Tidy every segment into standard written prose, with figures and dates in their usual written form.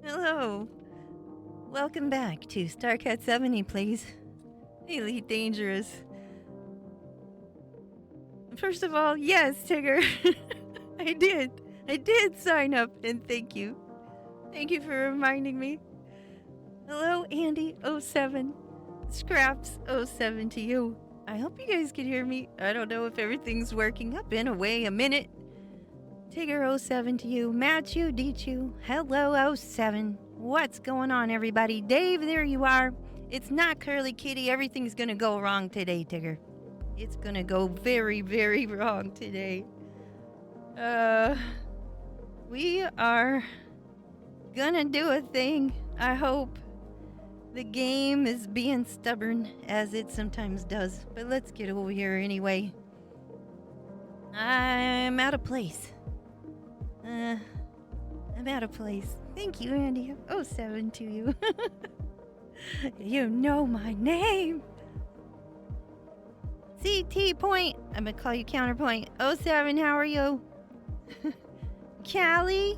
Hello. Welcome back to StarCat 70, please. Elite Dangerous. First of all, yes, Tigger. I did sign up, and thank you. Thank you for reminding me. Hello, Andy07. Scraps07 to you. I hope you guys can hear me. I don't know if everything's working. I've been away a minute. Tigger07 to you. Matthew D2. Hello, 07. What's going on, everybody? Dave, there you are. It's not Curly Kitty. Everything's gonna go wrong today, Tigger. It's gonna go very, very wrong today. We are gonna do a thing. I hope. The game is being stubborn, as it sometimes does. But let's get over here anyway. I'm out of place. I'm out of place. Thank you, Andy. 07 to you. You know my name. CT Point. I'm gonna call you Counterpoint. 07, how are you? Callie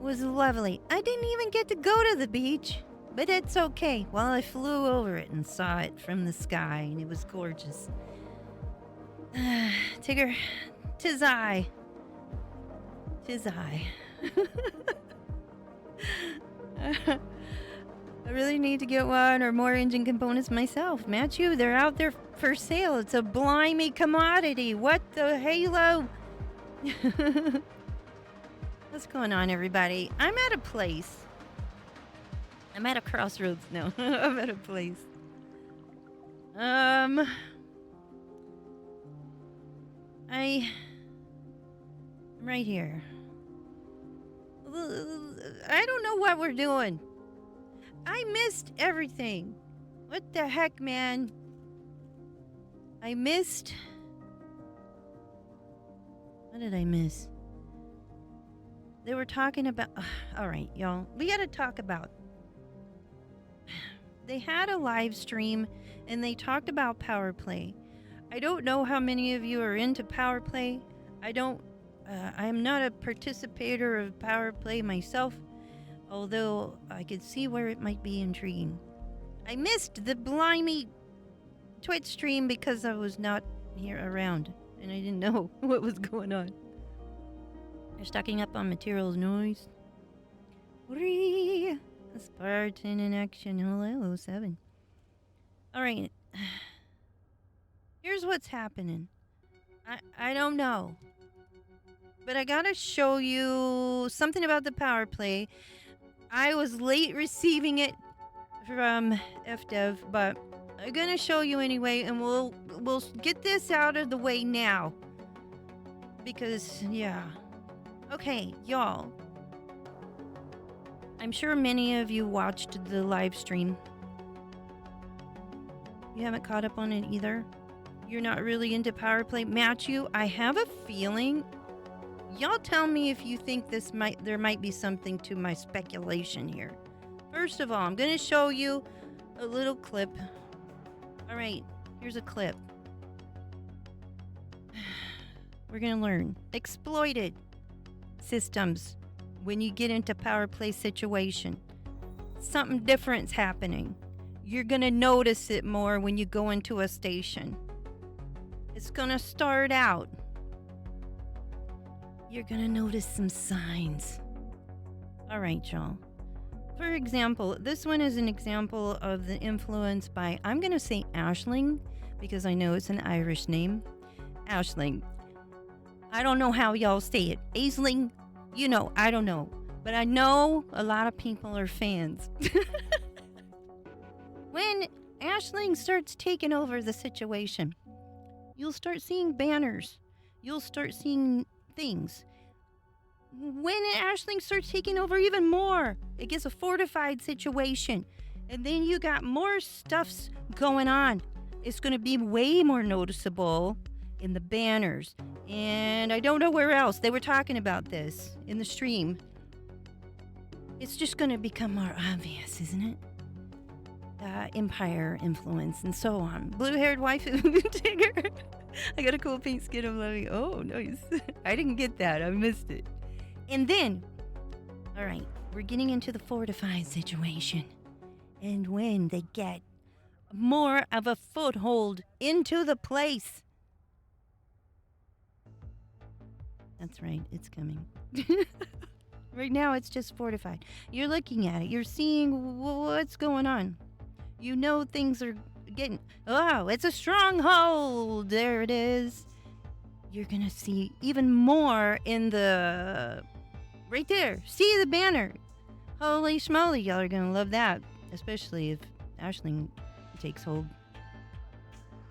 was lovely. I didn't even get to go to the beach, but it's okay. Well, I flew over it and saw it from the sky, and it was gorgeous. Tigger, 'tis I. 'Tis I. I really need to get one or more engine components myself. Matthew, they're out there for sale. It's a blimey commodity. What the halo? What's going on, everybody? I'm at a place. I'm at a crossroads now. I'm at a place. I'm right here. I don't know what we're doing. I missed everything. What the heck, man? I missed... What did I miss? They were talking about... all right, y'all. We gotta talk about... They had a live stream, and they talked about Power Play. I don't know how many of you are into Power Play. I'm not a participator of Power Play myself, although I could see where it might be intriguing. I missed the blimey Twitch stream because I was not here around, and I didn't know what was going on. They're stocking up on materials noise. Whee! Spartan in action. Hello, 07. Alright. Here's what's happening. I don't know. But I gotta show you something about the Power Play. I was late receiving it from FDev, but I'm gonna show you anyway, and we'll get this out of the way now. Because, yeah. Okay, y'all. I'm sure many of you watched the live stream. You haven't caught up on it either? You're not really into Power Play? Matthew, I have a feeling... Y'all tell me if you think there might be something to my speculation here. First of all, I'm going to show you a little clip. All right, here's a clip. We're going to learn. Exploited systems when you get into Power Play situation. Something different's happening. You're going to notice it more when you go into a station. It's going to start out. You're gonna notice some signs. All right, y'all. For example, this one is an example of the influence by, I'm gonna say Ashling, because I know it's an Irish name. Ashling. I don't know how y'all say it. Aisling? You know, I don't know. But I know a lot of people are fans. When Ashling starts taking over the situation, you'll start seeing banners. You'll start seeing things. When Ashling starts taking over even more, it gets a fortified situation. And then you got more stuffs going on. It's going to be way more noticeable in the banners. And I don't know where else. They were talking about this in the stream. It's just going to become more obvious, isn't it? Empire influence and so on. Blue-haired waifu Tigger. I got a cool pink skin of loving. Oh, nice. I didn't get that. I missed it. And then, all right, we're getting into the fortified situation. And when they get more of a foothold into the place. That's right, it's coming. Right now, it's just fortified. You're looking at it. You're seeing what's going on. You know things are getting... Oh, it's a stronghold. There it is. You're going to see even more in the... Right there. See the banner. Holy schmoly. Y'all are going to love that. Especially if Ashling takes hold.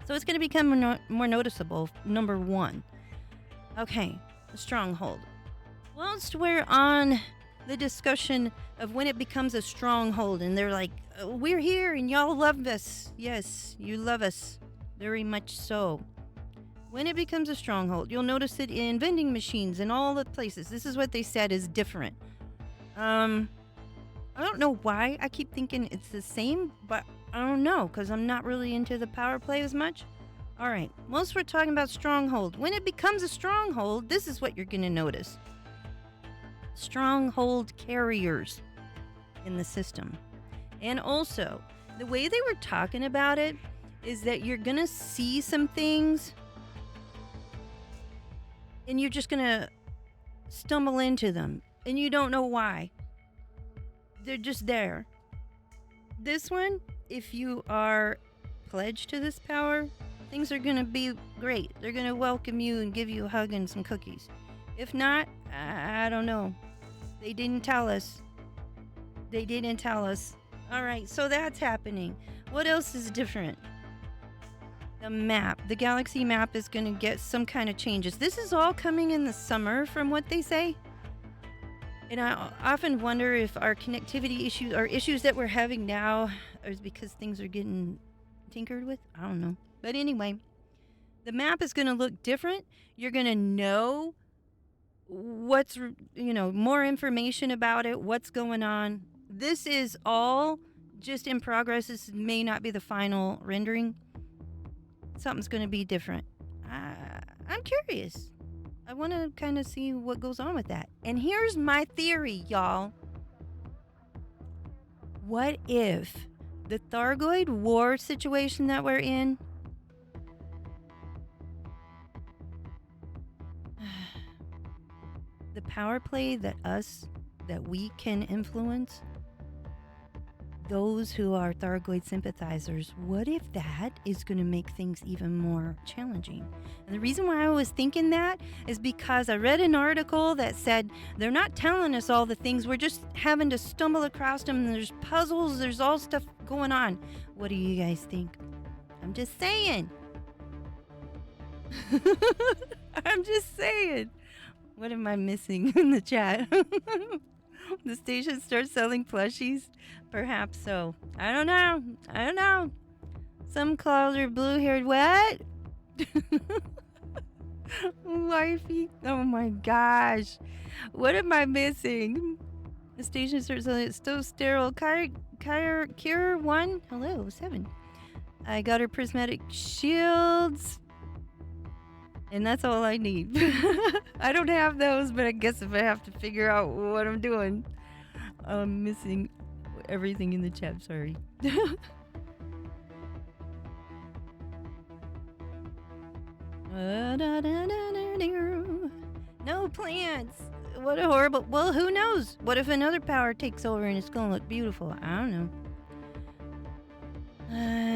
So it's going to become more noticeable. Number 1. Okay. A stronghold. Whilst we're on the discussion of when it becomes a stronghold, and they're like, oh, we're here and y'all love us. Yes, you love us. Very much so. When it becomes a stronghold, you'll notice it in vending machines and all the places. This is what they said is different. I don't know why I keep thinking it's the same, but I don't know, because I'm not really into the power play as much. All right, whilst we're talking about stronghold, when it becomes a stronghold, this is what you're going to notice. Stronghold carriers in the system. And also, the way they were talking about it is that you're going to see some things and you're just going to stumble into them and you don't know why. They're just there. This one, if you are pledged to this power, things are going to be great. They're going to welcome you and give you a hug and some cookies. If not, I don't know. They didn't tell us. They didn't tell us. All right, so that's happening. What else is different? The map. The galaxy map is going to get some kind of changes. This is all coming in the summer from what they say. And I often wonder if our connectivity issues or issues that we're having now is because things are getting tinkered with. I don't know. But anyway, the map is going to look different. You're going to know what's, more information about it, what's going on. This is all just in progress. This may not be the final rendering. Something's going to be different. I'm curious. I want to kind of see what goes on with that. And here's my theory, y'all. What if the Thargoid war situation that we're in, the power play that we can influence, those who are Thargoid sympathizers, what if that is going to make things even more challenging? And the reason why I was thinking that is because I read an article that said they're not telling us all the things. We're just having to stumble across them. And there's puzzles. There's all stuff going on. What do you guys think? I'm just saying. I'm just saying. What am I missing in the chat? The station starts selling plushies? Perhaps so. I don't know. Some calls are blue-haired. What? Wifey. Oh my gosh. What am I missing? The station starts selling stove sterile. Cure 1. Hello, 7. I got her prismatic shields. And that's all I need. I don't have those, but I guess if I have to figure out what I'm doing, I'm missing everything in the chat. Sorry. No plants. What a horrible... Well, who knows? What if another power takes over and it's going to look beautiful? I don't know.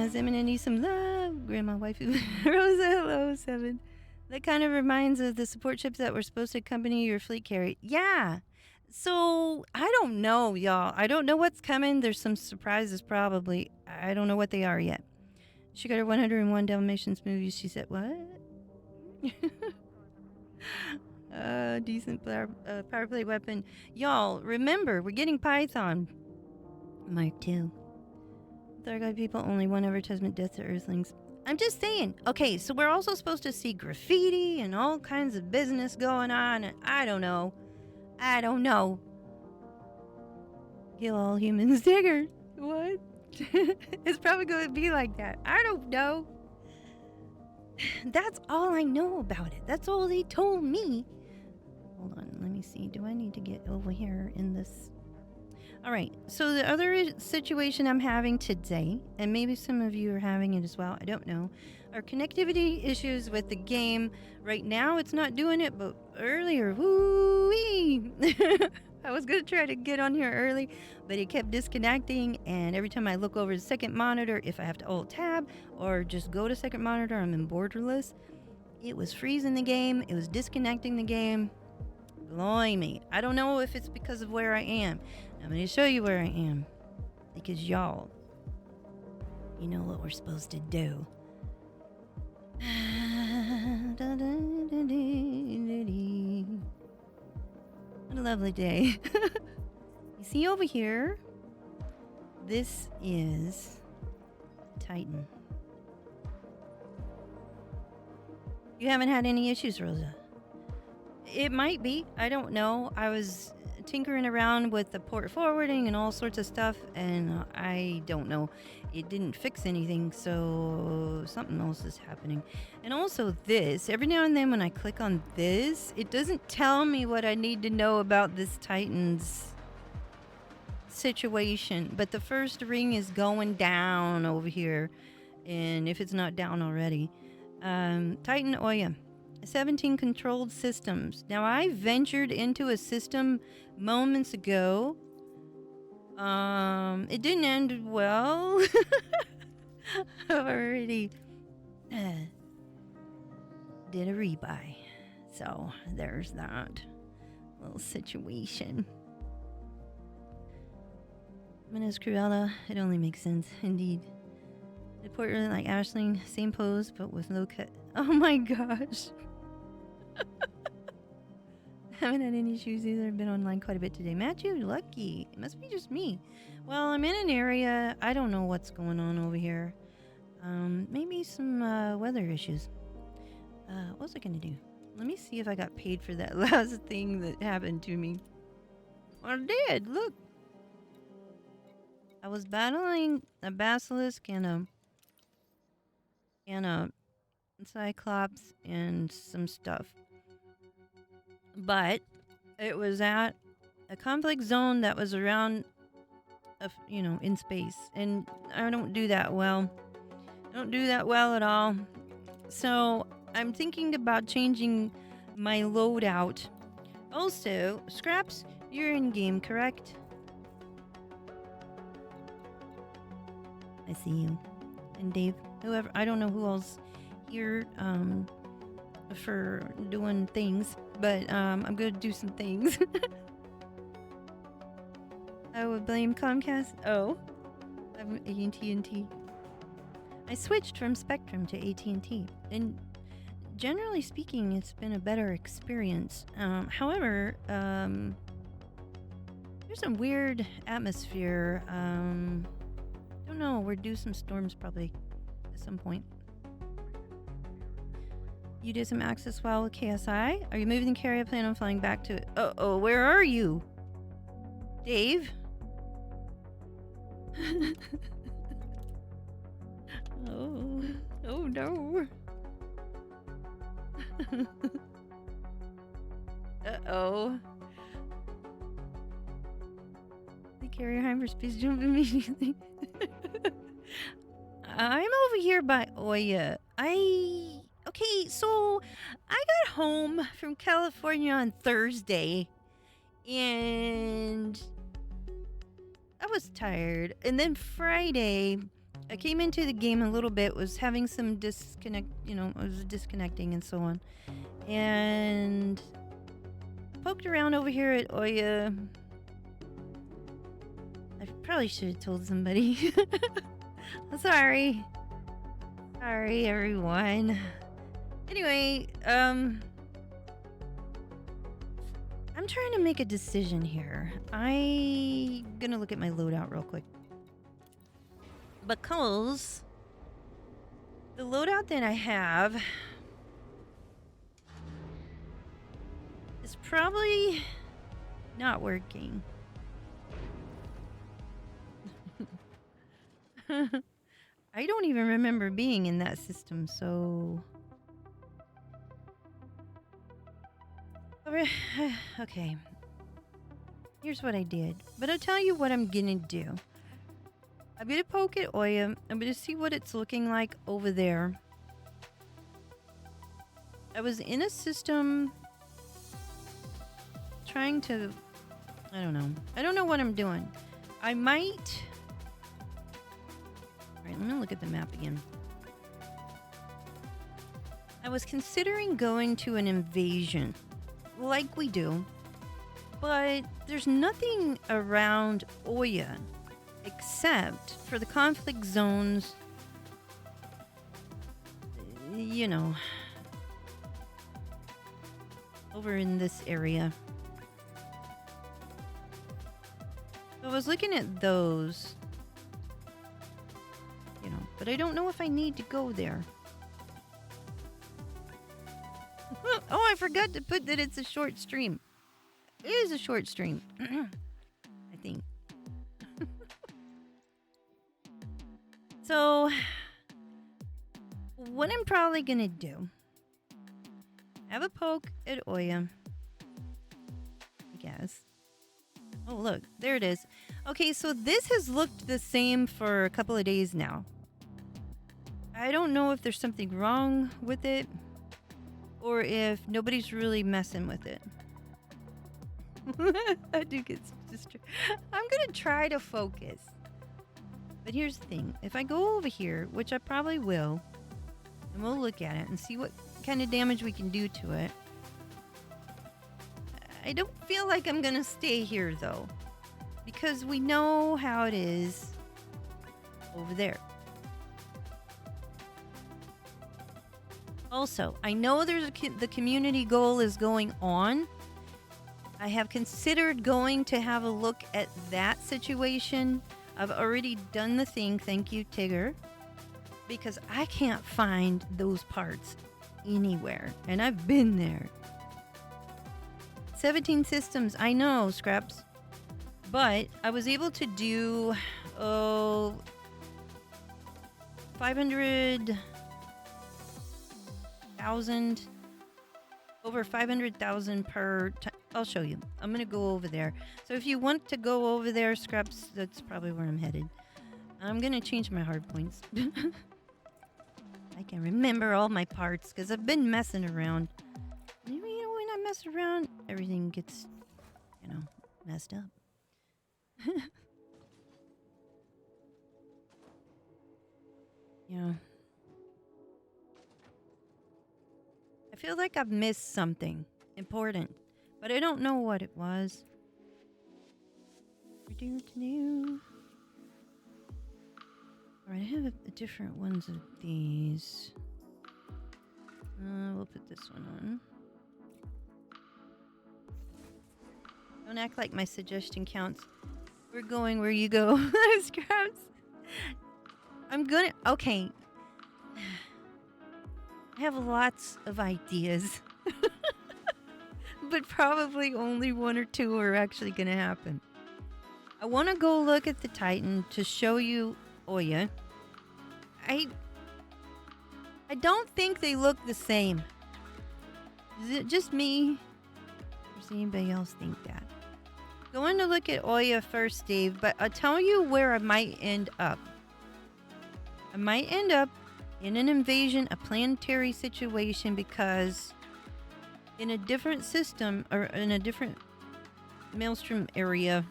Zemina needs some love. Grandma, wifey, Rosa, hello, 7. That kind of reminds of the support ships that were supposed to accompany your fleet carrier. Yeah. So, I don't know, y'all. I don't know what's coming. There's some surprises, probably. I don't know what they are yet. She got her 101 Dalmatians movies. She said, what? Decent power play weapon. Y'all, remember, we're getting Python. Mark 2. Thargoid people, only one advertisement, death to Earthlings. I'm just saying. Okay, so we're also supposed to see graffiti and all kinds of business going on. And I don't know. Kill all humans, Digger. What? It's probably going to be like that. I don't know. That's all I know about it. That's all they told me. Hold on, let me see. Do I need to get over here in this All right. So the other situation I'm having today, and maybe some of you are having it as well, I don't know, are connectivity issues with the game. Right now, it's not doing it, but earlier, woo-wee! I was going to try to get on here early, but it kept disconnecting, and every time I look over the second monitor, if I have to Alt-Tab or just go to second monitor, I'm in borderless. It was freezing the game. It was disconnecting the game. Blimey. I don't know if it's because of where I am. I'm going to show you where I am. Because y'all, you know what we're supposed to do. What a lovely day. You see over here? This is Titan. You haven't had any issues, Rosa? It might be. I don't know. I was tinkering around with the port forwarding and all sorts of stuff, and I don't know. It didn't fix anything, so something else is happening. And also this, every now and then when I click on this, it doesn't tell me what I need to know about this Titan's situation. But the first ring is going down over here, and if it's not down already. Titan Oya. 17 controlled systems. Now, I ventured into a system moments ago. It didn't end well. I've already did a rebuy. So, there's that little situation. Minas Cruella, it only makes sense, indeed. The port really like Ashling, same pose, but with no cut. Oh my gosh. Haven't had any issues either. I've been online quite a bit today. Matthew, lucky. It must be just me. Well, I'm in an area. I don't know what's going on over here. Maybe some weather issues. What was I gonna do? Let me see if I got paid for that last thing that happened to me. Well, I did. Look. I was battling a Basilisk and a Cyclops and some stuff. But it was at a conflict zone that was around, in space. And I don't do that well. I don't do that well at all. So I'm thinking about changing my loadout. Also, Scraps, you're in game, correct? I see you. And Dave, whoever, I don't know who else here for doing things, but I'm gonna do some things. I would blame Comcast. Oh, I'm AT&T. I switched from Spectrum to AT&T, and generally speaking, it's been a better experience. However, there's a weird atmosphere. Don't know. We're due some storms probably at some point. You did some access while with KSI. Are you moving the carrier? Plan on flying back to it? Oh, where are you? Dave? Oh no. Uh-oh. The carrier hyperspace jump immediately. I'm over here by Oya. Okay, so I got home from California on Thursday, and I was tired. And then Friday, I came into the game a little bit, was having some disconnect, I was disconnecting and so on. And poked around over here at Oya. I probably should have told somebody. Sorry. Sorry, everyone. Anyway, I'm trying to make a decision here. I'm gonna look at my loadout real quick. Because the loadout that I have is probably not working. I don't even remember being in that system, so... Okay. Here's what I did. But I'll tell you what I'm gonna do. I'm gonna poke at Oya. I'm gonna see what it's looking like over there. I was in a system trying to... I don't know. I don't know what I'm doing. I might... Alright, let me look at the map again. I was considering going to an invasion, like we do, but there's nothing around Oya except for the conflict zones, you know, over in this area. So I was looking at those, you know, but I don't know if I need to go there. Oh, I forgot to put that it's a short stream. It is a short stream. I think. So, what I'm probably gonna do, have a poke at Oya, I guess. Oh, look, there it is. Okay, so this has looked the same for a couple of days now. I don't know if there's something wrong with it, or if nobody's really messing with it. I do get distracted. I'm gonna try to focus. But here's the thing. If I go over here, which I probably will, and we'll look at it and see what kind of damage we can do to it. I don't feel like I'm gonna stay here though, because we know how it is over there. Also, I know there's the community goal is going on. I have considered going to have a look at that situation. I've already done the thing, thank you, Tigger, because I can't find those parts anywhere, and I've been there. 17 systems, I know, Scraps, but I was able to do 500,000, over 500,000 per time. I'll show you. I'm gonna go over there. So if you want to go over there, Scraps, that's probably where I'm headed. I'm gonna change my hard points. I can remember all my parts because I've been messing around. You know, when I mess around, everything gets, you know, messed up. Yeah. I feel like I've missed something important, but I don't know what it was. Alright, I have different ones of these. We'll put this one on. Don't act like my suggestion counts. We're going where you go, Scraps. I'm gonna... Okay. I have lots of ideas. But probably only one or two are actually gonna happen. I want to go look at the Titan to show you Oya. I don't think they look the same. Is it just me? Or does anybody else think that? Going to look at Oya first, Dave, but I'll tell you where I might end up. I might end up in an invasion, a planetary situation, because in a different system, or in a different maelstrom area,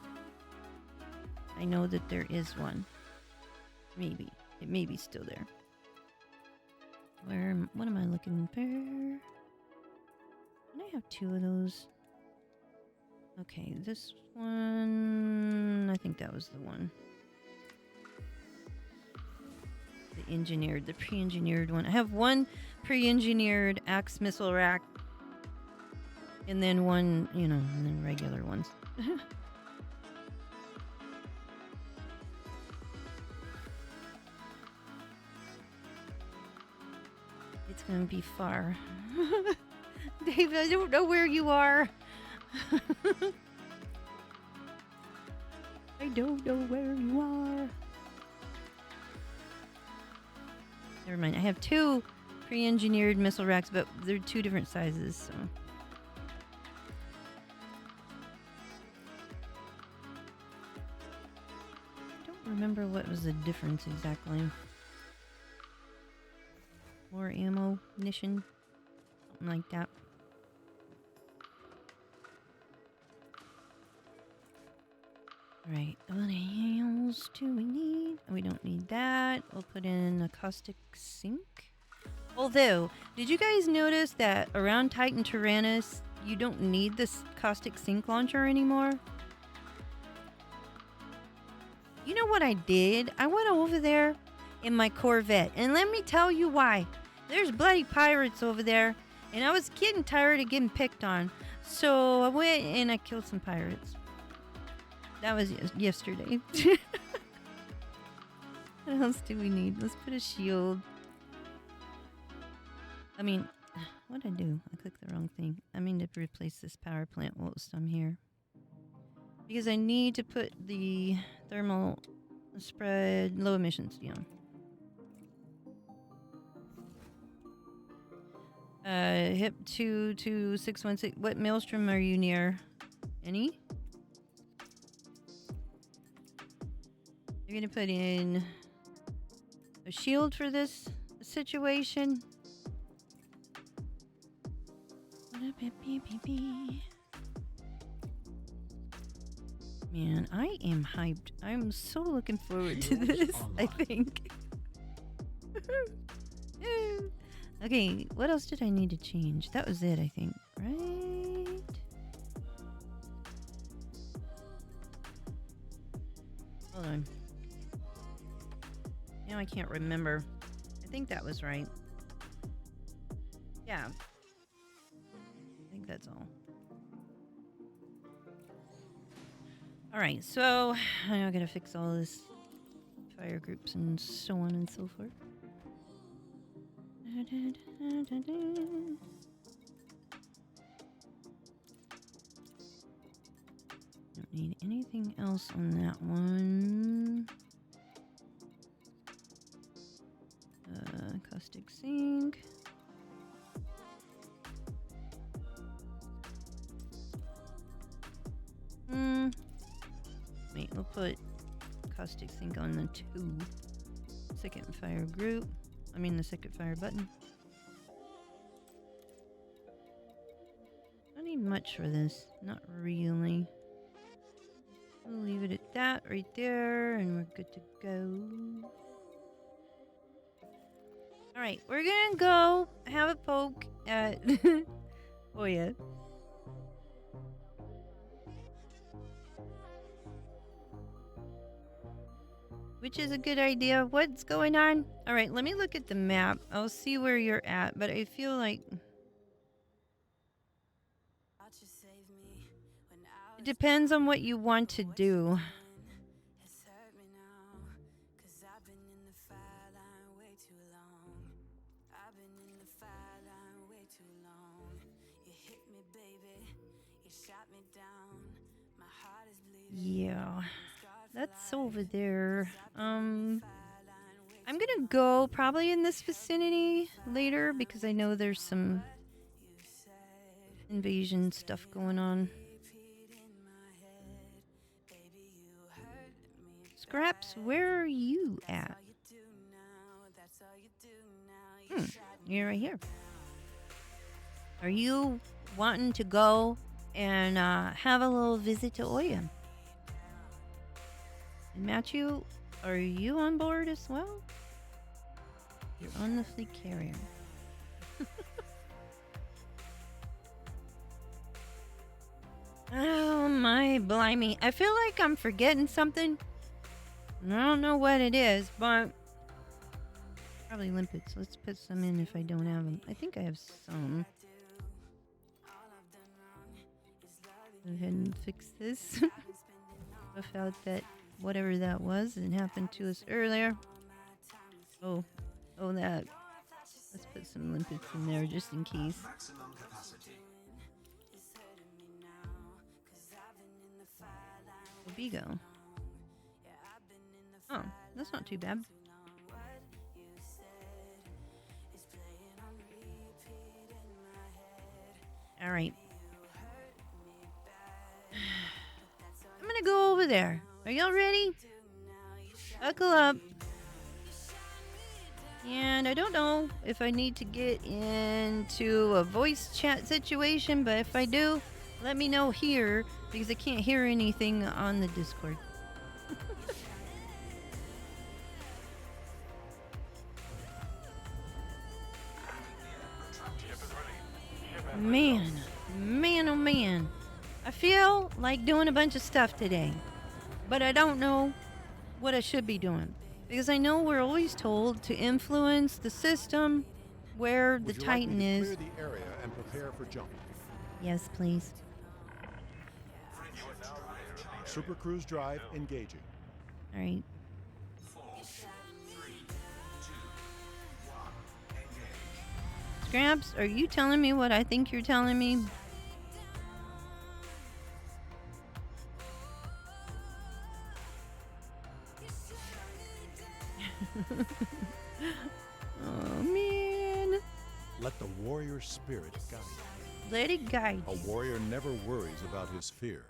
I know that there is one. Maybe. It may be still there. What am I looking for? Can I have two of those? Okay, this one... I think that was the one. The pre-engineered one. I have one pre-engineered axe missile rack. And then one, you know, and then regular ones. It's gonna be far. Dave, I don't know where you are. I don't know where you are. Never mind. I have two pre-engineered missile racks, but they're two different sizes, so... remember what was the difference exactly. More ammo, munition, something like that. Alright, what else do we need? We don't need that. We'll put in a caustic sink. Although, did you guys notice that around Titan Tyrannus, you don't need this caustic sink launcher anymore? You know what I did? I went over there in my Corvette, and let me tell you why. There's bloody pirates over there, and I was getting tired of getting picked on. So I went and I killed some pirates. That was yesterday. What else do we need? Let's put a shield. I mean, what did I do? I clicked the wrong thing. I mean to replace this power plant whilst I'm here. Because I need to put the thermal spread low emissions down. HIP 22616. What maelstrom are you near? Any? You're gonna put in a shield for this situation. Man, I am hyped. I'm so looking forward to this, I think. Okay, what else did I need to change? That was it, I think. Right? Hold on. Now I can't remember. I think that was right. Yeah. I think that's all. Alright, so I gotta fix all this fire groups and so on and so forth. Don't need anything else on that one. Caustic sink. Wait, we'll put caustic sink on the 2. Second fire group. I mean the second fire button. Don't need much for this. Not really. We'll leave it at that right there and we're good to go. Alright, we're gonna go have a poke at oh yeah. Which is a good idea. What's going on? Alright, let me look at the map. I'll see where you're at, but I feel like it depends on what you want to do. Yeah, that's over there. I'm gonna go probably in this vicinity later because I know there's some invasion stuff going on. Scraps, where are you at? You're right here. Are you wanting to go and have a little visit to Oya? And Matthew, are you on board as well? You're on the fleet carrier. Oh my blimey. I feel like I'm forgetting something. I don't know what it is, but probably limpets. Let's put some in if I don't have them. I think I have some. Go ahead and fix this. Without that, whatever that was, it happened to us earlier. Oh, that. Let's put some limpets in there just in case. Vigo. Oh, that's not too bad. All right. I'm gonna go over there. Are y'all ready? Buckle up. And I don't know if I need to get into a voice chat situation, but if I do, let me know here because I can't hear anything on the Discord. Man, oh man. I feel like doing a bunch of stuff today, but I don't know what I should be doing. Because I know we're always told to influence the system where the Titan is. Clear the area and prepare for jump. Yes, please. Super Cruise Drive engaging. All right. 4, 3, 2, 1, engage. Scraps, are you telling me what I think you're telling me? Oh man. Let the warrior spirit guide you. Let it guide A you. warrior never worries about his fear.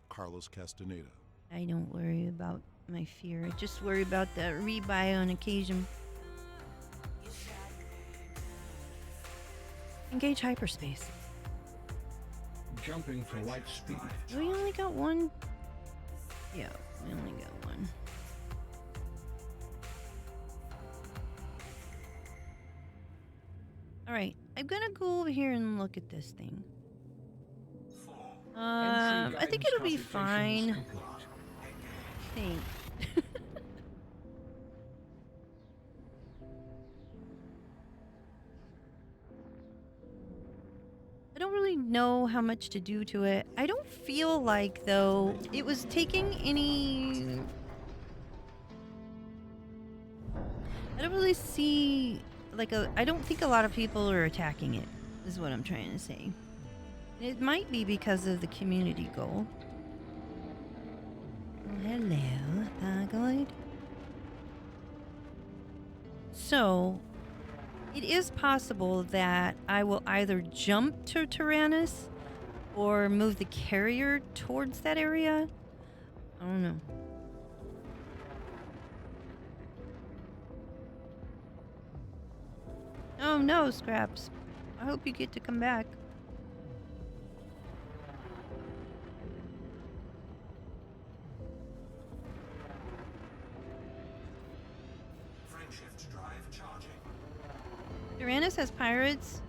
Carlos Castaneda. I don't worry about my fear. I just worry about the rebuy on occasion. Engage hyperspace. Jumping to light speed. We only got one. Yeah, we only got one. Alright, I'm gonna go over here and look at this thing. I think it'll be fine. I think. I don't really know how much to do to it. I don't feel like, though, it was taking any... I don't really see, like, I don't think a lot of people are attacking it, is what I'm trying to say. It might be because of the community goal. Oh, hello, Thargoid. So, it is possible that I will either jump to Tyrannus or move the carrier towards that area. I don't know. Oh no, Scraps. I hope you get to come back. Frameshift drive charging. Tyrannus has pirates.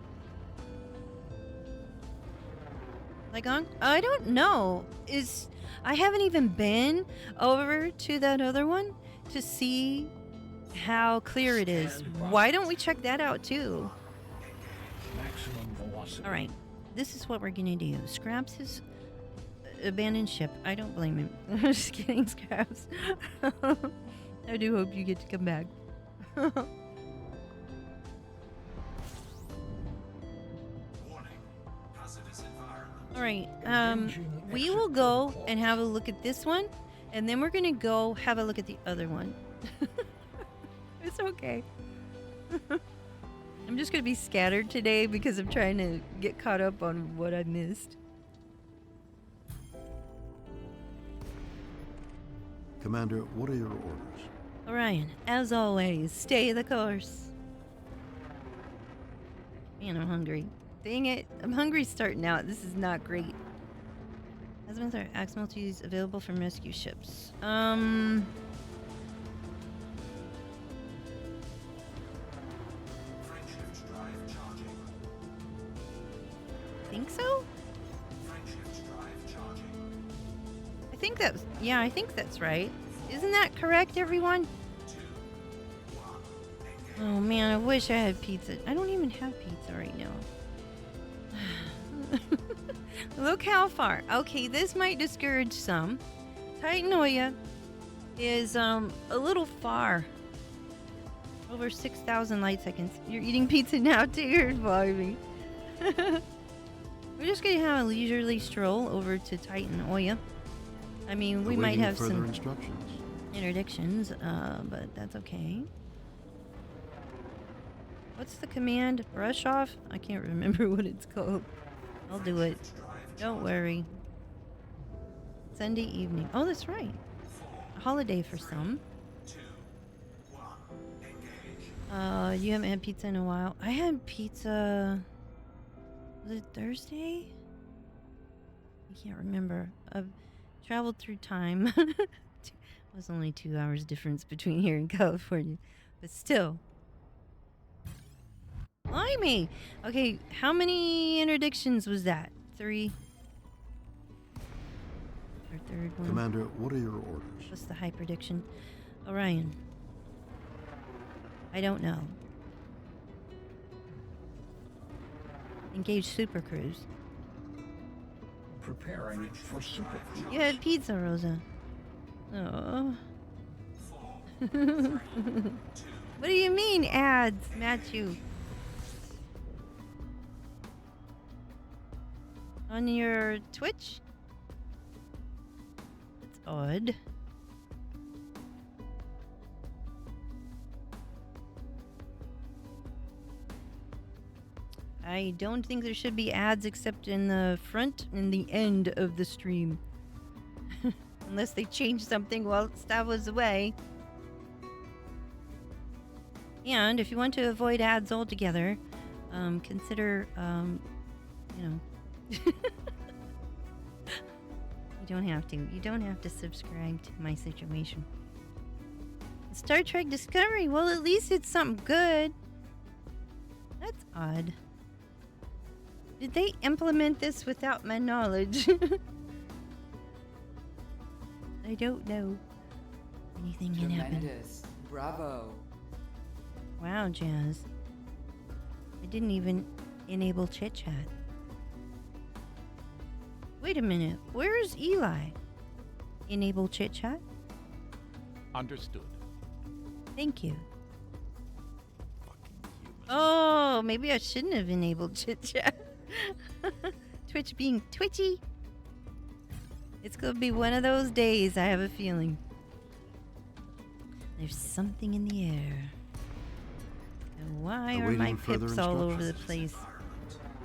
Like on? I don't know. I haven't even been over to that other one to see how clear it is. Why don't we check that out too? Maximum velocity. All right, this is what we're gonna do. Scraps his abandoned ship. I don't blame him. I'm just kidding, Scraps. I do hope you get to come back. Warning. Hazardous environment. All right, we will go and have a look at this one, and then we're gonna go have a look at the other one. It's okay. I'm just gonna be scattered today because I'm trying to get caught up on what I missed. Commander, what are your orders? Orion, as always, stay the course. Man, I'm hungry. Dang it, I'm hungry starting out. This is not great. Husbands are axe multis available from rescue ships. Frameshift drive charging. Think so? Frameshift drive charging. I think that's, yeah, I think that's right. Isn't that correct, everyone? 2, 1, engage. Oh man, I wish I had pizza. I don't even have pizza right now. Look how far. Okay, this might discourage some. Titanoia is a little far. Over 6,000 light seconds. You're eating pizza now too, you're vibing. We're just gonna have a leisurely stroll over to Titanoia. I mean, we might have further some instructions. interdictions, but that's okay. What's the command? Brush off? I can't remember what it's called. I'll do it. Don't worry. Sunday evening. Oh, that's right. A holiday for some. 2, You haven't had pizza in a while. I had pizza. Was it Thursday? I can't remember. I've traveled through time. It was only 2 hours difference between here and California, but still. Blimey! Okay, how many interdictions was that? 3? Our third one. Commander, what are your orders? What's the hyperdiction? Orion. I don't know. Engage Super Cruise. Preparing for super. You had pizza, Rosa. Oh. What do you mean ads, Matthew? On your Twitch? That's odd. I don't think there should be ads except in the front and the end of the stream. Unless they change something while Stav was away. And if you want to avoid ads altogether, consider, you know... You don't have to. You don't have to subscribe to my situation. Star Trek Discovery. Well, at least it's something good. That's odd. Did they implement this without my knowledge? I don't know. Anything can happen. Tremendous. Bravo. Wow, Jazz. I didn't even enable chit chat. Wait a minute. Where's Eli? Enable chit chat? Understood. Thank you. Fucking human. Oh, maybe I shouldn't have enabled chit chat. Twitch being twitchy. It's gonna be one of those days, I have a feeling. There's something in the air. And why are my Awaiting further pips all over the instructions. place?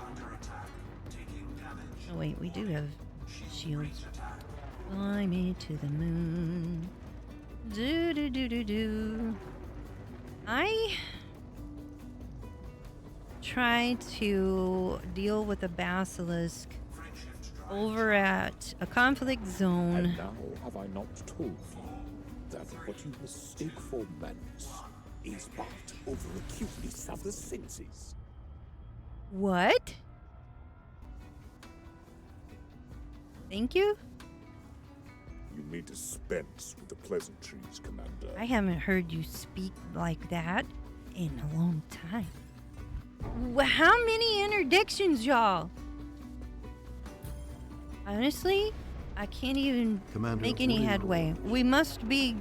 Under attack. Taking damage. Oh wait, we do have shields. Breach attack. Fly me to the moon. Do do do do do. I tried to deal with a basilisk Frameshift drive. over at a conflict zone. And now have I not told you that what you mistake for menace is but over acuteness of the senses? What? Thank you? You may dispense with the pleasantries, Commander. I haven't heard you speak like that in a long time. How many interdictions, y'all? Honestly, I can't even Commander, make what any are your headway. orders? We must be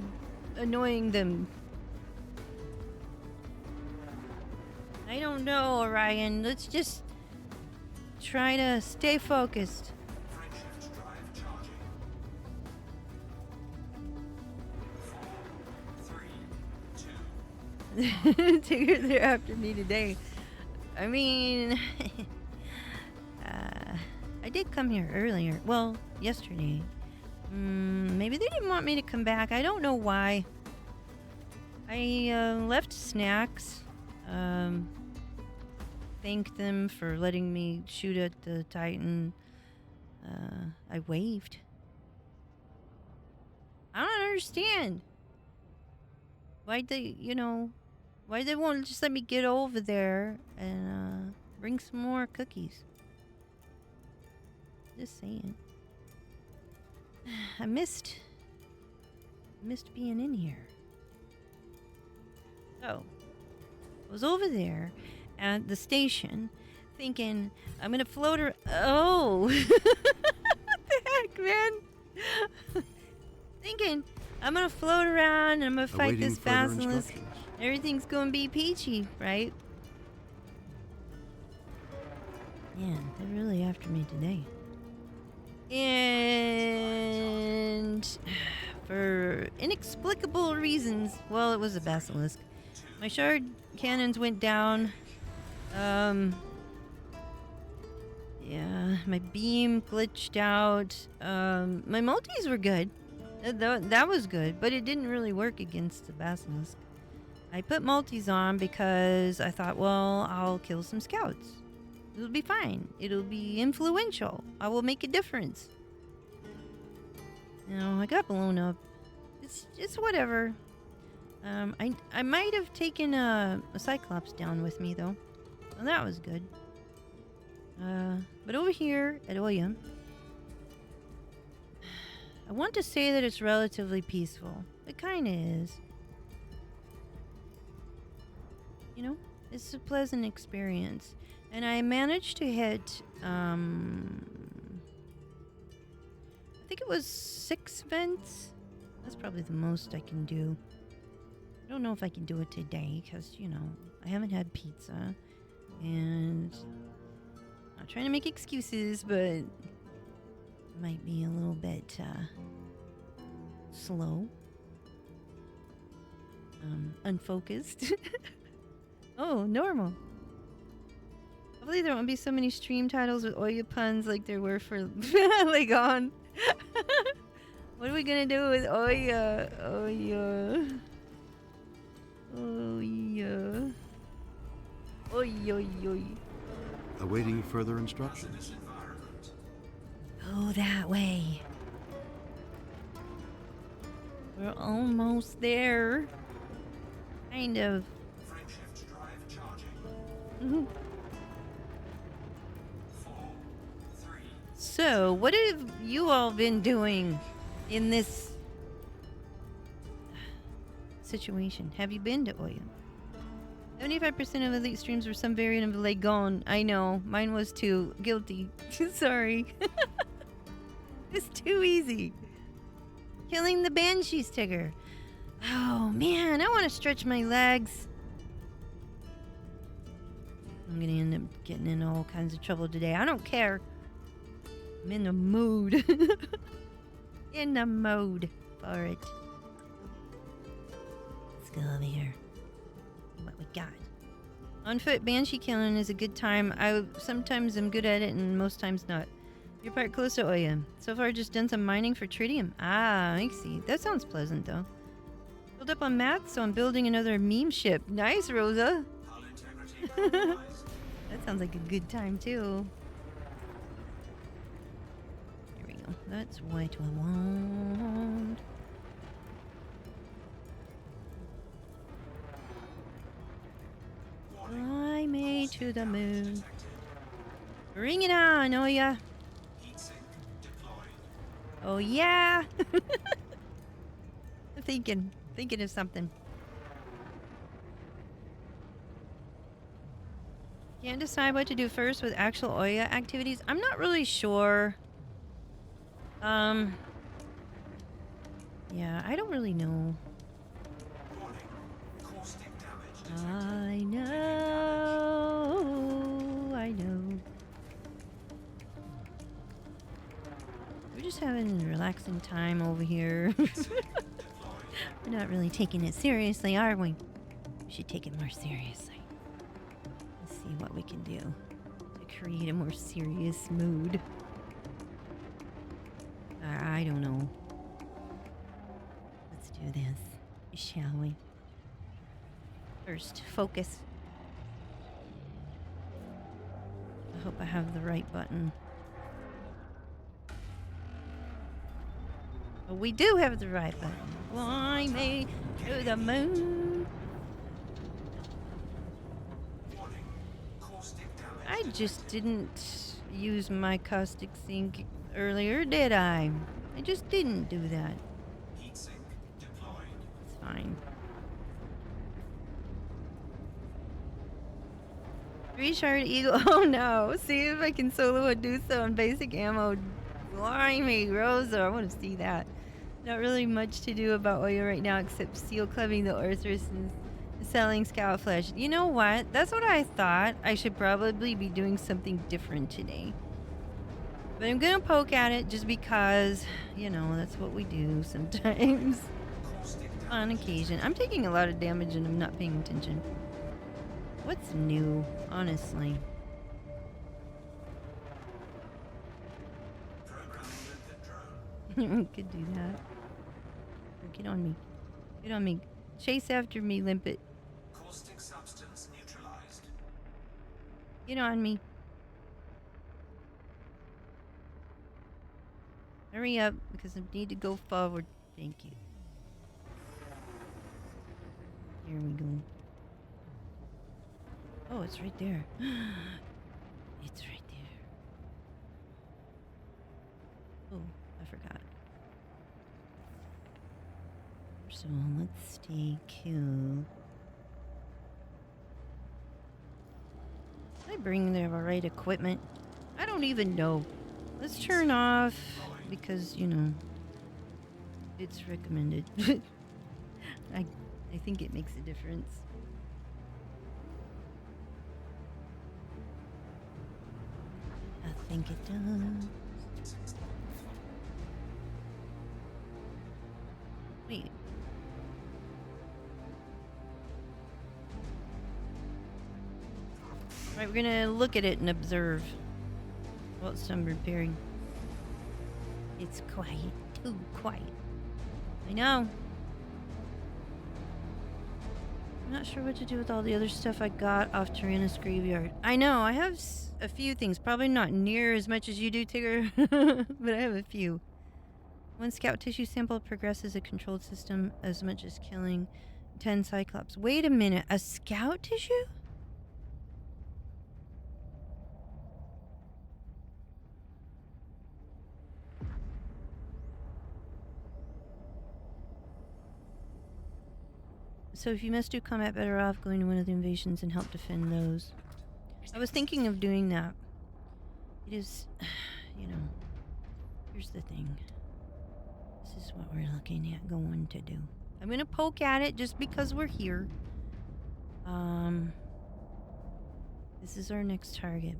annoying them. I don't know, Orion. Let's just try to stay focused. Frameshift drive charging. 4, 3, 2. Tigger, they're after me today. I mean, I did come here earlier. Well, yesterday. Maybe they didn't want me to come back. I don't know why. I left snacks. Thanked them for letting me shoot at the Titan. I waved. I don't understand. Why'd they, why they won't just let me get over there and bring some more cookies? Just saying. I missed being in here. So, I was over there at the station thinking I'm gonna float her. Oh! What the heck, man? Thinking I'm gonna float around and I'm gonna fight Awaiting this further basilisk. instructions. Everything's gonna be peachy, right? Man, they're really after me today. And for inexplicable reasons, well, it was a basilisk. My shard cannons went down. Yeah, my beam glitched out. My multis were good. That was good, but it didn't really work against the basilisk. I put multis on because I thought, well, I'll kill some scouts. It'll be fine. It'll be influential. I will make a difference. No, I got blown up. It's whatever. I might have taken a Cyclops down with me though. Well, that was good. But over here at Oya, I want to say that it's relatively peaceful. It kind of is. You know, it's a pleasant experience. And I managed to hit, I think it was 6 vents. That's probably the most I can do. I don't know if I can do it today because, you know, I haven't had pizza. And I'm not trying to make excuses, but it might be a little bit slow. Unfocused. Oh, normal. Hopefully there won't be so many stream titles with Oya puns like there were for Legon. What are we gonna do with Oya? Oya. Oya. Oy, oy, oy. Awaiting further instructions. Go that way. We're almost there. Kind of. Frameshift drive charging. Mhm. 4, 3, So, what have you all been doing in this situation? Have you been to Oya? 75% of elite streams were some variant of Legon. I know, mine was too. Guilty. Sorry. It's too easy. Killing the Banshee sticker. Oh man, I want to stretch my legs. I'm gonna end up getting in all kinds of trouble today. I don't care. I'm in the mood. In the mode for it. Let's go over here. What we got? On foot Banshee killing is a good time. I sometimes am good at it and most times not. You're part close to Oya. So far just done some mining for tritium. Ah, I see. That sounds pleasant though. Build up on math, so I'm building another meme ship. Nice, Rosa. hull integrity compromised. That sounds like a good time too. Here we go. That's what I want. Fly me to the moon. Bring it on, Oya. Heatsink deployed. Oh yeah. I'm thinking of something. Can't decide what to do first with actual Oya activities. I'm not really sure. Yeah, I don't really know. Warning. Caustic damage I detected. know. We're just having a relaxing time over here. We're not really taking it seriously, are we? We should take it more seriously. Let's see what we can do to create a more serious mood. I don't know. Let's do this, shall we? First, focus. I hope I have the right button. Oh, we do have the right button. Fly me to the moon. Warning. Caustic damage. I just didn't use my caustic sink earlier, did I? I just didn't do that. Heatsink deployed. It's fine. 3-shard eagle. Oh no. See if I can solo a Dusa on basic ammo. Blimey, Rosa. I want to see that. Not really much to do about Oya right now except seal clubbing the Orthrus and selling scout flesh. You know what? That's what I thought. I should probably be doing something different today. But I'm gonna poke at it just because, you know, that's what we do sometimes. Caustic damage. On occasion. I'm taking a lot of damage and I'm not paying attention. What's new, honestly? Programming limpet drone. Could do that. Or get on me. Get on me. Chase after me, Limpet. Get on me. Hurry up, because I need to go forward. Thank you. Here we go. Oh, it's right there. It's right there. Oh, I forgot. So let's stay cool. Did I bring the right equipment? I don't even know. Let's turn off because, you know, it's recommended. I think it makes a difference. I think it does. Wait. Right, we're gonna look at it and observe while it's done repairing. It's quiet, too quiet. I know. I'm not sure what to do with all the other stuff I got off Tyrannus Graveyard. I know, I have a few things. Probably not near as much as you do, Tigger. But I have a few. One scout tissue sample progresses a controlled system as much as killing 10 Cyclops. Wait a minute, a scout tissue? So if you must do combat, better off going to one of the invasions and help defend those. I was thinking of doing that. It is, you know, here's the thing. This is what we're looking at going to do. I'm going to poke at it just because we're here. This is our next target.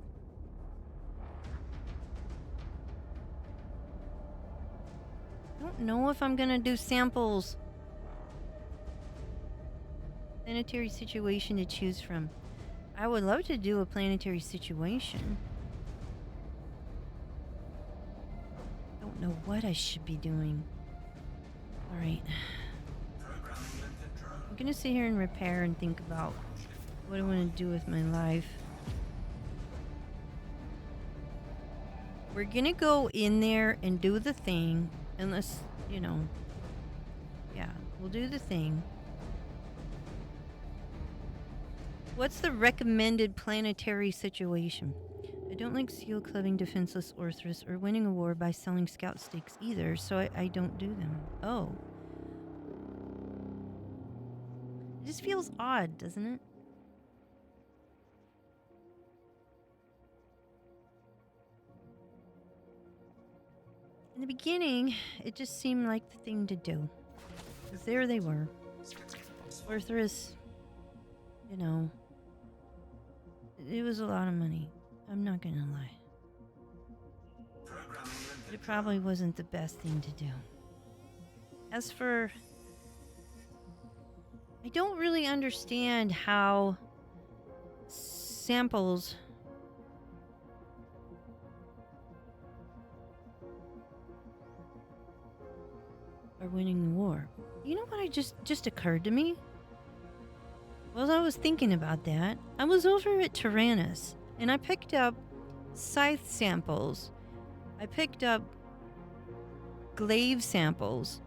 I don't know if I'm going to do samples. Planetary situation to choose from. I would love to do a planetary situation. Don't know what I should be doing. Alright. I'm gonna sit here and repair and think about what I want to do with my life. We're gonna go in there and do the thing. Unless, you know. Yeah, we'll do the thing. What's the recommended planetary situation? I don't like seal clubbing defenseless Orthrus or winning a war by selling scout stakes either, so I don't do them. Oh. It just feels odd, doesn't it? In the beginning, it just seemed like the thing to do. Because there they were. Orthrus, you know. It was a lot of money. I'm not gonna lie. It probably wasn't the best thing to do. As for... I don't really understand how samples are winning the war. You know what just occurred to me? Well, I was thinking about that. I was over at Tyrannus, and I picked up scythe samples. I picked up glaive samples.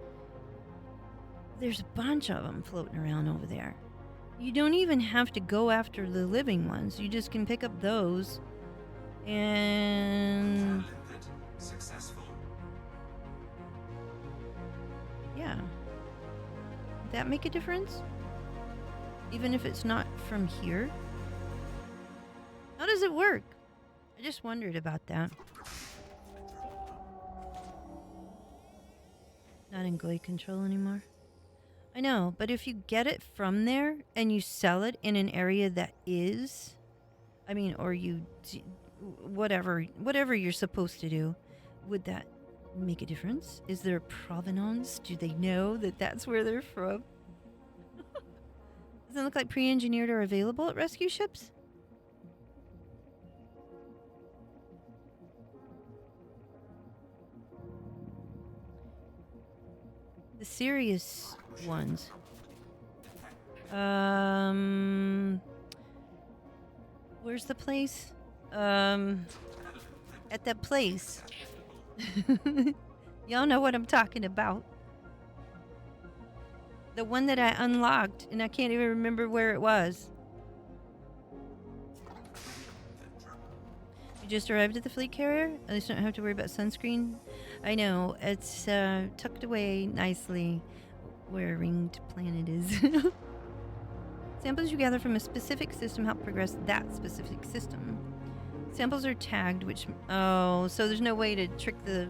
There's a bunch of them floating around over there. You don't even have to go after the living ones. You just can pick up those. And... Successful. yeah. Would that make a difference? Even if it's not from here? How does it work? I just wondered about that. Not in glade control anymore. I know, but if you get it from there and you sell it in an area that is, I mean, or you, whatever you're supposed to do, would that make a difference? Is there a provenance? Do they know that that's where they're from? Doesn't look like pre-engineered are available at rescue ships. The serious ones. Where's the place? At that place. Y'all know what I'm talking about. The one that I unlocked, and I can't even remember where it was. You just arrived at the fleet carrier? At least you don't have to worry about sunscreen. I know, it's tucked away nicely where a ringed planet is. Samples you gather from a specific system help progress that specific system. Samples are tagged, which... Oh, so there's no way to trick the...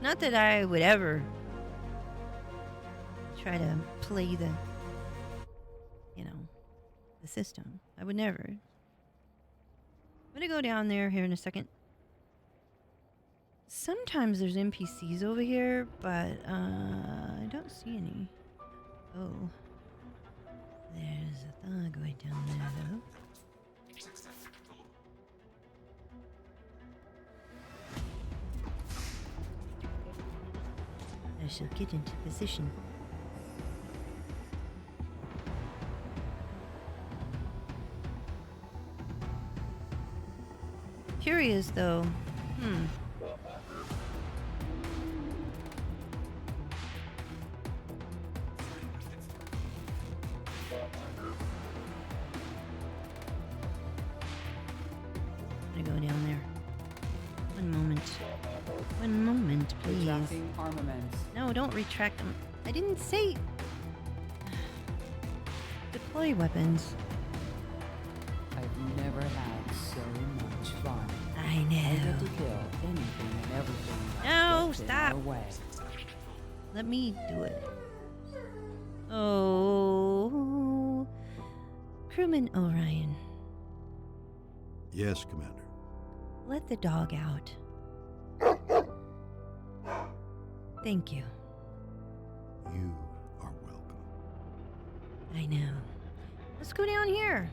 Not that I would ever try to play the... You know, the system. I would never. I'm gonna go down there here in a second. Sometimes there's NPCs over here, but I don't see any. Oh. There's a thug right down there, though. I shall get into position. Curious, though. I'm gonna go down there. One moment. One moment, please. Retracting armaments. No, don't retract them. I didn't say... Deploy weapons. I've never had so much fun. I I get know. to kill anything and everything that No, gets in stop. our way. Let me do it. Oh... Crewman Orion, Yes, Commander. let the dog out. Thank you. You are welcome. I know. Let's go down here.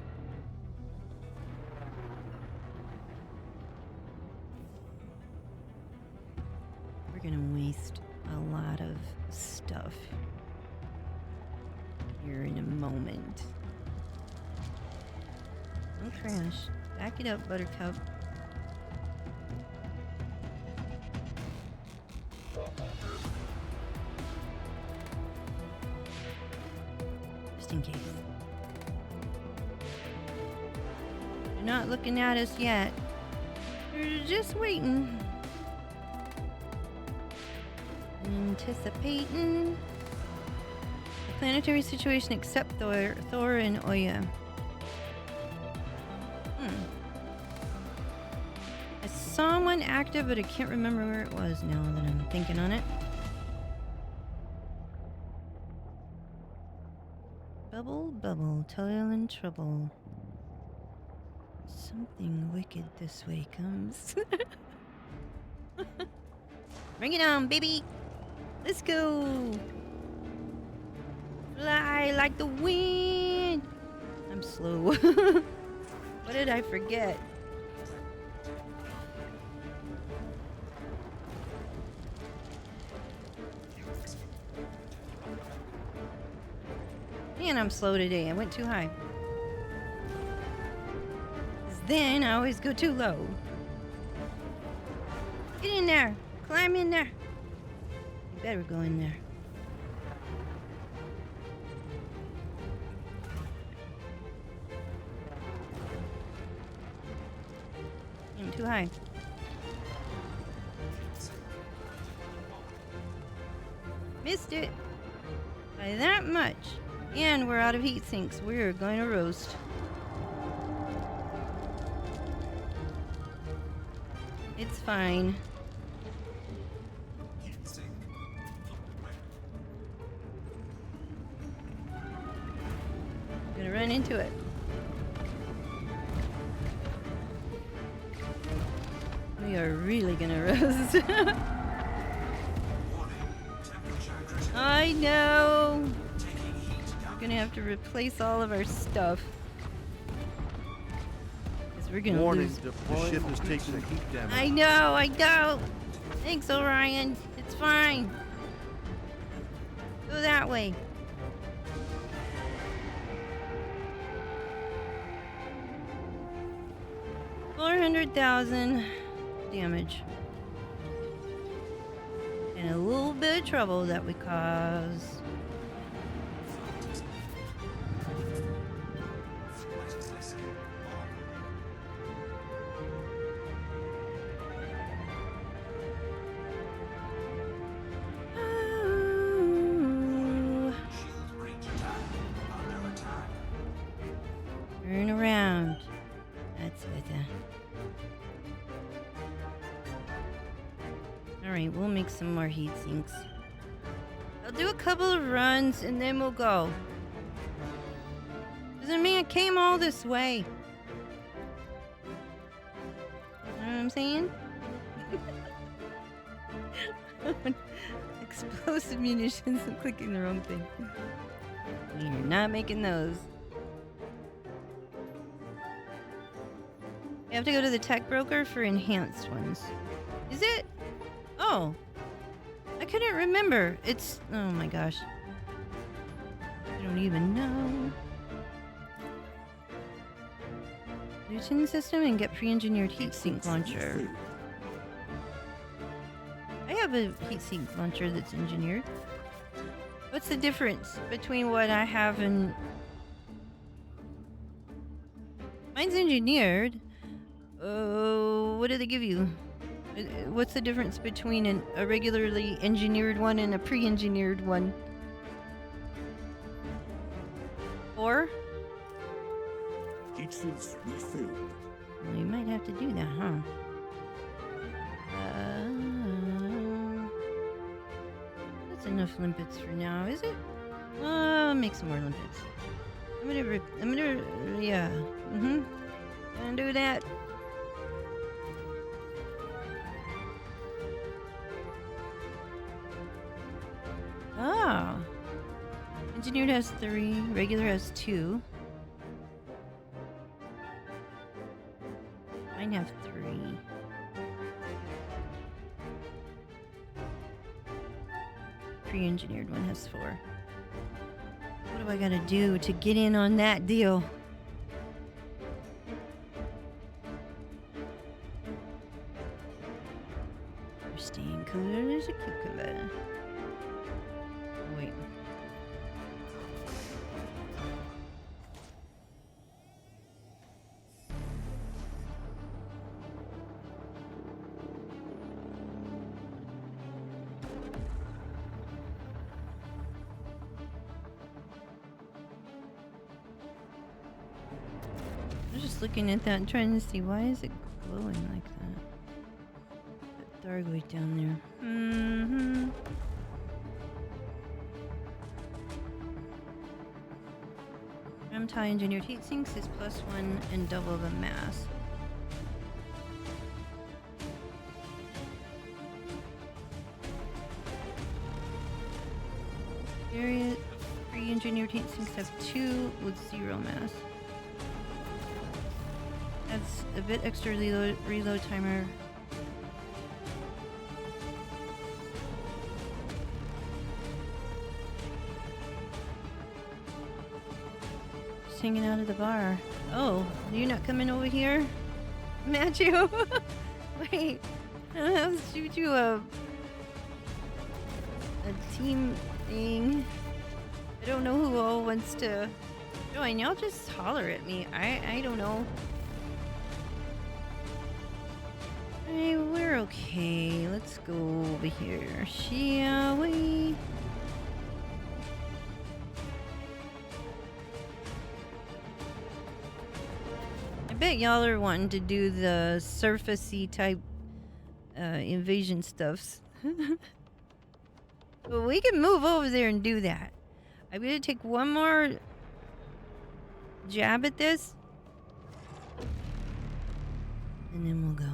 We're gonna waste a lot of stuff here in a moment. Don't crash. Back it up, Buttercup. Just in case. They're not looking at us yet. They're just waiting. Anticipating. The planetary situation except Thor and Oya. I saw one active, but I can't remember where it was now that I'm thinking on it. Bubble, bubble, toil and trouble. Something wicked this way comes. Bring it on, baby! Let's go! Fly like the wind! I'm slow. What did I forget? Man, I'm slow today. I went too high. 'Cause then I always go too low. Get in there. Climb in there. You better go in there. I'm too high. Missed it. By that much. And we're out of heat sinks. We're going to roast. It's fine. Gonna run into it. We are really gonna roast. I know. We're gonna have to replace all of our stuff. Because we're gonna lose. The ship is taking heat damage. I know. Thanks, Orion. It's fine. Go that way. 400,000 damage. And a little bit of trouble that we caused. Basilisk on. Ooh. Shield breach attack. Under attack. Turn around. That's better. Alright, we'll make some more heat sinks. I'll do a couple of runs and then we'll go. Doesn't mean I came all this way. You know what I'm saying? Explosive munitions. I'm clicking the wrong thing. You're not making those. You have to go to the tech broker for enhanced ones. Is it? Oh. I couldn't remember. It's... Oh my gosh. I don't even know. Newton system and get pre-engineered heatsink launcher. I have a heatsink launcher that's engineered. What's the difference between what I have and... Mine's engineered. What do they give you? What's the difference between a regularly engineered one and a pre-engineered one? 4? Heat sinks refilled. Well, you might have to do that, huh? That's enough limpets for now, is it? Make some more limpets. Yeah. Gonna do that. Oh. Engineered has 3, regular has 2. Mine have 3. Pre-engineered one has 4. What do I gotta do to get in on that deal? You're staying cooler as a cucumber. Wait. I'm just looking at that and trying to see why is it glowing like that. That Thargoid down there. High engineered heat sinks is +1 and double the mass. Area pre-engineered heat sinks have 2 with 0 mass. That's a bit extra reload timer. Hanging out at the bar. Oh, you're not coming over here? Matthew? Wait. I'll shoot you a team thing. I don't know who all wants to join. Y'all just holler at me. I don't know. Hey, we're okay. Let's go over here, shall we? I bet y'all are wanting to do the surfacey type invasion stuffs. But we can move over there and do that. I'm gonna take one more jab at this. And then we'll go.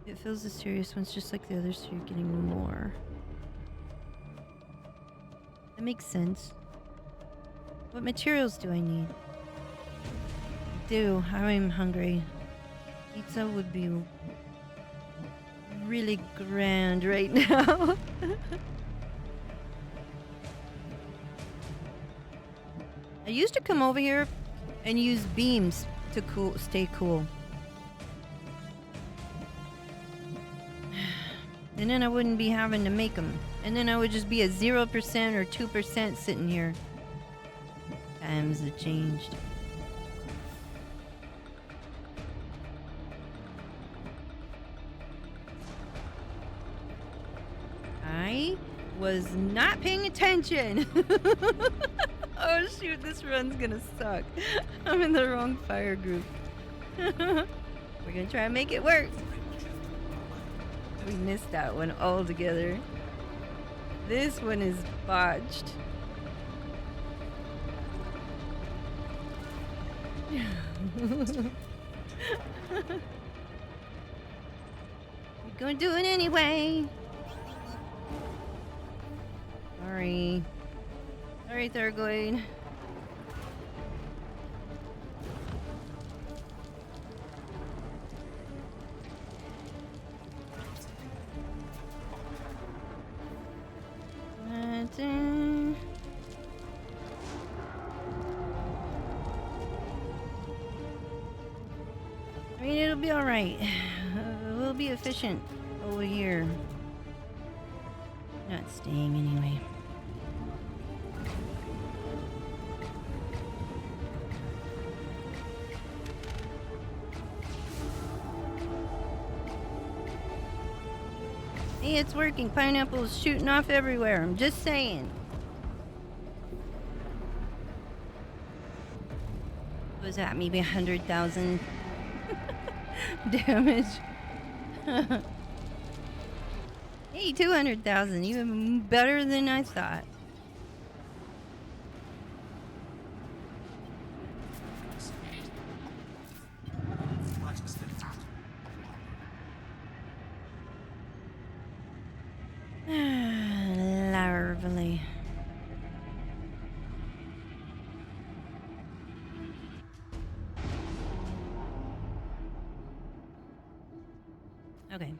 It feels the serious ones just like the others, so you're getting more. That makes sense. What materials do I need? I'm hungry. Pizza would be really grand right now. I used to come over here and use beams to stay cool. And then I wouldn't be having to make them. And then I would just be at 0% or 2% sitting here. Times have changed. I was not paying attention. Oh shoot, this run's gonna suck. I'm in the wrong fire group. We're gonna try and make it work. We missed that one altogether. This one is botched. We're gonna do it anyway. Sorry. Sorry, Thurgoid. I mean, it'll be alright. We'll be efficient over here. Not staying anyway. Hey, it's working. Pineapple's shooting off everywhere. I'm just saying. What was that? Maybe 100,000 damage. Hey, 200,000. Even better than I thought. Lovely. Okay,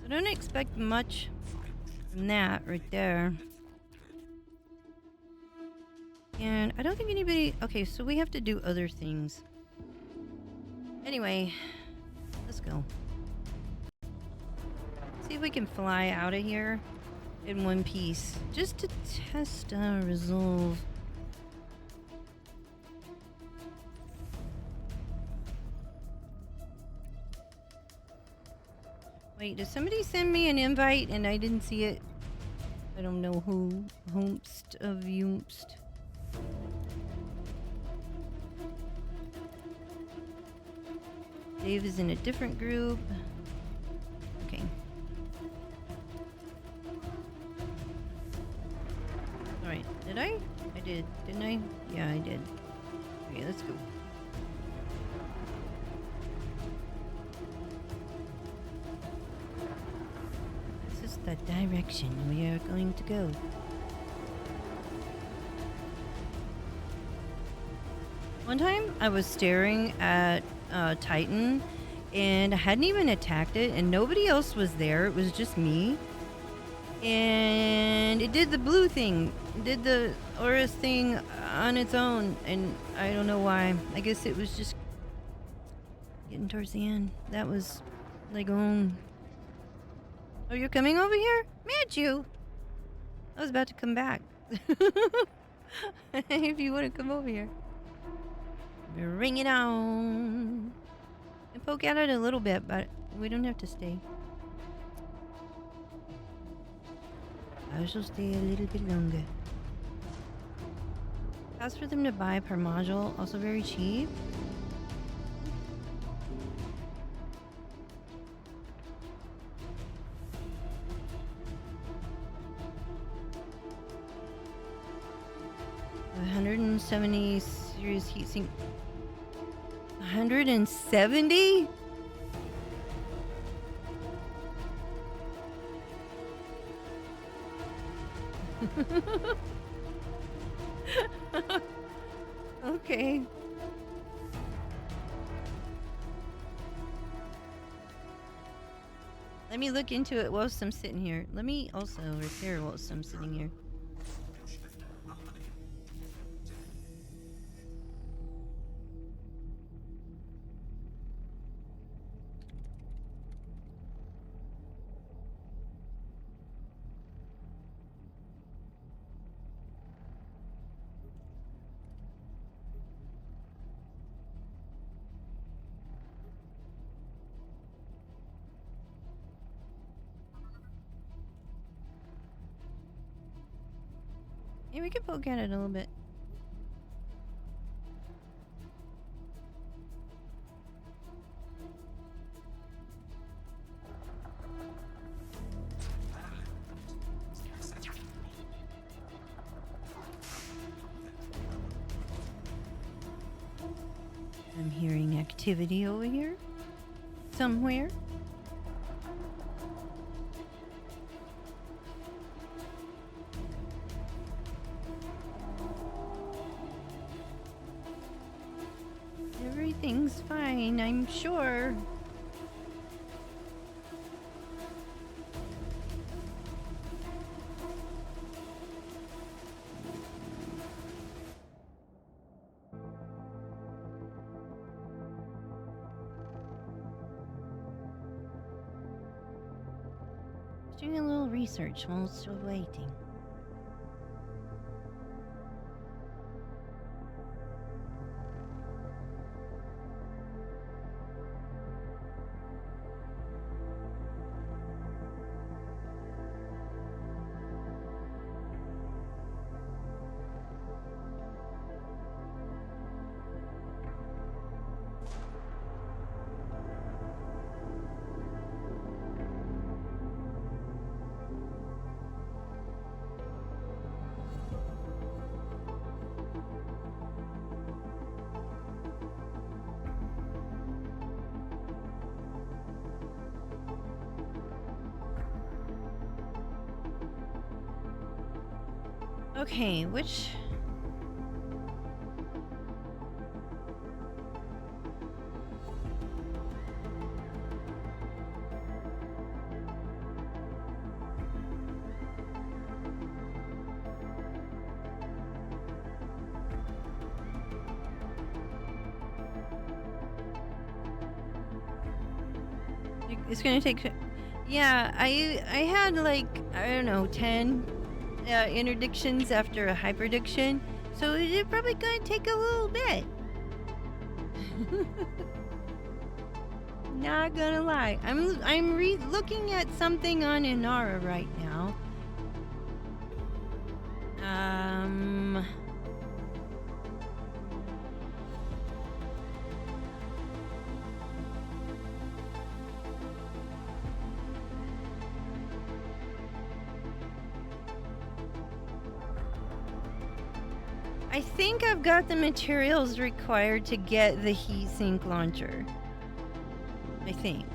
so don't expect much from that right there. And I don't think anybody... Okay, so we have to do other things. Anyway, let's go. See if we can fly out of here in one piece. Just to test our resolve. Wait, did somebody send me an invite and I didn't see it? I don't know who. Hoomst of Yoomst. Dave is in a different group. Okay. Alright, did I? I did, didn't I? Yeah, I did. Okay, let's go. This is the direction we are going to go. One time I was staring at Titan and I hadn't even attacked it and nobody else was there. It was just me. And it did the blue thing. It did the Oris thing on its own and I don't know why. I guess it was just getting towards the end. That was like, oh, you're coming over here? Mad you. I was about to come back. If you want to come over here. Bring it on. And poke at it a little bit, but we don't have to stay. I shall stay a little bit longer. Cost for them to buy per module, also very cheap. $170 series heatsink. 170? Okay. Let me look into it whilst I'm sitting here. Let me also repair whilst I'm sitting here. Maybe we could poke at it a little bit. I'm hearing activity over here. Somewhere. Everything's fine, I'm sure. Doing a little research while still waiting. Okay, which... It's gonna take... Yeah, I had like, I don't know, 10 interdictions after a hyperdiction, so it's probably gonna take a little bit. Not gonna lie, I'm looking at something on Inara right now. I think I've got the materials required to get the heatsink launcher. I think.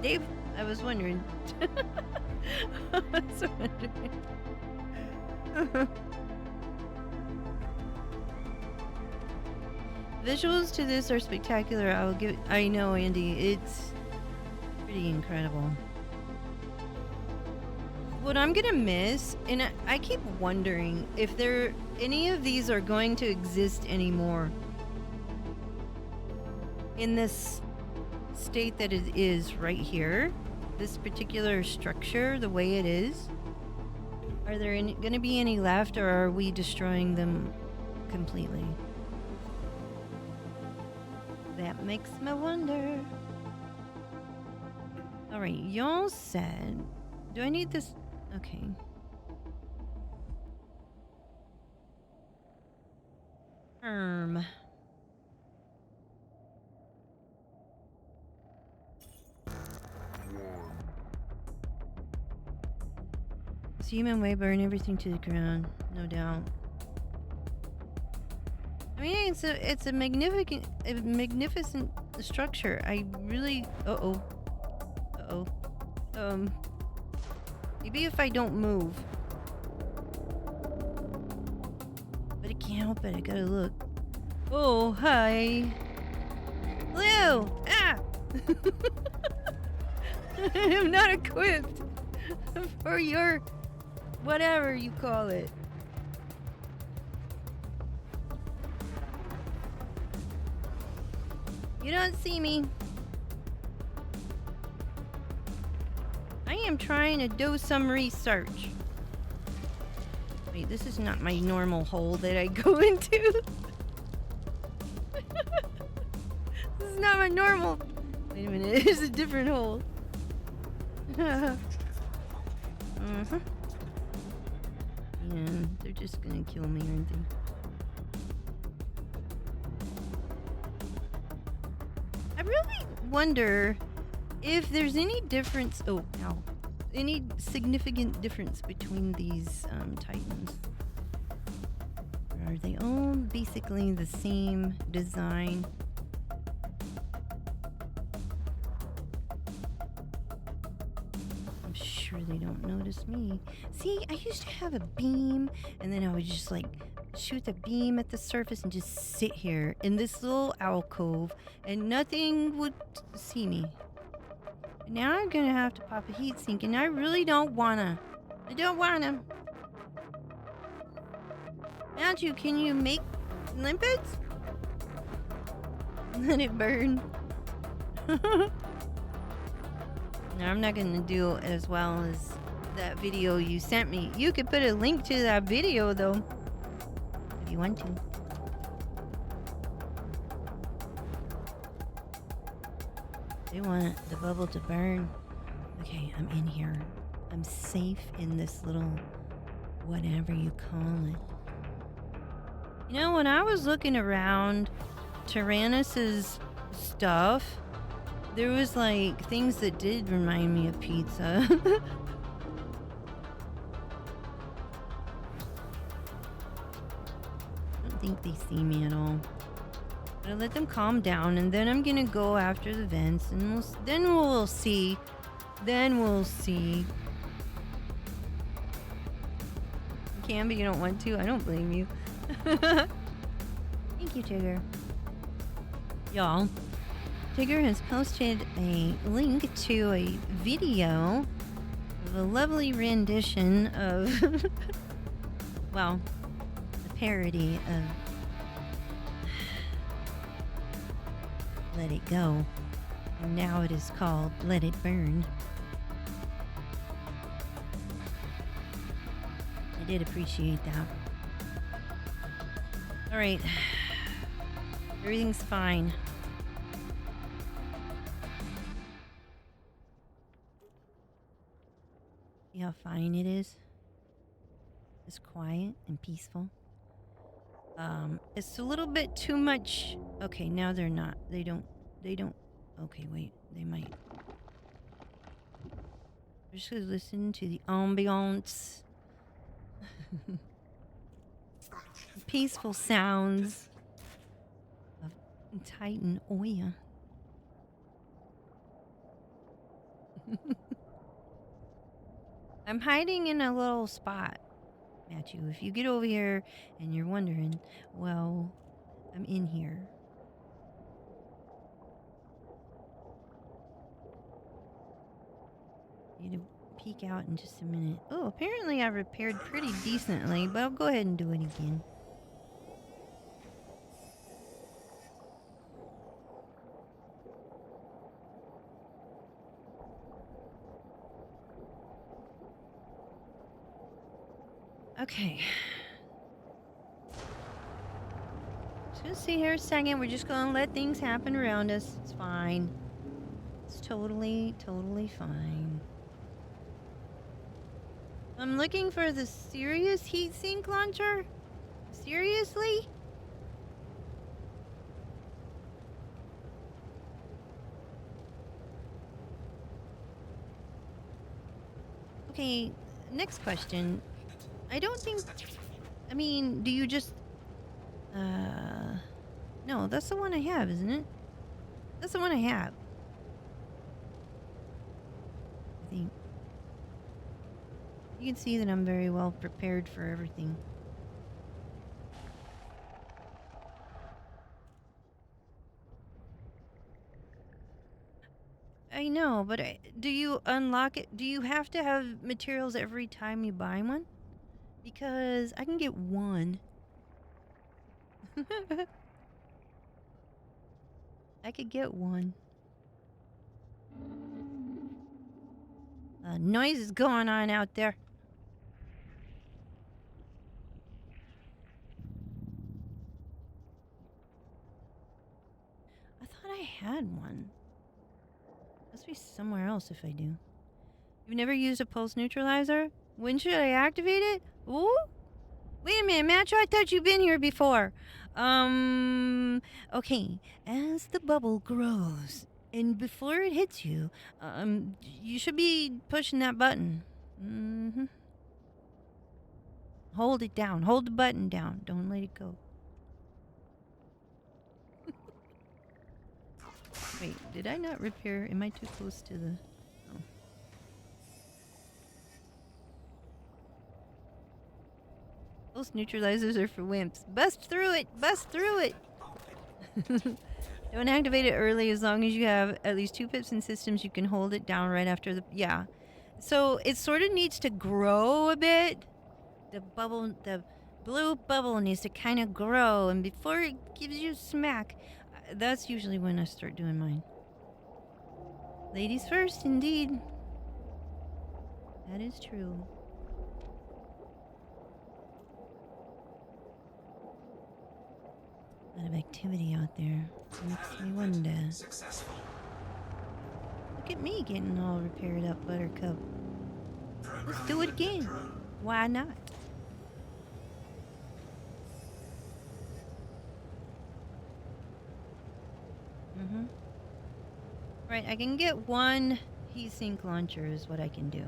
Dave, I was wondering. I was wondering. Visuals to this are spectacular. I know, Andy. It's pretty incredible. What I'm gonna miss, and I keep wondering if any of these are going to exist anymore in this state that it is right here, this particular structure, the way it is. Are there gonna be any left, or are we destroying them completely? That makes me wonder. All right, y'all said, do I need this? Okay. This human way burn everything to the ground, no doubt. I mean, it's a magnificent structure. I really. Maybe if I don't move. But I can't help it, I gotta look. Oh, hi. Hello! Ah! I am not equipped for your whatever you call it. You don't see me. I am trying to do some research. Wait, this is not my normal hole that I go into. This is not my normal. Wait a minute, it's a different hole. Uh-huh. Yeah, they're just gonna kill me, aren't they? I really wonder if there's any difference. Oh, ow. Any significant difference between these Titans? Or are they all basically the same design? I'm sure they don't notice me. See, I used to have a beam, and then I would just like shoot the beam at the surface and just sit here in this little alcove, and nothing would see me. Now I'm gonna have to pop a heat sink, and I really don't wanna. I don't wanna. Matthew, can you make limpets? Let it burn. No, I'm not gonna do as well as that video you sent me. You could put a link to that video though, if you want to. They want the bubble to burn. Okay, I'm in here. I'm safe in this little whatever you call it. You know, when I was looking around Tyrannus's stuff, there was like things that did remind me of pizza. I don't think they see me at all. But I'll let them calm down, and then I'm gonna go after the vents, and we'll see. Then we'll see. You can, but you don't want to. I don't blame you. Thank you, Tigger. Y'all, Tigger has posted a link to a video of a lovely rendition of, well, a parody of Let It Go, and now it is called Let It Burn. I did appreciate that. Alright. Everything's fine. See how fine it is? It's quiet and peaceful. It's a little bit too much. Okay, now they're not. They don't. Okay, wait. They might. We're just gonna listen to the ambiance. Peaceful sounds of Titan Oya. I'm hiding in a little spot, Matthew. If you get over here and you're wondering, well, I'm in here. Need to peek out in just a minute. Oh, apparently I repaired pretty decently, but I'll go ahead and do it again. Okay. Just gonna sit here a second. We're just gonna let things happen around us. It's fine. It's totally fine. I'm looking for the serious heatsink launcher? Seriously? Okay, next question. I don't think... I mean, do you just... No, that's the one I have, isn't it? That's the one I have. I think. You can see that I'm very well prepared for everything. I know, but do you unlock it? Do you have to have materials every time you buy one? Because I can get one. I could get one. Noise is going on out there. I thought I had one. Must be somewhere else if I do. You've never used a pulse neutralizer? When should I activate it? Ooh? Wait a minute, Matcha, I thought you've been here before. Okay. As the bubble grows, and before it hits you, you should be pushing that button. Mm-hmm. Hold it down. Hold the button down. Don't let it go. Wait, did I not repair? Am I too close to the... Oh. Those neutralizers are for wimps. Bust through it! Bust through it! Don't activate it early as long as you have at least 2 pips in systems. You can hold it down right after the... Yeah. So it sort of needs to grow a bit. The bubble, the blue bubble needs to kind of grow. And before it gives you smack, that's usually when I start doing mine. Ladies first, indeed. That is true. A lot of activity out there. Makes me wonder. Successful. Look at me getting all repaired up, Buttercup. Let's do it again. Why not? Mm-hmm. Right, I can get 1 heatsink launcher is what I can do.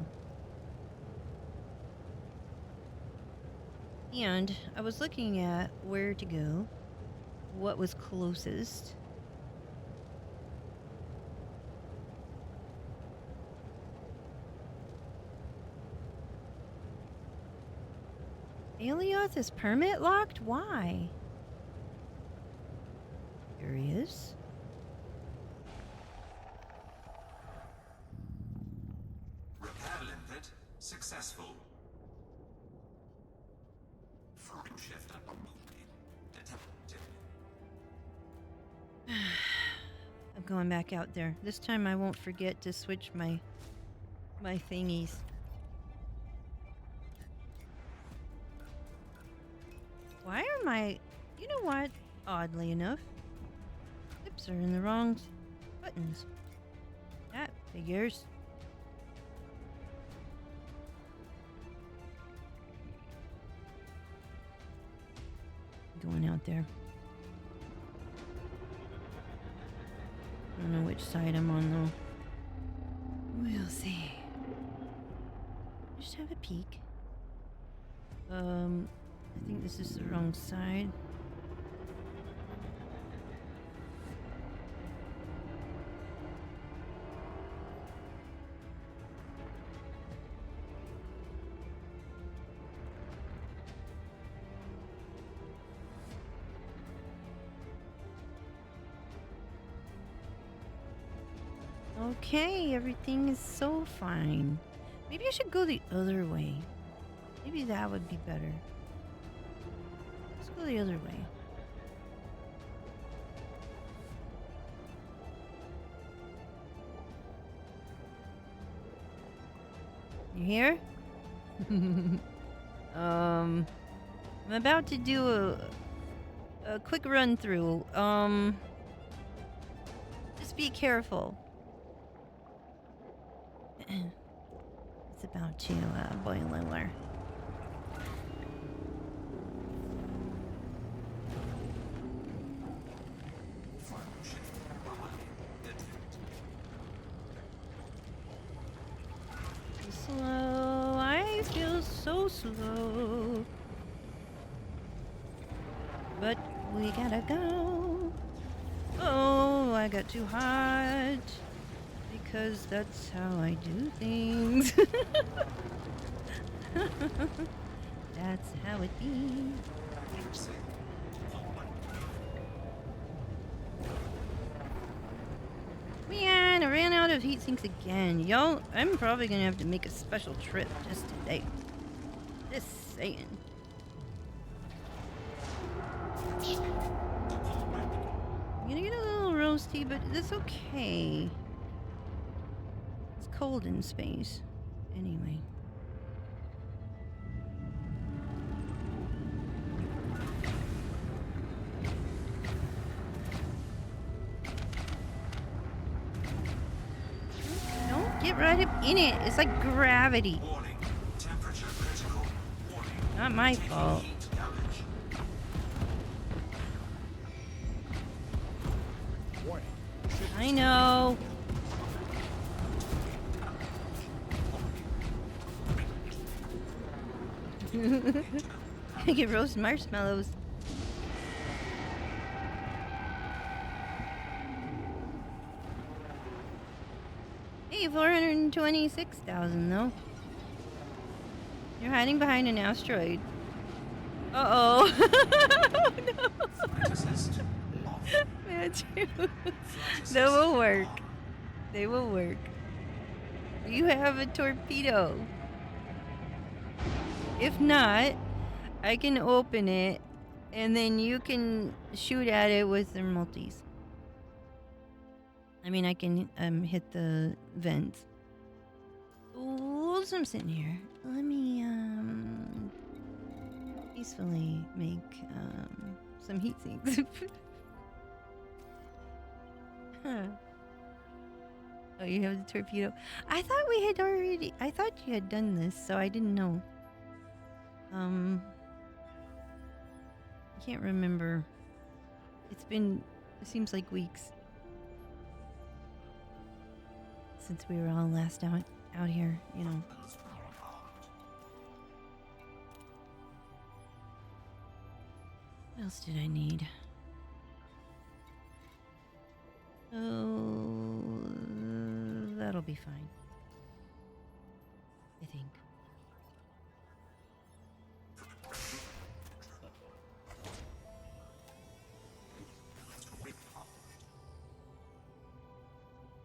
And I was looking at where to go, what was closest. Alioth is permit locked? Why? Curious. Repair limpet successful. Throttle shift detected. I'm going back out there. This time I won't forget to switch my thingies. Why are my... You know what? Oddly enough, clips are in the wrong buttons. That figures. Going out there. I don't know which side I'm on though. We'll see. Just have a peek. I think this is the wrong side. Okay, everything is so fine. Maybe I should go the other way. Maybe that would be better. Let's go the other way. You here? I'm about to do a quick run through. Just be careful. It's about to boil over. Slow, I feel so slow. But we gotta go. Oh, I got too hot. Because that's how I do things. That's how it be. Man, I ran out of heat sinks again. Y'all, I'm probably gonna have to make a special trip just today. Just saying. I'm gonna get a little roasty, but that's okay. It's cold in space. Anyway. get right up in it. It's like gravity. Warning. Temperature critical. Warning. Not my fault. Heat damage. I know. I get roast marshmallows. Hey, 426,000 though. You're hiding behind an asteroid. Uh-oh. Oh no. Flight assist off. Matthew. Flight They assist will work. on. They will work. You have a torpedo. If not, I can open it and then you can shoot at it with their multis. I mean, I can hit the vents. Whilst I'm sitting here, let me peacefully make some heat sinks. Huh. Oh, you have the torpedo. I thought we had already. I thought you had done this, so I didn't know. I can't remember. It seems like weeks since we were all last out here, you know. What else did I need? Oh, that'll be fine. I think.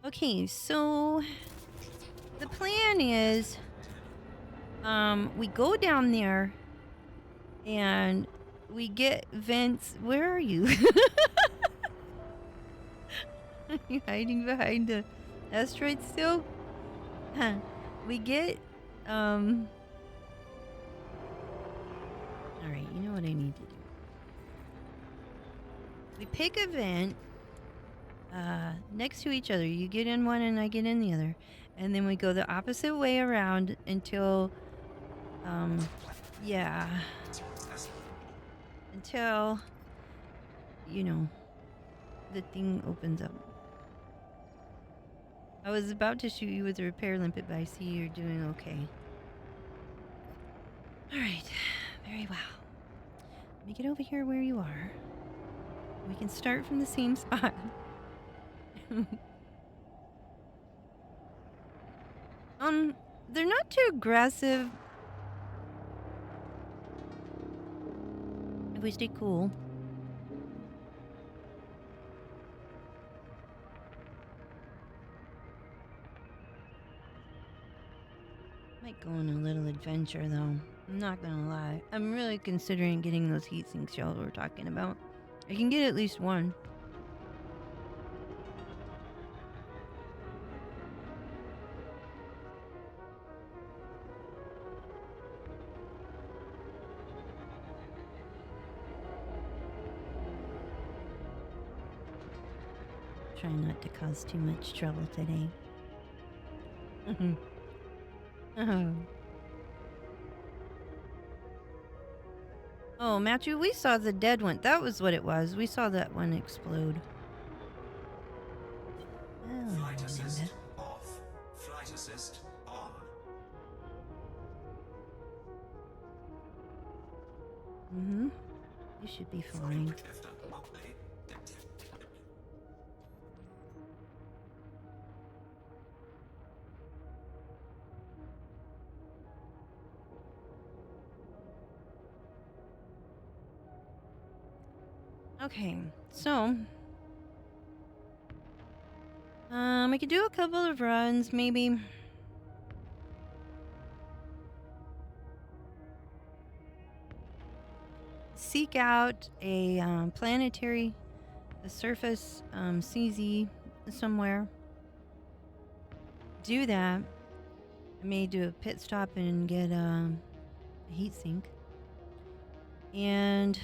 Okay, so the plan is we go down there and we get vents. Where are you? Are you hiding behind the asteroid still? Huh. We get alright, you know what I need to do. We pick a vent next to each other. You get in one and I get in the other. And then we go the opposite way around until yeah. Until you know the thing opens up. I was about to shoot you with a repair limpet, but I see you're doing okay. Alright, very well. Let me get over here where you are. We can start from the same spot. They're not too aggressive. If we stay cool. Might go on a little adventure though. I'm not gonna lie. I'm really considering getting those heatsink shells we're talking about. I can get at least one. Try not to cause too much trouble today. Oh. Oh, Matthew, we saw the dead one. That was what it was. We saw that one explode. Oh, Flight assist off. Flight assist on. Mm-hmm. You should be fine. Okay, so I could do a couple of runs, maybe. Seek out a planetary, a surface CZ somewhere. Do that. I may do a pit stop and get a heat sink. And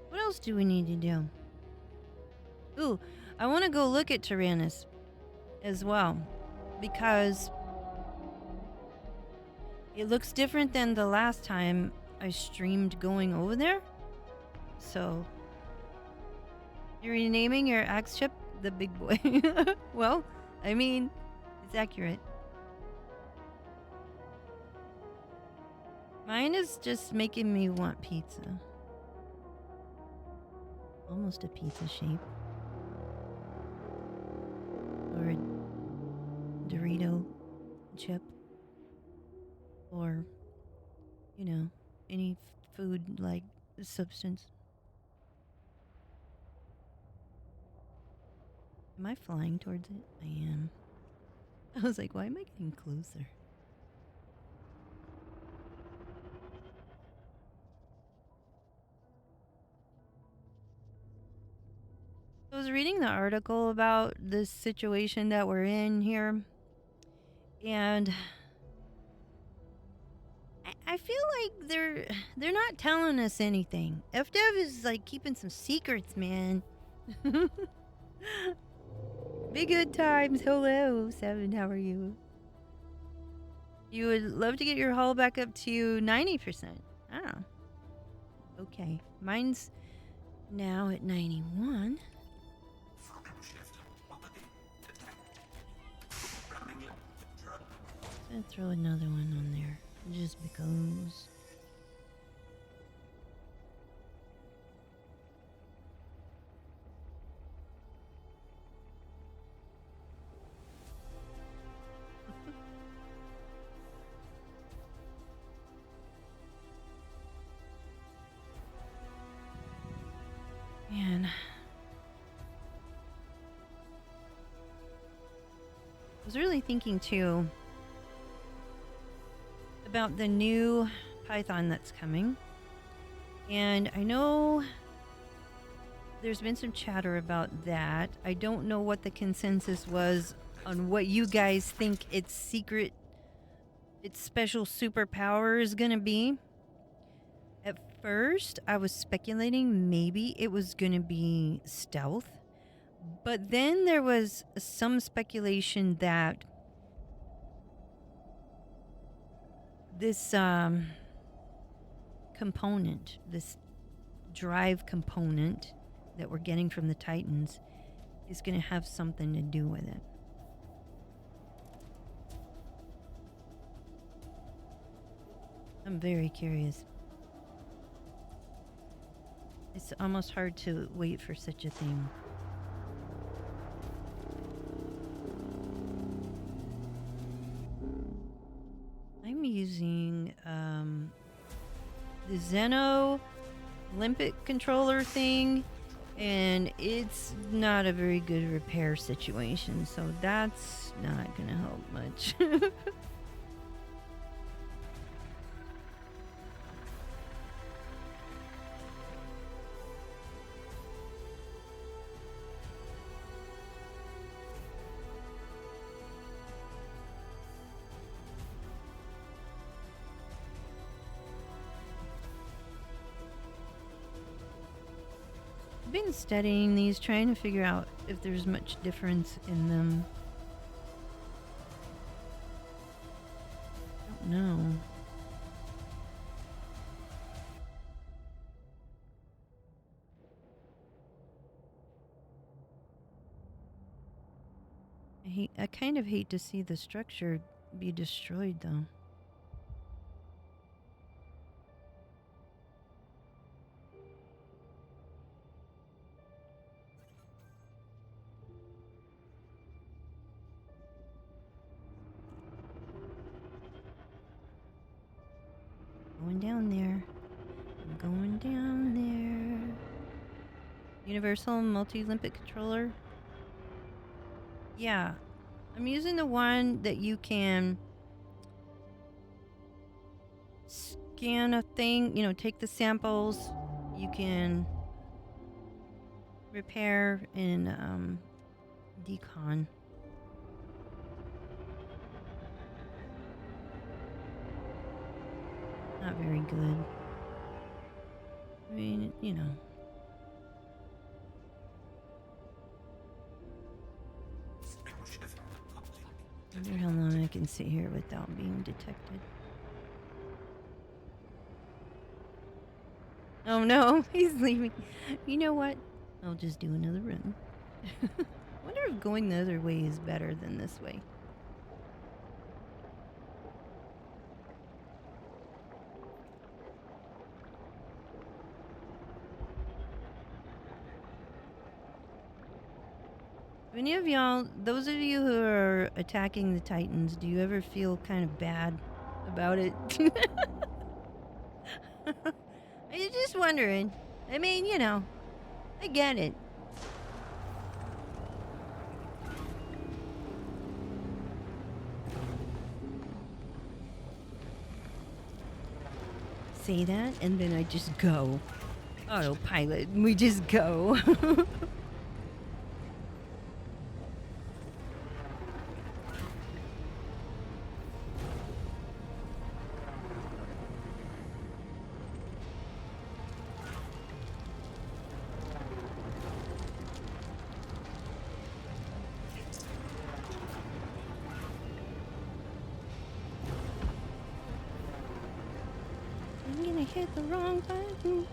what else do we need to do? Ooh, I want to go look at Tyrannus as well, because it looks different than the last time I streamed going over there. So, you're renaming your axe chip the big boy. Well, I mean, it's accurate. Mine is just making me want pizza. Almost a pizza shape. Or a Dorito chip. Or, you know, any food like substance. Am I flying towards it? I am. I was like, why am I getting closer? I was reading the article about this situation that we're in here, and I feel like they're not telling us anything. FDev is like keeping some secrets, man. Big good times. Hello, Seven. How are you? You would love to get your hull back up to 90%. Ah. Okay. Mine's now at 91. I'm gonna throw another one on there. Just because. Man. I was really thinking too about the new Python that's coming. And I know there's been some chatter about that. I don't know what the consensus was on what you guys think its secret, its special superpower is gonna be. At first, I was speculating maybe it was gonna be stealth. But then there was some speculation that this component, this drive component that we're getting from the Titans is going to have something to do with it. I'm very curious. It's almost hard to wait for such a thing. I'm using the Zeno Olympic controller thing, and it's not a very good repair situation, so that's not gonna help much. I've been studying these, trying to figure out if there's much difference in them. I don't know. I kind of hate to see the structure be destroyed, though. Going down there. I'm going down there. Universal multi-Olympic controller. Yeah. I'm using the one that you can scan a thing, you know, take the samples. You can repair in decon. Not very good. I mean, you know. wonder how long I can sit here without being detected. Oh no, he's leaving. You know what? I'll just do another run. Wonder if going the other way is better than this way. Any of y'all, those of you who are attacking the Titans, do you ever feel kind of bad about it? I'm just wondering. I mean, you know, I get it. Say that, and then I just go. Autopilot, and we just go. Hit the wrong button.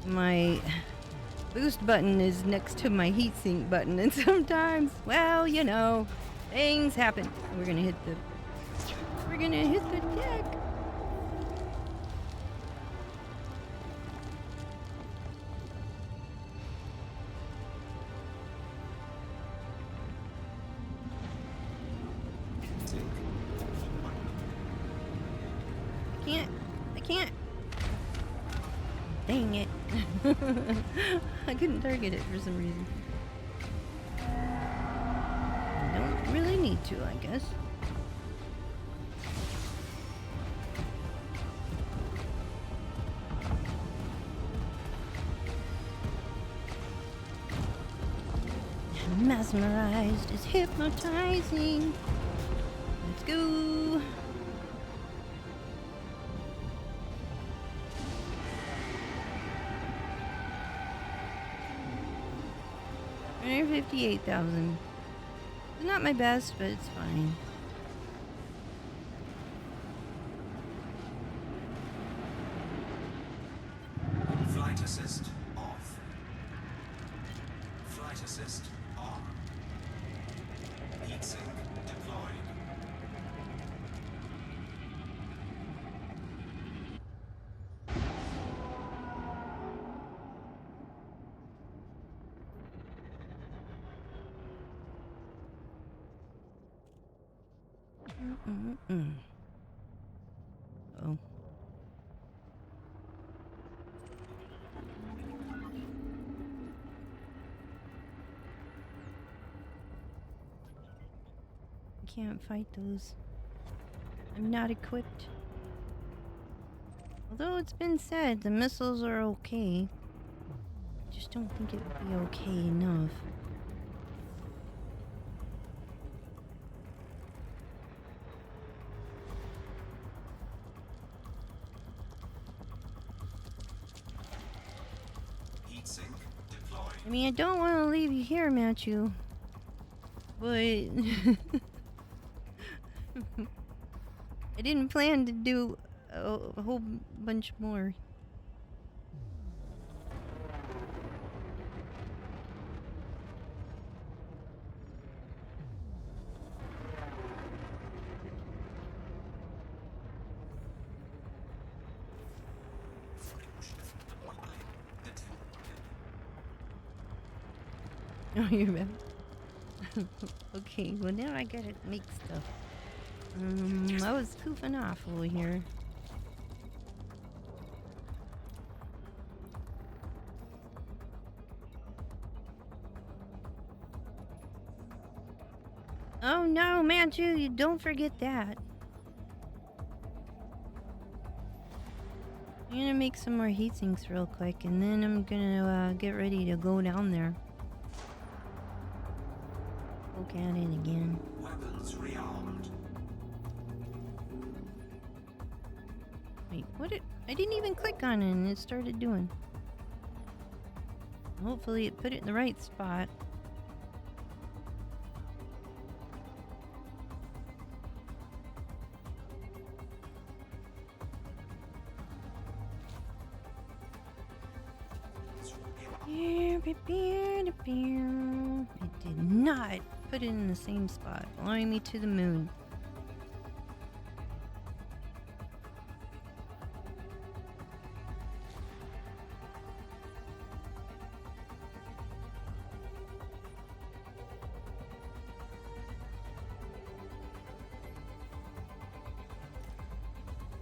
My boost button is next to my heatsink button, and sometimes, well, you know, things happen. We're gonna hit the deck. I can't. Dang it. I couldn't target it for some reason. I don't really need to, I guess. Mesmerized is hypnotizing. Let's go. $158,000. It's not my best, but it's fine. Flight assist off. Flight assist on. Heatsink deployed. Oh. I can't fight those. I'm not equipped. Although it's been said the missiles are okay. I just don't think it would be okay enough. I mean, I don't want to leave you here, Matthew. But I didn't plan to do a whole bunch more. Oh, you're back. Okay, well now I gotta make stuff. I was goofing off over here. Oh no, Matthew, you don't forget that. I'm gonna make some more heat sinks real quick, and then I'm gonna get ready to go down there. Poke at it again. Weapons rearmed. Wait, what did... I didn't even click on it and it started doing. Hopefully it put it in the right spot. It did not put it in the same spot, allowing me to the moon.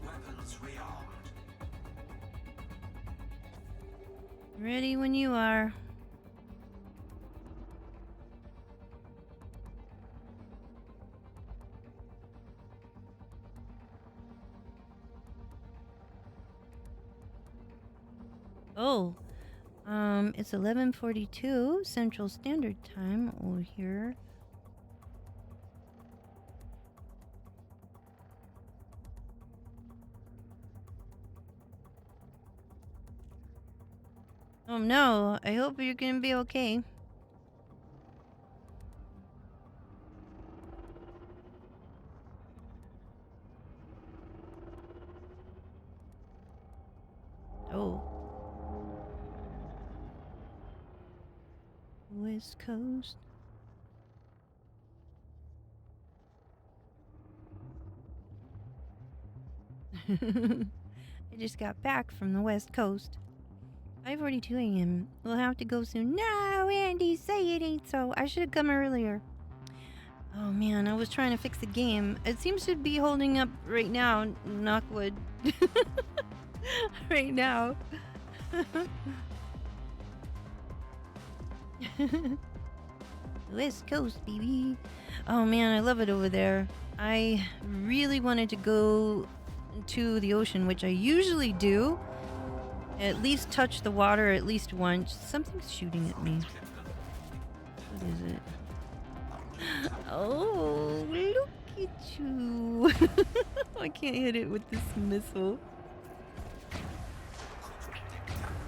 Weapons rearmed. Ready when you are. Oh, it's 11:42 Central Standard Time over here. Oh no, I hope you're gonna be okay. Oh. West Coast. I just got back from the West Coast. 5:42 a.m. We'll have to go soon. No, Andy, say it ain't so. I should have come earlier. Oh man, I was trying to fix the game. It seems to be holding up right now. Knock wood. Right now. West Coast, baby. Oh man, I love it over there. I really wanted to go to the ocean, which I usually do. At least touch the water at least once. Something's shooting at me. What is it? Oh, look at you. I can't hit it with this missile.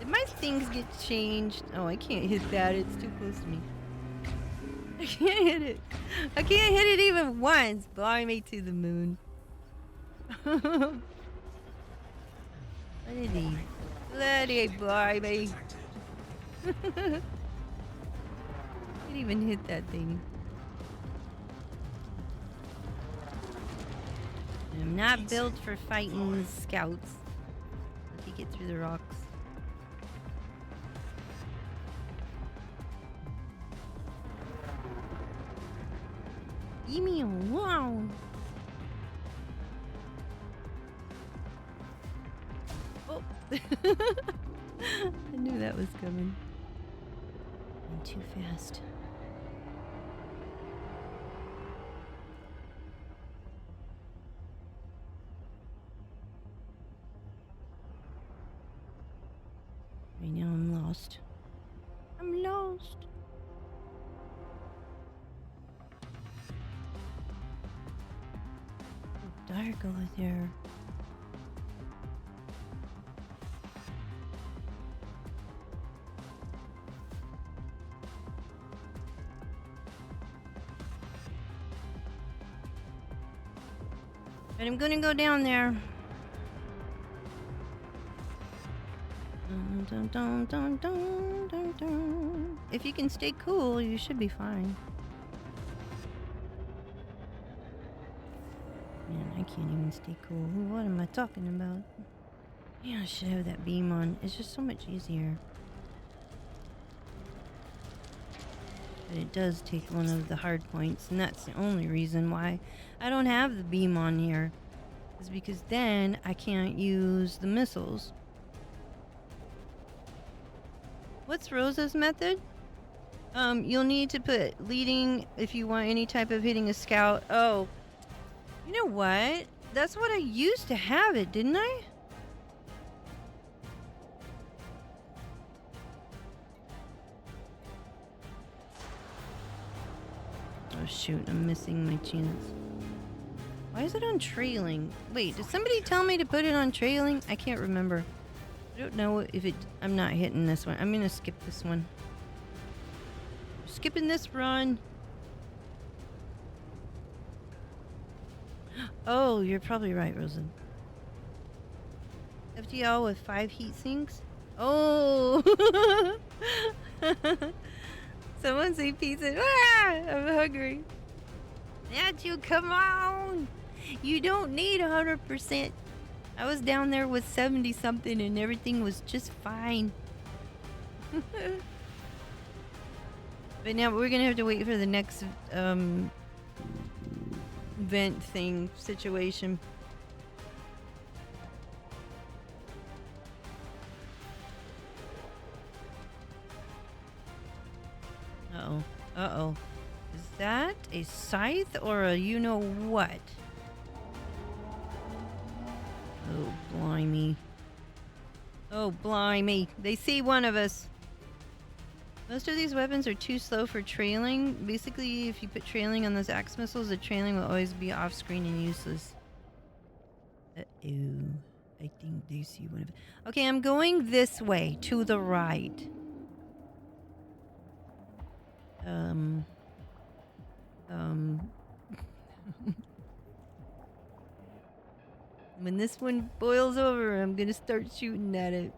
Did my things get changed? Oh, I can't hit that. It's too close to me. I can't hit it. I can't hit it even once. Fly me to the moon. What is he? Let it fly me. Can't even hit that thing. I'm not built for fighting scouts. Let me get through the rocks. Leave me alone. Oh. I knew that was coming. I'm too fast. Right now I'm lost. I'm lost. Oh, dark over there. But I'm gonna go down there. Dun, dun, dun, dun, dun, dun. If you can stay cool, you should be fine. Man, I can't even stay cool. What am I talking about? Yeah, I should have that beam on. It's just so much easier. But it does take one of the hard points, and that's the only reason why I don't have the beam on here. Is because then I can't use the missiles. What's Rosa's method? You'll need to put leading if you want any type of hitting a scout. Oh, you know what? That's what I used to have it, didn't I? Oh shoot, I'm missing my chance. Why is it on trailing? Wait, did somebody tell me to put it on trailing? I can't remember. I don't know if it... I'm not hitting this one. I'm gonna skip this one. Skipping this run. Oh, you're probably right, Rosen. FTL with 5 heat sinks? Oh! Someone say pizza. Ah, I'm hungry. That's you. Come on. You don't need 100%. I was down there with 70 something and everything was just fine. But now we're gonna have to wait for the next vent thing situation. Uh-oh. Uh-oh. Is that a scythe or a you-know-what? Oh, blimey. Oh, blimey. They see one of us. Most of these weapons are too slow for trailing. Basically, if you put trailing on those axe missiles, the trailing will always be off-screen and useless. Uh-oh. I think they see one of... Okay, I'm going this way, to the right. When this one boils over, I'm gonna start shooting at it.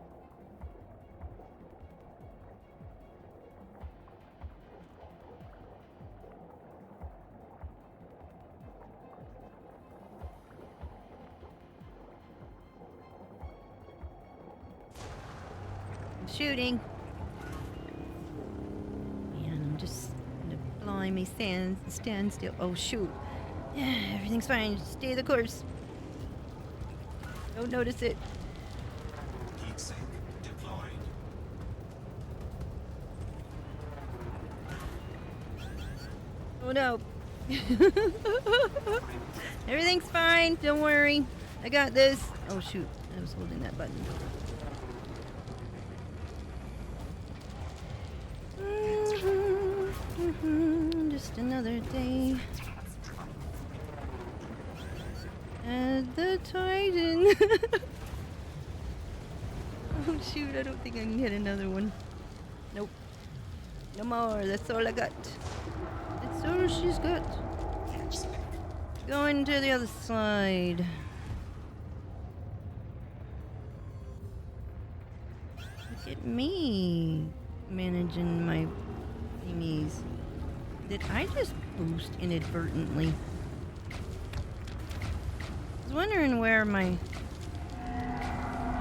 I'm shooting. Man, I'm just gonna blimey stand still. Oh shoot. Everything's fine. Stay the course. Don't notice it. Heatsink deployed. Oh no. Everything's fine. Don't worry. I got this. Oh shoot. I was holding that button. Just another day. At the Titan. Oh shoot, I don't think I can hit another one. Nope. No more, that's all I got. That's all she's got. Going to the other side. Look at me managing my thingies. Did I just boost inadvertently? I was wondering where my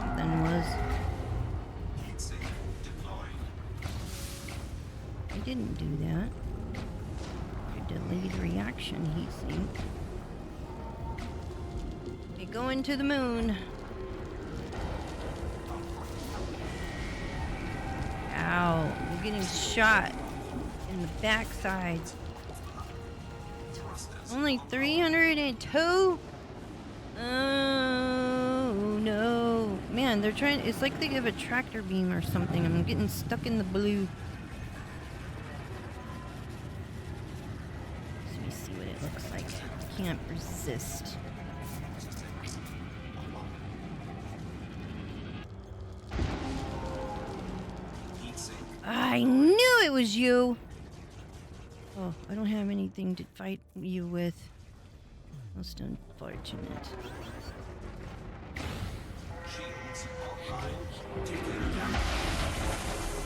something was. Heatsink deployed. I didn't do that. I delayed reaction heatsink. Okay, going to the moon. Ow, I'm getting shot in the backside. Only 302? Oh no. Man, they're trying, it's like they have a tractor beam or something. I'm getting stuck in the blue. Let me see what it looks like. Can't resist. I knew it was you! Oh, I don't have anything to fight you with. Most unfortunate.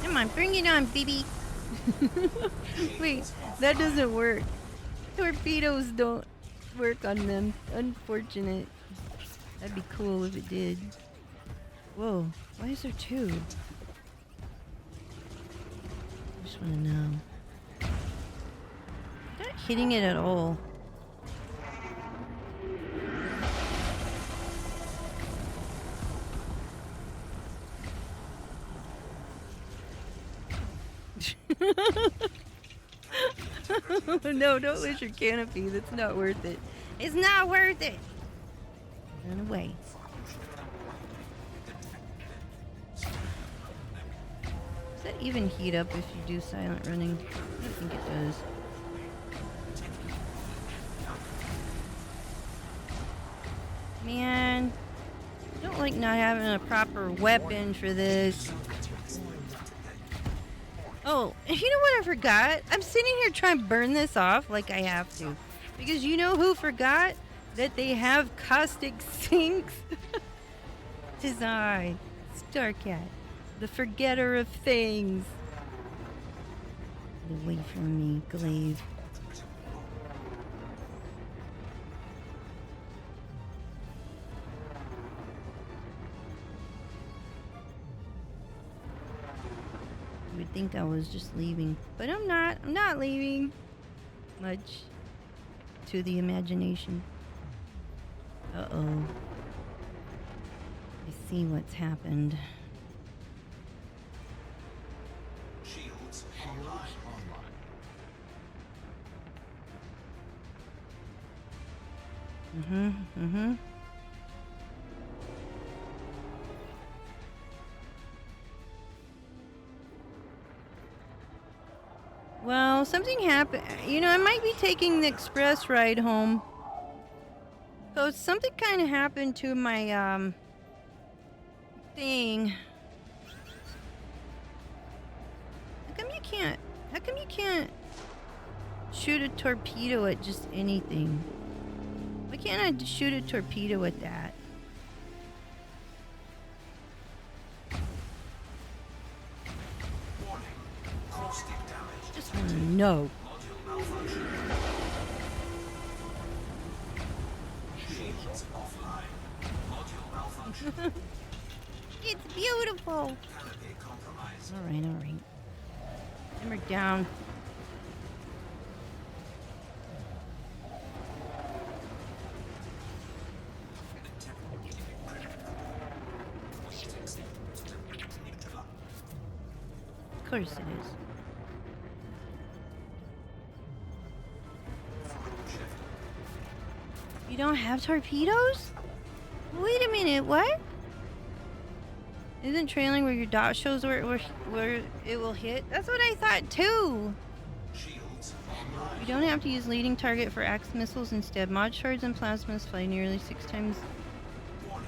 Come on, bring it on, baby! Wait, that doesn't work. Torpedoes don't work on them. Unfortunate. That'd be cool if it did. Whoa, why is there two? I just want to know. I'm not hitting it at all. No, don't lose your canopy. That's not worth it. It's not worth it. Run away. Does that even heat up if you do silent running? I don't think it does. Man, I don't like not having a proper weapon for this. Oh, and you know what I forgot? I'm sitting here trying to burn this off like I have to. Because you know who forgot? That they have caustic sinks? Tis I, Starcat, the forgetter of things. Get away from me, glaive. You would think I was just leaving, but I'm not. I'm not leaving. Much to the imagination. Uh-oh. I see what's happened. Shields online. Mm-hmm. Well, something happened. You know, I might be taking the express ride home. So something kind of happened to my, thing. How come you can't shoot a torpedo at just anything? Why can't I shoot a torpedo at that? Warning. Caustic damage. Just want to know. Module malfunction. Shields offline. Module malfunction. It's beautiful. Canopy compromised. All right. Hammer down. Of course it is. You don't have torpedoes? Wait a minute, what? Isn't trailing where your dot shows where it will hit? That's what I thought too. Shields online. You don't have to use leading target for axe missiles. Instead, mod shards and plasmas fly nearly 6 times Warning.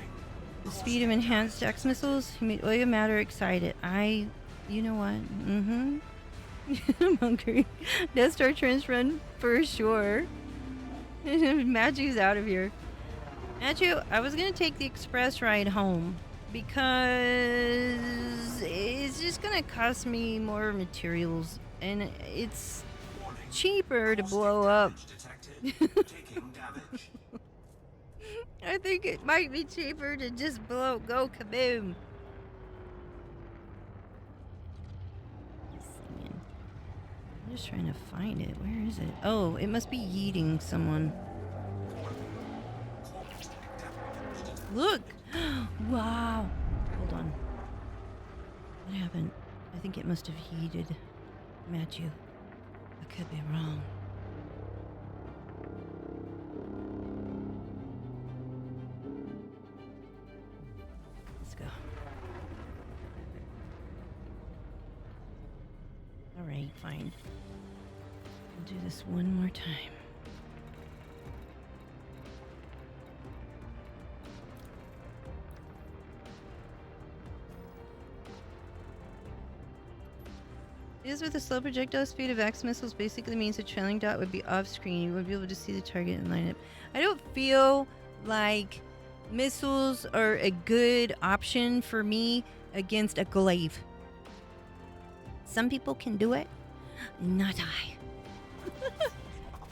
the speed of enhanced axe missiles. You made oil matter excited. You know what? Mm-hmm. I'm hungry. Death Star trench run for sure. Matthew's out of here. Matthew, I was gonna take the express ride home because it's just gonna cost me more materials, and it's Warning. cheaper to Caustic blow up. damage detected. Taking damage. I think it might be cheaper to just go kaboom. I'm just trying to find it. Where is it? Oh, it must be yeeting someone. Look! Wow! Hold on. What happened? I think it must have yeeted Matthew. I could be wrong. Let's go. Alright, fine. We'll do this one more time. Is with the slow projectile speed of axe missiles basically means the trailing dot would be off screen. You would be able to see the target and line up. I don't feel like missiles are a good option for me against a glaive. Some people can do it, not I.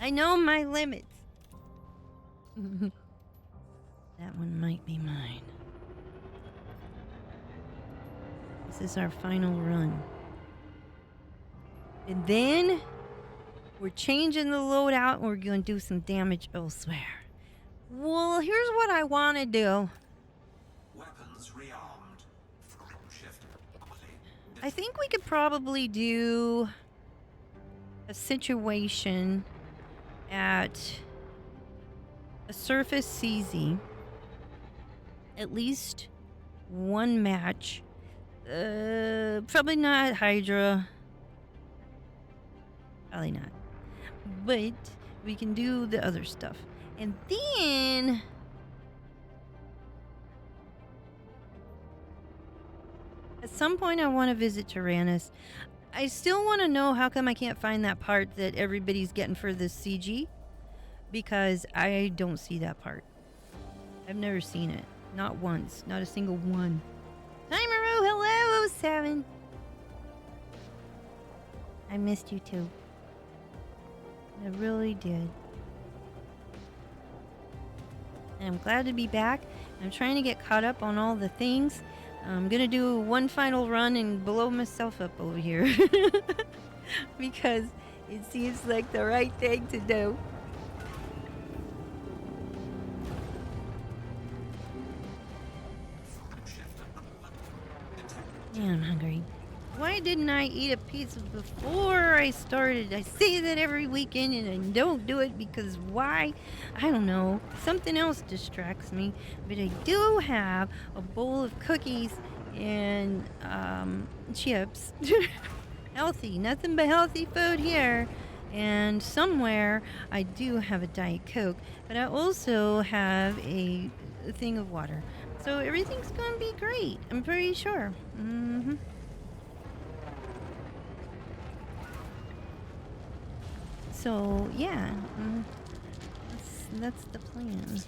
I know my limits. That one might be mine. This is our final run. And then we're changing the loadout and we're going to do some damage elsewhere. Well, here's what I want to do. Weapons rearmed. Shift. I think we could probably do a situation at a surface CZ. At least one match. Probably not Hydra. Probably not. But we can do the other stuff. And then at some point I want to visit Tyrannus. I still want to know how come I can't find that part that everybody's getting for this CG. Because I don't see that part. I've never seen it. Not once. Not a single one. Hi, Maru. Hello, 07. I missed you too. I really did. And I'm glad to be back. I'm trying to get caught up on all the things. I'm gonna do one final run and blow myself up over here. Because it seems like the right thing to do. Man, I'm hungry. Why didn't I eat a pizza before I started? I say that every weekend and I don't do it because why? I don't know. Something else distracts me. But I do have a bowl of cookies and chips. Healthy. Nothing but healthy food here. And somewhere I do have a Diet Coke. But I also have a thing of water. So everything's going to be great. I'm pretty sure. Mm-hmm. So, yeah. That's the plan.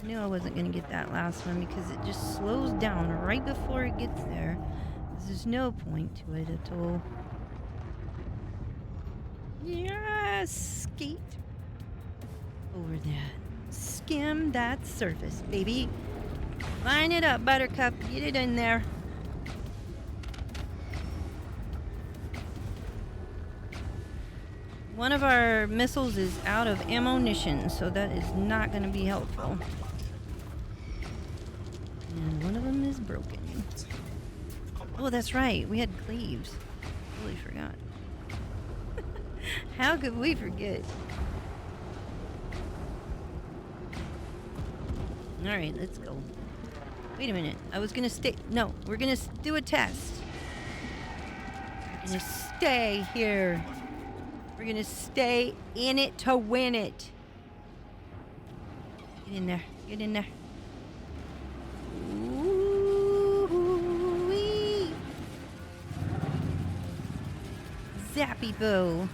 I knew I wasn't going to get that last one because it just slows down right before it gets there. There's no point to it at all. Yes! Skate over that. Skim that surface, baby. Line it up, Buttercup. Get it in there. One of our missiles is out of ammunition, so that is not going to be helpful. And one of them is broken. Oh, that's right. We had cleaves. Totally forgot. How could we forget? Alright, let's go. Wait a minute. I was gonna stay. No, we're gonna do a test. We're gonna stay here. We're gonna stay in it to win it. Get in there. Get in there. Ooh-wee. Zappy bow.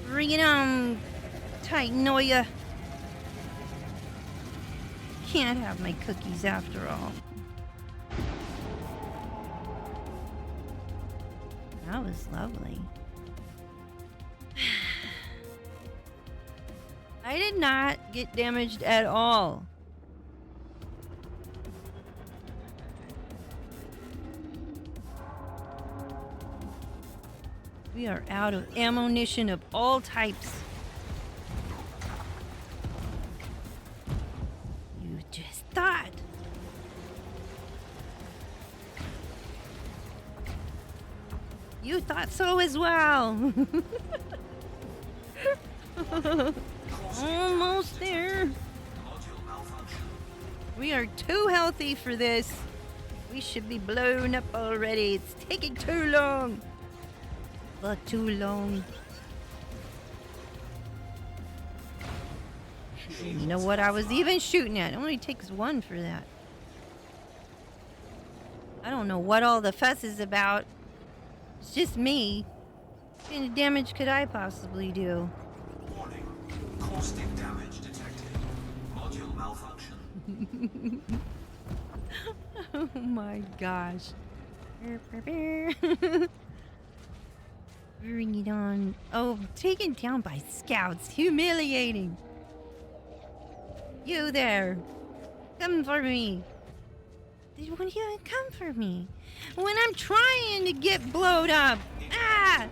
Bring it on, Titanoia. Can't have my cookies after all. That was lovely. I did not get damaged at all. We are out of ammunition of all types. You just thought. You thought so as well. Almost there. We are too healthy for this. We should be blown up already. It's taking too long. But too long. You know what I was even shooting at? It only takes one for that. I don't know what all the fuss is about. It's just me. What kind of damage could I possibly do? Warning. Caustic damage detected. Module malfunction. Oh my gosh. Bring it on. Oh, taken down by scouts. Humiliating. You there. Come for me. They won't even come for me. When I'm trying to get blowed up. Ah!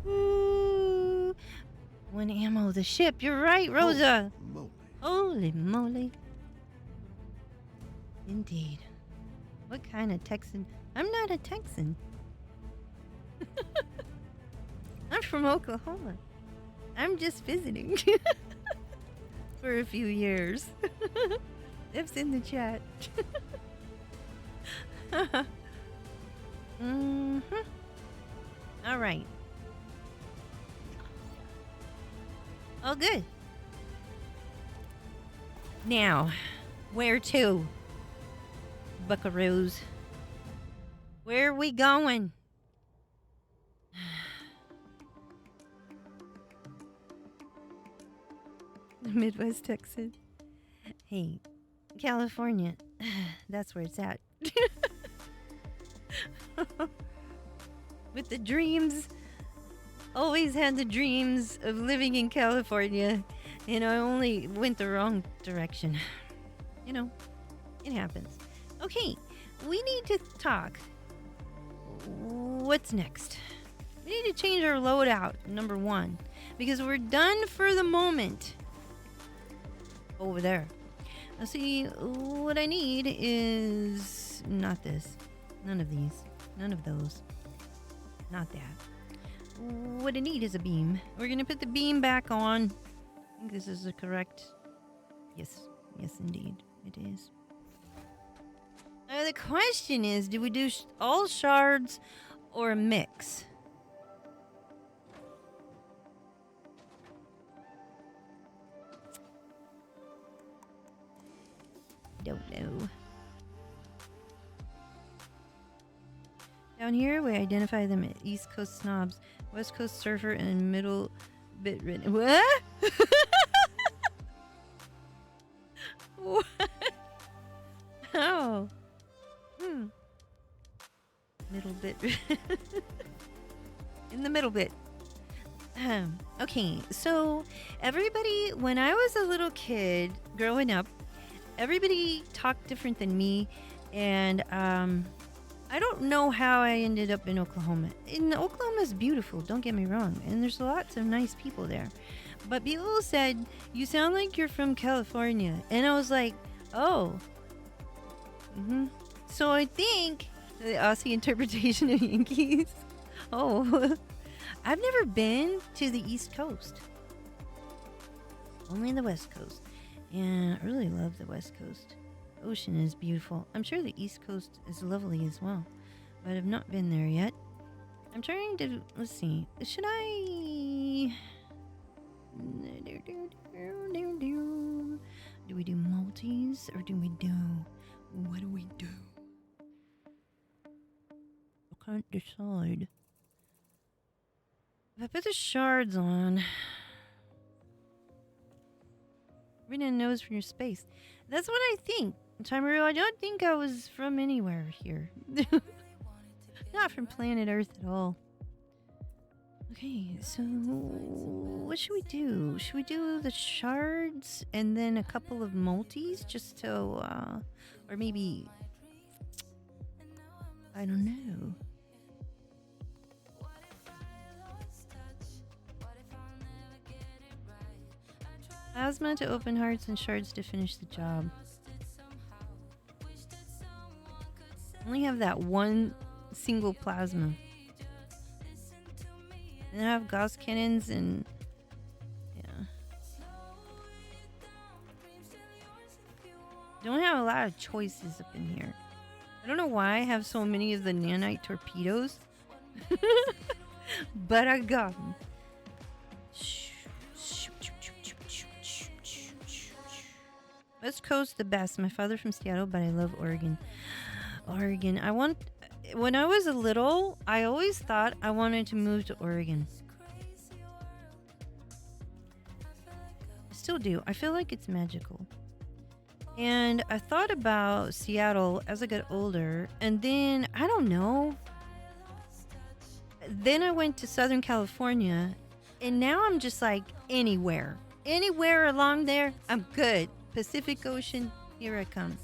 Ooh. One ammo the ship. You're right, Rosa. Holy moly. Indeed. What kind of Texan? I'm not a Texan. I'm from Oklahoma. I'm just visiting for a few years. It's in the chat. Mm-hmm. All right. Oh, good. Now, where to? Buckaroos. Where are we going? Midwest Texas. Hey, California. That's where it's at. With the dreams. Always had the dreams of living in California, and I only went the wrong direction. You know, it happens. Okay, we need to talk. What's next? We need to change our loadout, number 1, because we're done for the moment. Over there. Now see, what I need is not this. None of these. None of those. Not that. What I need is a beam. We're gonna put the beam back on. I think this is the correct. Yes, yes, indeed, it is. The question is, do we do all shards or a mix? Don't know. Down here, we identify them as East Coast snobs, West Coast surfer, and middle bit written. What? What? Oh. Middle bit. In the middle bit. Okay, so everybody, when I was a little kid growing up, everybody talked different than me, and I don't know how I ended up in Oklahoma. Oklahoma is beautiful, don't get me wrong, and there's lots of nice people there. But people said, you sound like you're from California. And I was like, oh. So I think the Aussie interpretation of Yankees. Oh. I've never been to the East Coast. Only the West Coast. And I really love the West Coast. The ocean is beautiful. I'm sure the East Coast is lovely as well. But I've not been there yet. I'm trying to... Let's see. Should I... Do we do multis or do we do... What do we do? I can't decide. If I put the shards on... Read a nose from your space. That's what I think. Timer, I don't think I was from anywhere here. Not from planet Earth at all. Okay, so what should we do? Should we do the shards and then a couple of multis just to, or maybe, I don't know. Plasma to open hearts and shards to finish the job. Only have that one single plasma. And I have Gauss cannons and yeah. Don't have a lot of choices up in here. I don't know why I have so many of the nanite torpedoes. But I got them. West Coast the best. My father from Seattle, but I love Oregon. Oregon. When I was little, I always thought I wanted to move to Oregon. I still do. I feel like it's magical. And I thought about Seattle as I got older, and then I don't know. Then I went to Southern California, and now I'm just like anywhere. Anywhere along there, I'm good. Pacific Ocean, here I come.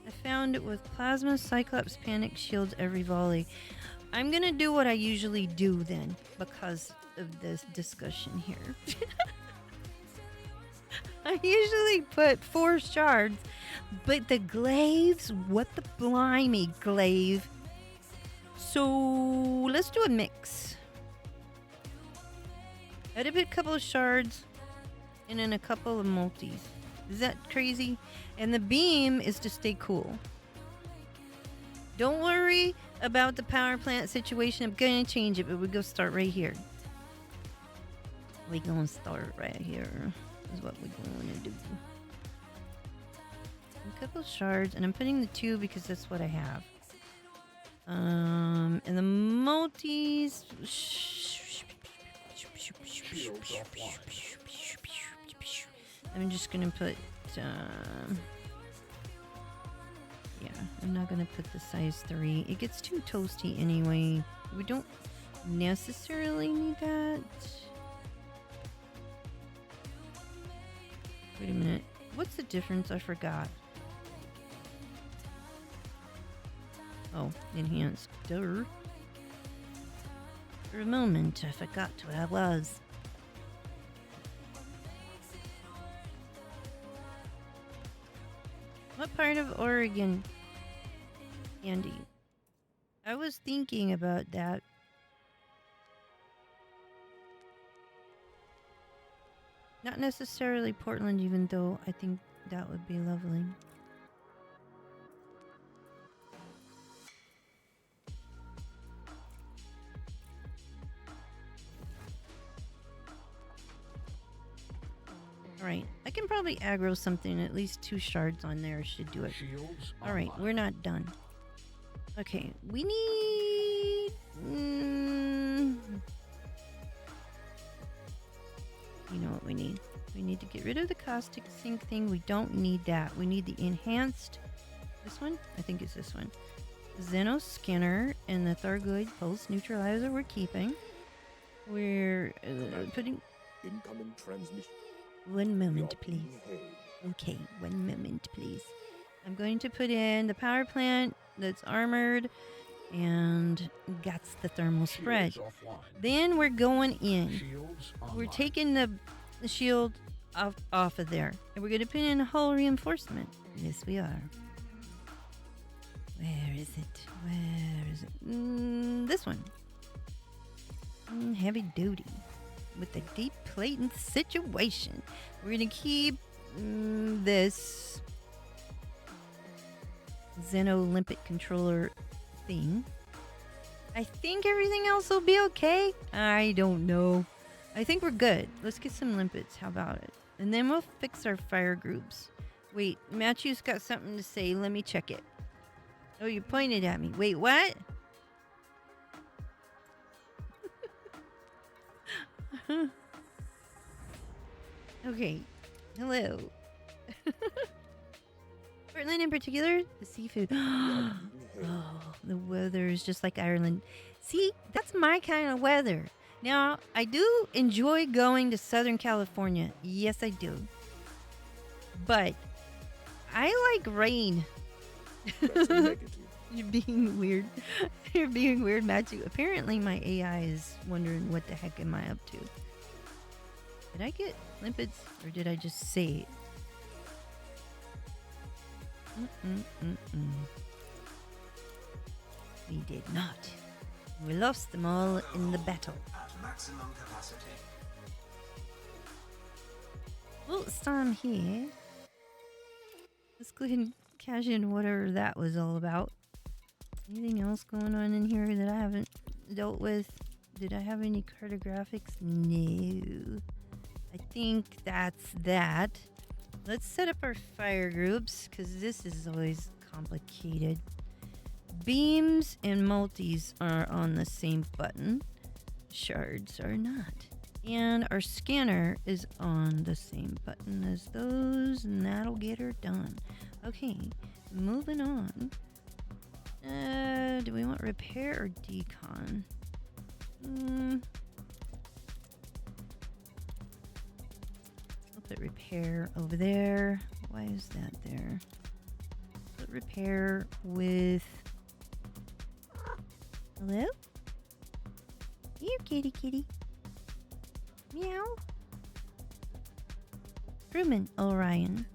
I found it with plasma, Cyclops, panic, shields every volley. I'm gonna do what I usually do then, because of this discussion here. I usually put 4 shards, but the glaives, what the blimey glaive. So let's do a mix. I did put a couple of shards and then a couple of multis. Is that crazy? And the beam is to stay cool. Don't worry about the power plant situation. I'm gonna change it, but we're gonna start right here. We're gonna start right here. Is what we're gonna do. A couple shards, and I'm putting the 2 because that's what I have. And the multis. I'm just gonna put Yeah, I'm not gonna put the size 3. It gets too toasty anyway. We don't necessarily need that. Wait a minute. What's the difference? I forgot. Oh, enhanced. Duh. For a moment, I forgot what I was. What part of Oregon, Andy? I was thinking about that. Not necessarily Portland, even though I think that would be lovely. Alright, I can probably aggro something. At least 2 shards on there should do it. Alright, we're not done. Okay, we need... You know what we need? We need to get rid of the caustic sink thing. We don't need that. We need the enhanced... This one? I think it's this one. Xeno scanner and the Thargoid pulse neutralizer we're keeping. We're putting... Incoming transmission. One moment, please. Okay, 1 moment, please. I'm going to put in the power plant that's armored and got the thermal spread. Then we're going in. We're taking the shield off of there. And we're going to put in a hull reinforcement. Yes, we are. Where is it? Where is it? This one. Heavy duty. With the deep plating situation. We're going to keep this Xeno Limpet controller thing. I think everything else will be okay. I don't know. I think we're good. Let's get some limpets. How about it? And then we'll fix our fire groups. Wait, Matthew's got something to say. Let me check it. Oh, you pointed at me. Wait, what? Okay. Hello. Portland in particular, the seafood. Oh, the weather is just like Ireland. See, that's my kind of weather. Now, I do enjoy going to Southern California. Yes, I do. But I like rain. That's a negative. You're being weird. You're being weird, Matthew. Apparently, my AI is wondering what the heck am I up to. Did I get limpets, or did I just say it? We did not. We lost them all in the battle. At maximum capacity. Well, Storm here. Let's go ahead and cash in whatever that was all about. Anything else going on in here that I haven't dealt with? Did I have any cartographics? No. I think that's that. Let's set up our fire groups, because this is always complicated. Beams and multis are on the same button. Shards are not. And our scanner is on the same button as those, and that'll get her done. Okay, moving on. Do we want repair or decon? I'll put repair over there. Why is that there? Put repair with... Hello? Here, kitty kitty. Meow. Crewman Orion.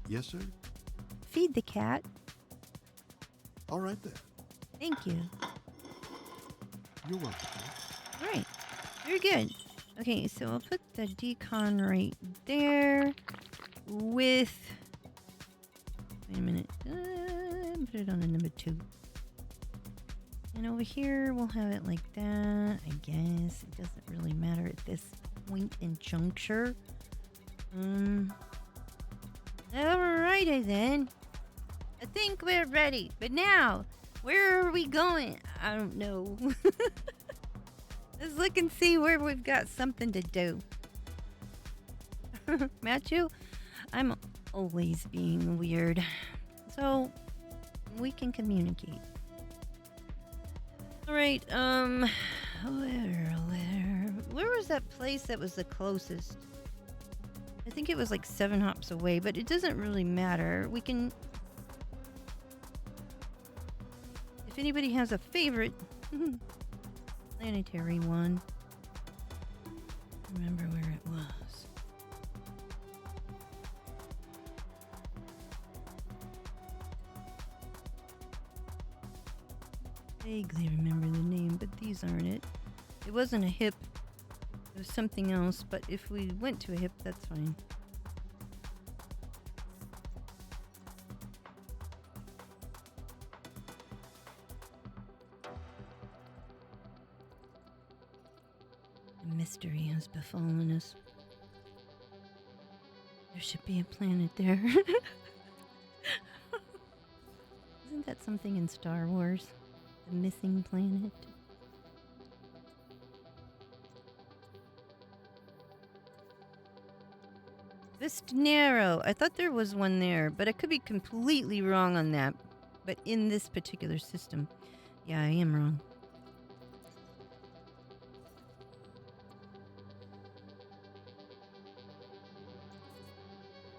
Yes, sir? Feed the cat. All right then. Thank you. You're welcome. All right. Very good. Okay, so I'll put the decon right there with... Wait a minute. Put it on a number 2. And over here, we'll have it like that. I guess it doesn't really matter at this point in juncture. Alrighty then. I think we're ready. But now, where are we going? I don't know. Let's look and see where we've got something to do. Matthew, I'm always being weird. So we can communicate. Alright, where was that place that was the closest? I think it was like 7 hops away, but it doesn't really matter. We can... If anybody has a favorite planetary one, remember where it was. Vaguely remember the name, but these aren't it. It wasn't a hip. It was something else, but if we went to a hip, that's fine. A mystery has befallen us. There should be a planet there. Isn't that something in Star Wars? The missing planet? Vistinero. I thought there was one there, but I could be completely wrong on that. But in this particular system, yeah, I am wrong.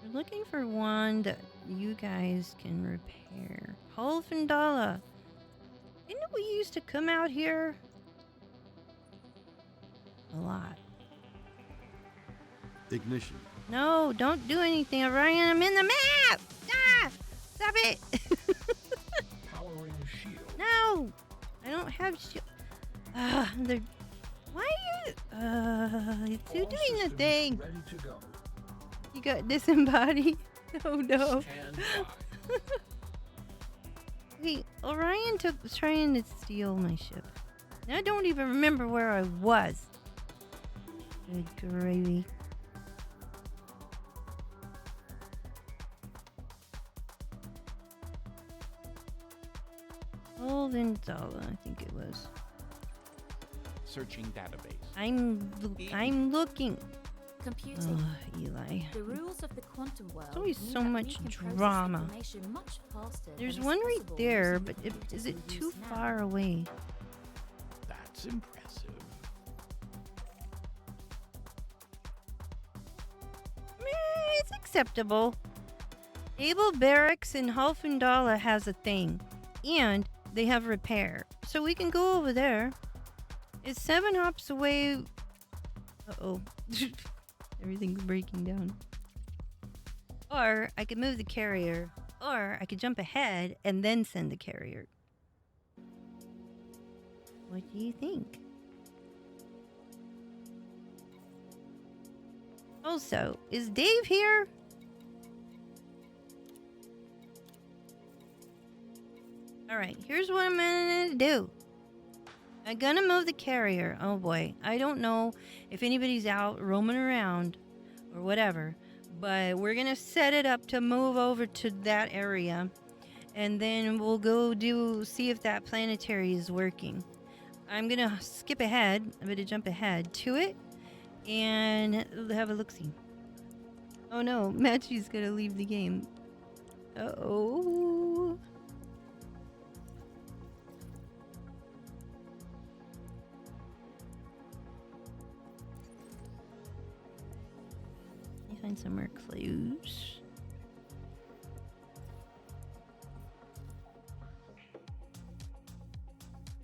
We're looking for one that you guys can repair. Holfendala. Didn't we used to come out here? A lot. Ignition. No, don't do anything, Orion. I'm in the map! Ah! Stop it! Powering shield. No! I don't have shield. They're... Why are you... it's you doing the thing. Ready to go. You got disembodied. Oh no. Stand by. Wait, Orion was trying to steal my ship. I don't even remember where I was. Good gravy. Olvendala, I think it was. Searching database. I'm looking. Computing. Oh, Eli. The rules of the quantum world. There's always mean so that we much can process drama. information much faster than There's is one right possible there, using but the computers is it we too use now. far away? That's impressive. It's acceptable. Able Barracks in Halfendala has a thing, and they have repair, so we can go over there. It's 7 hops away. Uh-oh. Everything's breaking down. Or I could move the carrier, or I could jump ahead and then send the carrier. What do you think? Also, is Dave here? Alright, here's what I'm gonna do. I'm gonna move the carrier. Oh boy, I don't know if anybody's out roaming around or whatever, but we're gonna set it up to move over to that area, and then we'll go see if that planetary is working. I'm gonna skip ahead. I'm gonna jump ahead to it and have a look-see. Oh no, Matchy's gonna leave the game. Uh-oh. Let me find somewhere close.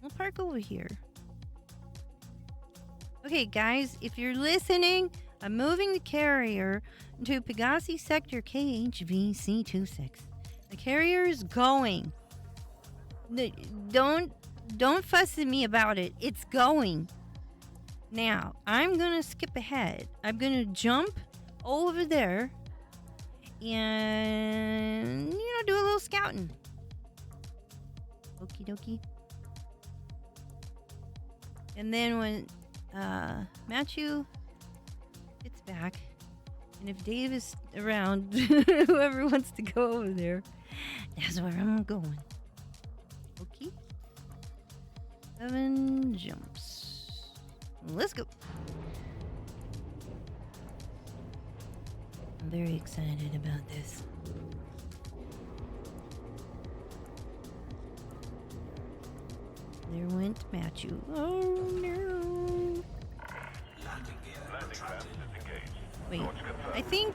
We'll park over here. Okay, guys, if you're listening, I'm moving the carrier to Pegasi Sector KHVC26. The carrier is going. Don't fuss at me about it. It's going. Now, I'm going to skip ahead. I'm going to jump over there and, do a little scouting. Okie dokie. And then when Matthew gets back, and if Dave is around, whoever wants to go over there, that's where I'm going. Okay. 7 jumps. Let's go. I'm very excited about this. There went Matthew. Oh no. Wait, I think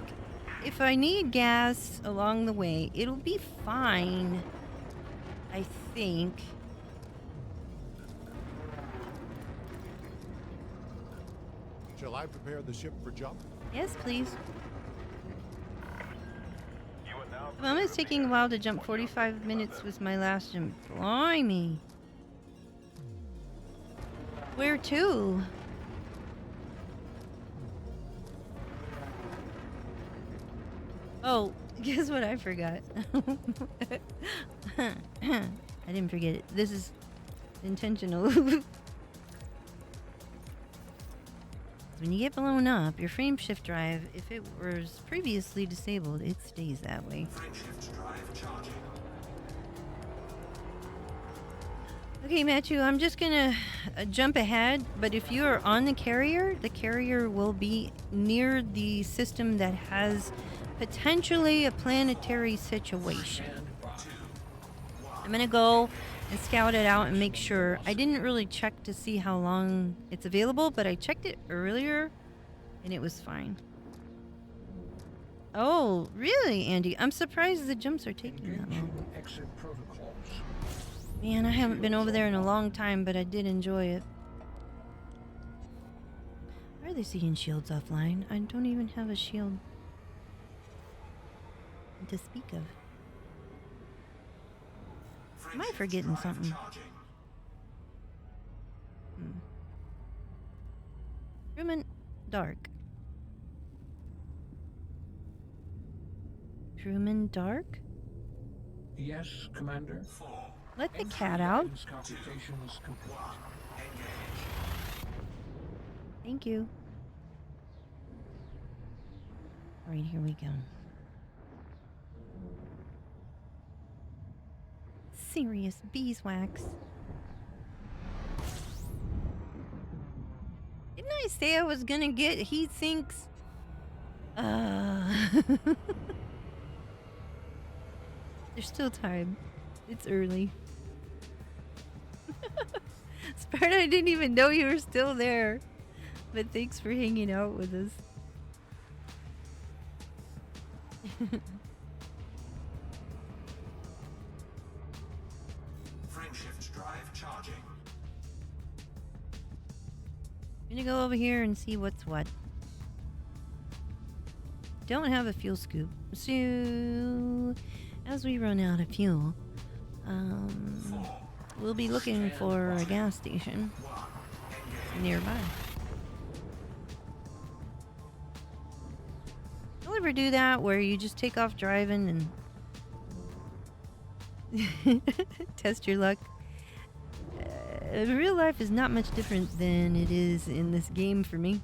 if I need gas along the way, it'll be fine. I think. Shall I prepare the ship for jump? Yes, please. The moment's taking a while to jump. 45 minutes was my last jump. Blimey. Where to? Oh, guess what I forgot? I didn't forget it. This is intentional. When you get blown up, your frame shift drive, if it was previously disabled, it stays that way. Okay, Matthew, I'm just gonna jump ahead, but if you are on the carrier will be near the system that has potentially a planetary situation. I'm gonna go and scout it out and make sure. I didn't really check to see how long it's available, but I checked it earlier and it was fine. Oh, really, Andy? I'm surprised the jumps are taking that long. Man, I haven't been over there in a long time, but I did enjoy it. Why are they seeing shields offline? I don't even have a shield to speak of. Am I forgetting something? Crewman Dark. Crewman Dark? Yes, Commander. Let the cat out. Thank you. Alright, here we go. Serious beeswax. Didn't I say I was gonna get heat sinks? There's still time. It's early. Sparta, I didn't even know you were still there. But thanks for hanging out with us. I'm gonna go over here and see what's what. Don't have a fuel scoop. So, as we run out of fuel, we'll be looking for a gas station nearby. You'll ever do that where you just take off driving and test your luck? Real life is not much different than it is in this game for me.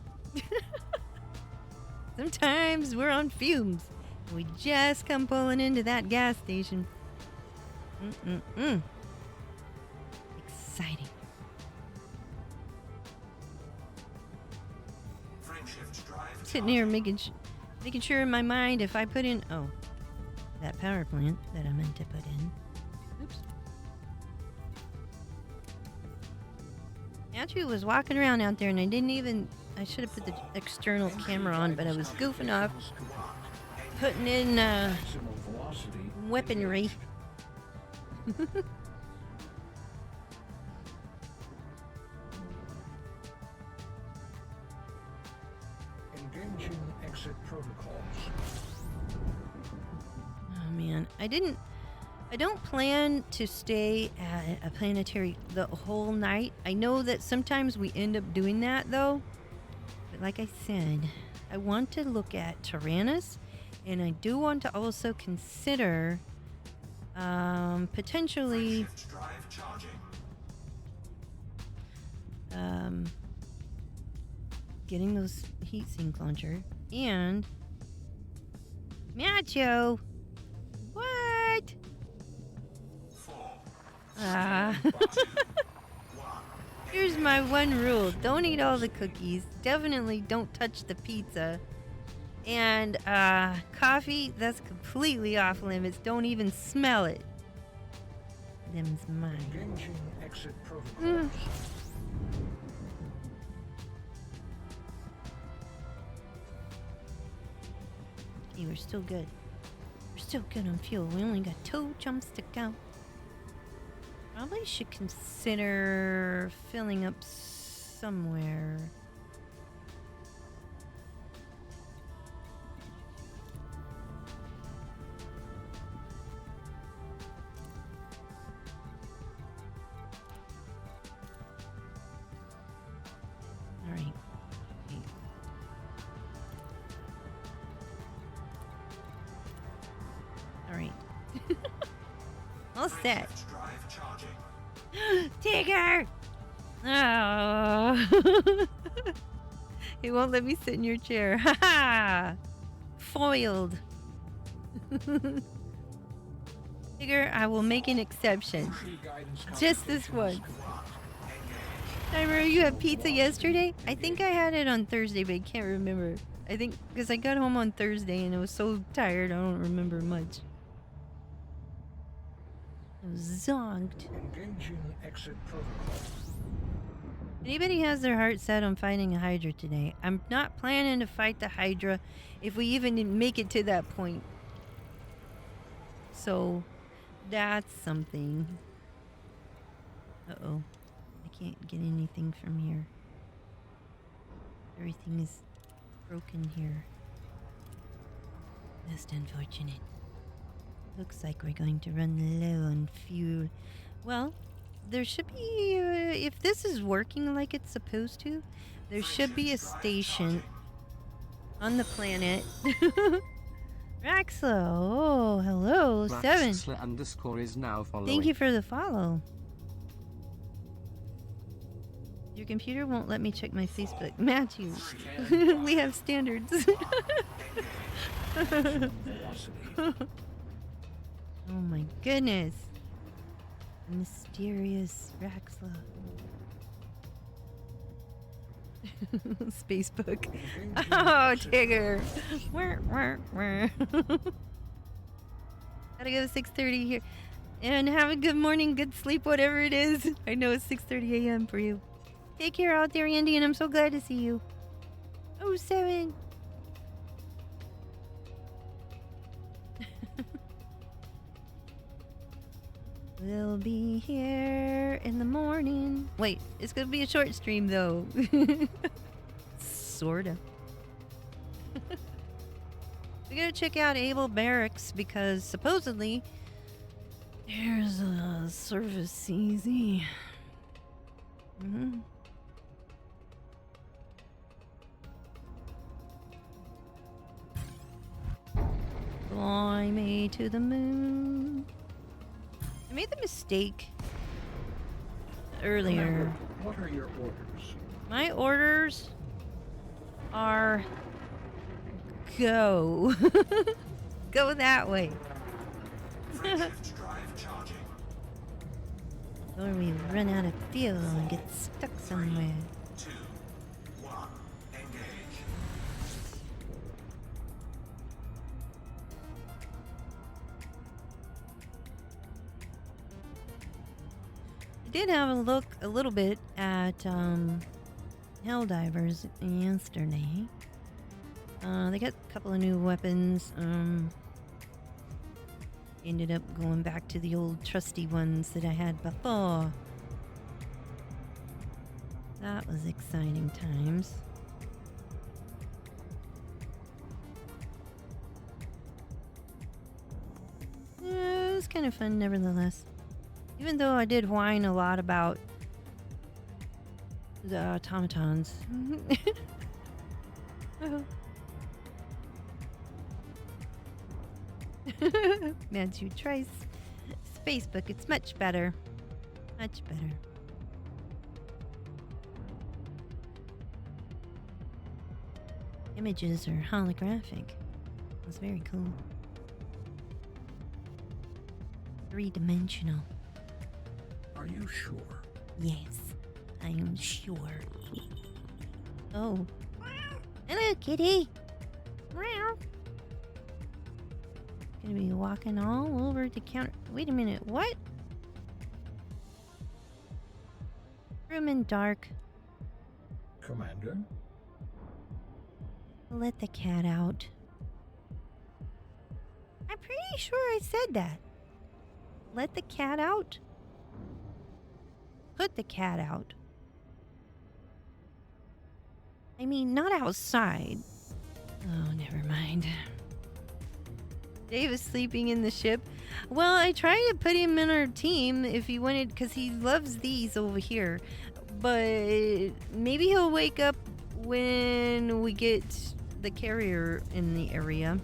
Sometimes we're on fumes. And we just come pulling into that gas station. Exciting. Sitting here making sure in my mind if I put in... Oh, that power plant that I meant to put in. Oops. Andrew was walking around out there and I should have put the external camera on, but I was goofing off, putting in weaponry. Engaging exit protocols. Oh man, I don't plan to stay at a planetary the whole night. I know that sometimes we end up doing that though. But like I said, I want to look at Tyrannus, and I do want to also consider potentially getting those heatsink launcher and Macho. What? Here's my one rule. Don't eat all the cookies. Definitely don't touch the pizza. And coffee, that's completely off limits. Don't even smell it. Them's mine. Engaging exit protocols. Okay, we're still good. We're still good on fuel. We only got 2 jumps to go. Probably should consider filling up somewhere. All right. Okay. All right. All set. Drive charging. Tigger! Oh. It won't let me sit in your chair. Ha ha! Foiled. Tigger, I will make an exception. Just this one. I remember you had pizza yesterday. I think I had it on Thursday, but I can't remember. I think because I got home on Thursday and I was so tired, I don't remember much. I was zonked. Engaging exit protocol. Anybody has their heart set on fighting a Hydra today? I'm not planning to fight the Hydra if we even make it to that point. So, that's something. Uh-oh. I can't get anything from here. Everything is broken here. Most unfortunate. Looks like we're going to run low on fuel. Well, there should be, if this is working like it's supposed to, there should be a station on the planet. Raxlo, oh, hello, 7. _ is now following. Thank you for the follow. Your computer won't let me check my Facebook. Matthew, we have standards. Oh my goodness. Mysterious Raxla. Spacebook. Oh, Tigger. Gotta go 6:30 here. And have a good morning, good sleep, whatever it is. I know it's 6:30 a.m. for you. Take care out there, Andy, and I'm so glad to see you. Oh, 7. We'll be here in the morning. Wait, it's gonna be a short stream though. Sorta. We gotta check out Able Barracks because supposedly there's a service easy. Fly me to the moon. I made the mistake earlier. What are your orders? My orders are go. Go that way. Drive charging. Or we run out of fuel and get stuck somewhere. 2, 1, engage. I did have a look a little bit at Helldivers yesterday. They got a couple of new weapons. Ended up going back to the old trusty ones that I had before. That was exciting times. Yeah, it was kind of fun nevertheless. Even though I did whine a lot about the automatons. Oh. Matthew Trice. Spacebook, it's much better. Much better. Images are holographic. It's very cool. 3-dimensional. Are you sure? Yes, I am sure. Oh. Hello, kitty. Meow. Gonna be walking all over the counter. Wait a minute, what? Room in dark. Commander? Let the cat out. I'm pretty sure I said that. Let the cat out? Put the cat out. I mean, not outside. Oh, never mind. Dave is sleeping in the ship. Well, I tried to put him in our team if he wanted, because he loves these over here. But maybe he'll wake up when we get the carrier in the area.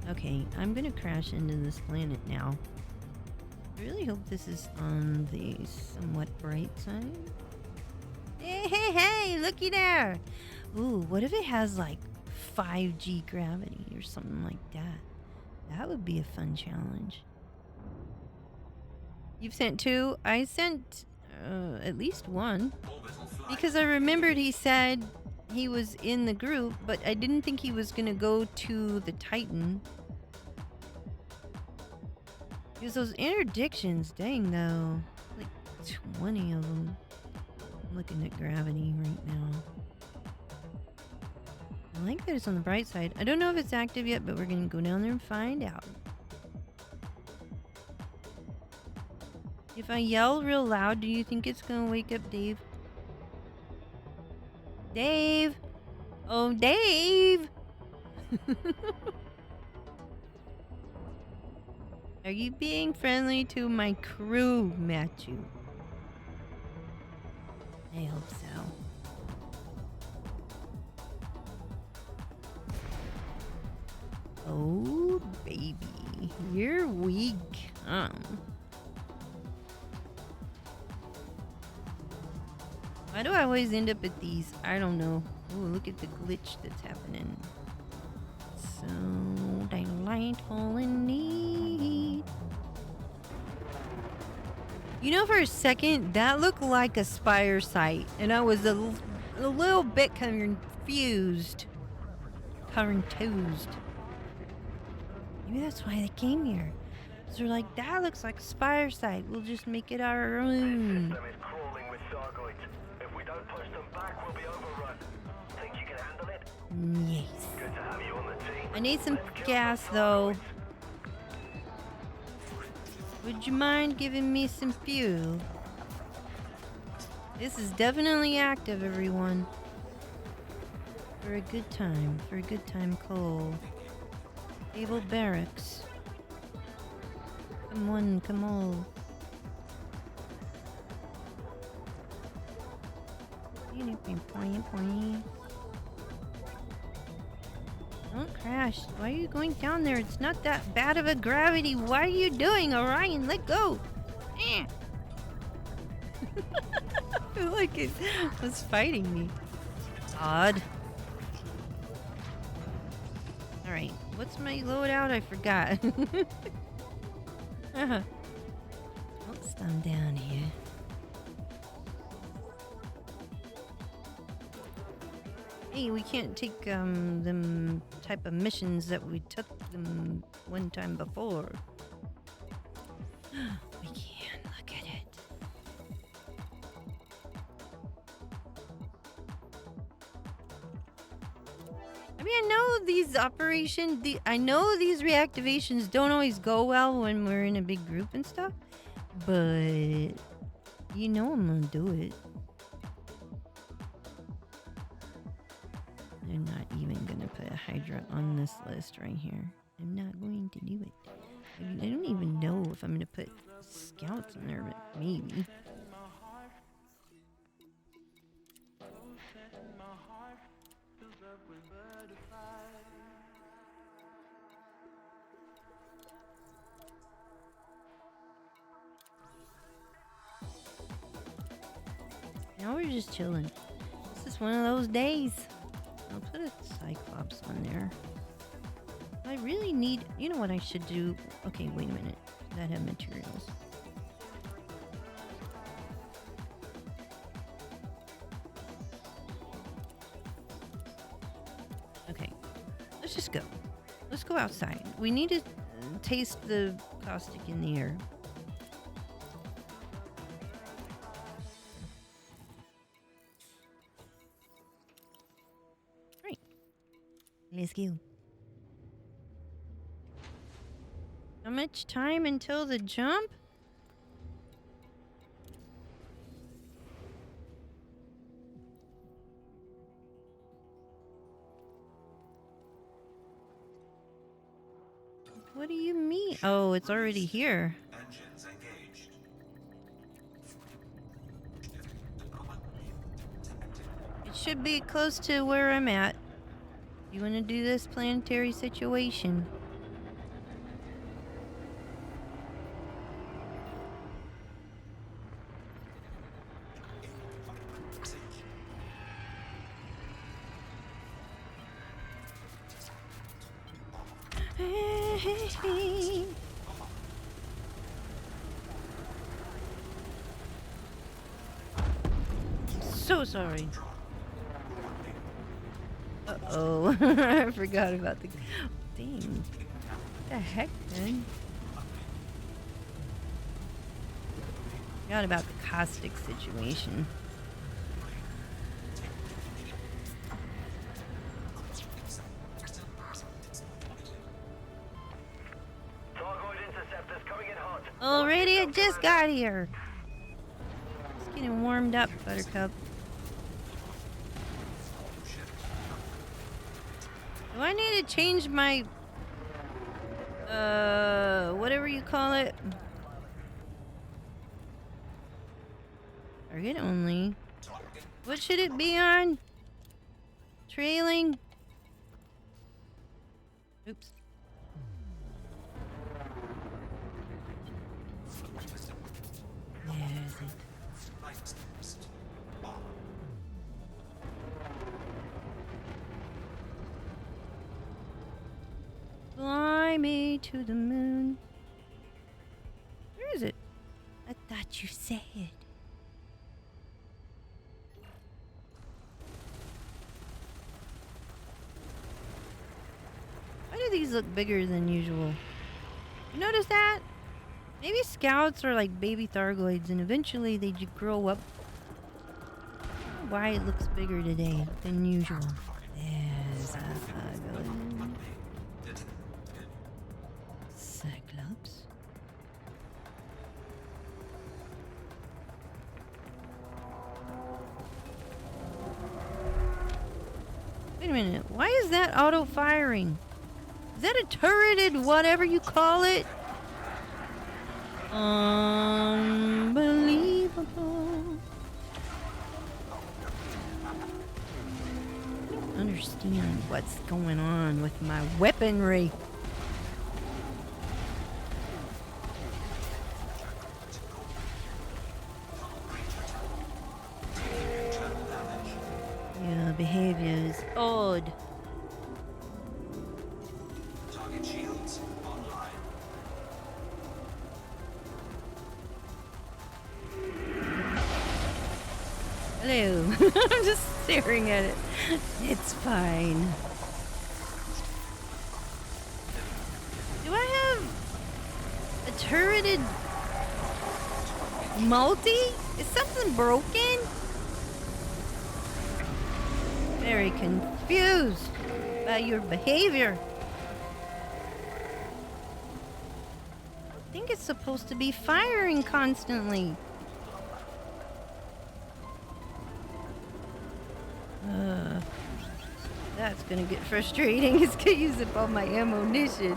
Okay, I'm gonna crash into this planet now. I really hope this is on the somewhat bright side. Hey, hey, hey, looky there! Ooh, what if it has like 5G gravity or something like that? That would be a fun challenge. You've sent 2? I sent at least 1. Because I remembered he said he was in the group, but I didn't think he was going to go to the Titan. Because those interdictions, dang though. Like 20 of them. I'm looking at gravity right now. I like that it's on the bright side. I don't know if it's active yet, but we're going to go down there and find out. If I yell real loud, do you think it's going to wake up Dave? Dave! Oh, Dave! Are you being friendly to my crew, Matthew? I hope so. Oh, baby. You're weak. Why do I always end up at these? I don't know. Ooh, look at the glitch that's happening. So delightful indeed. You know, for a second, that looked like a spire site, and I was a little bit confused. Maybe that's why they came here. So they're like, that looks like a spire site. We'll just make it our own. Yes. I need some gas though. Would you mind giving me some fuel? This is definitely active, everyone. For a good time. For a good time, Cole. Able barracks. Come on, come on. Don't crash. Why are you going down there? It's not that bad of a gravity. What are you doing, Orion? Let go. I feel like it was fighting me. Odd. Alright, what's my loadout? I forgot. Let's thumb down here. Hey, we can't take them type of missions that we took them one time before. We can, look at it. I mean, I know these I know these reactivations don't always go well when we're in a big group and stuff, but you know I'm gonna do it. I'm not even gonna put a Hydra on this list right here. I'm not going to do it. I don't even know if I'm gonna put scouts in there, but maybe. Now we're just chilling. This is one of those days. I'll put a Cyclops on there. I really need... You know what I should do? Okay, wait a minute. That have materials. go outside. We need to taste the caustic in the air. Right. Let's go. How much time until the jump? What do you mean? Oh, it's already here. Engines engaged. It should be close to where I'm at. You want to do this planetary situation? So sorry. Uh-oh. I forgot about the... Dang. What the heck, man? Forgot about the caustic situation. Already, I just got here. Just getting warmed up, Buttercup. Do I need to change my, whatever you call it? Target only. What should it be on? Trailing? Oops. There's it. Fly me to the moon. Where is it? I thought you said. Why do these look bigger than usual? You notice that? Maybe scouts are like baby Thargoids and eventually they grow up. I don't know why it looks bigger today than usual. There's a Thargoid. Cyclops. Wait a minute. Why is that auto firing? Is that a turreted whatever you call it? Unbelievable. I don't understand what's going on with my weaponry. Your behavior is odd. Target shields online. Hello. I'm just staring at it. It's fine. Do I have a turreted multi? Is something broken? Very confused by your behavior. I think it's supposed to be firing constantly. That's gonna get frustrating. It's gonna use up all my ammunition.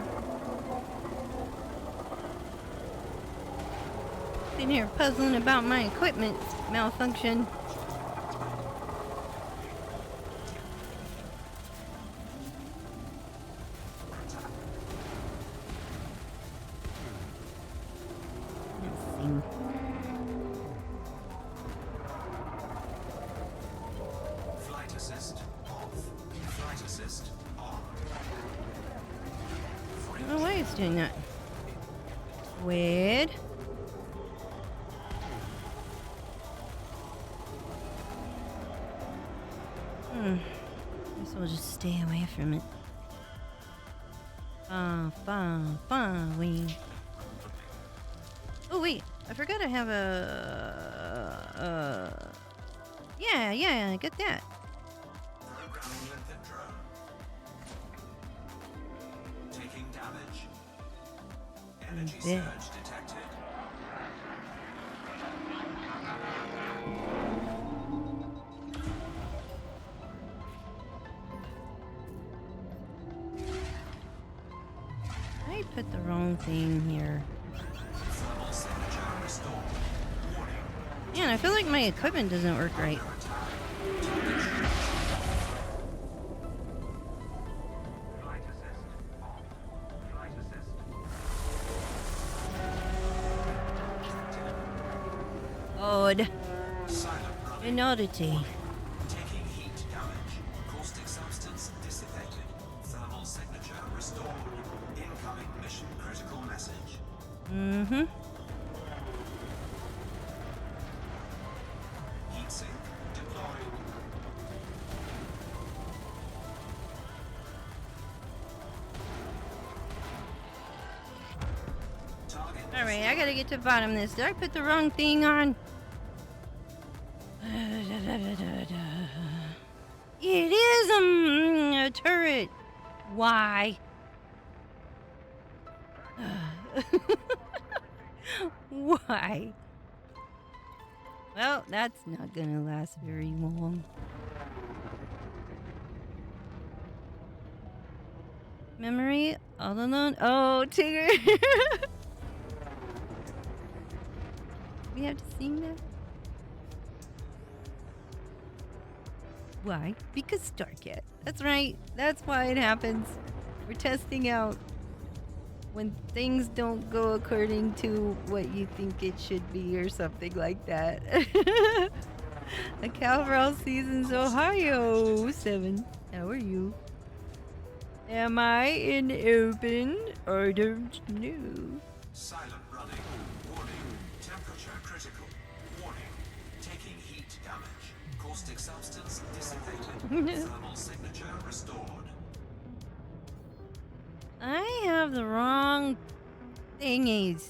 Sitting here puzzling about my equipment malfunction. Let's see. Flight assist off. Flight assist on. I don't know why it's doing that. Weird. Guess we'll just stay away from it. Wing. Oh wait, I forgot I have a. Yeah, I got that. Programming limpet drone. Taking damage. Energy Yeah. surge detected. I put the wrong thing here. Thermal signature restored. Warning. Man, I feel like my equipment doesn't work right. Flight assist on. Flight assist. Odd. Silent running. An oddity. Taking heat damage. Caustic substance dissipated. Thermal signature restored. Incoming mission critical message. Mm-hmm. Heatsink deployed. Target. Alright, I gotta get to the bottom of this. Did I put the wrong thing on? It is a turret. Why? Why? Well, that's not gonna last very long. Memory all alone. Oh, Tigger. We have to sing that? Why? Because Starcat. That's right. That's why it happens. We're testing out when things don't go according to what you think it should be or something like that. A Calvaral Seasons Ohio 7. How are you? Am I in open? I don't know. Silent running. Warning. Temperature critical. Warning. Taking heat damage. Caustic substance dissipated. Thermal signature restored. I have the wrong thingies.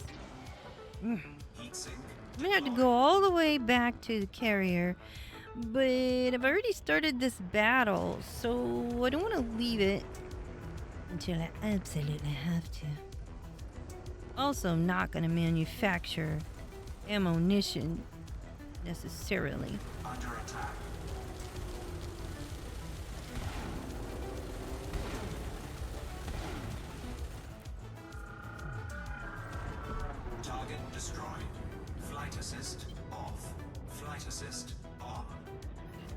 Heatsink. I'm gonna have to go all the way back to the carrier, but I've already started this battle, so I don't want to leave it until I absolutely have to. Also, I'm not gonna manufacture ammunition necessarily. Under attack. Target destroyed. Flight assist off. Flight assist on.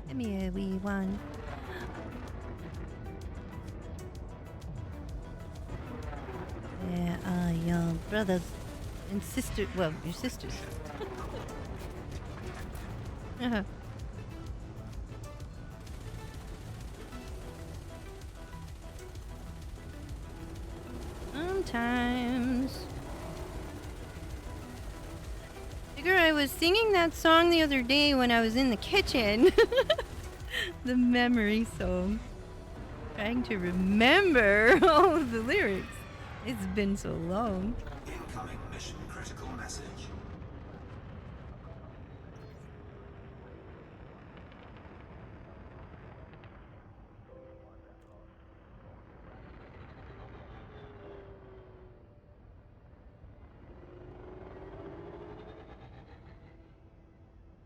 Give me a wee one. Yeah, your brothers and sisters. Well, your sisters. Sometimes. Figure I was singing that song the other day when I was in the kitchen. The memory song. Trying to remember all of the lyrics. It's been so long. Incoming mission critical message.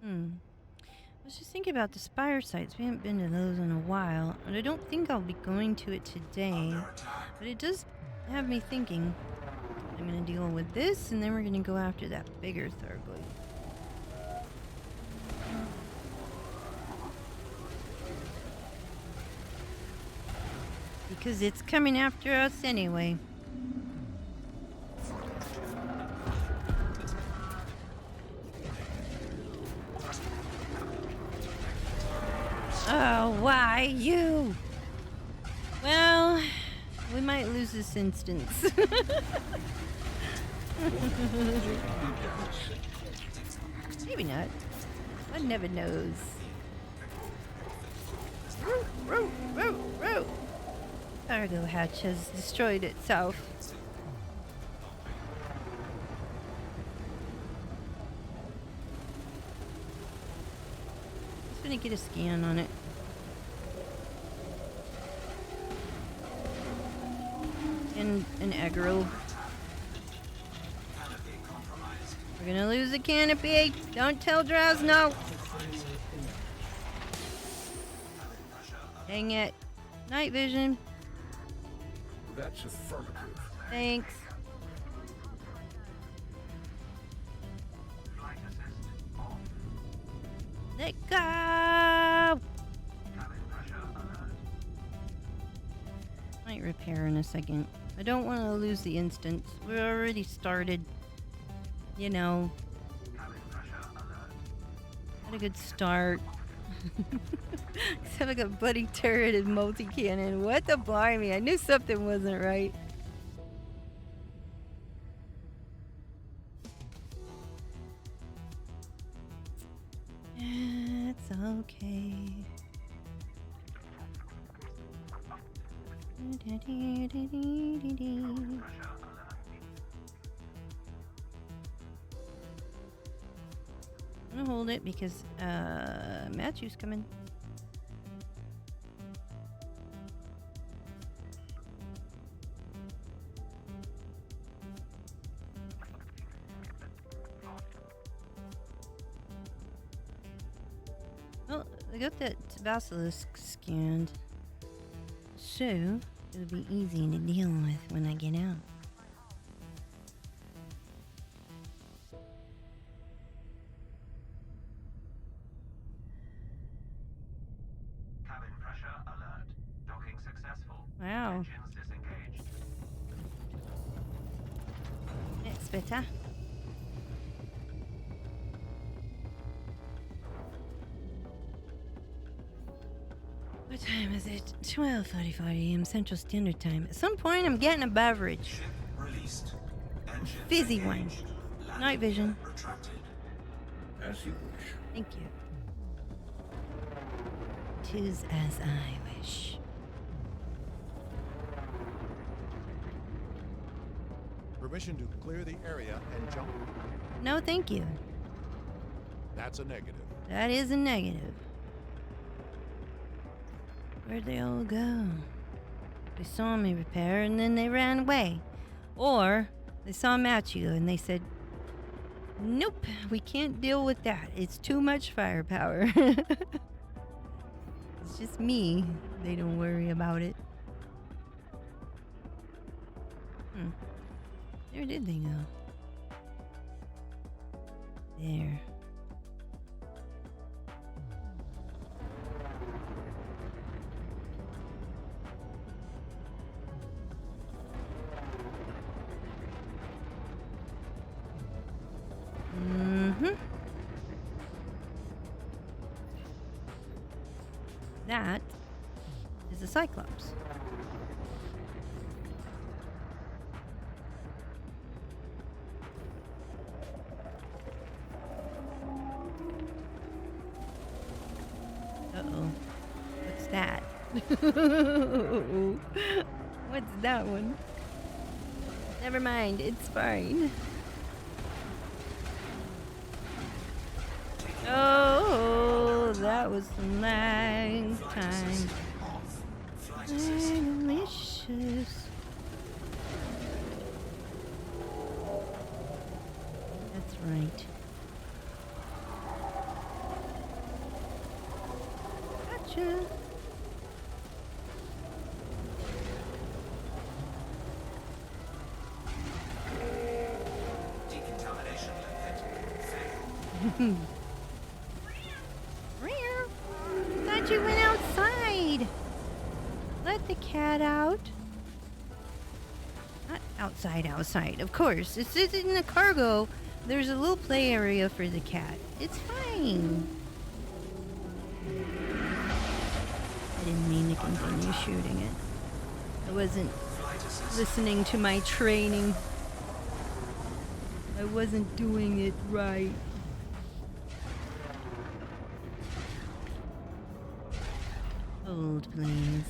I was just thinking about the Spire sites. We haven't been to those in a while, and I don't think I'll be going to it today. But it does have me thinking. I'm gonna deal with this, and then we're gonna go after that bigger Thargoid. Because it's coming after us anyway. Oh, why you? Well, we might lose this instance. Maybe not. One never knows. Row, row, row, row. cargo hatch has destroyed itself. Just gonna get a scan on it. And an aggro. We're gonna lose the canopy. Don't tell Drowse no. Dang it. Night vision. That's affirmative. Thanks. Let go. Might repair in a second. I don't want to lose the instance. We already started. You know. Had a good start. Except I got bloody turret and multi-cannon. What the blimey? I knew something wasn't right. It's okay. I'm gonna hold it because Matthew's coming. Well, I got that Basilisk scanned, so it'll be easy to deal with when I get out. Cabin pressure alert. Docking successful. Wow. Engines disengaged. It's better. What time is it? 12:45 a.m. Central Standard Time. At some point, I'm getting a beverage. Ship released. Engines Fizzy one. engaged. Landing Night vision. gear retracted. As you wish. Thank you. 'Tis as I wish. Permission to clear the area and jump. No, thank you. That's a negative. That is a negative. Where'd they all go? They saw me repair and then they ran away. Or they saw Matthew and they said, nope, we can't deal with that. It's too much firepower. It's just me. They don't worry about it. Where did they go? There. That is a Cyclops. Uh-oh. What's that? What's that one? Never mind, it's fine. Oh, that was some lag time. Delicious. That's right. Gotcha. Decontamination liquid. Thought you went outside. Let the cat out. Not outside, of course. It's in the cargo. There's a little play area for the cat. It's fine. I didn't mean to continue shooting it. I wasn't listening to my training. I wasn't doing it right. Hold, please.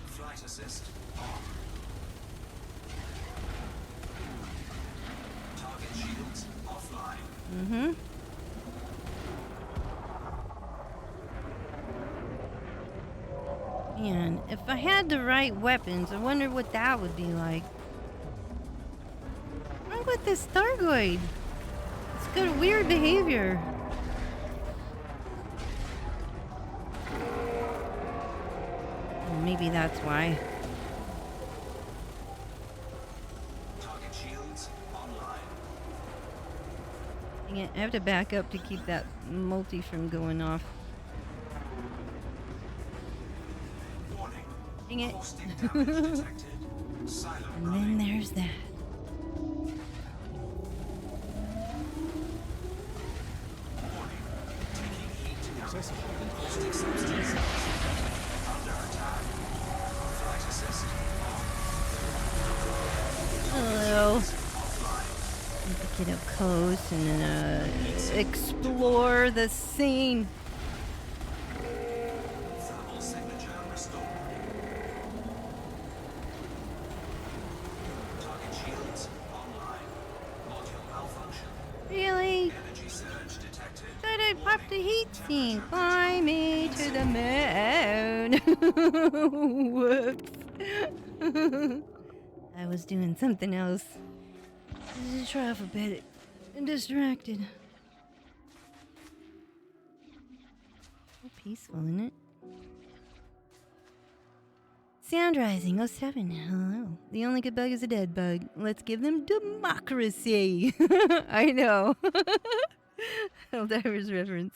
Flight assist on. Target shields offline. Mm-hmm. Man, if I had the right weapons, I wonder what that would be like. What's wrong with this Thargoid? It's got weird behavior. Maybe that's why. Target shields online. Dang it, I have to back up to keep that multi from going off. Warning. Dang it. Caustic damage detected. Silent And running. then there's that. Warning. Taking heat damage. Caustic substance under attack. Flight assist on. Hello. Offline. Get up close and then explore the scene. Thermal signature restored. Target shields online. Module malfunction. Really? Energy surge detected. Thought I'd pop the heat sink. Fly me to the moon. Whoops. I was doing something else. Just try off a bit and distracted. So peaceful, isn't it? Sound Rising 07. Hello. The only good bug is a dead bug. Let's give them democracy. I know. Helldivers reference.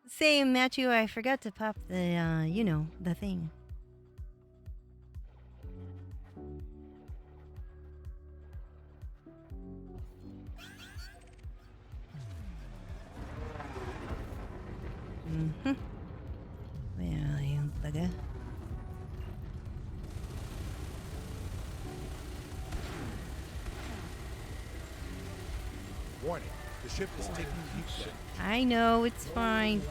Same, Matthew. I forgot to pop the, the thing. Mm-hmm. Where are you, bugger? Warning, the ship is taking heat damage. I know, it's fine.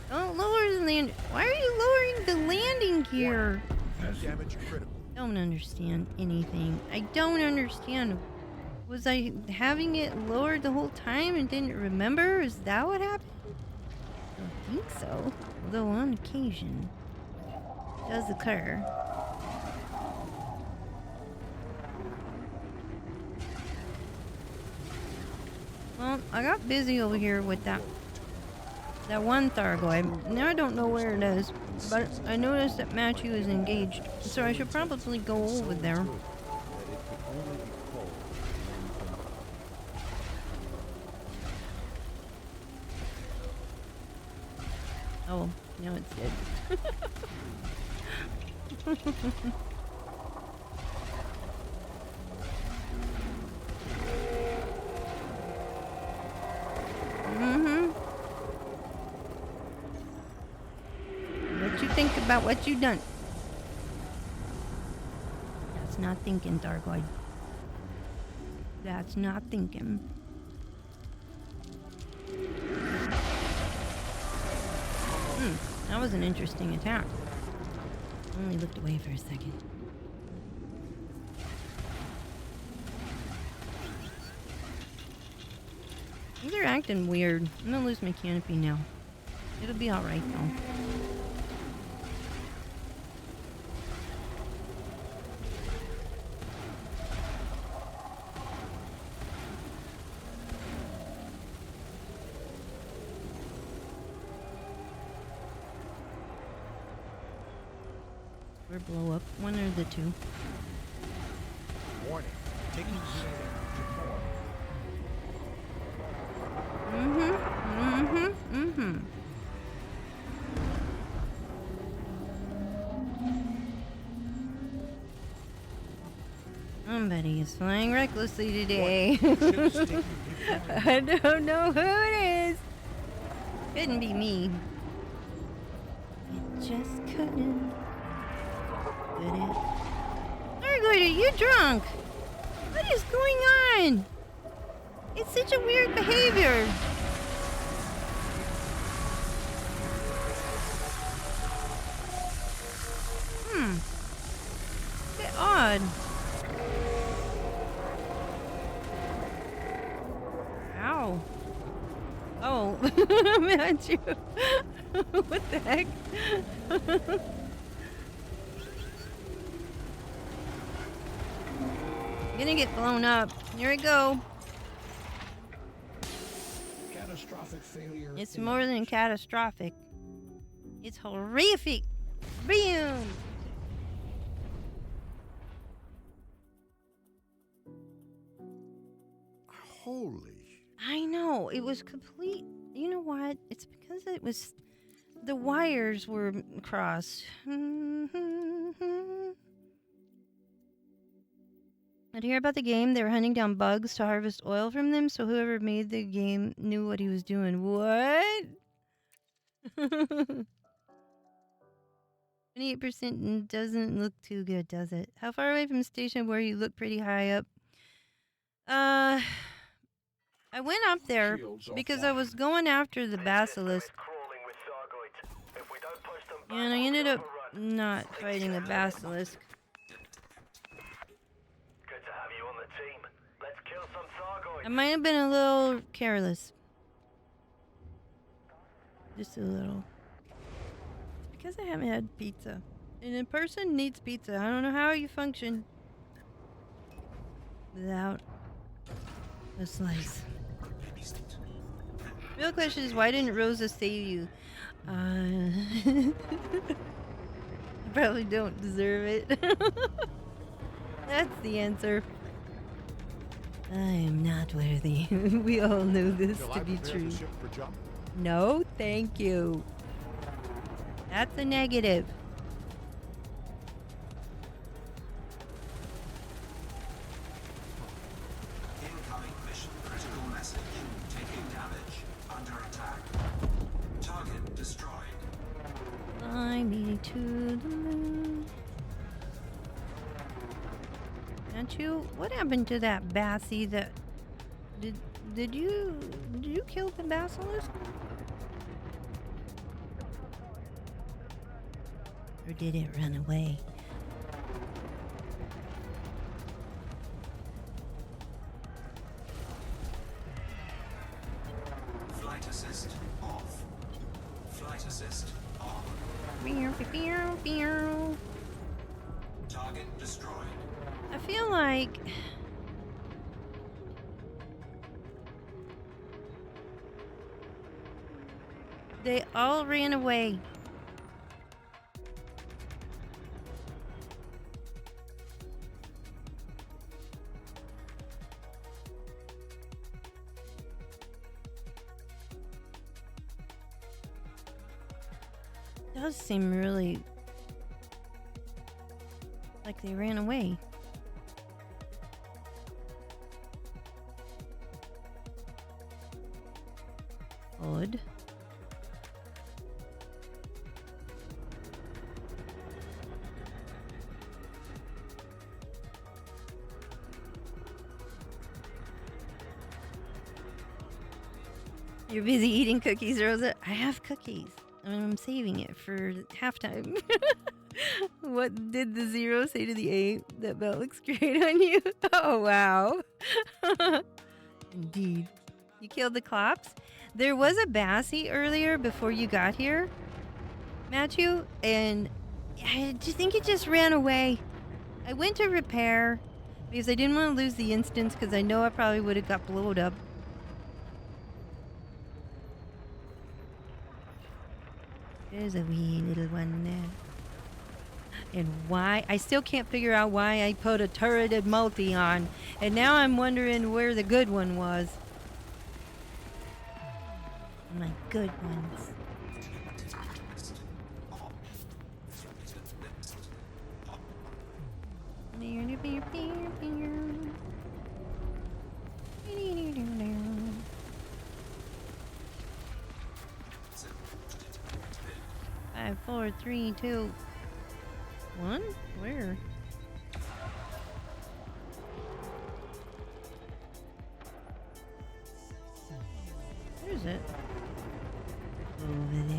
Don't lower the land. Why are you lowering the landing gear? Heat damage critical. Don't understand anything. I don't understand. Was I having it lowered the whole time and didn't remember? Is that what happened? I don't think so. Although on occasion, it does occur. Well, I got busy over here with that one Thargoid. Now I don't know where it is, but I noticed that Matthew is engaged, so I should probably go over there. Oh, now it's dead. What you think about what you done? That's not thinking, Thargoid. That's not thinking. That was an interesting attack. I only looked away for a second. They're acting weird. I'm gonna lose my canopy now. It'll be alright though. Or blow up, one or the two. Warning, taking heat damage. Somebody is flying recklessly today. I don't know who it is. Couldn't be me. It just couldn't. Could it? Margaret, are you drunk? What is going on? It's such a weird behavior. Oh, Matthew. What the heck? Gonna get blown up. Here we go. Catastrophic failure. It's more than catastrophic. It's horrific. Bam! Holy. I know. It was complete. You know what? It's because it was. The wires were crossed. I'd hear about the game. They were hunting down bugs to harvest oil from them, so whoever made the game knew what he was doing. What? 28% doesn't look too good, does it? How far away from the station were you? Look pretty high up. I went up there because I was going after the Basilisk. And I ended up not fighting the Basilisk. I might have been a little careless. Just a little. It's because I haven't had pizza. And a person needs pizza. I don't know how you function without a slice. The real question is, why didn't Rosa save you? I probably don't deserve it. That's the answer. I am not worthy. We all know this Shall to I be prepare true. the ship for jump? No, thank you. That's a negative. Incoming mission critical message. Taking damage. Under attack. Target destroyed. Fly me to the moon. Aren't you? What happened to that Bassie that... Did you kill the Basilisk? Or did it run away? Flight assist off. Flight assist on. Target destroyed. I feel like... they all ran away. Does seem really like they ran away. Odd. You're busy eating cookies, Rosa. I have cookies. I'm saving it for halftime. What did the 0 say to the 8? That belt looks great on you. Oh, wow. Indeed. You killed the Clops? There was a Bassie earlier before you got here, Matthew, and I just think it just ran away. I went to repair because I didn't want to lose the instance because I know I probably would have got blowed up. There's a wee little one there. And why? I still can't figure out why I put a turreted multi on. And now I'm wondering where the good one was. My good ones. Five, 4, 3, 2, 1? Where? Where is it? Over there.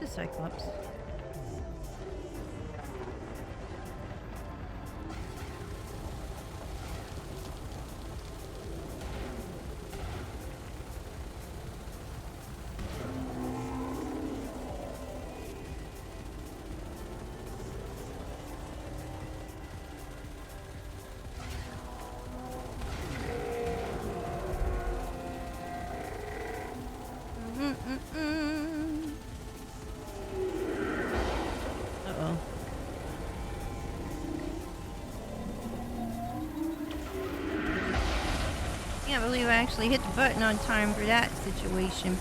a Cyclops. Uh-oh. Can't believe I actually hit the button on time for that situation.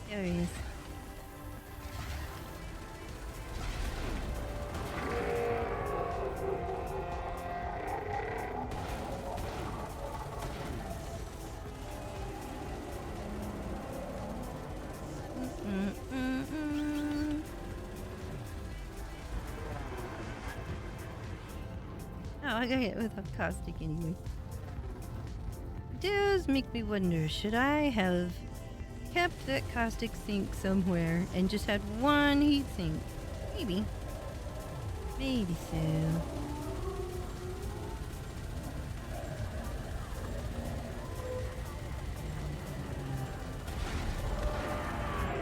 There he is. Oh, I got hit with a caustic anyway. It does make me wonder, should I have kept that caustic sink somewhere and just had one heat sink? Maybe. Maybe so.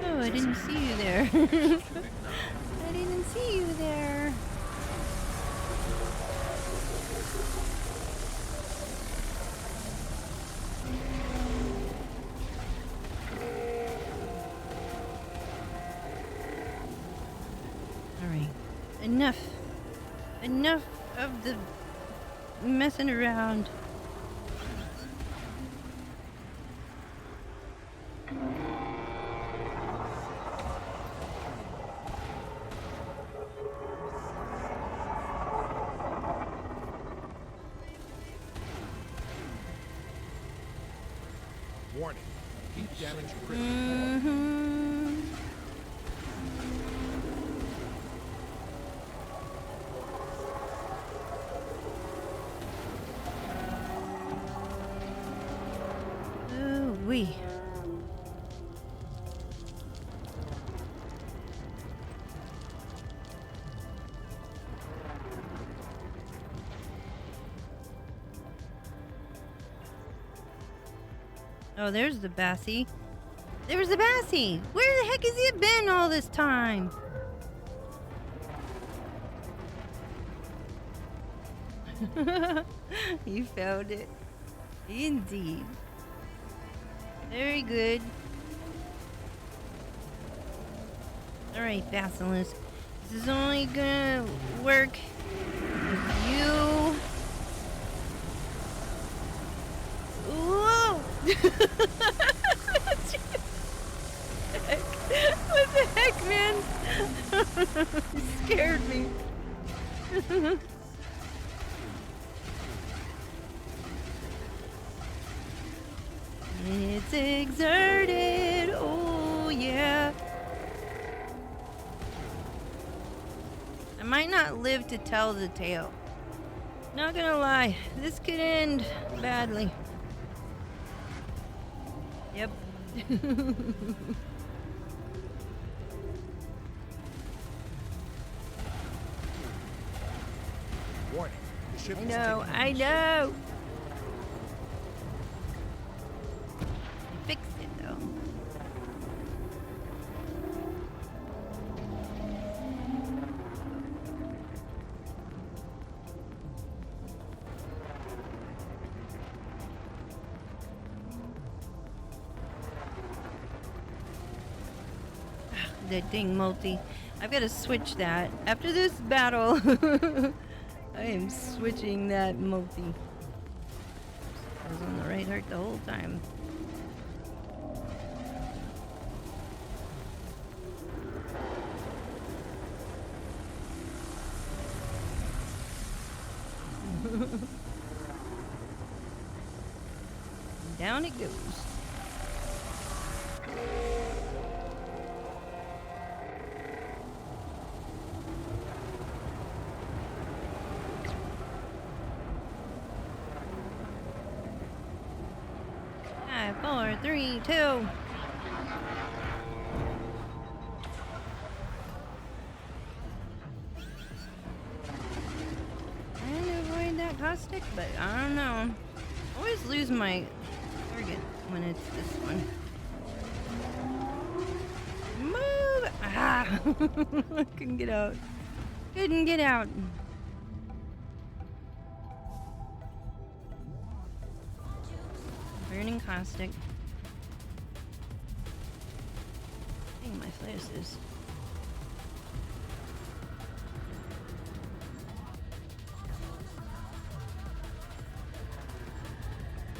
Oh, I didn't see you there. I didn't see you there. Alright. Enough of the messing around. Warning. Heat damage critical. Ooh-wee. Oh, there's the Bassie. There's the Bassie! Where the heck has he been all this time? You found it. Indeed. Very good. Alright, Basilisk. This is only gonna work with you. Whoa! What the heck, man? You scared me. It's exerted. Oh, yeah. I might not live to tell the tale. Not gonna lie, this could end badly. Yep. Warning. The ship I is know, taking I know. I fixed it though. That dang multi. I've got to switch that. After this battle, I am switching that multi. I was on the right heart the whole time. down it goes. Five, 4, 3, 2. Trying to avoid that caustic, but I don't know. I always lose my target when it's this one. Move! Ah! I couldn't get out. Couldn't get out. Burning caustic. Dang, my flares is.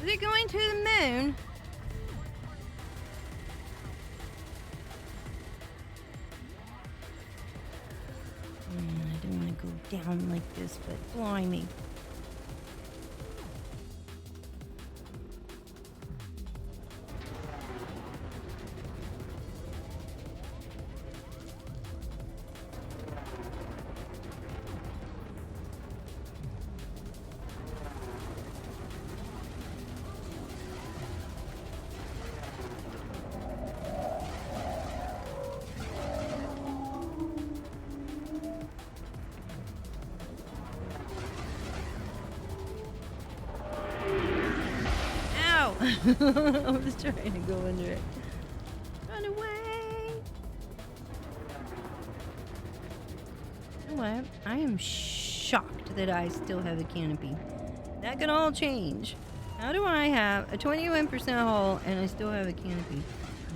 Is it going to the moon? I don't want to go down like this, but blimey. I was trying to go under it. Run away! You know what? I am shocked that I still have a canopy. That can all change. How do I have a 21% hull and I still have a canopy?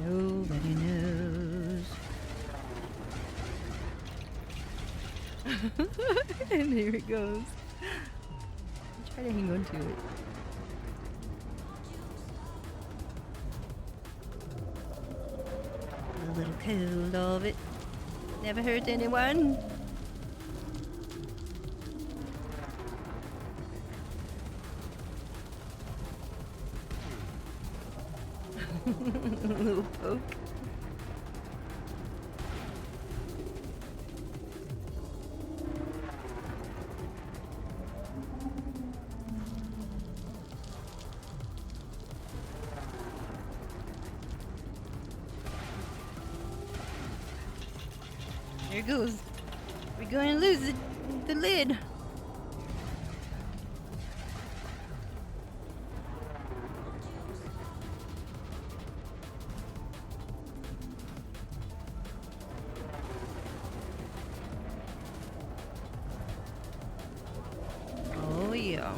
Nobody knows. And here it goes. I'll try to hang on to it. A little cold of it. Never hurt anyone. A little poke. There it goes. We're going to lose the lid. Oh yeah.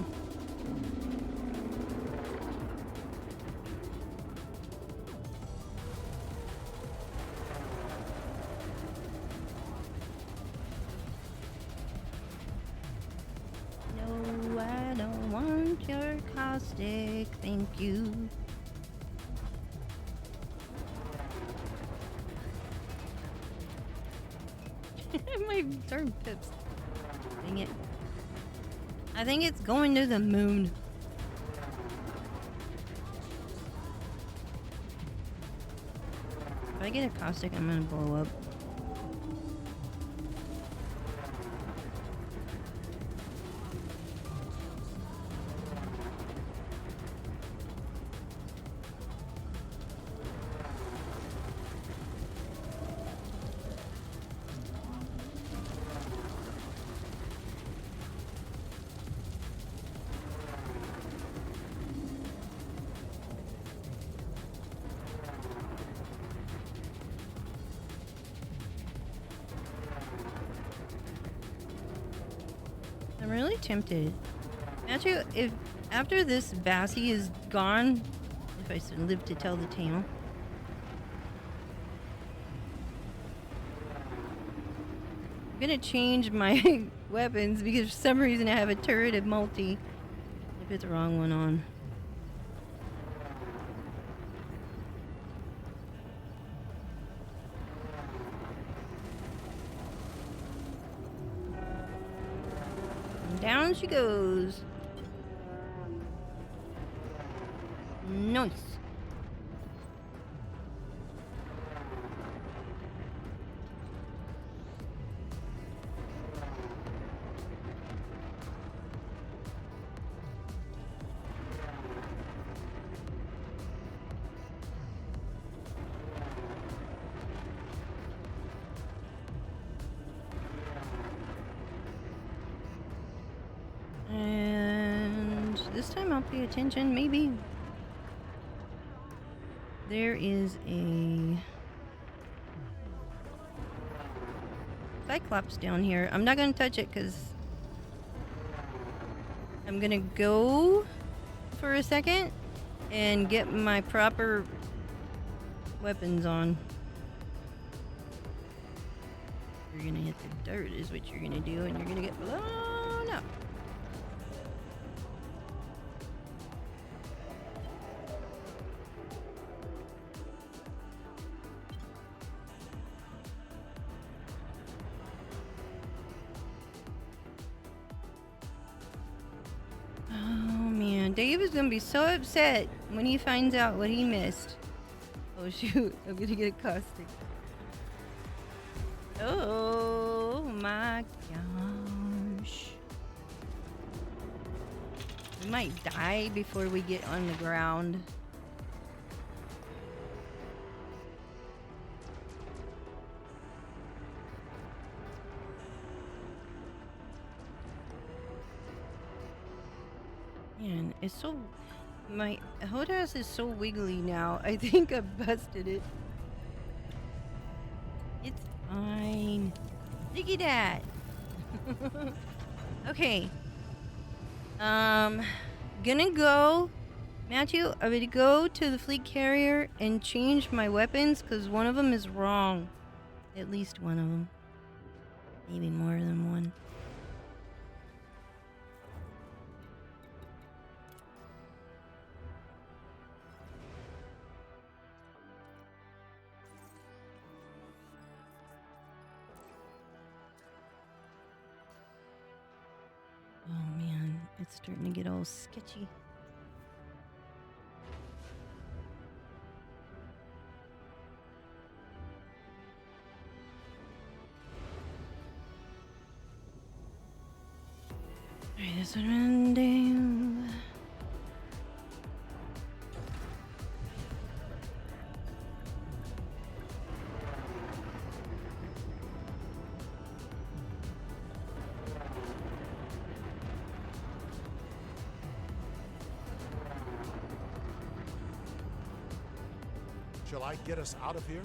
No, I don't want your caustic, thank you. My darn pips. Dang it. I think it's going to the moon. If I get a caustic, I'm gonna blow up. I'm really tempted. Actually, if after this Bassie is gone, if I still live to tell the tale, I'm gonna change my weapons because for some reason I have a turret of multi. I put the wrong one on. Down she goes. Nice. And this time I'll pay attention, maybe. There is a Cyclops down here. I'm not going to touch it because I'm going to go for a second and get my proper weapons on. You're going to hit the dirt is what you're going to do, and you're going to get blown up. Dave is gonna be so upset when he finds out what he missed. Oh shoot, I'm gonna get a caustic. Oh my gosh. We might die before we get on the ground. Man, it's so... My HOTAS is so wiggly now. I think I busted it. It's fine. Look at that. Okay. Gonna go... Matthew, I'm gonna go to the fleet carrier and change my weapons because one of them is wrong. At least one of them. Maybe more than one. Oh man, it's starting to get all sketchy. Alright, this one run down. Shall I get us out of here?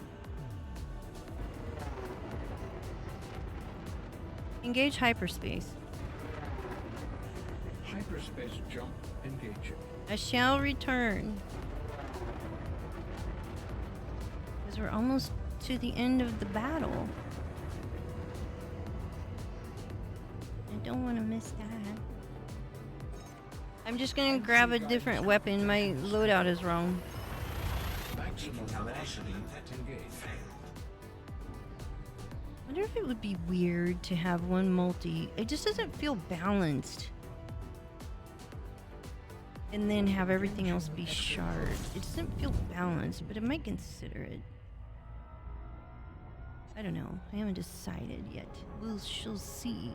Engage hyperspace. Hyperspace jump engaging. I shall return. Because we're almost to the end of the battle. I don't want to miss that. I'm just gonna grab a different weapon. My loadout is wrong. Maximum Decontamination velocity engaged. failed. I wonder if it would be weird to have one multi. It just doesn't feel balanced. And then have everything else be shard. It doesn't feel balanced, but I might consider it. I don't know. I haven't decided yet. We shall see.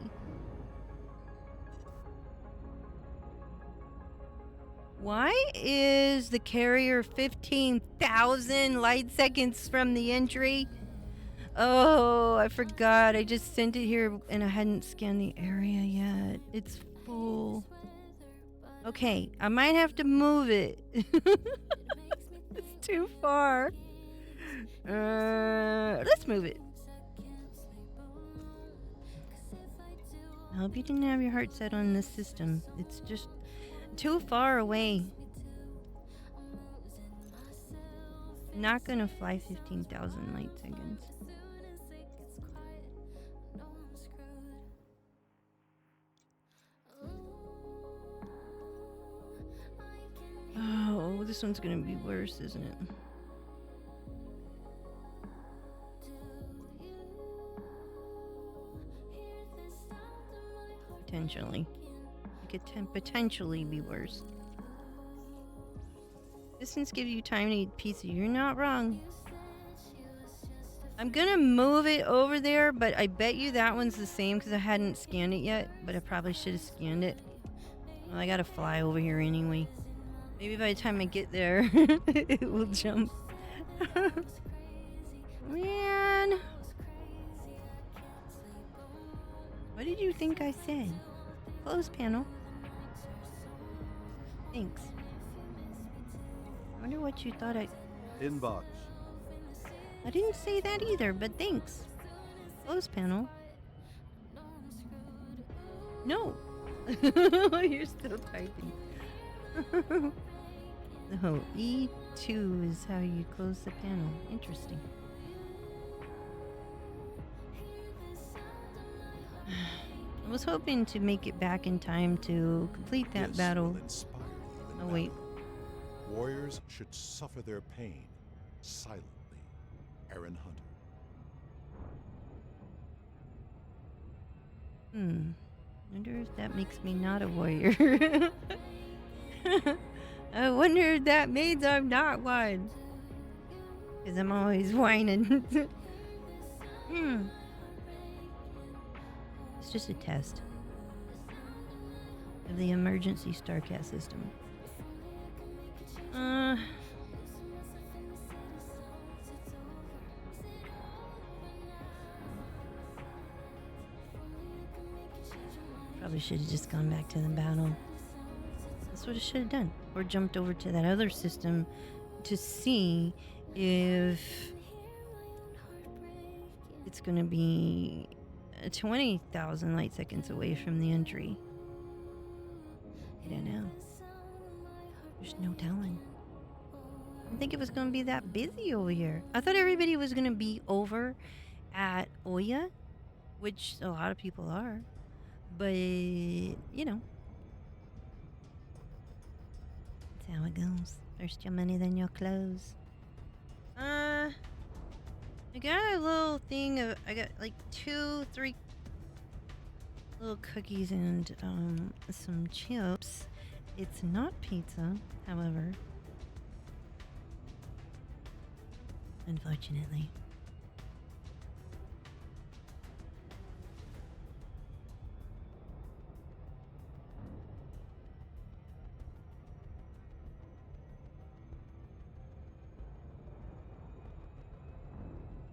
Why is the carrier 15,000 light seconds from the entry? Oh, I forgot. I just sent it here and I hadn't scanned the area yet. It's full. Okay, I might have to move it. It's too far. Let's move it. I hope you didn't have your heart set on this system. It's just too far away. Not gonna fly 15,000 light seconds. Oh, this one's gonna be worse, isn't it? Potentially. It could potentially be worse. Distance gives you time to eat pizza. You're not wrong. I'm gonna move it over there, but I bet you that one's the same because I hadn't scanned it yet. But I probably should have scanned it. Well, I gotta fly over here anyway. Maybe by the time I get there, it will jump. Man. What did you think I said? Close panel. Thanks. I wonder what you thought I... Inbox. I didn't say that either, but thanks. Close panel. No. You're still typing. Oh, E2 is how you close the panel. Interesting. I was hoping to make it back in time to complete that This battle. will inspire you in Oh, wait. battle. Warriors should suffer their pain silently. Aaron Hunter. Wonder if that makes me not a warrior. I wonder if that means I'm not one. Because I'm always whining. It's just a test of the emergency StarCast system. Probably should have just gone back to the battle. That's what I should have done. Or jumped over to that other system to see if it's going to be 20,000 light seconds away from the entry. I don't know. There's no telling. I didn't think it was going to be that busy over here. I thought everybody was going to be over at Oya, which a lot of people are. But, you know. That's how it goes. First your money, then your clothes. I got a little thing of, I got like 2-3 little cookies and some chips. It's not pizza, however. Unfortunately.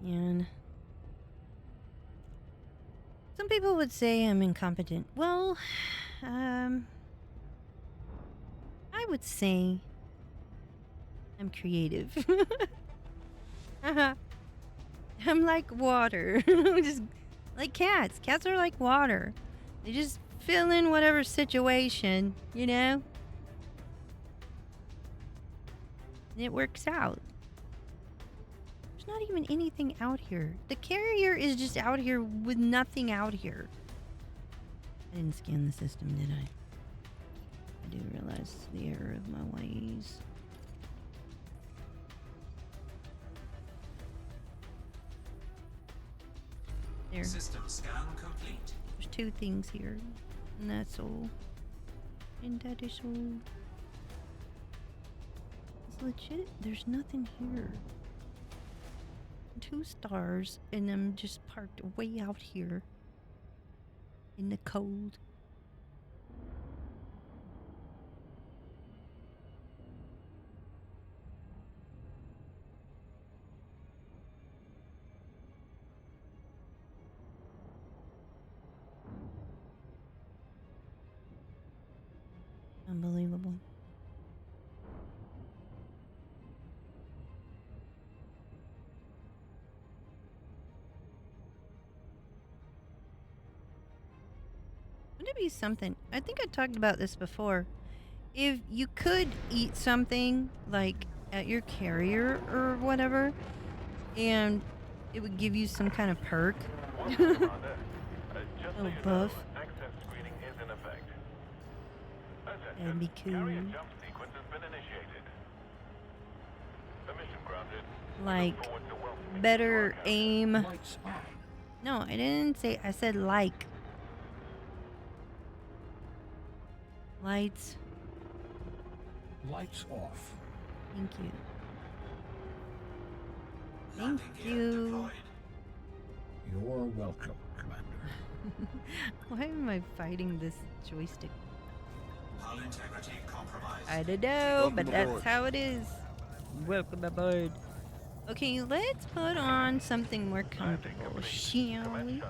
And some people would say I'm incompetent. Well, I would say I'm creative. I'm like water. Just like cats. Cats are like water. They just fill in whatever situation, you know? And it works out. There's not even anything out here. The carrier is just out here with nothing out here. I didn't scan the system, did I? I do realize the error of my ways. There. System scan complete. There's 2 things here. And that's all. And that is all. It's legit. There's nothing here. 2 stars, and I'm just parked way out here in the cold. Unbelievable. Wouldn't it be something? I think I talked about this before. If you could eat something like at your carrier or whatever, and it would give you some kind of perk. Oh, buff. That'd be cool. Like better aim. Lights on. No, I didn't say. I said like. Lights. Lights off. Thank you. Landing Thank gear you. deployed. You're welcome, Commander. Why am I fighting this joystick? Hull integrity compromised. I don't know, Welcome but that's aboard. how it is. Welcome aboard. Okay, let's put on something more comfortable, shall we?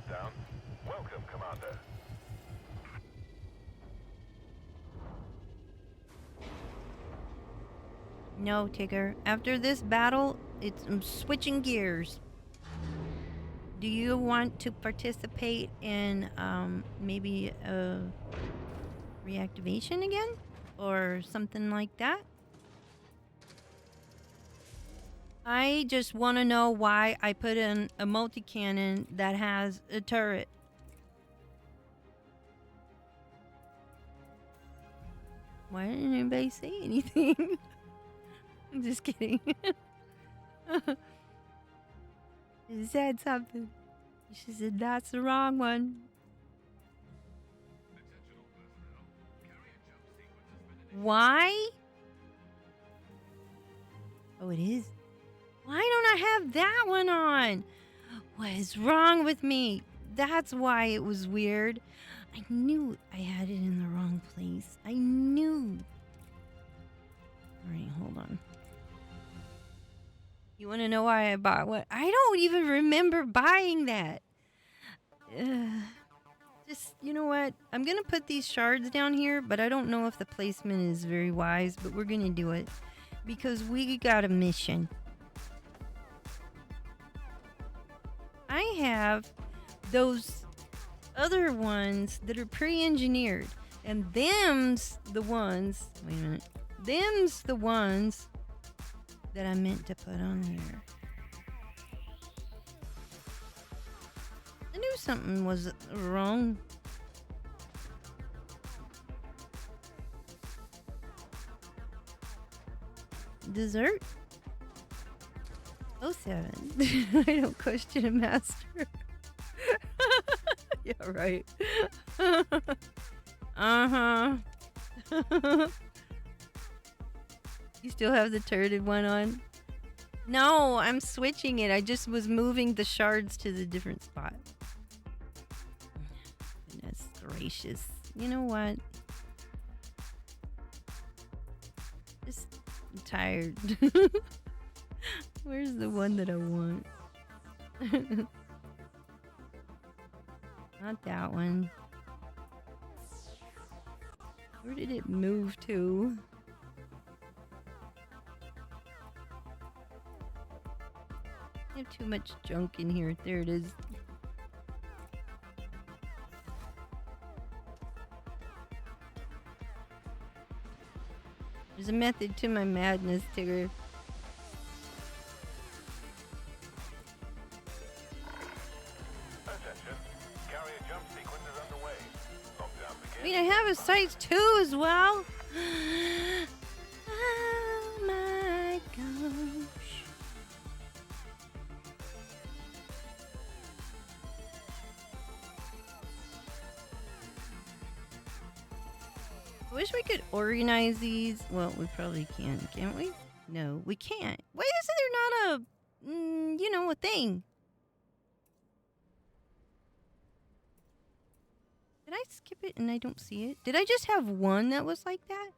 Welcome, Commander. No, Tigger. After this battle, I'm switching gears. Do you want to participate in maybe a reactivation again? Or something like that? I just want to know why I put in a multi-cannon that has a turret. Why didn't anybody say anything? I'm just kidding. She said something. She said that's the wrong one. Why? Oh, it is. Why don't I have that one on? What is wrong with me? That's why it was weird. I knew I had it in the wrong place. I knew. Alright, hold on. You want to know why I bought what? I don't even remember buying that. Just, you know what? I'm going to put these shards down here, but I don't know if the placement is very wise, but we're going to do it because we got a mission. I have those other ones that are pre-engineered, and them's the ones, wait a minute, them's the ones that I meant to put on there. I knew something was wrong. Dessert? 07. I don't question a master. Yeah, right. Uh-huh. You still have the turreted one on? No, I'm switching it. I just was moving the shards to the different spot. Goodness gracious. You know what? Just I'm tired. Where's the one that I want? Not that one. Where did it move to? I have too much junk in here. There it is. There's a method to my madness, Tigger. Attention. Carrier jump sequence is underway. Lockdown begins. I mean, I have a size 2 as well. Oh my gosh. I wish we could organize these. Well, we probably can, can't we? No, we can't. Why is there not a, you know, a thing? Did I skip it and I don't see it? Did I just have one that was like that?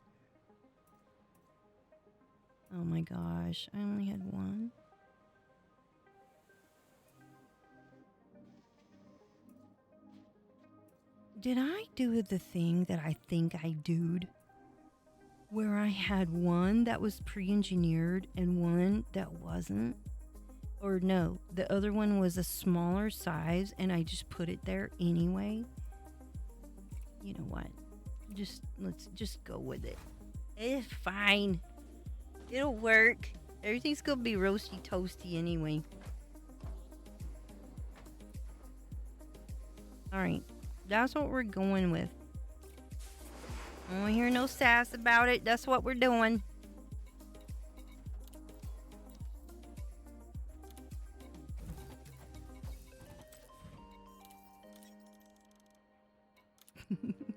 Oh my gosh, I only had one. Did I do the thing that I think I did? Where I had one that was pre-engineered and one that wasn't? Or no, the other one was a smaller size and I just put it there anyway? You know what? Let's just go with it. It's fine. It'll work. Everything's gonna be roasty toasty anyway. Alright. That's what we're going with. I don't hear no sass about it. That's what we're doing.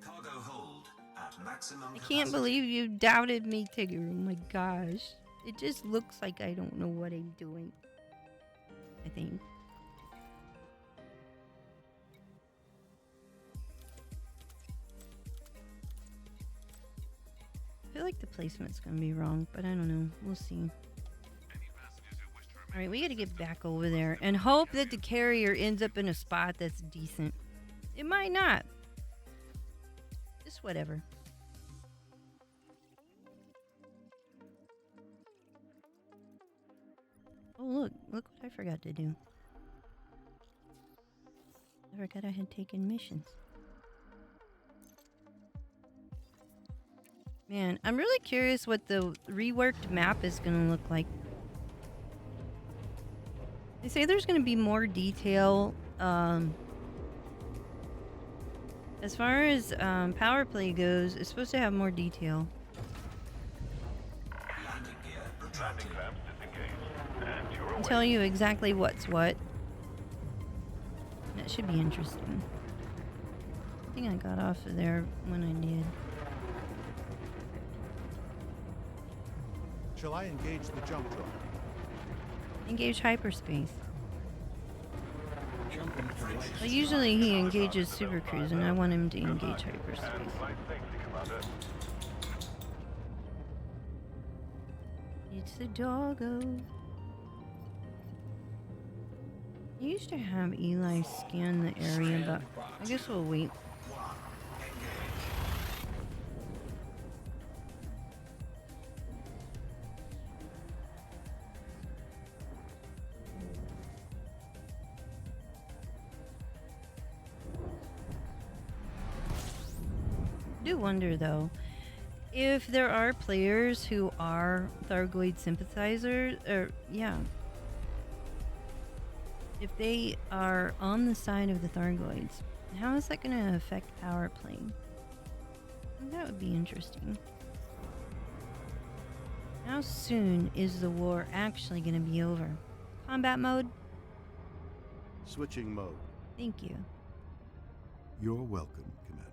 Cargo hold at maximum I can't believe you doubted me, Tigger. Oh my gosh. It just looks like I don't know what I'm doing. I think. I feel like the placement's gonna be wrong, but I don't know. We'll see. Alright, we gotta get back over there and hope that the carrier ends up in a spot that's decent. It might not. Just whatever. Oh, look what I forgot to do. I forgot I had taken missions. Man, I'm really curious what the reworked map is going to look like. They say there's going to be more detail. As far as power play goes, it's supposed to have more detail. I'll tell you exactly what's what. That should be interesting. I think I got off of there when I did. Shall I engage the jump drive? Engage hyperspace. Well, usually he engages Super Cruise, and I want him to engage hyperspace. It's the doggo. I used to have Eli scan the area, but I guess we'll wait. I do wonder though, if there are players who are Thargoid sympathizers, or yeah, if they are on the side of the Thargoids, how is that going to affect power play? That would be interesting. How soon is the war actually going to be over? Combat mode? Switching mode. Thank you. You're welcome, Commander.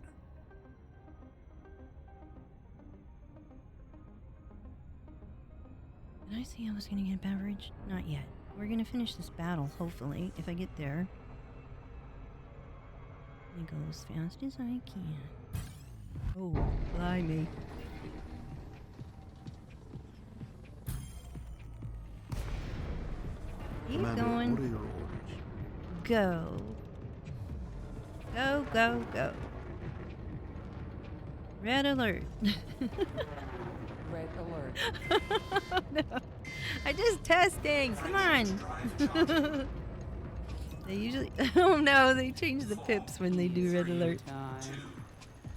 Did I say I was going to get a beverage? Not yet. We're going to finish this battle, hopefully, if I get there. I go as fast as I can. Oh, blimey. Keep Commander, going. what are your orders? Go. Go, go, go. Red alert. Red alert. No. I just testing. Come on. They usually. Oh no, they change the pips when they do red alert.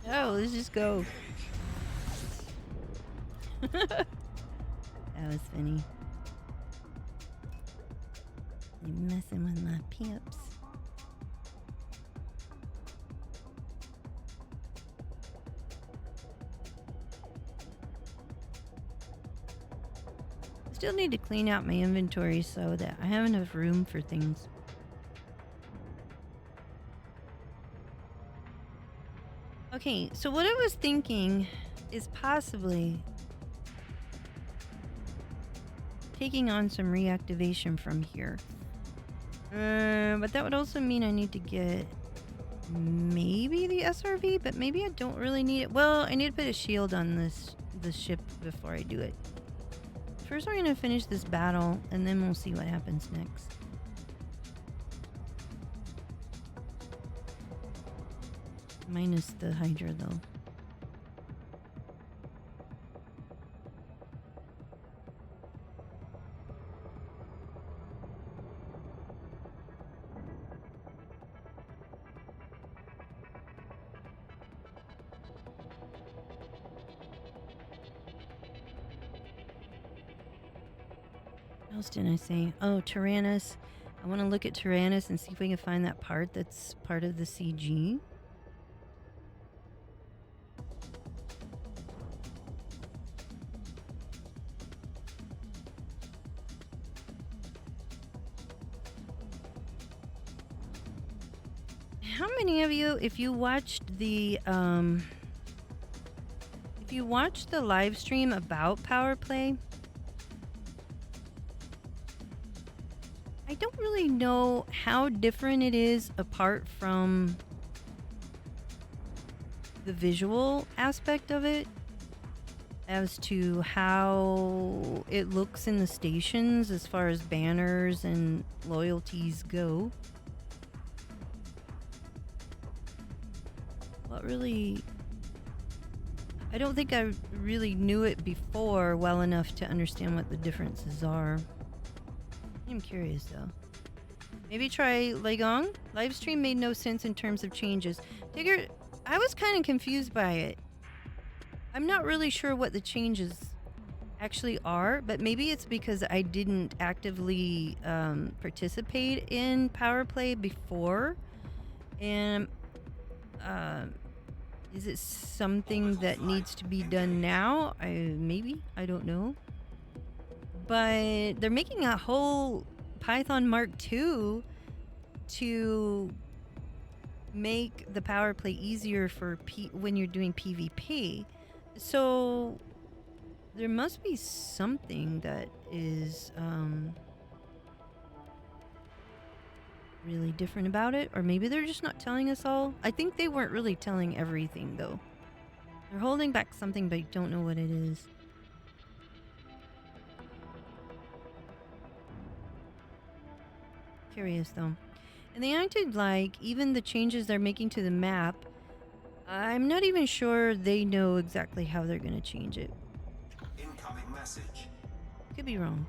Oh, let's just go. That was funny. You're messing with my pips. Still need to clean out my inventory so that I have enough room for things. Okay, so what I was thinking is possibly taking on some reactivation from here. But that would also mean I need to get maybe the SRV, but maybe I don't really need it. Well, I need to put a shield on this ship before I do it. First, we're gonna finish this battle, and then we'll see what happens next. Minus the Hydra, though. What else did I say? Oh, Tyrannus. I want to look at Tyrannus and see if we can find that part that's part of the CG. How many of you, if you watched the live stream about power play, I don't really know how different it is apart from the visual aspect of it as to how it looks in the stations as far as banners and loyalties go. What really... I don't think I really knew it before well enough to understand what the differences are. I'm curious though. Maybe try Legong? Livestream made no sense in terms of changes. Tigger, I was kind of confused by it. I'm not really sure what the changes actually are, but maybe it's because I didn't actively participate in Power Play before. And is it something that needs to be done now? Maybe, I don't know. But they're making a whole Python Mark II to make the power play easier for when you're doing PvP. So there must be something that is really different about it, or maybe they're just not telling us all. I think they weren't really telling everything though. They're holding back something, but I don't know what it is. Curious though. And they acted like even the changes they're making to the map, I'm not even sure they know exactly how they're going to change it. Incoming message. Could be wrong.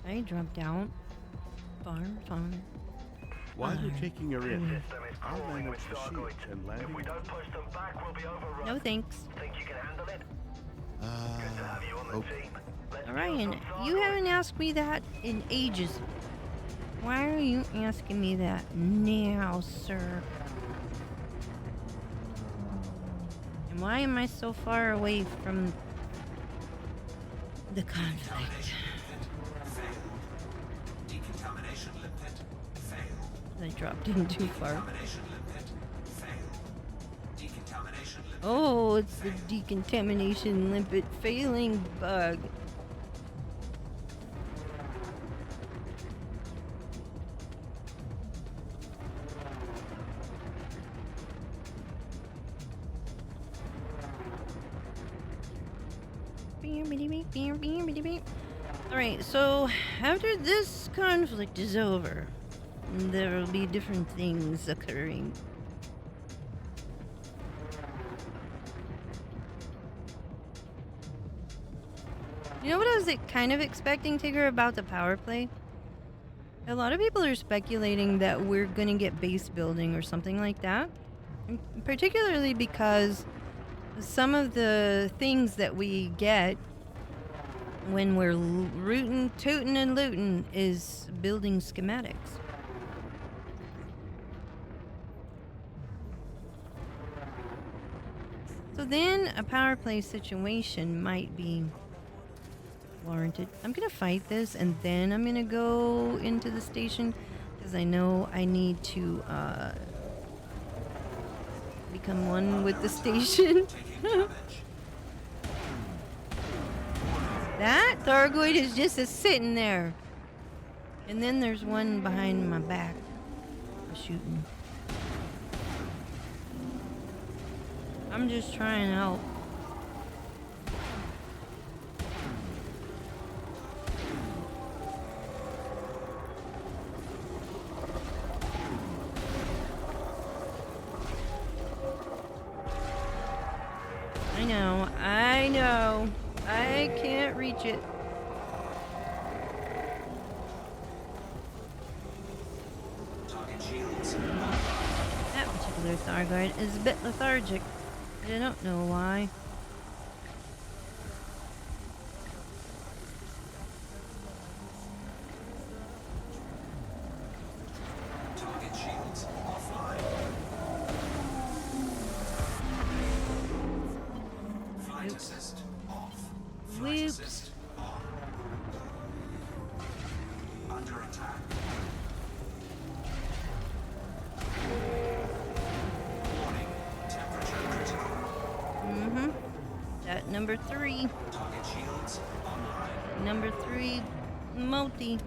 I dropped out. Farm. While you're taking a risk, I'll manage the shield and land. If we don't push them back, we'll be overrun. No thanks. Think you can handle it? Good to have you on the team. Orion, you haven't asked me that in ages. Why are you asking me that now, sir? And why am I so far away from the conflict? Decontamination limpet failed. I dropped in too far. Decontamination limpet failed. Decontamination limpet. Oh, it's the decontamination limpet failing bug. Alright, so after this conflict is over, there will be different things occurring. You know what I was kind of expecting, Tigger, about the power play? A lot of people are speculating that we're going to get base building or something like that. Particularly because some of the things that we get when we're rootin', tootin', and lootin' is building schematics. So then a power play situation might be warranted. I'm gonna fight this and then I'm gonna go into the station because I know I need to become one with the station. That Thargoid is just sitting there. And then there's one behind my back shooting. I'm just trying to help. I know. I can't reach it. Target shields. That particular Thargoid is a bit lethargic. I don't know why. Target shields offline. Flight assist off. Flight Whoops. assist on. Under attack. Warning. number 3. Target shields online. Number 3, multi.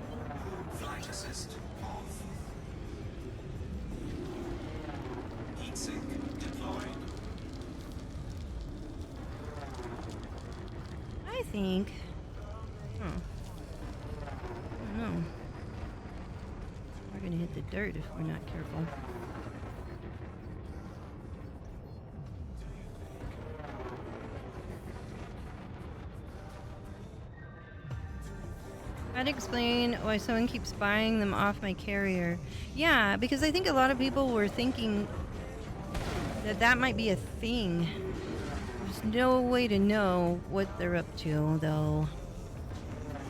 Flight assist off. Heatsink deployed. I think. I don't know. We're gonna hit the dirt if we're not careful. I'd explain why someone keeps buying them off my carrier. Yeah, because I think a lot of people were thinking that that might be a thing. There's no way to know what they're up to, though.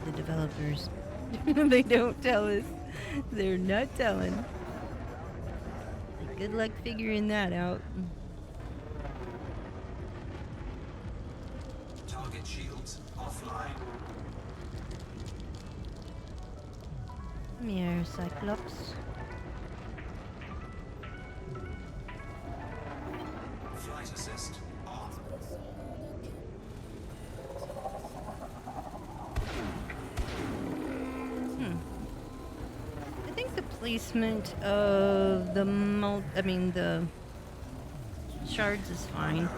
The developers. They don't tell us. They're not telling. Good luck figuring that out. Target shields offline. Come here, Cyclops. Flight assist on. I think the placement of the the shards is fine.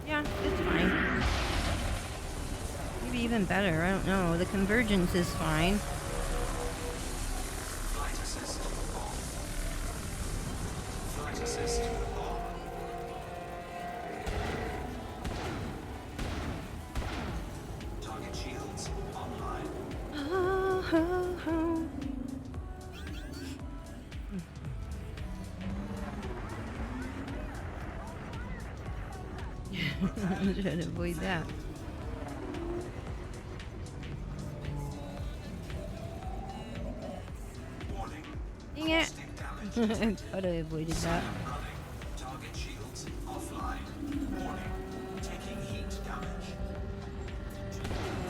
Yeah, it's fine. Maybe even better, I don't know. The convergence is fine. Flight assist on. Flight assist on. Target shields online. I'm trying to avoid that. Warning. Dang it! Caustic damage. I thought I avoided that. Running. Target shields offline. Warning. Taking heat damage.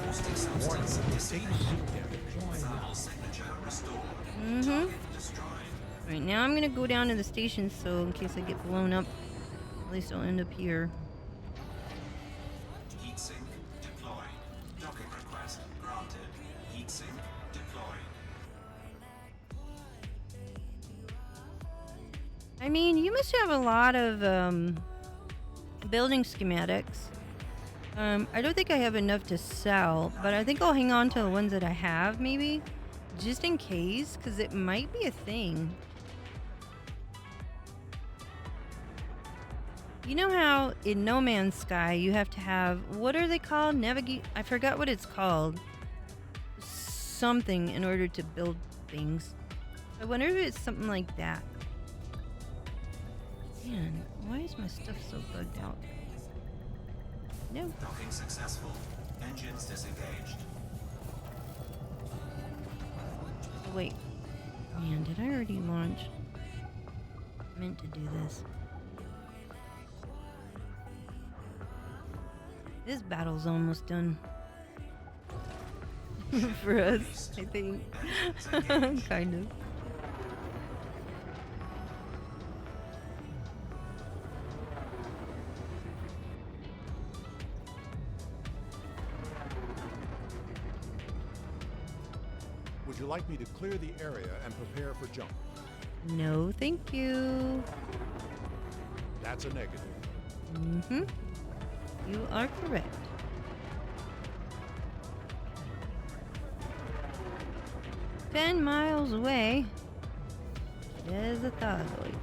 Caustic substance dissipated. Thermal signature restored. Target destroyed. Right now I'm gonna go down to the station so in case I get blown up, at least I'll end up here. Heatsink deployed. Docking request granted. Heatsink deployed. I mean, you must have a lot of building schematics. I don't think I have enough to sell, but I think I'll hang on to the ones that I have, maybe, just in case, because it might be a thing. You know how in No Man's Sky you have to have, what are they called? I forgot what it's called. Something in order to build things. I wonder if it's something like that. Man, why is my stuff so bugged out? No. Docking successful. Engines disengaged. Oh, wait. Man, did I already launch? I meant to do this. This battle's almost done. For us, I think. Kind of. Would you like me to clear the area and prepare for jump? No, thank you. That's a negative. Mm-hmm. You are correct. "10 miles away. There's a Thargoid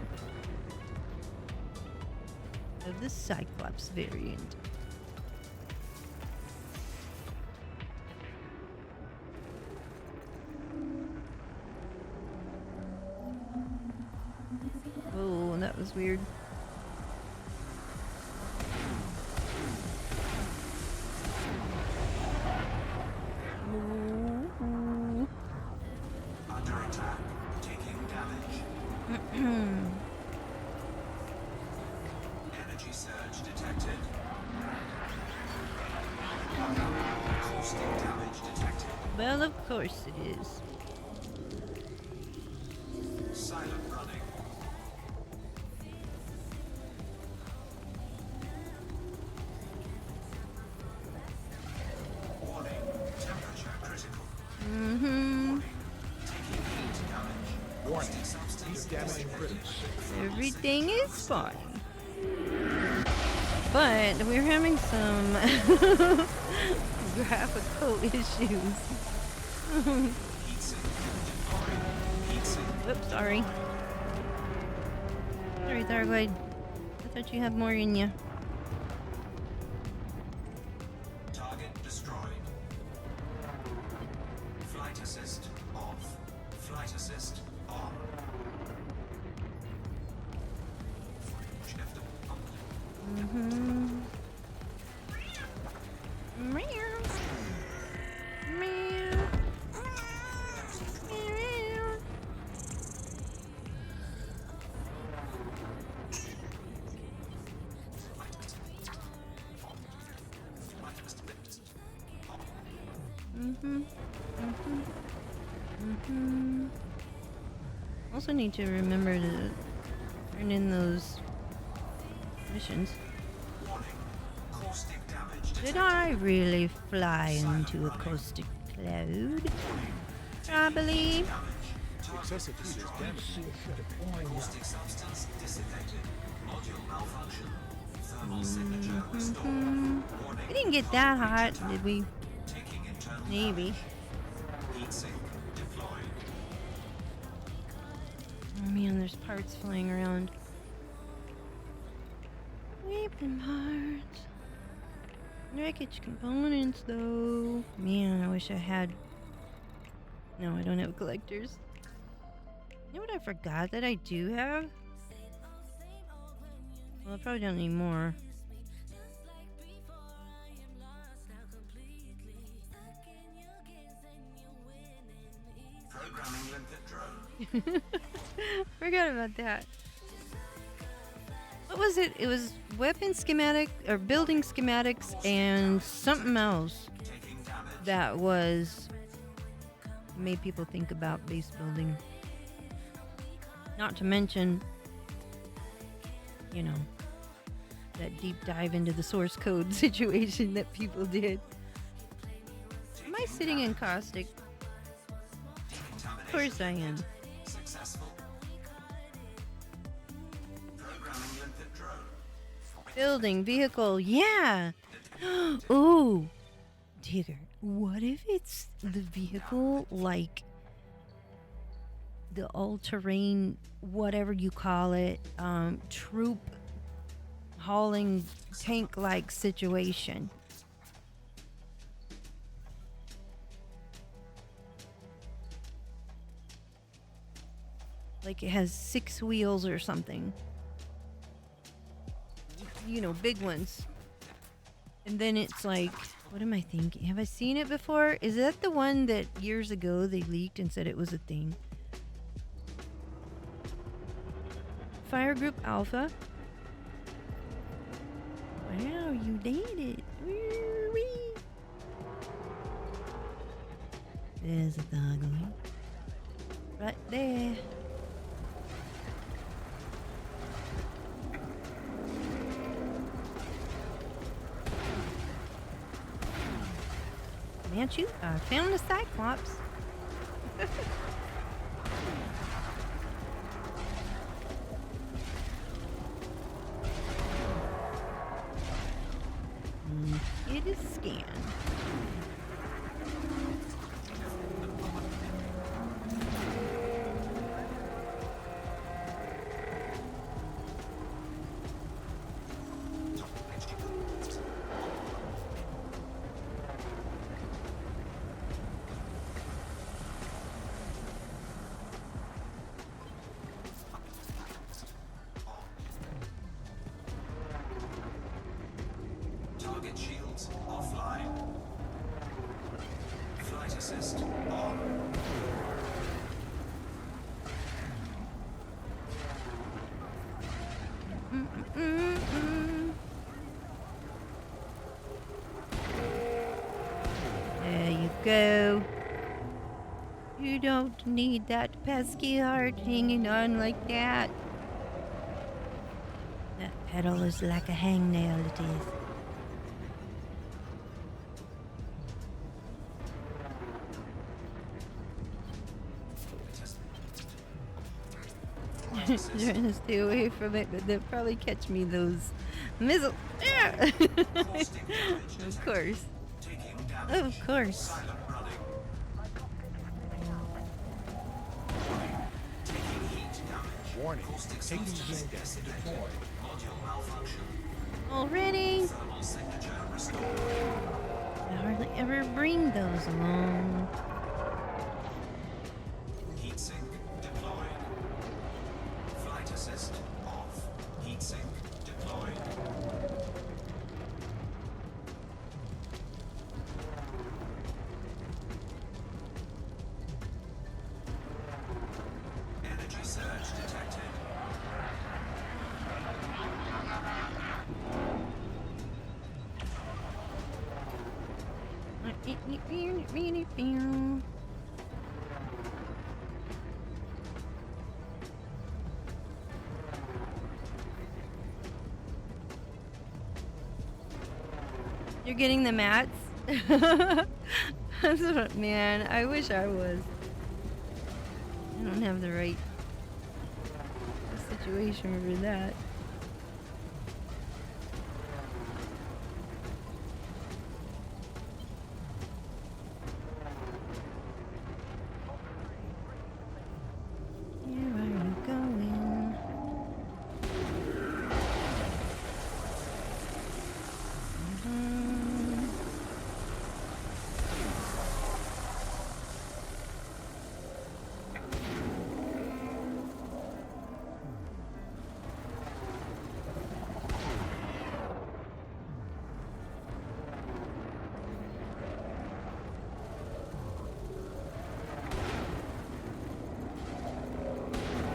of the Cyclops variant. Oh, that was weird. Under attack. Taking damage. Energy surge detected. Caustic damage detected. Well, of course it is. Silent running. Everything is fine. But we're having some graphical issues. Whoops, sorry. Sorry, Thargoid. I thought you had more in you. Target destroyed. Flight assist off. Flight assist on. Mm-hmm. Meow. Meow. Meow. Mm-hmm. Mm-hmm. Mm-hmm. Also need to remember to turn in those missions. Did I really fly into a caustic cloud? Probably. Excessive heat is damaging the ship. Caustic substance dissipated. Module malfunction. Thermal signature restored. We didn't get that hot, did we? Taking internal Maybe. heat sink deployed. Oh man, there's parts flying around. Weapon parts. Wreckage components, though. Man, I wish I had. No, I don't have collectors. You know what I forgot that I do have? Well, I probably don't need more. Programming limpet drone. Forgot about that. What was it? It was weapon schematic or building schematics and something else Taking damage. that was made people think about base building. Not to mention, you know, that deep dive into the source code situation that people did. Am I sitting in caustic? Of course I am. Successful. Programming limpet drone. Building vehicle, yeah. Ooh, Digger. What if it's the vehicle like the all-terrain, whatever you call it, troop hauling tank-like situation? Like it has 6 wheels or something. You know, big ones. And then it's like, what am I thinking? Have I seen it before? Is that the one that years ago they leaked and said it was a thing? Fire Group Alpha. Wow, you did it. Wee-wee. There's a doggy. Right there. Can't you? I found the Cyclops. It is scanned. Target shields offline. Flight assist on. There you go. You don't need that pesky heart hanging on like that. That pedal is like a hangnail, it is. trying to stay away from it, but they'll probably catch me those missiles. Yeah. Of course. Of course. Warning. Taking heat damage. Already? I hardly ever bring those along. Heatsink deployed. Flight assist off. Heatsink deployed. Energy surge detected. You're getting the mats? That's what, man, I wish I was. I don't have the right situation for that. Where are you going?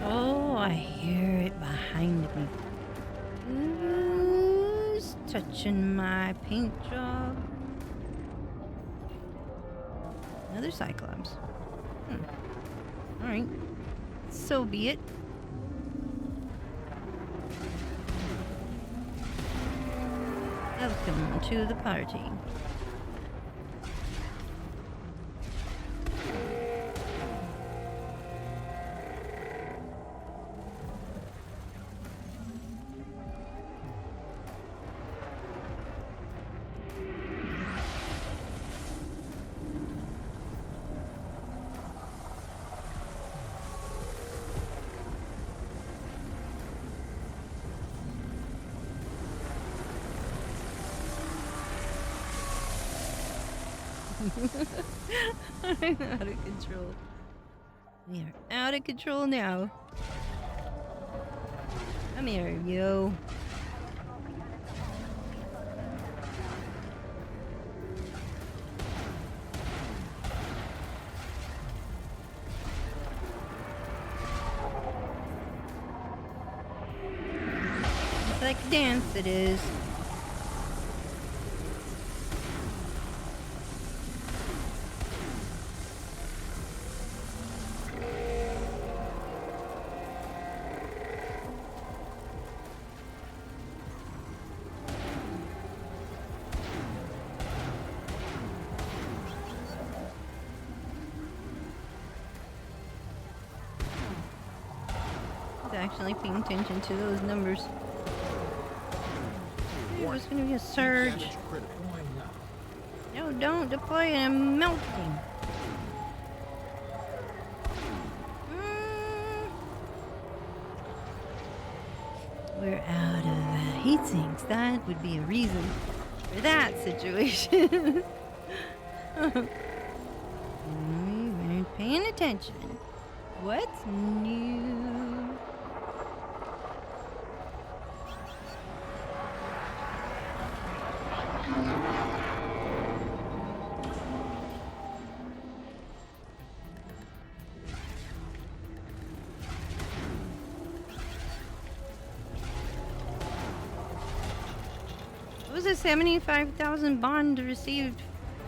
Oh, I hear it behind me. Who's touching my paint job? Another Cyclops. Alright. So be it. Welcome to the party. I'm out of control. We are out of control now. Come here, yo. It's like a dance, it is. Actually paying attention to those numbers. There's gonna be a surge. No, don't deploy it. I'm melting. We're out of heat sinks. That would be a reason for that situation. We weren't paying attention. What's new? What was a 75,000 bond received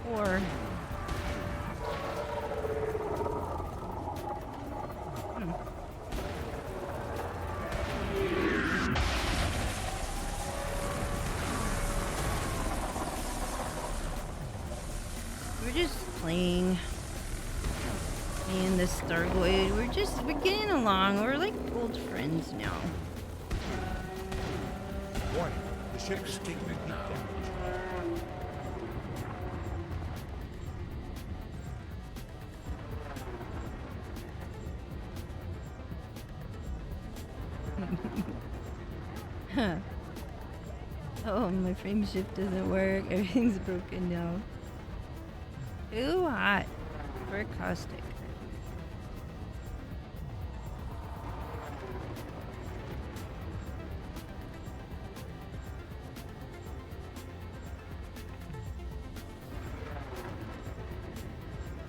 for? We're just playing. and the Stargoid, we're getting along. We're like old friends now. Warning, the ship is taking heat damage. Huh. Oh, my frame shift doesn't work. Everything's broken now. Too hot for caustic.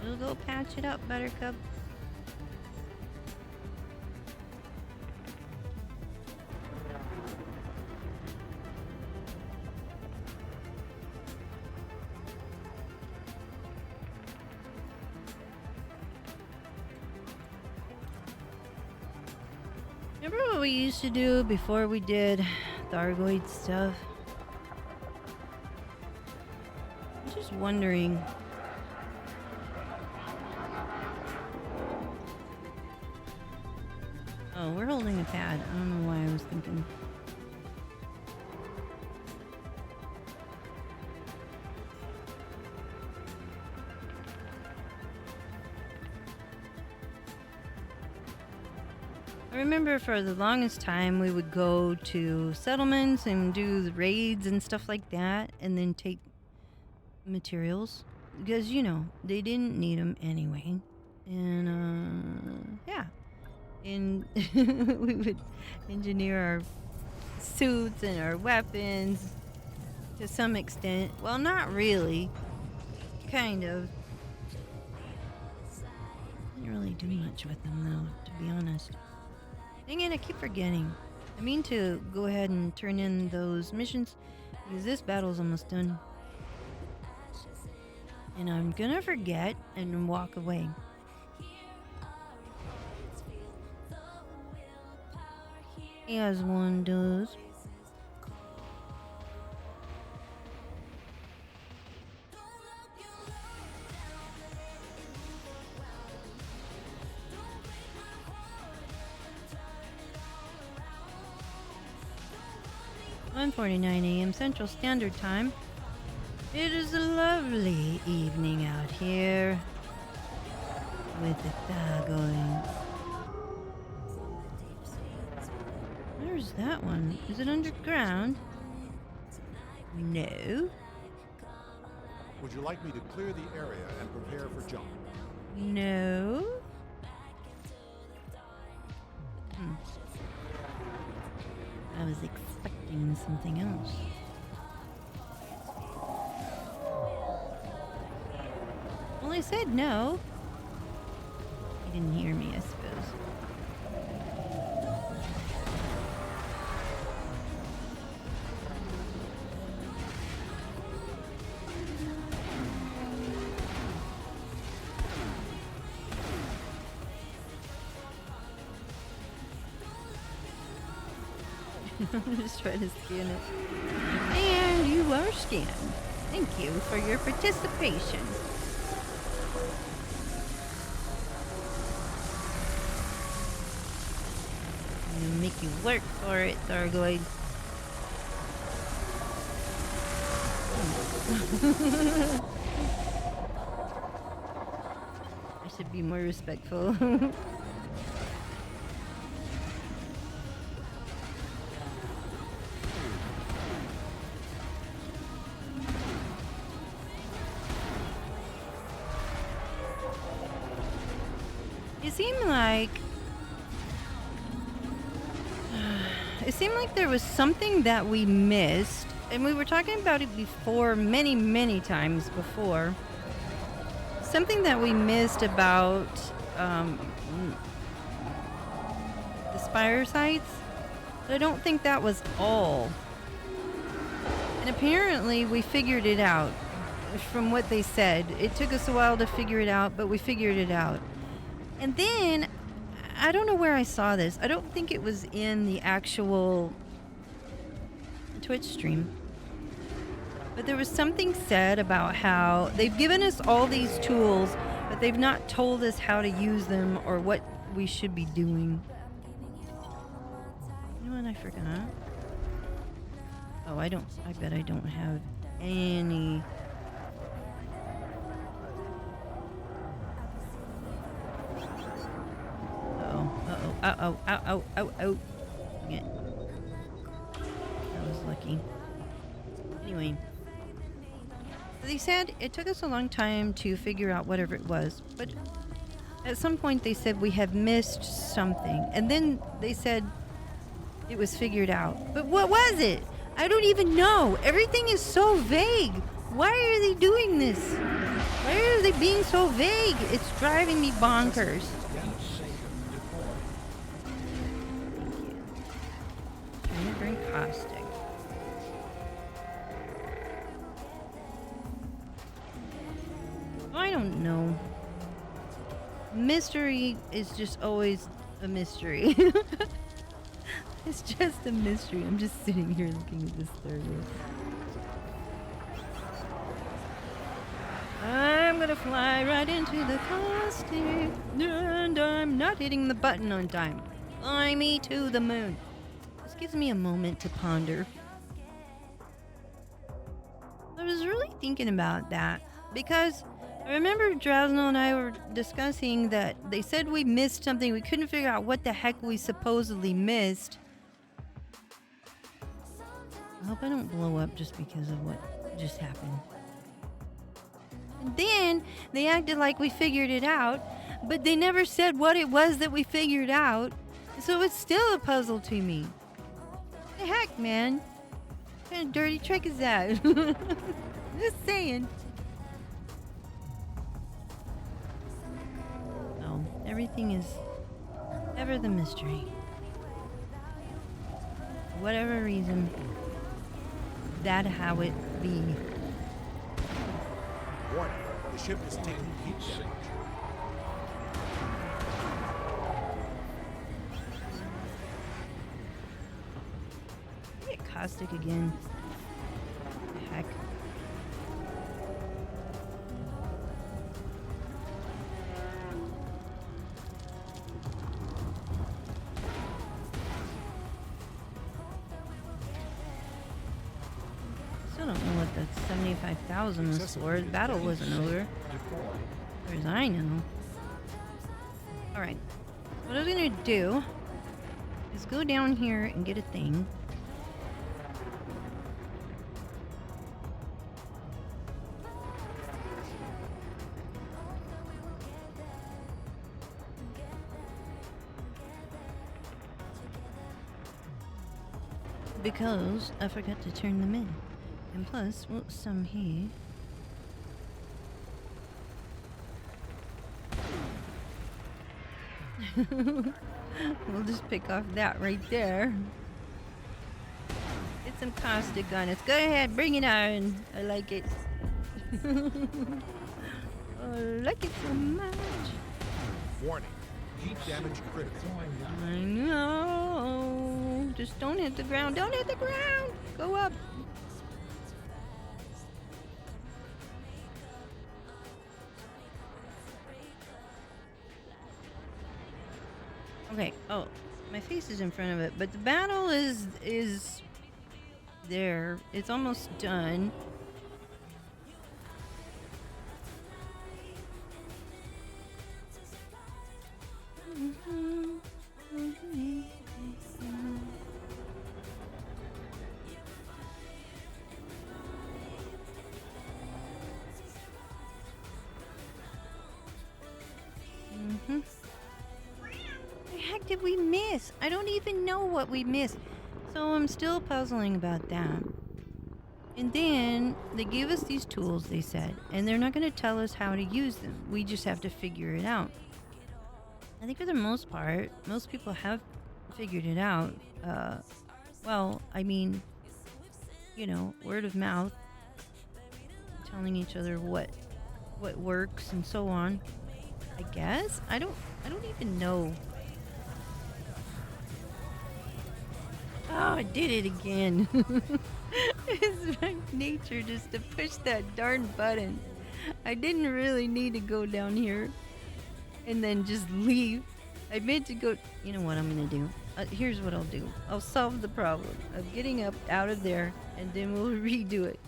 We'll go patch it up, Buttercup. Remember what we used to do before we did Thargoid stuff? I'm just wondering. Oh, we're holding a pad. I don't know why I was thinking. I remember for the longest time we would go to settlements and do the raids and stuff like that, and then take materials because, you know, they didn't need them anyway. And yeah, and we would engineer our suits and our weapons to some extent. Well, not really, kind of. Didn't really do much with them though, to be honest. Dang it, I keep forgetting. I mean to go ahead and turn in those missions because this battle's almost done. And I'm gonna forget and walk away. As one does. (1:49 a.m. Central Standard Time). It is a lovely evening out here with the thaw going. Where's that one? Is it underground? No. Would you like me to clear the area and prepare for jump? No. I was expecting something else. Well, I said no. You didn't hear me, I suppose. I'm just trying to scan it. And you are scanned. Thank you for your participation. I'm gonna make you work for it, Thargoid. I should be more respectful. It seemed like there was something that we missed, and we were talking about it before, many times before. Something that we missed about the Spire sites, but I don't think that was all. And apparently we figured it out from what they said. It took us a while to figure it out, but we figured it out. And then I don't know where I saw this. I don't think it was in the actual Twitch stream. But there was something said about how they've given us all these tools, but they've not told us how to use them or what we should be doing. You know what I forgot? Oh, I bet I don't have any. Oh. Yeah. I was lucky. Anyway. They said it took us a long time to figure out whatever it was, but at some point they said we have missed something. And then they said it was figured out. But what was it? I don't even know. Everything is so vague. Why are they doing this? Why are they being so vague? It's driving me bonkers. Trying to bring caustic. I don't know. Mystery is just always a mystery. It's just a mystery. I'm just sitting here looking at this stereo. I'm gonna fly right into the caustic, and I'm not hitting the button on time. Fly me to the moon. This gives me a moment to ponder. I was really thinking about that because I remember Drowsnell and I were discussing that they said we missed something. We couldn't figure out what the heck we supposedly missed. I hope I don't blow up just because of what just happened. And then they acted like we figured it out, but they never said what it was that we figured out. So it's still a puzzle to me. What the heck, man? What kind of dirty trick is that? Just saying. Oh, everything is ever the mystery. For whatever reason, that how it be. Warning, the ship is taking heat damage. Get caustic again. Heck. Still don't know what that 75,000 was for. The battle wasn't over. As far as I know. Alright. What I'm gonna do is go down here and get a thing. Because I forgot to turn them in. And plus, what's some here? We'll just pick off that right there. Get some caustic on us. Go ahead, bring it on. I like it. I like it so much. Warning, heat damage critical. I know. Just don't hit the ground. Don't hit the ground. Go up. Okay. Oh, my face is in front of it, but the battle is there. It's almost done. The heck did we miss? I don't even know what we missed. So I'm still puzzling about that. And then they gave us these tools, they said, and they're not going to tell us how to use them. We just have to figure it out. I think for the most part, most people have figured it out. Well, I mean, you know, word of mouth, telling each other what works and so on. I guess I don't even know. Oh, I did it again. It's my nature just to push that darn button. I didn't really need to go down here and then just leave. I meant to go. You know what I'm gonna do? Here's what I'll do. I'll solve the problem of getting up out of there, and then we'll redo it.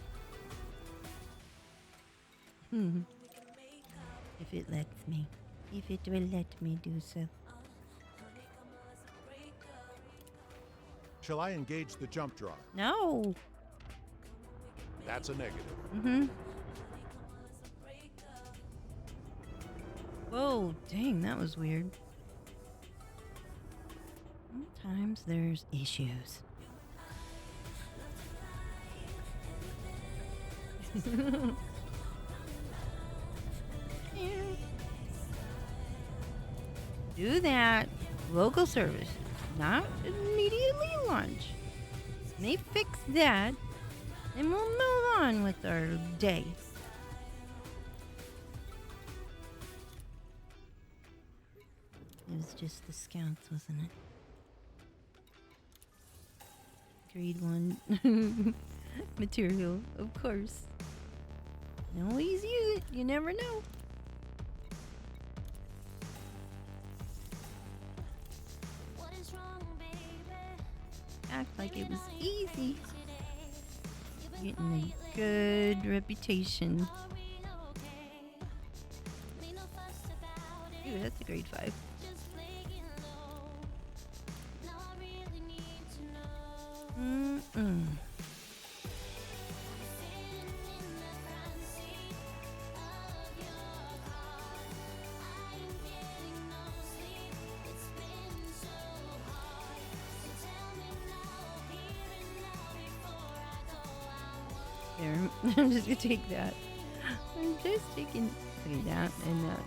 If it lets me. If it will let me do so. Shall I engage the jump drive? No. That's a negative. Mm-hmm. Whoa, dang, that was weird. Sometimes there's issues. Do that. Local service. Not immediately launch. When they fix that, and we'll move on with our day. It was just the scouts, wasn't it? Grade 1 material, of course. Always use it, you never know. Act like it was easy. Getting a good reputation. Ooh, that's a grade 5. There, I'm just gonna take that. I'm just taking that and that.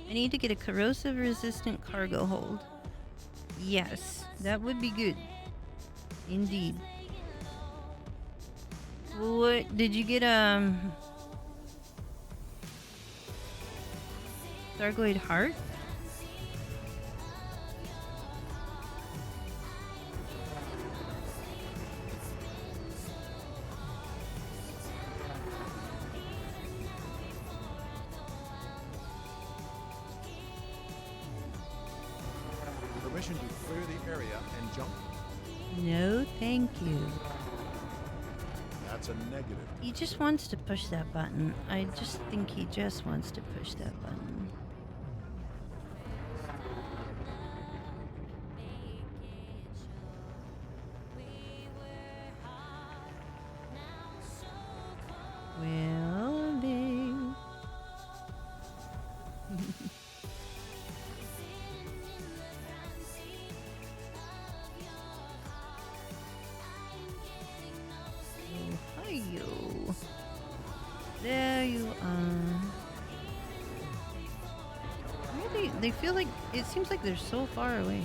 I need to get a corrosive resistant cargo hold. Yes, that would be good. Indeed. What did you get? Sargoid heart? Permission to clear the area and jump? No, thank you. That's a negative. He just wants to push that button. I just think he just wants to push that button. Well, babe. Ohio. There you are. Really, they feel like it seems like they're so far away.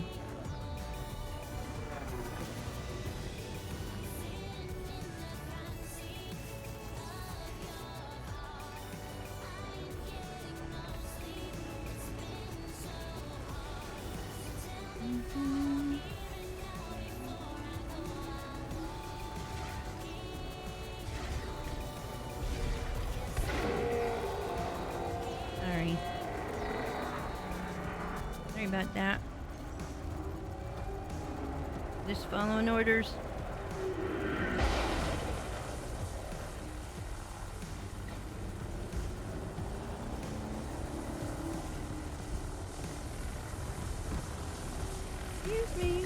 Sorry about that. Just following orders. Excuse me.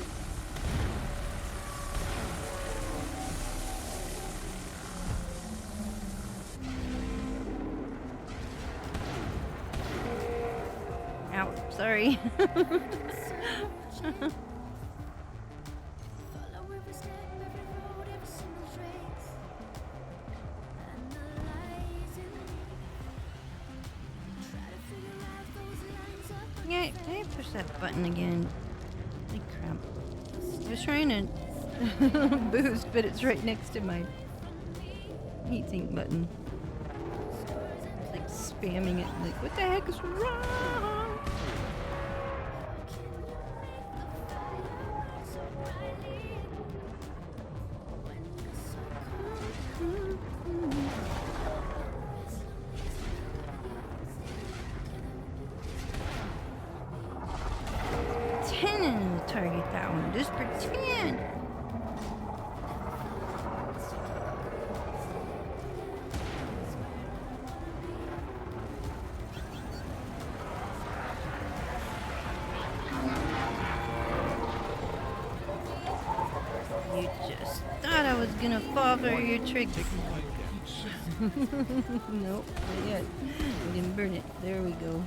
Ow, sorry. Yeah, can I push that button again? Holy crap. I was trying to boost, but it's right next to my heatsink button. It's like spamming it, like, what the heck is wrong? Target that one. Just pretend. You just thought I was gonna fall for your trick. Nope, not yet. We didn't burn it. There we go.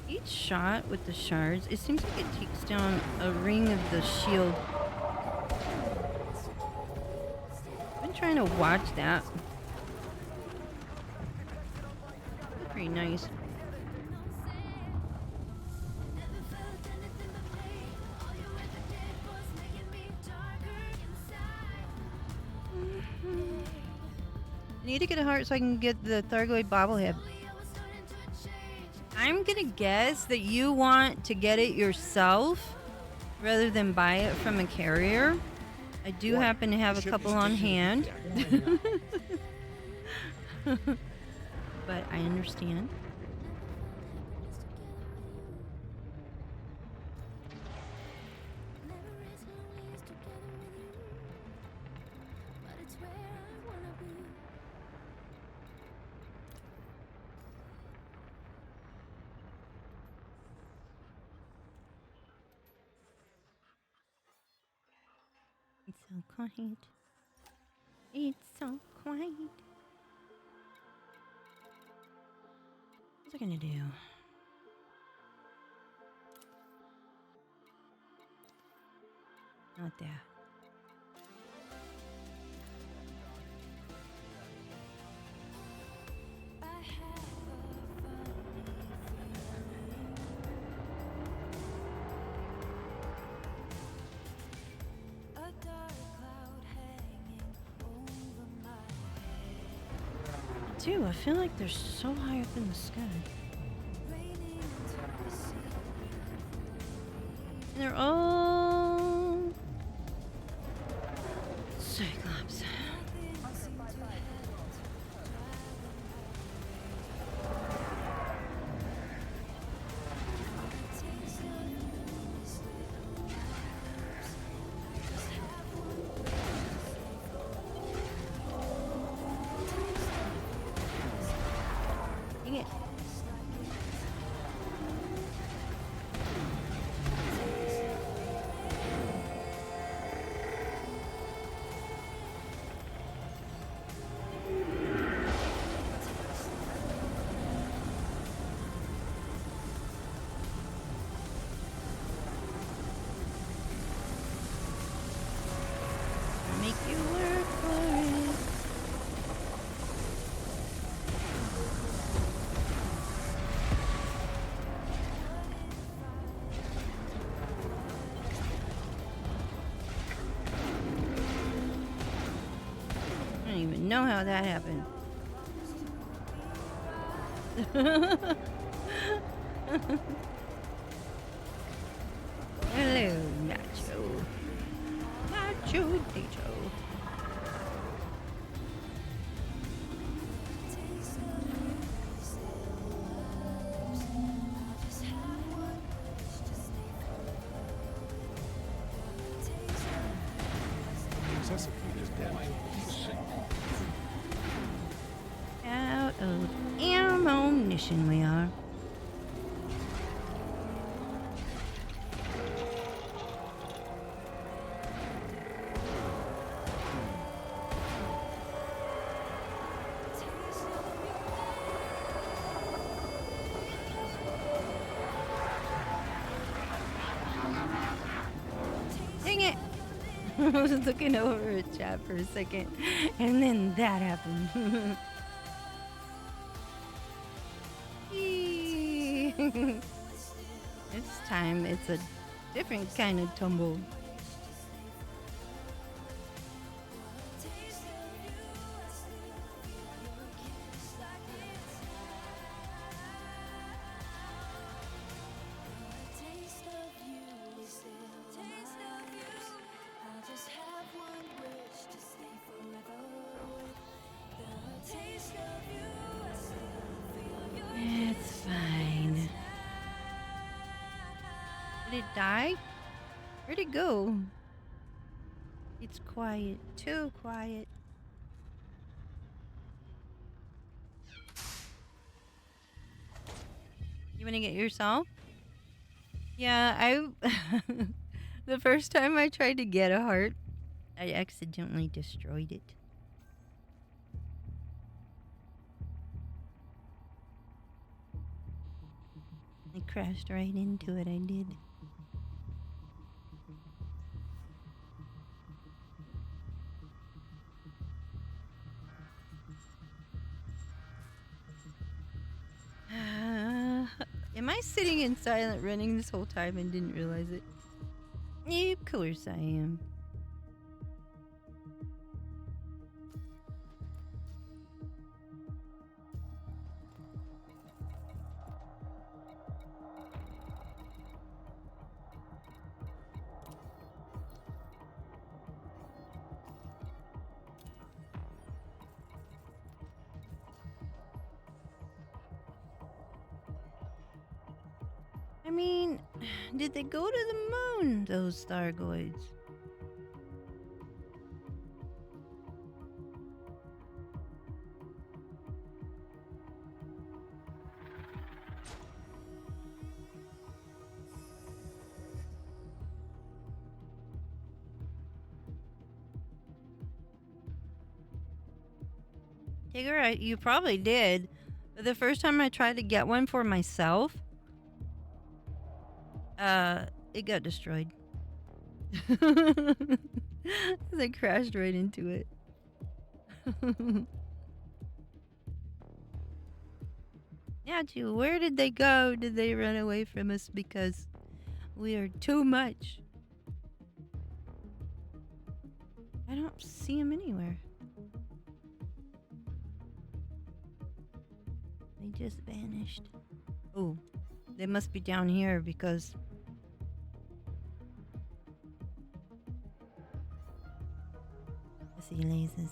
Each shot with the shards, it seems like it takes down a ring of the shield. I've been trying to watch that. Pretty nice. I need to get a heart so I can get the Thargoid bobblehead. I'm gonna guess that you want to get it yourself rather than buy it from a carrier. I do happen to have a couple on hand. But I understand. It's so quiet. It's so quiet. What's I gonna do? Not that. I feel like they're so high up in the sky. And they're all Cyclops. Dang it. Make you work for it. I don't even know how that happened. Hello, Nacho. Nacho Nacho. Excessive heat is damaging. Out of ammunition we are. Dang it! I was looking over at chat for a second, and then that happened. This time it's a different kind of tumble. Did it die? Where'd it go? It's quiet. Too quiet. You wanna get yourself? Yeah, I... The first time I tried to get a heart, I accidentally destroyed it. I crashed right into it, I did. Am I sitting in silent running this whole time and didn't realize it? Yeah, of course I am. I mean, did they go to the moon, those Thargoids? Tigger, you probably did. But the first time I tried to get one for myself, it got destroyed. I crashed right into it. Yeah, Ju, where did they go? Did they run away from us because we are too much? I don't see them anywhere. They just vanished. Oh, they must be down here because... I see lasers.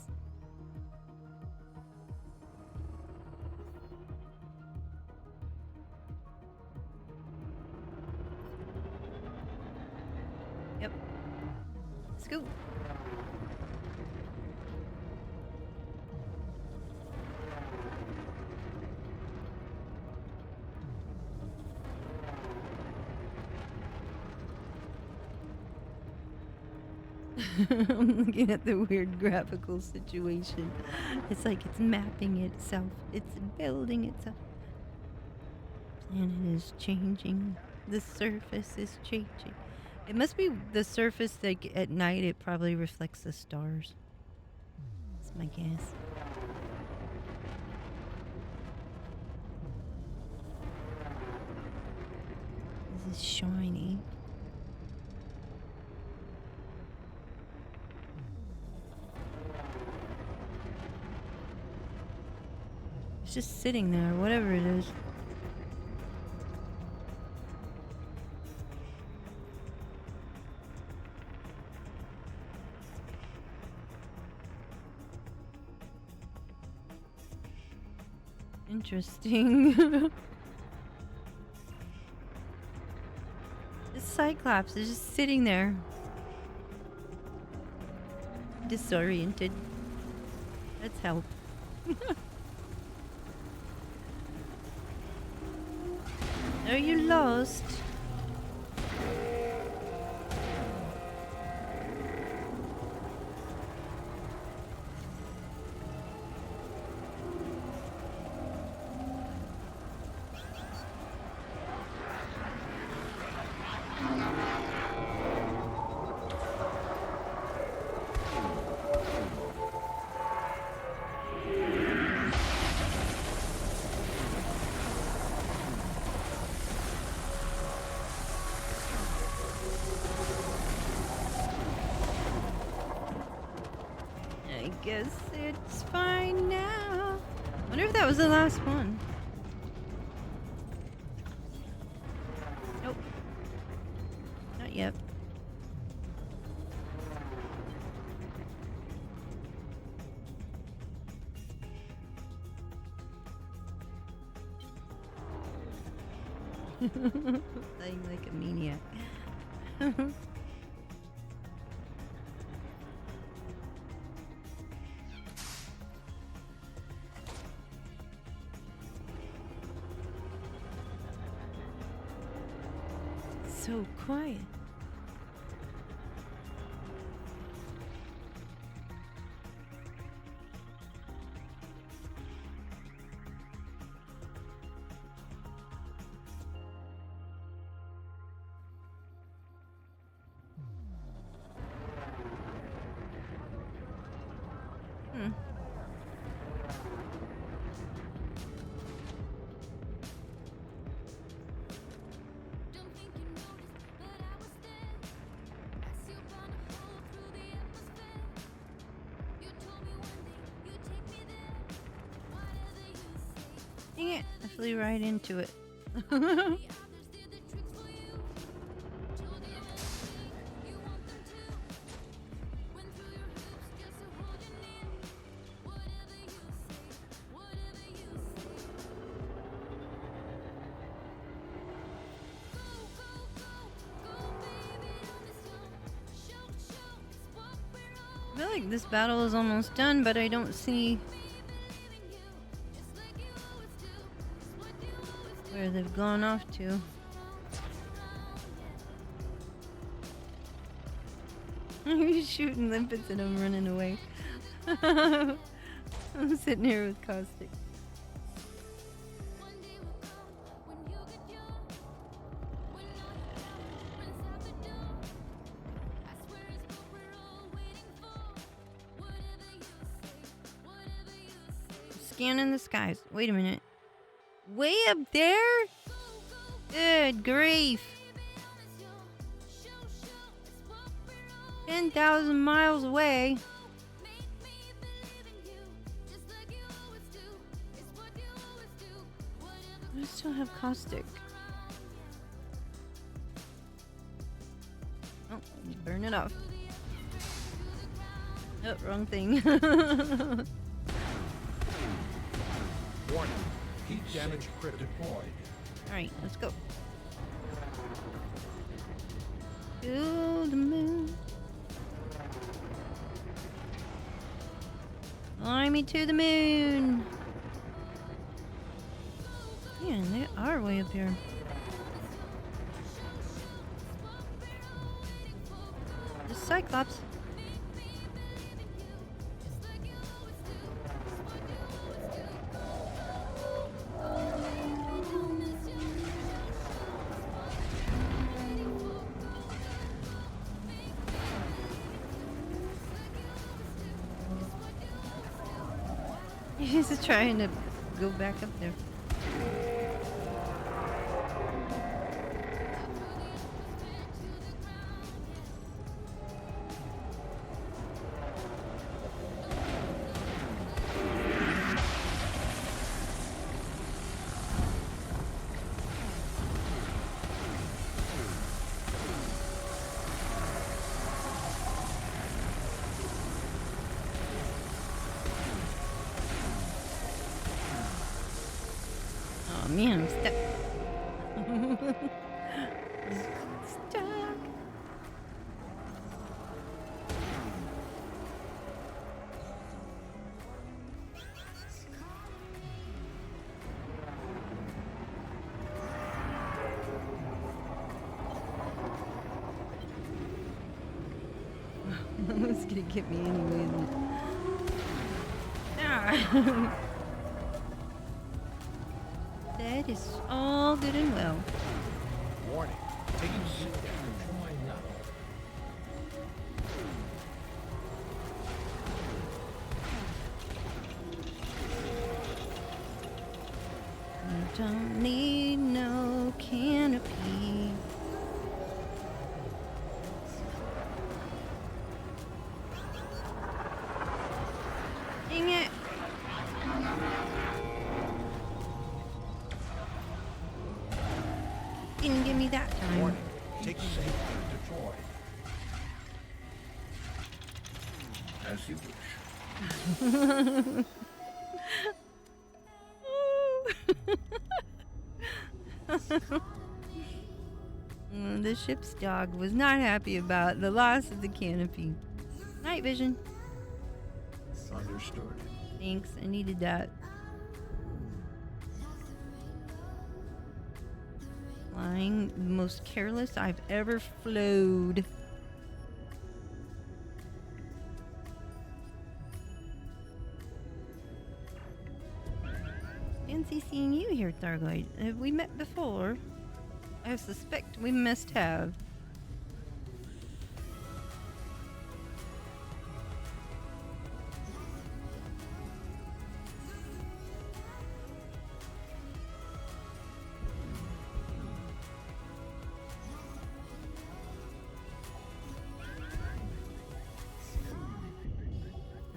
Yep. Let's go. I'm looking at the weird graphical situation. It's like it's mapping itself. It's building itself. Planet is changing. The surface is changing. It must be the surface that at night it probably reflects the stars. That's my guess. This is shiny. It's just sitting there, whatever it is. Interesting. This Cyclops is just sitting there. Disoriented. Let's help. Are you lost? Guess it's fine now. Wonder if that was the last one. Nope. Not yet. Playing like a maniac. So quiet. Dang it, I flew right into it. I feel like this battle is almost done, but I don't see where they've gone off to. He's shooting limpets and I'm running away. I'm sitting here with Caustic. Scanning the skies. Wait a minute. Way up there? Good grief. 10,000 miles away. I still have Caustic. Oh, burn it off. Oh, wrong thing. Warning. Heat damage critical. Alright, let's go. To the moon. Fly me to the moon. Man, they are way up here. The Cyclops. He's trying to go back up there. Man, I'm stuck. Stuck. It's gonna get me anyway. Ah. That is all good and well. Warning. Taking heat damage. You don't need no canopy. Dang it. Didn't give me that time. Warning. Taking heat deployed. As you wish. The ship's dog was not happy about the loss of the canopy. Night vision. Understood. Thanks, I needed that. Flying the most careless I've ever flowed. Fancy seeing you here, Thargoid. Have we met before? I suspect we must have.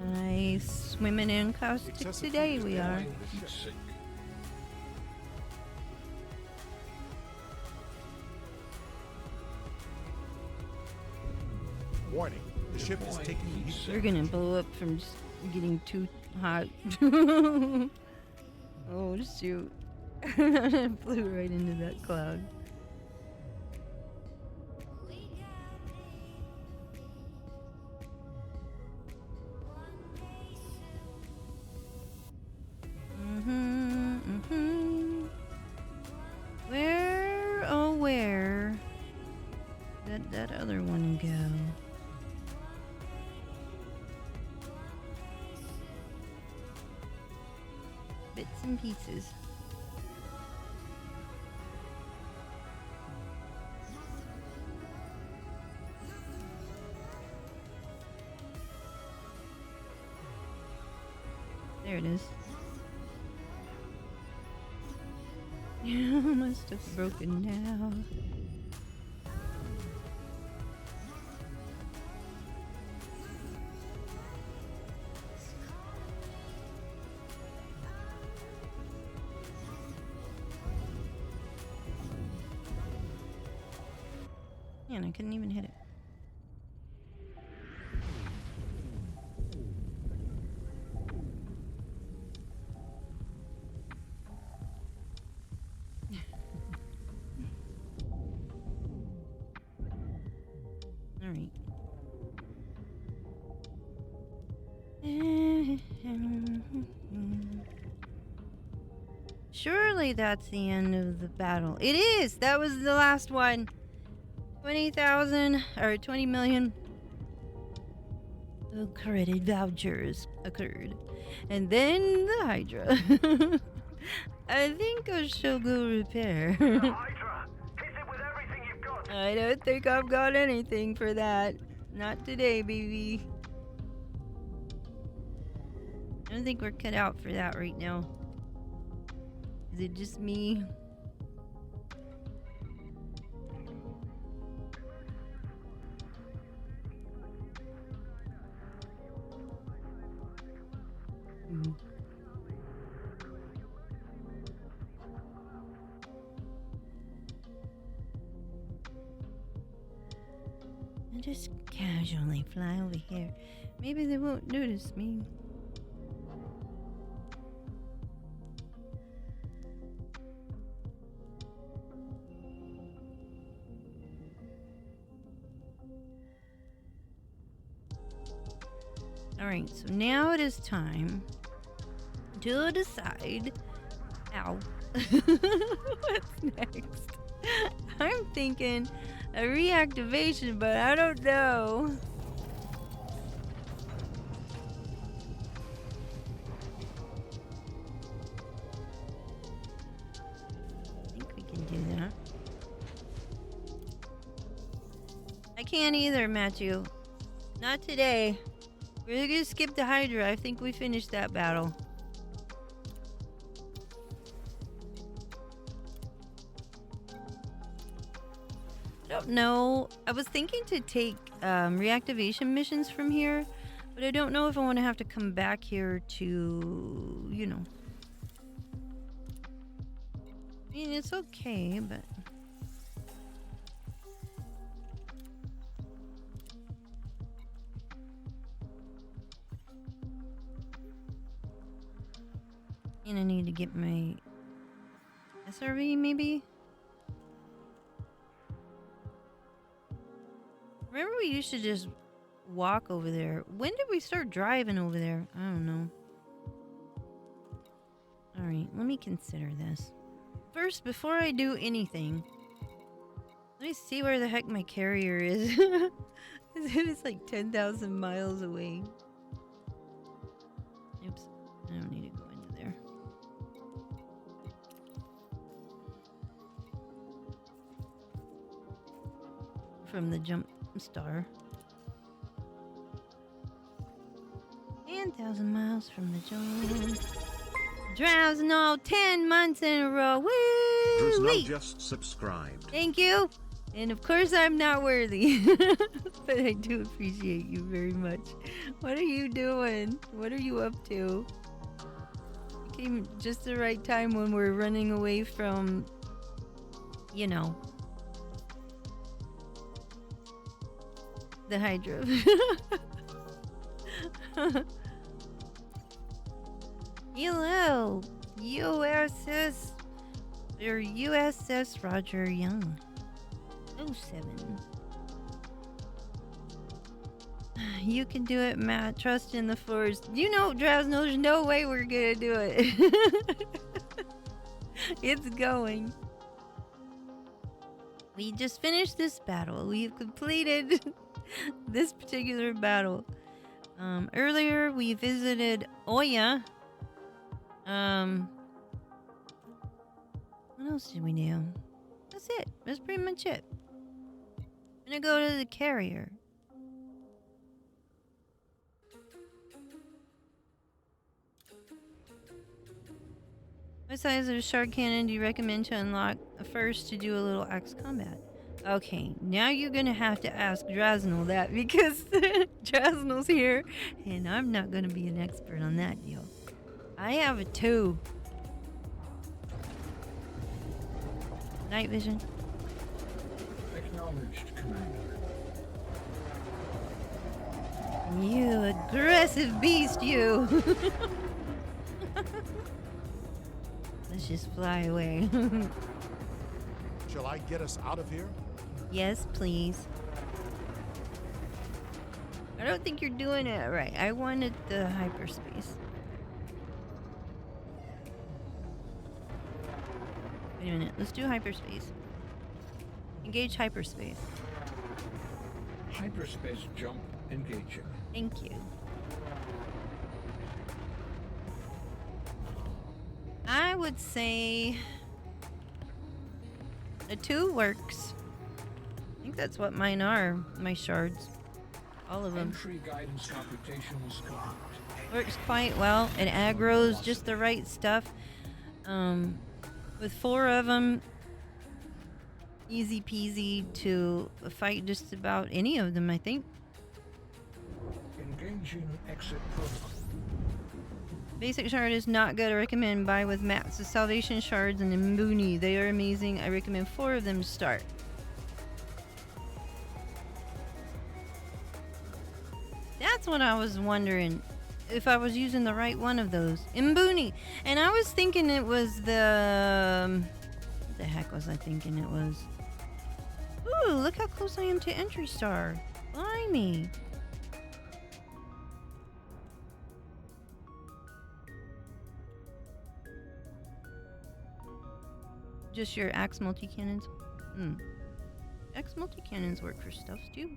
Nice. Swimming in caustic today we are. Warning, the ship is taking heat. You're gonna blow up from just getting too hot. Oh shoot. Flew right into that cloud. Where, oh where did that other one go? Bits and pieces. There it is. My stuff's broken now. Man, I couldn't even hit it. All right. Surely that's the end of the battle. It is! That was the last one. 20,000 or 20 million credit vouchers occurred. And then the Hydra. I think I shall go repair. I don't think I've got anything for that. Not today, baby. I don't think we're cut out for that right now. Is it just me? I'll just casually fly over here. Maybe they won't notice me. Alright, so now it is time to decide. Ow. What's next? I'm thinking a reactivation, but I don't know. I think we can do that. I can't either, Matthew. Not today. We're gonna skip the Hydra. I think we finished that battle. I don't know. I was thinking to take reactivation missions from here, but I don't know if I want to have to come back here to, you know. I mean, it's okay, but... And I need to get my SRV, maybe? Remember we used to just walk over there. When did we start driving over there? I don't know. Alright, let me consider this. First, before I do anything, let me see where the heck my carrier is. It's like 10,000 miles away. Oops, I don't need to go into there. From the jump star. 10,000 miles from the jump. Drowsno, 10 months in a row. Woo! Drowsno just subscribed. Thank you. And of course I'm not worthy. But I do appreciate you very much. What are you doing? What are you up to? You came just the right time when we're running away from, you know, the Hydra. Hello, USS or USS Roger Young. 07. You can do it, Matt. Trust in the force. You know, Drowsno, there's no way we're gonna do it. It's going. We just finished this battle. We've completed this particular battle. Earlier we visited Oya. What else did we do? That's it. That's pretty much it. I'm gonna go to the carrier. What size of shark cannon do you recommend to unlock first to do a little axe combat? Okay, now you're gonna have to ask Drowsno that because Drowsno's here and I'm not gonna be an expert on that deal. I have a 2. Night vision. Acknowledged, Commander. You aggressive beast, you! Let's just fly away. Shall I get us out of here? Yes, please. I don't think you're doing it right. I wanted the hyperspace. Wait a minute. Let's do hyperspace. Engage hyperspace. Hyperspace jump engaging. Thank you. I would say a 2 works. I think that's what mine are, my shards. All of them. Entry guidance computations complete. Works quite well. It aggroes just the right stuff. With 4 of them, easy peasy to fight just about any of them, I think. Engaging exit protocol. Basic shard is not good. I recommend buy with mats. The salvation shards and the Mooney. They are amazing. I recommend 4 of them to start. That's what I was wondering. If I was using the right one of those. Mbuni. And I was thinking it was the... what the heck was I thinking it was? Ooh, look how close I am to entry star. Blimey. Just your axe multi-cannons? Axe multi-cannons work for stuff too.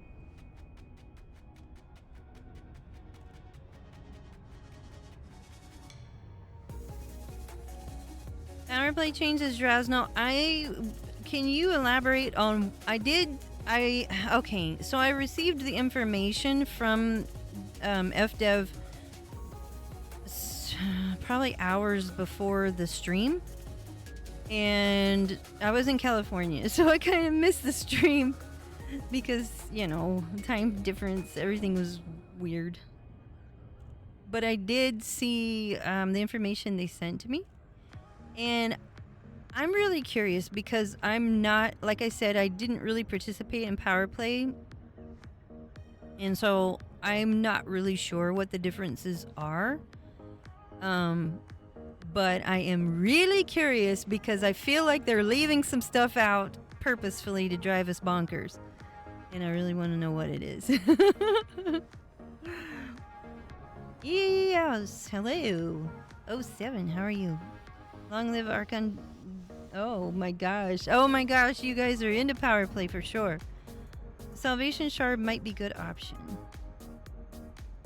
Counterplay changes, Drowsno. Can you elaborate on... Okay, so I received the information from FDev probably hours before the stream. And I was in California, so I kind of missed the stream because, you know, time difference, everything was weird. But I did see the information they sent to me. And I'm really curious because I'm not, like I said, I didn't really participate in power play. And so I'm not really sure what the differences are. But I am really curious because I feel like they're leaving some stuff out purposefully to drive us bonkers. And I really want to know what it is. Yes, hello. 07, how are you? Long live Archon. Oh my gosh. Oh my gosh, you guys are into power play for sure. Salvation Shard might be good option.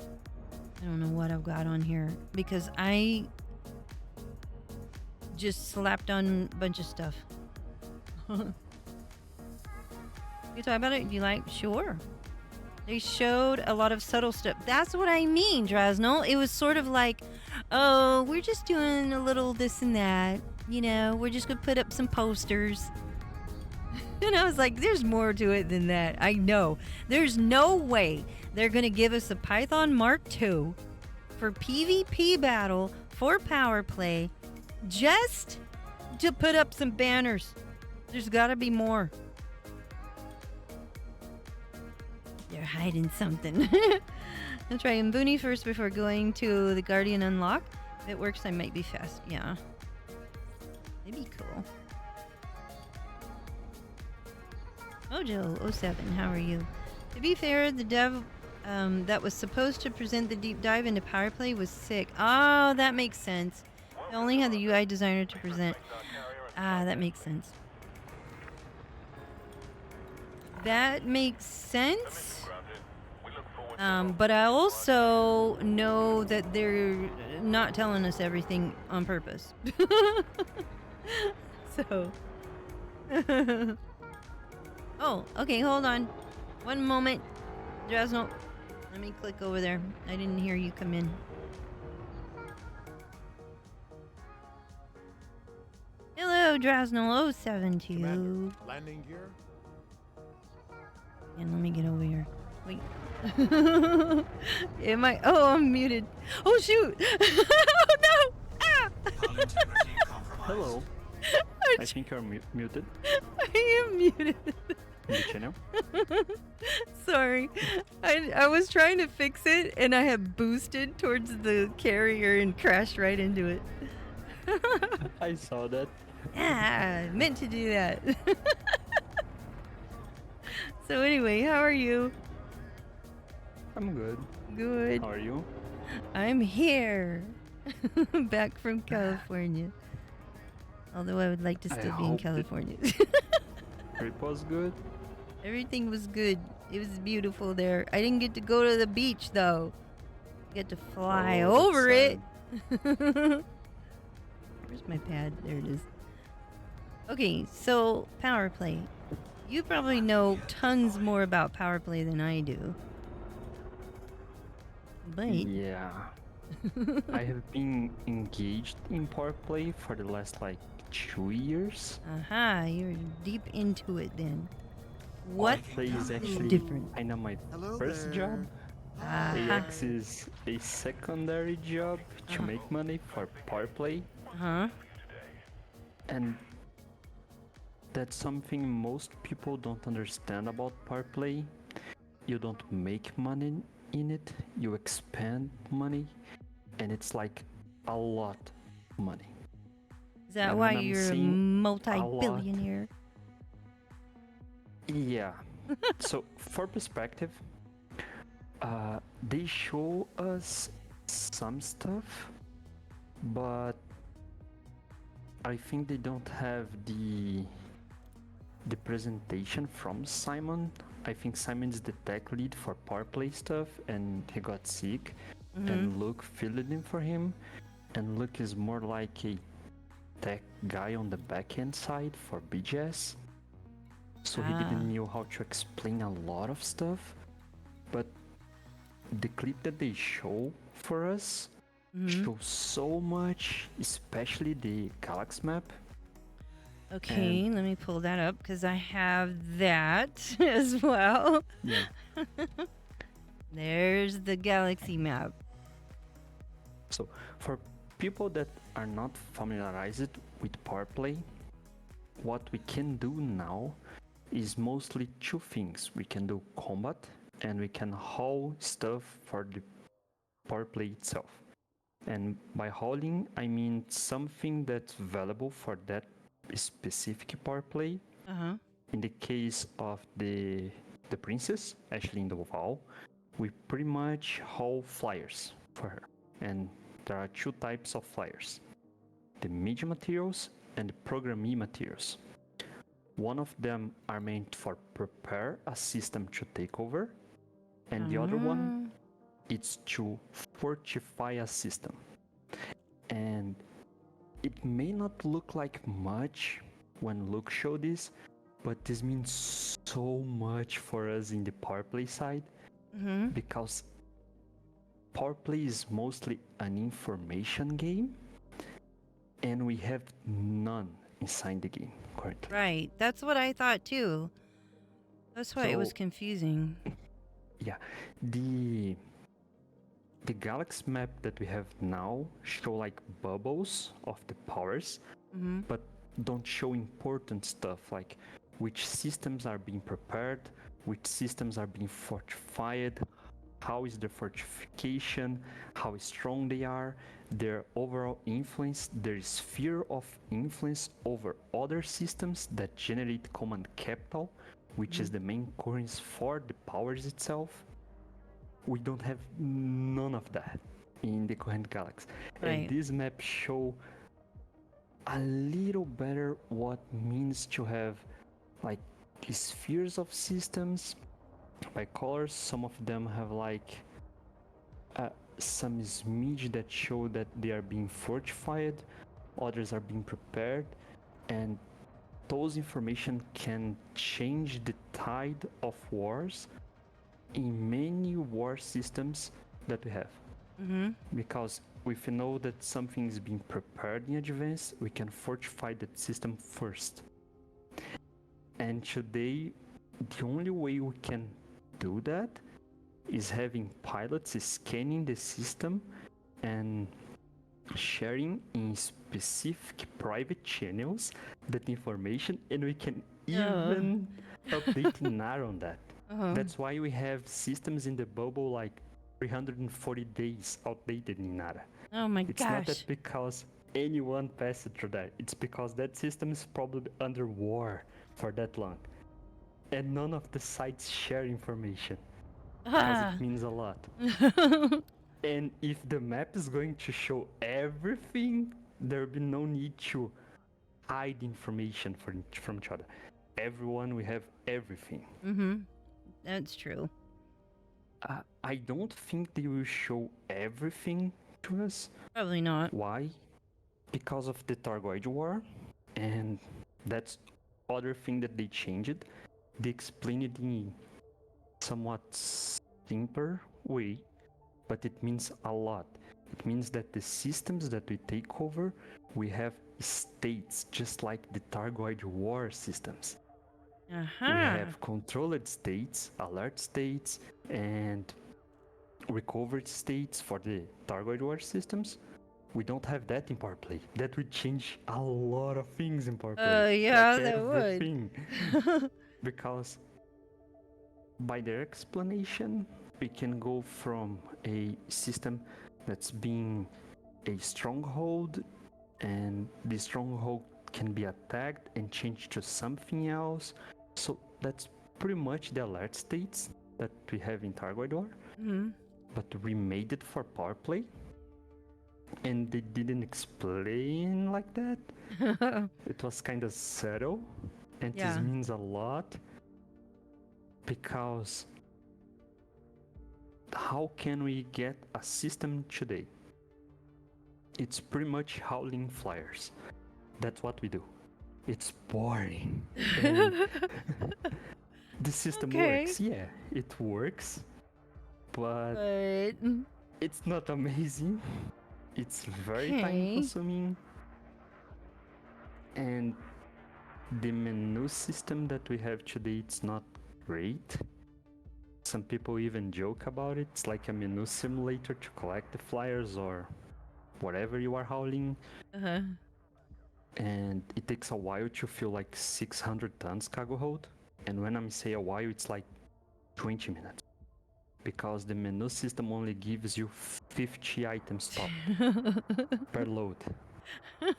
I don't know what I've got on here because I just slapped on a bunch of stuff. You talk about it? Do you like? Sure. They showed a lot of subtle stuff. That's what I mean, Drasnell. It was sort of like, oh, we're just doing a little this and that. You know, we're just going to put up some posters. And I was like, there's more to it than that. I know. There's no way they're going to give us a Python Mark II for PvP battle for power play just to put up some banners. There's got to be more. They're hiding something. I'll try Mbuni first before going to the Guardian Unlock. If it works, I might be fast. Yeah. It'd be cool. Mojo07, how are you? To be fair, the dev that was supposed to present the deep dive into power play was sick. Oh, that makes sense. They only had the UI designer to present. Ah, that makes sense. That makes sense. But I also know that they're not telling us everything on purpose. So. Oh, okay, hold on. One moment. Drasnell, let me click over there. I didn't hear you come in. Hello, Drasnell 072. Commander, landing gear. And let me get over here. Wait. Am I? Oh, I'm muted. Oh, shoot. Oh, no. Ah. Hello. I think you're muted. I am muted. In the channel. Sorry. I was trying to fix it and I had boosted towards the carrier and crashed right into it. I saw that. Ah, meant to do that. So anyway, how are you? I'm good. Good. How are you? I'm here. Back from California. Although I would like to still be in California. Trip was good. Everything was good. It was beautiful there. I didn't get to go to the beach though. I get to fly over it. Where's my pad? There it is. Okay, so power play. You probably know tons more about power play than I do. But yeah. I have been engaged in power play for the last like 2 years. Aha, you're deep into it then. What play is actually different? I know my first job. AX is a secondary job to make money for power play. And that's something most people don't understand about power play. You don't make money in it, you expend money, and it's like a lot of money. Is that why you're a multi-billionaire? Yeah. So for perspective, they show us some stuff, but I think they don't have the presentation from Simon. I think Simon is the tech lead for power play stuff, and he got sick, and Luke filled it in for him. And Luke is more like a tech guy on the back-end side for BGS. So he didn't know how to explain a lot of stuff. But the clip that they show for us shows so much, especially the Galaxy map. Okay, let me pull that up because I have that as well. Yeah. There's the galaxy map. So for people that are not familiarized with power play, what we can do now is mostly two things. We can do combat and we can haul stuff for the power play itself. And by hauling, I mean something that's valuable for that specific power play. In the case of the the princess, Ashley in the wall, we pretty much haul flyers for her. And there are two types of flyers: the media materials and the programming materials. One of them are meant for prepare a system to take over, and the other one is to fortify a system. And it may not look like much when Luke showed this, but this means so much for us in the power play side, because power play is mostly an information game, and we have none inside the game currently. Right. That's what I thought too. That's why it was confusing. Yeah, the galaxy map that we have now show like bubbles of the powers, but don't show important stuff like which systems are being prepared, which systems are being fortified, how is the fortification, how strong they are, their overall influence, their sphere of influence over other systems that generate command capital, which is the main currency for the powers itself. We don't have none of that in the current galaxy. And this map show a little better what means to have like spheres of systems by colors. Some of them have like some smidge that show that they are being fortified, others are being prepared, and those information can change the tide of wars in many war systems that we have. Because if we know that something is being prepared in advance, we can fortify that system first. And today, the only way we can do that is having pilots scanning the system and sharing in specific private channels that information, and we can even update NAR on that. That's why we have systems in the bubble like 340 days outdated in NAR. Oh my It's not that because anyone passed through that. It's because that system is probably under war for that long. And none of the sites share information. Because it means a lot. And if the map is going to show everything, there will be no need to hide information from each other. Everyone will have everything. That's true. I don't think they will show everything to us. Probably not. Why? Because of the Targoid War, and that's other thing that they changed. They explained it in somewhat simpler way, but it means a lot. It means that the systems that we take over, we have states just like the Targoid War systems. We have controlled states, alert states, and recovered states for the Targoid War systems. We don't have that in power play. That would change a lot of things in power play. Yeah, like that everything. would. Because by their explanation, we can go from a system that's being a stronghold, and the stronghold can be attacked and changed to something else. So that's pretty much the alert states that we have in Targoid War. But we made it for power play, and they didn't explain like that. It was kind of subtle, and this means a lot, because how can we get a system today? It's pretty much howling flyers. That's what we do. It's boring. The system works. Yeah, it works. But it's not amazing. It's very time consuming. And the menu system that we have today, it's not great. Some people even joke about it. It's like a menu simulator to collect the flyers or whatever you are hauling. And it takes a while to fill like 600 tons cargo hold. And when I say a while, it's like 20 minutes. Because the menu system only gives you 50 items top per load.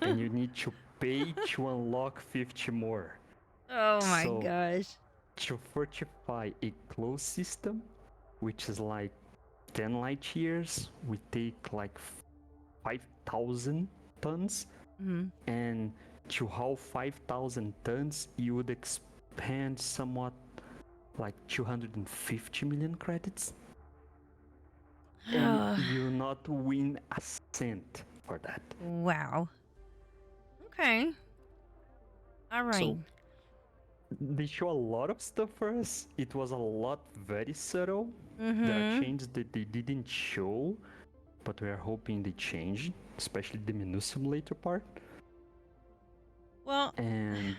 And you need to pay to unlock 50 more. Oh my gosh. to fortify a closed system, which is like 10 light years, we take like 5,000 tons. And to haul 5,000 tons, you would expand somewhat like 250 million credits. And you will not win a cent for that. Wow. Okay. All right. So they show a lot of stuff for us. It was a lot very subtle. There are changes that they didn't show, but we are hoping they change, especially the menu simulator part. Well, and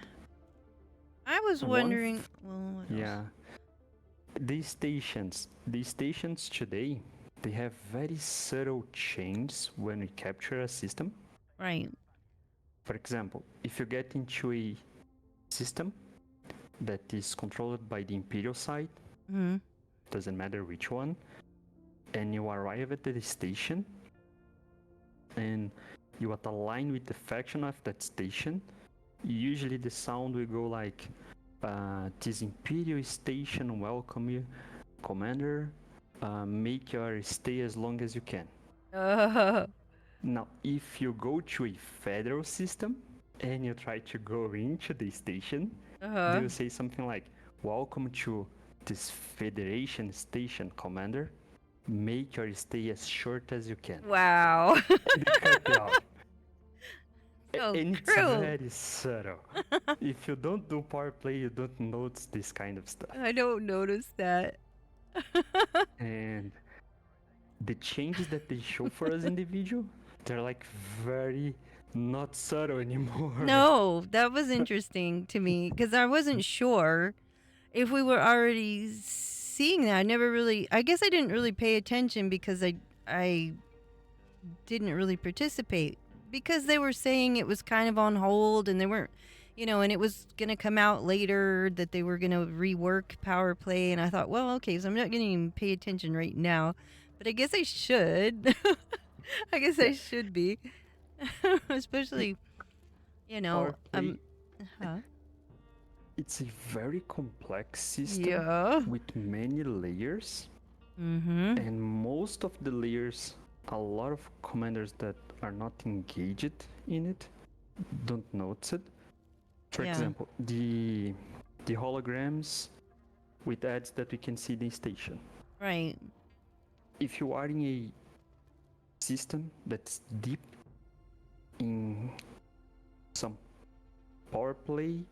I was wondering. Well, what yeah, these stations today, they have very subtle changes when we capture a system. Right. For example, if you get into a system that is controlled by the Imperial side, doesn't matter which one, and you arrive at the station, and you are aligned with the faction of that station, usually the sound will go like, this Imperial station welcome you, Commander, make your stay as long as you can. Now, if you go to a federal system and you try to go into the station, they will say something like, welcome to this Federation station, Commander. Make your stay as short as you can. Wow. They cut it out. So and it's cruel. very subtle. If you don't do power play, you don't notice this kind of stuff. I don't notice that. And the changes that they show for us in the video, they're like very not subtle anymore. No, that was interesting to me because I wasn't sure if we were already seeing that. I guess I didn't really pay attention because I didn't really participate because they were saying it was kind of on hold and they weren't, and it was going to come out later that they were going to rework power play. And I thought, well, okay, so I'm not going to even pay attention right now, but I guess I should. I guess I should be. Especially, it's a very complex system with many layers. And most of the layers, a lot of commanders that are not engaged in it don't notice it. For example, the holograms with ads that we can see in the station. Right. If you are in a system that's deep in some power play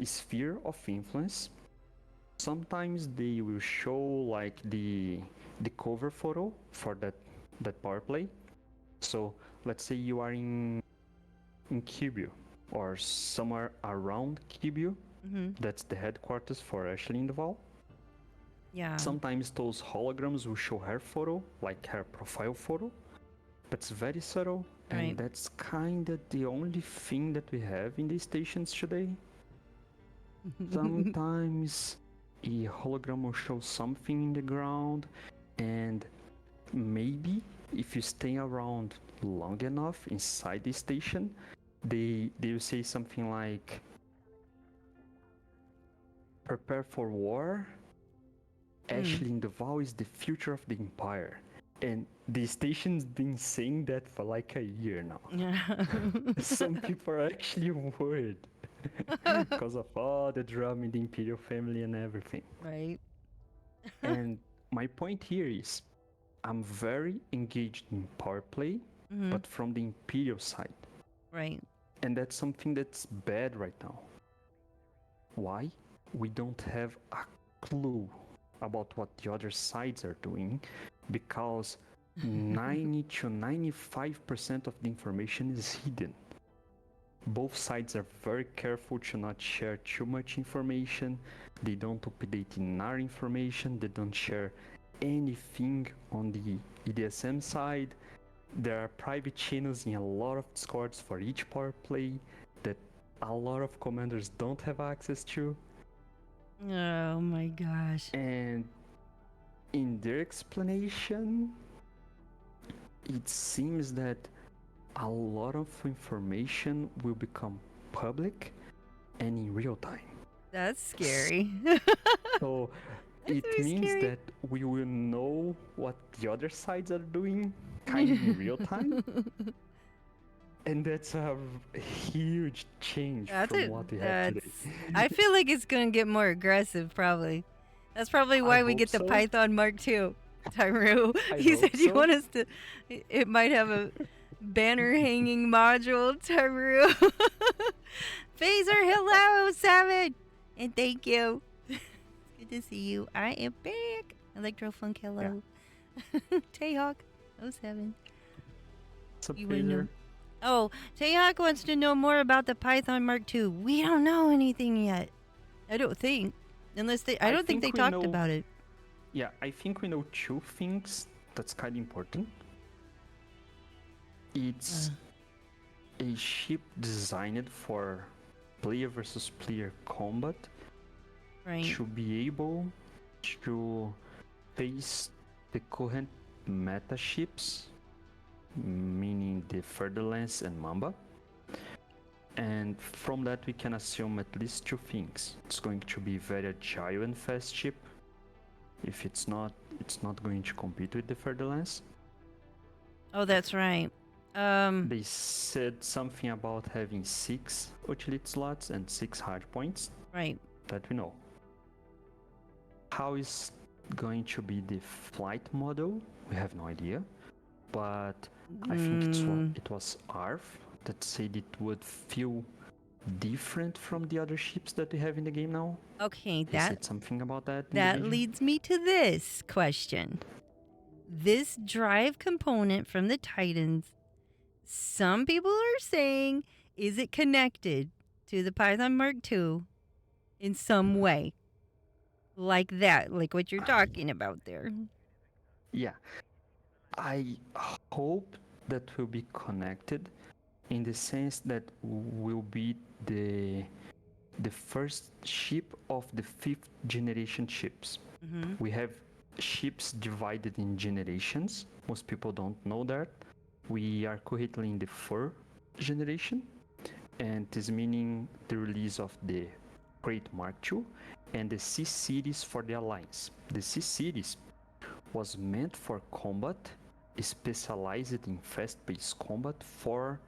sphere of influence, sometimes they will show like the cover photo for that power play. So let's say you are in Cubio or somewhere around Cubio. That's the headquarters for Ashley in the Val. Yeah. Sometimes those holograms will show her photo, like her profile photo. That's very subtle, and that's kind of the only thing that we have in the stations today. Sometimes a hologram will show something in the ground, and maybe if you stay around long enough inside the station, they will say something like, prepare for war. Ashley in the Val is the future of the Empire. And the station's been saying that for like a year now. Some people are actually worried because of all the drama in the Imperial family and everything. Right. And my point here is, I'm very engaged in power play, but from the Imperial side. Right. And that's something that's bad right now. Why? We don't have a clue about what the other sides are doing, because 90 to 95% of the information is hidden. Both sides are very careful to not share too much information. They don't update in our information. They don't share anything on the EDSM side. There are private channels in a lot of Discords for each power play that a lot of commanders don't have access to. Oh my gosh. And in their explanation, it seems that a lot of information will become public and in real time. That's scary. So That's it very means scary. that we will know what the other sides are doing kind of in real time. And that's a huge change from what we have today. I feel like it's gonna get more aggressive, probably. That's probably why we hope get the so. Python Mark II. Tyru, I you said hope you so. want us to. It might have a banner hanging module, Tyru. Phaser, hello, Seven, and thank you. Good to see you. I am back. Electrofunk, hello. Tayhawk, 07. What's up, You wanna know? Fraser? Oh, Tayhawk wants to know more about the Python Mark II. We don't know anything yet. I don't think. Unless they, I don't think they we talked know- about it. Yeah, I think we know two things that's kind of important. It's a ship designed for player versus player combat Right. to be able to face the current meta ships, meaning the Furtherlands and Mamba. And from that we can assume at least two things. It's going to be very agile and fast ship. If it's not going to compete with the Furtherlands. Oh, that's right. They said something about having 6 utility slots and 6 hard points. Right. That we know. How is going to be the flight model? We have no idea. But I think it was Arf that said it would feel different from the other ships that we have in the game now. Okay, He said something about that. in the that video. leads me to this question. This drive component from the Titans, some people are saying, is it connected to the Python Mark II in some way? Like that, like what you're talking about there. Yeah. I hope that will be connected in the sense that will be the first ship of the 5th generation ships. We have ships divided in generations. Most people don't know that. We are currently in the 4th generation, and this meaning the release of the Great Mark II and the C series for the Alliance. The C series was meant for combat, specialized in fast-paced combat for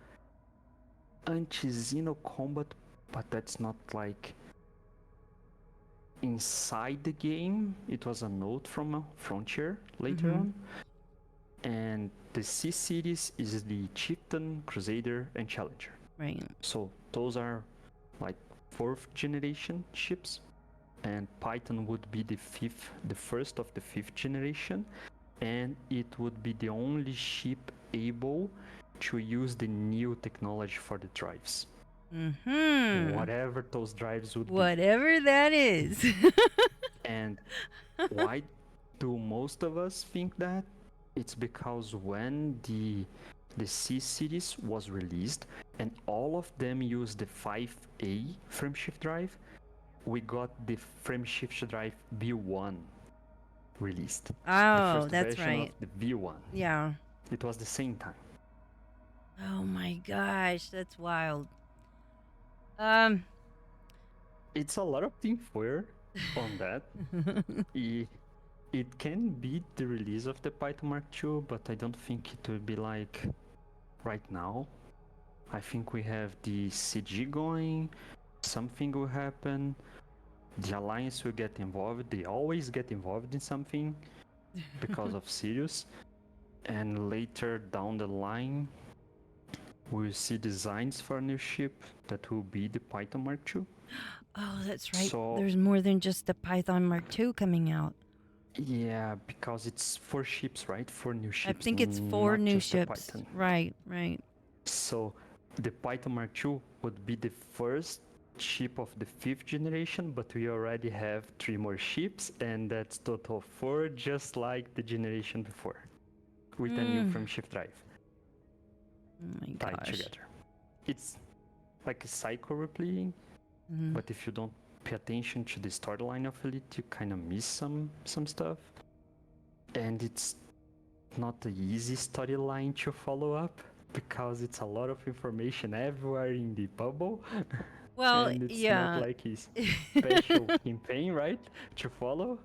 anti-Xeno combat, but that's not like inside the game. It was a note from a Frontier later on. And the C series is the Chieftain, Crusader, and Challenger. Right. So those are like 4th generation ships, and Python would be the first of the 5th generation, and it would be the only ship able to use the new technology for the drives. Whatever those drives would be. Whatever that is. And why do most of us think that? It's because when the C series was released and all of them used the 5A frameshift drive, we got the frameshift drive V1 released. Oh, the first that's version right. of the V1. Yeah. It was the same time. Oh my gosh, that's wild. It's a lot of tinfoil on that. It can be the release of the Python Mark II, but I don't think it will be like right now. I think we have the CG going, something will happen, the Alliance will get involved. They always get involved in something because of Sirius. And later down the line, we'll see designs for a new ship that will be the Python Mark II. Oh, that's right. So- There's more than just the Python Mark II coming out. Yeah, because it's 4 ships, right? 4 new ships. I think it's 4 not new just the ships. Python. Right, right. So the Python Mark II would be the first ship of the 5th generation, but we already have 3 more ships, and that's total 4, just like the generation before, with a new frameshift drive Oh my tied gosh. together. It's like a cycle replaying, but if you don't pay attention to the storyline of Elite, you kind of miss some stuff, and it's not an easy storyline to follow up because it's a lot of information everywhere in the bubble. Well, and it's yeah. not like a special campaign, right? To follow.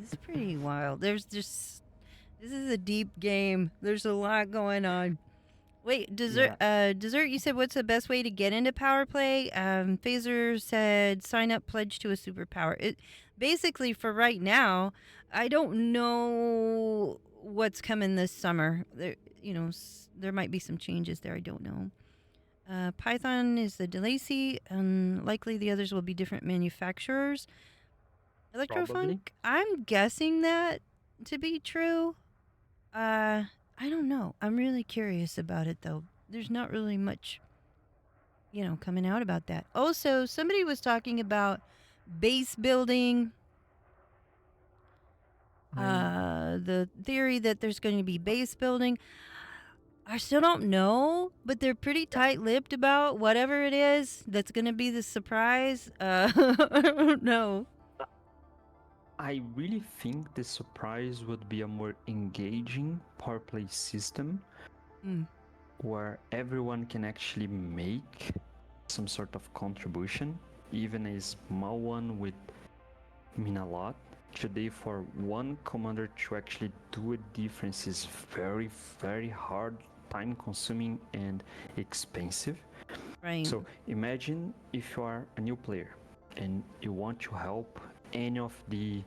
It's pretty wild. There's just this is a deep game. There's a lot going on. Wait, dessert. Dessert. You said what's the best way to get into power play? Phaser said sign up, pledge to a superpower. It basically for right now. I don't know what's coming this summer. There, there might be some changes there. I don't know. Python is the DeLacy, and likely the others will be different manufacturers. Electrofunk, Probably. I'm guessing that to be true. I don't know. I'm really curious about it, though. There's not really much, coming out about that. Also, somebody was talking about base building. The theory that there's going to be base building. I still don't know, but they're pretty tight-lipped about whatever it is that's going to be the surprise. I don't know. I really think the surprise would be a more engaging power play system where everyone can actually make some sort of contribution, even a small one would mean a lot. Today, for one commander to actually do a difference is very, very hard, time consuming and expensive. Right. So imagine if you are a new player and you want to help any of the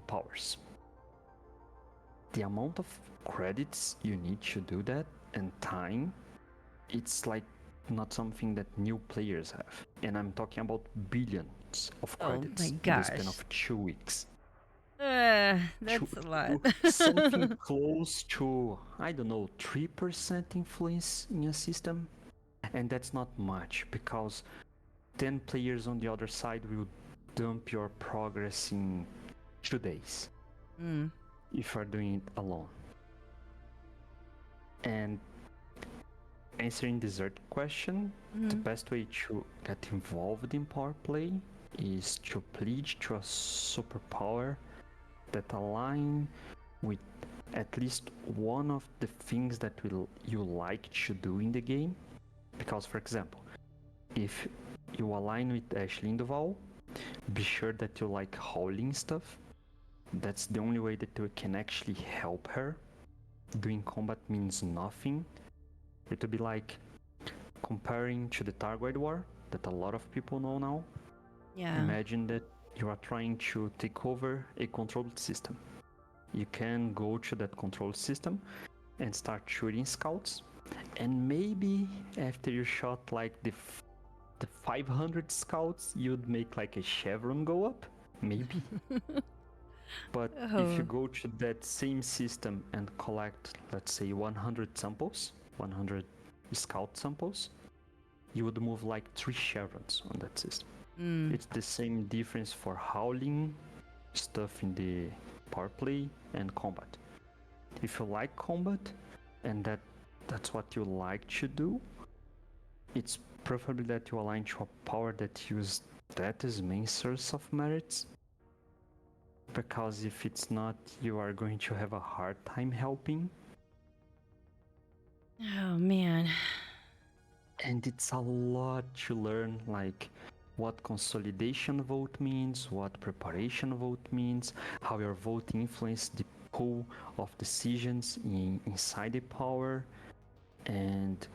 powers. The amount of credits you need to do that and time, it's like not something that new players have. And I'm talking about billions of credits in the span of 2 weeks. That's a lot. Something close to, I don't know, 3% influence in a system. And that's not much because 10 players on the other side will dump your progress in 2 days if you're doing it alone. And answering the third question, the best way to get involved in power play is to pledge to a superpower that align with at least one of the things that you like to do in the game. Because, for example, if you align with Ashley in the Val, be sure that you like hauling stuff. That's the only way that you can actually help her. Doing combat means nothing. It would be like comparing to the Targoid War that a lot of people know now. Yeah. Imagine that you are trying to take over a controlled system. You can go to that controlled system and start shooting scouts. And maybe after you shot like the 500 scouts, you'd make like a chevron go up. Maybe. But if you go to that same system and collect, let's say, 100 samples, 100 scout samples, you would move like 3 chevrons on that system. It's the same difference for howling stuff in the power play and combat. If you like combat and that's what you like to do, it's preferably that you align to a power that uses that as main source of merits. Because if it's not, you are going to have a hard time helping. Oh man. And it's a lot to learn, like what consolidation vote means, what preparation vote means, how your vote influences the pool of decisions inside the power, and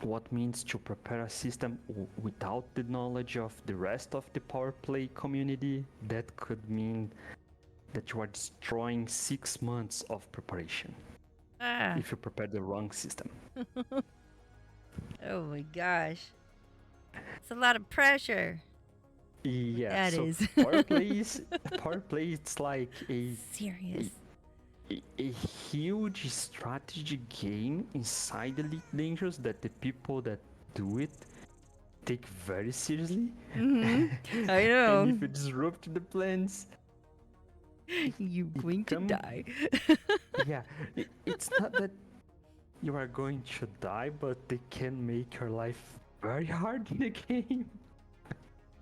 what means to prepare a system without the knowledge of the rest of the power play community. That could mean that you are destroying 6 months of preparation if you prepare the wrong system. Oh my gosh. It's a lot of pressure. Yeah, That so is. power play, it's like a serious. A huge strategy game inside Elite Dangerous that the people that do it take very seriously. I know. And if you disrupt the plans, you're going to die. Yeah, it's not that you are going to die, but they can make your life very hard in the game.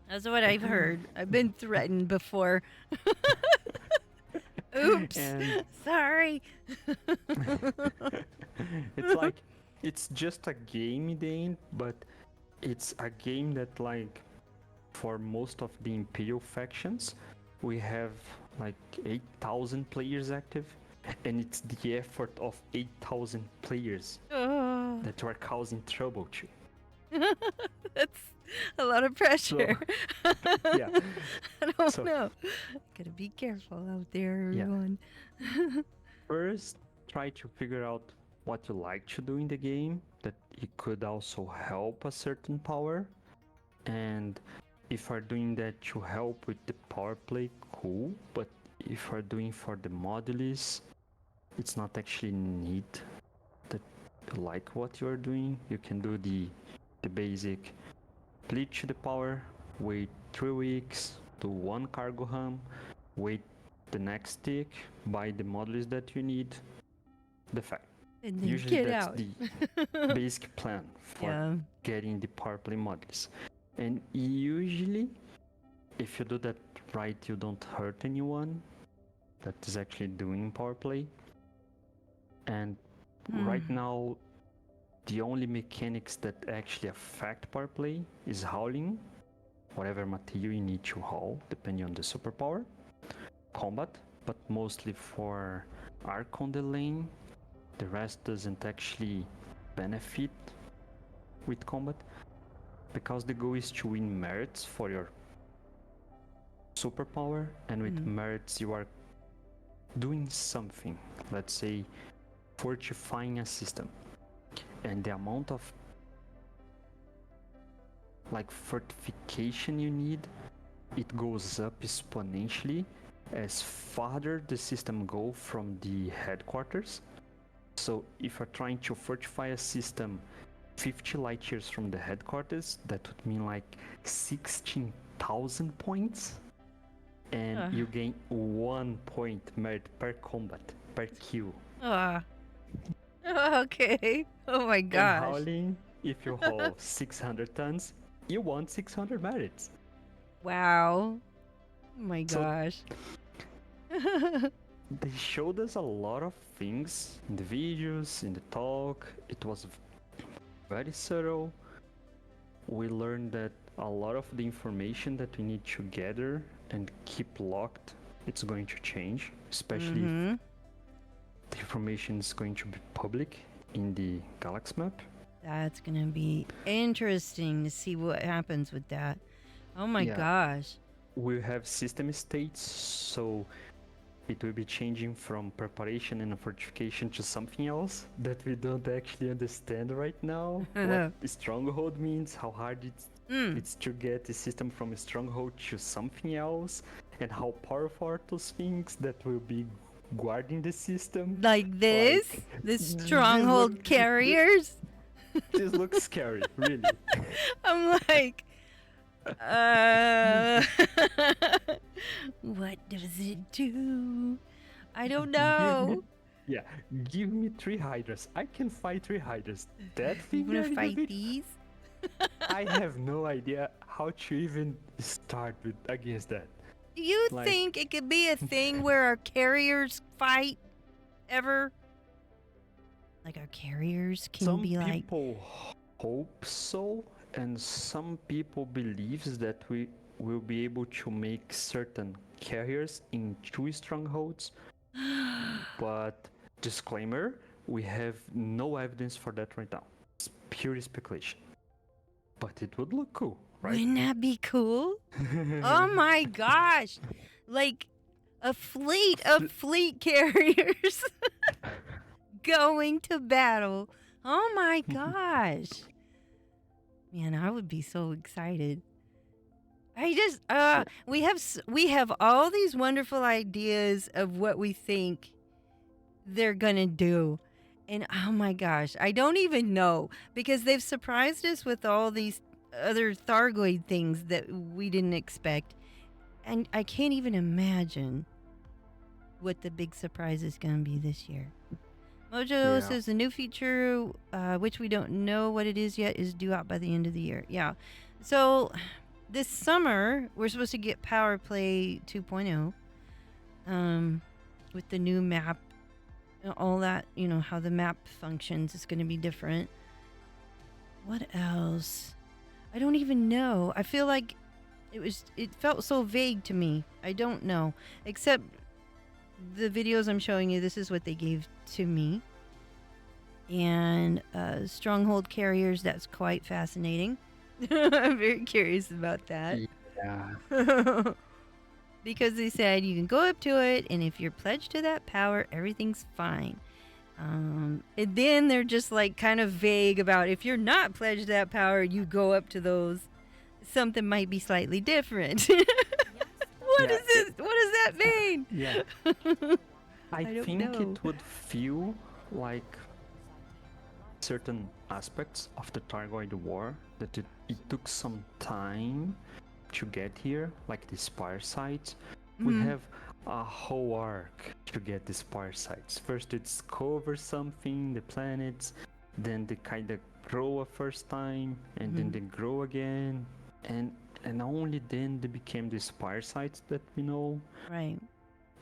That's what I've heard. I've been threatened before. Oops. Sorry. It's like, it's just a game in the end, but it's a game that, like, for most of the Imperial factions, we have like 8,000 players active, and it's the effort of 8,000 players that are causing trouble to. That's a lot of pressure. Yeah. I don't know. Gotta be careful out there, everyone. First, try to figure out what you like to do in the game, that it could also help a certain power. And if you're doing that to help with the power play, cool. But if you're doing for the modules, it's not actually need that you like what you're doing. You can do the basic split to the power, wait 3 weeks, do 1 cargo hum, wait the next tick, buy the modules that you need. The fact. And then Usually get that's out. the basic plan for getting the power play modules. And usually, if you do that right, you don't hurt anyone that is actually doing power play. And right now, the only mechanics that actually affect power play is hauling, whatever material you need to haul, depending on the superpower, combat, but mostly for arc on the lane. The rest doesn't actually benefit with combat, because the goal is to win merits for your superpower, and with merits you are doing something, let's say fortifying a system, and the amount of like fortification you need, it goes up exponentially as farther the system go from the headquarters. So if you're trying to fortify a system 50 light years from the headquarters, that would mean like 16,000 points, and you gain 1 point merit per combat, per kill. Okay. Oh my gosh. And howling, if you haul 600 tons, you want 600 merits. Wow. Oh my gosh. They showed us a lot of things in the videos, in the talk. It was very subtle. We learned that a lot of the information that we need to gather and keep locked, it's going to change, especially if the information is going to be public in the Galaxy map. That's gonna be interesting to see what happens with that. Oh my gosh. We have system states, so it will be changing from preparation and fortification to something else that we don't actually understand right now. What the stronghold means, how hard it's to get the system from a stronghold to something else, and how powerful are those things that will be guarding the system. Like this? The stronghold carriers? This looks scary, really. I'm like, what does it do? I don't know. Yeah, give me 3 hydras. I can fight 3 hydras. That You thing wanna fight these? I have no idea how to even start with against that. Do you Like- think it could be a thing where our carriers fight ever? Like our carriers can Some be like, people hope so, and some people believes that we will be able to make certain carriers in 2 strongholds. But disclaimer, we have no evidence for that right now. It's pure speculation. But it would look cool, right? wouldn't that be cool? Oh my gosh. Like a fleet of fleet carriers going to battle. Oh my gosh. Man, I would be so excited. I just we have all these wonderful ideas of what we think they're going to do. And oh my gosh, I don't even know, because they've surprised us with all these other Thargoid things that we didn't expect. And I can't even imagine what the big surprise is going to be this year. Mojo says the new feature, which we don't know what it is yet, is due out by the end of the year. Yeah. So this summer, we're supposed to get Power Play 2.0 with the new map. All that, you know, how the map functions is going to be different. What else? I don't even know. I feel like it felt so vague to me. I don't know. Except the videos I'm showing you, this is what they gave to me. And stronghold carriers, that's quite fascinating. I'm very curious about that. Yeah. Because they said you can go up to it, and if you're pledged to that power, everything's fine. And then they're just like kind of vague about if you're not pledged to that power, you go up to those. Something might be slightly different. What is this? What does that mean? Yeah. I don't think know. it would feel like certain aspects of the Targoid War that it took some time to get here, like the spire sites. We have a whole arc to get the spire sites. First, it's discover something, the planets, then they kind of grow a first time, and then they grow again, and only then they became the spire sites that we know. Right.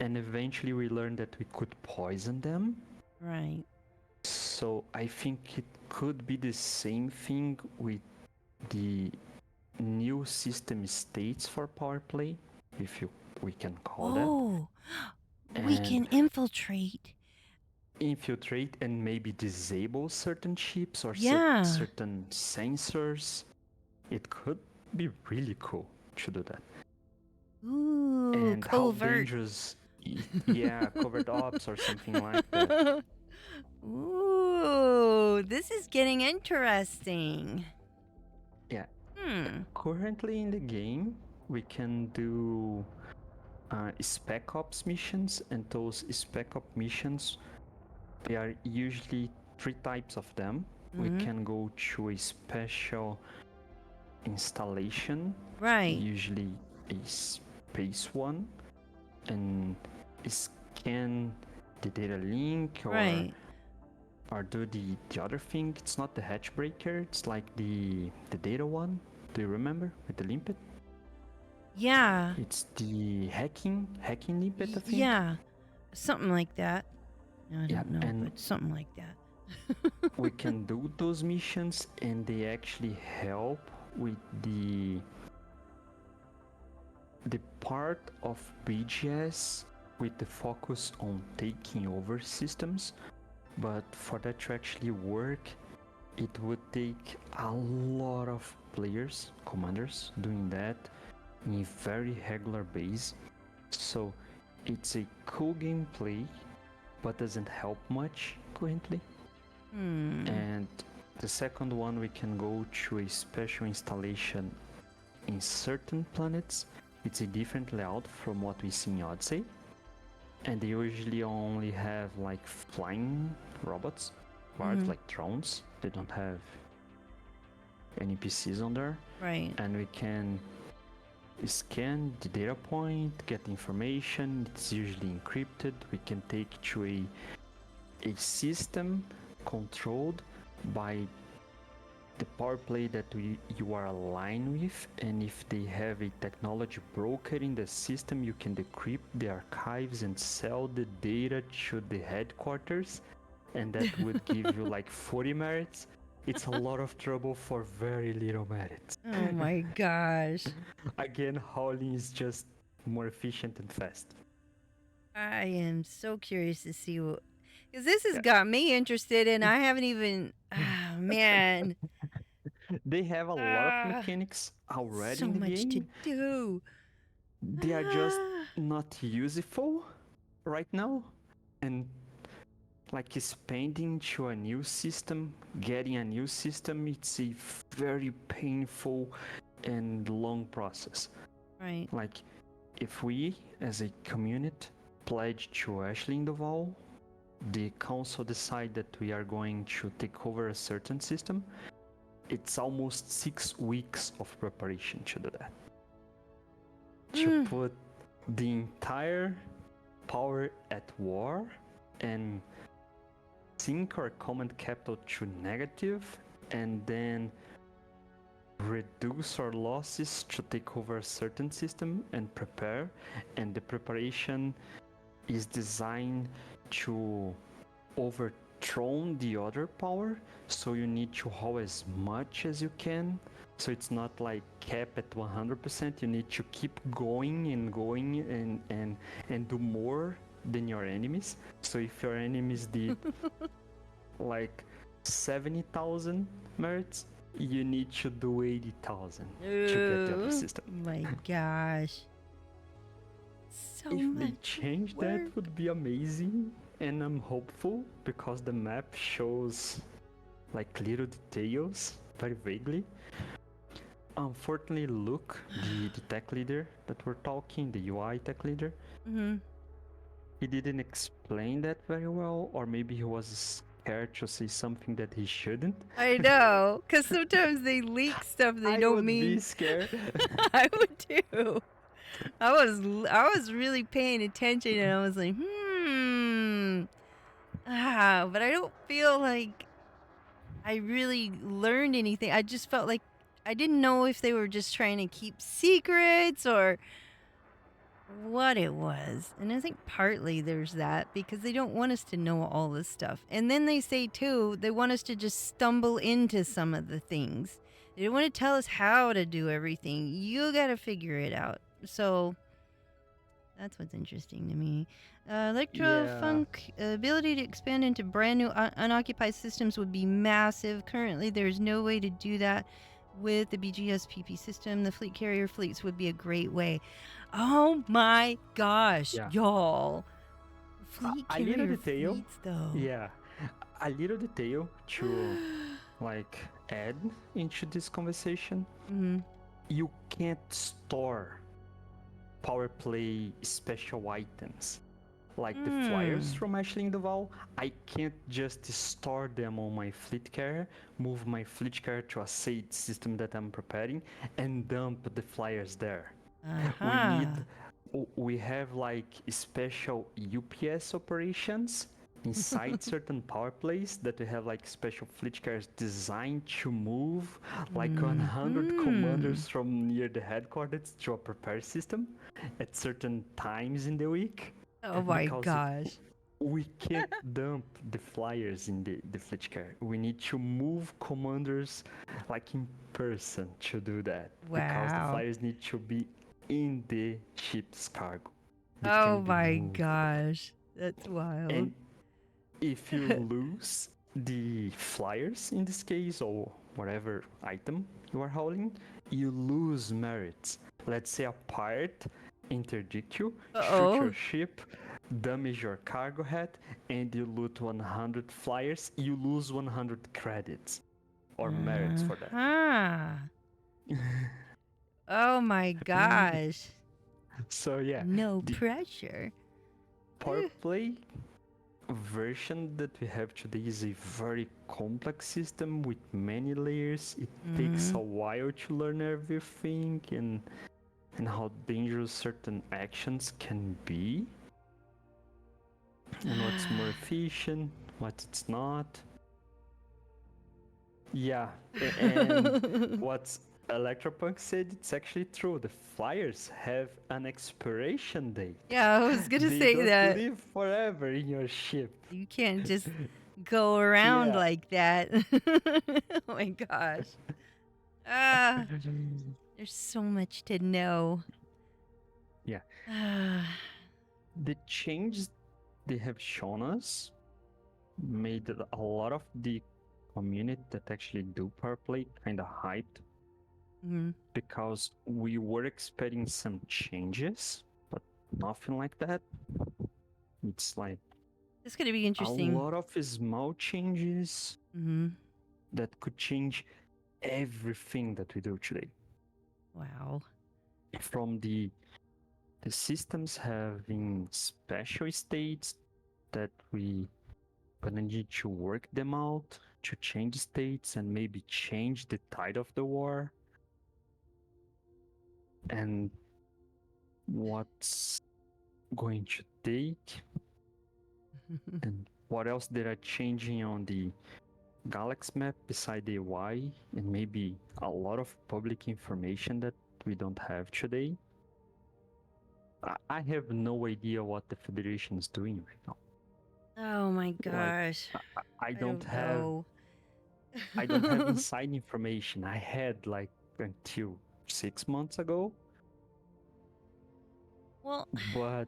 And eventually we learned that we could poison them. Right. So I think it could be the same thing with the new system states for power play, if we can call that. We can infiltrate And maybe disable certain chips or Yeah. certain sensors. It could be really cool to do that. Ooh, And how covert. dangerous, covert ops or something like that. Ooh, this is getting interesting. Yeah. Currently in the game, we can do spec ops missions, and those spec ops missions, there are usually 3 types of them. We can go to a special installation, Right. usually a space one, and scan the data link or Right. or do the other thing. It's not the hatch breaker, it's like the data one. Do you remember with the limpet? Yeah. It's the hacking limpet, I think. Yeah. Something like that. I Yeah, don't know, and- but something like that. We can do those missions, and they actually help with the part of BGS with the focus on taking over systems. But for that to actually work, it would take a lot of players, commanders, doing that in a very regular base. So it's a cool gameplay, but doesn't help much currently. And the second one, we can go to a special installation in certain planets. It's a different layout from what we see in Odyssey. And they usually only have like flying robots, guards, like drones. They don't have any PCs on there. Right. And we can scan the data point, get information. It's usually encrypted. We can take to a system controlled by the power play that you are aligned with, and if they have a technology broker in the system, you can decrypt the archives and sell the data to the headquarters, and that would give you like 40 merits. It's a lot of trouble for very little merits. Oh my gosh. Again, hauling is just more efficient and fast. I am so curious to see what, because this has got me interested, and I haven't even. Oh man. They have a lot of mechanics already So in the much game. to do. They are just not useful right now, and like spending to a new system, getting a new system, it's a very painful and long process. Right. Like if we as a community pledge to Ashley in the Val, the council decide that we are going to take over a certain system, it's almost 6 weeks of preparation to do that. To put the entire power at war and sink our command capital to negative, and then reduce our losses to take over a certain system and prepare. And the preparation is designed to overthrow the other power, so you need to haul as much as you can So it's not like cap at 100%. You need to keep going and going and do more than your enemies. So if your enemies did like 70,000 merits, you need to do 80,000 to get the other system. My gosh. So If much they change work. that, would be amazing. And I'm hopeful because the map shows like little details very vaguely. Unfortunately, Luke, the tech leader that we're talking, the UI tech leader, he didn't explain that very well, or maybe he was scared to say something that he shouldn't. I know, because sometimes they leak stuff they don't mean. I would be scared. I would too. I was really paying attention, and I was like, but I don't feel like I really learned anything. I just felt like I didn't know if they were just trying to keep secrets or what it was. And I think partly there's that because they don't want us to know all this stuff. And then they say too, they want us to just stumble into some of the things. They don't want to tell us how to do everything. You got to figure it out. So that's what's interesting to me. Electrofunk ability to expand into brand new unoccupied systems would be massive. Currently, there's no way to do that with the BGS PP system. The fleet carrier fleets would be a great way. Oh my gosh, y'all. Fleet carrier fleets, though. Yeah, a little detail to like add into this conversation. You can't store power play special items like the flyers from Ashley in the Val. I can't just store them on my fleet carrier, move my fleet carrier to a SAID system that I'm preparing, and dump the flyers there. We have like special UPS operations inside certain power plays that we have like special fleet carriers designed to move like 100 commanders from near the headquarters to a prepare system at certain times in the week. Oh my gosh. We can't dump the flyers in the fleet carrier. We need to move commanders like in person to do that. Because the flyers need to be in the ship's cargo. Oh my gosh. That's wild. And if you lose the flyers in this case, or whatever item you are holding, you lose merits. Let's say a pirate interdict you, shoot your ship, damage your cargo head, and you loot 100 flyers, you lose 100 credits or merits for that. Oh my gosh. So yeah. No pressure. Power play version that we have today is a very complex system with many layers. It takes a while to learn everything and how dangerous certain actions can be. And what's more efficient, what it's not. Yeah, and what's Electropunk said, it's actually true. The flyers have an expiration date. Yeah, I was gonna say don't that. live forever in your ship. You can't just go around like that. Oh my gosh. There's so much to know. Yeah. The changes they have shown us made a lot of the community that actually do power play kind of hyped. Because we were expecting some changes, but nothing like that. It's like it's gonna be interesting. A lot of small changes that could change everything that we do today. Wow. From the systems having special states that we gonna need to work them out to change states and maybe change the tide of the war. And what's going to take and what else they are changing on the Galaxy map beside the UI, and maybe a lot of public information that we don't have today. I have no idea what the Federation is doing right now. Oh my gosh. I don't have inside information. I had like until 6 months ago. Well, but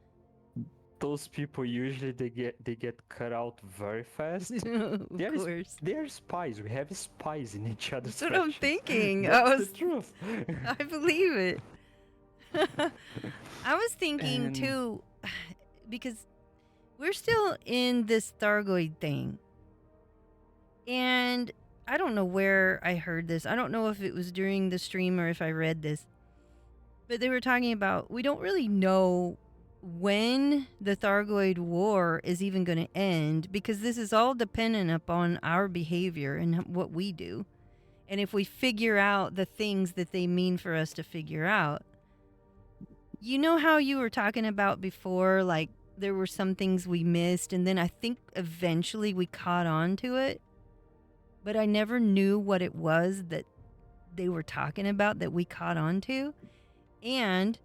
those people usually they get cut out very fast. of course. They're spies. We have spies in each other's That's what I'm factions. thinking. That's the truth. I believe it. I was thinking And- too, because we're still in this Thargoid thing. And I don't know where I heard this. I don't know if it was during the stream or if I read this. But they were talking about we don't really know when the Thargoid War is even going to end, because this is all dependent upon our behavior and what we do. And if we figure out the things that they mean for us to figure out. You know how you were talking about before, like there were some things we missed, and then I think eventually we caught on to it. But I never knew what it was that they were talking about that we caught on to. And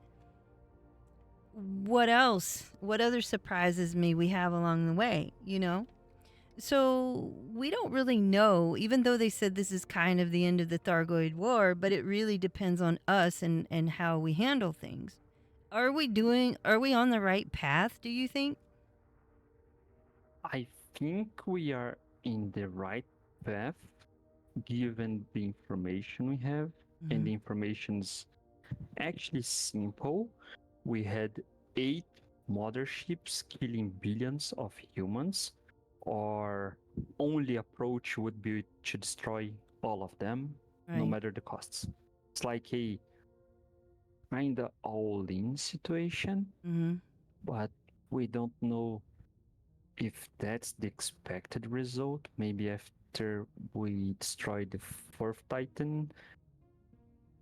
what else? What other surprises me we have along the way, you know? So we don't really know, even though they said this is kind of the end of the Thargoid War, but it really depends on us and how we handle things. Are we on the right path, do you think? I think we are in the right path, given the information we have, and the information's actually simple. We had 8 motherships killing billions of humans. Our only approach would be to destroy all of them, no Right. matter the costs. It's like a kinda all-in situation, but we don't know if that's the expected result. Maybe after we destroy the 4th Titan,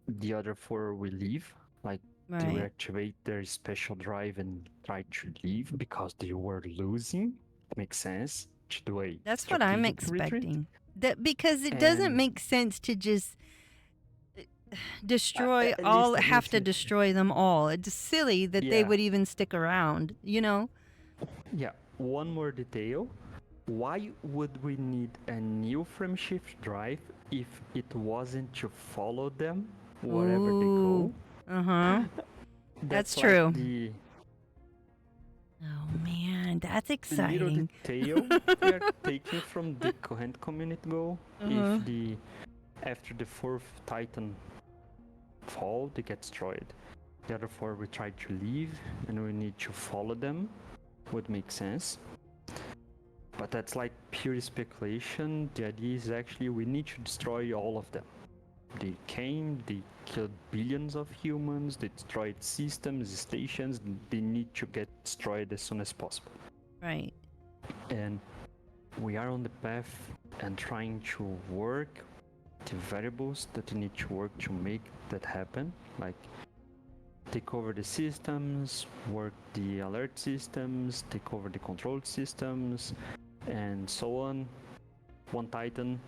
the other 4 will leave, like they Right. reactivate their special drive and try to leave because they were losing. It makes sense to do a That's what I'm strategic retreat. expecting. That because it doesn't And- make sense to just destroy at all, least have to this- destroy them all. It's silly that they Yeah. would even stick around, you know? Yeah, one more detail. Why would we need a new frameshift drive if it wasn't to follow them wherever they go? Uh-huh. That's like true. The Oh man, that's little exciting. detail we are taking from the current community goal. Uh-huh. If after the 4th Titan fall, they get destroyed. The other 4 we try to leave and we need to follow them. Would make sense. But that's like pure speculation. The idea is actually we need to destroy all of them. They came, they killed billions of humans, they destroyed systems, stations, they need to get destroyed as soon as possible. Right. And we are on the path and trying to work the variables that you need to work to make that happen, like take over the systems, work the alert systems, take over the control systems, and so on. One Titan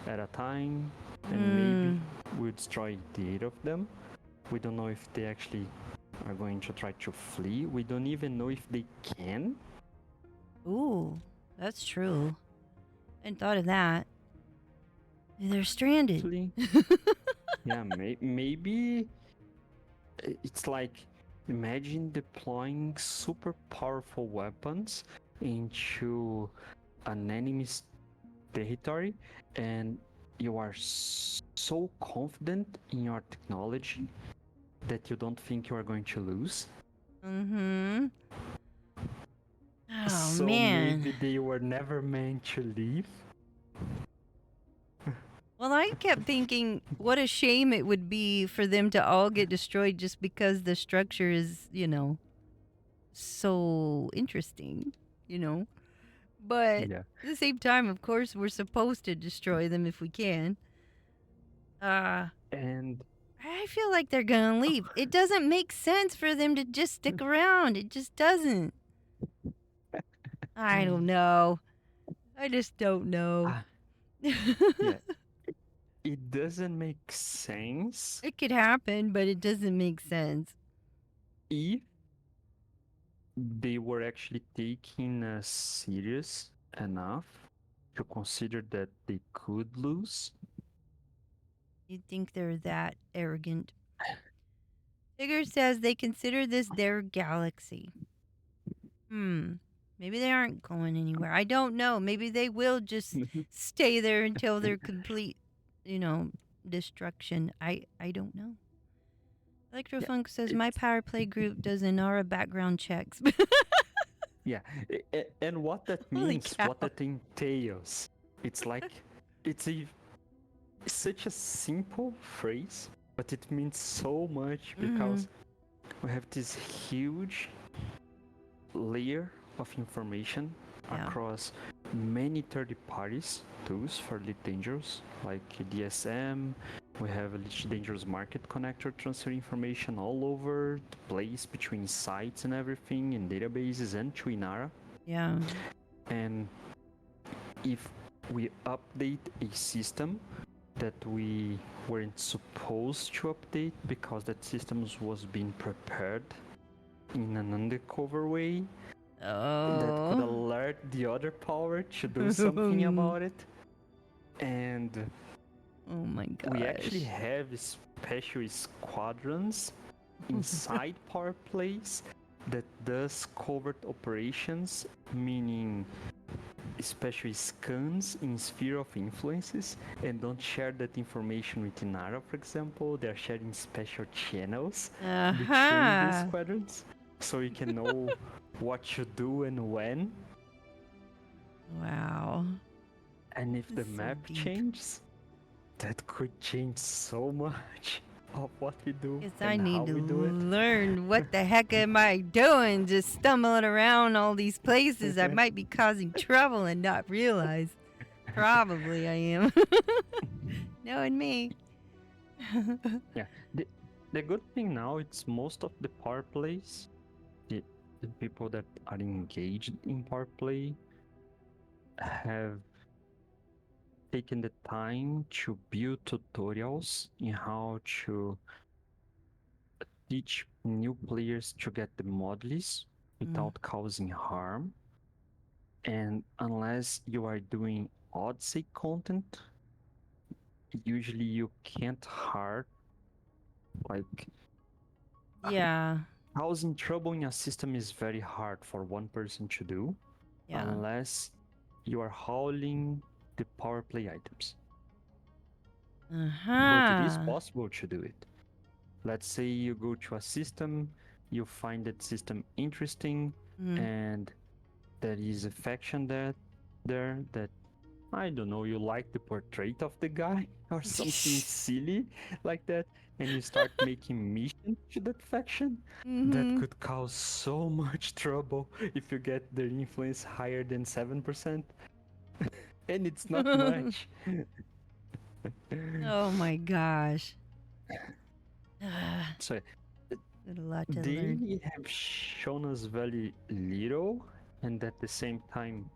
at a time, and maybe we'll destroy the 8 of them. We don't know if they actually are going to try to flee. We don't even know if they can. Ooh, that's true. I hadn't thought of that. They're stranded. Flee. Yeah, maybe it's like imagine deploying super powerful weapons into an enemy's territory, and you are so confident in your technology that you don't think you are going to lose. Mm-hmm. Oh So man. maybe they were never meant to leave. Well, I kept thinking what a shame it would be for them to all get destroyed just because the structure is, you know, so interesting, you know. But Yeah. at the same time, of course, we're supposed to destroy them if we can. And I feel like they're gonna leave. It doesn't make sense for them to just stick around. It just doesn't. I don't know. I just don't know. yeah, it doesn't make sense It could happen, but it doesn't make sense. if they were actually taking us serious enough to consider that they could lose. You'd think they're that arrogant. Tigger says they consider this their galaxy. Maybe they aren't going anywhere. I don't know. Maybe they will just stay there until their complete, destruction. I don't know. Electrofunk says my power play group does Inara background checks. Yeah, and what that Holy means, cow. what that entails, it's like, it's such a simple phrase, but it means so much because we have this huge layer of information across many third parties tools for Lead Dangerous, like DSM. We have a Lead Dangerous market connector transfer information all over the place between sites and everything, in databases and to Inara. Yeah. And if we update a system that we weren't supposed to update because that system was being prepared in an undercover way, that could alert the other power to do something about it. And oh my gosh. we actually have special squadrons inside power plays that does covert operations, meaning especially scans in sphere of influences, and don't share that information with Inara, for example. They're sharing special channels between the squadrons, so you can know what to do and when. Wow. And if the map changes, that could change so much of what we do. Guess and I need how to we do it. learn what the heck am I doing, just stumbling around all these places. I might be causing trouble and not realize. Probably I am. Knowing me. Yeah, the good thing now, it's most of the power plays, the people that are engaged in power play have taken the time to build tutorials in how to teach new players to get the mod list without causing harm. And unless you are doing Odyssey content, usually you can't hard like causing trouble in a system is very hard for one person to do unless you are hauling the power play items. But it is possible to do it. Let's say you go to a system, you find that system interesting, and there is a faction there that, I don't know, you like the portrait of the guy or something silly like that, and you start making missions to that faction, that could cause so much trouble if you get their influence higher than 7%. And it's not much. Oh my gosh. So a lot to they learn. have shown us very little, and at the same time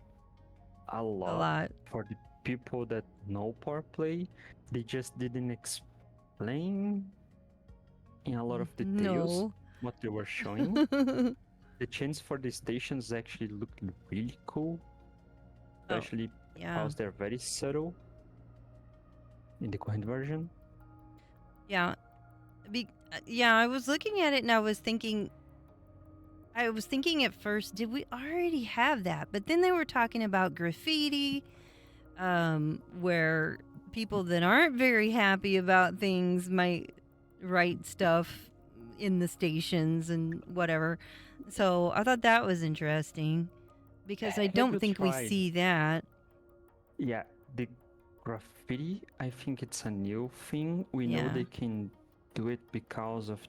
a lot for the people that know power play. They just didn't explain in a lot of details what they were showing. The chance for the stations actually looked really cool, especially because they're very subtle in the current version. Yeah. I was looking at it and I was thinking at first, did we already have that? But then they were talking about graffiti, where people that aren't very happy about things might write stuff in the stations and whatever. So I thought that was interesting because I don't think we see that. Yeah, the graffiti, I think it's a new thing. We know they can do it because of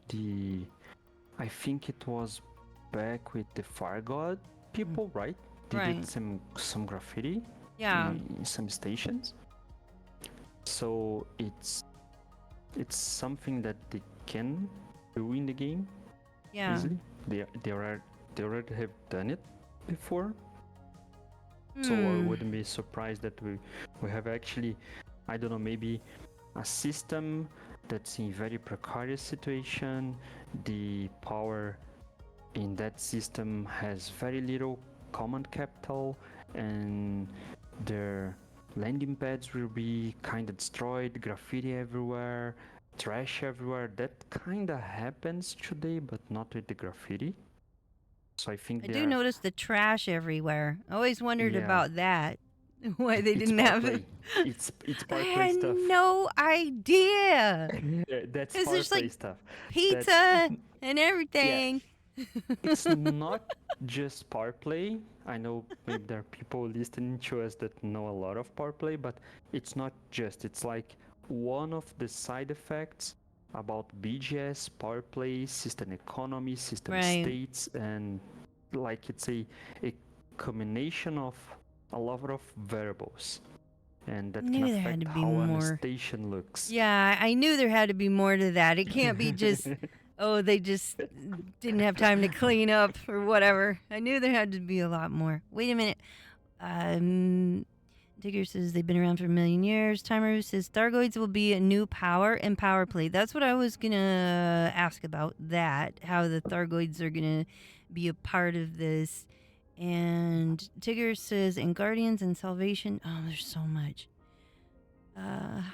I think it was back with the Fire God people, right? They did some graffiti in some stations. So it's something that they can do in the game easily. They already have done it before. So I wouldn't be surprised that we have actually, I don't know, maybe a system that's in very precarious situation. The power in that system has very little command capital, and their landing pads will be kind of destroyed, graffiti everywhere, trash everywhere. That kind of happens today, but not with the graffiti. So I think I do notice the trash everywhere. I always wondered Yeah. about that. Why they It's didn't have it. Parplay. It's I Parplay had stuff. no idea. That's Because there's Parplay like stuff. pizza and everything. It's not just Parplay. I know maybe there are people listening to us that know a lot of Parplay, but it's not just. It's like one of the side effects about BGS, Parplay, system economy, system Right. states, and like it's a combination of a lot of variables. And that Knew can there had affect to be how a more. station looks. Yeah, I knew there had to be more to that. It can't be just, oh, they just didn't have time to clean up or whatever. I knew there had to be a lot more. Wait a minute. Digger says they've been around for a million years. Timer says Thargoids will be a new power and power play. That's what I was going to ask about that, how the Thargoids are going to be a part of this. And Tigger says, and Guardians and Salvation. Oh, there's so much.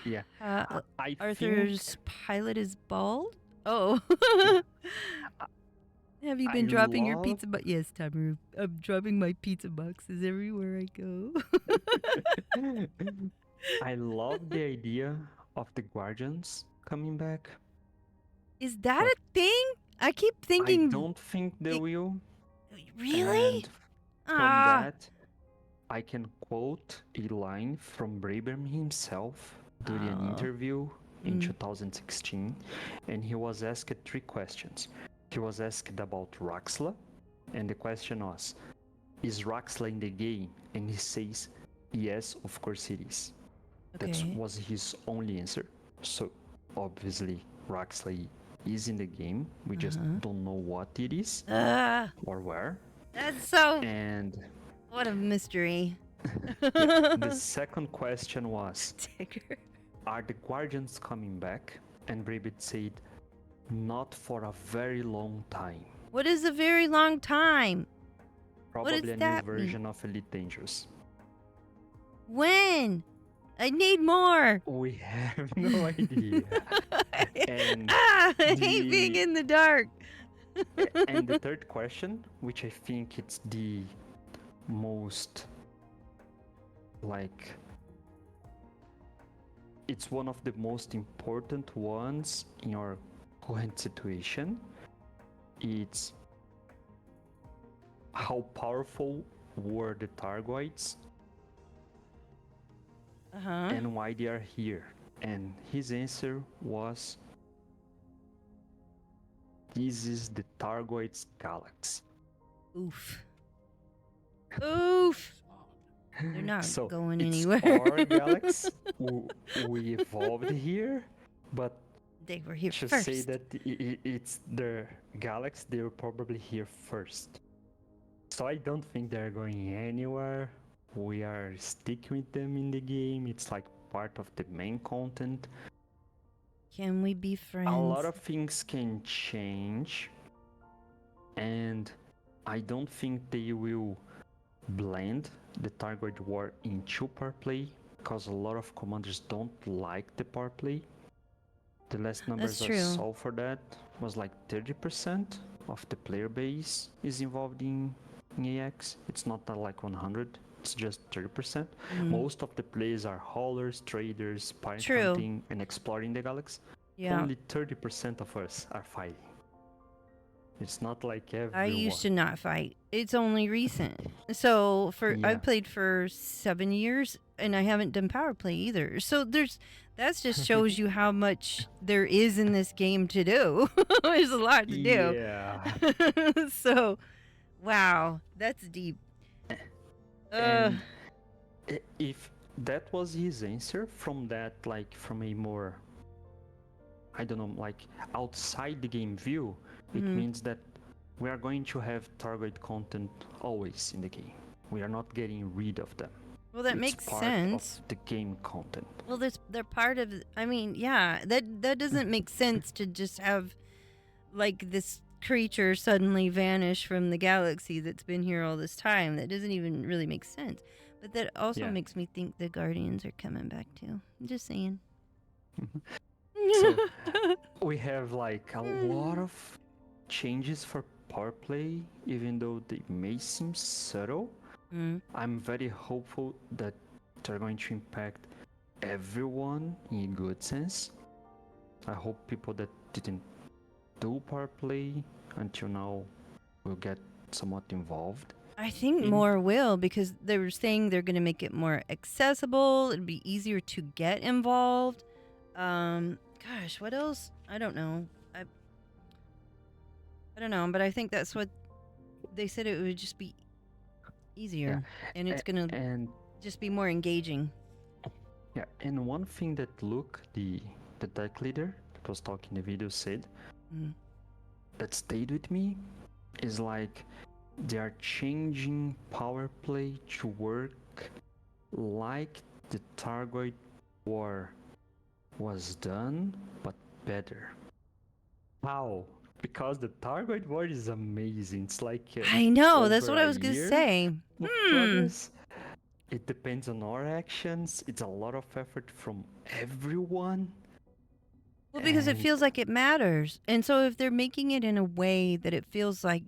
Yeah. I Arthur's pilot is bald? Oh. Have you been I dropping your love- pizza box? Yes, Timer. I'm dropping my pizza boxes everywhere I go. I love the idea of the Guardians coming back. Is that But a thing? I keep thinking. I don't think they will. Really? And from Ah. that, I can quote a line from Braben himself during an Oh. interview in Mm. 2016, and he was asked 3 questions. He was asked about Roxla, and the question was, is Roxla in the game? And he says, yes, of course it is. That Okay. was his only answer. So, obviously, Roxla is in the game. We just don't know what it is or where. That's so. And What a mystery. the second question was, Tigger. are the Guardians coming back? And Brabit said, not for a very long time. What is a very long time? Probably does a new that mean? version of Elite Dangerous. When? I need more. We have no idea. And I hate being the- in the dark. And the third question, which I think it's the most, like, it's one of the most important ones in our current situation. It's how powerful were the Thargoids and why they are here. And his answer was, this is the Thargoids galaxy. Oof. Oof. They're not So going it's anywhere. our galaxy. We evolved here, but They were here to first. say that it's their galaxy, they were probably here first. So I don't think they're going anywhere. We are sticking with them in the game. It's like part of the main content. Can we be friends? A lot of things can change, and I don't think they will blend the Thargoid War into power play, because a lot of commanders don't like the power play. The last numbers I true. saw for that was like 30% of the player base is involved in AX. It's not like 100, it's just 30%. Most of the players are haulers, traders, pirate True. hunting, and exploring the galaxy. Yeah. Only 30% of us are fighting. It's not like everyone. I used to not fight. It's only recent. So I Yeah. played for 7 years and I haven't done power play either. So that just shows you how much there is in this game to do. There's a lot to do. Yeah. So, wow, that's deep. And if that was his answer from that, like from a more, I don't know, like outside the game view, it means that we are going to have target content always in the game. We are not getting rid of them. Well, that It's makes part sense. of the game content. Well, they're part of. I mean, yeah, that doesn't make sense to just have like this creature suddenly vanish from the galaxy that's been here all this time. That doesn't even really make sense. But that also Yeah. makes me think the Guardians are coming back too. I'm just saying. So we have like a lot of changes for power play, even though they may seem subtle. I'm very hopeful that they're going to impact everyone in a good sense. I hope people that didn't do power play until now will get somewhat involved. I think more will, because they were saying they're going to make it more accessible. It'd be easier to get involved. Gosh, what else? I don't know. I don't know, but I think that's what they said. It would just be easier, and it's going to just be more engaging. Yeah, and one thing that Luke, the tech leader that was talking in the video, said that stayed with me is like they are changing power play to work like the Targoid War was done, but better. How? Because the Targoid War is amazing. It's like I know, that's over what I a was going to year say. of progress. It depends on our actions. It's a lot of effort from everyone. Well, because it feels like it matters. And so if they're making it in a way that it feels like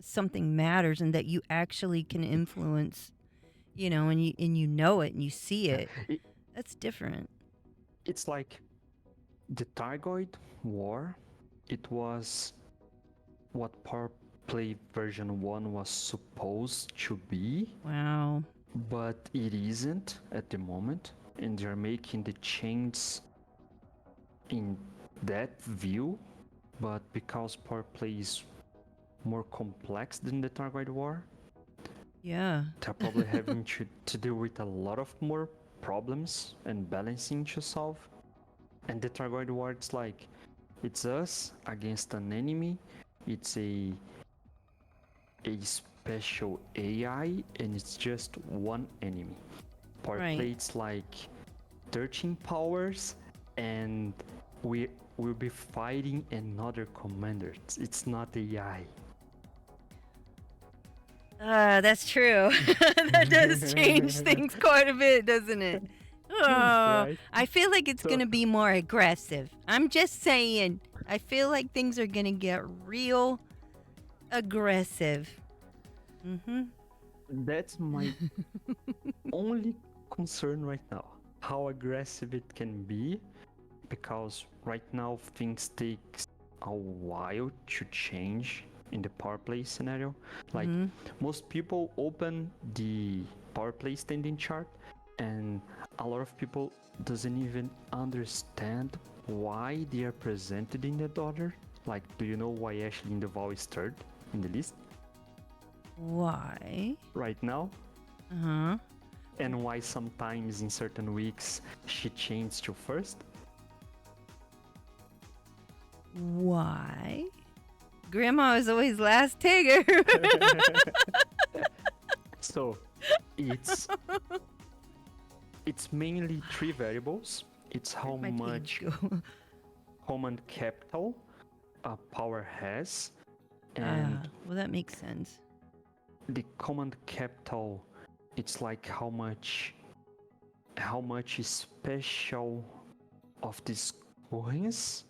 something matters and that you actually can influence, you know, and you know it and you see it, that's different. It's like the Targoid War, it was what Power Play version 1 was supposed to be. Wow. But it isn't at the moment, and they're making the change in that view. But because Power Play is more complex than the Targoid War, yeah, they're probably having to deal with a lot of more problems and balancing to solve. And the Targoid War, it's like, it's us against an enemy. It's a special AI, and it's just one enemy. Power Play, it's like 13 powers, and we will be fighting another commander. It's not AI. That's true. That does change things quite a bit, doesn't it? Right. I feel like it's going to be more aggressive. I'm just saying. I feel like things are going to get real aggressive. That's my only concern right now. How aggressive it can be, because right now things take a while to change in the power play scenario. Like most people open the power play standing chart, and a lot of people doesn't even understand why they are presented in that order. Like, do you know why Ashley in the Val is third in the list? Why? Right now? Uh-huh. And why sometimes in certain weeks she changed to first? Why? Grandma is always last, Tigger. So, it's mainly three variables. It's how much command capital a power has, and well, that makes sense. the command capital, it's like how much is special of these coins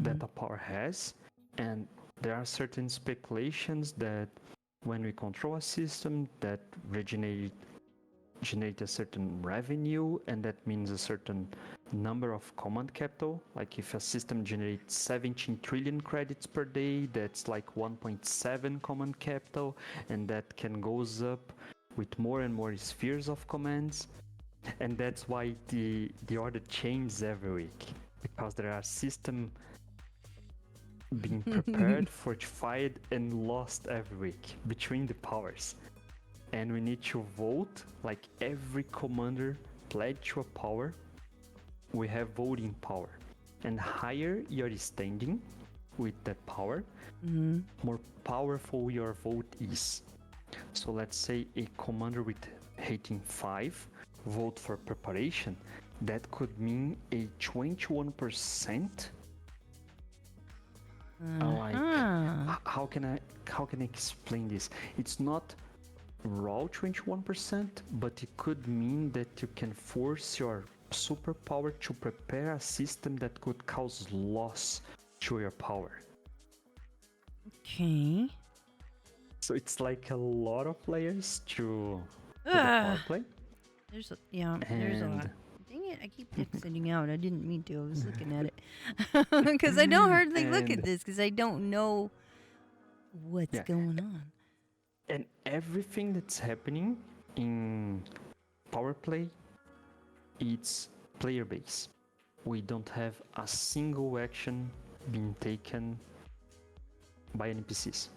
that a power has. And there are certain speculations that when we control a system that generate a certain revenue, and that means a certain number of command capital. Like if a system generates 17 trillion credits per day, that's like 1.7 command capital, and that can goes up with more and more spheres of commands. And that's why the order changes every week, because there are systems being prepared, fortified, and lost every week between the powers. And we need to vote, like every commander pledged to a power, we have voting power. And higher your standing with that power, more powerful your vote is. So let's say a commander with rating 5 vote for preparation, that could mean a 21%. Like, how can I explain this? It's not raw 21%, but it could mean that you can force your superpower to prepare a system that could cause loss to your power. Okay. So it's like a lot of layers to the power play. There's a lot. Dang it, I keep exiting out. I didn't mean to. I was looking at it. Because I don't hardly look at this because I don't know what's going on. And everything that's happening in power play, it's player base. We don't have a single action being taken by NPCs.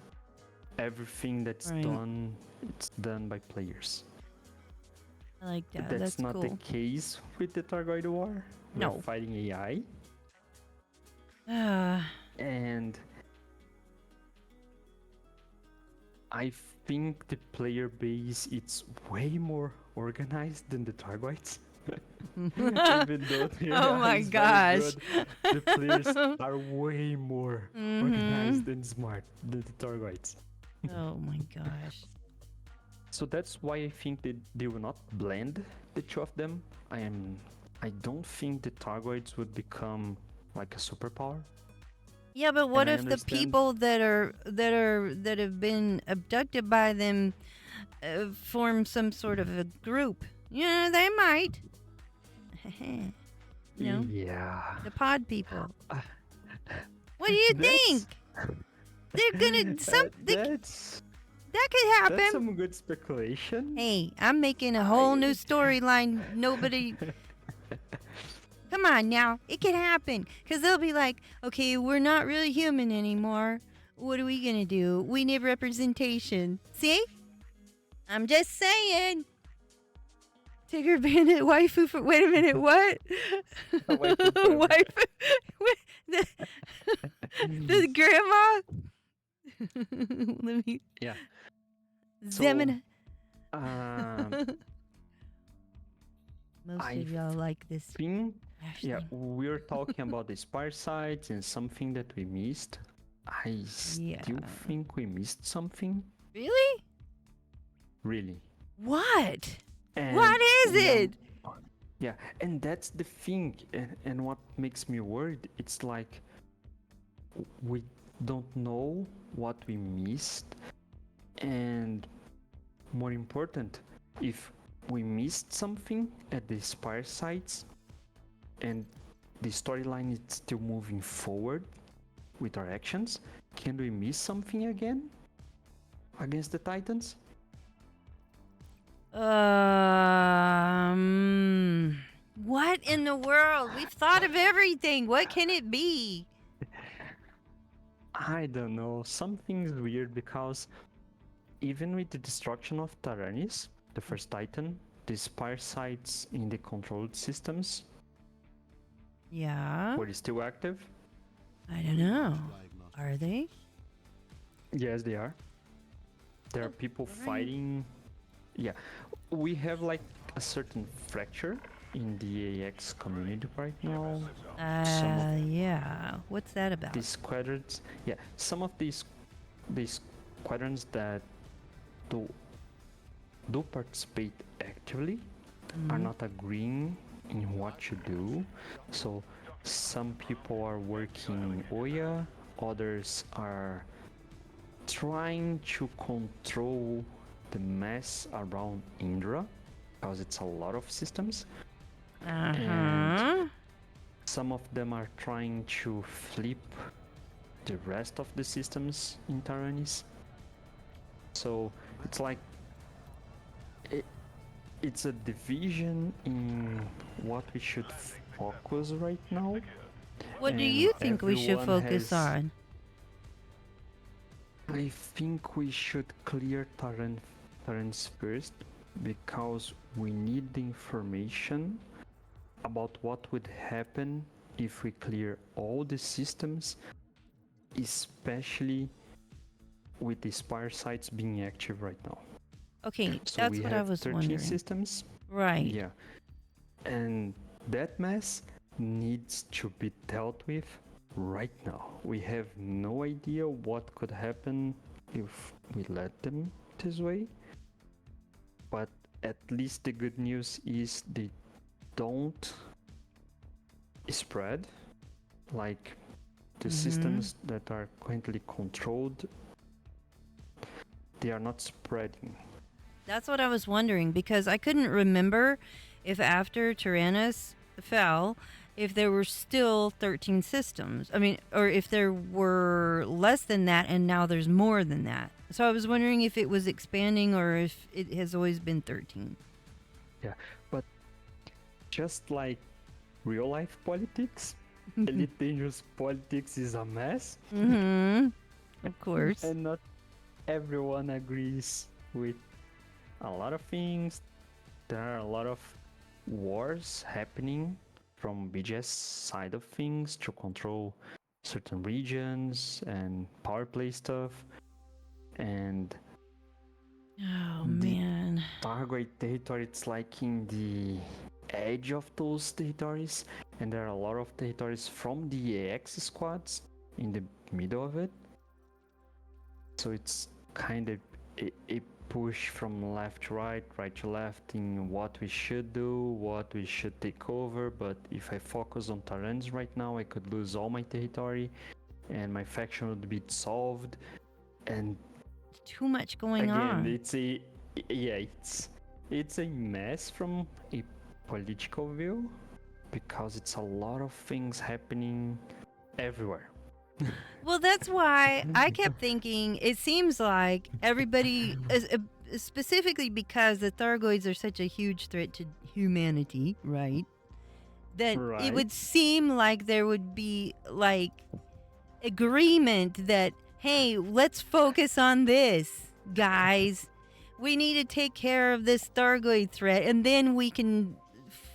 Everything that's done, it's done by players. I like that. That's not cool. the case with the Targoid War. No. We're fighting AI. And I think the player base it's way more organized than the Targoids. Even though oh my gosh. Good, the players are way more organized and smart than the Targoids. Oh my gosh. So that's why I think that they will not blend the two of them. I don't think the Targoids would become like a superpower. Yeah, but what if the people that have been abducted by them form some sort of a group? Yeah, they might. You know? Yeah. The pod people. What do you think? They're gonna that could happen. That's some good speculation. Hey, I'm making a whole new storyline. Nobody. Come on now, it can happen. Because they'll be like, okay, we're not really human anymore. What are we gonna do? We need representation. See? I'm just saying. Tigger Bandit waifu for. Wait a minute, what? Waifu. The grandma? Let me. Yeah. Zemina. So, most of y'all like this. Yeah, we're talking about the spire sites and something that we missed. I still think we missed something. Really? Really. What? And what is it? Yeah, and that's the thing. And what makes me worried, it's like we don't know what we missed. And more important, if we missed something at the spire sites and the storyline is still moving forward with our actions, can we miss something again against the Titans? What in the world? We've thought of everything. What can it be? I don't know. Something's weird because even with the destruction of Taranis, the first Titan, the spire sites in the controlled systems were still active. I don't know. Are they? Yes, they are. There are people fighting. Yeah, we have like a certain fracture in the AX community right now. Yeah. What's that about? These squadrons. Yeah, some of these squadrons that do participate actively are not agreeing in what you do. So some people are working Oya, others are trying to control the mess around Indra because it's a lot of systems. And some of them are trying to flip the rest of the systems in Taranis. So it's like it's a division in what we should focus right now. What do you think we should focus on? I think we should clear Taranis first because we need the information about what would happen if we clear all the systems, especially with the spire sites being active right now. Okay, so that's what I was 13 wondering. Systems. Right. Yeah. And that mess needs to be dealt with right now. We have no idea what could happen if we let them this way. but at least the good news is they don't spread like the systems that are currently controlled. They are not spreading. That's what I was wondering, because I couldn't remember if after Tyrannus fell, if there were still 13 systems. I mean, or if there were less than that and now there's more than that. So I was wondering if it was expanding or if it has always been 13. Yeah, but just like real life politics, Elite Dangerous politics is a mess. Of course. And not everyone agrees with a lot of things. There are a lot of wars happening from BGS side of things to control certain regions and power play stuff. And man, Targoid territory, it's like in the edge of those territories, and there are a lot of territories from the AX squads in the middle of it. So it's kind of a push from left to right, right to left in what we should do, what we should take over. But if I focus on Tyrannus right now, I could lose all my territory and my faction would be dissolved. And too much going on. It's a mess from a political view, because it's a lot of things happening everywhere. Well, that's why I kept thinking it seems like everybody, specifically because the Thargoids are such a huge threat to humanity, right? That it would seem like there would be like agreement that, hey, let's focus on this, guys. We need to take care of this Thargoid threat, and then we can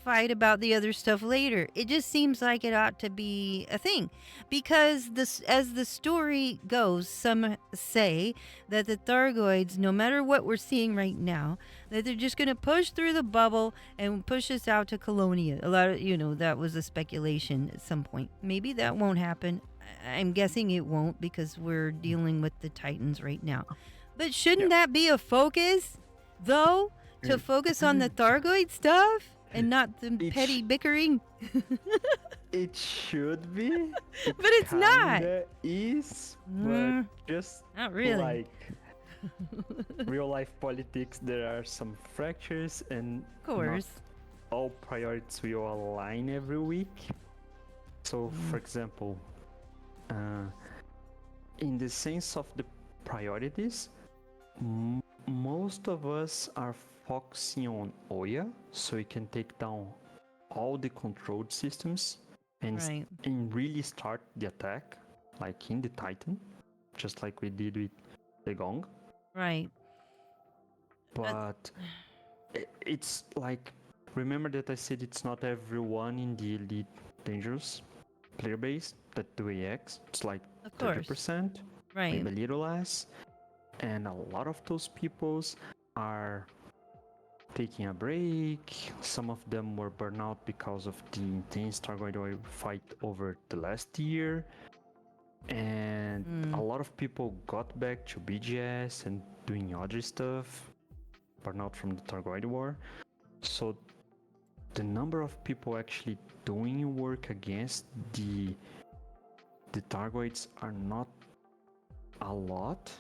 fight about the other stuff later. It just seems like it ought to be a thing, because this, as the story goes, some say that the Thargoids, no matter what we're seeing right now, that they're just going to push through the bubble and push us out to Colonia. A lot of, that was a speculation at some point. Maybe that won't happen. I'm guessing it won't, because we're dealing with the Titans right now. But shouldn't that be a focus, though, to focus on the Thargoid stuff? And not the petty bickering? It should be. But it's not. Is, but just not really. Like real life politics, there are some fractures, and of course, not all priorities will align every week. So, for example, in the sense of the priorities, most of us are focusing on Oya, so we can take down all the controlled systems and really start the attack, like in the Titan, just like we did with the Gong. Right. But it's like, remember that I said it's not everyone in the Elite Dangerous player base that do AX. It's like 30%, maybe a little less. And a lot of those peoples are taking a break. Some of them were burned out because of the intense Targoid fight over the last year. And a lot of people got back to BGS and doing other stuff, burned out from the Targoid war. So the number of people actually doing work against the Targoids are not a lot.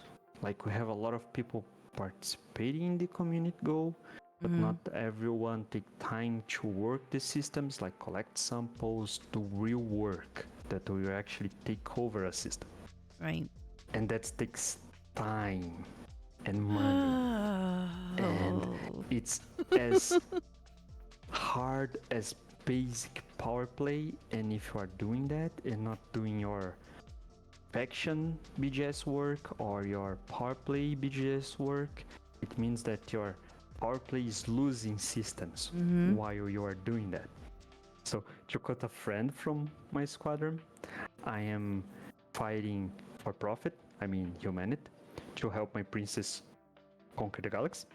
Like, we have a lot of people participating in the community goal, but not everyone take time to work the systems, like collect samples, do real work that will actually take over a system. Right. And that takes time and money. And it's as hard as basic power play, and if you are doing that and not doing your faction BGS work or your power play BGS work, it means that your power play is losing systems while you are doing that. So, to quote a friend from my squadron, I am fighting for profit, I mean humanity, to help my princess conquer the galaxy.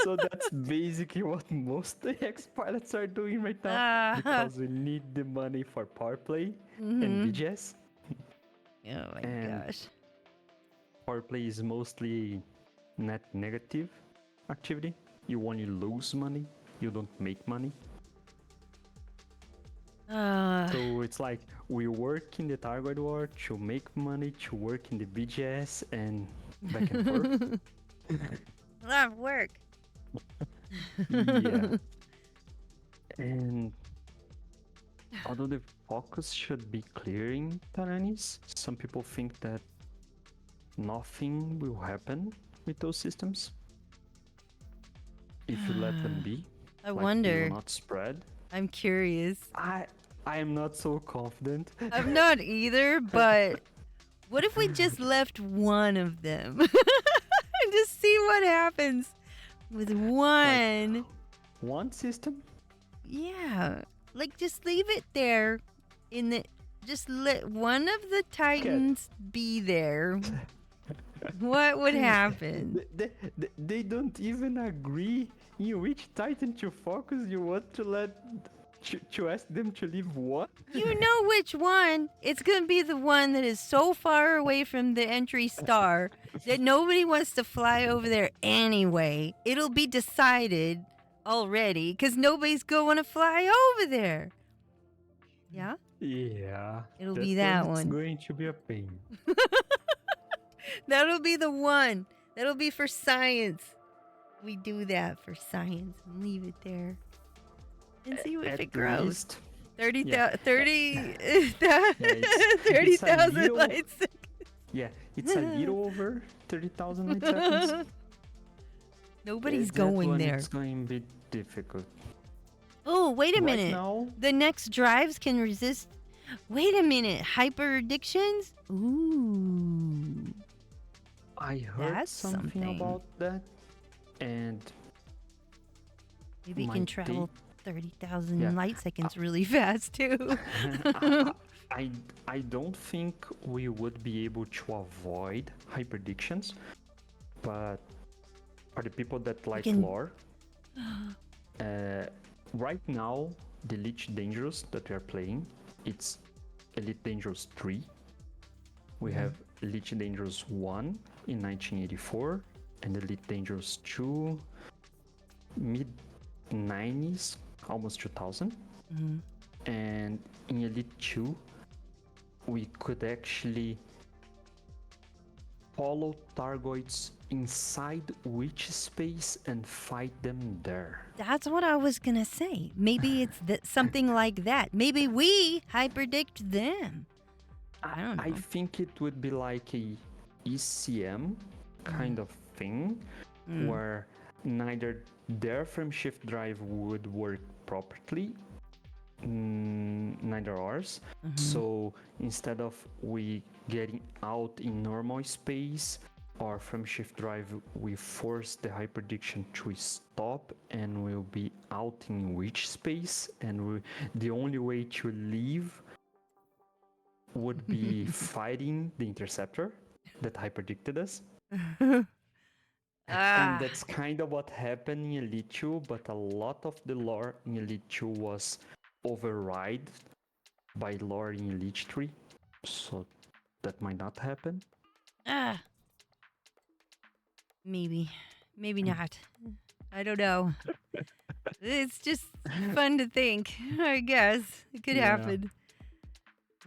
So that's basically what most AX pilots are doing right now, because we need the money for power play and BGS. Oh my gosh. Power play is mostly net negative activity. You only lose money. You don't make money. So it's like we work in the Targoid War to make money, to work in the BGS, and back and forth. A lot of work. Yeah. And although the focus should be clear in Taranis, some people think that nothing will happen with those systems if you let them be. I like, wonder. They will not spread. I'm curious. I am not so confident. I'm not either, but what if we just left one of them? And just see what happens with one. Like, one system? Yeah. Like, just leave it there in the... Just let one of the Titans be there. What would happen? They don't even agree in which Titan to focus. You want to to ask them to leave what? You know which one. It's going to be the one that is so far away from the entry star that nobody wants to fly over there anyway. It'll be decided already because nobody's going to fly over there. Yeah? Yeah. It'll be that one. It's going to be a pain. That'll be the one. That'll be for science. We do that for science and leave it there. And see if it grows. 30,000 light seconds. Yeah, it's a little over 30,000 light seconds. Nobody's going there. It's going to be difficult. Oh, wait a Right minute. now- The next drives can resist. Wait a minute. Hyper addictions? Ooh. I heard That's something about that, and maybe it my can travel 30,000 Yeah. light seconds really fast too. I don't think we would be able to avoid hyperdictions, but are the people that like lore. Right now, the Elite Dangerous that we are playing, it's Elite Dangerous 3. We have Elite Dangerous 1 in 1984 and Elite Dangerous 2 mid-90s, almost 2000. And in Elite 2, we could actually follow Targoids inside witch space and fight them there. That's what I was gonna say. Maybe it's something like that. Maybe we hyperdict them. I don't know. I think it would be like a ECM kind of thing, where neither their frame shift drive would work properly, neither ours. So instead of we getting out in normal space or frame shift drive, we force the hyperdiction to stop and we'll be out in witch space, and the only way to leave would be fighting the interceptor that hyperdicted us. And that's kind of what happened in Elite 2, but a lot of the lore in Elite 2 was override by lore in Elite 3, so that might not happen. Maybe not. I don't know. It's just fun to think. I guess it could happen.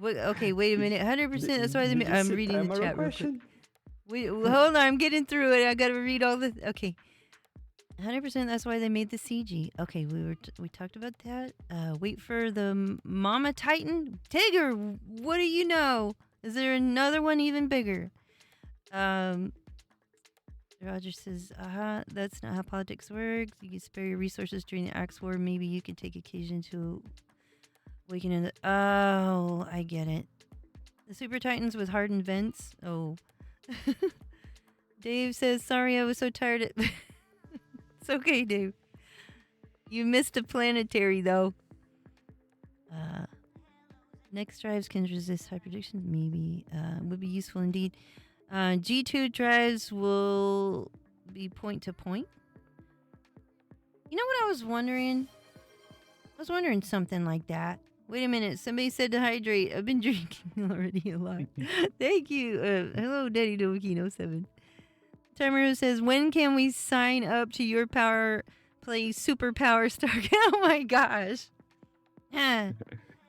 Okay, wait a minute. 100%. That's why I'm reading the chat real quick. Wait, hold on. I'm getting through it. I gotta read all the. Okay. 100%. That's why they made the CG. Okay, we talked about that. Wait for the Mama Titan. Tigger, what do you know? Is there another one even bigger? Roger says, that's not how politics works. You can spare your resources during the Axe War. Maybe you could take occasion to awaken in the... Oh, I get it. The Super Titans with hardened vents. Oh. Dave says, sorry, I was so tired. It's okay, Dave. You missed a planetary, though. Next drives can resist hyperdiction. Maybe. Would be useful indeed. G2 drives will be point-to-point. You know what I was wondering? I was wondering something like that. Wait a minute. Somebody said to hydrate. I've been drinking already a lot. Thank you. Hello, Daddy Dovakino 7. Timer says, when can we sign up to your power play superpower star? Oh my gosh.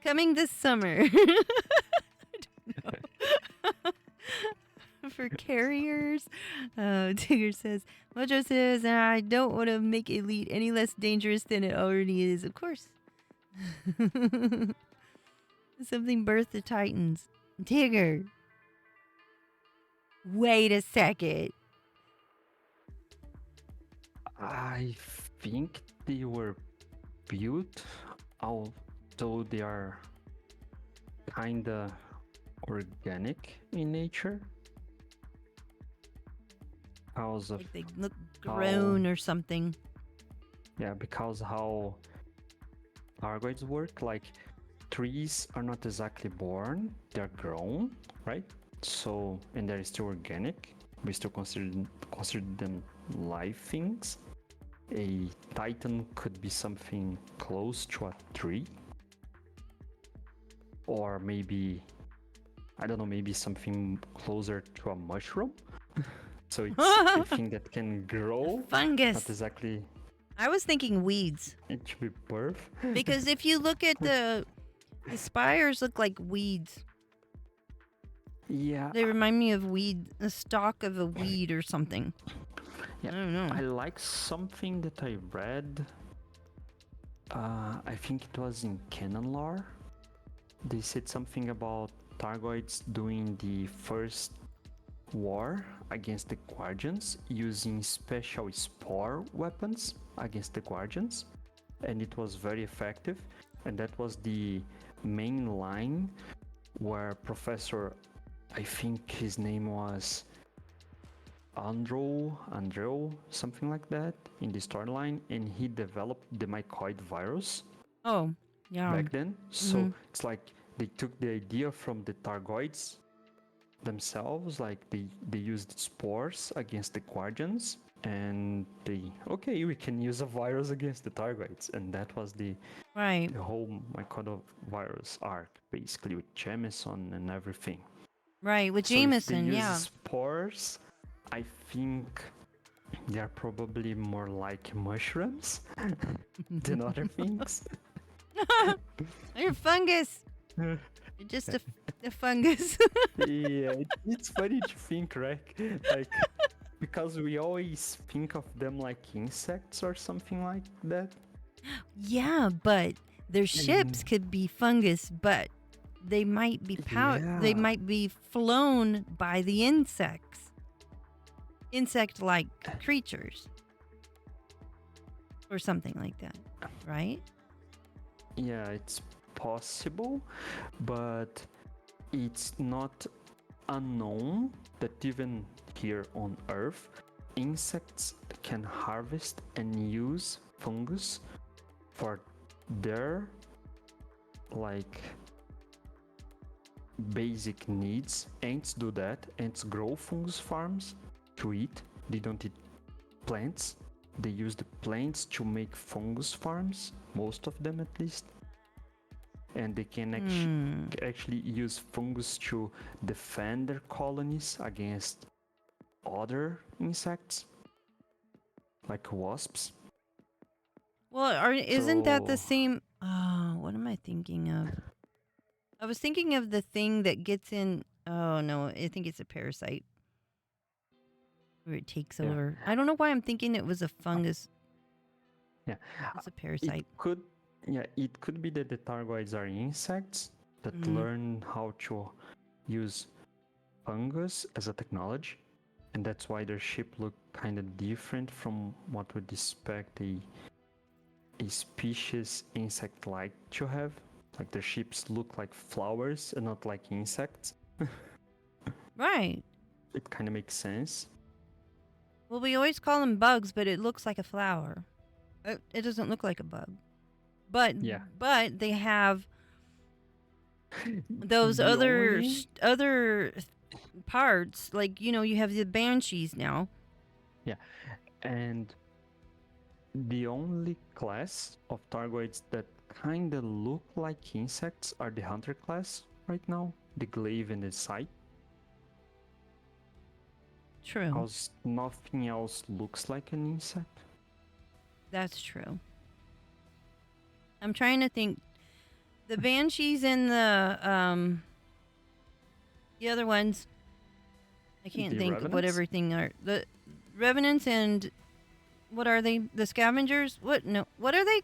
Coming this summer. For carriers. Tigger says, Mojo says, I don't want to make Elite any less dangerous than it already is. Of course. Something birth the Titans. Tigger. Wait a second. I think they were built, although they are kinda organic in nature. Because of Like they look grown or something. Yeah, because how Targoids work, like trees are not exactly born, they're grown, right? So, and they're still organic. We still consider them live things. A titan could be something close to a tree. Or maybe, I don't know, maybe something closer to a mushroom. So it's a thing that can grow. Fungus. Not exactly. I was thinking weeds. It should be birth. Because if you look at the spires look like weeds. Yeah. They remind me of weed, a stalk of a weed or something. Yeah. I don't know. I like something that I read. I think it was in canon lore. They said something about Targoids doing the first war against the Guardians using special spore weapons against the Guardians, and it was very effective. And that was the main line where Professor, I think his name was Andrew, something like that, in the storyline, and he developed the mycoid virus. Oh, yeah. Back then. So it's like they took the idea from the Targoids themselves, like they used spores against the Guardians, and we can use a virus against the Targoids, and that was the whole mycoid virus arc, basically, with Jameson and everything. Right, with So Jameson, if they yeah. use spores, I think they are probably more like mushrooms than other things. You're fungus. You're just a fungus. Yeah, it's funny to think, right? Like, because we always think of them like insects or something like that. Yeah, but their ships could be fungus, but they might be They might be flown by the insects, insect-like creatures, or something like that, right? Yeah, it's possible, but it's not unknown that even here on Earth, insects can harvest and use fungus for their basic needs. Ants do that. Ants grow fungus farms to eat. They don't eat plants. They use the plants to make fungus farms, most of them at least. And they can actually use fungus to defend their colonies against other insects, like wasps. Well, isn't that the same? What am I thinking of? I was thinking of the thing that gets in. Oh no, I think it's a parasite. Where it takes over. I don't know why I'm thinking it was a fungus. Yeah, it's a parasite. It could be that the Targoids are insects that learn how to use fungus as a technology, and that's why their ship look kind of different from what would expect a species insect-like to have. Like their ships look like flowers and not like insects. Right. It kind of makes sense. Well, we always call them bugs, but it looks like a flower. It doesn't look like a bug. But they have those other parts, like, you have the banshees now. Yeah, and the only class of Targoids that kind of look like insects are the Hunter class right now, the Glaive and the Scythe. True. Because nothing else looks like an insect. That's true. I'm trying to think. The banshees and the other ones. I can't The think of what revenants? everything are. The revenants and what are they? The scavengers? What? No. What are they?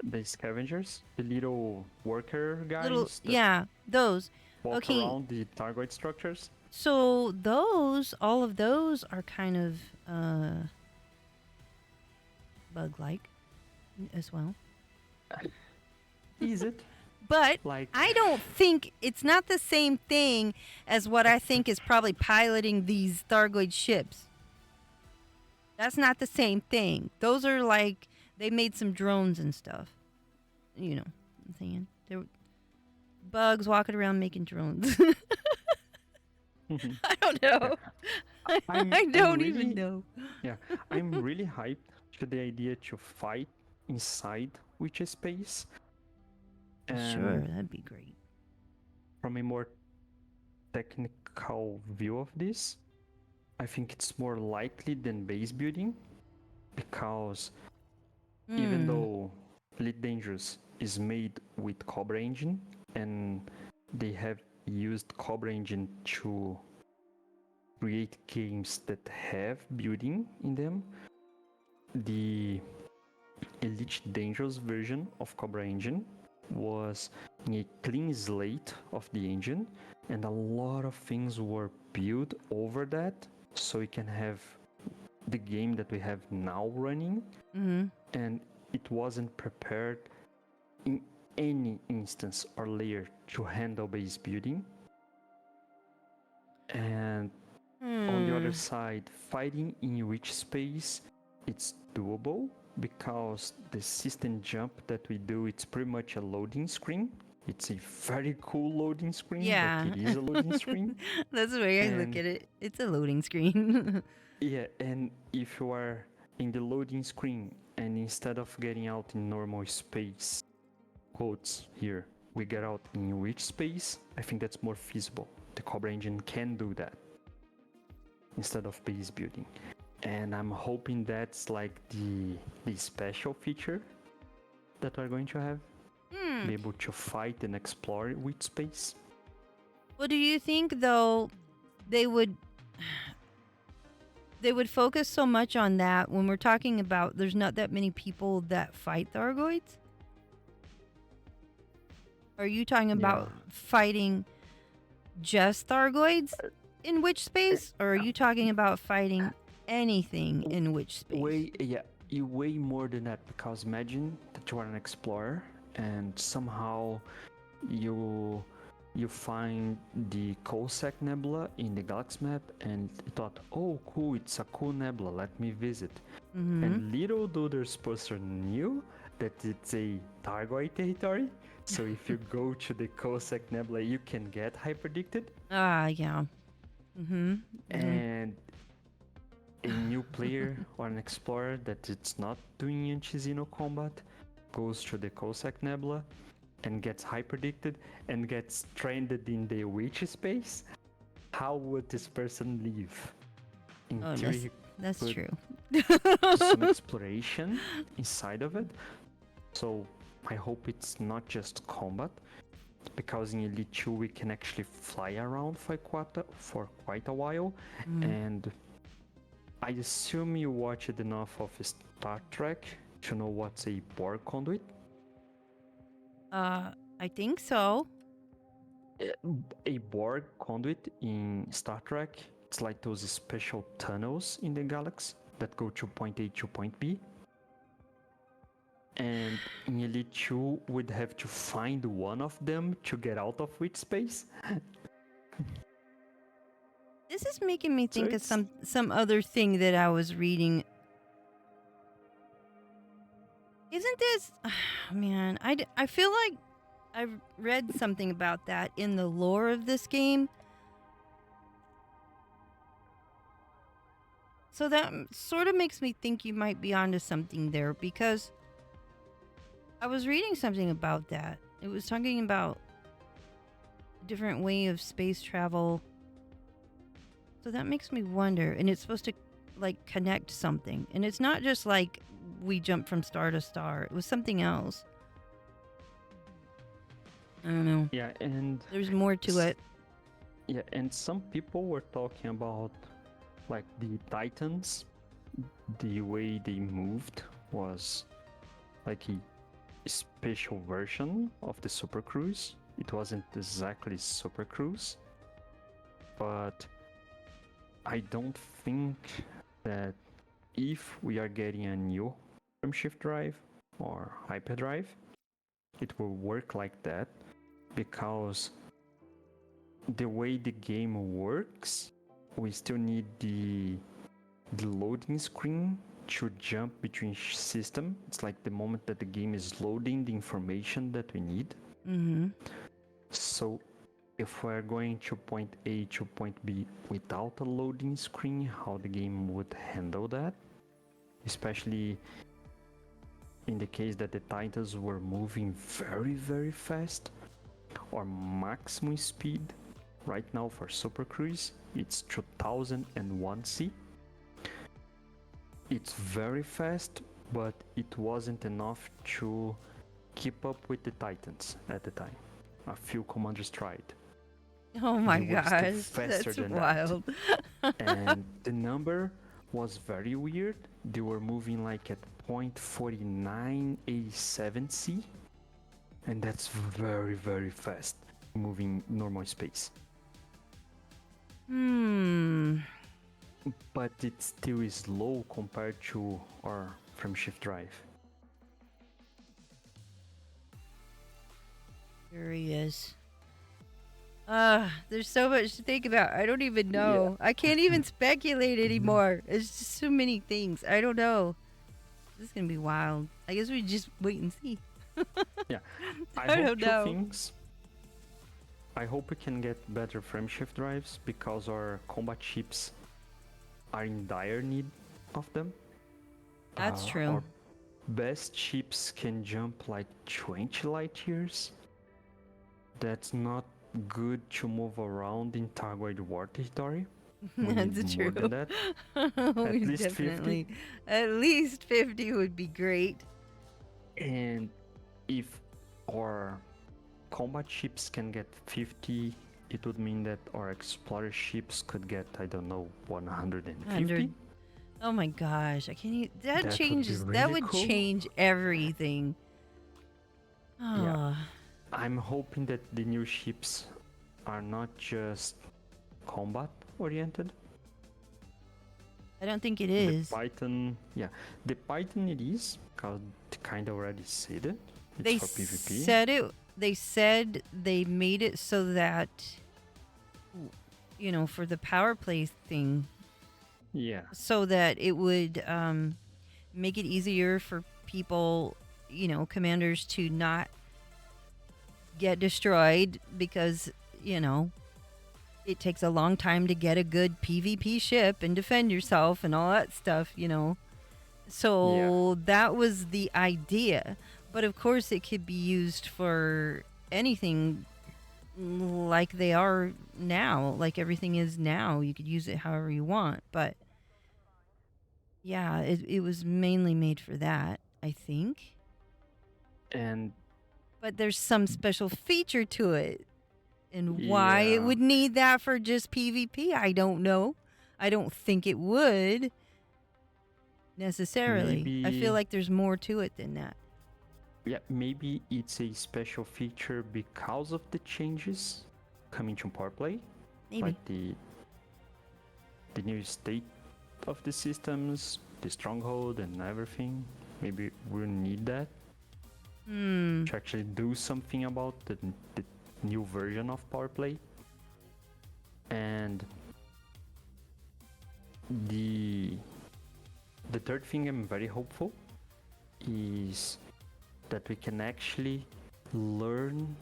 The scavengers, the little worker guys Little. that Yeah, those. walk Okay. around the target structures. So those, all of those are kind of bug-like as well. Is it? But Like I don't think it's not the same thing as what I think is probably piloting these Thargoid ships. That's not the same thing. Those are like they made some drones and stuff. You know what I'm saying? There were bugs walking around making drones. I don't know. I don't even know. Yeah, I'm really hyped to the idea to fight inside Witch Space. Sure, that'd be great. From a more technical view of this, I think it's more likely than base building, because even though Elite Dangerous is made with Cobra Engine and they have used Cobra Engine to create games that have building in them, the Elite Dangerous version of Cobra Engine was a clean slate of the engine, and a lot of things were built over that, so we can have the game that we have now running. And it wasn't prepared in any instance or layer to handle base building. And on the other side, fighting in which space, it's doable, because the system jump that we do, it's pretty much a loading screen. It's a very cool loading screen. Yeah. But it is a loading screen. That's the way I look And- at it. It's a loading screen. Yeah, and if you are in the loading screen and instead of getting out in normal space, quotes here, we get out in which space, I think that's more feasible. The Cobra engine can do that instead of base building. And I'm hoping that's like the special feature that we're going to have. Be able to fight and explore which space. Well, do you think though they would focus so much on that when we're talking about there's not that many people that fight Thargoids? Are you talking about fighting just Thargoids in which space, or are you talking about fighting anything in which space? Way more than that, because imagine that you are an explorer and somehow you find the Cossack Nebula in the galaxy map, and you thought, oh cool, it's a cool nebula, let me visit. And little do this person knew that it's a Thargoid territory, so if you go to the Cossack Nebula, you can get hyperdicted. Yeah. And a new player or an explorer that it's not doing anti-Xeno combat goes to the Cossack Nebula and gets hyperdicted and gets stranded in the witch space. How would this person live? In theory, that's could true. do some exploration inside of it. So I hope it's not just combat, because in Elite 2 we can actually fly around for quite a while. And I assume you watched enough of Star Trek to know what's a Borg conduit. I think so. A Borg conduit in Star Trek, it's like those special tunnels in the galaxy that go to point A to point B. And in Elite 2, we'd have to find one of them to get out of which space. This is making me think of some other thing that I was reading. Isn't this... man, I feel like I've read something about that in the lore of this game. So that sort of makes me think you might be onto something there, because I was reading something about that. It was talking about a different way of space travel So that makes me wonder, and it's supposed to like connect something, and it's not just like we jump from star to star. It was something else. I don't know. Yeah, and There's more to it. Yeah, and some people were talking about like the Titans, the way they moved was like a special version of the Super Cruise. It wasn't exactly Super Cruise, but I don't think that if we are getting a new shift drive or hyperdrive, it will work like that, because the way the game works, we still need the loading screen to jump between system. It's like the moment that the game is loading the information that we need. Mm-hmm. So if we're going to point A to point B without a loading screen, how the game would handle that, especially in the case that the Titans were moving very, very fast or maximum speed. Right now for Super Cruise, it's 2001 C. It's very fast, but it wasn't enough to keep up with the Titans at the time. A few commanders tried. Oh my They were still gosh, faster that's than wild. that. And the number was very weird. They were moving like at 0.4987C, and that's very, very fast, moving normal space. But it still is low compared to our frameshift drive. Here he is. There's so much to think about. I don't even know. I can't even speculate anymore. It's just so many things. I don't know. This is gonna be wild. I guess we just wait and see. Yeah, I hope don't two know. things. I hope we can get better frameshift drives, because our combat chips are in dire need of them. That's true. Our best chips can jump like 20 light years. That's not good to move around in Targoid War territory. We That's need true. more than that. At least Definitely. 50. At least 50 would be great. And if our combat ships can get 50, it would mean that our explorer ships could get, I don't know, 150. 100. Oh my gosh, I can't even, that That would be changes, that really would cool. change everything. Yeah. I'm hoping that the new ships are not just combat oriented. I don't think it is. The Python, yeah. The Python it is, because they kind of already said it. It's They for PvP. said it. They said they made it so that, you know, for the power play thing, Yeah. so that it would make it easier for people, you know, commanders to not get destroyed, because, you know, it takes a long time to get a good PvP ship and defend yourself and all that stuff, you know. So that was the idea. But of course it could be used for anything like they are now, like everything is now. You could use it however you want. But yeah, it was mainly made for that, I think. And but there's some special feature to it. And why it Yeah. would need that for just PvP, I don't know. I don't think it would necessarily. I Maybe- feel like there's more to it than that. yeah, maybe it's a special feature because of the changes coming to power play. Maybe. Like the new state of the systems, the stronghold and everything. Maybe we'll need that to actually do something about the new version of power play. And the third thing I'm very hopeful is that we can actually learn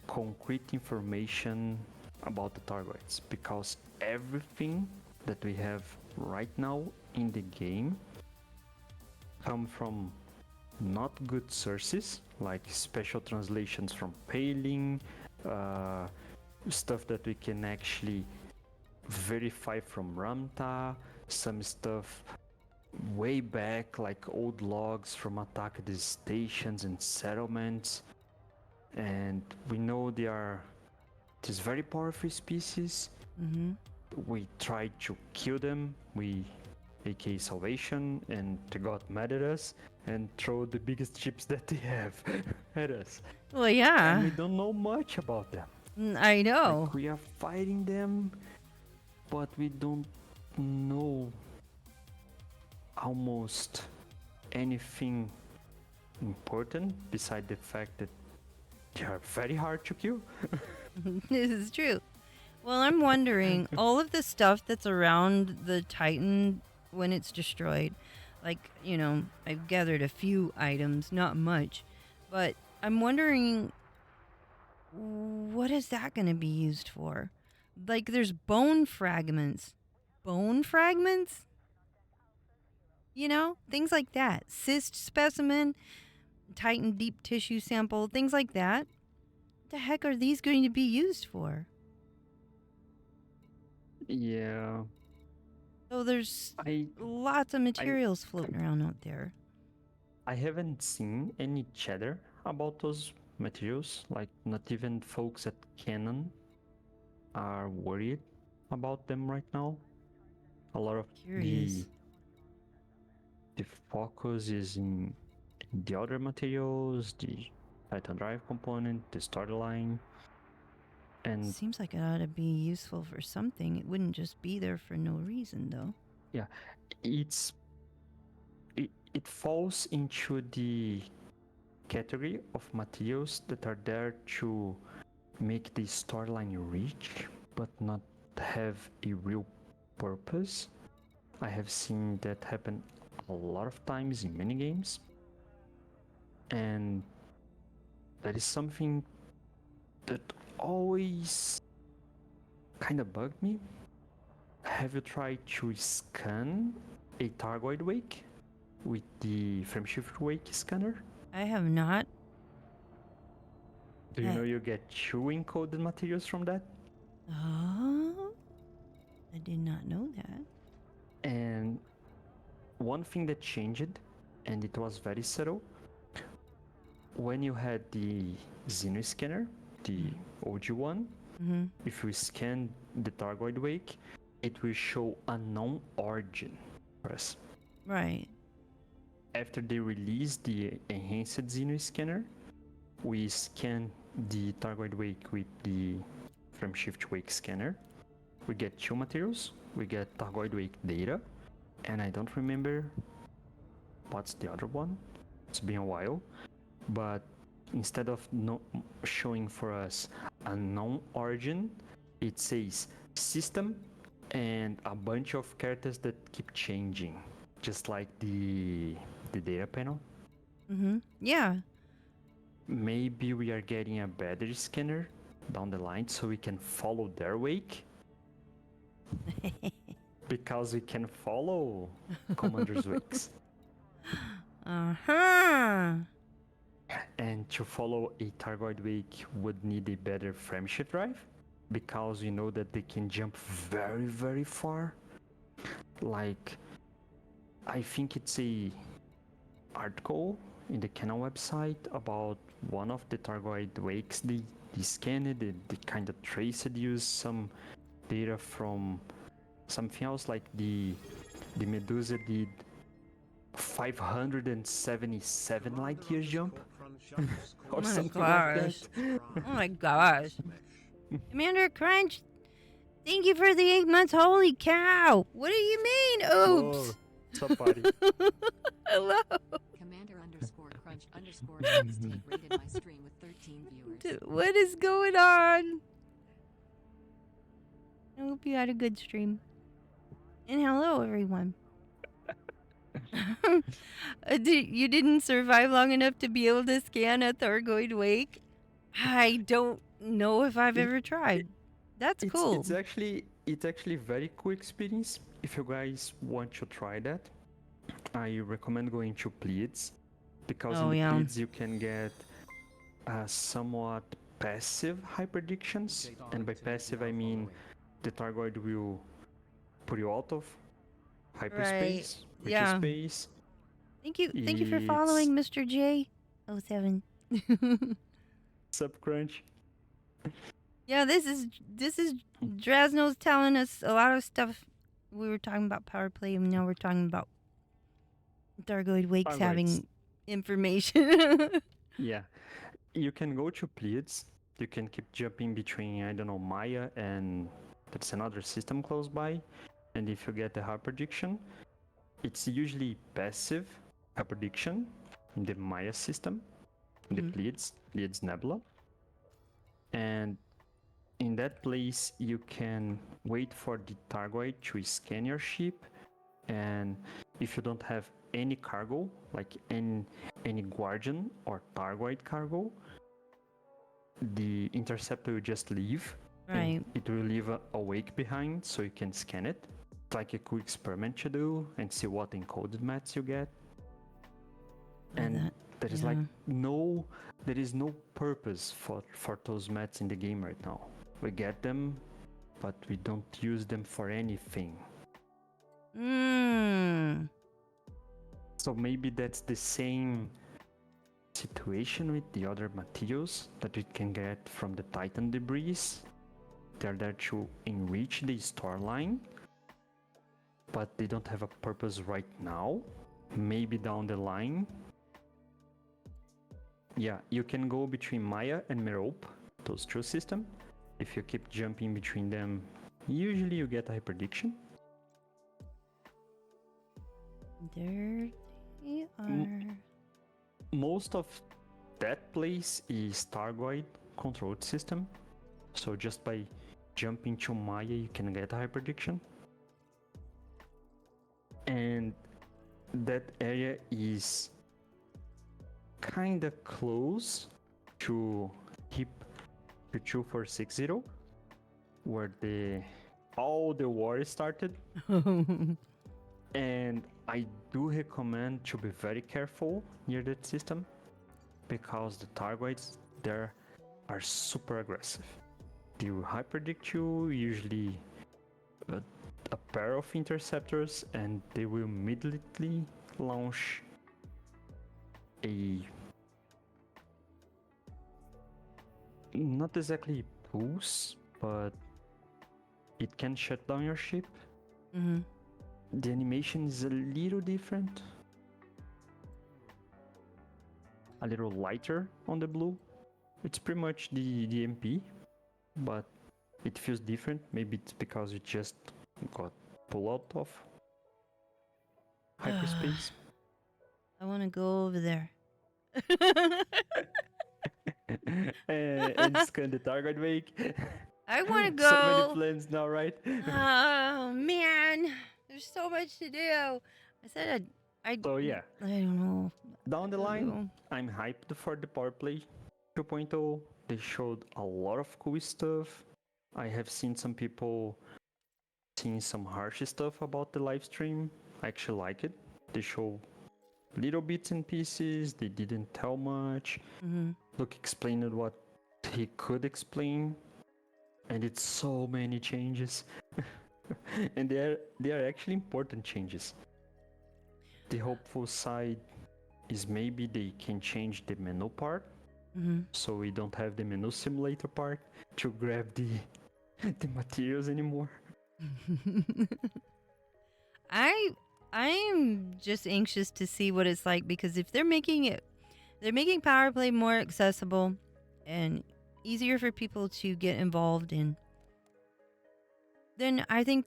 concrete information about the targets, because everything that we have right now in the game come from not good sources, like special translations from Paling, stuff that we can actually verify from Ramta, some stuff way back, like old logs from attacked stations and settlements. And we know they are this very powerful species. Mm-hmm. We tried to kill them. We AK Salvation, and they got mad at us and throw the biggest chips that they have at us. Well, yeah. And we don't know much about them. I know. Like, we are fighting them, but we don't know almost anything important beside the fact that they are very hard to kill. This is true. Well, I'm wondering, all of the stuff that's around the Titan when it's destroyed, like, you know, I've gathered a few items, not much, but I'm wondering, what is that going to be used for? Like, there's bone fragments. Bone fragments? You know, things like that. Cyst specimen, Titan deep tissue sample, things like that. What the heck are these going to be used for? Yeah. So there's lots of materials floating around out there. I haven't seen any chatter about those materials. Like, not even folks at Canon are worried about them right now. A lot of Curious. the focus is in the other materials, the Titan Drive component, the storyline. And seems like it ought to be useful for something. It wouldn't just be there for no reason, though. Yeah, it falls into the category of materials that are there to make the storyline rich, but not have a real purpose. I have seen that happen a lot of times in many games, and that is something that always kind of bugged me. Have you tried to scan a Targoid wake with the frameshift wake scanner? I have not. Do you know you get 2 encoded materials from that? Oh, I did not know that. And one thing that changed, and it was very subtle, when you had the Xeno scanner, the OG one, if you scan the Targoid wake, it will show unknown origin for us. Right. After they released the enhanced Xeno scanner, we scan the Targoid wake with the frameshift wake scanner. We get 2 materials. We get Targoid wake data, and I don't remember what's the other one. It's been a while, but instead of showing for us unknown origin, it says system and a bunch of characters that keep changing, just like the data panel. Yeah. Maybe we are getting a better scanner down the line so we can follow their wake. Because we can follow Commander's wakes. And to follow a Targoid wake would need a better frameshift drive, because we know that they can jump very, very far. Like, I think it's a article in the Canon website about one of the Targoid wakes they scanned, they kind of traced, used some data from something else, like the Medusa did 577 light years jump. Oh my gosh. Oh my gosh. Commander Crunch, thank you for the 8 months. Holy cow. What do you mean? Oops. What's up, buddy? Hello. Commander_Crunch_Mixtape rated my stream with 13 viewers. What is going on? I hope you had a good stream. And hello, everyone. You didn't survive long enough to be able to scan a Targoid wake? I don't know if I've ever tried. That's cool. It's actually very cool experience. If you guys want to try that, I recommend going to Pleads, because in the Pleads you can get somewhat passive high predictions, and by passive I mean the Targoid will put you out of hyperspace, which is space. Thank you for following Mr. J07. Sup, Crunch? Yeah, this is Drasno's telling us a lot of stuff. We were talking about power play, and now we're talking about Dargoid Wakes having information. Yeah, you can go to Pleiades. You can keep jumping between, I don't know, Maya and that's another system close by. And if you get the hard prediction, it's usually passive hard prediction in the Maya system, in the Pleiades Nebula. And in that place, you can wait for the Targoid to scan your ship. And if you don't have any cargo, like any Guardian or Targoid cargo, the interceptor will just leave. Right. It will leave a wake behind so you can scan it. It's like a cool experiment to do and see what encoded mats you get. And there is there is no purpose for those mats in the game right now. We get them, but we don't use them for anything. So maybe that's the same situation with the other materials that we can get from the Titan debris. They're there to enrich the storyline, but they don't have a purpose right now. Maybe down the line. Yeah, you can go between Maya and Merope, those two systems. If you keep jumping between them, usually you get a high prediction. There they are. Most of that place is Targoid controlled system. So just by jumping to Maya, you can get a high prediction. And that area is kinda close to Hip 2460, where all the war started. And I do recommend to be very careful near that system, because the Targoids there are super aggressive. They will high predict you, usually a pair of interceptors, and they will immediately launch a not exactly pulse, but it can shut down your ship. The animation is a little different, a little lighter on the blue. It's pretty much the MP, but it feels different. Maybe it's because it just got pulled out of hyperspace. I want to go over there. And scan the target wake. I want to go. So many plans now, right? Oh man, there's so much to do. I said So yeah, I don't know. Down the line, I'm hyped for the Power Play 2.0. They showed a lot of cool stuff. I have seen some people saying some harsh stuff about the live stream. I actually like it. They show little bits and pieces. They didn't tell much. Luke explained what he could explain, and it's so many changes. And they are actually important changes. The hopeful side is maybe they can change the menu part, so we don't have the menu simulator part to grab the materials anymore. I'm just anxious to see what it's like, because if they're making Power Play more accessible and easier for people to get involved in, then I think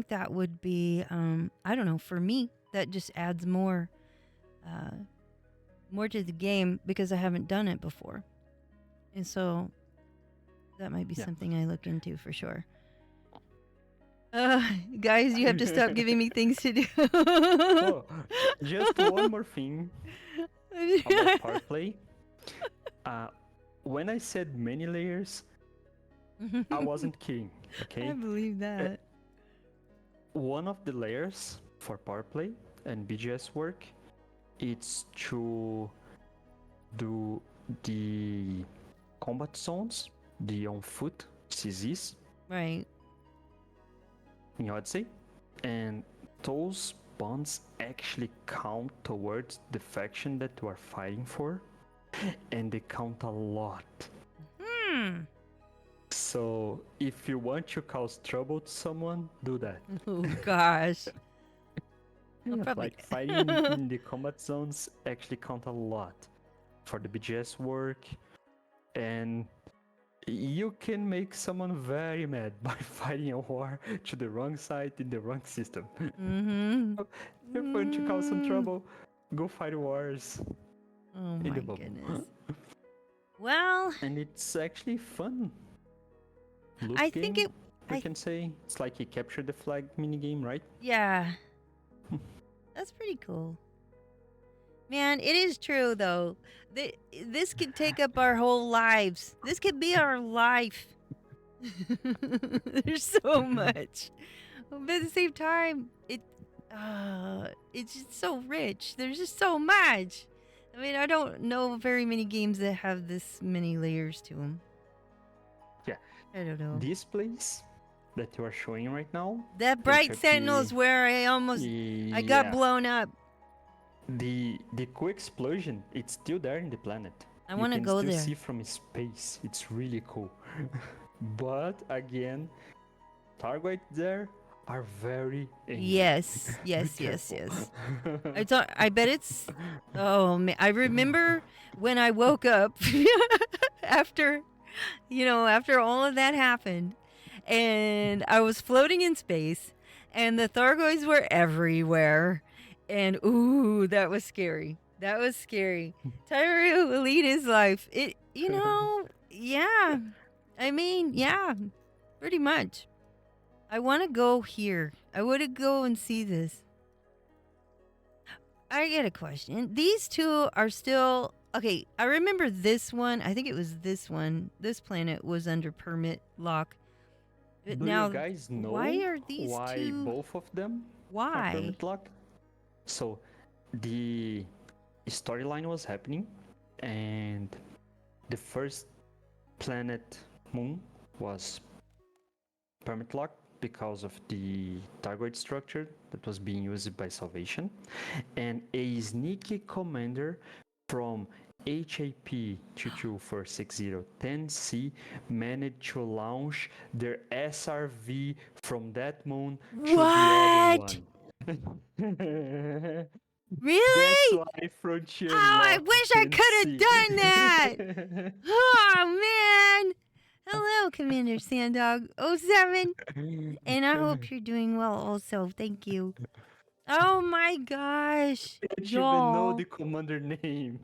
that would be I don't know, for me that just adds more to the game, because I haven't done it before, and so that might be something I look into for sure. Guys, you have to stop giving me things to do. Oh, just one more thing about Power Play. When I said many layers, I wasn't kidding. Okay, I believe that. One of the layers for Power Play and BGS work, it's to do the combat zones, the on foot CZs. Right. in Odyssey, and those bonds actually count towards the faction that you are fighting for, and they count a lot. So if you want to cause trouble to someone, do that. Oh gosh. Like fighting in the combat zones actually count a lot for the BGS work, and you can make someone very mad by fighting a war to the wrong side in the wrong system. Mm-hmm. If you want to cause some trouble, go fight wars Oh in my the bubble. goodness. Well, And it's actually fun. Loot I game, think it. we can say it's like a capture the flag minigame, right? Yeah. That's pretty cool. Man, it is true though. This could take up our whole lives. This could be our life. There's so much. But at the same time, it's just so rich. There's just so much. I mean, I don't know very many games that have this many layers to them. Yeah. I don't know. This place that you are showing right now. That Bright Sentinel is where I almost I got blown up. The cool explosion, it's still there in the planet. I want to go there. You there. can still see from space. It's really cool. But again, targets there are very angry. Yes. I bet it's. Oh man, I remember when I woke up after all of that happened, and I was floating in space, and the Thargoids were everywhere, and ooh, that was scary. That was scary. Tyrell will lead his life. Yeah. I mean, yeah, pretty much. I want to go here. I want to go and see this. I get a question. These two are still... Okay, I remember this one. I think it was this one. This planet was under permit lock. But Do now, you guys know why are these why two... both of them Why? are permit lock? So, the storyline was happening, and the first planet, Moon, was permit lock because of the target structure that was being used by Salvation, and a sneaky commander from HAP 224610C managed to launch their SRV from that moon to the other one. Really? That's why Frontier I locked wish I could have 10C. done that. Oh, man. Hello, Commander Sandog 07. And I hope you're doing well also. Thank you. Oh, my gosh. I don't even know the commander name.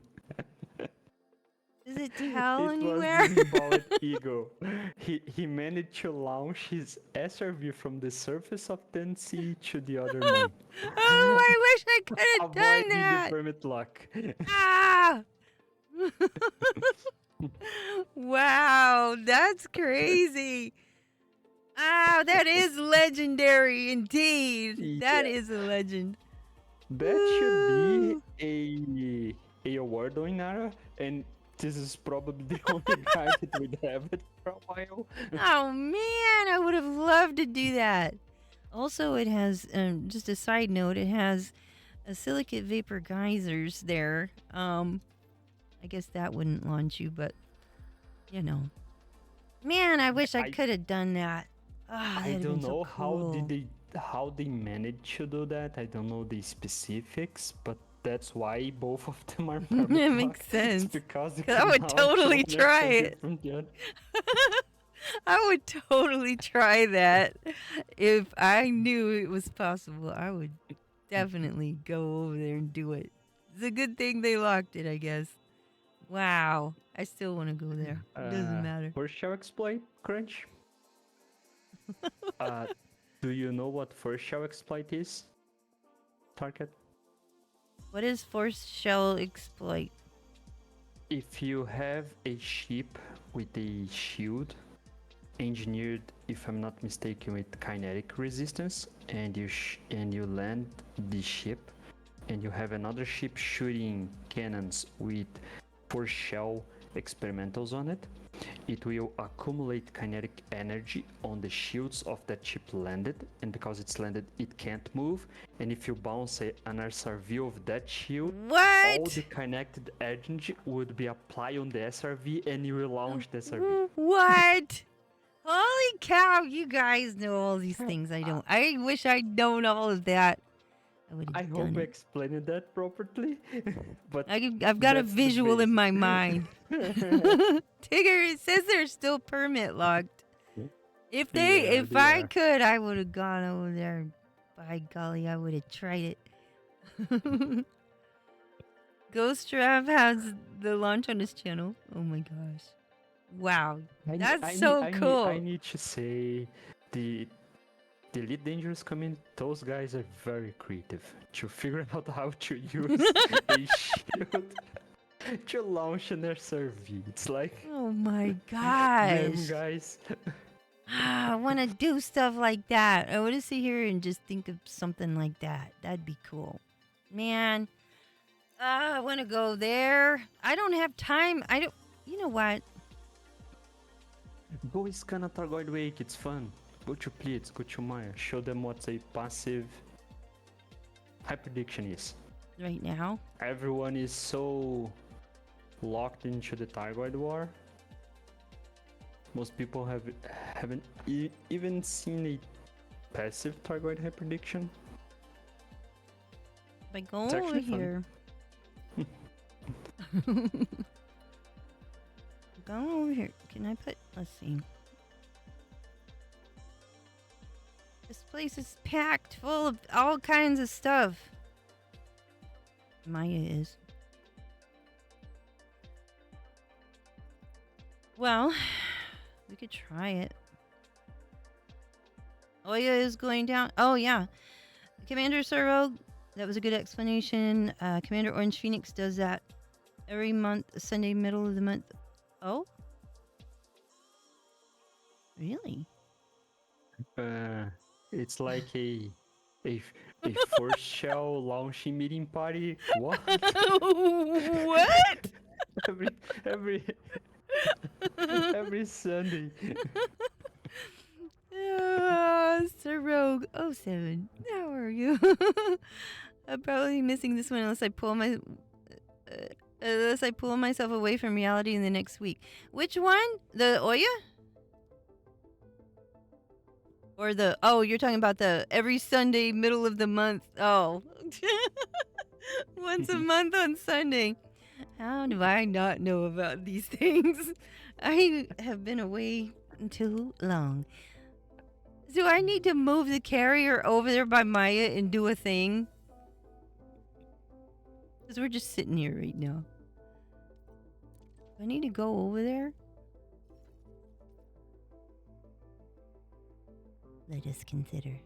Does it tell It anywhere? was the Bald Eagle. He managed to launch his SRV from the surface of 10C to the other moon. Oh, I wish I could have done Avoiding that. the permit lock. Ah! Wow, that's crazy. Wow, that is legendary indeed. That is a legend. That should be a award in Nara, and this is probably the only guy that would have it for a while. Oh man, I would have loved to do that. Also, it has, just a side note, it has a silicate vapor geysers there. I guess that wouldn't launch you, but Man, I wish I could have done that. Oh, I don't know how they managed to do that. I don't know the specifics, but that's why both of them are permit It locked. makes sense. It's because I would totally try it. it. I would totally try that. If I knew it was possible, I would definitely go over there and do it. It's a good thing they locked it, I guess. Wow. I still want to go there. It doesn't matter. First shell exploit, Crunch? Do you know what first shell exploit is? Target? What is force shell exploit? If you have a ship with a shield engineered, if I'm not mistaken, with kinetic resistance, and you land the ship, and you have another ship shooting cannons with force shell experimentals on it. It will accumulate kinetic energy on the shields of that ship landed, and because it's landed, it can't move. And if you bounce an SRV of that shield, all the kinetic energy would be applied on the SRV, and you will launch the SRV. What? Holy cow, you guys know all these things I don't. I wish I'd known all of that. I hope I explained that properly. But I've got a visual in my mind. Tigger, it says they're still permit locked. If I could, I would have gone over there. By golly, I would have tried it. Ghost Giraffe has the launch on his channel. Oh my gosh. Wow. That's so cool. I need to say the Elite Dangerous community, those guys are very creative to figure out how to use a shield to launch an SRV. It's like, oh my gosh. Damn, guys. I want to do stuff like that. I want to sit here and just think of something like that. That'd be cool. Man, I want to go there. I don't have time. You know what? Go scan a Targoid Wake, it's fun. Go to Pleats, go to Maya, show them what a passive high prediction is. Right now? Everyone is so locked into the Targoid War. Most people haven't even seen a passive Targoid high prediction. By going over here. Go over here. Can I put, let's see. This place is packed full of all kinds of stuff. Maya is. Well, we could try it. Oya is going down. Oh, yeah. Commander Sorrow, that was a good explanation. Commander Orange Phoenix does that every month, Sunday, middle of the month. Oh? Really? It's like a first shell launching meeting party. What? What? every Sunday. Sir Rogue 07. How are you? I'm probably missing this one unless I pull myself away from reality in the next week. Which one? The Oya? Or you're talking about the every Sunday, middle of the month. Oh. Once a month on Sunday. How do I not know about these things? I have been away too long. Do I need to move the carrier over there by Maya and do a thing? Because we're just sitting here right now. Do I need to go over there? Let us consider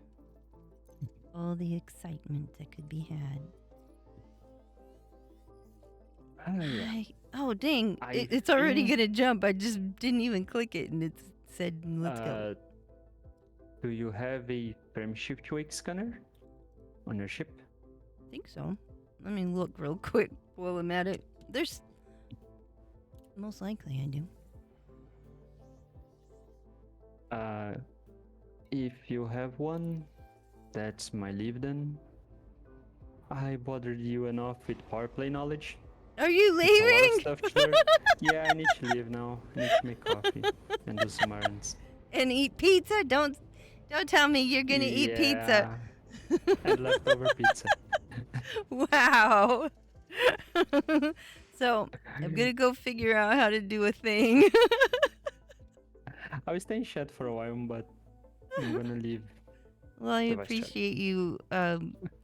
all the excitement that could be had. Oh, dang. It's already going to jump. I just didn't even click it and it said, let's go. Do you have a frame shift wake scanner on your ship? I think so. Let me look real quick while I'm at it. Most likely I do. If you have one, that's my leave then. I bothered you enough with power play knowledge. Are you leaving? Yeah, I need to leave now. I need to make coffee and do some errands. And eat pizza? Don't tell me you're gonna eat pizza. And leftover pizza. Wow. So I'm gonna go figure out how to do a thing. I will stay in chat for a while, but I'm gonna leave. Well, I appreciate you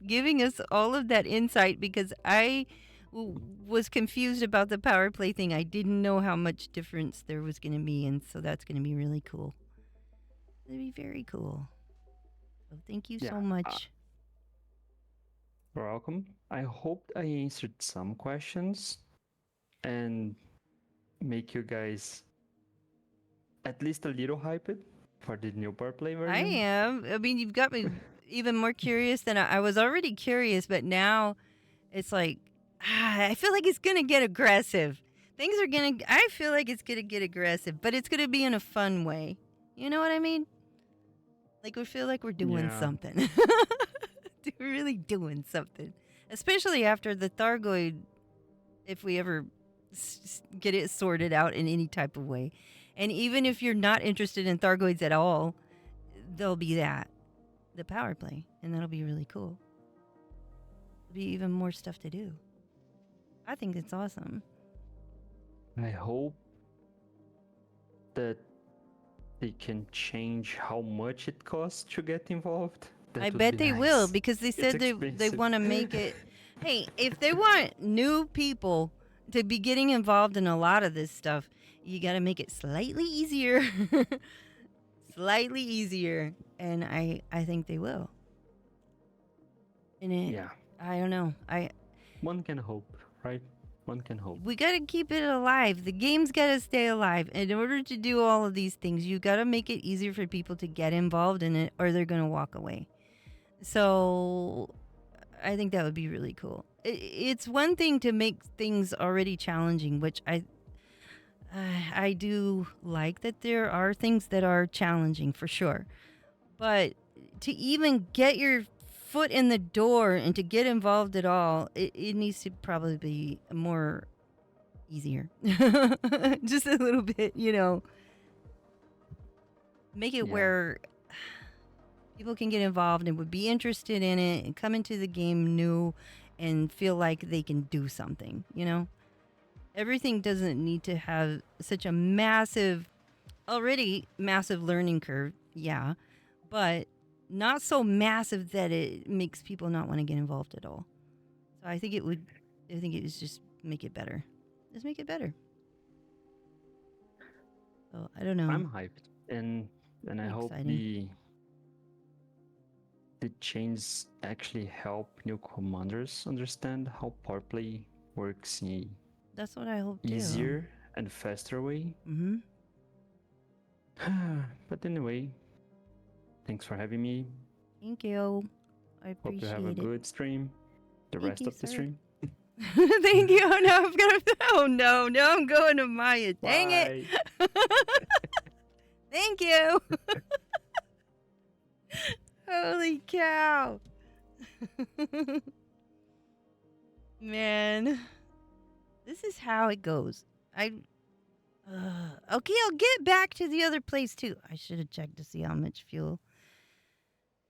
giving us all of that insight because I was confused about the power play thing. I didn't know how much difference there was going to be, and so that's going to be really cool. It'll be very cool. So thank you so much. You're welcome. I hope I answered some questions and make you guys at least a little hyped for the new power play version. I am. I mean, you've got me even more curious than I was already curious, but now it's like, I feel like it's going to get aggressive. things are gonna. I feel like it's gonna get aggressive, but it's gonna be in a fun way. You know what I mean? Like we feel like we're doing something. We're really doing something, especially after the Thargoid. If we ever get it sorted out in any type of way, and even if you're not interested in Thargoids at all, there'll be the power play, and that'll be really cool. There'll be even more stuff to do. I think it's awesome. I hope that they can change how much it costs to get involved. I bet they will, because they said they want to make it. Hey, if they want new people to be getting involved in a lot of this stuff, you got to make it slightly easier. Slightly easier. And I think they will. And I don't know. One can hope, right? One can hope. We got to keep it alive. The game's got to stay alive. In order to do all of these things, you got to make it easier for people to get involved in it, or they're going to walk away. So I think that would be really cool. It's one thing to make things already challenging, which I do like that there are things that are challenging for sure. But to even get your foot in the door and to get involved at all, it needs to probably be more easier. Just a little bit, Make it where people can get involved and would be interested in it and come into the game new and feel like they can do something, Everything doesn't need to have such a already massive learning curve, but not so massive that it makes people not want to get involved at all. So I think it was just make it better. Just make it better. So I don't know. I'm hyped, and I hope the changes actually help new commanders understand how power play works in that's what I hope easier and faster way. Mm-hmm. But anyway, thanks for having me. Thank you. I appreciate it. Hope you have a good stream. The rest of the stream. Thank you. No, I'm going to Maya. Dang it. Thank you. Holy cow. Man. This is how it goes. Okay, I'll get back to the other place too. I should have checked to see how much fuel.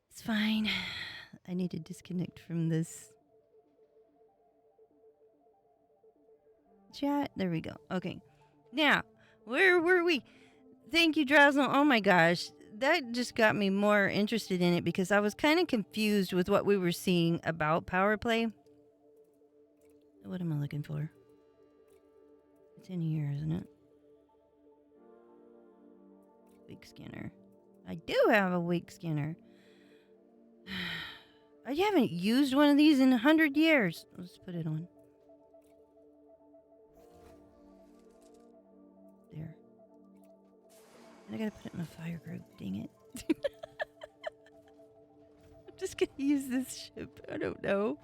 It's fine. I need to disconnect from this chat. There we go. Okay. Now, where were we? Thank you, Drowsel. Oh my gosh. That just got me more interested in it because I was kind of confused with what we were seeing about power play. What am I looking for? It's in here, isn't it? Wake scanner. I do have a wake scanner. I haven't used one of these in 100 years. Let's put it on. There. And I gotta put it in a fire group. Dang it. I'm just gonna use this ship. I don't know.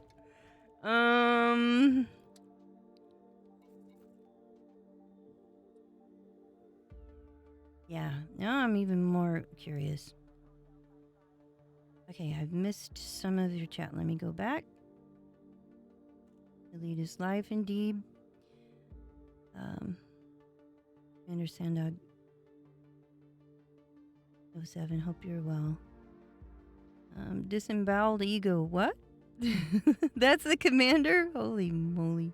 Yeah, now I'm even more curious. Okay, I've missed some of your chat. Let me go back. Delete is live indeed. Commander Sandog 07, hope you're well. Disemboweled ego, what? That's the commander? Holy moly.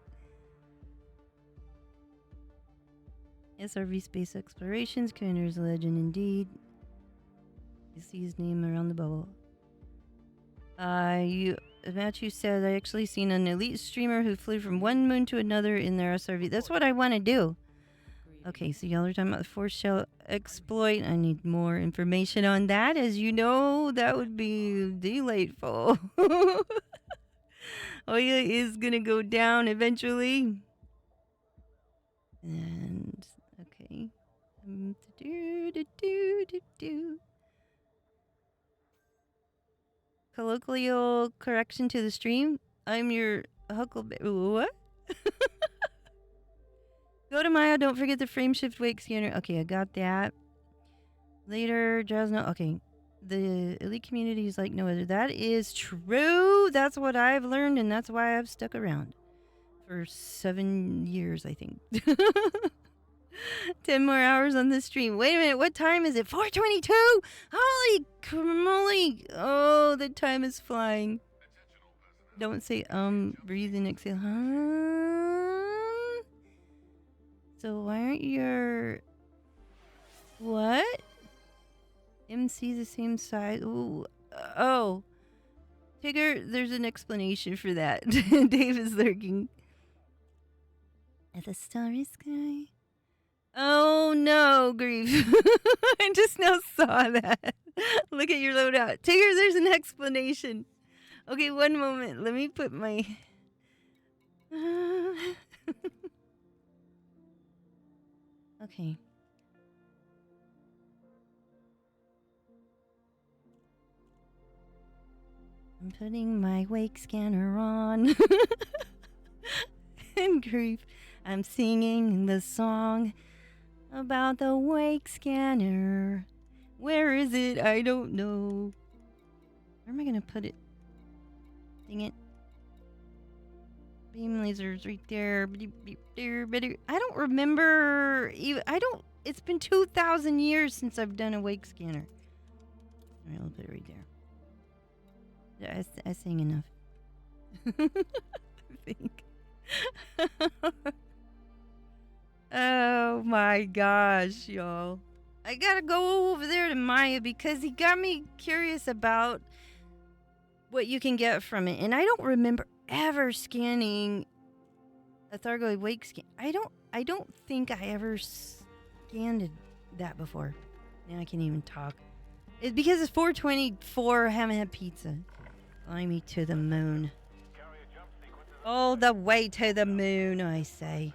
SRV Space Explorations, Commander's Legend indeed. You see his name around the bubble. Matthew said, I actually seen an elite streamer who flew from one moon to another in their SRV. That's what I want to do. Okay, so y'all are talking about the Force Shell exploit. I need more information on that. As you know, that would be delightful. Oya is going to go down eventually. And, okay. Colloquial correction to the stream. I'm your Huckleberry. What? Go to Maya. Don't forget the frame shift wake scanner. Okay, I got that. Later, Jasno. Okay. The elite community is like no other. That is true. That's what I've learned, and that's why I've stuck around for 7 years, I think. 10 more hours on this stream. Wait a minute. What time is it? 4:22. Holy moly. Oh, the time is flying. Don't say breathe and exhale. So why aren't your what? MC the same size? Ooh. Oh. Tigger, there's an explanation for that. Dave is lurking. At the starry sky. Oh no, grief. I just now saw that. Look at your loadout. Tigger, there's an explanation. Okay, one moment. Let me put my... Okay. I'm putting my wake scanner on. And grief. I'm singing the song about the wake scanner. Where is it? I don't know. Where am I gonna put it? Dang it. Beam lasers right there. I don't remember. It's been 2,000 years since I've done a wake scanner. Alright, I'll put it right there. I sang enough. I think. Oh my gosh, y'all. I gotta go over there to Maya because he got me curious about what you can get from it. And I don't remember ever scanning a Thargoid wake scan. I don't think I ever scanned that before. Now I can't even talk. It's because it's 4:24. I haven't had pizza. Fly me to the moon. All the way to the moon, I say.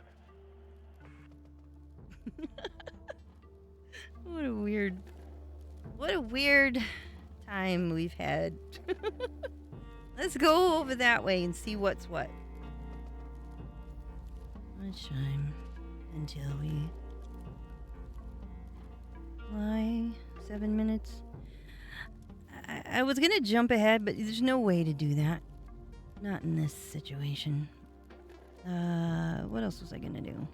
What a weird time we've had. Let's go over that way and see what's what. Much time until we fly. 7 minutes. I was gonna jump ahead, but there's no way to do that. Not in this situation. What else was I gonna do?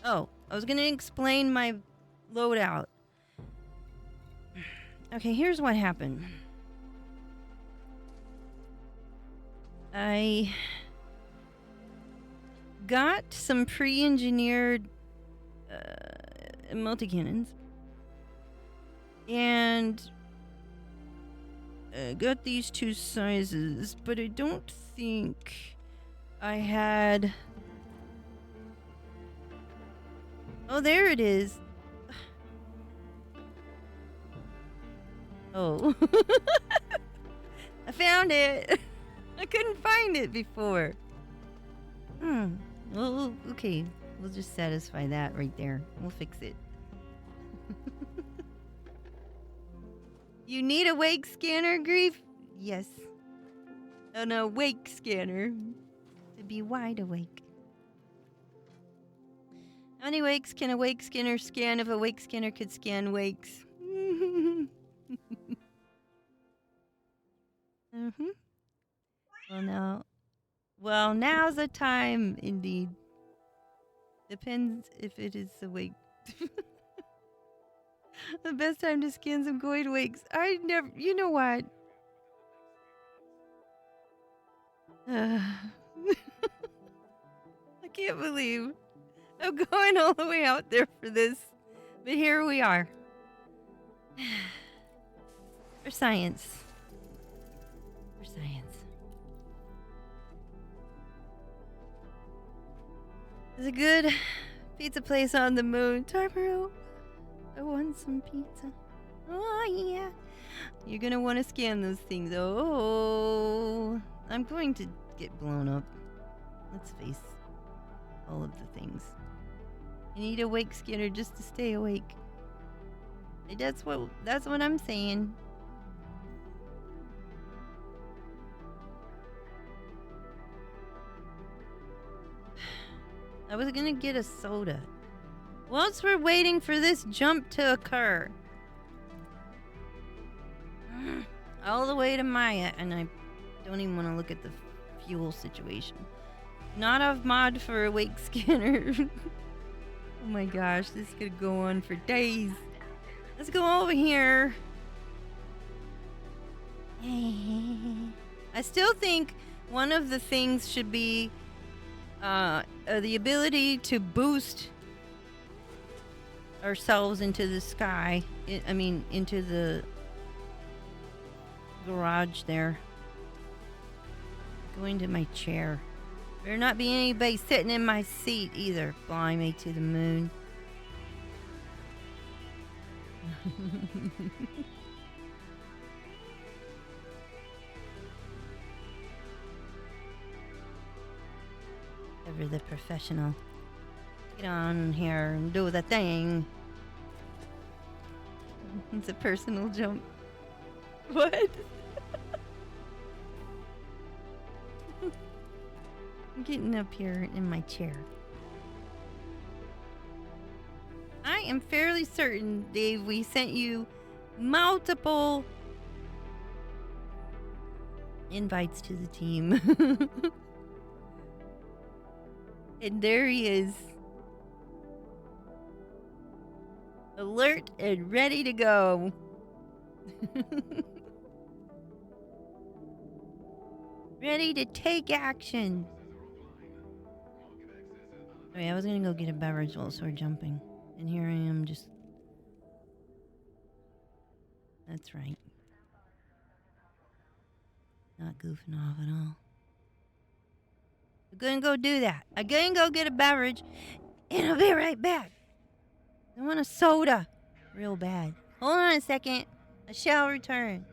Oh, I was gonna explain my loadout. Okay, here's what happened. I got some pre-engineered multi-cannons. And got these two sizes, but I don't think I had... Oh, there it is. Oh. I found it. I couldn't find it before. Well, okay. We'll just satisfy that right there. We'll fix it. You need a wake scanner, Grief? Yes. An awake scanner. To be wide awake. How many wakes can a wake scanner scan if a wake scanner could scan wakes? Well, now's the time, indeed. Depends if it is awake. The best time to scan some Goid wakes. You know what? I can't believe I'm going all the way out there for this. But here we are. For science. For science. There's a good pizza place on the moon. Tarboro, I want some pizza. Oh, yeah. You're gonna want to scan those things. Oh, I'm going to get blown up. Let's face all of the things. You need a wake scanner just to stay awake. That's what I'm saying. I was gonna get a soda. Whilst we're waiting for this jump to occur. All the way to Maya, and I don't even want to look at the fuel situation. Not off mod for a wake scanner. Oh my gosh, this could go on for days. Let's go over here. I still think one of the things should be the ability to boost ourselves into the sky. Into the garage there. Going to my chair. Better not be anybody sitting in my seat either. Fly me to the moon. Ever the professional. Get on here and do the thing. It's a personal jump. What? I'm getting up here in my chair. I am fairly certain, Dave, we sent you multiple invites to the team. And there he is. Alert and ready to go. Ready to take action. Wait, I was gonna go get a beverage while we're jumping. And here I am just... That's right. Not goofing off at all. I'm gonna go do that. I'm gonna go get a beverage. And I'll be right back. I want a soda. Real bad. Hold on a second. I shall return.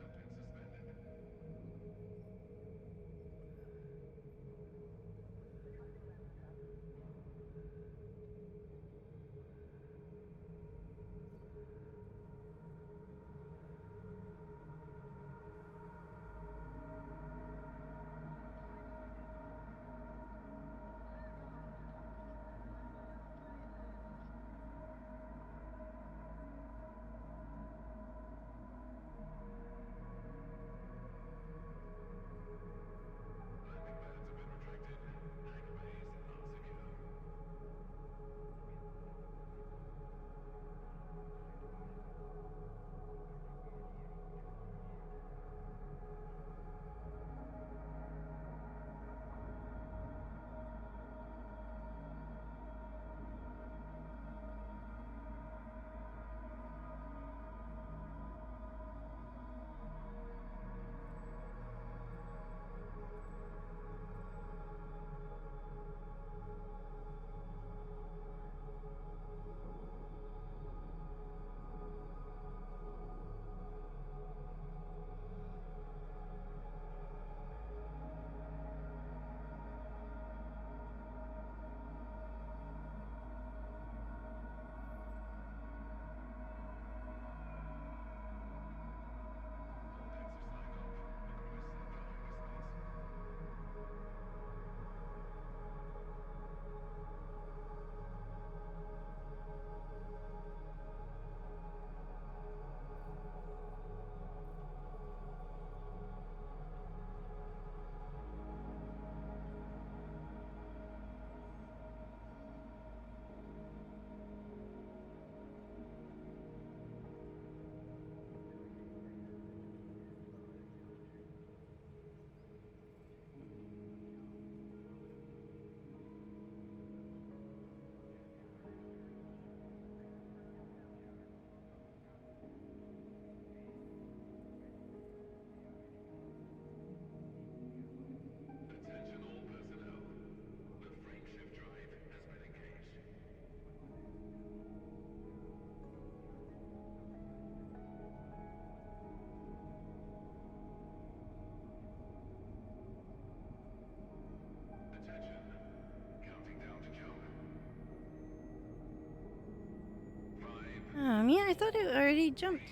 Yeah, I thought it already jumped.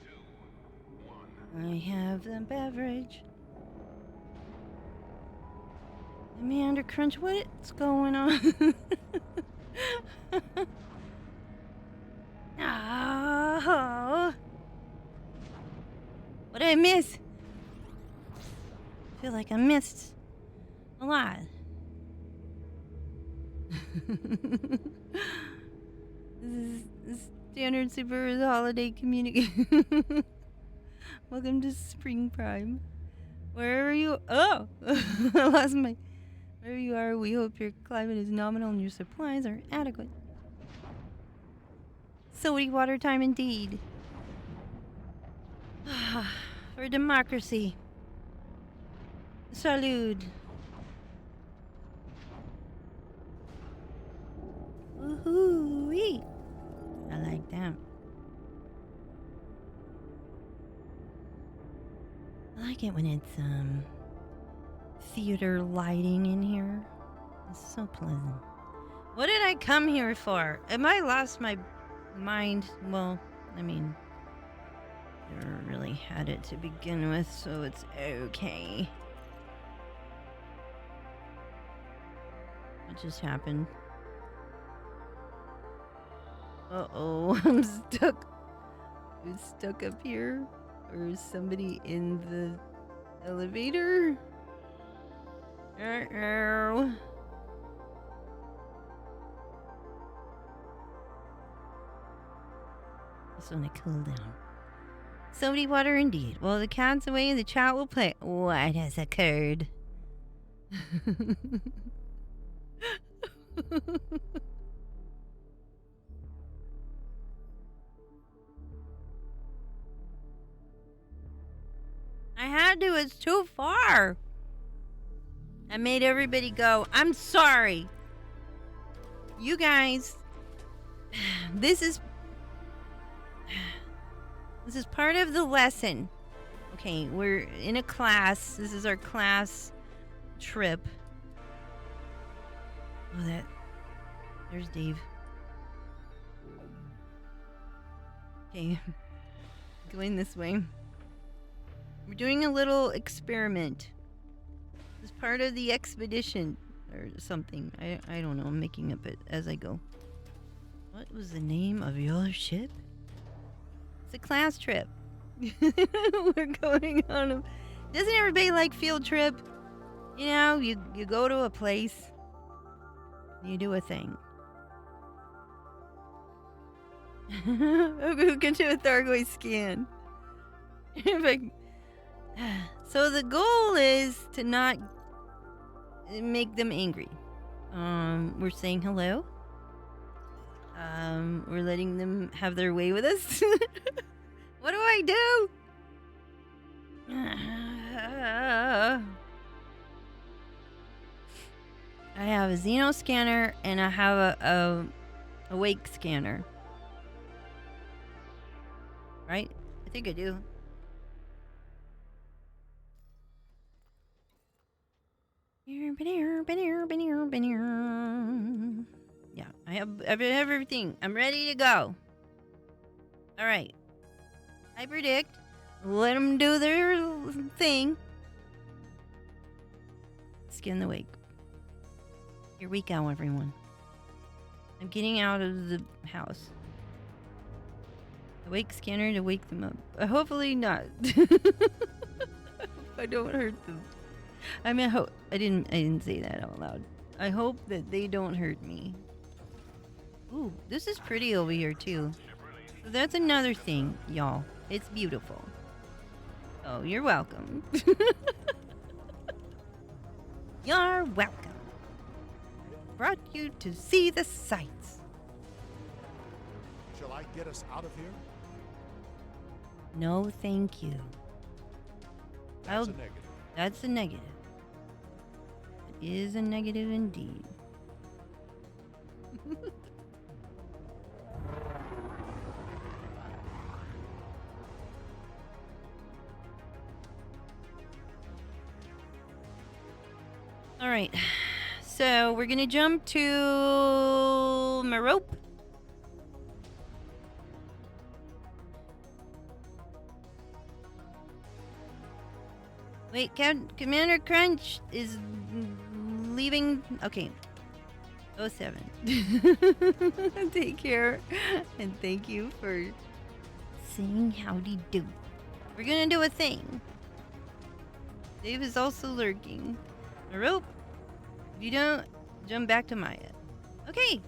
2, 1. I have the beverage. Commander Crunch, what's going on? Oh. What did I miss? I feel like I missed a lot. This is standard super holiday communication. Welcome to Spring Prime. Wherever you I lost my. Wherever you are, we hope your climate is nominal and your supplies are adequate. Sody water time indeed. For democracy. Salud. Woohoo-wee. I like that. I like it when it's theater lighting in here. It's so pleasant. What did I come here for? Am I lost my mind? Well, I mean, never really had it to begin with, so it's okay. What just happened? Uh-oh, I'm stuck. I'm stuck up here. Or is somebody in the elevator? Uh-oh. Just want to cool down. Sody water indeed. Well, the cat's away and the chat will play. What has occurred? I had to. It's too far. I made everybody go. I'm sorry. You guys. This is part of the lesson. Okay, we're in a class. This is our class trip. Oh, there's Dave. Okay. Going this way. We're doing a little experiment. It's part of the expedition or something. I don't know. I'm making up it as I go. What was the name of your ship? It's a class trip. We're going on a... Doesn't everybody like field trip? You know, you go to a place. You do a thing. Who can do a Thargoid scan? So the goal is to not make them angry. We're saying hello. We're letting them have their way with us. What do I do? I have a Xeno scanner and I have a Awake scanner. Right? I think I do. Yeah, I have everything. I'm ready to go. All right. I predict. Let them do their thing. Skin the wake. Here we go, everyone. I'm getting out of the house. Awake scanner to wake them up. Hopefully not. I don't hurt them. I mean, I didn't say that out loud. I hope that they don't hurt me. Ooh, this is pretty over here too. So that's another thing, y'all. It's beautiful. Oh, you're welcome. You're welcome. Brought you to see the sights. Shall I get us out of here? No, thank you. That's a negative. That's a negative. It is a negative indeed. All right. So we're going to jump to Merope. Wait, Commander Crunch is leaving. Okay. 07. Take care. And thank you for saying howdy do. We're gonna do a thing. Dave is also lurking. A rope. If you don't, jump back to Maya. Okay.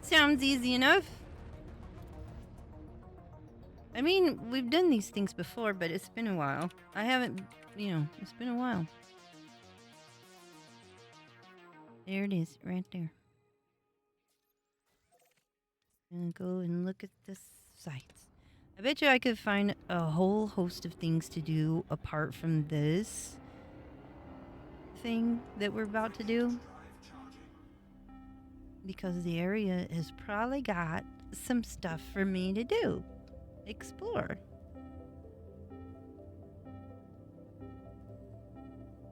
Sounds easy enough. I mean, we've done these things before, but it's been a while. I haven't, it's been a while. There it is, right there. Gonna go and look at the sites. I bet you I could find a whole host of things to do apart from this thing that we're about to do. Because the area has probably got some stuff for me to do. Explore.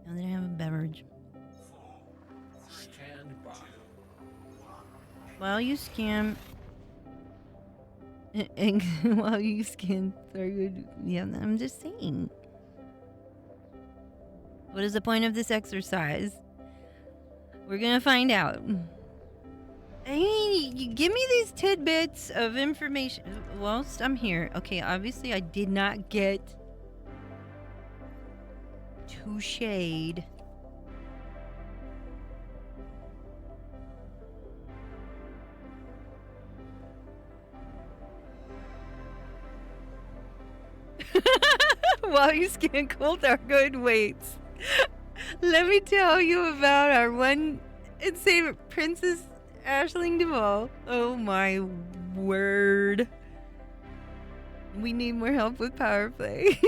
Now that I have a beverage. Stand by. While you scan... while you scan... Yeah, I'm just saying. What is the point of this exercise? We're gonna find out. I mean, you give me these tidbits of information whilst I'm here. Okay, obviously I did not get to shade. While you scan cool dark good weights. Let me tell you about our one insane Princess Ashling Duvall. Oh my word. We need more help with power play.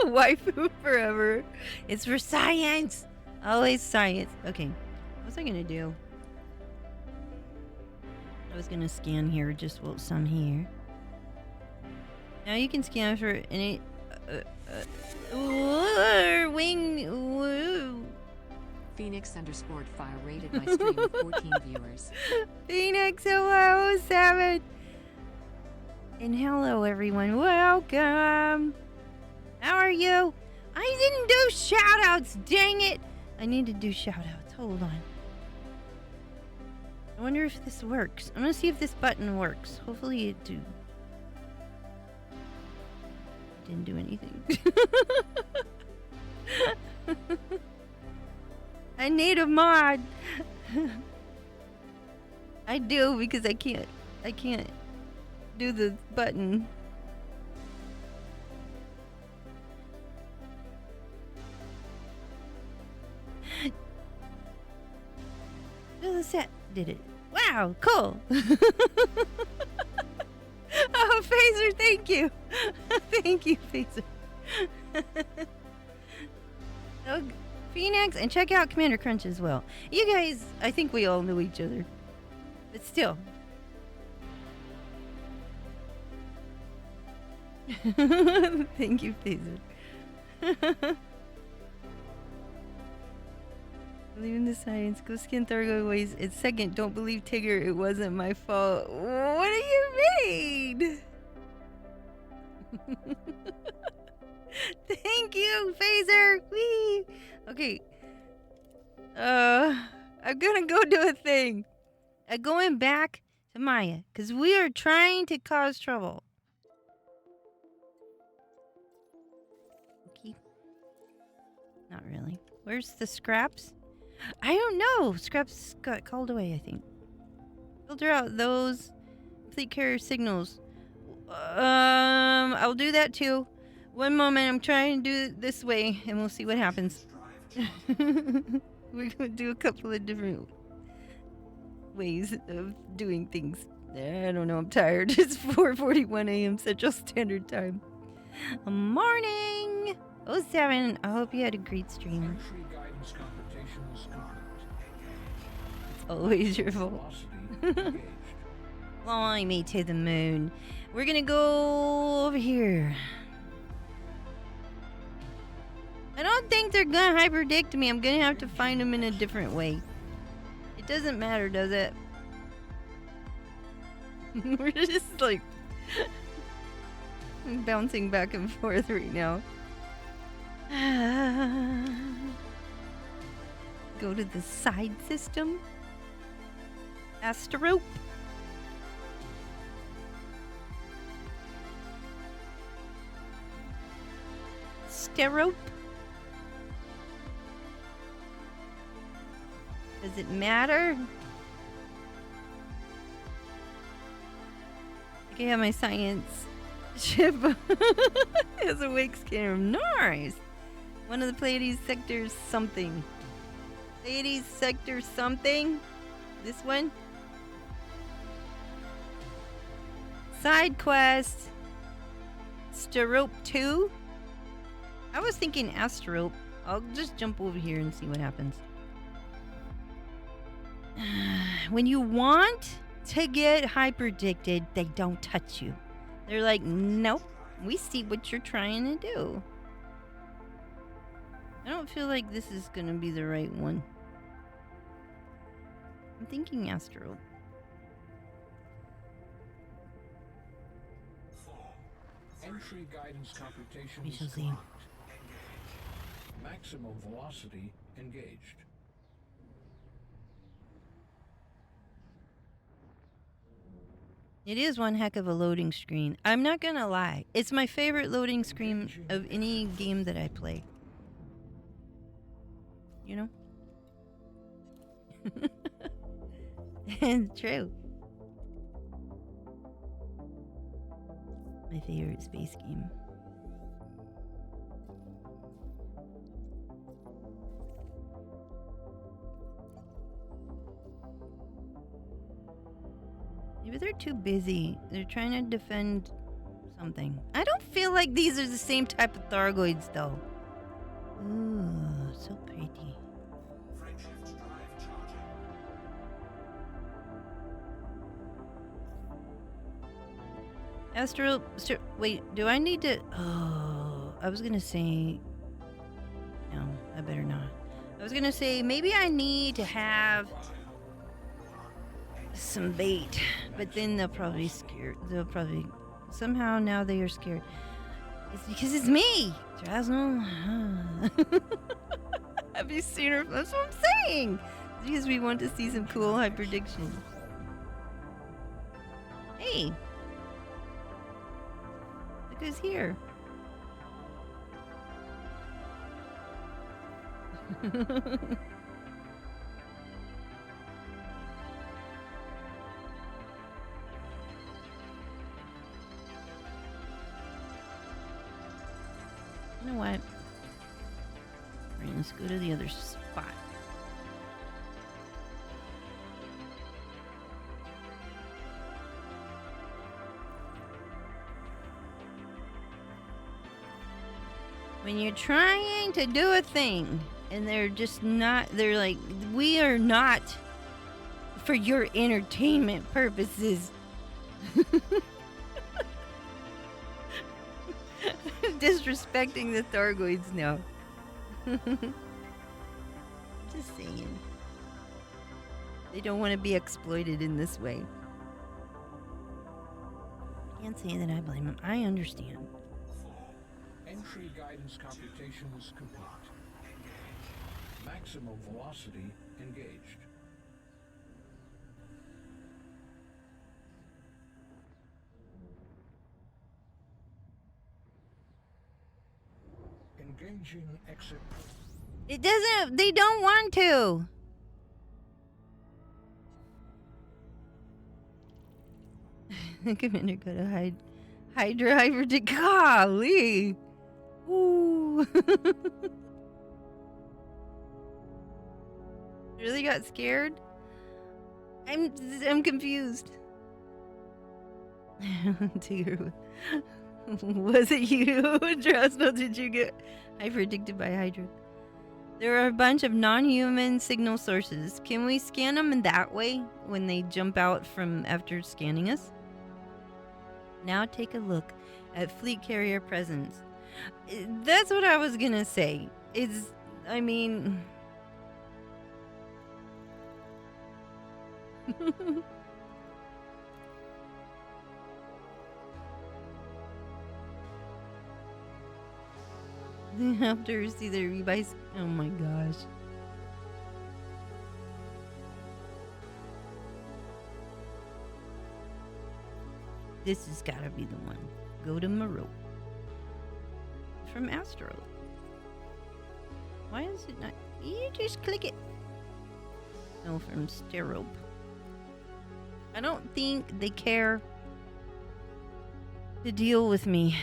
Waifu forever. It's for science. Always science. Okay. What was I gonna do? I was gonna scan here, just some here. Now you can scan for any wing. Woo. Phoenix_fire rated my stream with 14 viewers. Phoenix 007. And hello everyone. Welcome. How are you? I didn't do shout outs, dang it. I need to do shout outs. Hold on. I wonder if this works. I'm gonna see if this button works. Hopefully it do. Didn't do anything. I need a mod. I do because I can't do the button. The set did it. Wow, cool. Oh, Phaser, thank you. Thank you, Phaser. Oh, Phoenix, and check out Commander Crunch as well. You guys, I think we all know each other. But still. Thank you, Phaser. Believe in the science. Go skin Thurgoways. And second, don't believe Tigger. It wasn't my fault. What do you mean? Thank you, Phaser. Whee. Okay. I'm gonna go do a thing. I'm going back to Maya because we are trying to cause trouble. Okay. Not really. Where's the scraps? I don't know. Scraps got called away, I think. Filter out those fleet carrier signals. I'll do that too. One moment, I'm trying to do it this way, and we'll see what happens. We're gonna do a couple of different ways of doing things. I don't know, I'm tired. It's 4:41 a.m. Central Standard Time. Morning! 07, I hope you had a great stream. Entry guidance computation was complete. It's always your fault. Velocity engaged. Fly me to the moon. We're gonna go over here. I don't think they're gonna hyperdict me. I'm gonna have to find them in a different way. It doesn't matter, does it? We're just like bouncing back and forth right now. go to the side system. Asterope. Sterope. Does it matter? I can have my science ship as a wake scanner. Nice. One of the Pleiades sectors something. Pleiades sector something. This one. Side quest. Sterope 2. I was thinking Asterope. I'll just jump over here and see what happens. When you want to get hyperdicted, they don't touch you. They're like, nope, we see what you're trying to do. I don't feel like this is gonna be the right one. I'm thinking Asterope. Entry guidance computation We is shall see. complete. Maximum velocity engaged. It is one heck of a loading screen. I'm not gonna lie. It's my favorite loading screen of any game that I play. You know? It's true. My favorite space game. Maybe they're too busy. They're trying to defend something. I don't feel like these are the same type of Thargoids, though. Ooh, so pretty. Astral... Wait, do I need to... Oh, I was gonna say... No, I better not. I was gonna say, maybe I need to have some bait, but then they'll probably be scared. They'll probably... Somehow now they are scared. It's because it's me! Drasno. Have you seen her? That's what I'm saying! It's because we want to see some cool hyperdiction. Hey! Look who's here. You know what? Right, let's go to the other spot. When you're trying to do a thing and they're just not, they're like, we are not for your entertainment purposes. Disrespecting the Thargoids now. Just saying. They don't want to be exploited in this way. Can't say that I blame them. I understand. Entry guidance computation is complete. Maximum velocity engaged. Engaging exit. It doesn't, they don't want to. Commander got a Hydra hyperdic. Golly. Ooh. Really got scared? I'm confused. Dear. Was it you, Drasno? Did you get hyperdicted by Hydra? There are a bunch of non-human signal sources. Can we scan them in that way when they jump out from after scanning us? Now take a look at fleet carrier presence. That's what I was gonna say. It's, I mean... They have to see their rebuys. Oh my gosh. This has gotta be the one. Go to Maro. From Astro. Why is it not? You just click it. No, from Sterope. I don't think they care to deal with me.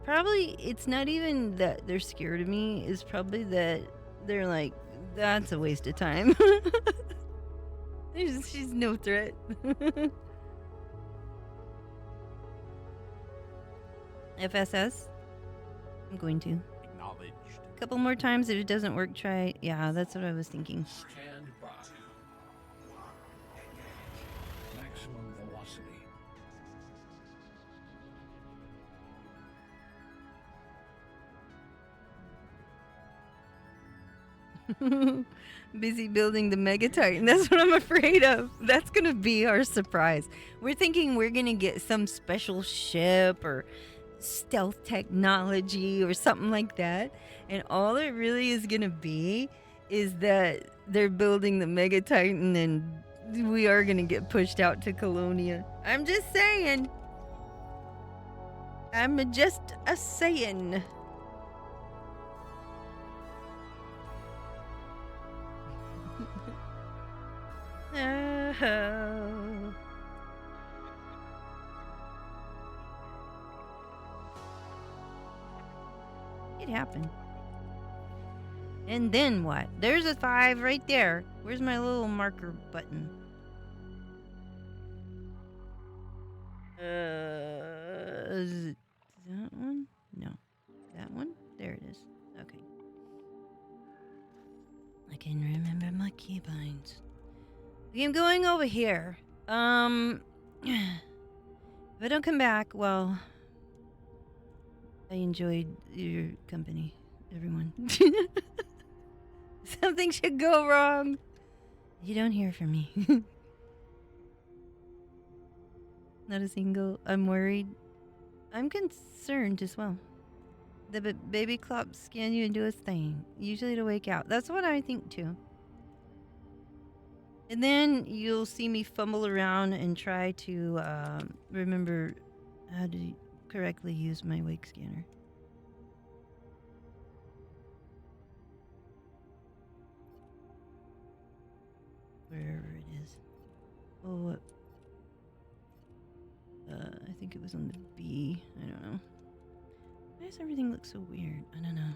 Probably it's not even that they're scared of me. It's probably that they're like, that's a waste of time. She's no threat. FSS. I'm going to. Acknowledged. A couple more times. If it doesn't work, try. Yeah, that's what I was thinking. Stand by. Maximum velocity. Busy building the Mega Titan. That's what I'm afraid of. That's gonna be our surprise. We're thinking we're gonna get some special ship or stealth technology or something like that, and all it really is gonna be is that they're building the Mega Titan and we are gonna get pushed out to Colonia. I'm just saying. I'm just a saying. Oh. It happened. And then what? There's a 5 right there. Where's my little marker button? Is it that one? No. That one? There it is. Okay. I can remember my keybinds. Okay, I'm going over here. If I don't come back, well, I enjoyed your company, everyone. Something should go wrong. You don't hear from me. Not a single. I'm worried. I'm concerned as well. The baby clops scan you and do its thing. Usually to wake out. That's what I think too. And then you'll see me fumble around and try to remember how to correctly use my wake scanner. Wherever it is. Oh, I think it was on the B. I don't know. Why does everything look so weird? I don't know.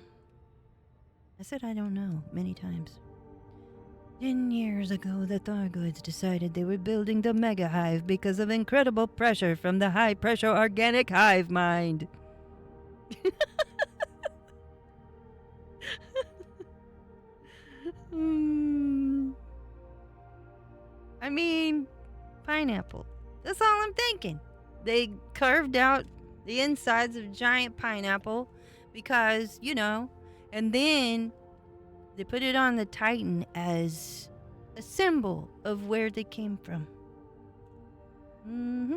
I said I don't know many times. 10 years ago, the Thargoids decided they were building the Mega Hive because of incredible pressure from the high-pressure organic hive mind. I mean, pineapple. That's all I'm thinking. They carved out the insides of a giant pineapple because, you know, and then they put it on the Titan as a symbol of where they came from. Mm-hmm.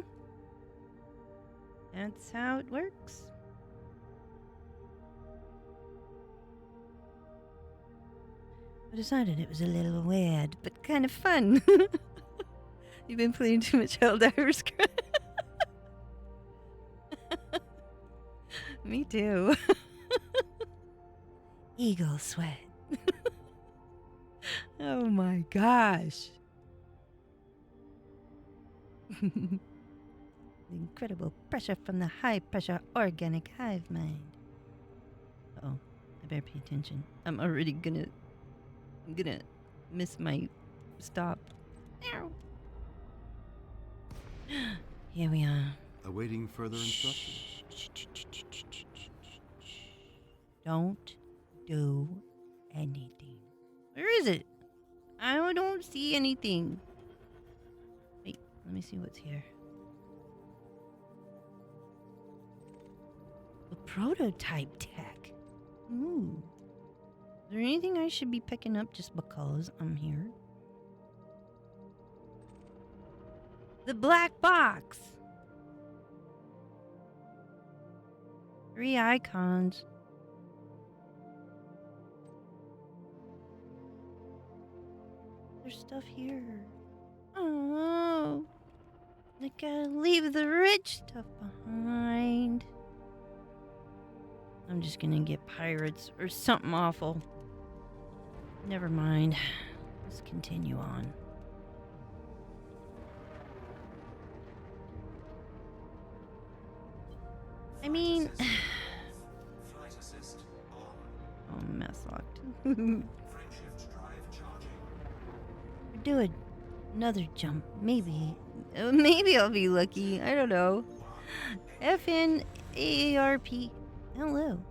That's how it works. I decided it was a little weird, but kind of fun. You've been playing too much Helldivers. Me too. Eagle sweat. Oh my gosh. The incredible pressure from the high-pressure organic hive mind. Uh-oh, I better pay attention. I'm gonna miss my stop. Here we are. Awaiting further instructions. Don't do anything. Where is it? I don't see anything. Wait, let me see what's here. A prototype tech. Ooh. Is there anything I should be picking up just because I'm here? The black box. 3 icons. There's stuff here. Oh. I gotta leave the rich stuff behind. I'm just gonna get pirates or something awful. Never mind. Let's continue on. I mean... Flight assist on. Oh, mess locked. Frameshift drive charging. We're doing another jump. Maybe. Maybe I'll be lucky. I don't know. FNAARP. Hello.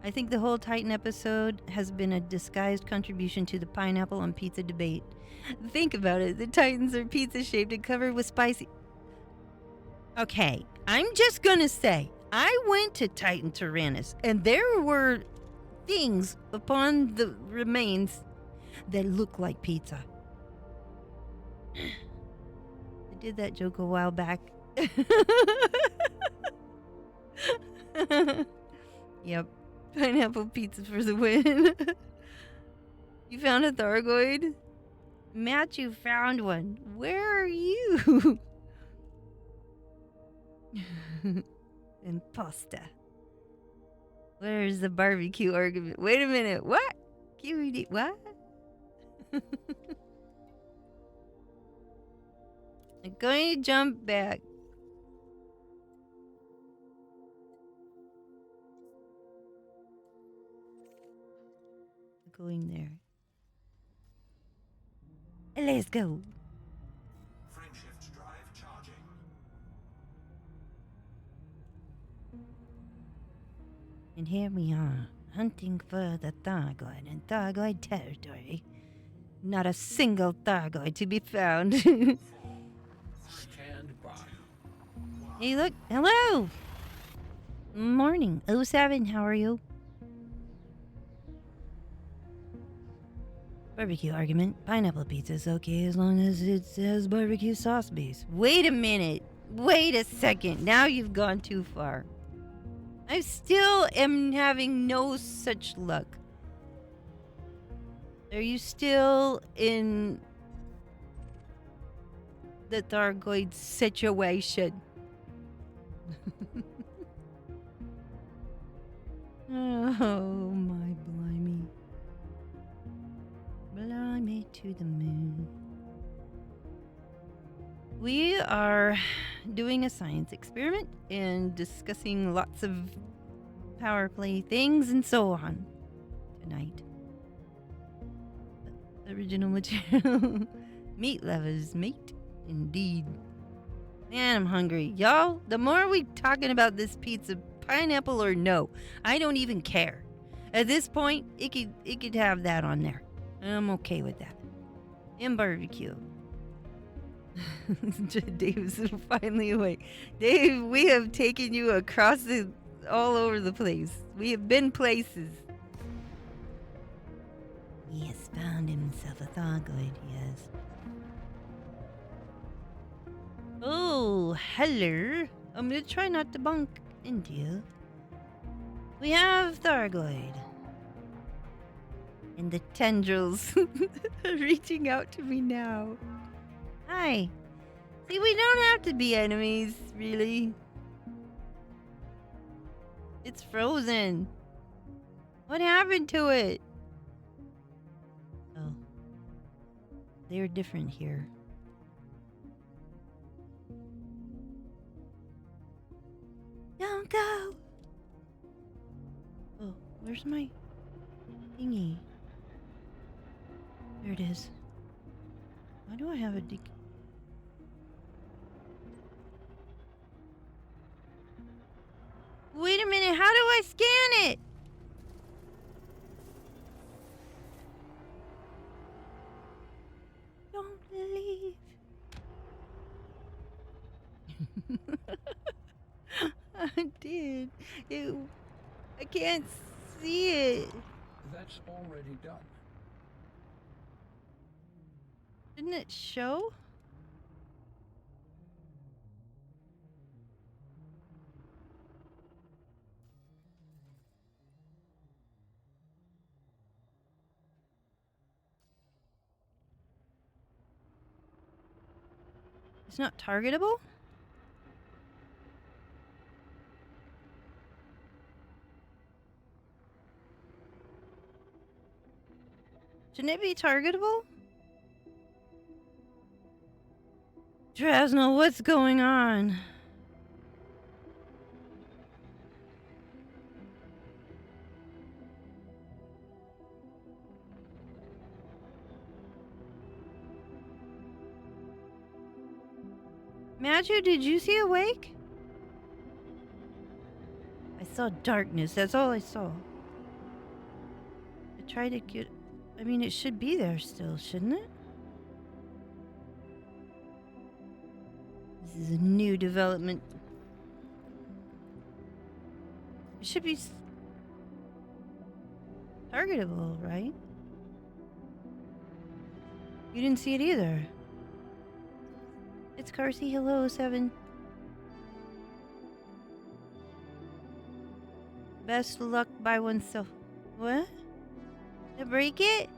I think the whole Titan episode has been a disguised contribution to the pineapple on pizza debate. Think about it. The Titans are pizza shaped and covered with spicy. Okay, I'm just gonna say, I went to Titan Tyrannus, and there were things upon the remains that look like pizza. I did that joke a while back. Yep. Pineapple pizza for the win. You found a Thargoid? Matt, you found one. Where are you? Imposter. Where's the barbecue argument? Wait a minute. What? QED. What? I'm going to jump back. Going there. Let's go. Frameshift drive charging. And here we are, hunting for the Thargoid in Thargoid territory. Not a single Thargoid to be found. Stand by. Hey, look. Hello. Morning. 07, how are you? Barbecue argument. Pineapple pizza is okay as long as it says barbecue sauce base. Wait a minute. Wait a second. Now you've gone too far. I still am having no such luck. Are you still in the Thargoid situation? Oh my blimey. Blimey to the moon. We are doing a science experiment and discussing lots of power play things and so on tonight. Original material. Meat lovers, mate. Indeed. Man, I'm hungry. Y'all, the more we talking about this pizza, pineapple or no, I don't even care. At this point, it could have that on there. I'm okay with that. And barbecue. Dave is finally awake. Dave, we have taken you across all over the place. We have been places. He has found himself a Thargoid, yes. Oh, hello. I'm gonna try not to bunk into you. We have Thargoid. And the tendrils are reaching out to me now. Hi. See, we don't have to be enemies, really. It's frozen. What happened to it? Oh. They're different here. Don't go! Oh, where's my thingy? There it is. Why do I have a Wait a minute, how do I scan it? Don't leave. I did. I can't see it. That's already done. Didn't it show? It's not targetable? Shouldn't it be targetable? Drasnell, what's going on? Matthew, did you see a wake? I saw darkness. That's all I saw. I tried to get... I mean, it should be there still, shouldn't it? This is a new development. It should be targetable, right? You didn't see it either. It's Carsey. Hello, 7. Best luck by oneself. What? To break it?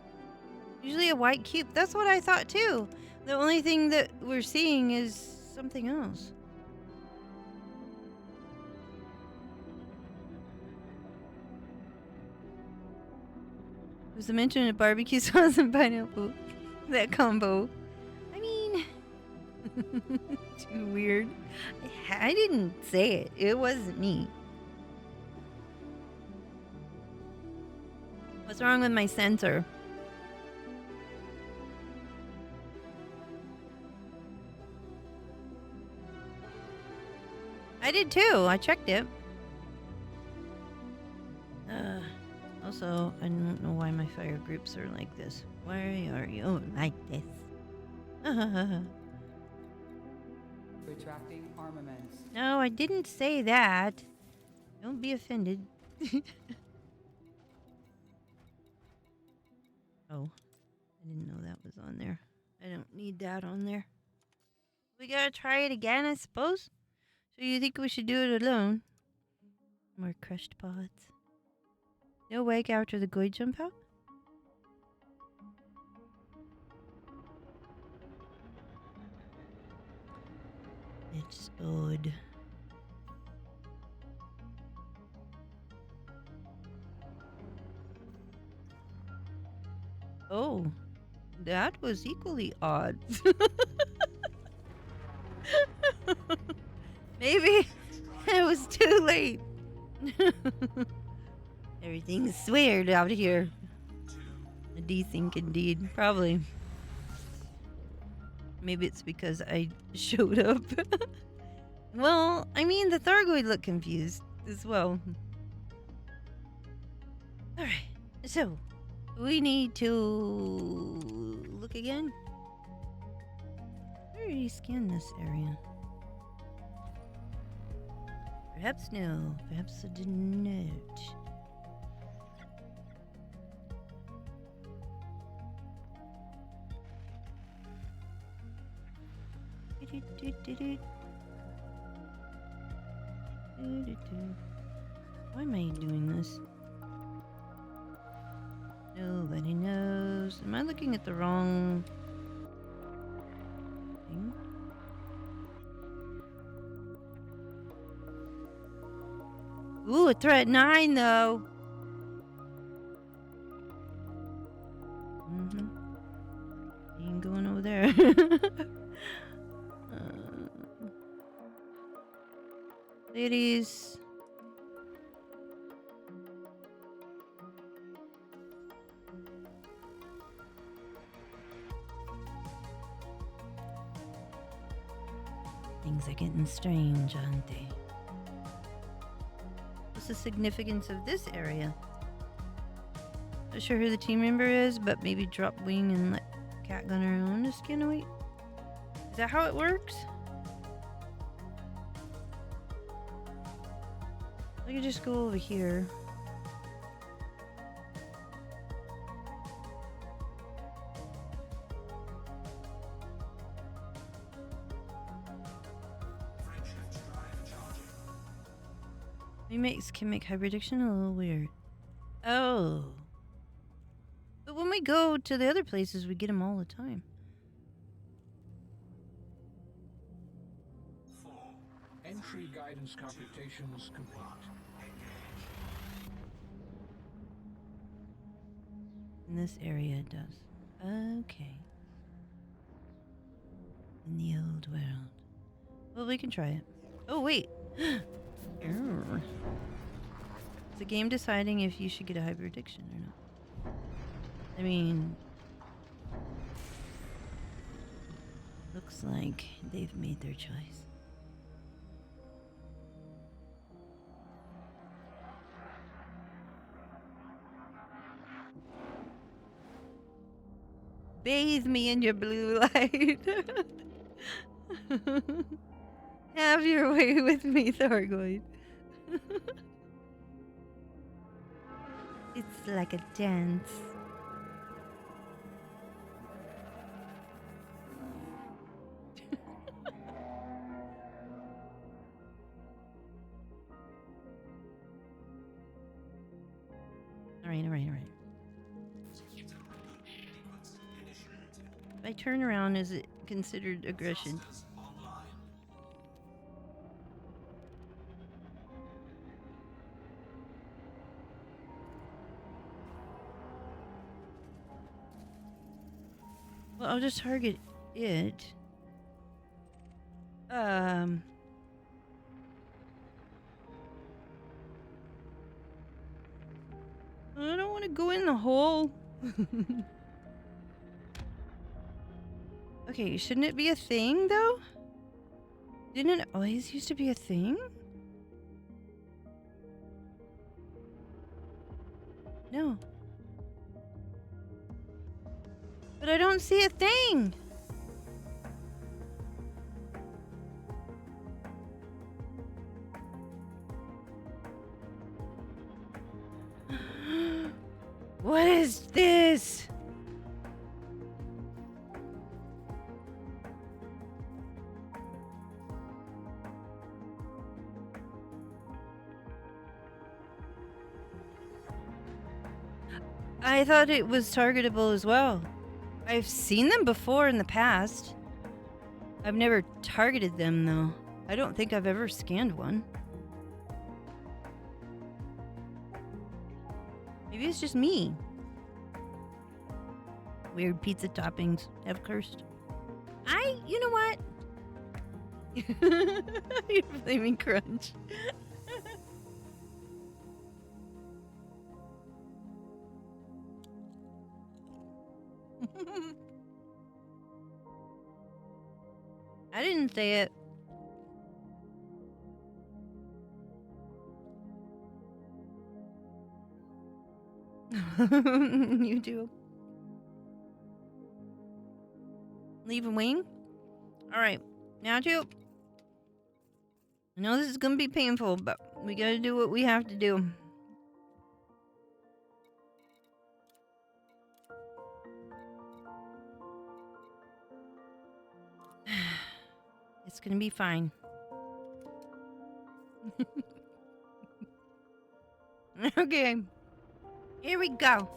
Usually a white cube. That's what I thought too. The only thing that we're seeing is something else. There's a mention of barbecue sauce and pineapple. That combo. I mean, too weird. I didn't say it. It wasn't me. What's wrong with my sensor? I did too. I checked it. Also, I don't know why my fire groups are like this. Why are you like this? Retracting armaments. No, I didn't say that. Don't be offended. Oh, I didn't know that was on there. I don't need that on there. We gotta try it again, I suppose. So you think we should do it alone? More crushed pods. No wake after the Goy jump out? It's odd. Oh, that was equally odd. Maybe it was too late. Everything's weird out here. A desync indeed. Probably. Maybe it's because I showed up. Well, I mean, the Thargoid looked confused as well. Alright, so we need to look again. I already scanned this area. Perhaps no. Perhaps I didn't note. Why am I doing this? Nobody knows. Am I looking at the wrong thing? Ooh, a threat 9 though. Ain't going over there. Ladies. Things are getting strange, aren't they? What's the significance of this area? Not sure who the team member is, but maybe drop wing and let Cat gun her own to skin away. Is that how it works? I could just go over here. Can make high prediction a little weird. Oh. But when we go to the other places, we get them all the time. 4. Entry guidance computations complete. In this area it does. Okay. In the old world. Well, we can try it. Oh, wait. Err. Is the game deciding if you should get a hyperdiction or not? I mean... Looks like they've made their choice. Bathe me in your blue light. Have your way with me, Thargoid. It's like a dance. Alright. If I turn around, is it considered aggression? Well, I'll just target it. I don't want to go in the hole. Okay, shouldn't it be a thing, though? Didn't it always used to be a thing? No. But I don't see a thing! What is this? I thought it was targetable as well. I've seen them before in the past. I've never targeted them, though. I don't think I've ever scanned one. Maybe it's just me. Weird pizza toppings have cursed. You know what? You're flaming crunch. I didn't say it. You do. Leave a wing? Alright. Now, too. I know this is gonna be painful, but we gotta do what we have to do. It's gonna be fine. Okay. Here we go.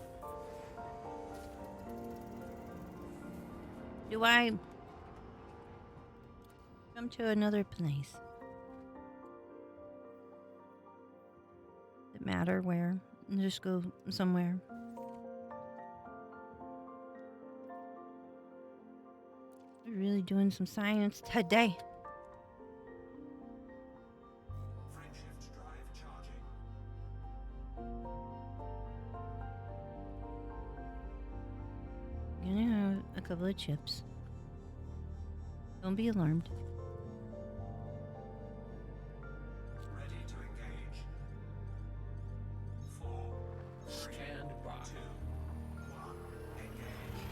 Do I come to another place? Does it matter where? Just go somewhere. We're really doing some science today. Frameshift drive charging. I'm gonna have a couple of chips. Don't be alarmed. Ready to engage. 4, 3, Stand by. 2, 1, engage.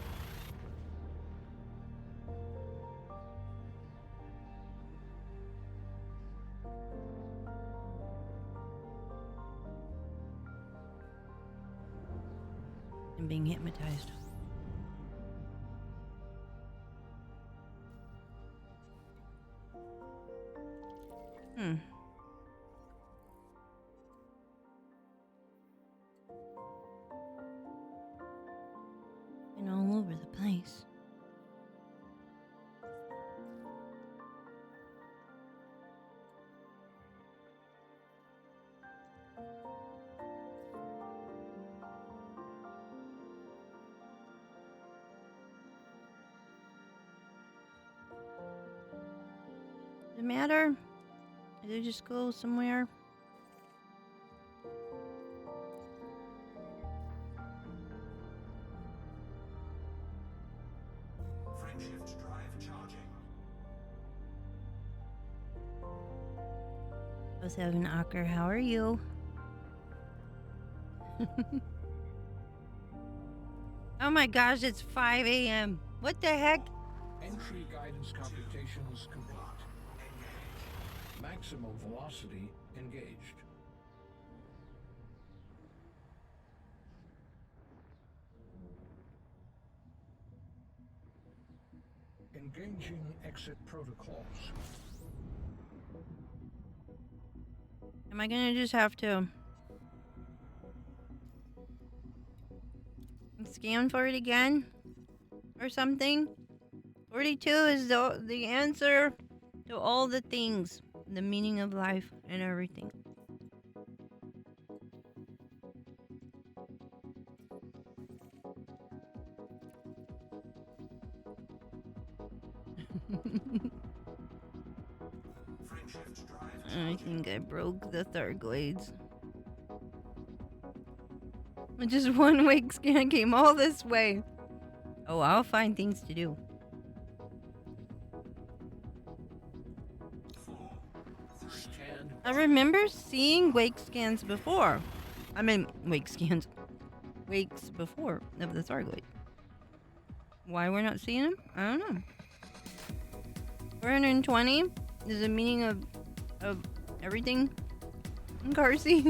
I'm being hypnotized. And all over the place. it matter? Did it just go somewhere? Frameshift drive charging. 07 Ocker, how are you? Oh my gosh, it's 5 a.m. What the heck? Entry guidance computations complete. Maximum velocity engaged. Engaging exit protocols. Am I gonna just have to scan for it again? Or something? 42 is the answer to all the things. The meaning of life and everything. I think I broke the Thargoids. Just one wake scan came all this way. Oh, I'll find things to do. I remember seeing wake scans before. I mean, wake scans. Wakes before of the Thargoid. Why we're not seeing them? I don't know. 420 is the meaning of everything. Carsey.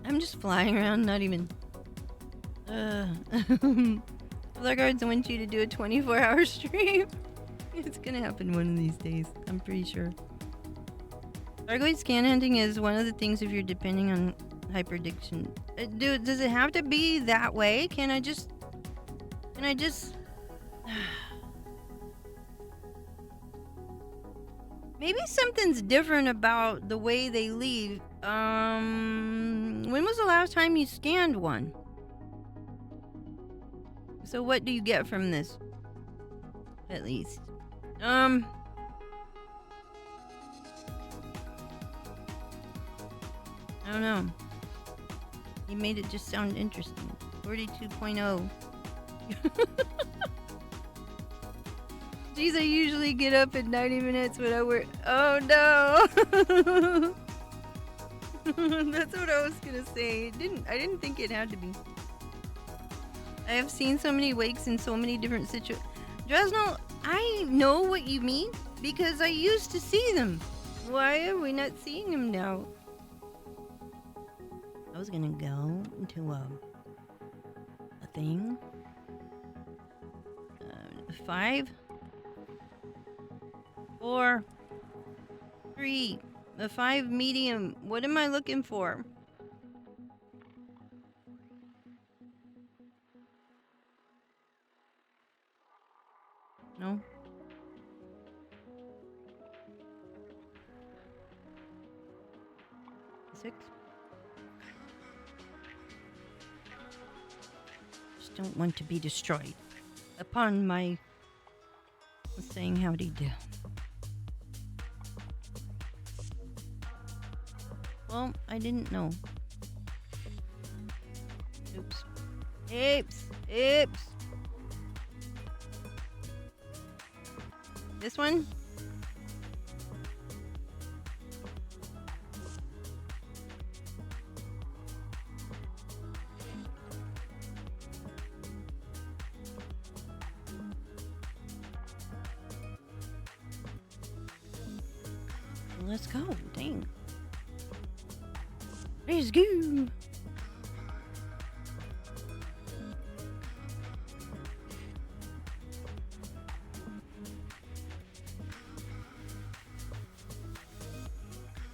I'm just flying around, not even. Guards want you to do a 24-hour stream. It's gonna happen one of these days, I'm pretty sure. Thargoid scan hunting is one of the things if you're depending on hyperdiction. Dude, does it have to be that way? Can I just... Maybe something's different about the way they leave. When was the last time you scanned one? So what do you get from this? At least. I don't know. He made it just sound interesting. 42.0. Jeez, I usually get up in 90 minutes when I work. Oh no! That's what I was gonna say. I didn't think it had to be. I have seen so many wakes in so many different situations. Dresnel, I know what you mean because I used to see them. Why are we not seeing them now? I was gonna go into a thing. 5, 4, 3, a 5 medium. What am I looking for? No. Six. Just don't want to be destroyed. Upon my saying howdy do. Well, I didn't know. Oops. Oops. Oops. This one? Let's go. Dang. Let's go.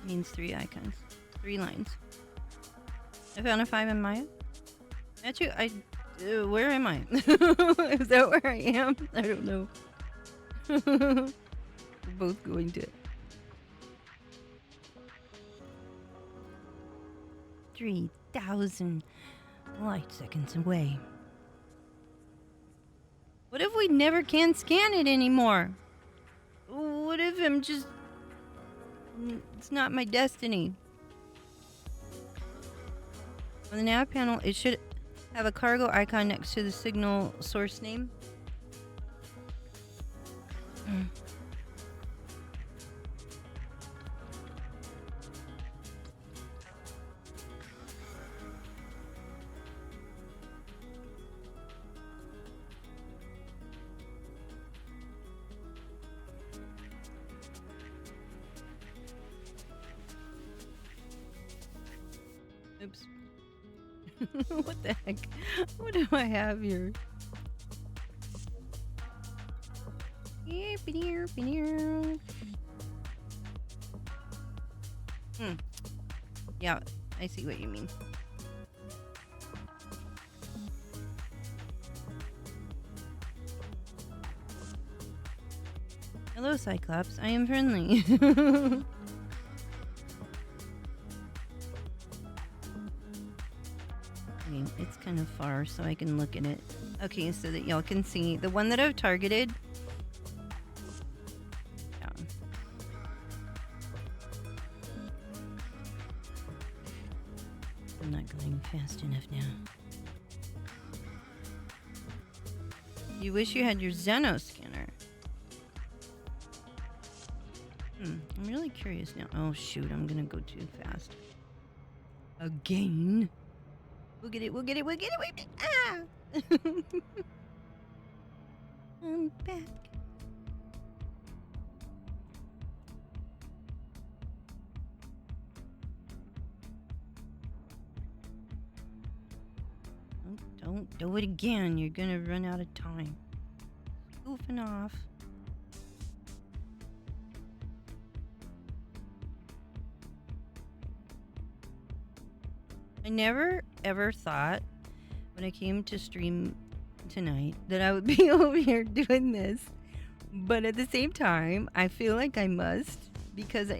Means 3 icons. 3 lines. I found a 5 in Maya. Actually, where am I? Is that where I am? I don't know. We're both going to 3,000 light seconds away. What if we never can scan it anymore? What if I'm just... It's not my destiny. On the nav panel, it should have a cargo icon next to the signal source name. Oops. What the heck? What do I have here? Yeah, I see what you mean. Hello, Cyclops. I am friendly. It's kind of far, so I can look at it. Okay, so that y'all can see the one that I've targeted. Yeah. I'm not going fast enough now. You wish you had your Xeno scanner. I'm really curious now. Oh shoot, I'm gonna go too fast. Again. We'll get it, we'll get it, we'll get it, we'll get it. Ah! I'm back. Don't do it again. You're gonna run out of time. Goofing off. I never ever thought when I came to stream tonight that I would be over here doing this, but at the same time I feel like I must because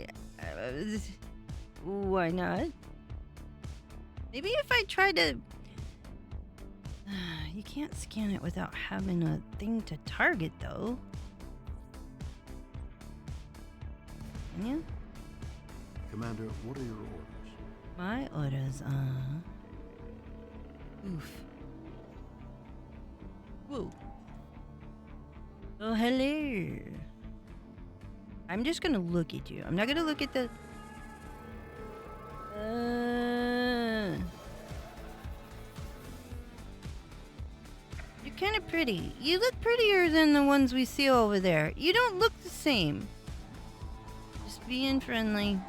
why not? Maybe if I try to you can't scan it without having a thing to target though. Can you? Commander, what are your orders? My orders are... Oof. Whoa. Oh, hello. I'm just gonna look at you. I'm not gonna look at the... You're kind of pretty. You look prettier than the ones we see over there. You don't look the same. Just being friendly.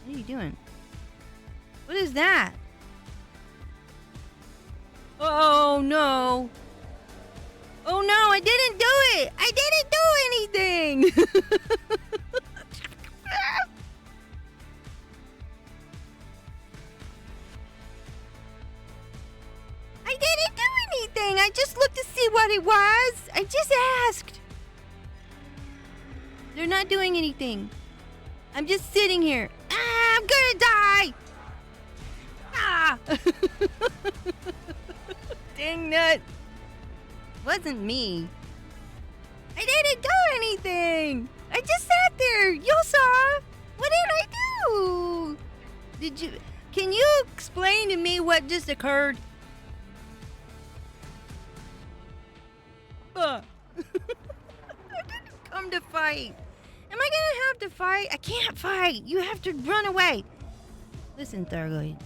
What are you doing? What is that? Oh no. Oh no, I didn't do it. I didn't do anything. I didn't do anything. I just looked to see what it was. I just asked. They're not doing anything. I'm just sitting here. Ah, I'm gonna die! Ah! Dang nut. Wasn't me. I didn't do anything. I just sat there. You saw. What did I do? Did you... Can you explain to me what just occurred? I didn't come to fight. Am I gonna have to fight? I can't fight. You have to run away. Listen, Thargoid.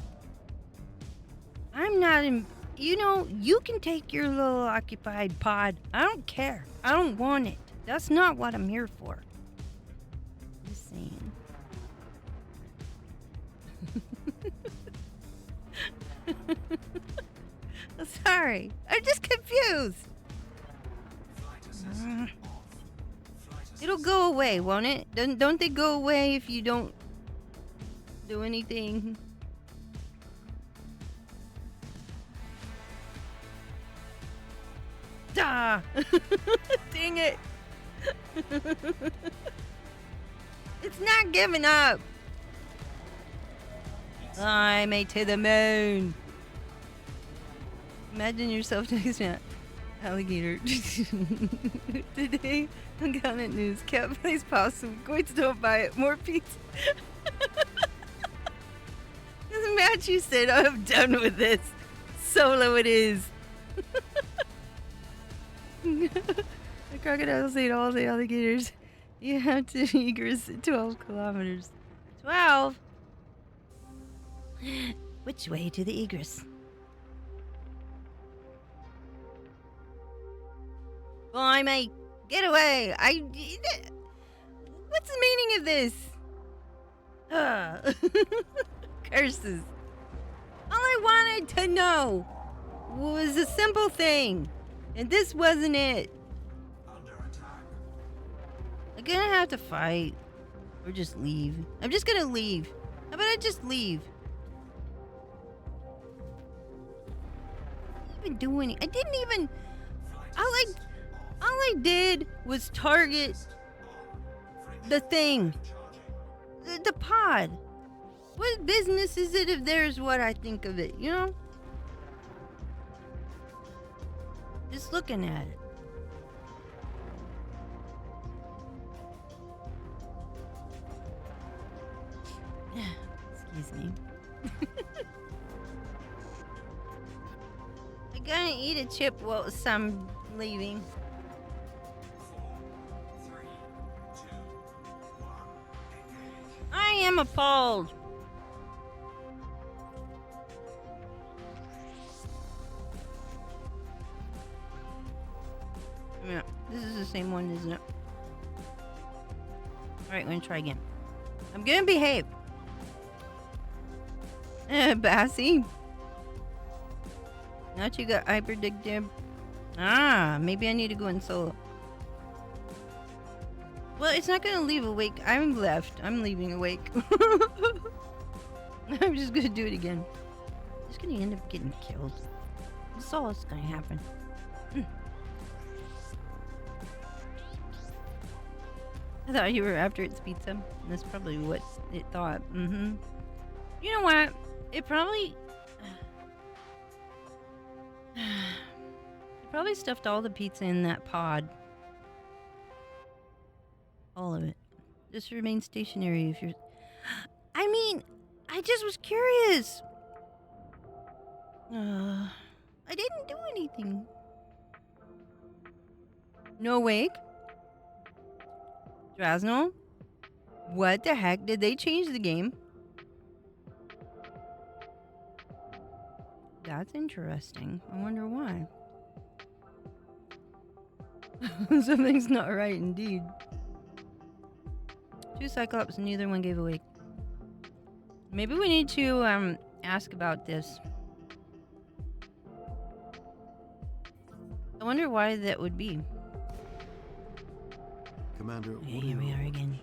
I'm not in... You know, you can take your little occupied pod. I don't care. I don't want it. That's not what I'm here for. Just saying. Sorry. I'm just confused. It'll go away, won't it? Don't they go away if you don't do anything? Ah! Dang it! It's not giving up. Fly me to the moon. Imagine yourself next to an alligator. Today on Counted News, cat plays possum. Goits don't buy it. More pizza. This match you said, I'm done with this. Solo it is. The crocodiles ate all the alligators. You have to egress 12 kilometers. 12? Which way to the egress? Blimey, get away! What's the meaning of this? Curses. All I wanted to know was a simple thing, and this wasn't it. I'm gonna have to fight, or just leave. I'm just gonna leave. How about I just leave? I didn't even do any. I didn't even. All I did was target the thing, the pod. What business is it if there's what I think of it? You know, just looking at it. Excuse me. I gotta eat a chip while I'm leaving. 4, 3, 2, 1, engage. I am appalled. Yeah, this is the same one, isn't it? Alright, I'm gonna try again. I'm gonna behave. Bassy. Now you got hyperdictive. Maybe I need to go in solo. Well, it's not gonna leave awake. I'm left. I'm leaving awake. I'm just gonna do it again. I'm just gonna end up getting killed. That's all that's gonna happen. I thought you were after its pizza. That's probably what it thought. You know what? It probably stuffed all the pizza in that pod. All of it. Just remain stationary if you're... I mean, I just was curious. I didn't do anything. No wake? Drasno? What the heck? Did they change the game? That's interesting. I wonder why. Something's not right indeed. 2 Cyclops, neither one gave away. Maybe we need to ask about this. I wonder why that would be. Commander, Here we are again.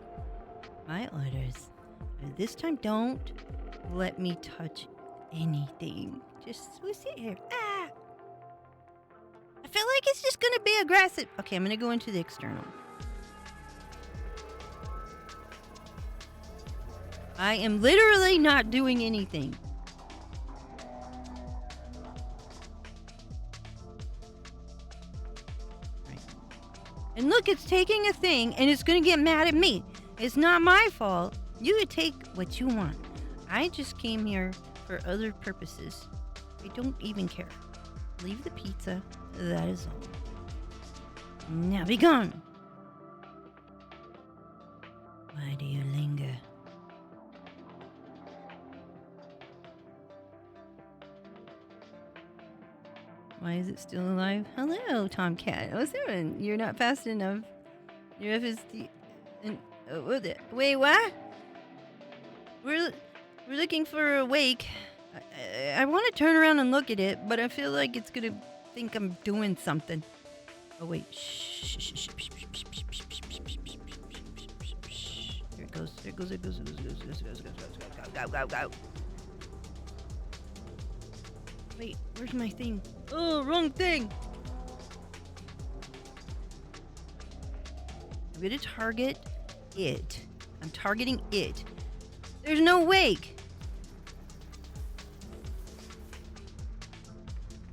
My orders. This time, don't let me touch anything. Just sit here. I feel like it's just gonna be aggressive. Okay, I'm gonna go into the external. I am literally not doing anything. Right. And look, it's taking a thing and it's gonna get mad at me. It's not my fault. You could take what you want. I just came here for other purposes. I don't even care. Leave the pizza. That is all. Now be gone. Why do you linger? Why is it still alive? Hello, Tomcat. Oh, Seven. You're not fast enough. Your FSD. Wait, what? We're looking for a wake. I want to turn around and look at it, but I feel like it's gonna think I'm doing something. Oh wait, shh. There it goes. Go. Wait, where's my thing? Oh, wrong thing. I'm gonna target it. I'm targeting it. There's no wake.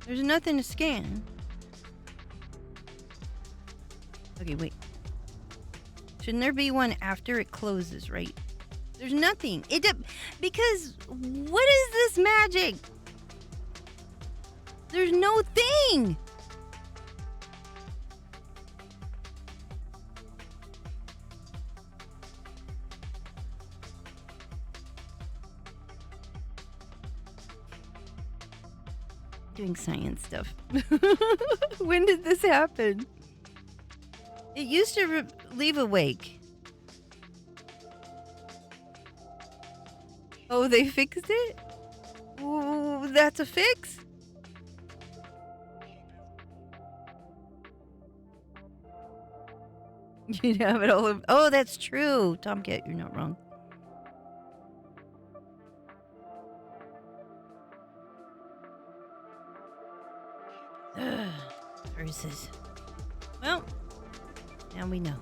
There's nothing to scan. Okay, wait. Shouldn't there be one after it closes, right? There's nothing. Because what is this magic? There's no thing. Doing science stuff. When did this happen? It used to leave awake. Oh, they fixed it? Ooh, that's a fix? You'd have it all over. Oh, that's true. Tomcat, you're not wrong. Versus. Well, now we know.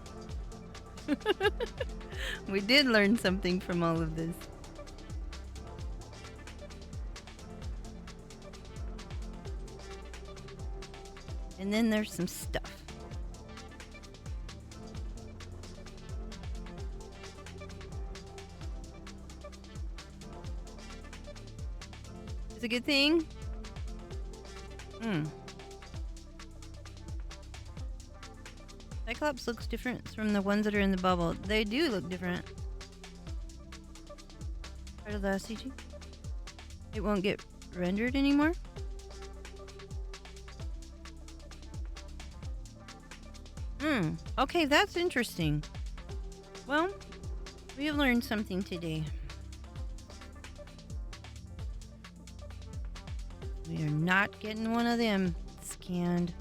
We did learn something from all of this. And then there's some stuff. It's a good thing. Cyclops looks different from the ones that are in the bubble. They do look different. Part of the CG. It won't get rendered anymore. Okay, that's interesting. Well, we have learned something today. We are not getting one of them scanned.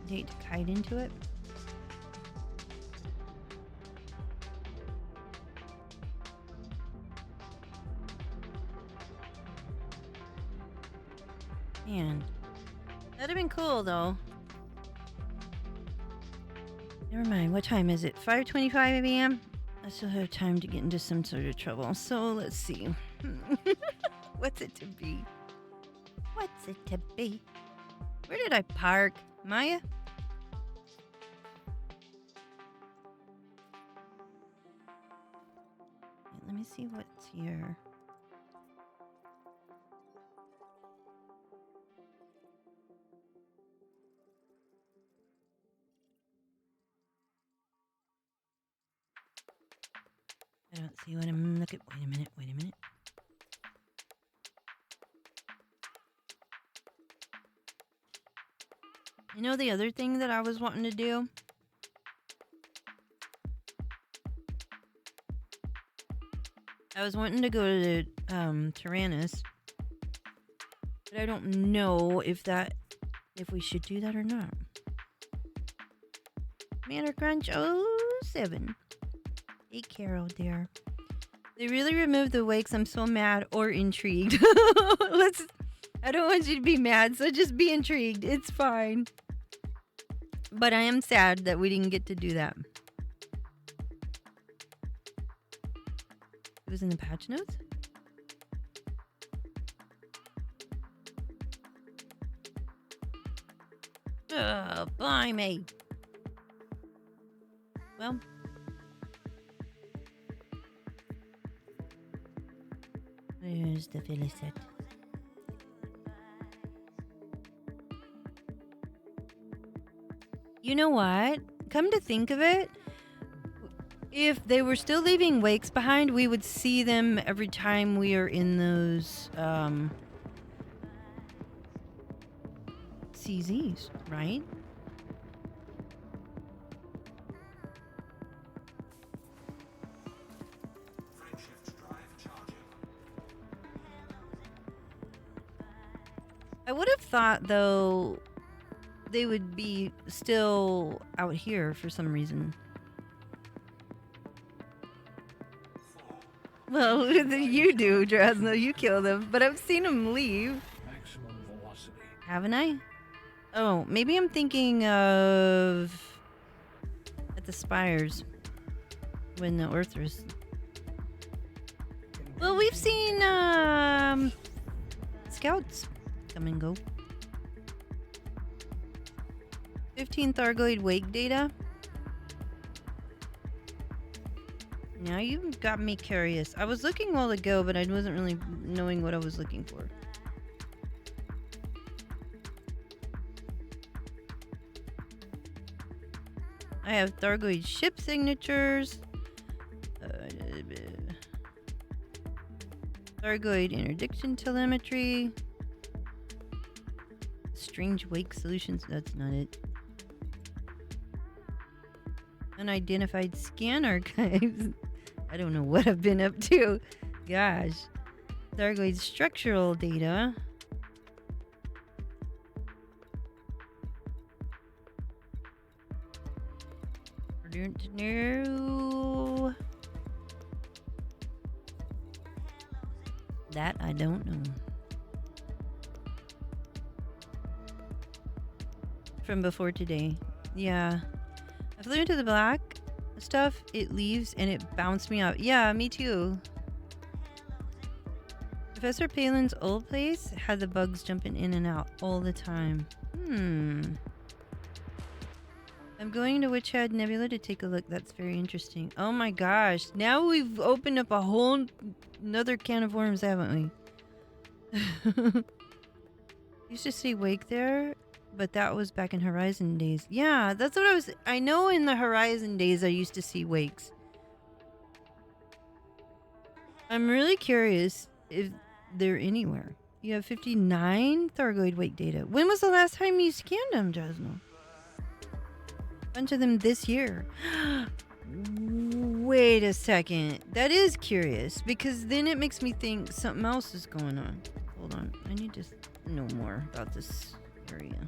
Hate to kite into it. Man, that'd have been cool though. Never mind. What time is it? 5:25 a.m. I still have time to get into some sort of trouble. So let's see. What's it to be? What's it to be? Where did I park? Maya? Let me see what's here. I don't see what I'm looking. Wait a minute. You know the other thing that I was wanting to do? I was wanting to go to Tyrannus, but I don't know if we should do that or not. Commander Crunch 07. Hey, Carol, dear. They really removed the wakes. I'm so mad or intrigued. I don't want you to be mad, so just be intrigued. It's fine. But I am sad that we didn't get to do that. It was in the patch notes? Ugh, blimey. Well. Where's the Felicet? You know what? Come to think of it, if they were still leaving wakes behind, we would see them every time we are in those CZs, right? I would have thought, though, they would be still out here for some reason. Well, you do, Drasno. You kill them. But I've seen them leave. Maximum velocity. Haven't I? Oh, maybe I'm thinking of... at the spires when the Orthrus. Well, we've seen scouts come and go. 15 Thargoid wake data. Now you've got me curious. I was looking a while ago, but I wasn't really knowing what I was looking for. I have Thargoid ship signatures. Thargoid interdiction telemetry. Strange wake solutions. That's not it. Unidentified scan archives. I don't know what I've been up to. Gosh. Thargoid structural data. No. That I don't know. From before today. Yeah. I flew into the black stuff, it leaves and it bounced me out. Yeah, me too. Professor Palin's old place had the bugs jumping in and out all the time. I'm going to Witch Head Nebula to take a look. That's very interesting. Oh my gosh. Now we've opened up a whole another can of worms, haven't we? Used to see Wake there, but that was back in Horizon days. Yeah, that's what I know in the Horizon days I used to see Wakes. I'm really curious if they're anywhere. You have 59 Thargoid Wake data. When was the last time you scanned them, Jasno? Bunch of them this year. Wait a second. That is curious because then it makes me think something else is going on. Hold on. I need to know more about this area.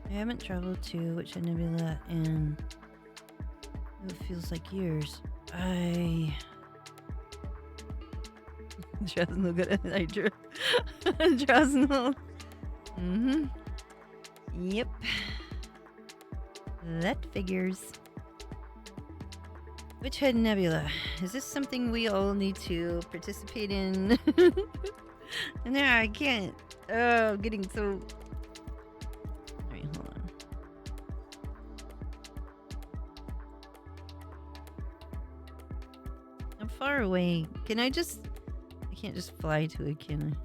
I haven't traveled to Witch Head Nebula in it feels like years. Drosnel got a Hydra. Drosnel. Yep. That figures. Witch Head Nebula. Is this something we all need to participate in? No, I can't. Oh, I'm getting so... Alright, hold on. I'm far away. Can I just... I can't just fly to it, can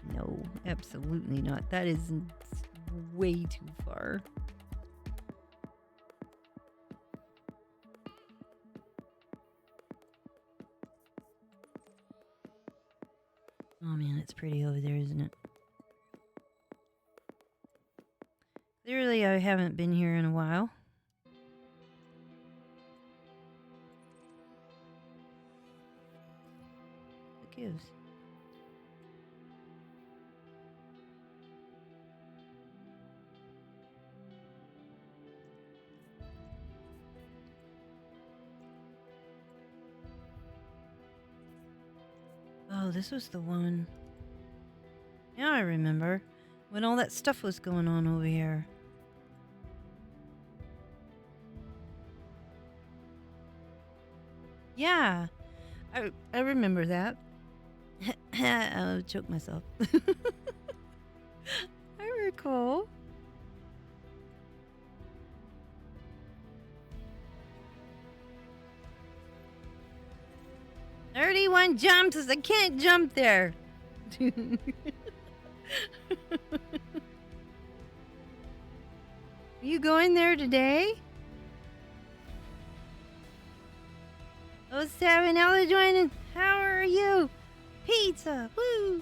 I? No, absolutely not. That is way too far. Oh man, it's pretty over there, isn't it? Clearly, I haven't been here in a while. Who gives? Oh, this was the one. Yeah, I remember. When all that stuff was going on over here. Yeah. I remember that. I'll choke myself. I recall. "31 jumps, I can't jump there." You going there today? 07, Ella joining. How are you? Pizza, woo!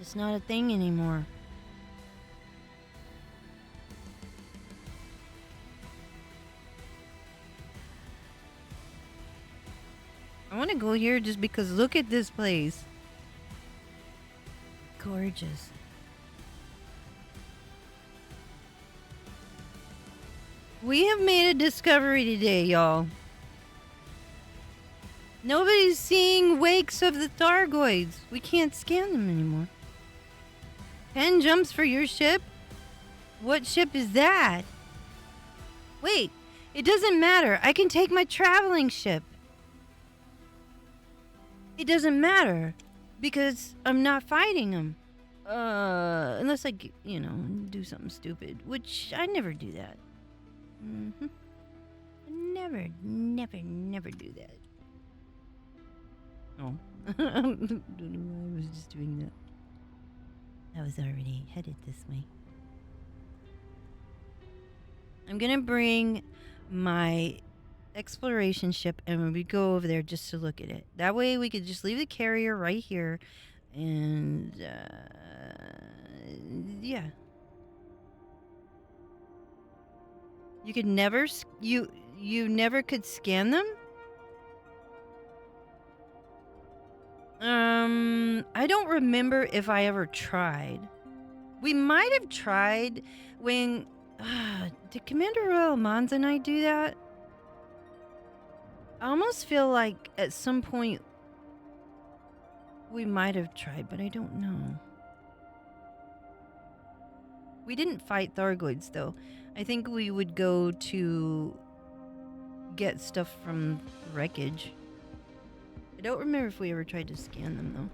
It's not a thing anymore. I want to go here just because look at this place. Gorgeous. We have made a discovery today, y'all. Nobody's seeing wakes of the Thargoids. We can't scan them anymore. 10 jumps for your ship? What ship is that? Wait, it doesn't matter. I can take my traveling ship. It doesn't matter because I'm not fighting them. Unless I, you know, do something stupid, which I never do that. Never do that. Oh. Don't know why I was just doing that. I was already headed this way. I'm gonna bring my exploration ship and we go over there just to look at it. That way we could just leave the carrier right here and yeah. You could never you never could scan them? I don't remember if I ever tried. We might have tried when did Commander Royal Mons and I do that? I almost feel like at some point we might have tried, but I don't know. We didn't fight Thargoids though. I think we would go to get stuff from wreckage. I don't remember if we ever tried to scan them though.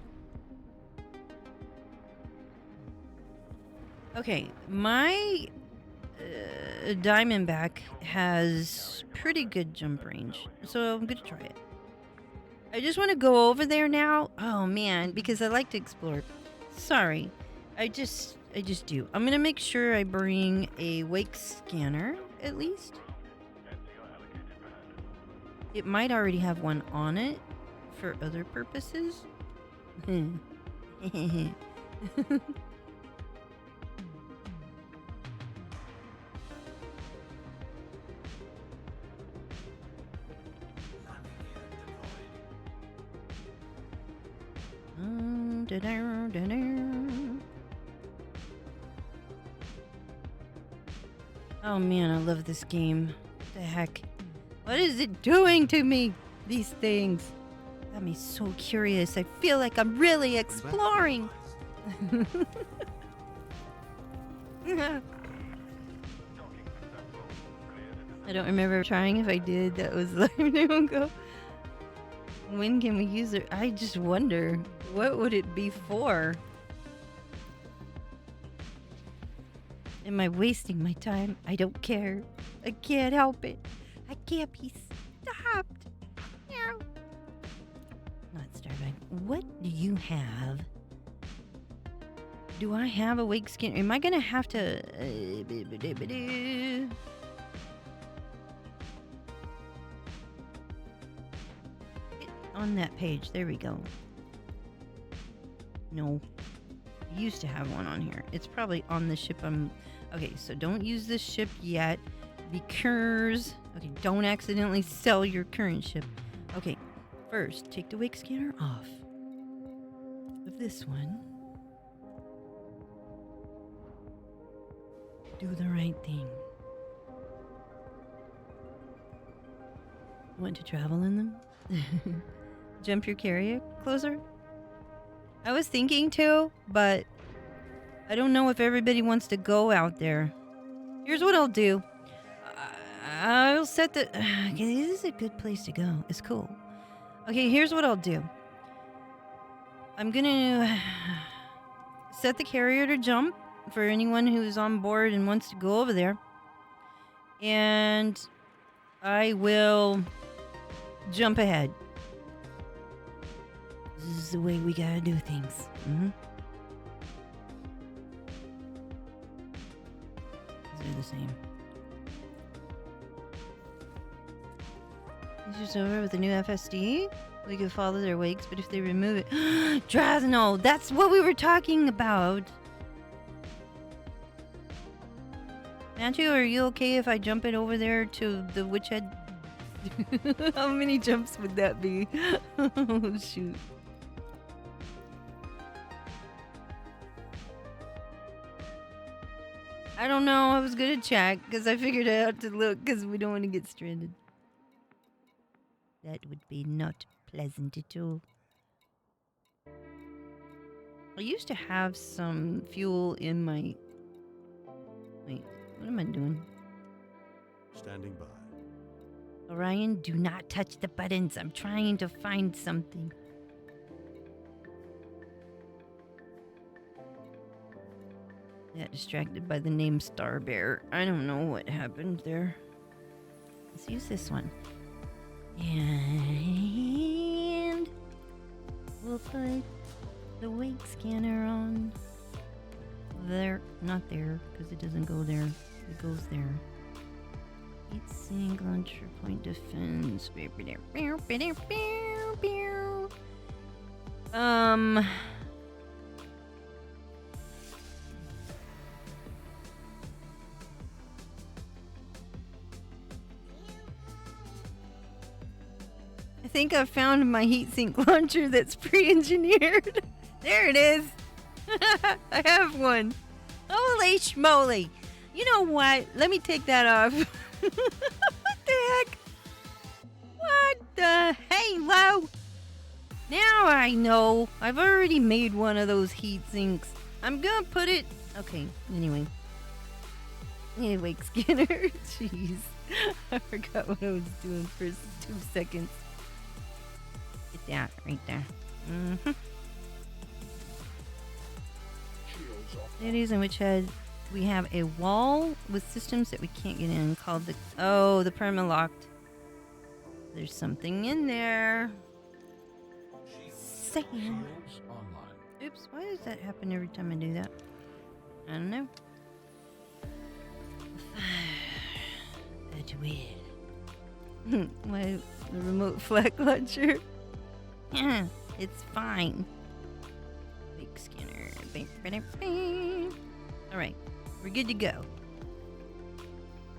Okay, my Diamondback has pretty good jump range, so I'm gonna try it. I just want to go over there now. Oh man, because I like to explore. Sorry, I just do. I'm gonna make sure I bring a wake scanner at least. It might already have one on it for other purposes. Oh man, I love this game. What the heck? What is it doing to me? These things got me so curious. I feel like I'm really exploring. I don't remember trying. If I did, that was a long time ago. When can we use it? I just wonder, what would it be for? Am I wasting my time? I don't care. I can't help it. I can't be stopped. No. Not Starbuck. What do you have? Do I have a wake scanner? Am I gonna have to... on that page. There we go. No. I used to have one on here. It's probably on the ship I'm... Okay, so don't use this ship yet because... Okay, don't accidentally sell your current ship. Okay, first, take the wake scanner off of this one. Do the right thing. Want to travel in them? Jump your carrier closer? I was thinking to, but I don't know if everybody wants to go out there. Here's what I'll do. I'll set the... Okay, this is a good place to go. It's cool. Okay, here's what I'll do. I'm gonna set the carrier to jump for anyone who's on board and wants to go over there. And I will jump ahead. This is the way we gotta do things. These are the same. It's just over with the new FSD. We could follow their wakes, but if they remove it... Drasno! That's what we were talking about! Matthew, are you okay if I jump it over there to the witch head? How many jumps would that be? Oh, shoot. I don't know. I was gonna check because I figured out to look because we don't want to get stranded. That would be not pleasant at all. I used to have some fuel in my... Wait, what am I doing? Standing by. Orion, do not touch the buttons. I'm trying to find something. Got distracted by the name Star Bear. I don't know what happened there. Let's use this one. And we'll put the wake scanner on there. Not there, because it doesn't go there. It goes there. Heat sink, launcher point defense. I think I found my heatsink launcher that's pre-engineered. There it is. I have one. Holy schmoly. You know what? Let me take that off. What the heck? What the halo? Now I know. I've already made one of those heat sinks. I'm gonna put it... Okay, anyway. Wake scanner. Jeez. I forgot what I was doing for 2 seconds. Get that right there. Mm-hmm. It is in which we have a wall with systems that we can't get in called the... Oh, the perma-locked. There's something in there. Sand. Oops, why does that happen every time I do that? I don't know. That's weird. My the remote flag launcher. Yeah, it's fine. Wake scanner. Alright, we're good to go.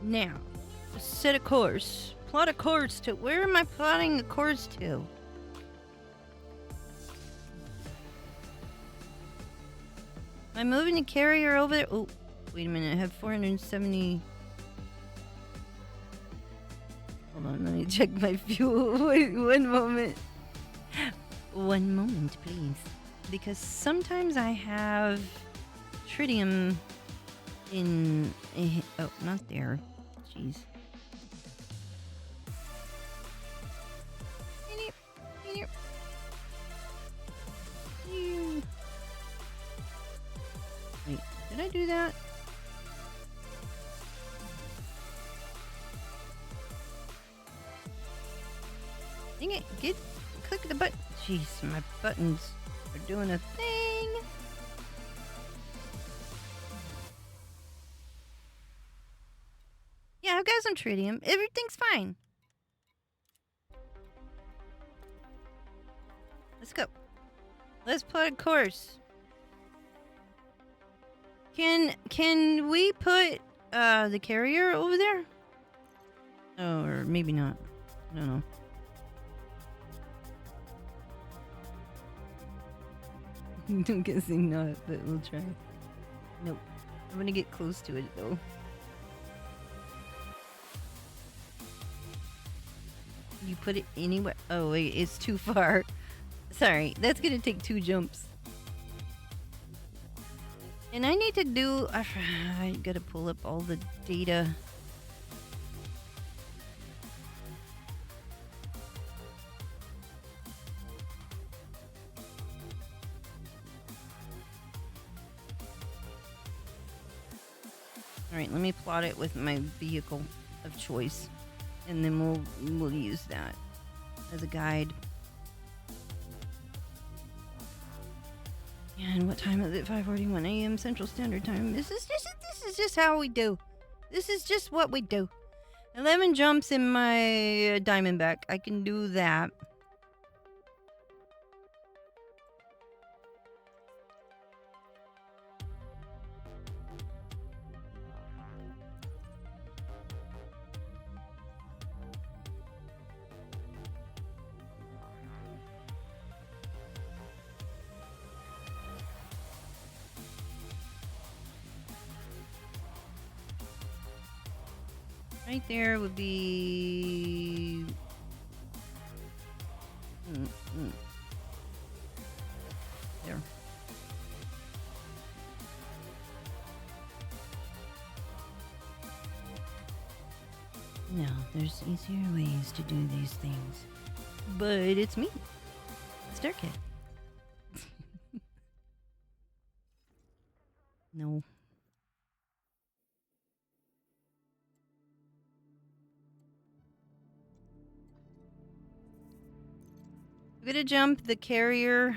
Now, set a course. Plot a course to... Where am I plotting a course to? Am I moving the carrier over there? Oh, wait a minute. I have 470... Hold on, let me check my fuel. Wait, one moment. One moment, please. Because sometimes I have tritium in... Oh, not there. Jeez. Wait, did I do that? Dang it, click the button. Jeez, my buttons are doing a thing. Yeah, I've got some tritium. Everything's fine. Let's go. Let's plot a course. Can we put the carrier over there? Oh, or maybe not. I don't know. I'm guessing not, but we'll try. Nope. I'm gonna get close to it though. You put it anywhere? Oh wait, it's too far. Sorry, that's gonna take 2 jumps. And I need to do... I gotta pull up all the data. Alright, let me plot it with my vehicle of choice. And then we'll use that as a guide. And what time is it? 5:41 a.m. Central Standard Time. This is just how we do. This is just what we do. 11 jumps in my Diamondback. I can do that. Right there would be... There. No, there's easier ways to do these things. But it's me. Star Kid. No. I'm gonna jump the carrier.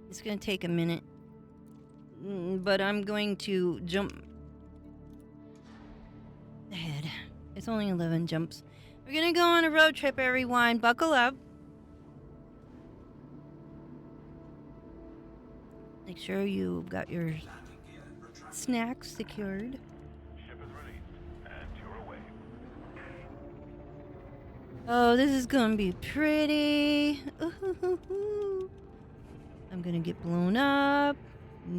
It's gonna take a minute. But I'm going to jump ahead. It's only 11 jumps. We're gonna go on a road trip, everyone. Buckle up. Make sure you've got your snacks secured. Oh, this is gonna be pretty. Ooh. I'm gonna get blown up.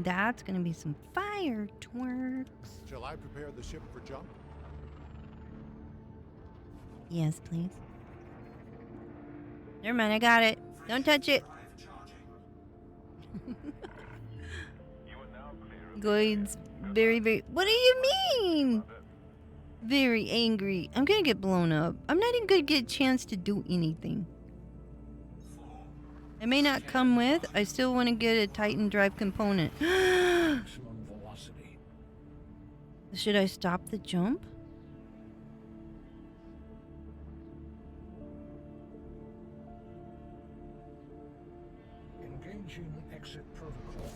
That's gonna be some fireworks. Shall I prepare the ship for jump? Yes, please. Never mind, I got it. Don't touch it. Goid's very... What do you mean? Very angry. I'm gonna get blown up. I'm not even gonna get a chance to do anything. I may not come with. I still want to get a Titan drive component. Should I stop the jump? Engaging exit protocol.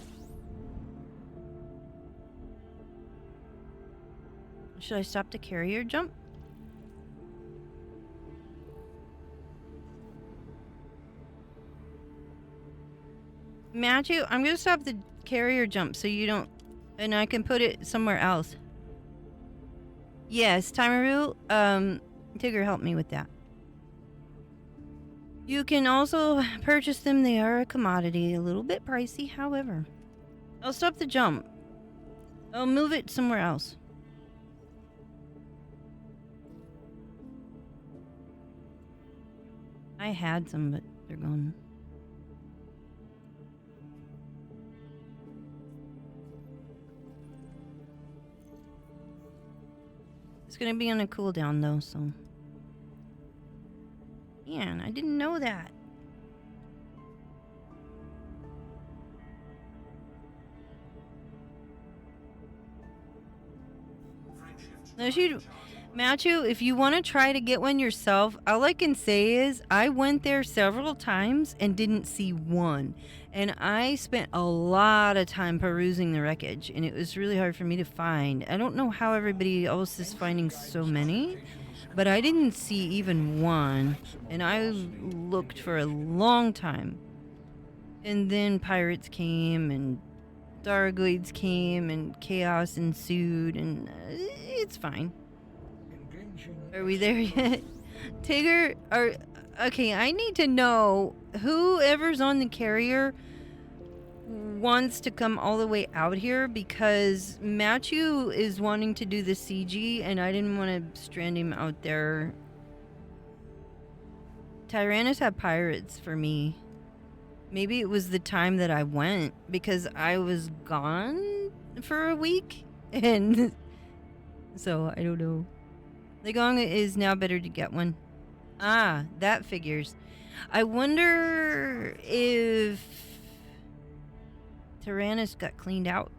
Should I stop the carrier jump? Matthew, I'm gonna stop the carrier jump so you don't, and I can put it somewhere else. Yes, Timaru, Tigger helped me with that. You can also purchase them. They are a commodity, a little bit pricey, however. I'll stop the jump. I'll move it somewhere else. I had some, but they're gone. It's gonna be on a cooldown though, so. Man, I didn't know that. No, Matthew, if you want to try to get one yourself, all I can say is I went there several times and didn't see one. And I spent a lot of time perusing the wreckage, and it was really hard for me to find. I don't know how everybody else is finding so many, but I didn't see even one. And I looked for a long time. And then pirates came, and Dargoids came, and chaos ensued, and it's fine. Are we there yet? Tigger, okay, I need to know whoever's on the carrier wants to come all the way out here, because Matthew is wanting to do the CG and I didn't want to strand him out there. Tyrannus had pirates for me. Maybe it was the time that I went, because I was gone for a week, and so I don't know. Legong is now better to get one. Ah, that figures. I wonder if Tyrannus got cleaned out.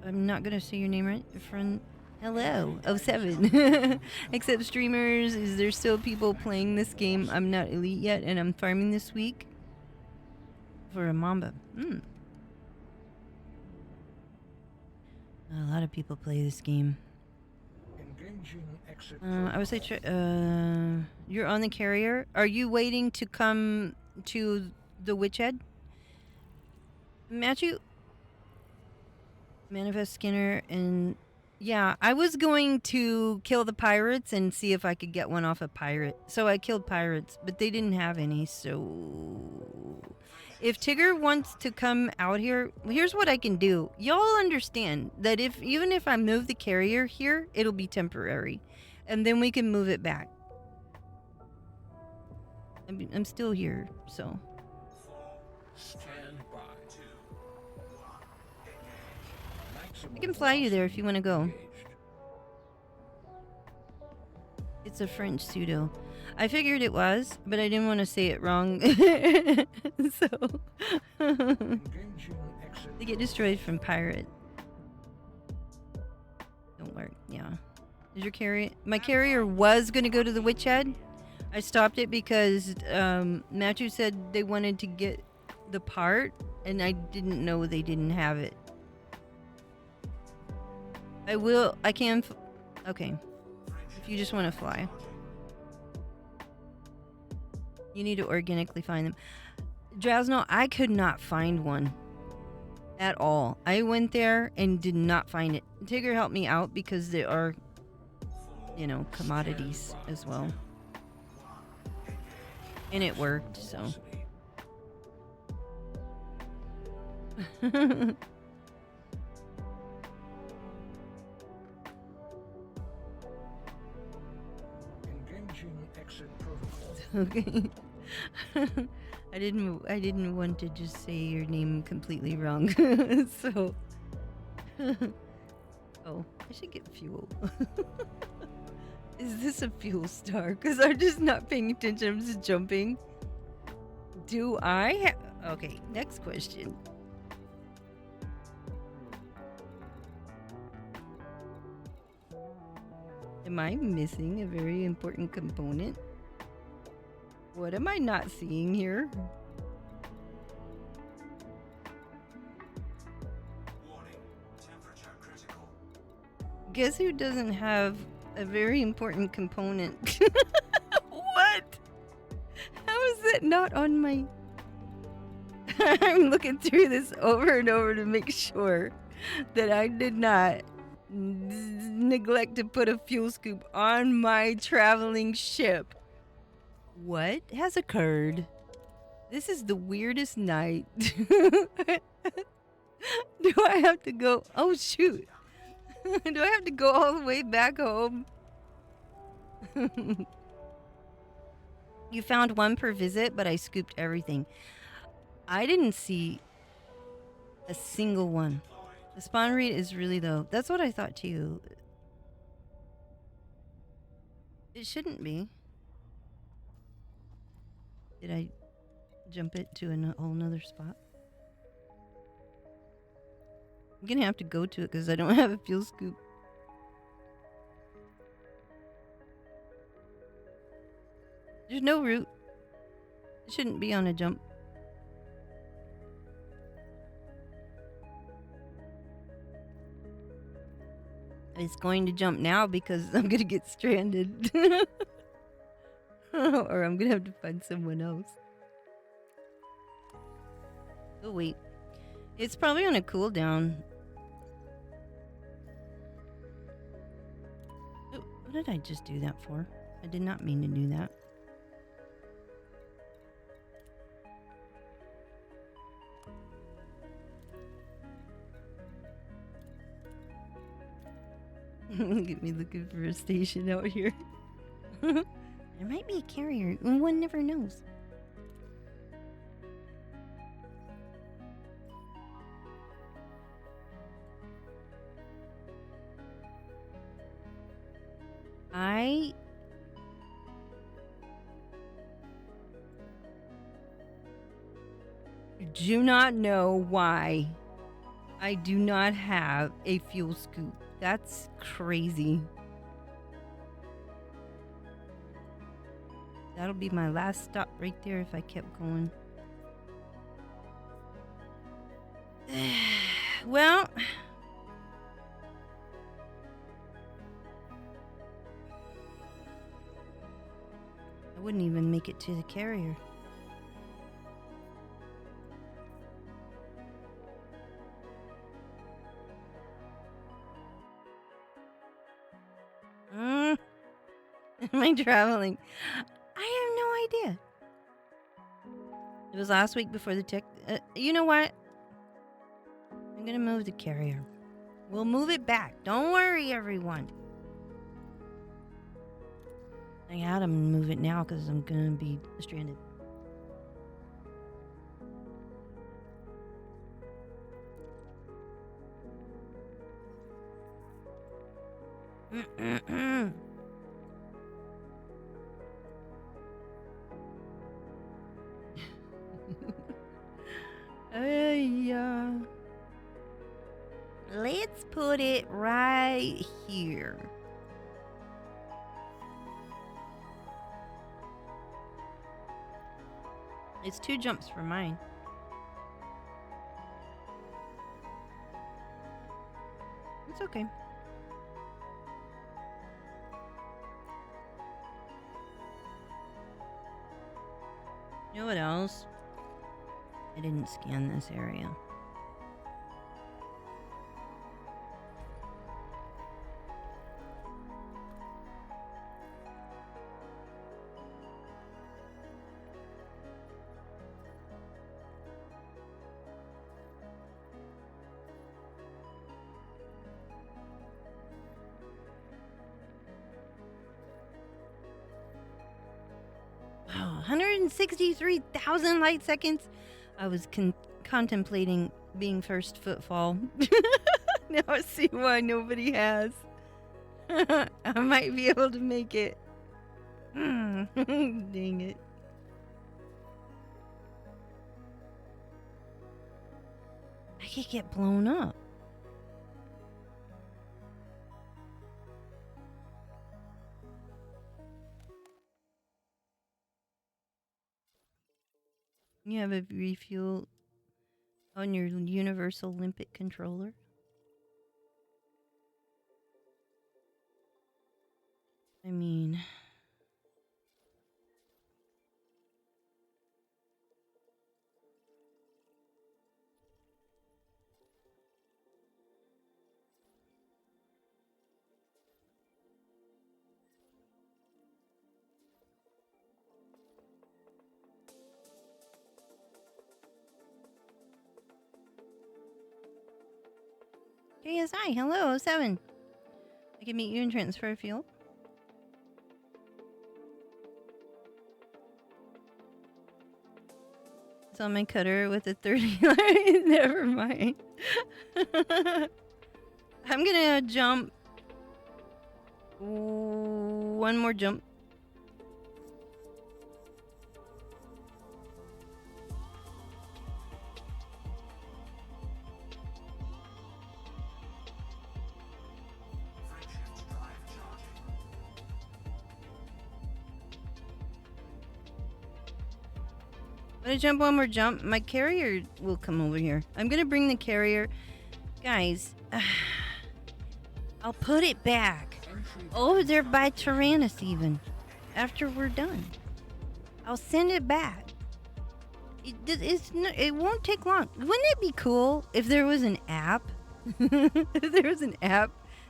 I'm not gonna say your name right, friend. Hello, 07. Except streamers, is there still people playing this game? I'm not elite yet, and I'm farming this week for a Mamba. A lot of people play this game. I would say you're on the carrier. Are you waiting to come to the Witch Head? Matthew? Manifest Skinner and... Yeah, I was going to kill the pirates and see if I could get one off a pirate. So I killed pirates, but they didn't have any, so... If Tigger wants to come out here, here's what I can do. Y'all understand that even if I move the carrier here, it'll be temporary. And then we can move it back. I'm still here, so. Stand by. I can fly you there if you want to go. It's a French pseudo. I figured it was, but I didn't want to say it wrong. So they get destroyed from pirate. Don't work. Yeah. Is your carrier? My carrier was gonna go to the witch head. I stopped it because Matthew said they wanted to get the part, and I didn't know they didn't have it. I can. Okay. If you just want to fly. You need to organically find them. Drowsno, I could not find one at all. I went there and did not find it. Tigger helped me out because there are, commodities as well. And it worked, so. Okay. I didn't want to just say your name completely wrong. So oh, I should get fuel. Is this a fuel star? Because I'm just not paying attention. I'm just jumping. Do I okay, next question. Am I missing a very important component? What am I not seeing here? Warning, temperature critical. Guess who doesn't have a very important component? What? How is that not on my... I'm looking through this over and over to make sure that I did not neglect to put a fuel scoop on my traveling ship. What has occurred? This is the weirdest night. Do I have to go? Oh, shoot. Do I have to go all the way back home? You found one per visit, but I scooped everything. I didn't see a single one. The spawn rate is really low. That's what I thought too. It shouldn't be. Did I jump it to a whole nother spot? I'm gonna have to go to it because I don't have a fuel scoop. There's no route. It shouldn't be on a jump. It's going to jump now because I'm gonna get stranded. Or I'm gonna have to find someone else. Oh wait. It's probably on a cooldown. Oh, what did I just do that for? I did not mean to do that. Get me looking for a station out here. There might be a carrier. One never knows. I do not know why I do not have a fuel scoop. That's crazy. That'll be my last stop right there if I kept going. Well, I wouldn't even make it to the carrier. Am I traveling? I have no idea. was last week before the tech. You know what? I'm gonna move the carrier. We'll move it back. Don't worry, everyone. I had to move it now because I'm gonna be stranded. Let's put it right here. It's 2 jumps for mine. It's okay. You know what else? I didn't scan this area. Wow, 163,000 light seconds. I was contemplating being first footfall. Now I see why nobody has. I might be able to make it. Dang it. I could get blown up. You have a refuel on your universal limpet controller. I mean, KSI, hello, 7. I can meet you and transfer fuel. It's on my cutter with a 30 line. Never mind. I'm gonna jump. One more jump. I'm gonna jump one more jump. My carrier will come over here. I'm gonna bring the carrier. Guys, I'll put it back over there by Tyrannus even after we're done. I'll send it back. It won't take long. Wouldn't it be cool if there was an app? If there was an app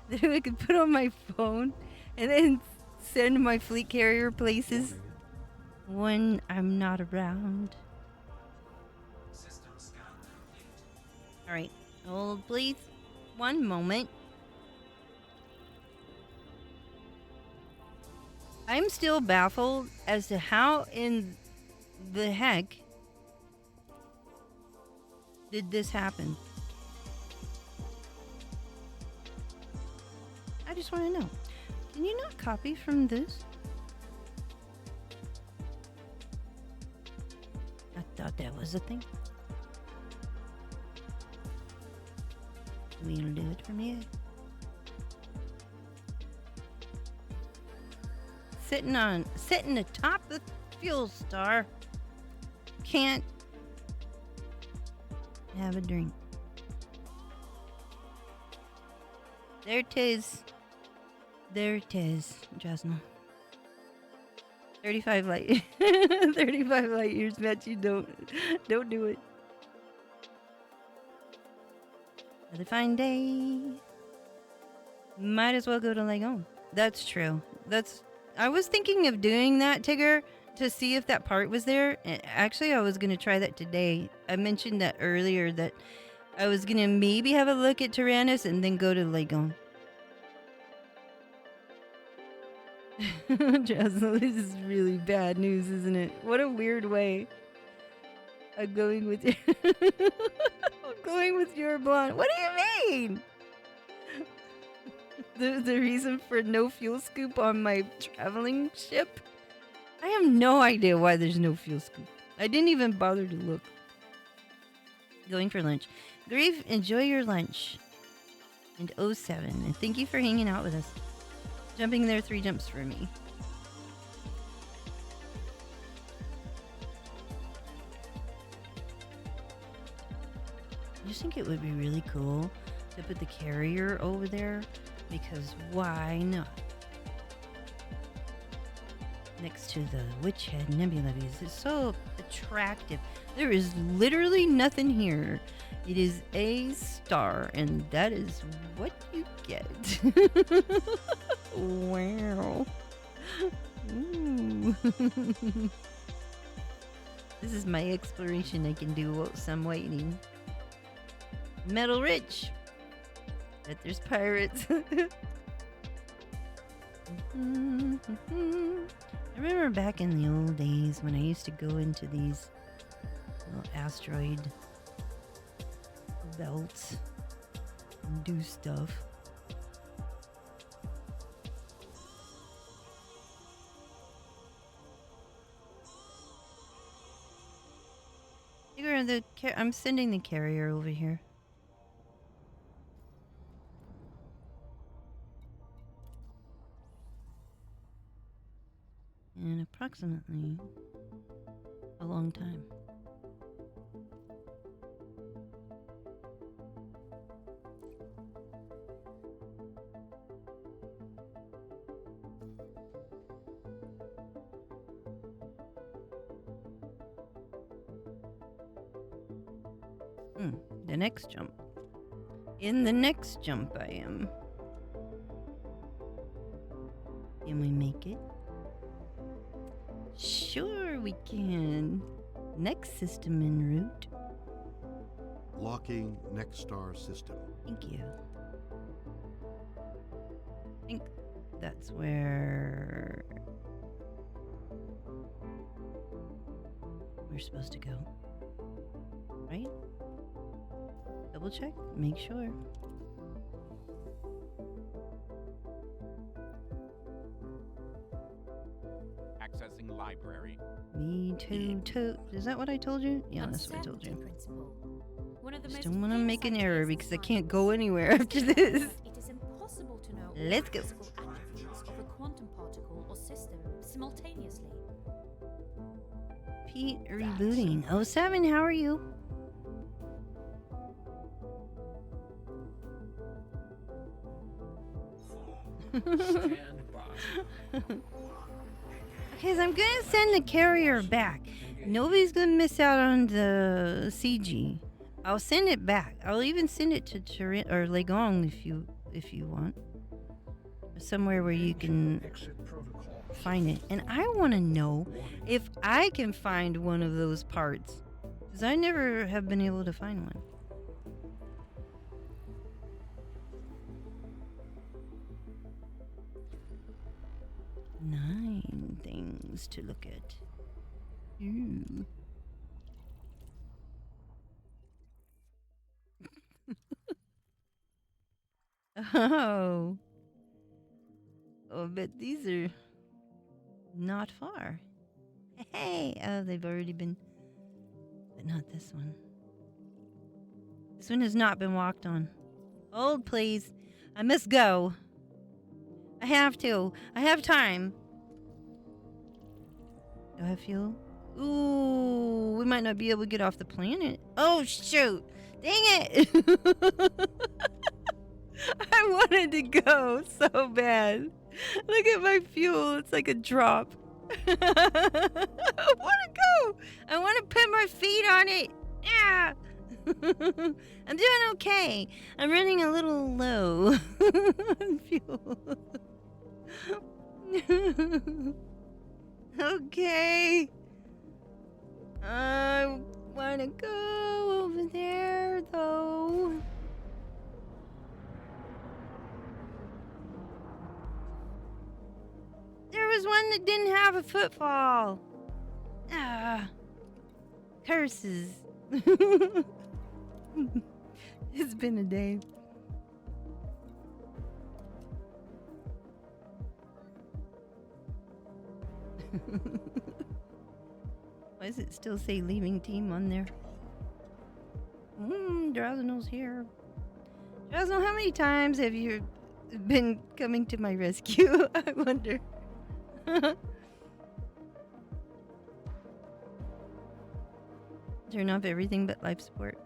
that I could put on my phone and then send my fleet carrier places when I'm not around. Alright, hold please. One moment. I'm still baffled as to how in the heck did this happen. I just want to know. Can you not copy from this? I thought that was a thing. We'll do it from here. Sitting atop the fuel star. Can't have a drink. There it is. There it is, Jasmine. 35 light 35 light years, bet you don't do it. Another fine day. Might as well go to Legon. That's true. I was thinking of doing that, Tigger, to see if that part was there. Actually, I was going to try that today. I mentioned that earlier that I was going to maybe have a look at Tyrannus and then go to Legon. Jazzle, this is really bad news, isn't it? What a weird way. I'm going with I'm going with your blonde. What do you mean? The reason for no fuel scoop on my traveling ship? I have no idea why there's no fuel scoop. I didn't even bother to look. Going for lunch. Grief, enjoy your lunch. And 07. And thank you for hanging out with us. Jumping there 3 jumps for me. I just think it would be really cool to put the carrier over there, because why not? Next to the Witch Head Nebula, because it's so attractive. There is literally nothing here. It is a star, and that is what you get. Wow. Ooh. This is my exploration I can do whilst I'm waiting. Metal Rich. Bet there's pirates. I remember back in the old days when I used to go into these little asteroid belts and do stuff. I'm sending the carrier over here. In approximately a long time. The next jump. In the next jump I am. Can we make it? Sure we can. Next system en route. Locking next star system. Thank you. I think that's where we're supposed to go. Right? Double check, make sure. Accessing library. Me too, Is that what I told you? Yeah, that's what I told you. I just don't want to make an error because I can't go anywhere after this. It is impossible to know Let's go. physical attributes of a quantum particle or system simultaneously. Pete rebooting. 07, how are you? Okay, so I'm gonna send the carrier back. Nobody's gonna miss out on the CG. I'll send it back. I'll even send it to Turin or Legong if you want. Somewhere where you can find it. And I want to know if I can find one of those parts, because I never have been able to find one. Nine things to look at. Ooh. Oh, but these are not far. Hey, oh, they've already been, but not this one. This one has not been walked on. Hold, please. I must go. I have to. I have time. Do I have fuel? Ooh, we might not be able to get off the planet. Oh, shoot. Dang it. I wanted to go so bad. Look at my fuel. It's like a drop. I want to go. I want to put my feet on it. Yeah. I'm doing okay. I'm running a little low on fuel. Okay. I wanna go over there though. There was one that didn't have a footfall. Ah. Curses. It's been a day. Why does it still say leaving team on there? Drowsino's here. Drowsino, how many times have you been coming to my rescue? I wonder. Turn off everything but life support.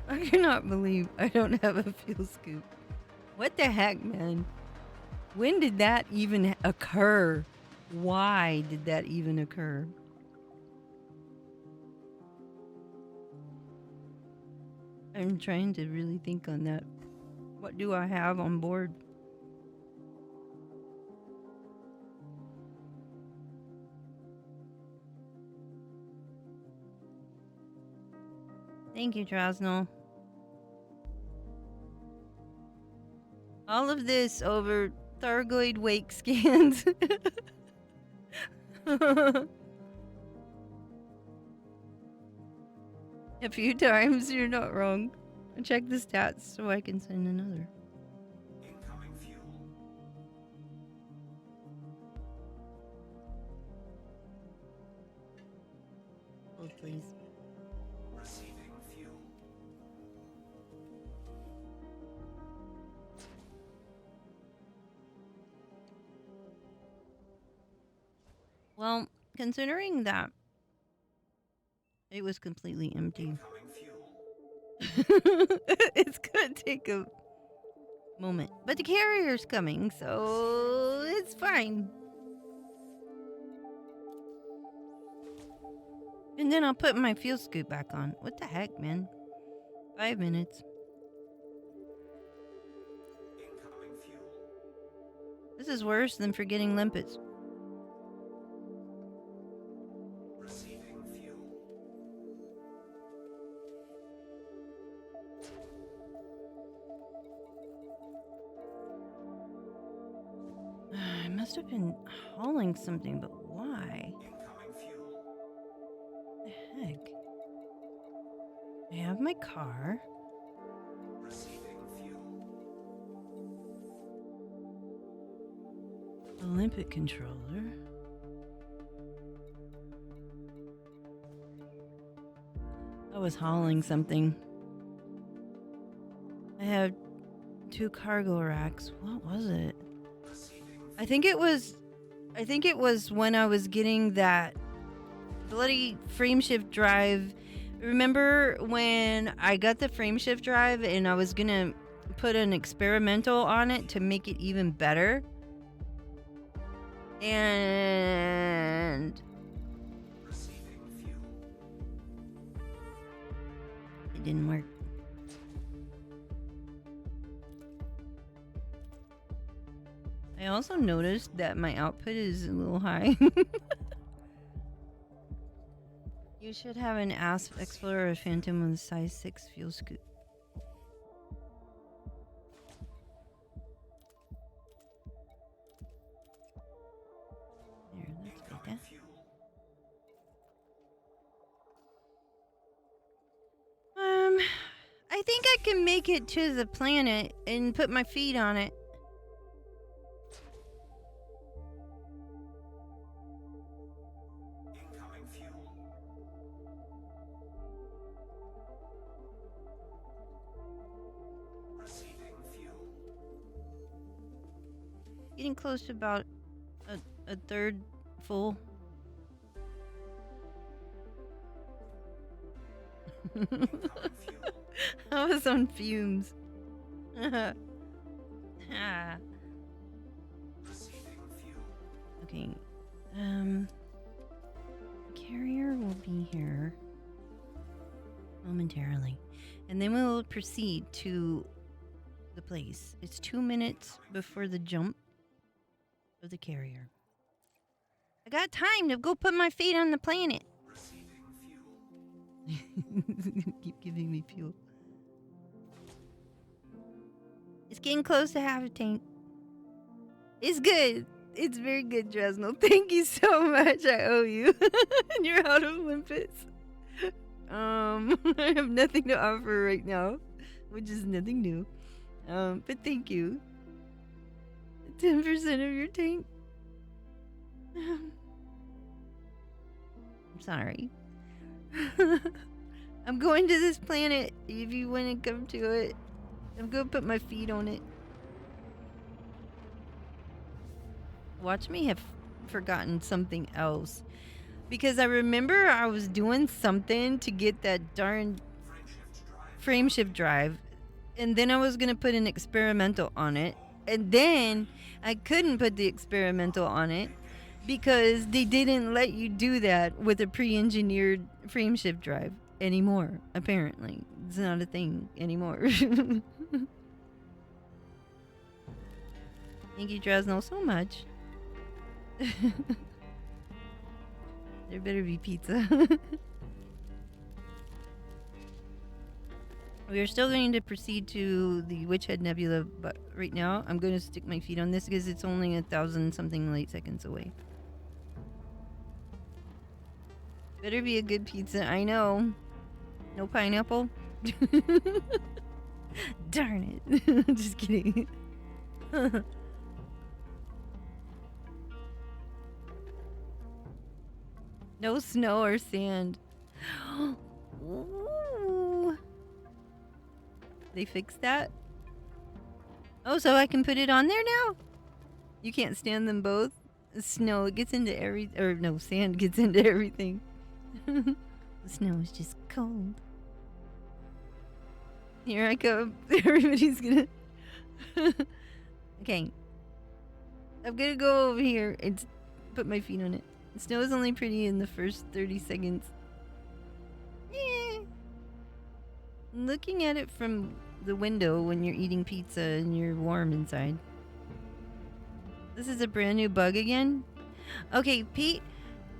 I cannot believe I don't have a fuel scoop. What the heck, man? When did that even occur? Why did that even occur? I'm trying to really think on that. What do I have on board? Thank you, Drosnell. All of this over Thargoid wake scans. A few times, you're not wrong. Check the stats so I can send another. Incoming fuel. Oh, please. Receiving fuel. Well, considering that it was completely empty. Incoming fuel. It's gonna take a moment. But the carrier's coming, so it's fine. And then I'll put my fuel scoop back on. What the heck, man? 5 minutes. Incoming fuel. This is worse than forgetting limpets. Receiving fuel. I must have been hauling something, but why? Incoming fuel. The heck? I have my car. Receiving fuel. A limpet controller. I was hauling something. I have 2 cargo racks. What was it? I think it was when I was getting that bloody frameshift drive. Remember when I got the frameshift drive and I was gonna put an experimental on it to make it even better? And Receiving fuel. it didn't work. I also noticed that my output is a little high. You should have an Asp Explorer or Phantom with a size 6 fuel scoop. There, let's get that. I think I can make it to the planet and put my feet on it. Incoming fuel. Receiving fuel. Getting close to about a third full. I was on fumes. Receiving fuel. Okay. carrier will be here momentarily. And then we will proceed to the place. It's 2 minutes before the jump of the carrier. I got time to go put my feet on the planet. Keep giving me fuel. It's getting close to half a tank. It's good. It's very good, Dresnel. Thank you so much. I owe you. And you're out of Olympus. I have nothing to offer right now, which is nothing new. But thank you. 10% of your tank. I'm sorry. I'm going to this planet. If you want to come to it, I'm going to put my feet on it. Watch me have forgotten something else. Because I remember I was doing something to get that darn frameshift drive. And then I was going to put an experimental on it. And then I couldn't put the experimental on it because they didn't let you do that with a pre-engineered frameshift drive anymore, apparently. It's not a thing anymore. Thank you, Dresnel, so much. There better be pizza. We are still going to proceed to the Witchhead Nebula, but right now I'm going to stick my feet on this because it's only 1,000-something light seconds away. Better be a good pizza, I know. No pineapple? Darn it. Just kidding. No snow or sand. Ooh. They fixed that? Oh, so I can put it on there now? You can't stand them both? Snow, it gets into sand gets into everything. The snow is just cold. Here I come. Everybody's gonna... Okay. I'm gonna go over here and put my feet on it. The snow is only pretty in the first 30 seconds. Yeah. Looking at it from the window when you're eating pizza and you're warm inside. This is a brand new bug again. Okay, Pete.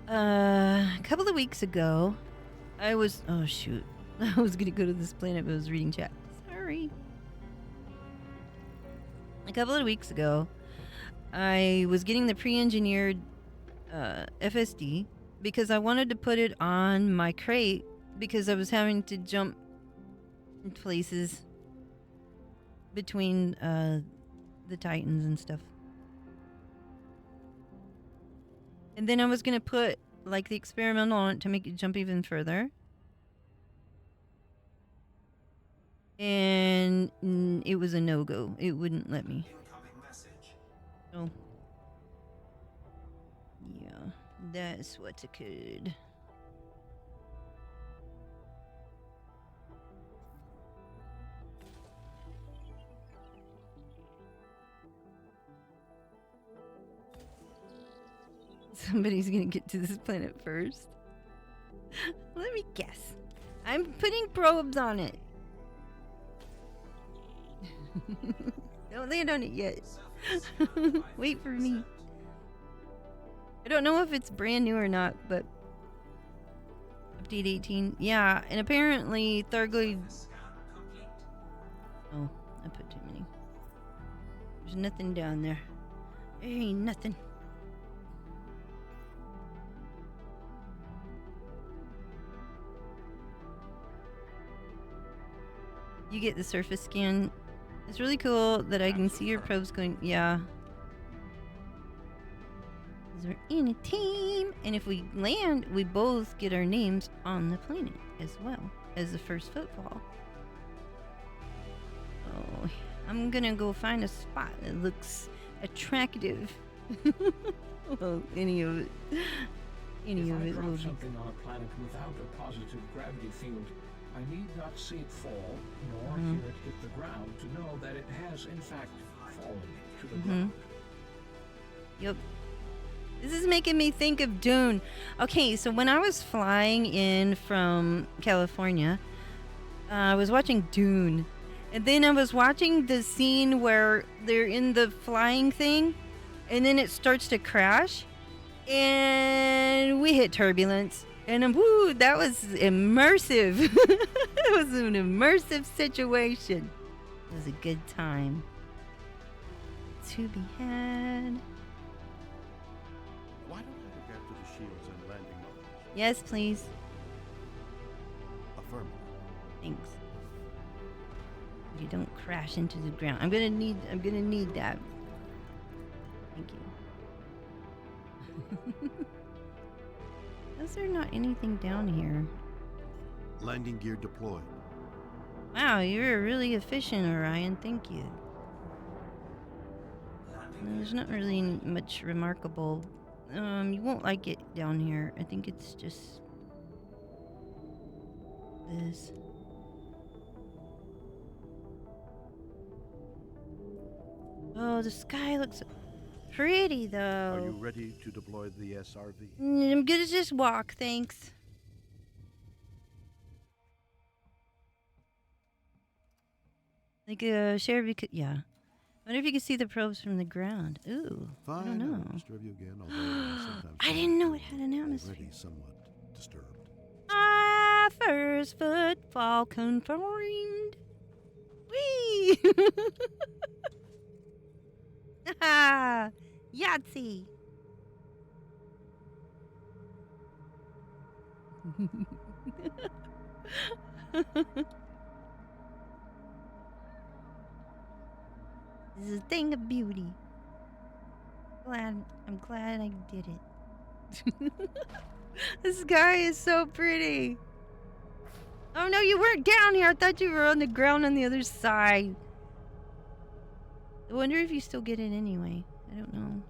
A couple of weeks ago, I was... Oh, shoot. I was going to go to this planet, but I was reading chat. Sorry. A couple of weeks ago, I was getting the pre-engineered FSD because I wanted to put it on my crate because I was having to jump in places between the Titans and stuff. And then I was going to put like the experimental on it to make it jump even further. And it was a no-go. It wouldn't let me. So, yeah, that's what occurred. Somebody's gonna get to this planet first. Let me guess. I'm putting probes on it. Don't land on it yet. Wait for me. I don't know if it's brand new or not, but update 18. Yeah, and apparently Thargoid... Oh, I put too many. There's nothing down there. There ain't nothing. You get the surface scan. It's really cool that I can see your probes going. Yeah. Because we're in a team. And if we land, we both get our names on the planet as well as the first footfall. Oh, I'm gonna go find a spot that looks attractive. Well, any of it. Any of it will be. Something on a planet without a positive gravity field, I need not see it fall, nor hear it hit the ground to know that it has, in fact, fallen to the ground. Yep. This is making me think of Dune. Okay, so when I was flying in from California, I was watching Dune. And then I was watching the scene where they're in the flying thing, and then it starts to crash, and we hit turbulence. And woo, that was immersive. It was an immersive situation. It was a good time to be had. Why don't I look after the shields and landing modules? Yes, please. Affirmative. Thanks. You don't crash into the ground. I'm gonna need that. Thank you. Is there not anything down here? Landing gear deployed. Wow, you're really efficient, Orion. Thank you. There's not really much remarkable. You won't like it down here. I think it's just this. Oh, the sky looks pretty, though. Are you ready to deploy the SRV? I'm gonna just walk, thanks. Like, share because yeah. I wonder if you can see the probes from the ground. Ooh, Fine, I don't know. won't disturb you again, although sometimes I didn't know it had an atmosphere. already somewhat disturbed. Ah, first footfall confirmed. Whee! Ah, Yahtzee. This is a thing of beauty. I'm glad I did it. This guy is so pretty. Oh no, you weren't down here. I thought you were on the ground on the other side. I wonder if you still get it anyway. I don't know.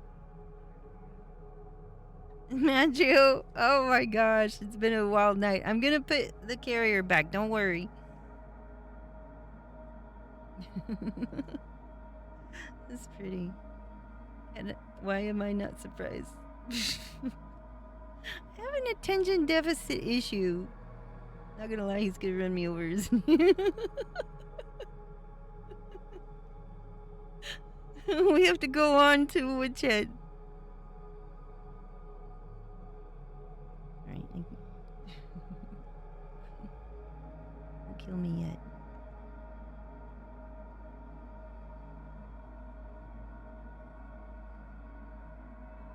Matthew, oh my gosh, it's been a wild night. I'm gonna put the carrier back, don't worry. It's pretty. And why am I not surprised? I have an attention deficit issue. Not gonna lie, he's gonna run me over. We have to go on to Witchhead. Alright, don't kill me yet.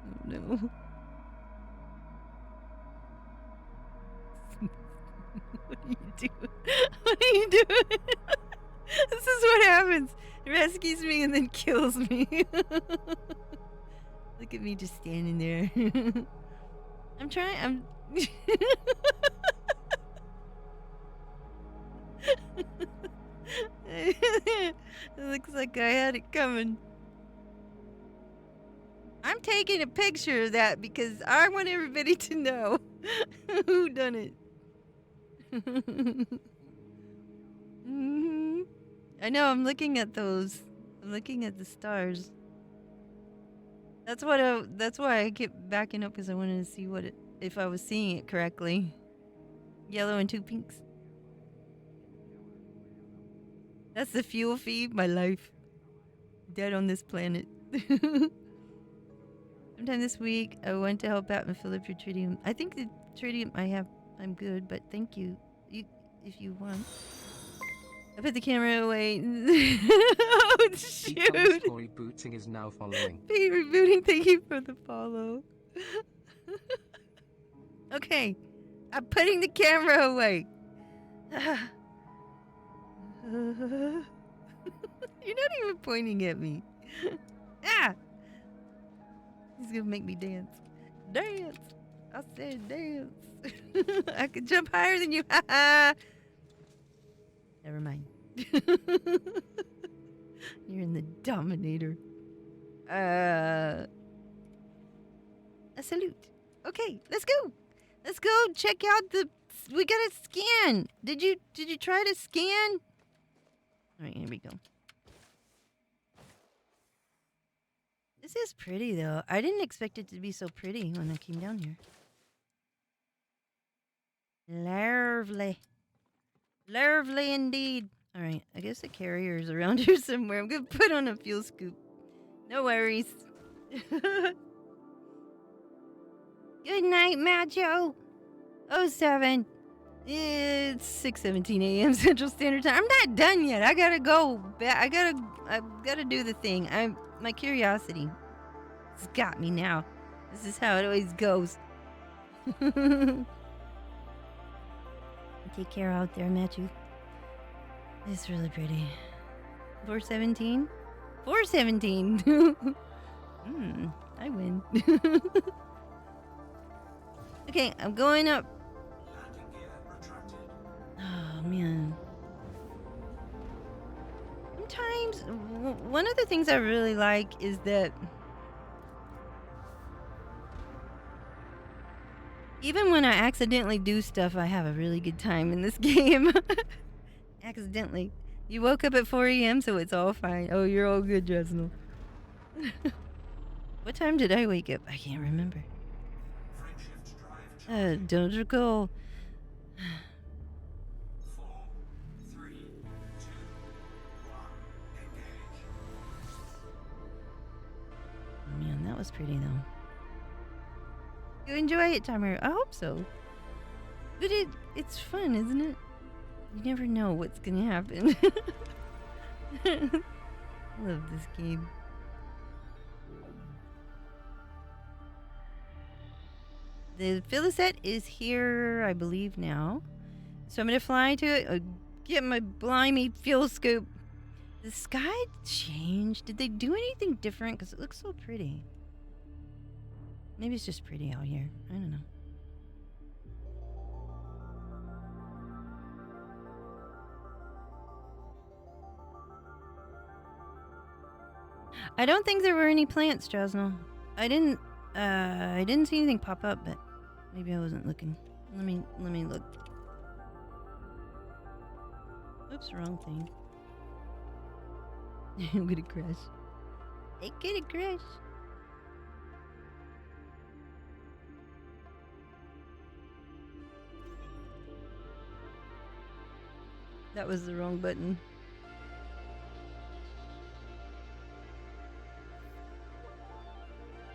Oh no. What are you doing? What are you doing? This is what happens. It rescues me and then kills me. Look at me just standing there. I'm It looks like I had it coming. I'm taking a picture of that because I want everybody to know who done it. I know, I'm looking at those. I'm looking at the stars. That's why I kept backing up, because I wanted to see if I was seeing it correctly. Yellow and 2 pinks. That's the fuel feed, my life. Dead on this planet. Sometime this week, I went to help out and fill up your tritium. I think the tritium I'm good, but thank you. If you want. I put the camera away. Oh, shoot. Rebooting is now following. Be rebooting. Thank you for the follow. Okay. I'm putting the camera away. You're not even pointing at me. Ah! He's gonna make me dance. Dance! I said dance. I could jump higher than you. Never mind. You're in the Dominator. A salute. Okay, let's go. Let's go check out we gotta scan. Did you try to scan? Alright, here we go. This is pretty, though. I didn't expect it to be so pretty when I came down here. Lovely. Lovely indeed. All right, I guess the carrier is around here somewhere. I'm going to put on a fuel scoop. No worries. Good night, Macho. 07. It's 6:17 a.m. Central Standard Time. I'm not done yet. I gotta go. I gotta do the thing. My curiosity has got me now. This is how it always goes. Take care out there, Matthew. It's really pretty. 417. 417. I win. Okay, I'm going up. Oh, man. Sometimes, one of the things I really like is that even when I accidentally do stuff, I have a really good time in this game. Accidentally. You woke up at 4 a.m., so it's all fine. Oh, you're all good, Dresnel. What time did I wake up? I can't remember. Don't recall. 4, 3, 2, 1, engage. Man, that was pretty, though. You enjoy it, Timer? I hope so. But it's fun, isn't it? You never know what's gonna happen. I love this game. The Philiset is here, I believe, now. So I'm gonna fly to it, get my blimey fuel scoop. The sky changed. Did they do anything different? Because it looks so pretty. Maybe it's just pretty out here. I don't know. I don't think there were any plants, Drosnell. I didn't see anything pop up, but maybe I wasn't looking. Let me look. Oops, wrong thing. I'm gonna crash. I'm gonna crash. That was the wrong button.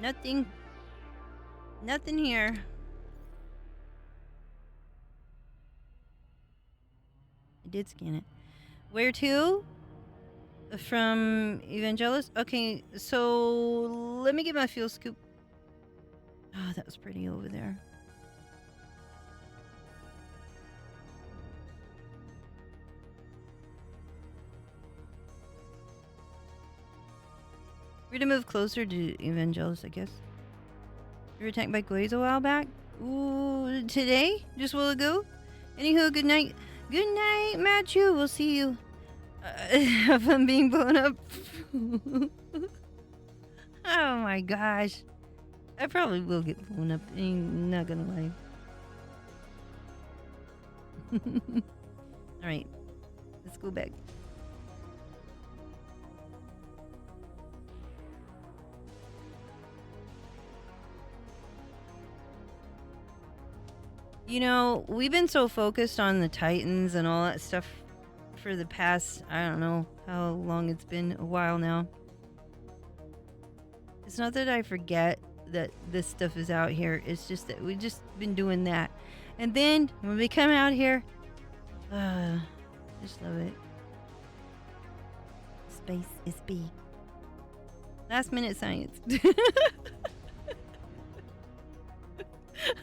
Nothing. Nothing here. I did scan it. Where to? From Evangelist? Okay, so let me get my fuel scoop. Oh, that was pretty over there. We're gonna move closer to Evangelist, I guess. You were attacked by Glaze a while back? Ooh, today? Just a while ago? Anywho, good night. Good night, Matthew. We'll see you. Have fun being blown up. Oh my gosh. I probably will get blown up. I'm not gonna lie. Alright. Let's go back. You know, we've been so focused on the Titans and all that stuff for the past, I don't know how long it's been, a while now. It's not that I forget that this stuff is out here, it's just that we've just been doing that. And then, when we come out here, just love it. Space is big. Last minute science.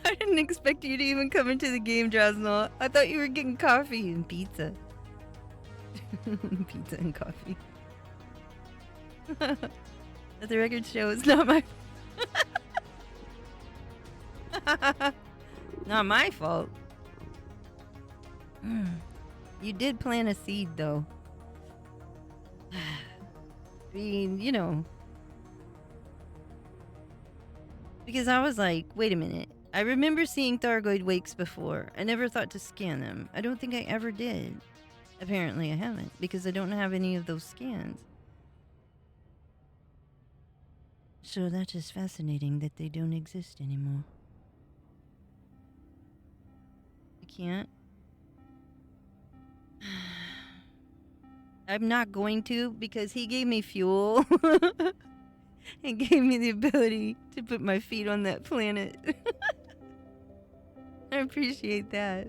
I didn't expect you to even come into the game, Drosnell. I thought you were getting coffee and pizza. Pizza and coffee. Let the record show it's not my not my fault. You did plant a seed, though. I mean, you know. Because I was like, wait a minute. I remember seeing Thargoid wakes before. I never thought to scan them. I don't think I ever did. Apparently I haven't, because I don't have any of those scans. So that is fascinating that they don't exist anymore. I can't. I'm not going to because he gave me fuel and gave me the ability to put my feet on that planet. I appreciate that.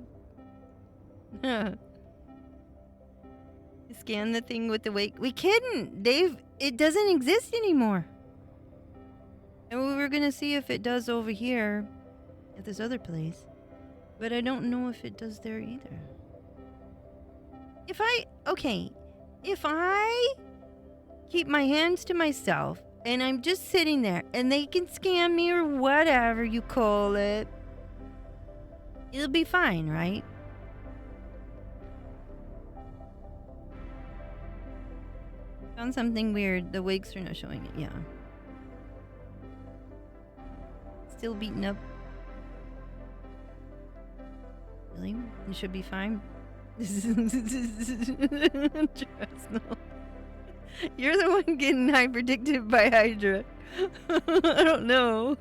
Scan the thing with the wake. We couldn't, Dave. It doesn't exist anymore. And we were gonna see if it does over here at this other place, but I don't know if it does there either. If I keep my hands to myself and I'm just sitting there and they can scan me or whatever you call it, it'll be fine, right? Found something weird. The wakes are not showing it. Yeah. Still beaten up. Really? You should be fine. You're the one getting hyperdicted by Hydra. I don't know.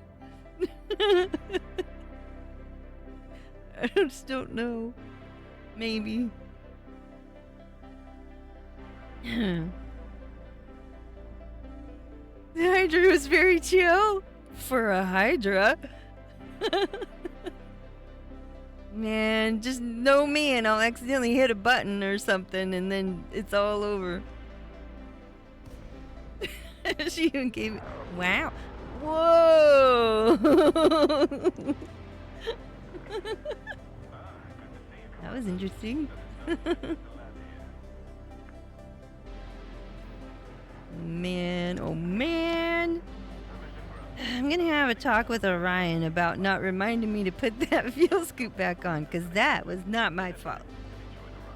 I just don't know. Maybe. The Hydra was very chill for a Hydra. Man, just know me and I'll accidentally hit a button or something and then it's all over. She even gave it. Wow. Whoa. That was interesting. Man, oh man. I'm gonna have a talk with Orion about not reminding me to put that fuel scoop back on, because that was not my fault.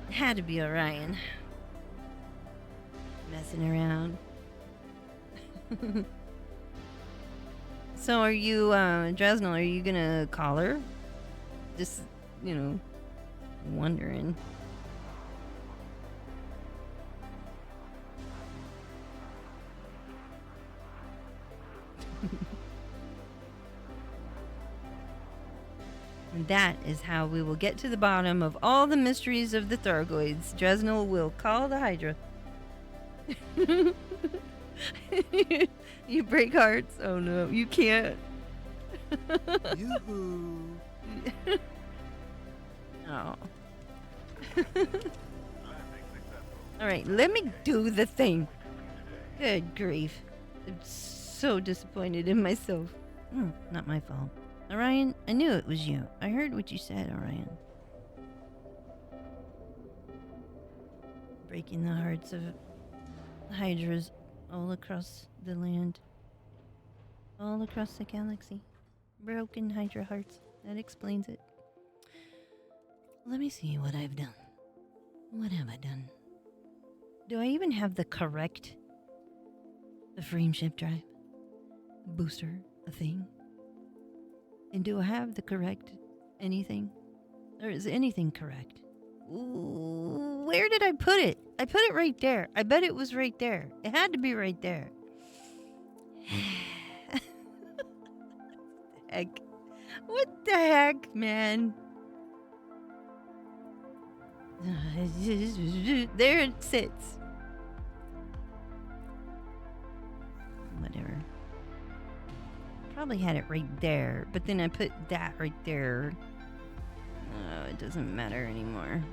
It had to be Orion. Messing around. So are you, Dresnel, are you gonna call her? Just, wondering. And that is how we will get to the bottom of all the mysteries of the Thargoids. Dresnel will call the Hydra. You break hearts. Oh no, you can't. Yoo-hoo. Oh. Alright, let me do the thing. Good grief. I'm so disappointed in myself. Not my fault. Orion, I knew it was you. I heard what you said, Orion. Breaking the hearts of Hydras all across the land. All across the galaxy. Broken Hydra hearts. That explains it. Let me see what I've done. What have I done? Do I even have the correct... the frame shift drive? A booster? A thing? And do I have the correct anything? Or is anything correct? Ooh, where did I put it? I put it right there. I bet it was right there. It had to be right there. Heck. What the heck, man? There it sits. Whatever. Probably had it right there, but then I put that right there. Oh, it doesn't matter anymore.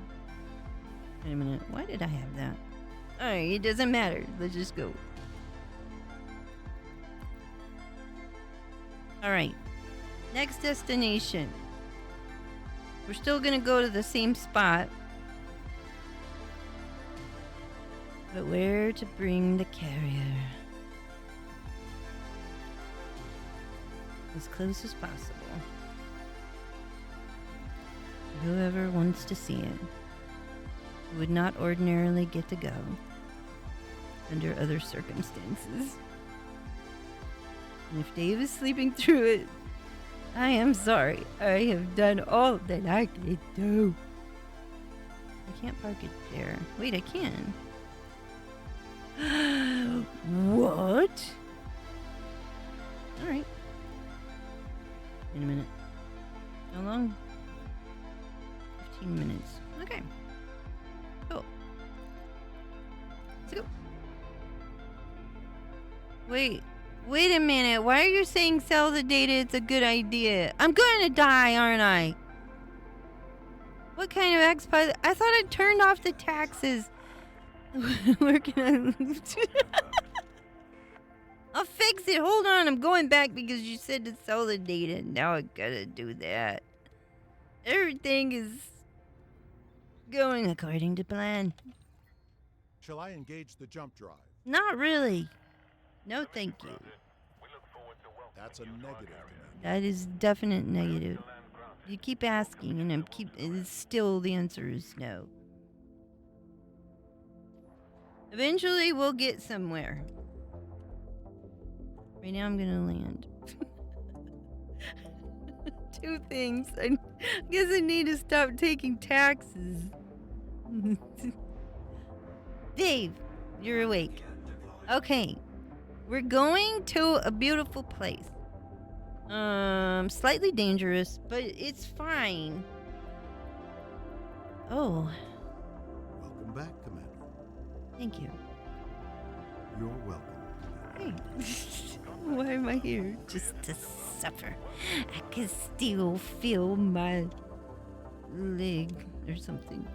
Wait a minute. Why did I have that? Alright, it doesn't matter. Let's just go. Alright. Next destination. We're still gonna go to the same spot. But where to bring the carrier? As close as possible. Whoever wants to see it would not ordinarily get to go under other circumstances. And if Dave is sleeping through it, I am sorry. I have done all that I could do. I can't park it there. Wait, I can. What? go. Wait a minute. Why are you saying sell the data? It's a good idea. I'm going to die, aren't I? What kind of expert? I thought I turned off the taxes. Where can I? I'll fix it. Hold on. I'm going back because you said to sell the data. Now I gotta do that. Everything is going according to plan. Shall I engage the jump drive? Not really. No, thank you. That's a negative, Commander. That is definite negative. You keep asking, and it's still the answer is no. Eventually, we'll get somewhere. Right now, I'm gonna land. Two things. I guess I need to stop taking taxes. Dave, you're awake. Okay. We're going to a beautiful place. Slightly dangerous, but it's fine. Oh. Welcome back, Commander. Thank you. You're welcome. Hey. Why am I here? Just to suffer. I can still feel my leg or something.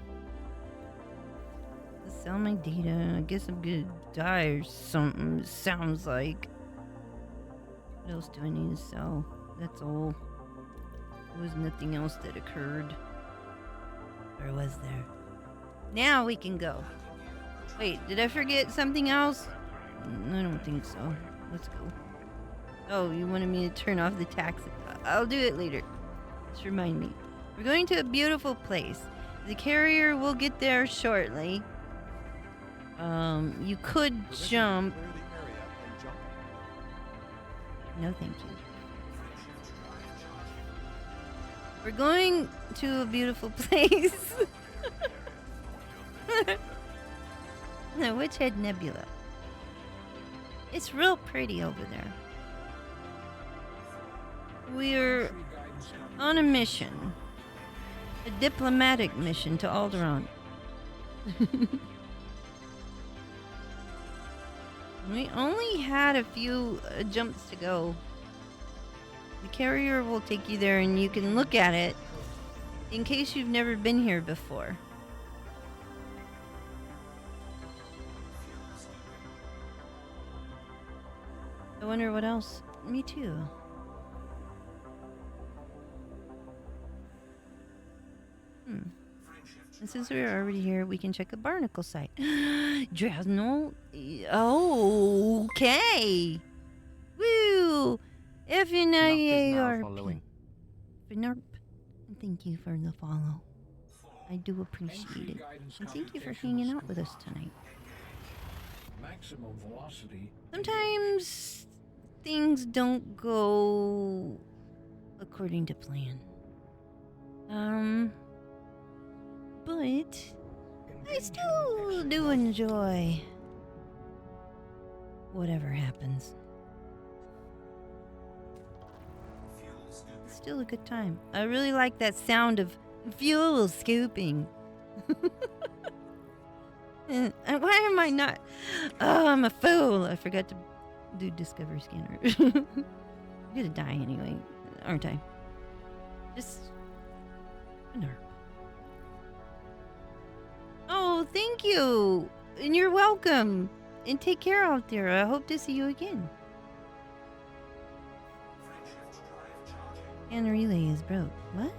Sell my data. I guess I'm gonna die or something. It sounds like. What else do I need to sell? That's all. There was nothing else that occurred. Or was there? Now we can go. Wait, did I forget something else? I don't think so. Let's go. Oh, you wanted me to turn off the tax? I'll do it later. Just remind me. We're going to a beautiful place. The carrier will get there shortly. You could jump. No, thank you. We're going to a beautiful place. The Witch Head Nebula. It's real pretty over there. We're on a mission. A diplomatic mission to Alderaan. We only had a few jumps to go. The carrier will take you there and you can look at it in case you've never been here before. I wonder what else. Me too. And since we're already here, we can check the barnacle site. Dreadnought? Oh, okay. Woo! F-N-I-A-R-P. And thank you for the follow. I do appreciate it. And thank you for hanging out with us tonight. Maximum velocity. Sometimes things don't go according to plan. But I still do enjoy whatever happens. It's still a good time. I really like that sound of fuel scooping. Why am I not? Oh, I'm a fool. I forgot to do Discovery Scanner. I'm gonna die anyway, aren't I? Just a nerve. Oh, thank you. And you're welcome. And take care out there. I hope to see you again. And the relay is broke. What?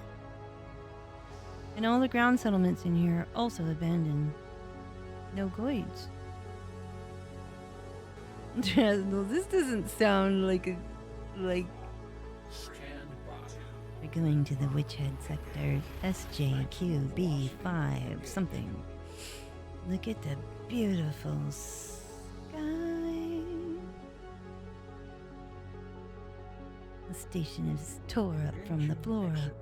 And all the ground settlements in here are also abandoned. No goids. No, this doesn't sound like a... We're going to the Witchhead sector. SJQB5 something. Look at the beautiful sky. The station is tore up from the floor up.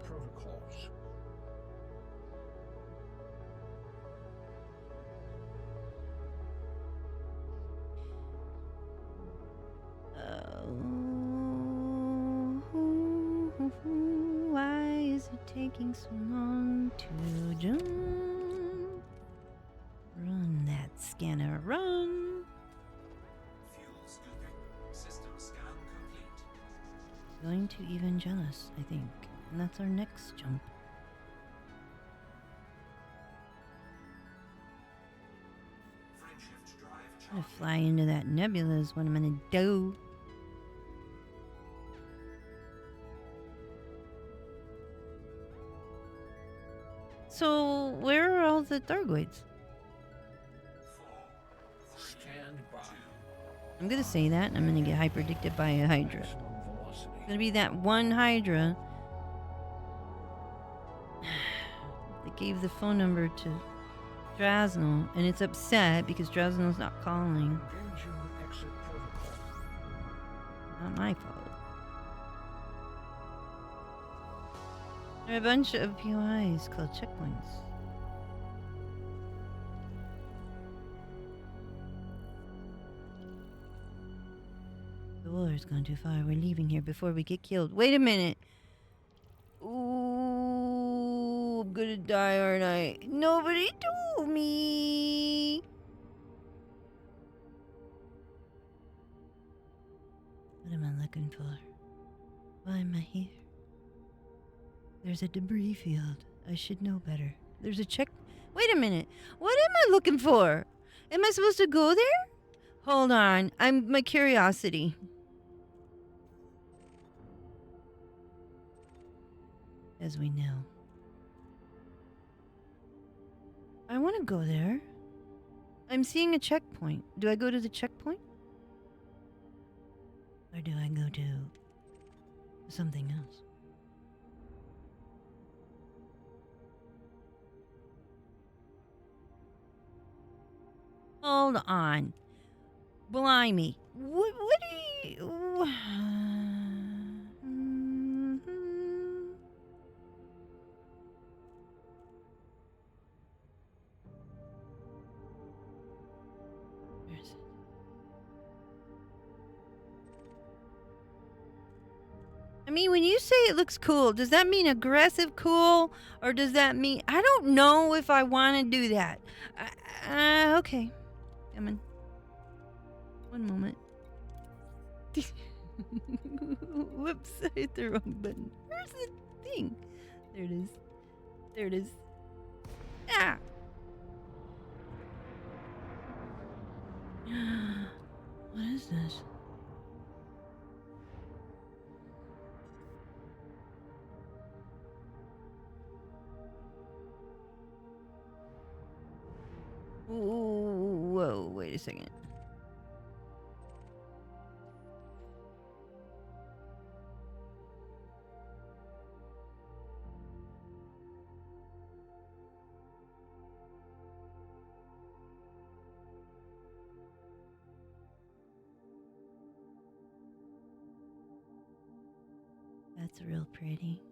Why is it taking so long to jump? Run that Scanner run. Fuel scooping. System scan complete. Going to Evangelis, I think. And that's our next jump. Frameshift drive I'm gonna fly into that nebula is what I'm gonna do. So, where are all the Thargoids? Stand by. I'm gonna say that, and I'm gonna get hyper-addicted by a Hydra. It's gonna be that one Hydra that gave the phone number to Drasnel, and it's upset because Drasnel's not calling. Engaging exit protocol. Not my fault. There are a bunch of POIs called checkpoints. The war's gone too far. We're leaving here before we get killed. Wait a minute. Ooh, I'm gonna die, aren't I? Nobody told me. What am I looking for? Why am I here? There's a debris field. I should know better. There's a check. Wait a minute. What am I looking for? Am I supposed to go there? Hold on. I'm my curiosity. As we know. I want to go there. I'm seeing a checkpoint. Do I go to the checkpoint? Or do I go to something else? Hold on. Blimey. What do you... Where is it? I mean, when you say it looks cool, does that mean aggressive cool? Or does that mean... I don't know if I want to do that. Okay. Coming. One moment. Whoops, I hit the wrong button. Where's the thing? There it is. There it is. Ah! What is this? Whoa, wait a second. That's real pretty.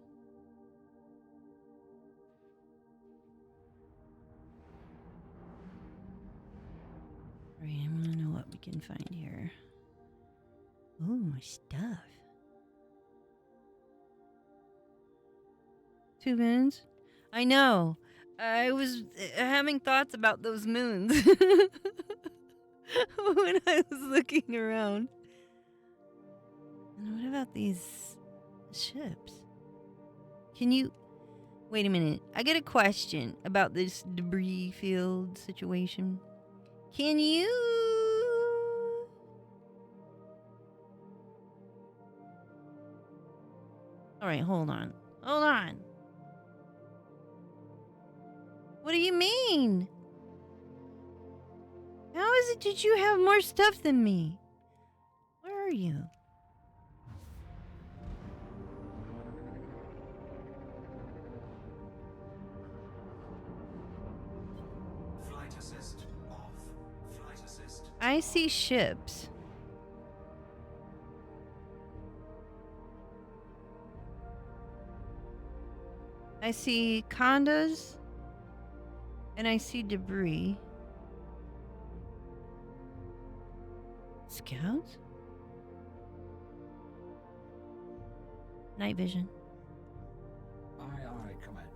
Right, I want to know what we can find here. Ooh, my stuff. 2 moons? I know. I was having thoughts about those moons when I was looking around. And what about these ships? Can you... Wait a minute. I get a question about this debris field situation. Can you... Alright, hold on. Hold on. What do you mean? How is it that you have more stuff than me? Where are you? Flight assist off. Flight assist. I see ships. I see condos. And I see debris. Scouts? Night vision. Aye, aye, Commander.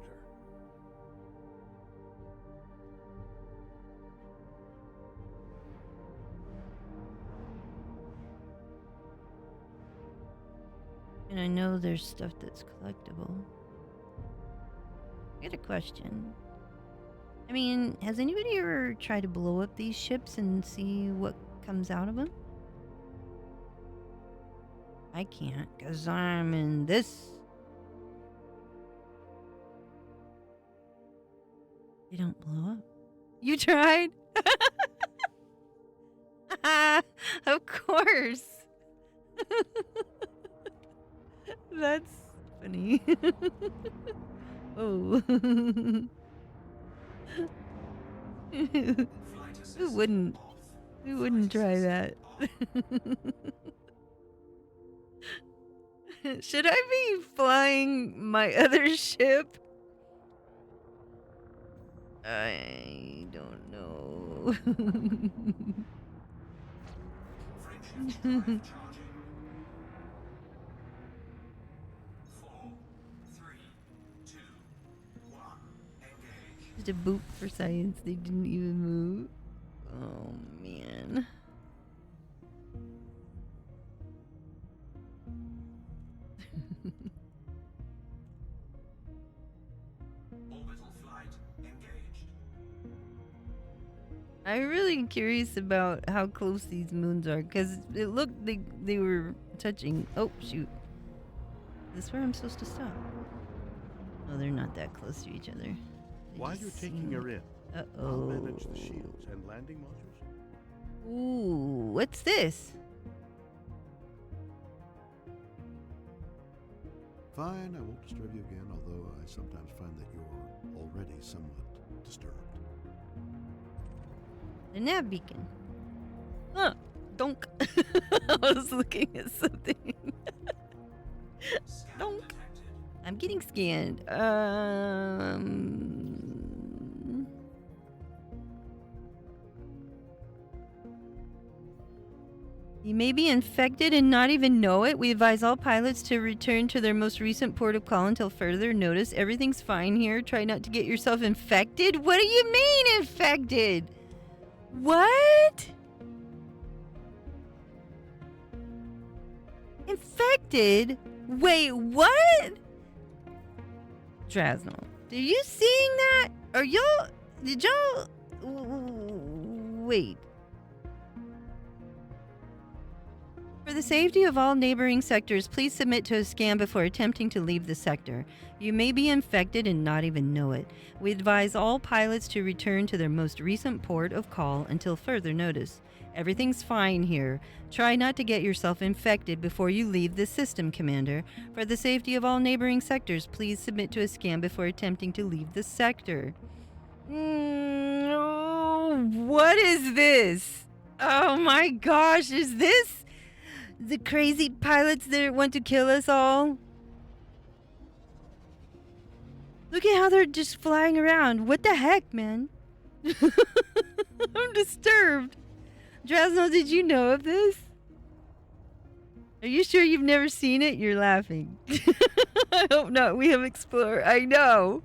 And I know there's stuff that's collectible. I got a question. I mean, has anybody ever tried to blow up these ships and see what comes out of them? I can't, because I'm in this. They don't blow up. You tried? Of course. That's funny. Oh. Who wouldn't? Who wouldn't try that? Should I be flying my other ship? I don't know. Just a boop for science. They didn't even move. Oh man. Orbital flight engaged. I'm really curious about how close these moons are, because it looked they were touching. Oh shoot. Is this where I'm supposed to stop? Oh, they're not that close to each other. They While just you're taking seem- her in, I'll Uh-oh. manage the shields and landing modules. Ooh, what's this? Fine, I won't disturb you again, although I sometimes find that you're already somewhat disturbed. The nav beacon. Huh. Donk. I was looking at something. Donk. I'm getting scanned. You may be infected and not even know it. We advise all pilots to return to their most recent port of call until further notice. Everything's fine here. Try not to get yourself infected. What do you mean infected? What? Infected? Wait, what? Drasno, are you seeing that? Are y'all... Did y'all... Wait. For the safety of all neighboring sectors, please submit to a scan before attempting to leave the sector. You may be infected and not even know it. We advise all pilots to return to their most recent port of call until further notice. Everything's fine here. Try not to get yourself infected before you leave the system, Commander. For the safety of all neighboring sectors, please submit to a scan before attempting to leave the sector. What is this? Oh my gosh, is this the crazy pilots that want to kill us all? Look at how they're just flying around. What the heck, man? I'm disturbed. Drasno, did you know of this? Are you sure you've never seen it? You're laughing. I hope not. We have Explorer. I know.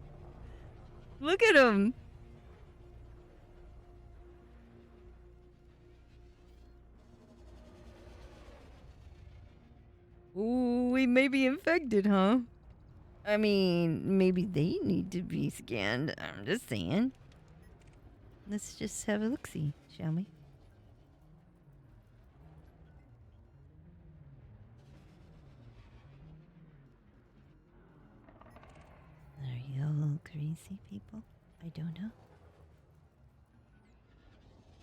Look at him. Ooh, we may be infected, huh? I mean, maybe they need to be scanned. I'm just saying. Let's just have a look-see, shall we? Are you all crazy people? I don't know.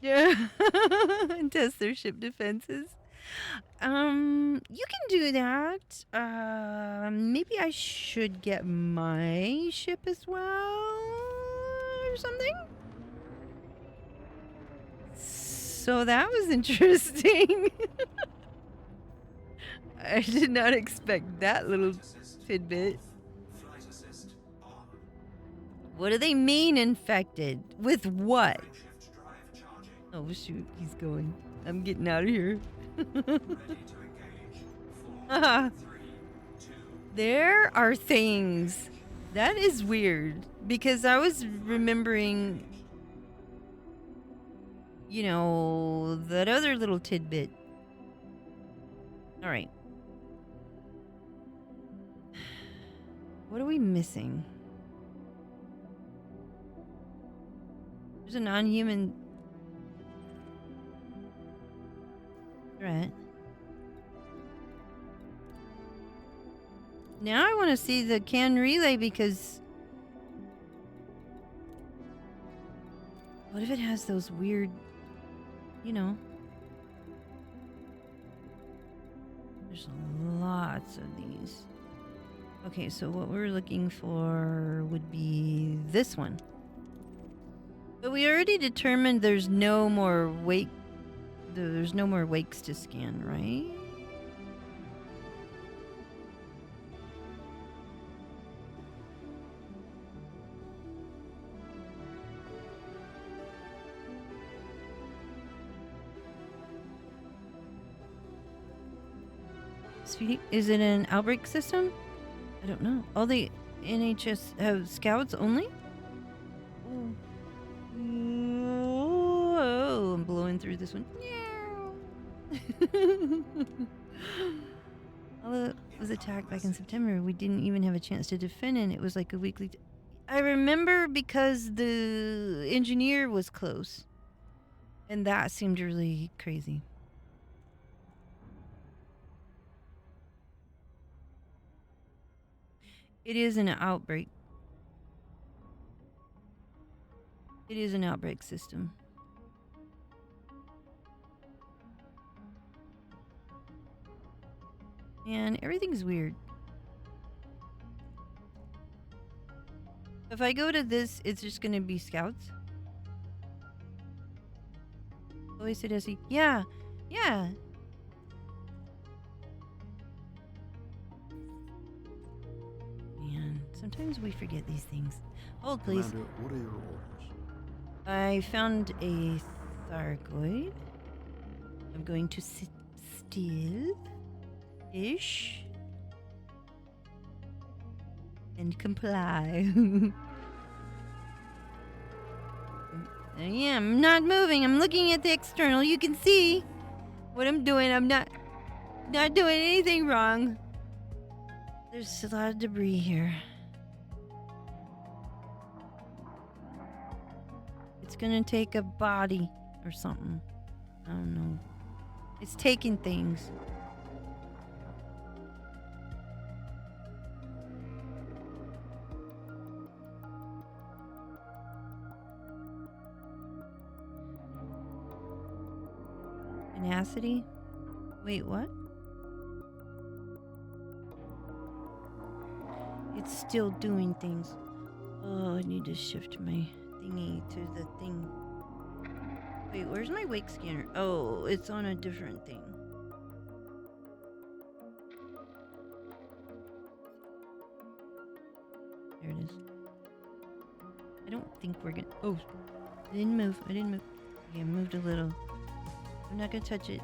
Yeah. And test their ship defenses. You can do that. Maybe I should get my ship as well or something. So that was interesting. I did not expect that little tidbit. What do they mean infected? With what? Oh shoot, he's going. I'm getting out of here. There are things. That is weird. Because I was remembering, you know, that other little tidbit. Alright. What are we missing? There's a non-human threat. Now I want to see the can relay because what if it has those weird, you know, there's lots of these. Okay, so what we're looking for would be this one. But we already determined there's no more there's no more wakes to scan, right? Is it an outbreak system? I don't know. All the NHS have scouts only? Whoa, I'm blowing through this one. Although it was attacked back in September, we didn't even have a chance to defend it. It was like a weekly... I remember because the engineer was close. And that seemed really crazy. It is an outbreak. It is an outbreak system. And everything's weird. If I go to this, it's just gonna be scouts. Always said Essie. Yeah. Yeah. Man, sometimes we forget these things. Hold, please. Commander, what are your orders? I found a Thargoid. I'm going to sit still-ish and comply. Yeah, I'm not moving. I'm looking at the external. You can see what I'm doing. I'm not doing anything wrong. There's a lot of debris here. It's gonna take a body or something. I don't know. It's taking things. Tenacity? Wait, what? It's still doing things. Oh, I need to shift my thingy to the thing. Wait, where's my wake scanner? Oh, it's on a different thing. There it is. I don't think we're gonna... Oh, I didn't move. Okay, I moved a little. I'm not gonna touch it.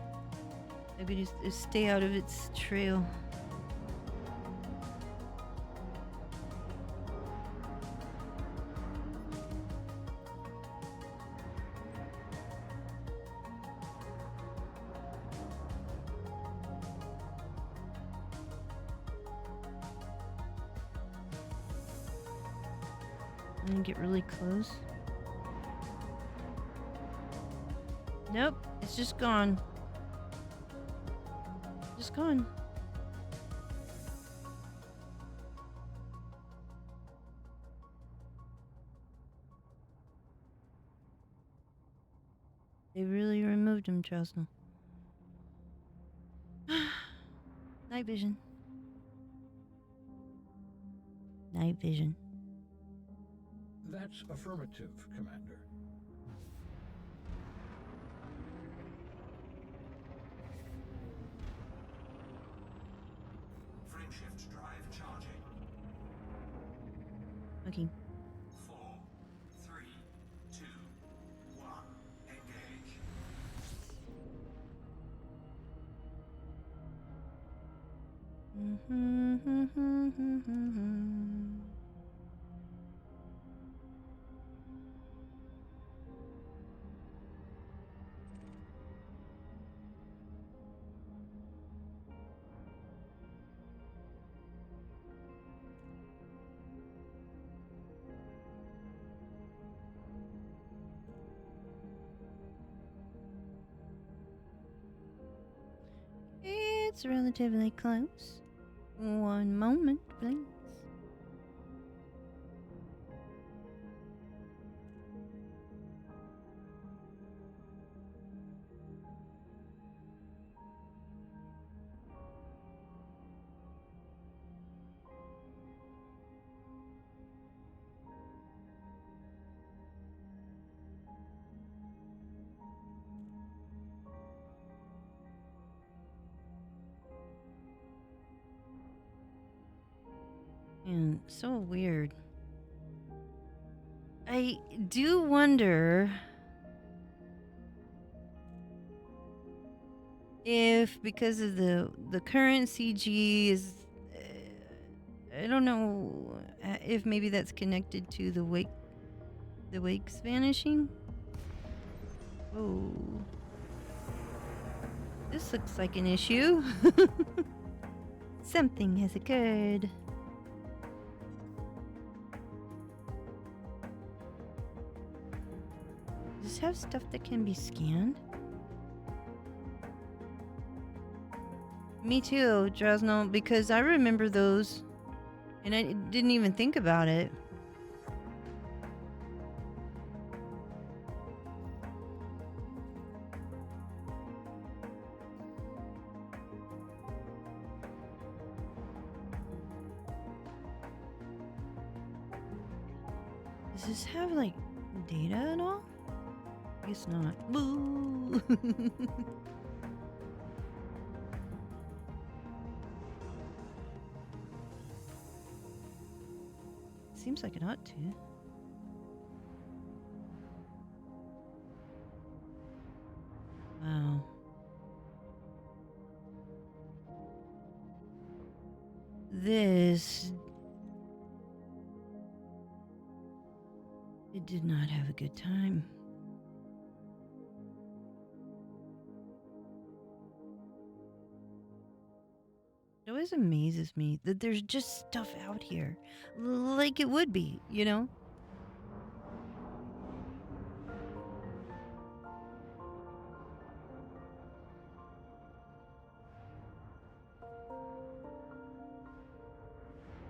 I'm gonna stay out of its trail. I'm gonna get really close. Nope, it's just gone. Just gone. They really removed him, Chelsea. Night vision. Night vision. That's affirmative, Commander. Frameshift drive charging. Okay. 4, 3, 2, 1. Engage. It's relatively close. One moment, please. And so weird. I do wonder if because of the current CG is I don't know if maybe that's connected to the wakes vanishing. Oh. This looks like an issue. Something has occurred. Does this have stuff that can be scanned? Me too, Drosno, because I remember those and I didn't even think about it. Does this have like data at all? I guess not. Boo! Seems like it ought to. Wow. This... It did not have a good time. It always amazes me that there's just stuff out here. Like it would be, you know?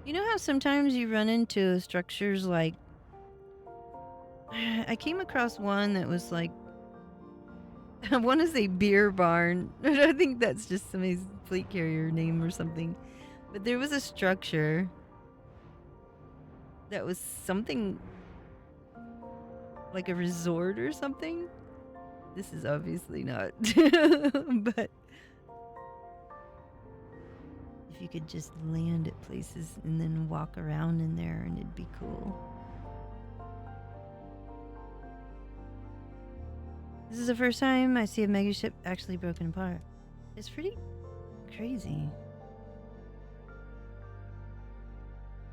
You know how sometimes you run into structures like... I came across one that was like... I want to say beer barn. I think that's just somebody's fleet carrier name or something. But there was a structure that was something like a resort or something. This is obviously not. But if you could just land at places and then walk around in there and it'd be cool. This is the first time I see a megaship actually broken apart. It's pretty crazy.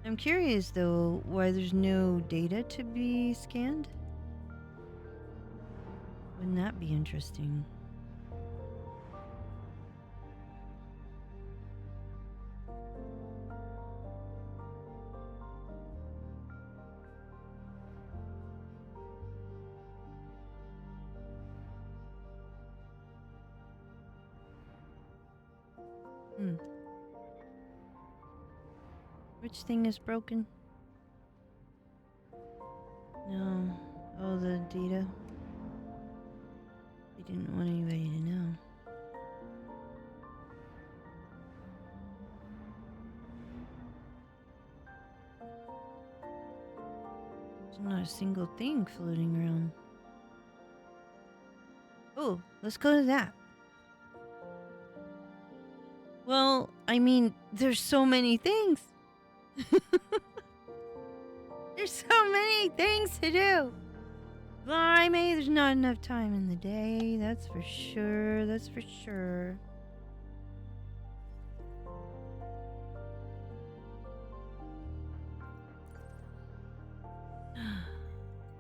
I'm curious though why there's no data to be scanned. Wouldn't that be interesting? Which thing is broken? No. Oh, the data. They didn't want anybody to know. There's not a single thing floating around. Oh, let's go to that. Well, I mean, there's so many things. There's so many things to do. Blimey, there's not enough time in the day. That's for sure. That's for sure.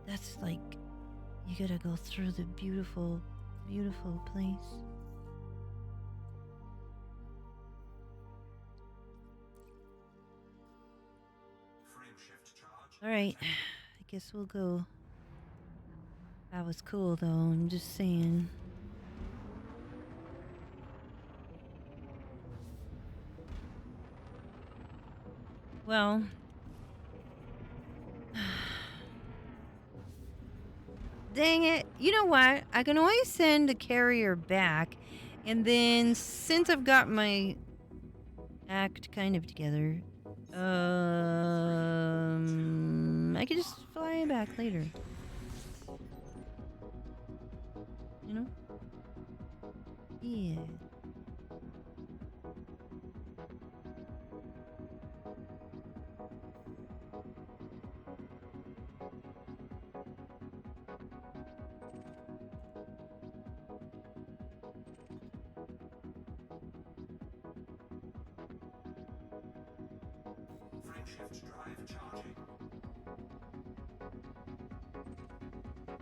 That's like, you gotta go through the beautiful, beautiful place. Alright, I guess we'll go. That was cool though, I'm just saying. Well, dang it. You know what? I can always send a carrier back, and then since I've got my act kind of together, I could just fly it back later. You know? Yeah.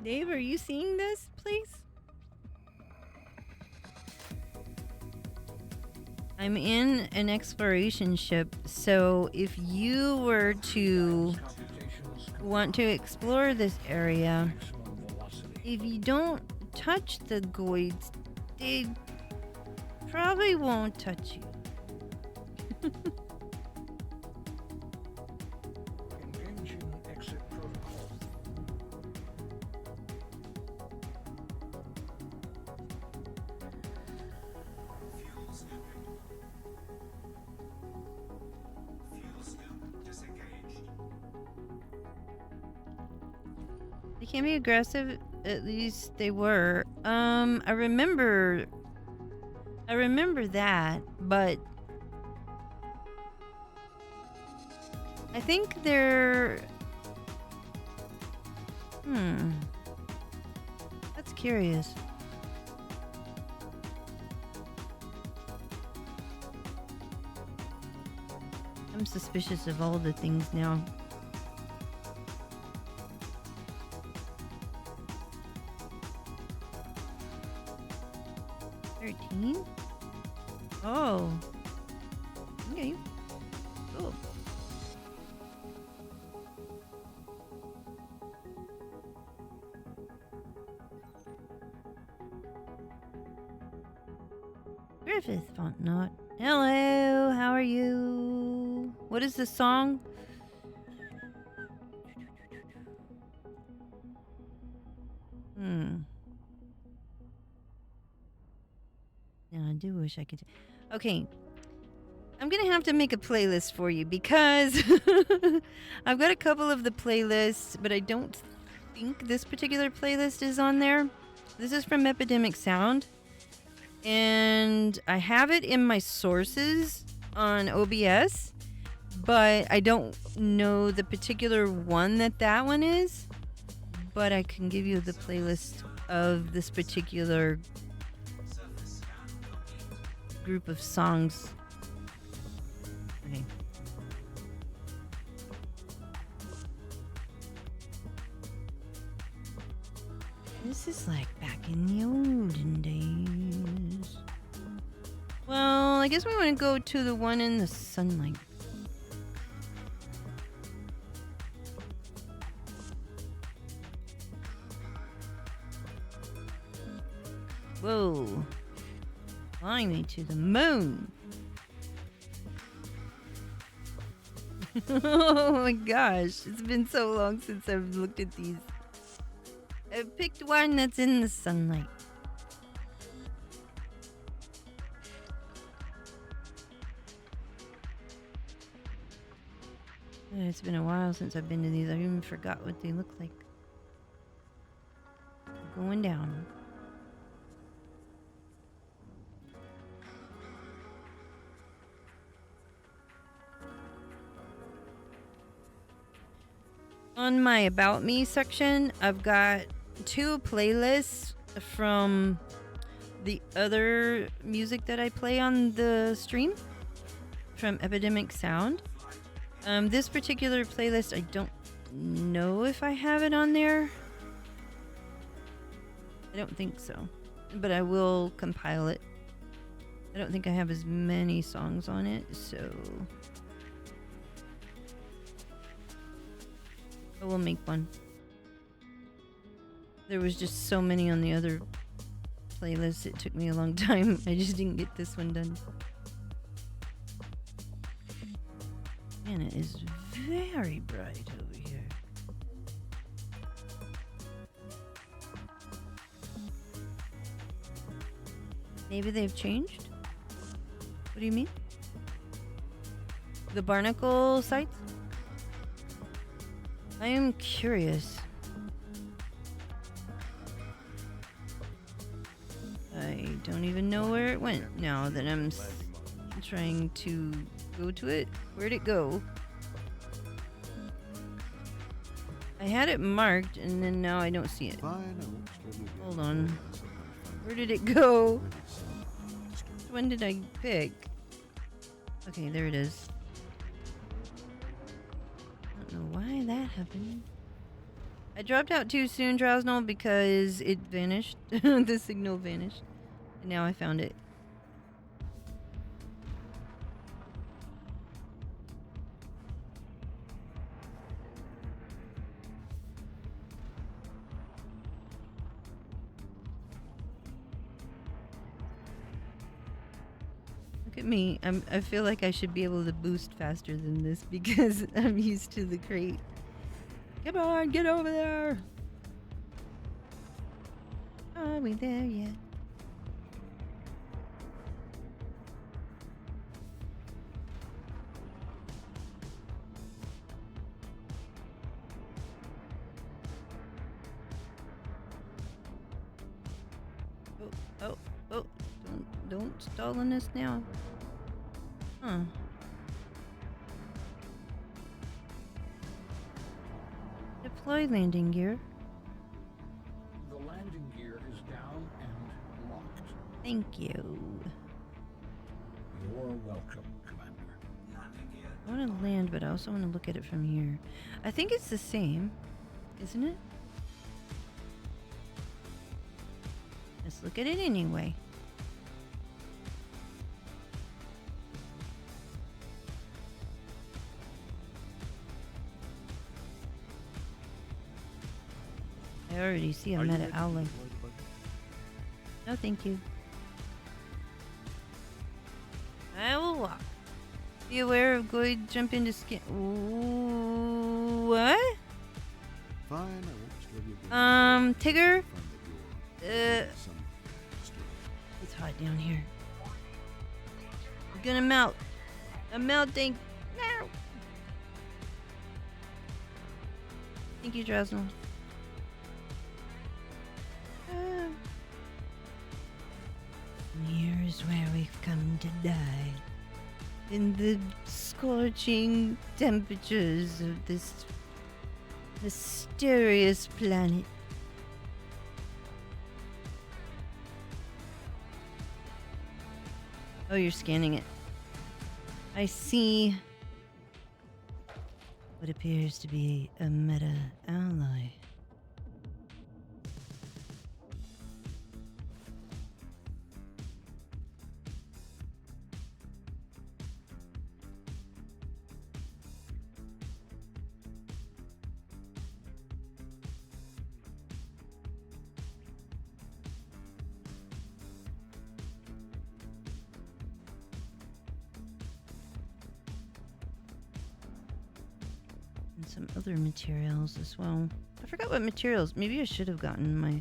Dave, are you seeing this, please? I'm in an exploration ship, so if you were to want to explore this area, if you don't touch the goids, they probably won't touch you. They can be aggressive, at least they were. I remember that, but I think they're that's curious. I'm suspicious of all the things now. Oh. Okay. Cool. Griffith Fontenot. Hello, how are you? What is the song? Yeah, I do wish I could. Okay. I'm gonna have to make a playlist for you because I've got a couple of the playlists, but I don't think this particular playlist is on there. This is from Epidemic Sound, and I have it in my sources on OBS, but I don't know the particular one that one is. But I can give you the playlist of this particular group of songs. Okay. This is like back in the olden days. Well, I guess we want to go to the one in the sunlight. Whoa. Flying me to the moon. Oh my gosh. It's been so long since I've looked at these. I picked one that's in the sunlight. It's been a while since I've been to these. I even forgot what they look like. Going down. On my About Me section, I've got 2 playlists from the other music that I play on the stream from Epidemic Sound. This particular playlist, I don't know if I have it on there. I don't think so, but I will compile it. I don't think I have as many songs on it, so I will make one. There was just so many on the other playlist, it took me a long time. I just didn't get this one done. Man, Man, it is very bright over here. Maybe they've changed? What do you mean? The barnacle sites? I am curious. I don't even know where it went now that I'm trying to go to it. Where'd it go? I had it marked and then now I don't see it. Hold on. Where did it go? When did I pick? Okay, there it is. I don't know why that happened. I dropped out too soon, Drowsnell, because it vanished. The signal vanished. And now I found it. Look at me. I feel like I should be able to boost faster than this because I'm used to the crate. Come on, get over there. Are we there yet? Oh, don't stall on us now. Huh. Deploy landing gear. The landing gear is down and locked. Thank you. You're welcome, Commander. I want to land, but I also want to look at it from here. I think it's the same, isn't it? Let's look at it anyway. I already see a meta owling. No, thank you. I will walk. Be aware of going jump into skin. Ooh, what? Fine, I won't disturb you. Tigger? It's hot down here. I'm gonna melt. I'm melting. No. Thank you, Drowsnell. Here's where we've come to die. In the scorching temperatures of this mysterious planet. Oh, you're scanning it. I see what appears to be a meta alloy. Some other materials as well. I forgot what materials. Maybe I should have gotten my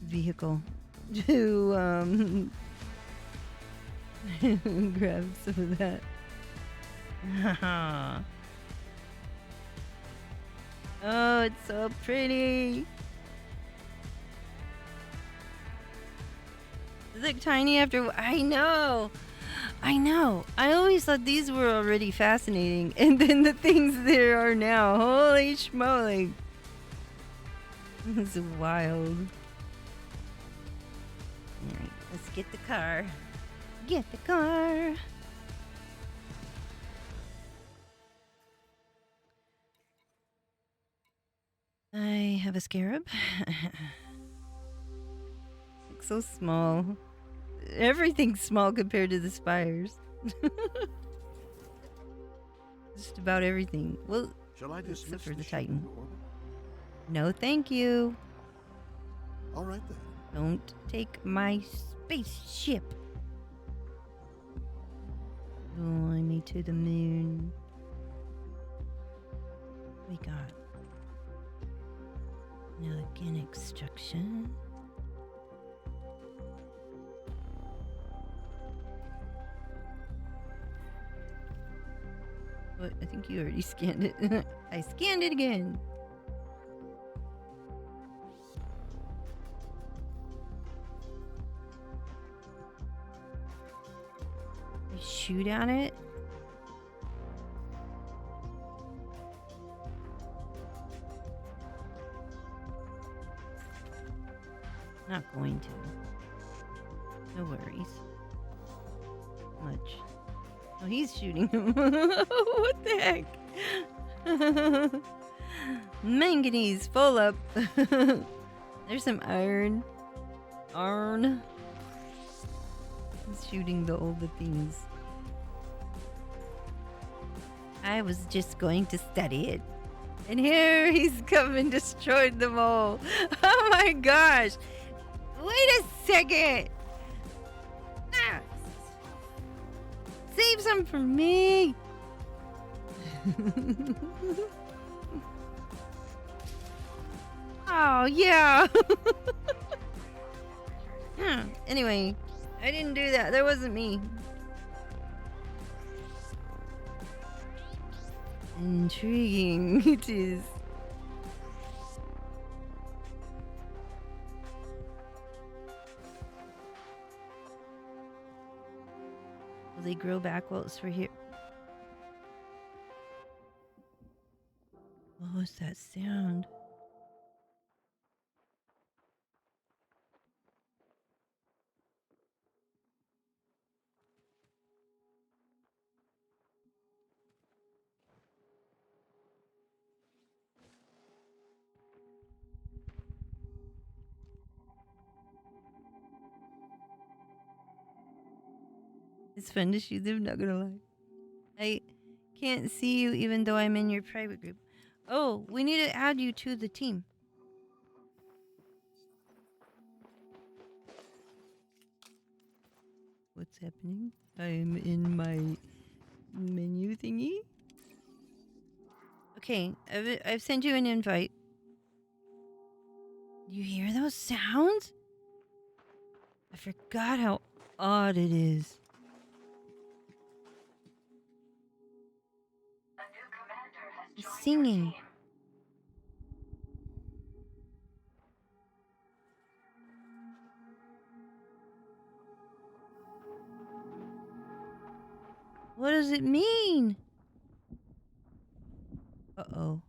vehicle to grab some of that. Oh, it's so pretty. Does it look tiny after? I know. I always thought these were already fascinating, and then the things there are now. Holy schmoly. This is wild. Alright, let's get the car. Get the car. I have a scarab. Looks so small. Everything's small compared to the spires. Just about everything. Well, Shall I except for the Titan. No, thank you. All right then. Don't take my spaceship. Fly me to the moon. We got Milligan extraction. What? I think you already scanned it. I scanned it again. I shoot at it. Not going to. No worries. Much. Oh, he's shooting him. What the heck? Manganese full up. There's some iron. Iron. He's shooting all the things. I was just going to study it. And here he's come and destroyed them all. Oh my gosh. Wait a second. Ah. Save some for me. Oh, yeah. Anyway, I didn't do that. That wasn't me. Intriguing it is. Will they grow back while it's for here? What was that sound? It's fun to shoot them, not gonna lie. I can't see you even though I'm in your private group. Oh, we need to add you to the team. What's happening? I'm in my menu thingy. Okay, I've sent you an invite. You hear those sounds? I forgot how odd it is. He's singing. What does it mean? Uh-oh.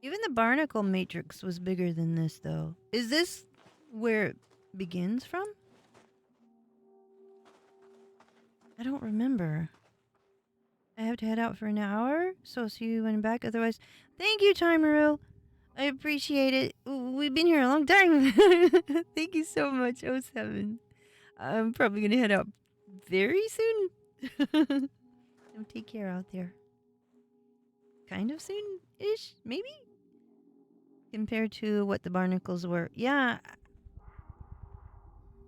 Even the barnacle matrix was bigger than this, though. Is this where it begins from? I don't remember. I have to head out for an hour, so I'll see you when I'm back. Otherwise, thank you, Timeru. I appreciate it. We've been here a long time. Thank you so much, 07. I'm probably going to head out very soon. So take care out there. Kind of soon-ish, maybe? Compared to what the barnacles were. Yeah.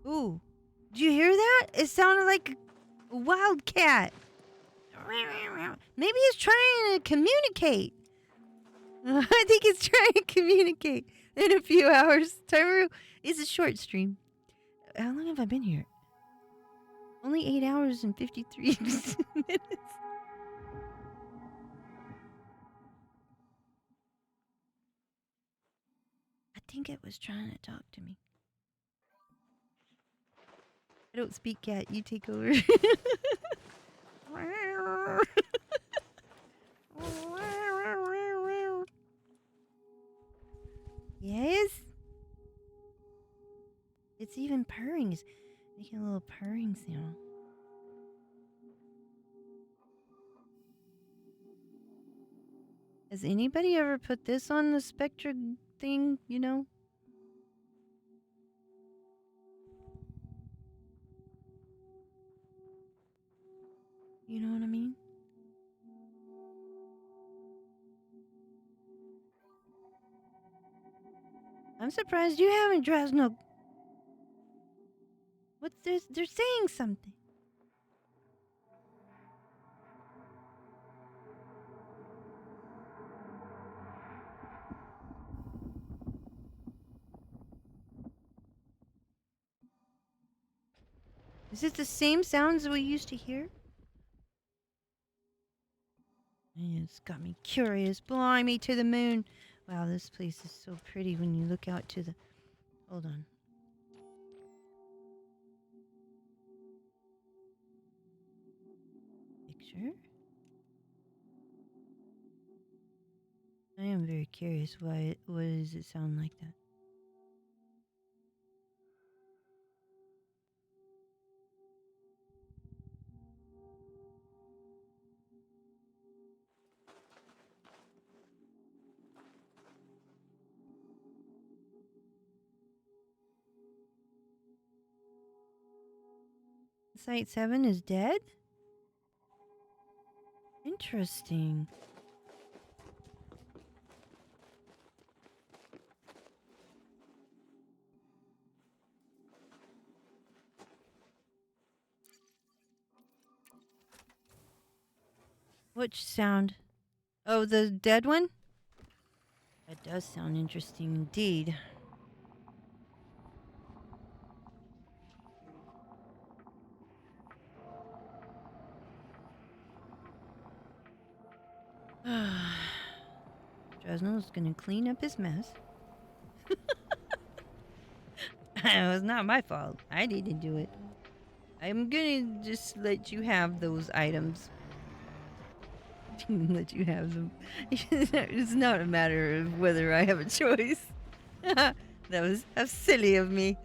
Ooh. Did you hear that? It sounded like a wildcat. Maybe he's trying to communicate. I think he's trying to communicate in a few hours. Timer is a short stream. How long have I been here? Only 8 hours and 53 minutes. I think it was trying to talk to me. I don't speak cat. You take over. Yes? It's even purring. It's making a little purring sound. Has anybody ever put this on the Spectra thing, you know? You know what I mean? I'm surprised you haven't, Drasno. What's this? They're saying something. Is it the same sounds we used to hear? It's got me curious. Blimey to the moon. Wow, this place is so pretty when you look out to the... Hold on. Picture? I am very curious. Why does it sound like that? Site 7 is dead? Interesting. Which sound? Oh, the dead one? That does sound interesting indeed. Dresnell's gonna clean up his mess. It was not my fault. I didn't do it. I'm gonna just let you have those items. Let you have them. It's not a matter of whether I have a choice. That was silly of me.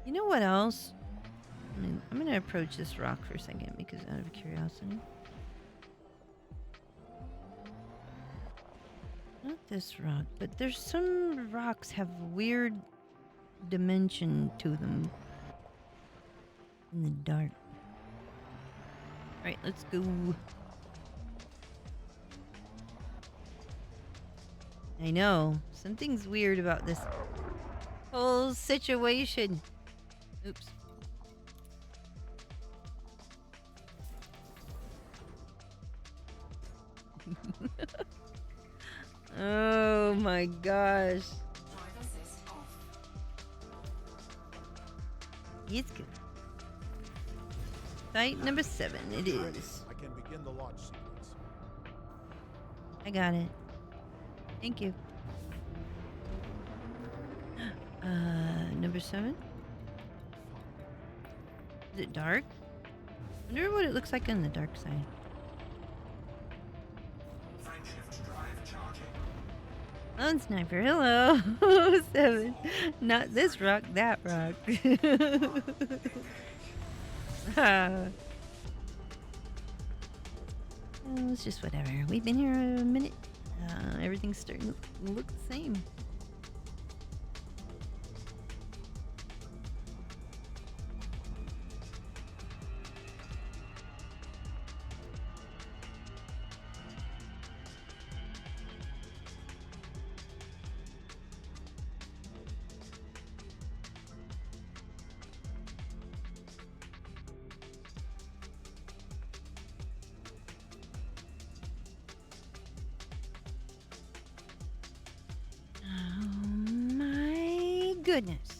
You know what else? I'm gonna approach this rock for a second because out of curiosity. Not this rock, but there's some rocks have weird dimension to them in the dark. Alright, let's go. I know. Something's weird about this whole situation. Oops. Oh my gosh. It's good. Site number 7, it is. I can begin the launch sequence. I got it. Thank you. Number 7? Is it dark? I wonder what it looks like on the dark side. Lone Sniper, hello. 7. Not this rock, that rock. Oh, it's just whatever. We've been here a minute. Everything's starting to look the same. Goodness.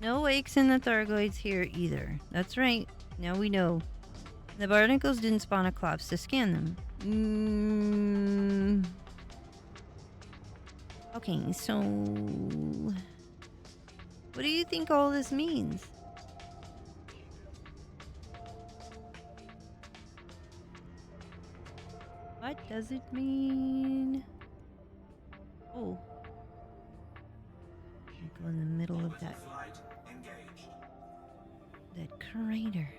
No wakes in the Thargoids here either. That's right. Now we know. The barnacles didn't spawn a clops to scan them. Okay, so... what do you think all this means? What does it mean? Oh. I go in the middle of that crater.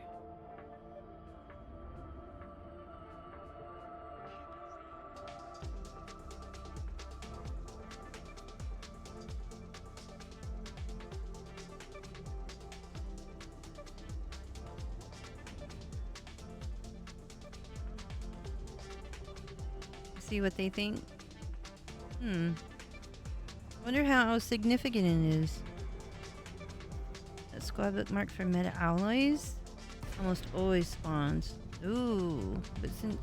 See what they think. Wonder how significant it is. That squad bookmark for meta alloys almost always spawns. Ooh, but since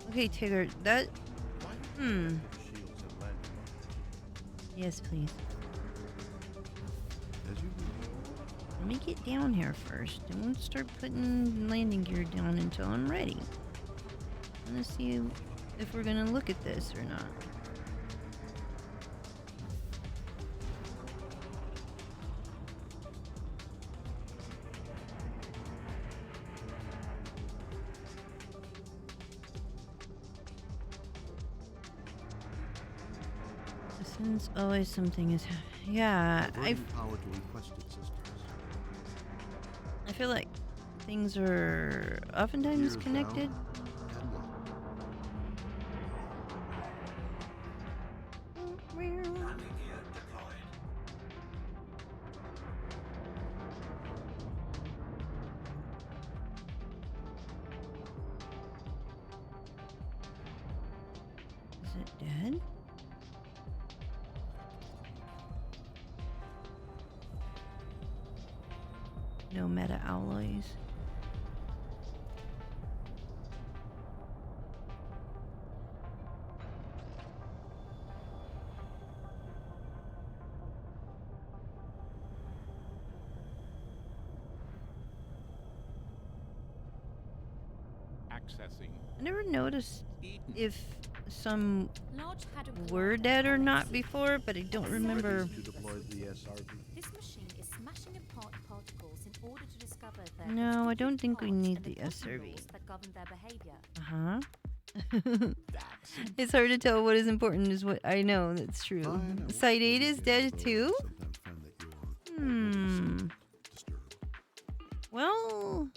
okay, Tigger, that yes, please. Let me get down here first. I won't start putting landing gear down until I'm ready. I want to see if we're gonna look at this or not. Since always something is, yeah. I feel like things are oftentimes connected. Is it dead? No meta alloys. Accessing. I never noticed if some Large hadron were collider dead or targets not the before, but I don't remember. To deploy the SRB. This machine is smashing apart particles in order to discover their No, I don't constituent think we parts need and the quantum SRB. laws that govern their behavior. It's hard to tell what is important is what I know. That's true. Site 8 is dead too? Well...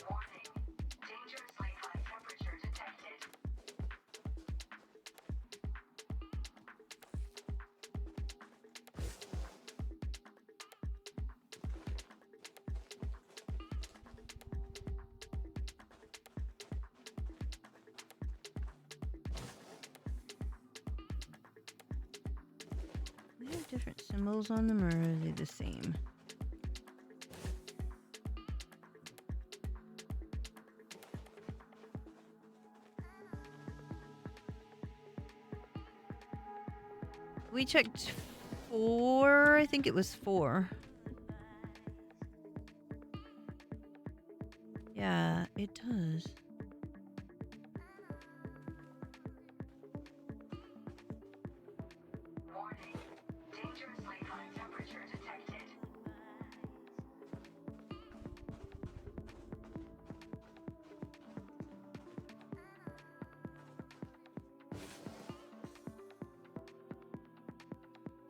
They have different symbols on them, or are they the same? We checked 4. I think it was 4. Yeah, it does.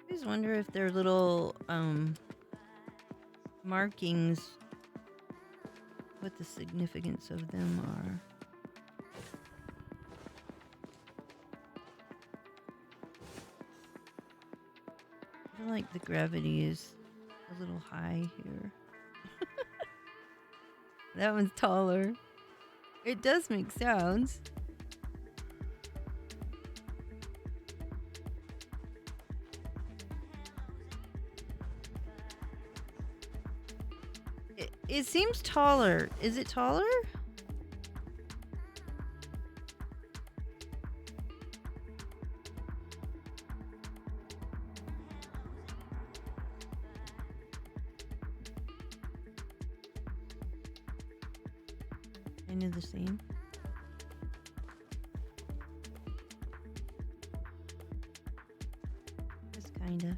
I always wonder if their little markings, what the significance of them are. I feel like the gravity is a little high here. That one's taller. It does make sounds. It seems taller. Is it taller? Kind of the same. Just kinda.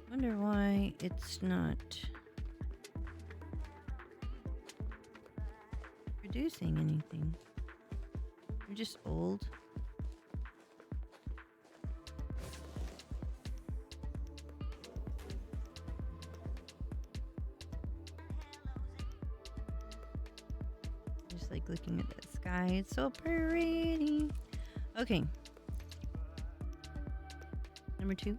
Wonder why it's not producing anything. They're just old. Just like looking at that sky. It's so pretty. Okay. Number 2.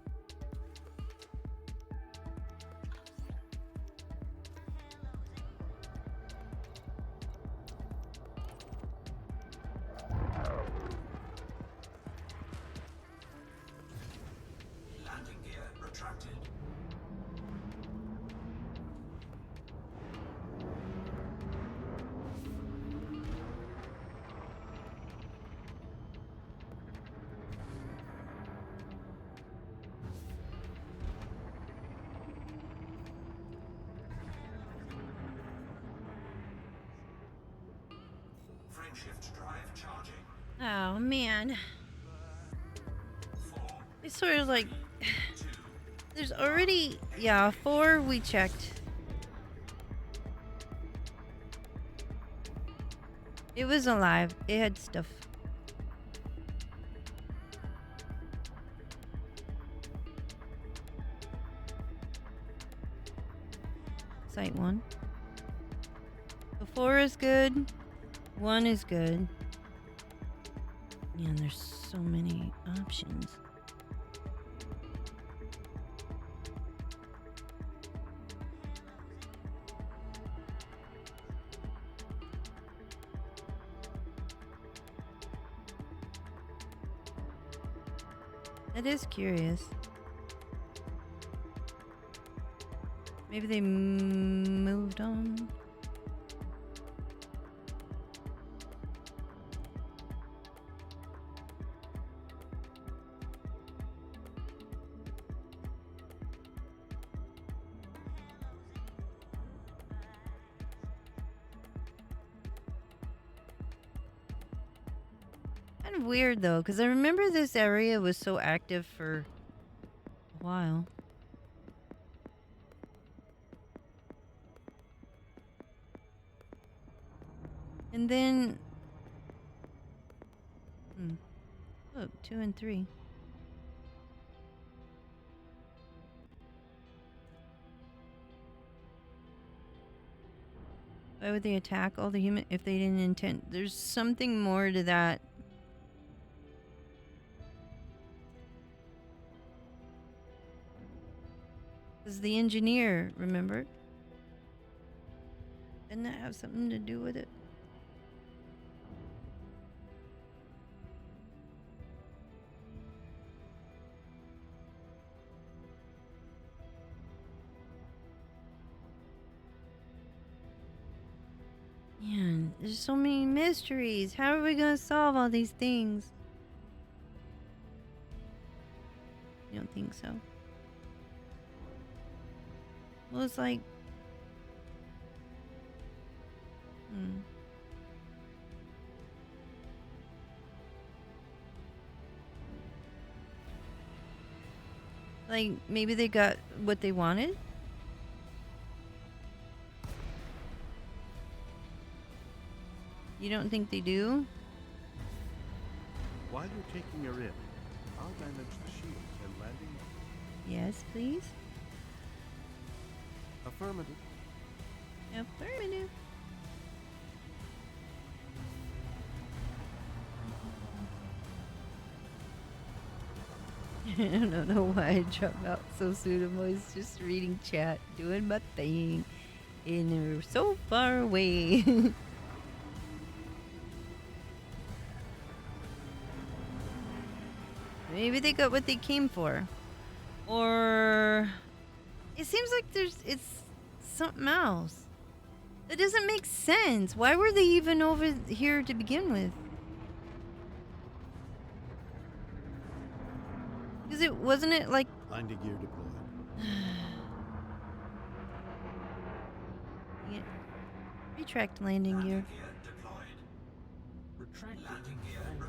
Frameshift drive charging. Oh man. 4, It's sort of like there's already 4 we checked. It was alive. It had stuff. Site 1. The 4 is good. 1 is good. Man, there's so many options. That is curious. Maybe they moved on. Kind of weird though, because I remember this area was so active for a while. And then, look, 2 and 3. Why would they attack all the human if they didn't intend? There's something more to that. Because the engineer, remember? Didn't that have something to do with it? Man, there's so many mysteries. How are we gonna solve all these things? You don't think so? Well, it's like... Like, maybe they got what they wanted? You don't think they do? While you're taking her in, I'll manage the shields and landing. Yes, please. Affirmative. Affirmative. I don't know why I dropped out so soon. I'm always just reading chat, doing my thing, and they're so far away. Maybe they got what they came for. Or it seems like it's something else. That doesn't make sense. Why were they even over here to begin with? Because it wasn't it like Landing gear deployed. Yeah. Retract landing gear.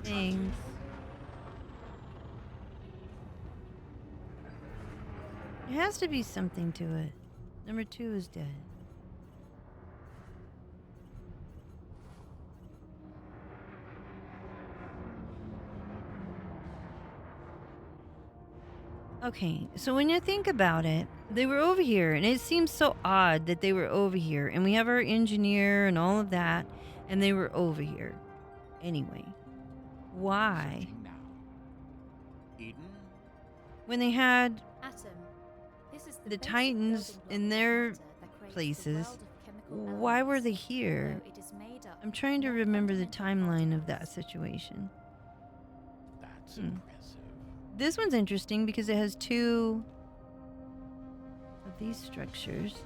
Thanks. There has to be something to it. Number 2 is dead. Okay, so when you think about it, they were over here, and it seems so odd that they were over here, and we have our engineer and all of that, and they were over here. Anyway, why? Eden? When they had Atom. This is the basic Titans building block in of their matter that creates the places, world of chemical why were elements, they here? although it is made up I'm trying to of remember the fundamental timeline of particles. that situation. That's impressive. This one's interesting because it has 2 of these structures.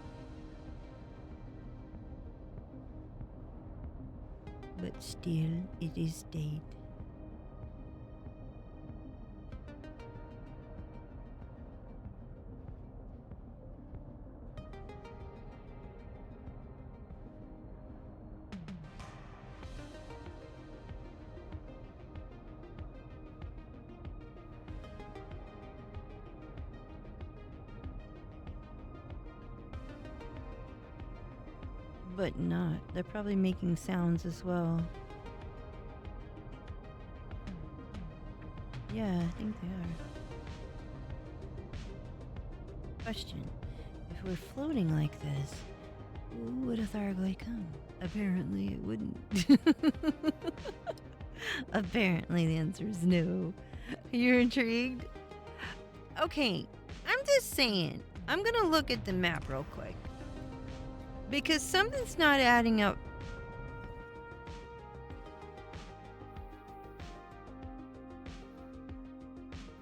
But still, it is dead. but not. They're probably making sounds as well. Yeah, I think they are. Question. If we're floating like this, would a Thargoid come? Apparently it wouldn't. Apparently the answer is no. You're intrigued? Okay, I'm just saying. I'm gonna look at the map real quick. Because something's not adding up.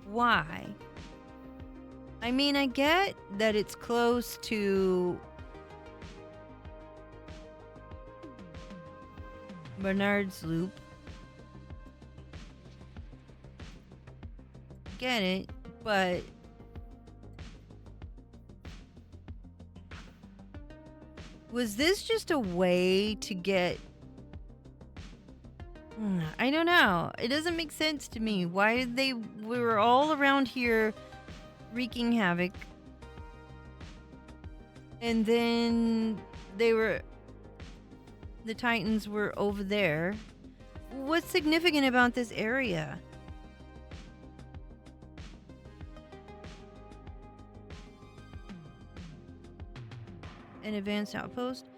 Why? I mean, I get that it's close to Bernard's Loop. Get it, but was this just a way to get... I don't know. It doesn't make sense to me. Why we were all around here wreaking havoc. And then the Titans were over there. What's significant about this area? An advanced outpost?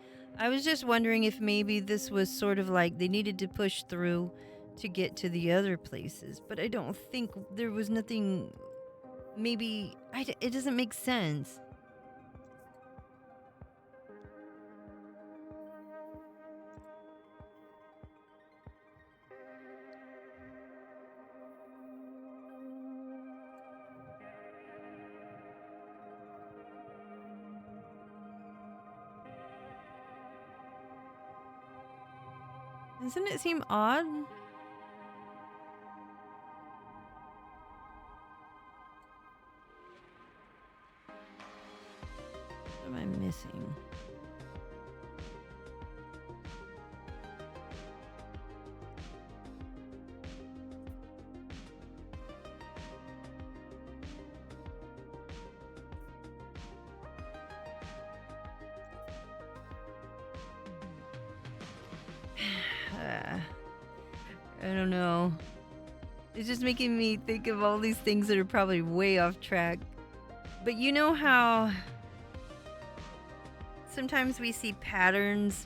I was just wondering if maybe this was sort of like they needed to push through to get to the other places, but I don't think there was nothing. Maybe it doesn't make sense. Doesn't it seem odd? What am I missing? I don't know. It's just making me think of all these things that are probably way off track. But you know how sometimes we see patterns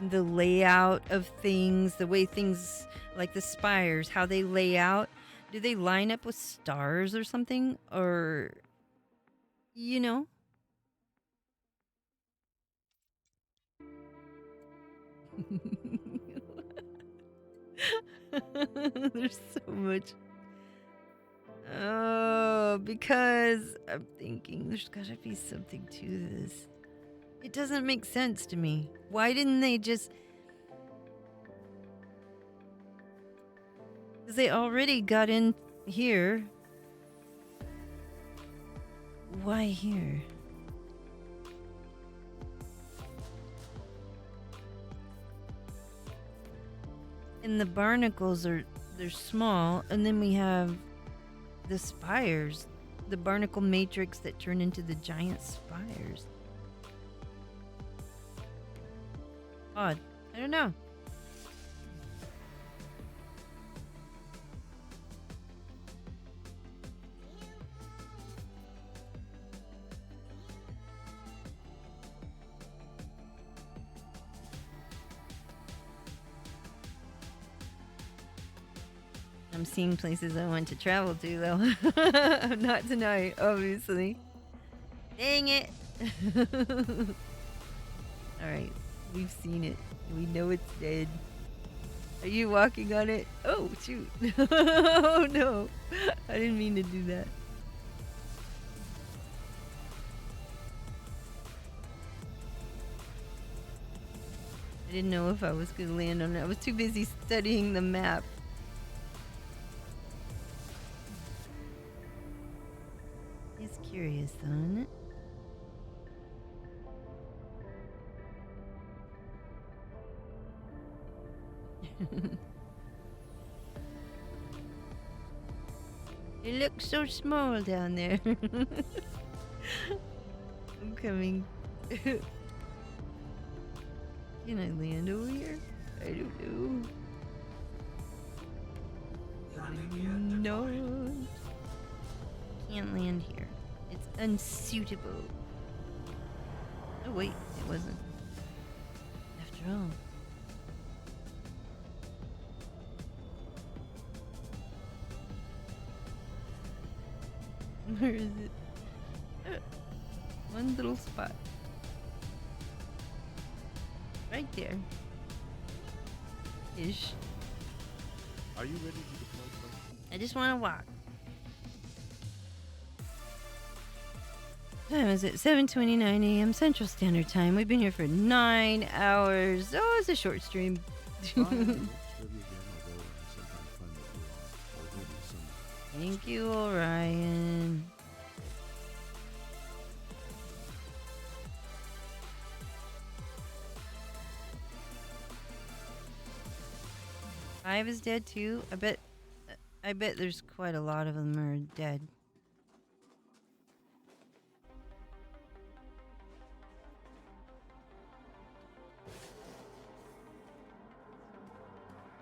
in the layout of things, the way things like the spires, how they lay out. Do they line up with stars or something? Or, you know? There's so much. Oh, because I'm thinking there's gotta be something to this. It doesn't make sense to me. Why didn't they just... Because they already got in here. Why here? And the barnacles they're small, and then we have the spires, the barnacle matrix that turn into the giant spires. Odd. I don't know. I'm seeing places I want to travel to, though. Not tonight, obviously. Dang it. Alright, we've seen it. We know it's dead. Are you walking on it? Oh, shoot. Oh, no. I didn't mean to do that. I didn't know if I was going to land on it. I was too busy studying the map. It's curious, though, isn't it? It looks so small down there. I'm coming. Can I land over here? I don't know. No. Can't land here. It's unsuitable. Oh wait, it wasn't. After all. Where is it? One little spot. Right there. Ish. Are you ready to deploy function? I just want to walk. Time is it? 7:29 a.m. Central Standard Time. We've been here for 9 hours. Oh, it's a short stream. Thank you, Orion. Five is dead too. I bet there's quite a lot of them are dead.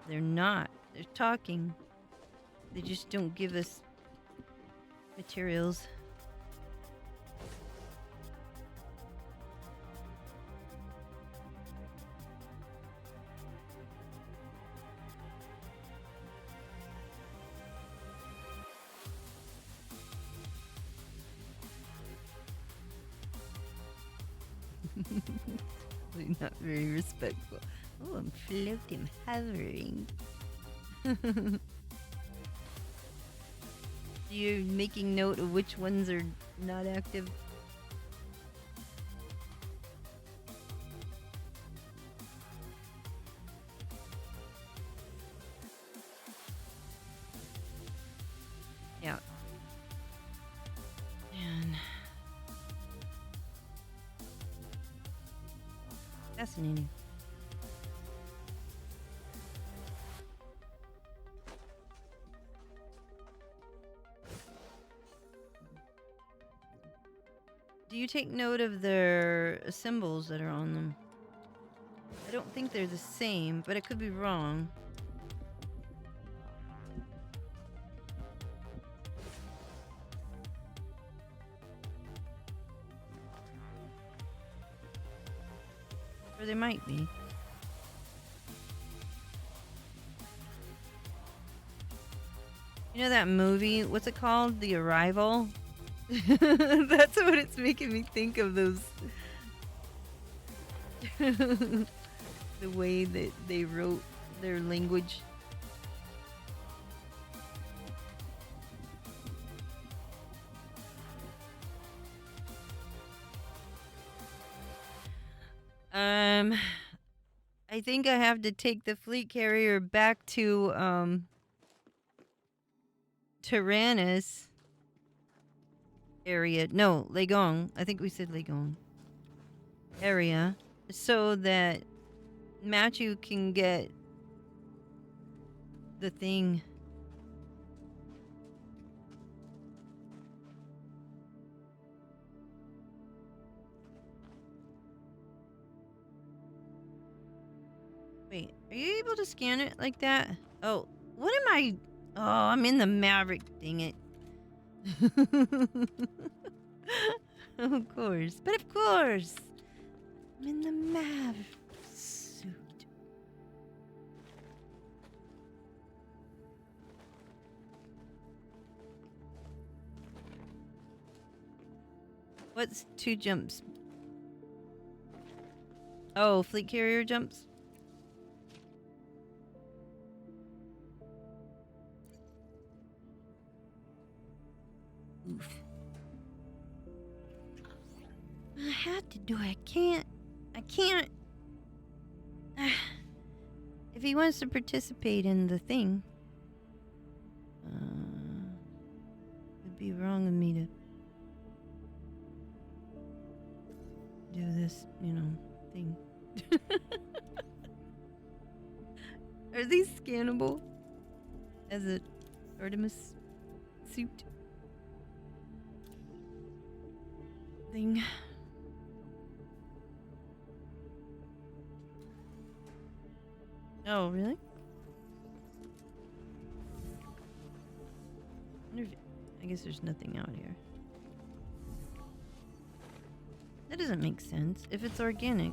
They're not. They're talking. They just don't give us materials. Not very respectful. Oh, I'm floating, hovering. You're making note of which ones are not active. Yeah. Man. Fascinating. Do you take note of their symbols that are on them? I don't think they're the same, but I could be wrong. Or they might be. You know that movie? What's it called? The Arrival? That's what it's making me think of, those. The way that they wrote their language. I think I have to take the fleet carrier back to Tyrannus area. No, Legong. I think we said Legong area, so that Matthew can get the thing. Wait, are you able to scan it like that? Oh, what am I? Oh, I'm in the Maverick, dang it. Of course, but of course, I'm in the Maverick suit. What's 2 jumps? Oh, fleet carrier jumps? Oof. I had to do it. I can't. If he wants to participate in the thing, it'd be wrong of me to do this, thing. Are these scannable as a Artemis suit thing? Oh, really? I guess there's nothing out here. That doesn't make sense if it's organic.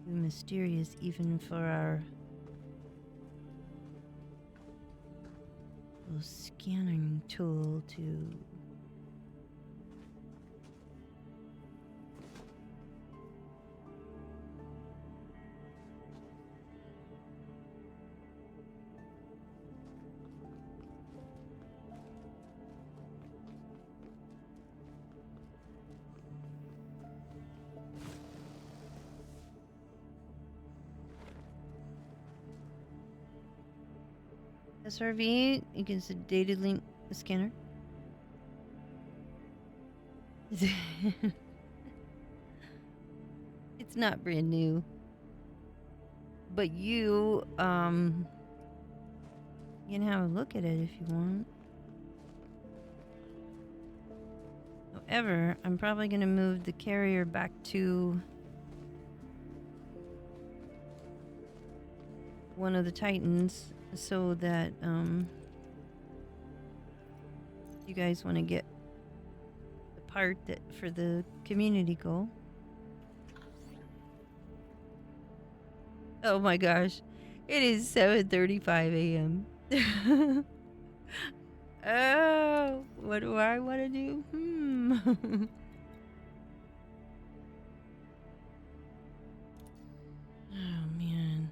Too mysterious even for our little scanning tool to... SRV, you can see data link the scanner. It's not brand new. But you can have a look at it if you want. However, I'm probably gonna move the carrier back to one of the Titans so that you guys want to get the part that for the community goal. Oh my gosh, it is 7:35 a.m. Oh, what do I want to do? Oh man.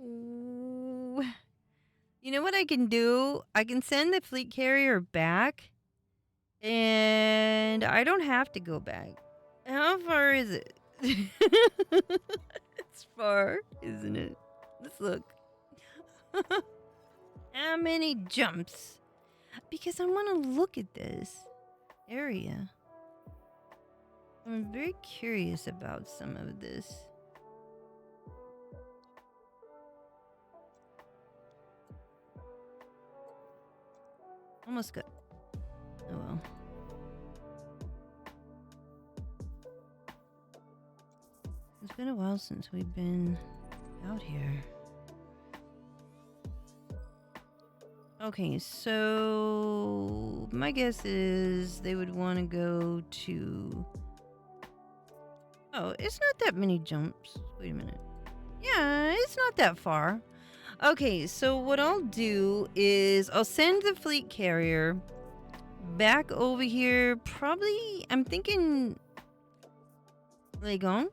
Ooh. You know what I can do? I can send the fleet carrier back, and I don't have to go back. How far is it? It's far, isn't it? Let's look. How many jumps? Because I want to look at this area. I'm very curious about some of this. Almost got. Oh well. It's been a while since we've been out here. Okay, so my guess is they would want to go to... Oh, it's not that many jumps. Wait a minute. Yeah, it's not that far. Okay, so what I'll do is I'll send the fleet carrier back over here. Probably, I'm thinking Legon.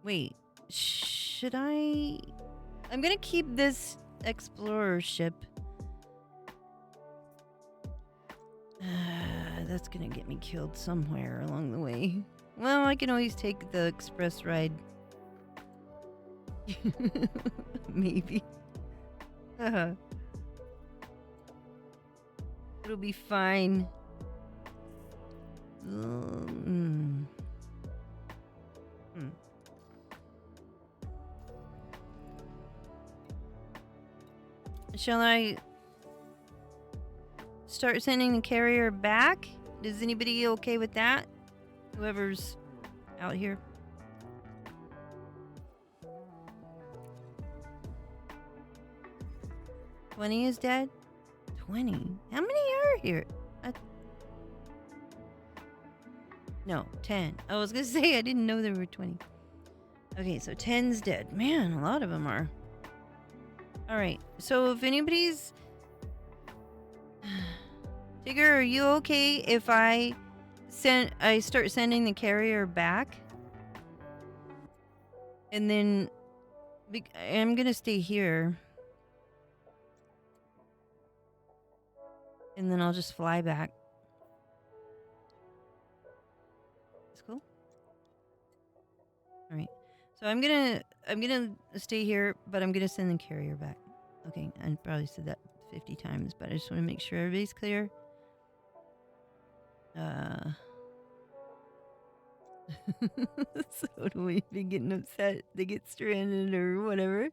Wait, should I? I'm gonna keep this explorer ship. That's gonna get me killed somewhere along the way. Well, I can always take the express ride. Maybe. It'll be fine. Shall I start sending the carrier back? Is anybody okay with that? Whoever's out here. $20 is dead? 20? How many are here? No, 10. I was gonna say I didn't know there were 20. Okay, so 10's dead. Man, a lot of them are. All right. So if anybody's Tigger, are you okay if I start sending the carrier back? And then I'm gonna stay here. And then I'll just fly back. That's cool. All right. So I'm gonna stay here, but I'm gonna send the carrier back. Okay, I probably said that 50 times, but I just want to make sure everybody's clear. So do we be getting upset? They get stranded or whatever.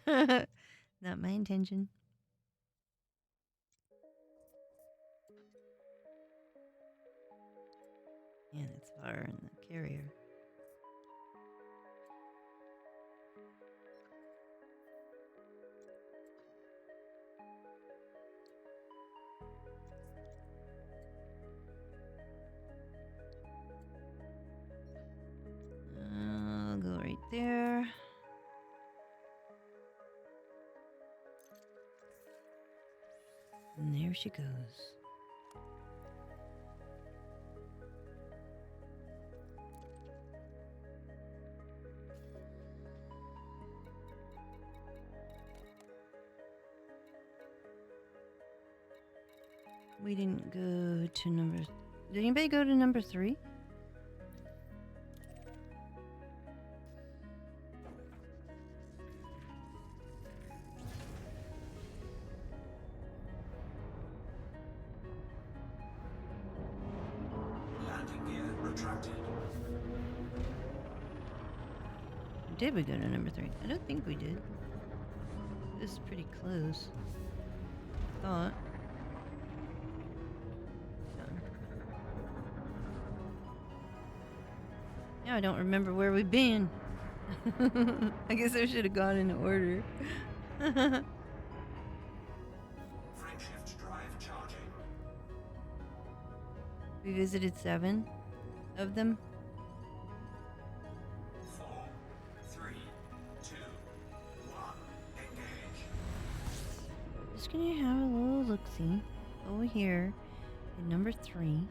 Not my intention. Yeah, that's far in the carrier. I'll go right there. And there she goes. We didn't go to number... Did anybody go to number 3? Landing gear retracted. Did we go to number 3? I don't think we did. This is pretty close. Thought. Now I don't remember where we've been. I guess I should have gone in order. Frameshift drive charging. We visited 7 of them. 4, 3, 2, 1, engage. Just gonna have a little look-see over here at number 3.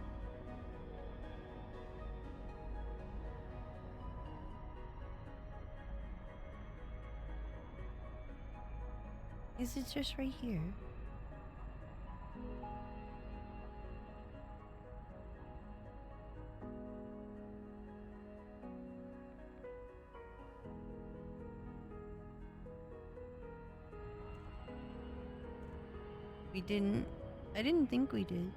Is it just right here? We didn't. I didn't think we did.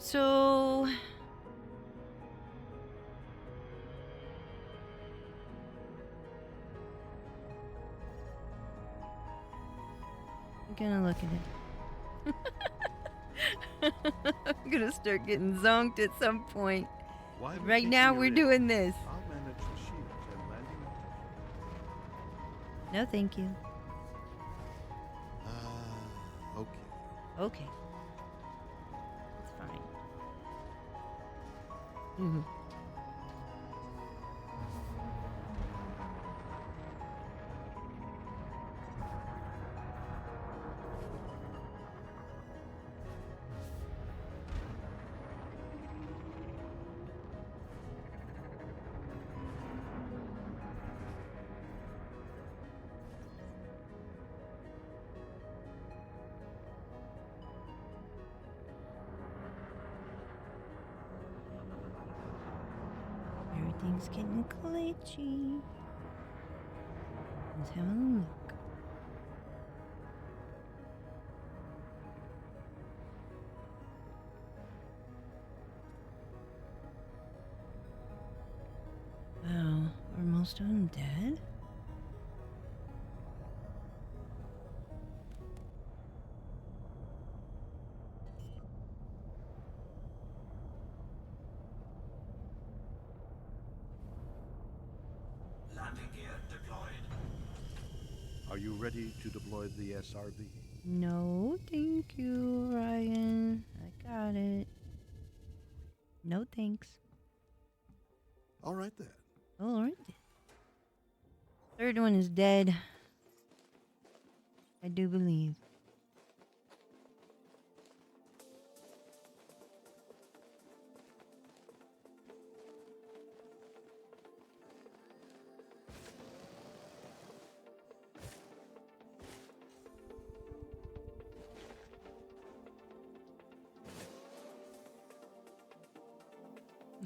So I'm gonna look at it. I'm gonna start getting zonked at some point. Why are we Right taking now her we're in? doing this. I'll manage the shields and landing. No, thank you. Okay. Okay. It's fine. Mm-hmm. Everything's getting glitchy. Let's have a look. Wow, are most of them dead? Landing gear deployed. Are you ready to deploy the SRB? No, thank you, Ryan. I got it. No thanks. All right then. All right. Third one is dead. I do believe.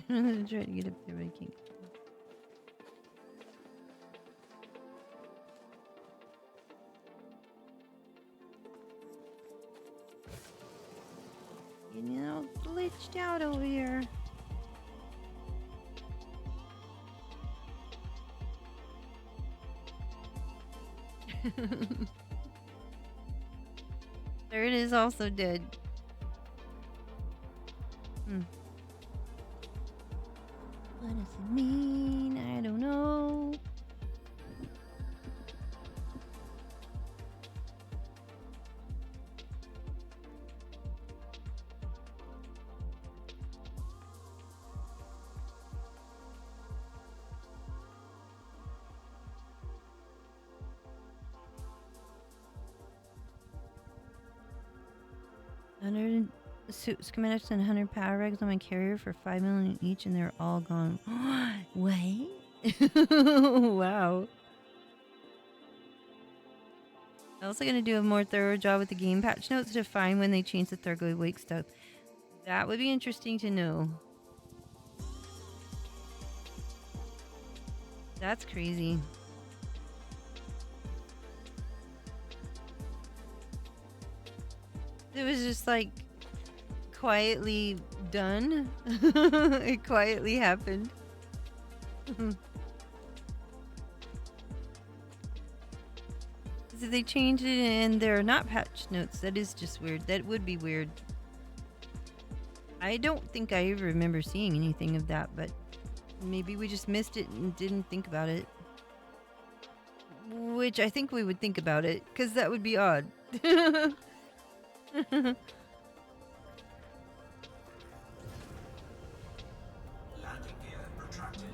I'm gonna try to get up there, but I can't. Getting all glitched out over here. Third is also dead. What does it mean? I don't know. Suits schematics and 100 power regs on my carrier for 5 million each, and they're all gone. Wait. Wow. I'm also going to do a more thorough job with the game patch notes to find when they change the Thurgoy Wake stuff. That would be interesting to know. That's crazy. It was just like quietly done. It quietly happened. So they changed it and they're not patch notes. That is just weird. That would be weird. I don't think I ever remember seeing anything of that, but maybe we just missed it and didn't think about it. Which I think we would think about it, because that would be odd. Landing gear retracted.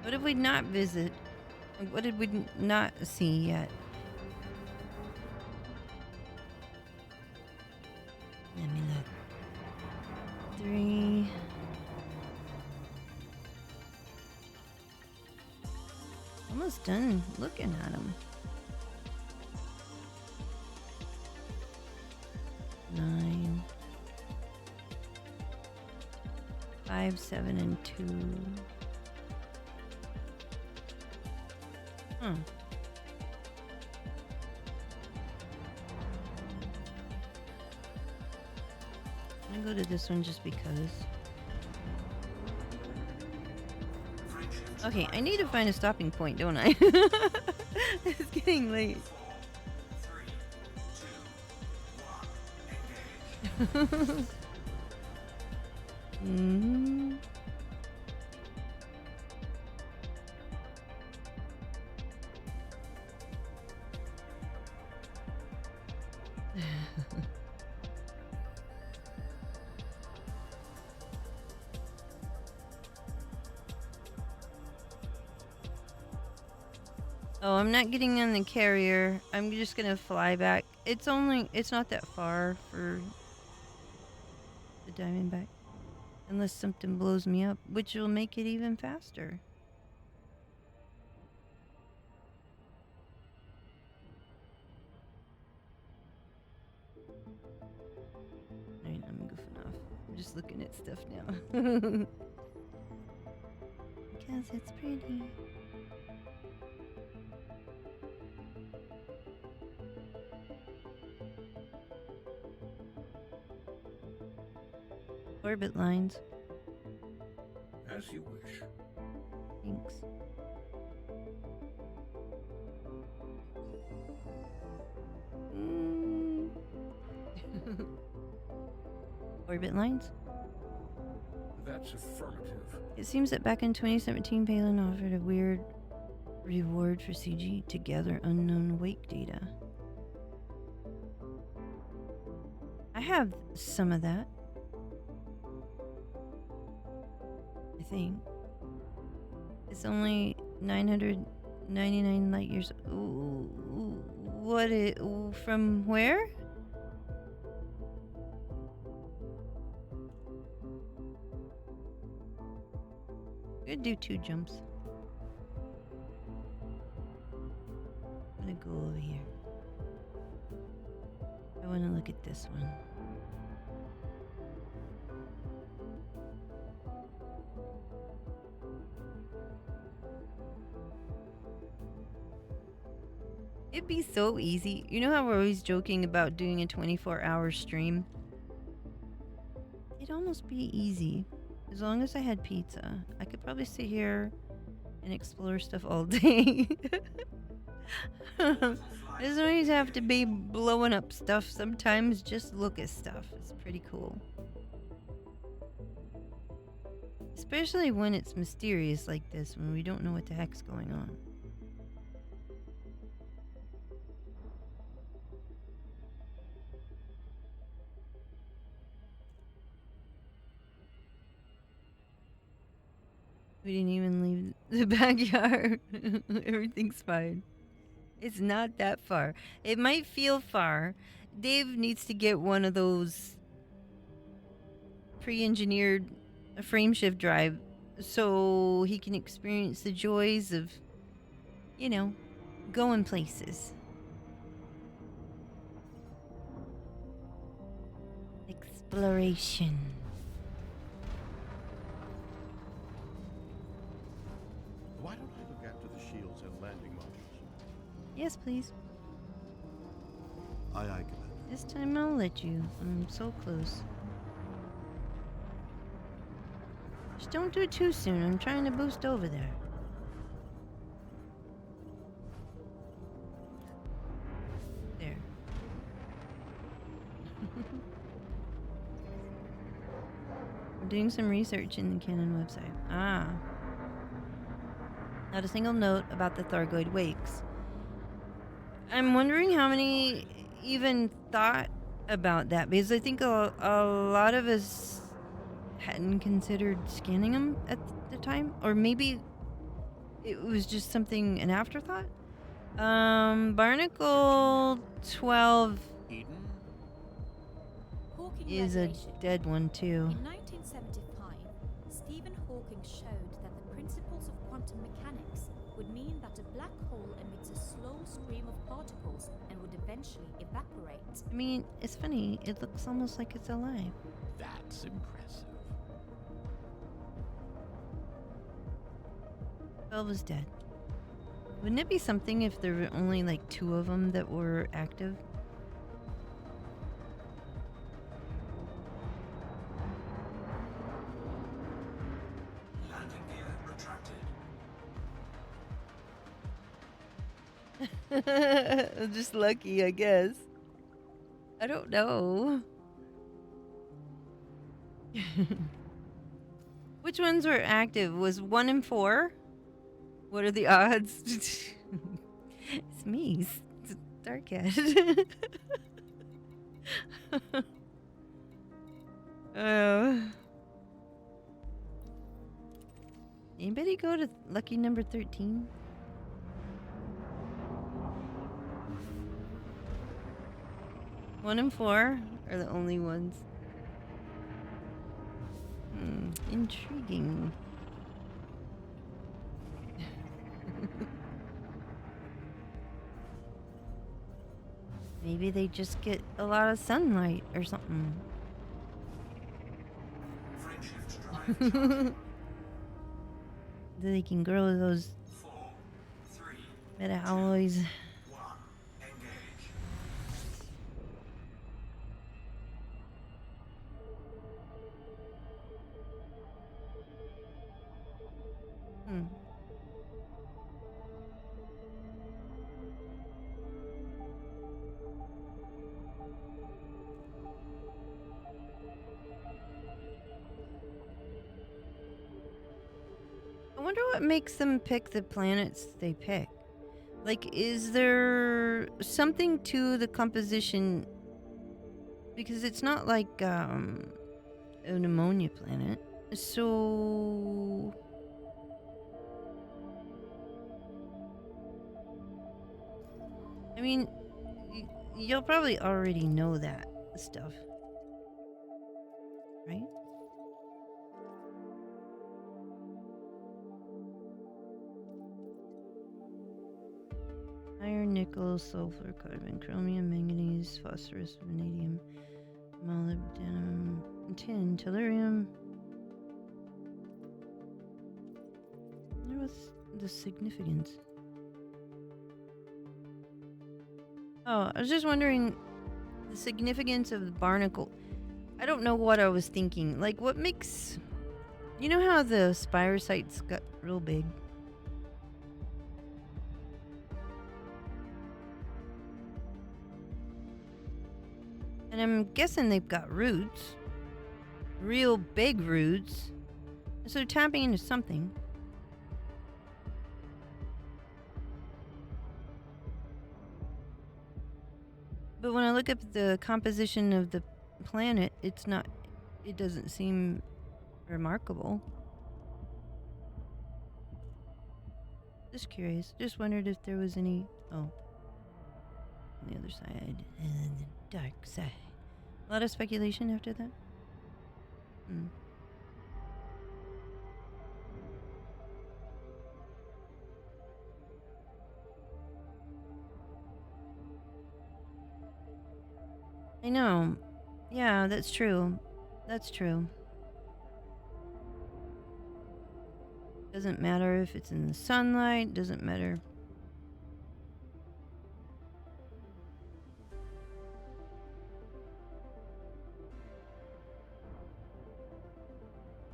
What did we not visit? What did we not see yet? Let me look. 3. Almost done looking at them. 9. 5, 7, and 2. I'm gonna go to this one just because. Okay, I need to find a stopping point, don't I? It's getting late. 4, 3, 2, 1, engage. Oh, I'm not getting on the carrier. I'm just gonna fly back. It's not that far for the Diamondback. Unless something blows me up, which will make it even faster. Alright, I'm goofing off. I'm just looking at stuff now. Because it's pretty. Orbit lines. As you wish. Thanks. Orbit lines? That's affirmative. It seems that back in 2017, Palin offered a weird reward for CG to gather unknown wake data. I have some of that. I think. It's only 999 light years. Ooh, what is, from where? I'm gonna do 2 jumps. I'm gonna go over here. I wanna look at this one. It'd be so easy. You know how we're always joking about doing a 24-hour stream? It'd almost be easy. As long as I had pizza, I could probably sit here and explore stuff all day. It doesn't always have to be blowing up stuff. Sometimes just look at stuff. It's pretty cool. Especially when it's mysterious like this, when we don't know what the heck's going on. We didn't even leave the backyard. Everything's fine. It's not that far. It might feel far. Dave needs to get one of those pre-engineered frame shift drive so he can experience the joys of, you know, going places. Exploration. Why don't I look after the shields and landing modules? Yes, please. Aye, aye, Commander. This time I'll let you. I'm so close. Just don't do it too soon. I'm trying to boost over there. There. I'm doing some research in the Canon website. Ah. Not a single note about the Thargoid wakes. I'm wondering how many even thought about that, because I think a lot of us hadn't considered scanning them at the time, or maybe it was just something, an afterthought. Barnacle 12 is a dead one too. In 1975, Stephen Hawking showed that the principles of quantum mechanics would mean that a black hole emits a slow stream of particles and would eventually evaporate. I mean, it's funny. It looks almost like it's alive. That's impressive. 12 is dead. Wouldn't it be something if there were only like 2 of them that were active? Landing gear retracted. I'm just lucky, I guess. I don't know. Which ones were active? Was 1 and 4? What are the odds? It's me, Starcat. Anybody go to lucky number 13? One and 4 are the only ones. Intriguing. Maybe they just get a lot of sunlight or something. They can grow those meta-alloys. wonder what makes them pick the planets they pick. Like, is there something to the composition? Because it's not like an ammonia planet. So I mean, you'll probably already know that stuff, right? Iron, nickel, sulfur, carbon, chromium, manganese, phosphorus, vanadium, molybdenum, tin, tellurium. What's the significance? Oh, I was just wondering the significance of the barnacle. I don't know what I was thinking. Like, what makes... You know how the spirocytes got real big? And I'm guessing they've got roots. Real big roots. So they're tapping into something. But when I look up the composition of the planet, it's not... It doesn't seem remarkable. Just curious. Just wondered if there was any... Oh. On the other side. And the dark side. A lot of speculation after that. Hmm. I know. Yeah, that's true. That's true. Doesn't matter if it's in the sunlight, doesn't matter.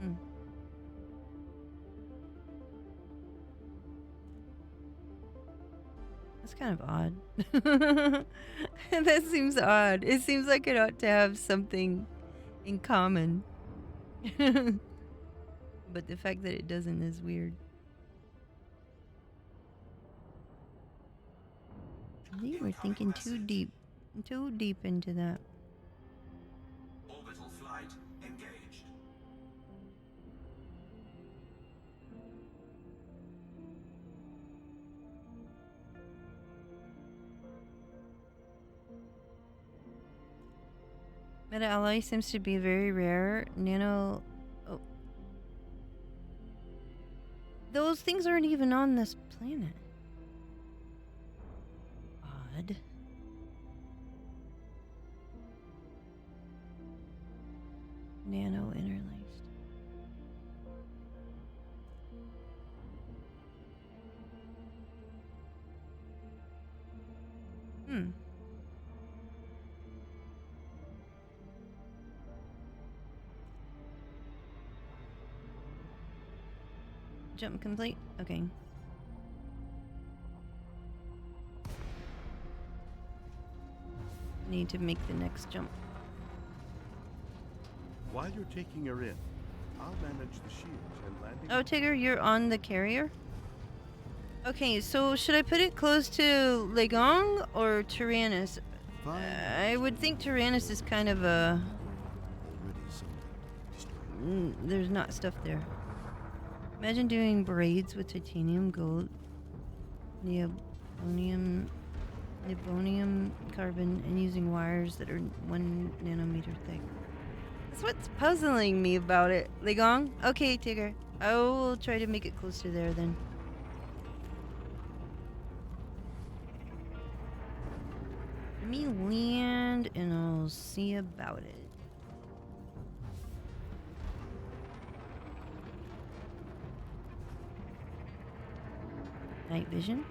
Hmm. That's kind of odd. That seems odd. It seems like it ought to have something in common. But the fact that it doesn't is weird. We were thinking too deep into that. Orbital flight engaged. Meta alloy seems to be very rare. Nano... Oh. Those things aren't even on this planet. Odd. Nano interlaced. Hmm. Jump complete? Okay. Need to make the next jump. While you're taking her in, I'll manage the shields and landing. Oh, Tigger, you're on the carrier? Okay, so should I put it close to Legong or Tyrannus? I would think Tyrannus is kind of a... There's not stuff there. Imagine doing braids with titanium, gold, neodymium, carbon, and using wires that are 1 nanometer thick. That's what's puzzling me about it. Legong? Okay, Tigger. I will try to make it close to there then. Let me land and I'll see about it. Night vision?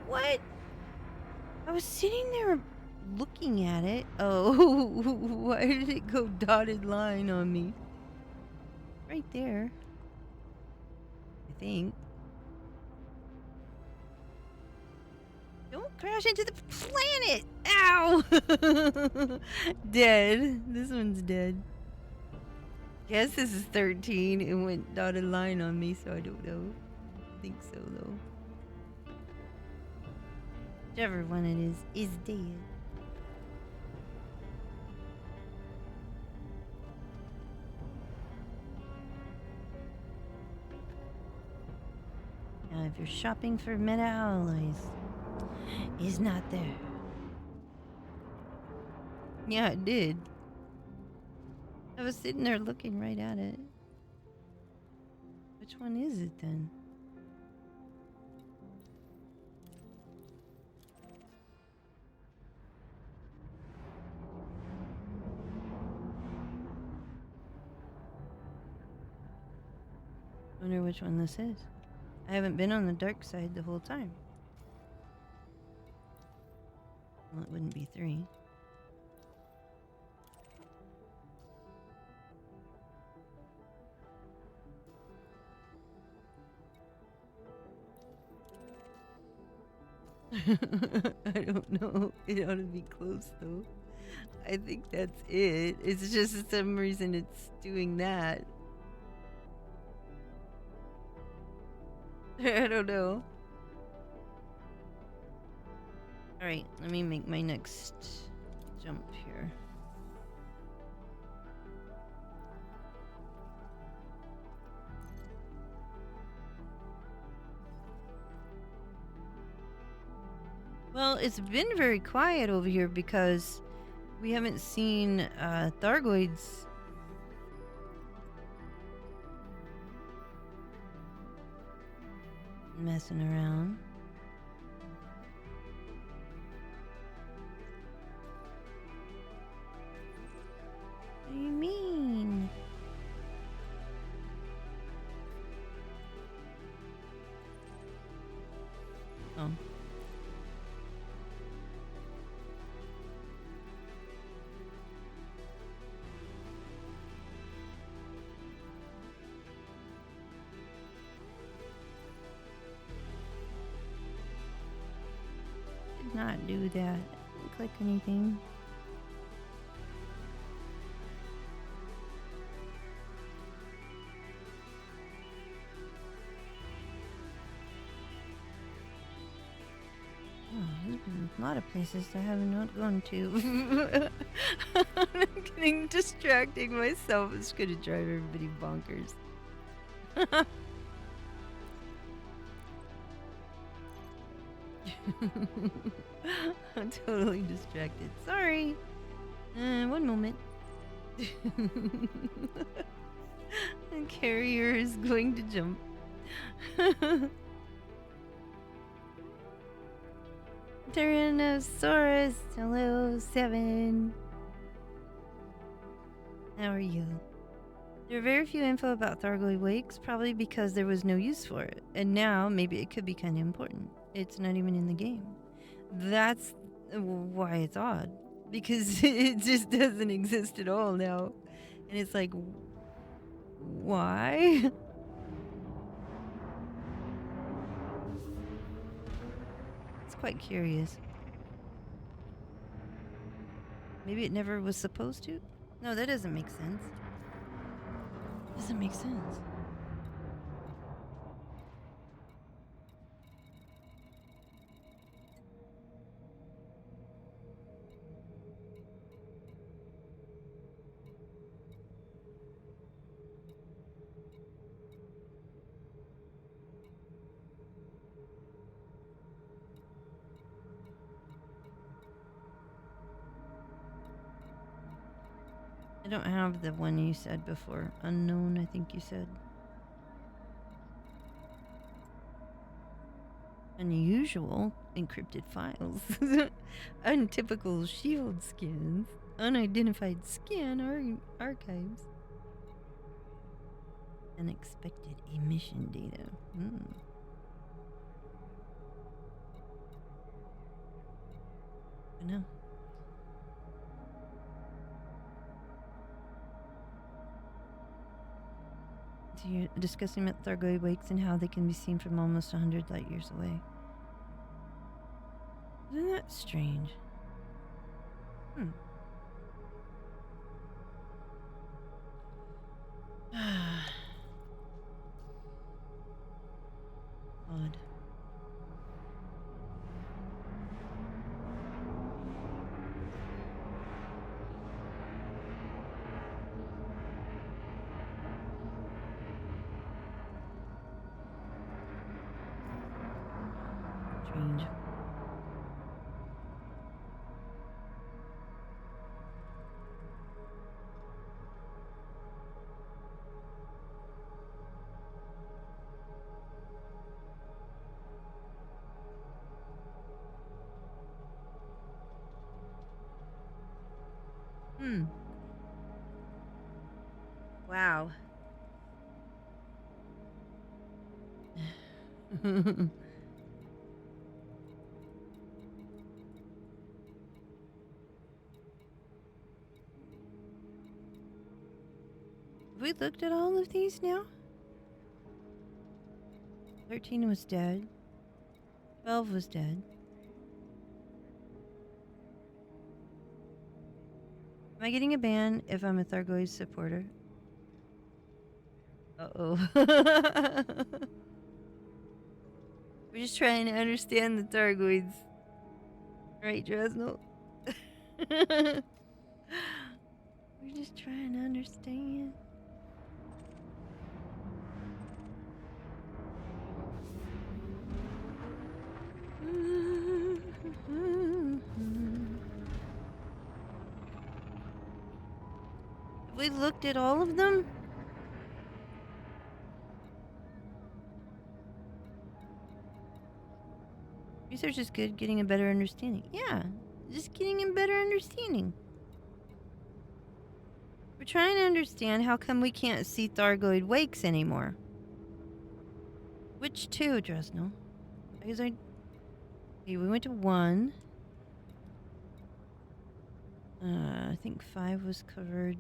What? I was sitting there looking at it. Oh, why did it go dotted line on me? Right there. I think. Don't crash into the planet! Ow! Dead. This one's dead. Guess this is 13. It went dotted line on me, so I don't know. I think so, though. Whichever one it is dead. Now, if you're shopping for meta alloys, he's not there. Yeah, it did. I was sitting there looking right at it. Which one is it then? Wonder which one this is. I haven't been on the dark side the whole time. Well, it wouldn't be 3. I don't know. It ought to be close though. I think that's it. It's just for some reason it's doing that. I don't know. Alright, let me make my next jump here. Well, it's been very quiet over here because we haven't seen Thargoids. Messing around. What do you mean? Oh. Did not do that. Didn't click anything. Oh, there's been a lot of places I have not gone to. I'm getting distracting myself. It's gonna drive everybody bonkers. I'm totally distracted. Sorry. One moment. The carrier is going to jump. Tyrannosaurus, hello, 7. How are you? There are very few info about Thargoid wakes, probably because there was no use for it. And now, maybe it could be kind of important. It's not even in the game. That's why it's odd. Because it just doesn't exist at all now. And it's like, why? It's quite curious. Maybe it never was supposed to? No, that doesn't make sense. Doesn't make sense. I don't have the one you said before. Unknown, I think you said. Unusual encrypted files. Untypical shield skins. Unidentified skin archives. Unexpected emission data. I know. So you're discussing about Thargoid wakes and how they can be seen from almost 100 light years away. Isn't that strange? Odd. Strange. Wow. Have we looked at all of these now? 13 was dead. 12 was dead. Am I getting a ban if I'm a Thargoid supporter? Uh-oh. We're just trying to understand the Thargoids. Right, Dresnel? We're just trying to understand. Have we looked at all of them? Research is good, getting a better understanding. Yeah, just getting a better understanding. We're trying to understand how come we can't see Thargoid wakes anymore. Which two, Dresnel? Because okay, we went to 1. I think 5 was covered.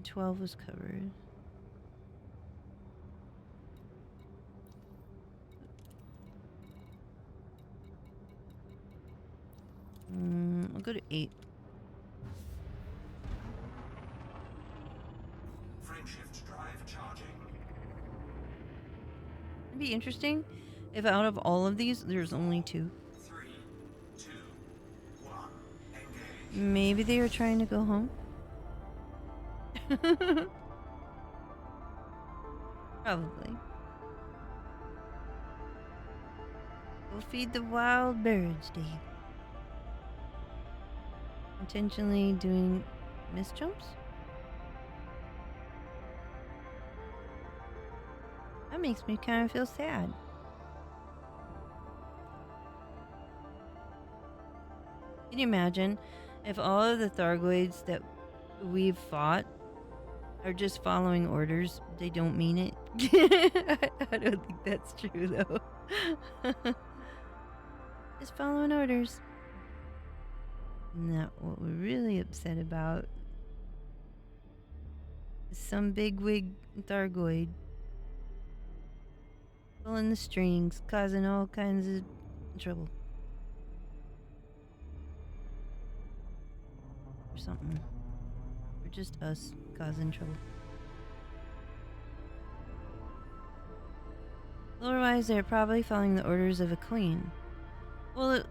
12 was covered. I'll go to 8. Frameshift drive charging. It'd be interesting if out of all of these, there's only 2. 3, 2, 1, engage. Maybe they were trying to go home. Probably. Go feed the wild birds, Dave. Intentionally doing miss jumps? That makes me kind of feel sad. Can you imagine if all of the Thargoids that we've fought are just following orders? They don't mean it. I don't think that's true, though. Just following orders. Not what we're really upset about is some bigwig Thargoid pulling the strings, causing all kinds of trouble. Or something. Or just us causing trouble. Otherwise, they're probably following the orders of a queen. Well,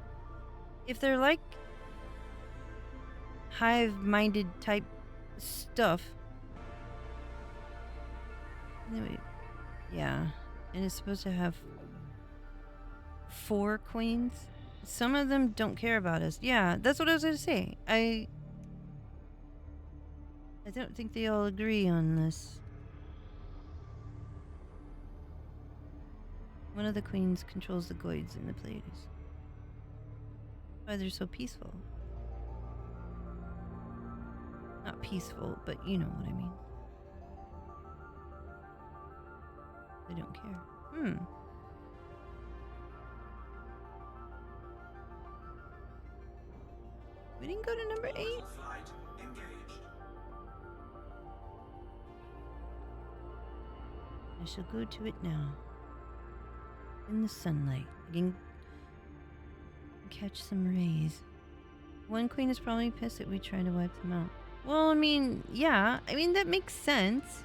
if they're like hive-minded type stuff. Anyway, yeah. And it's supposed to have 4 queens. Some of them don't care about us. Yeah, that's what I was going to say. I don't think they all agree on this. One of the queens controls the Goids and the Pleiades. Why they're so peaceful. Not peaceful, but you know what I mean. They don't care. We didn't go to number 8? Flight engaged. I shall go to it now. In the sunlight. I can catch some rays. One queen is probably pissed that we try to wipe them out. Well, I mean, yeah. I mean, that makes sense.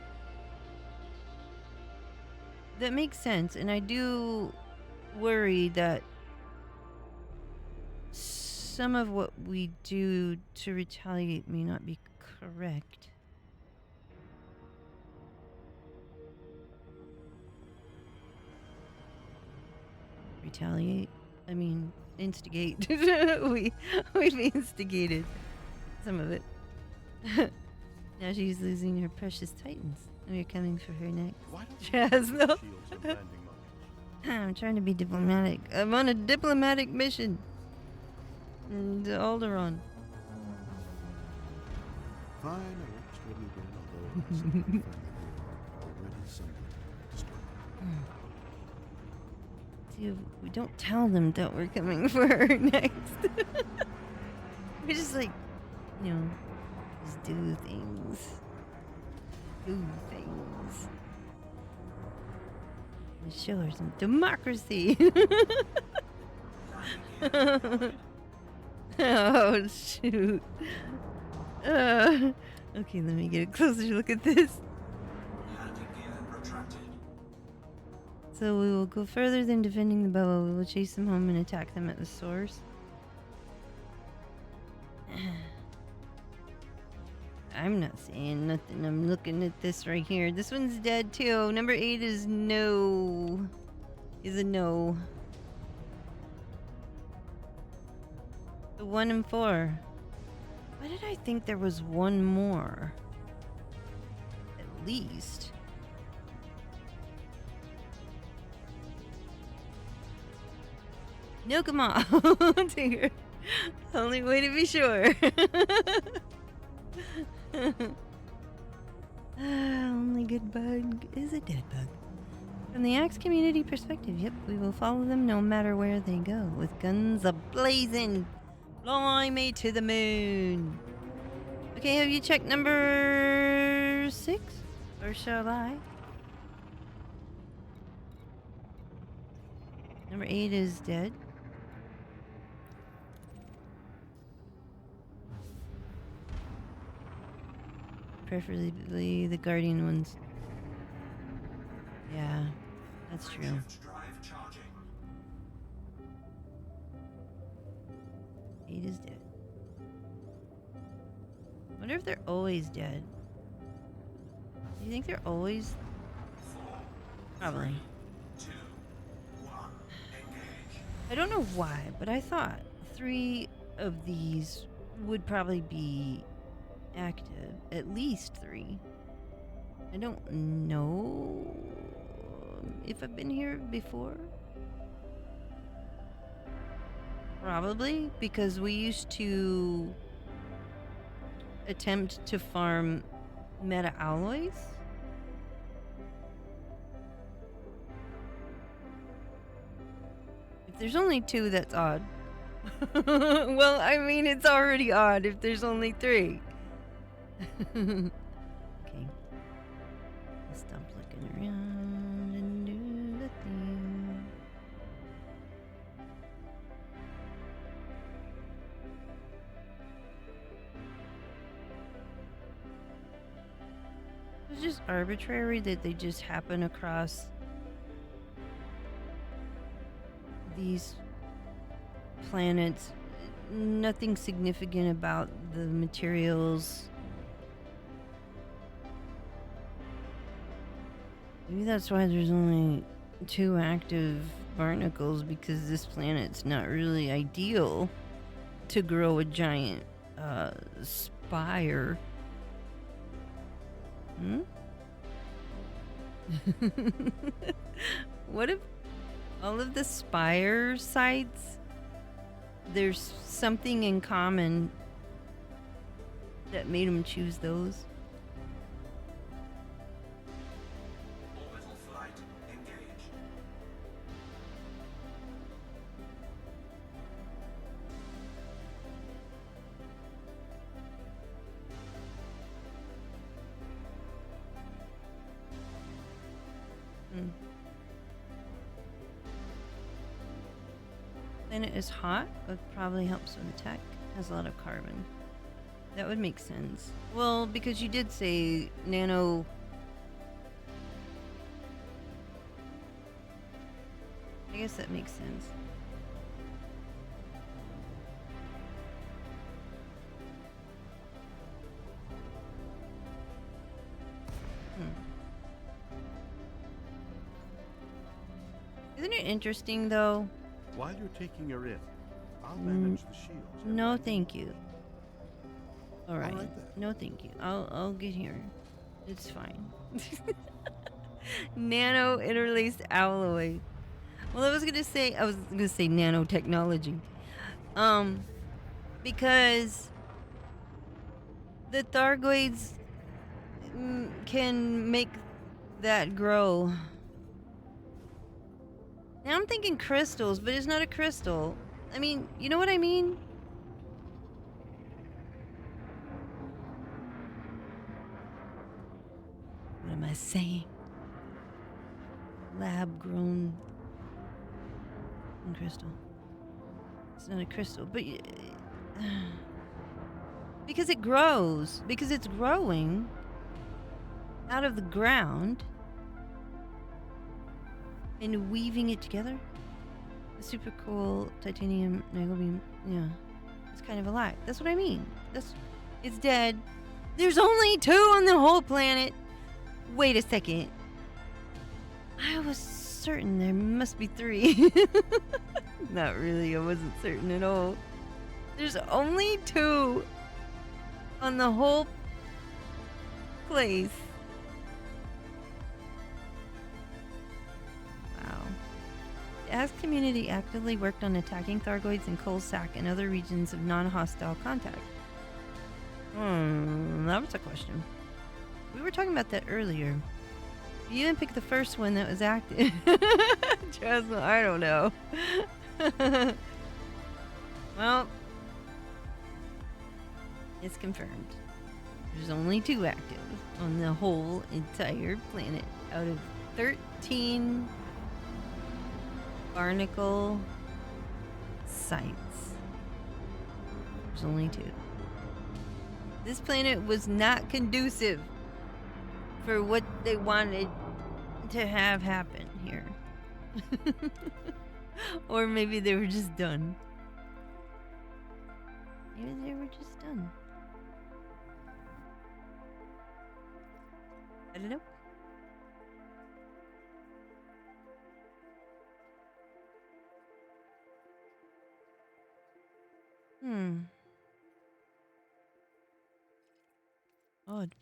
That makes sense. And I do worried that some of what we do to retaliate may not be correct. Retaliate? I mean, instigate. We've instigated some of it. Now she's losing her precious titans. And we're coming for her next. Chaz, no. I'm trying to be diplomatic. I'm on a diplomatic mission. To Alderaan. Fine, I won't disturb you again, although I can confirm that you are already somewhat disturbed. See, we don't tell them that we're coming for her next. We just like, you know, just do things. Do things. And show her some democracy. Oh, shoot. Okay, let me get a closer look at this. So we will go further than defending the boa. We will chase them home and attack them at the source. I'm not saying nothing. I'm looking at this right here. This one's dead too. Number 8 is no. Is a no. The 1 and 4. Why did I think there was one more? At least. No, come on. Tigger. Only way to be sure. Only good bug is a dead bug. From the Axe community perspective, yep, we will follow them no matter where they go, with guns a-blazing. Fly me to the moon. Okay, have you checked number 6? Or shall I? Number 8 is dead. Preferably the Guardian ones. Yeah, that's true. Eight is dead. Wonder if they're always dead. Do you think they're always? Probably. I don't know why, but I thought 3 of these would probably be active. At least 3. I don't know if I've been here before. Probably, because we used to attempt to farm meta alloys. If there's only 2, that's odd. Well, I mean, it's already odd if there's only 3. Okay. I'll stop looking around and do the thing. It's just arbitrary that they just happen across these planets. Nothing significant about the materials. Maybe that's why there's only 2 active barnacles, because this planet's not really ideal to grow a giant spire. What if all of the spire sites, there's something in common that made them choose those? Orbital flight engaged. Planet is hot, but probably helps with attack. Has a lot of carbon. That would make sense. Well, because you did say nano. I guess that makes sense. Isn't it interesting, though? While you're taking a risk, I'll manage the shields. No, thank you. All right. right then. No, thank you. I'll get here. It's fine. Nano interlaced alloy. Well, I was gonna say nanotechnology. Because the Thargoids can make that grow. Now I'm thinking crystals, but it's not a crystal. I mean, you know what I mean? What am I saying? Lab grown crystal. It's not a crystal, but because it grows, because it's growing out of the ground and weaving it together. A super cool titanium nickel beam. Yeah, it's kind of alive. That's what I mean. It's dead. There's only 2 on the whole planet. Wait a second. I was certain there must be 3. Not really. I wasn't certain at all. There's only 2 on the whole place. Wow. The Ask community actively worked on attacking Thargoids in Coalsack and other regions of non-hostile contact. That was a question. We were talking about that earlier. You didn't pick the first one that was active. Trust me, I don't know. Well, it's confirmed. There's only 2 active on the whole entire planet out of 13 barnacle sites. There's only 2. This planet was not conducive for what they wanted to have happen here. Or maybe they were just done. Maybe they were just done. I don't know. Odd.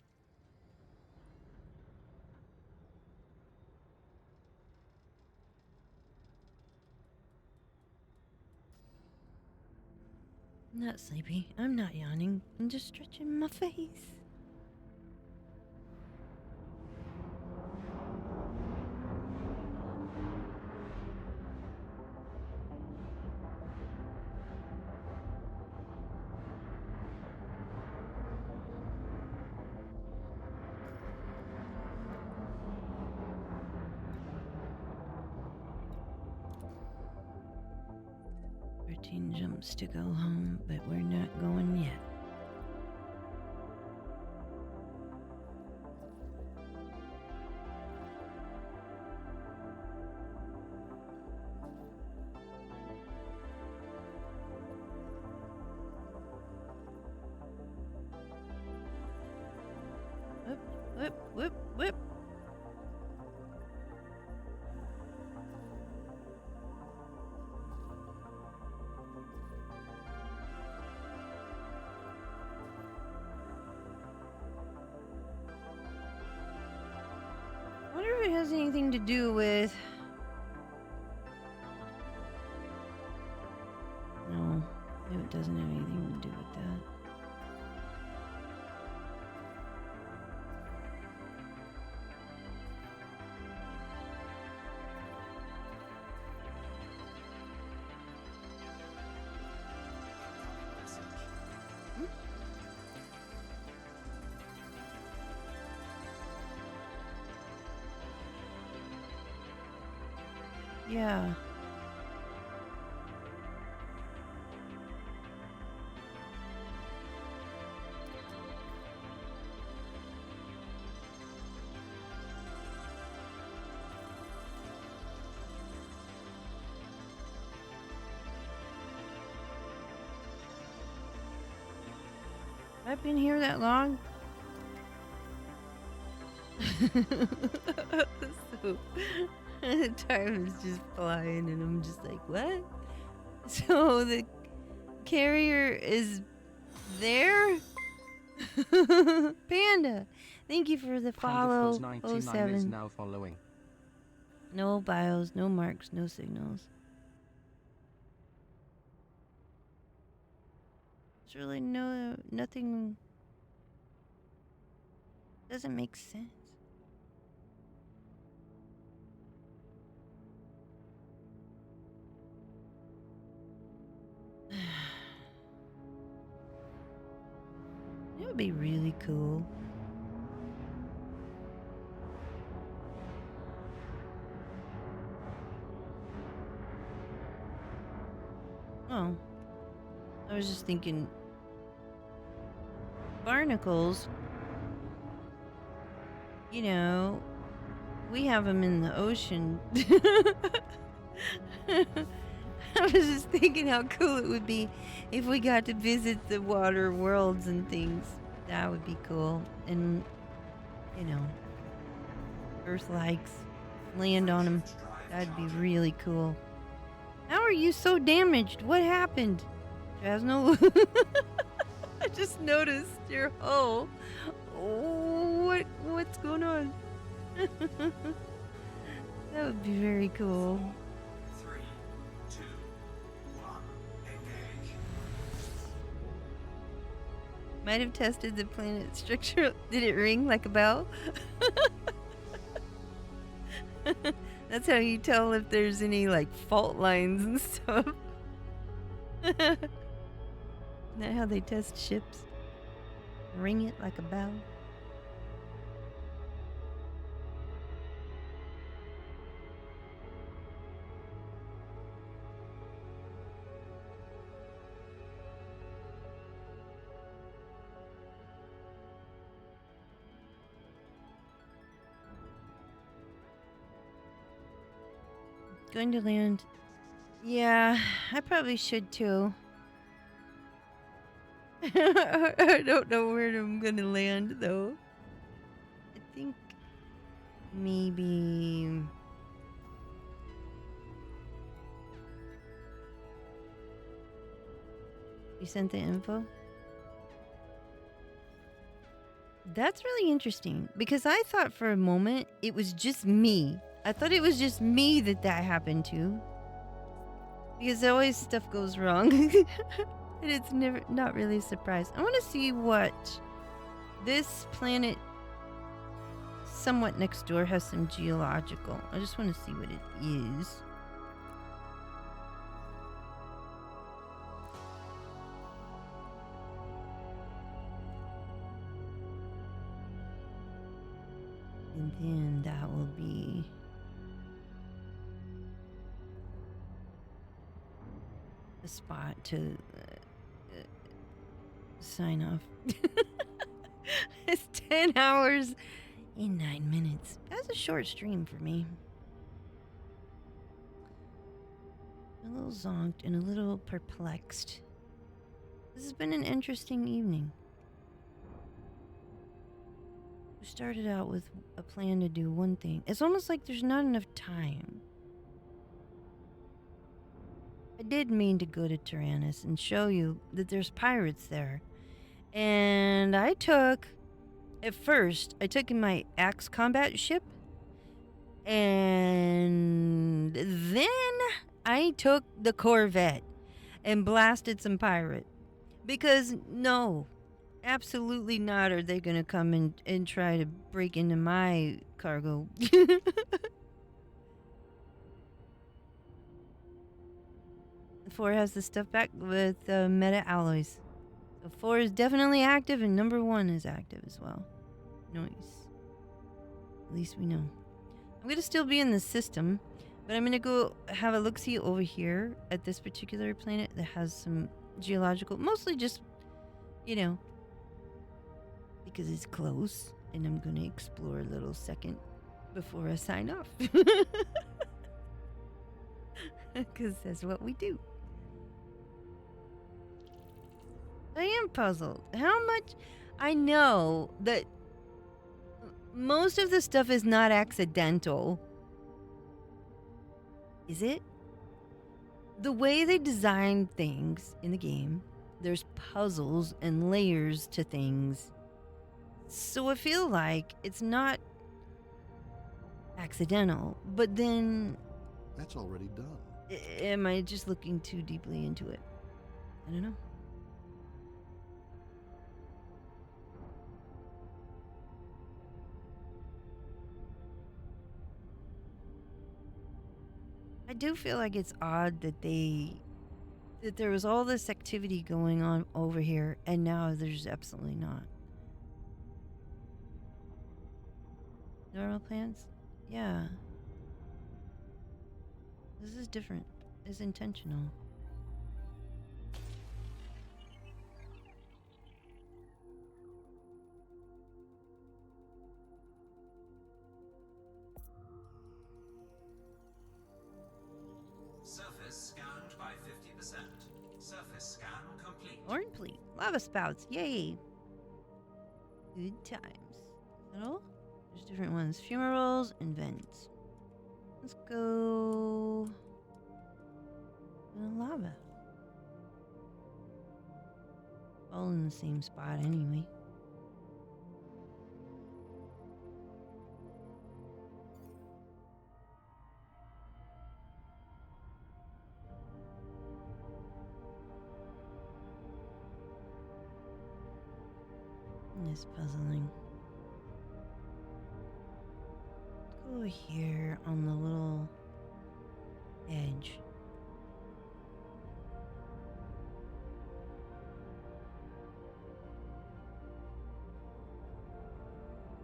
I'm not sleepy. I'm not yawning. I'm just stretching my face. Jumps to go home, but we're not going yet. Whip, whip, whip, whip. I wonder if it has anything to do with... No, it doesn't have anything to do with that. Yeah. I've been here that long. So time is just flying, and I'm just like, what? So the carrier is there? Panda, thank you for the follow. Panda Fuzz 99 is 07. now following. No bios, no marks, no signals. There's really nothing. Doesn't make sense. It would be really cool. Oh, I was just thinking barnacles, you know, we have them in the ocean. I was just thinking how cool it would be if we got to visit the water worlds and things. That would be cool. And, you know, Earth likes, land on them. That'd be really cool. How are you so damaged? What happened? Jasno? I just noticed your hull. Oh, what's going on? That would be very cool. 3, 2, 1, engage. Might have tested the planet structure. Did it ring like a bell? That's how you tell if there's any like fault lines and stuff. Isn't that how they test ships? Ring it like a bell. Going to land. Yeah, I probably should too. I don't know where I'm gonna land though. I think maybe you sent the info? That's really interesting because I thought for a moment it was just me. I thought it was just me that happened to. Because always stuff goes wrong. And it's not really a surprise. I want to see what this planet somewhat next door has some geological. I just want to see what it is. And then that will be a spot to sign off. It's 10 hours in 9 minutes. That's a short stream for me. A little zonked and a little perplexed. This has been an interesting evening. We started out with a plan to do one thing. It's almost like there's not enough time. I did mean to go to Tyrannus and show you that there's pirates there. And at first, I took in my axe combat ship. And then I took the Corvette and blasted some pirate. Because no, absolutely not are they going to come and try to break into my cargo. 4 has the stuff back with meta alloys. So 4 is definitely active and number 1 is active as well. Nice. At least we know. I'm going to still be in the system, but I'm going to go have a look-see over here at this particular planet that has some geological, mostly just, you know, because it's close, and I'm going to explore a little second before I sign off. Because that's what we do. I am puzzled. How much? I know that most of the stuff is not accidental. Is it? The way they design things in the game, there's puzzles and layers to things. So I feel like it's not accidental, but then... That's already done. Am I just looking too deeply into it? I don't know. I do feel like it's odd that there was all this activity going on over here, and now there's absolutely not. Normal plants? Yeah. This is different. It's intentional. Surface scanned by 50%. Surface scan complete. Horn plate. Lava spouts. Yay. Good times. Hello? There's different ones. Fumaroles and vents. Let's go... lava. All in the same spot anyway. It's puzzling. Go here on the little edge.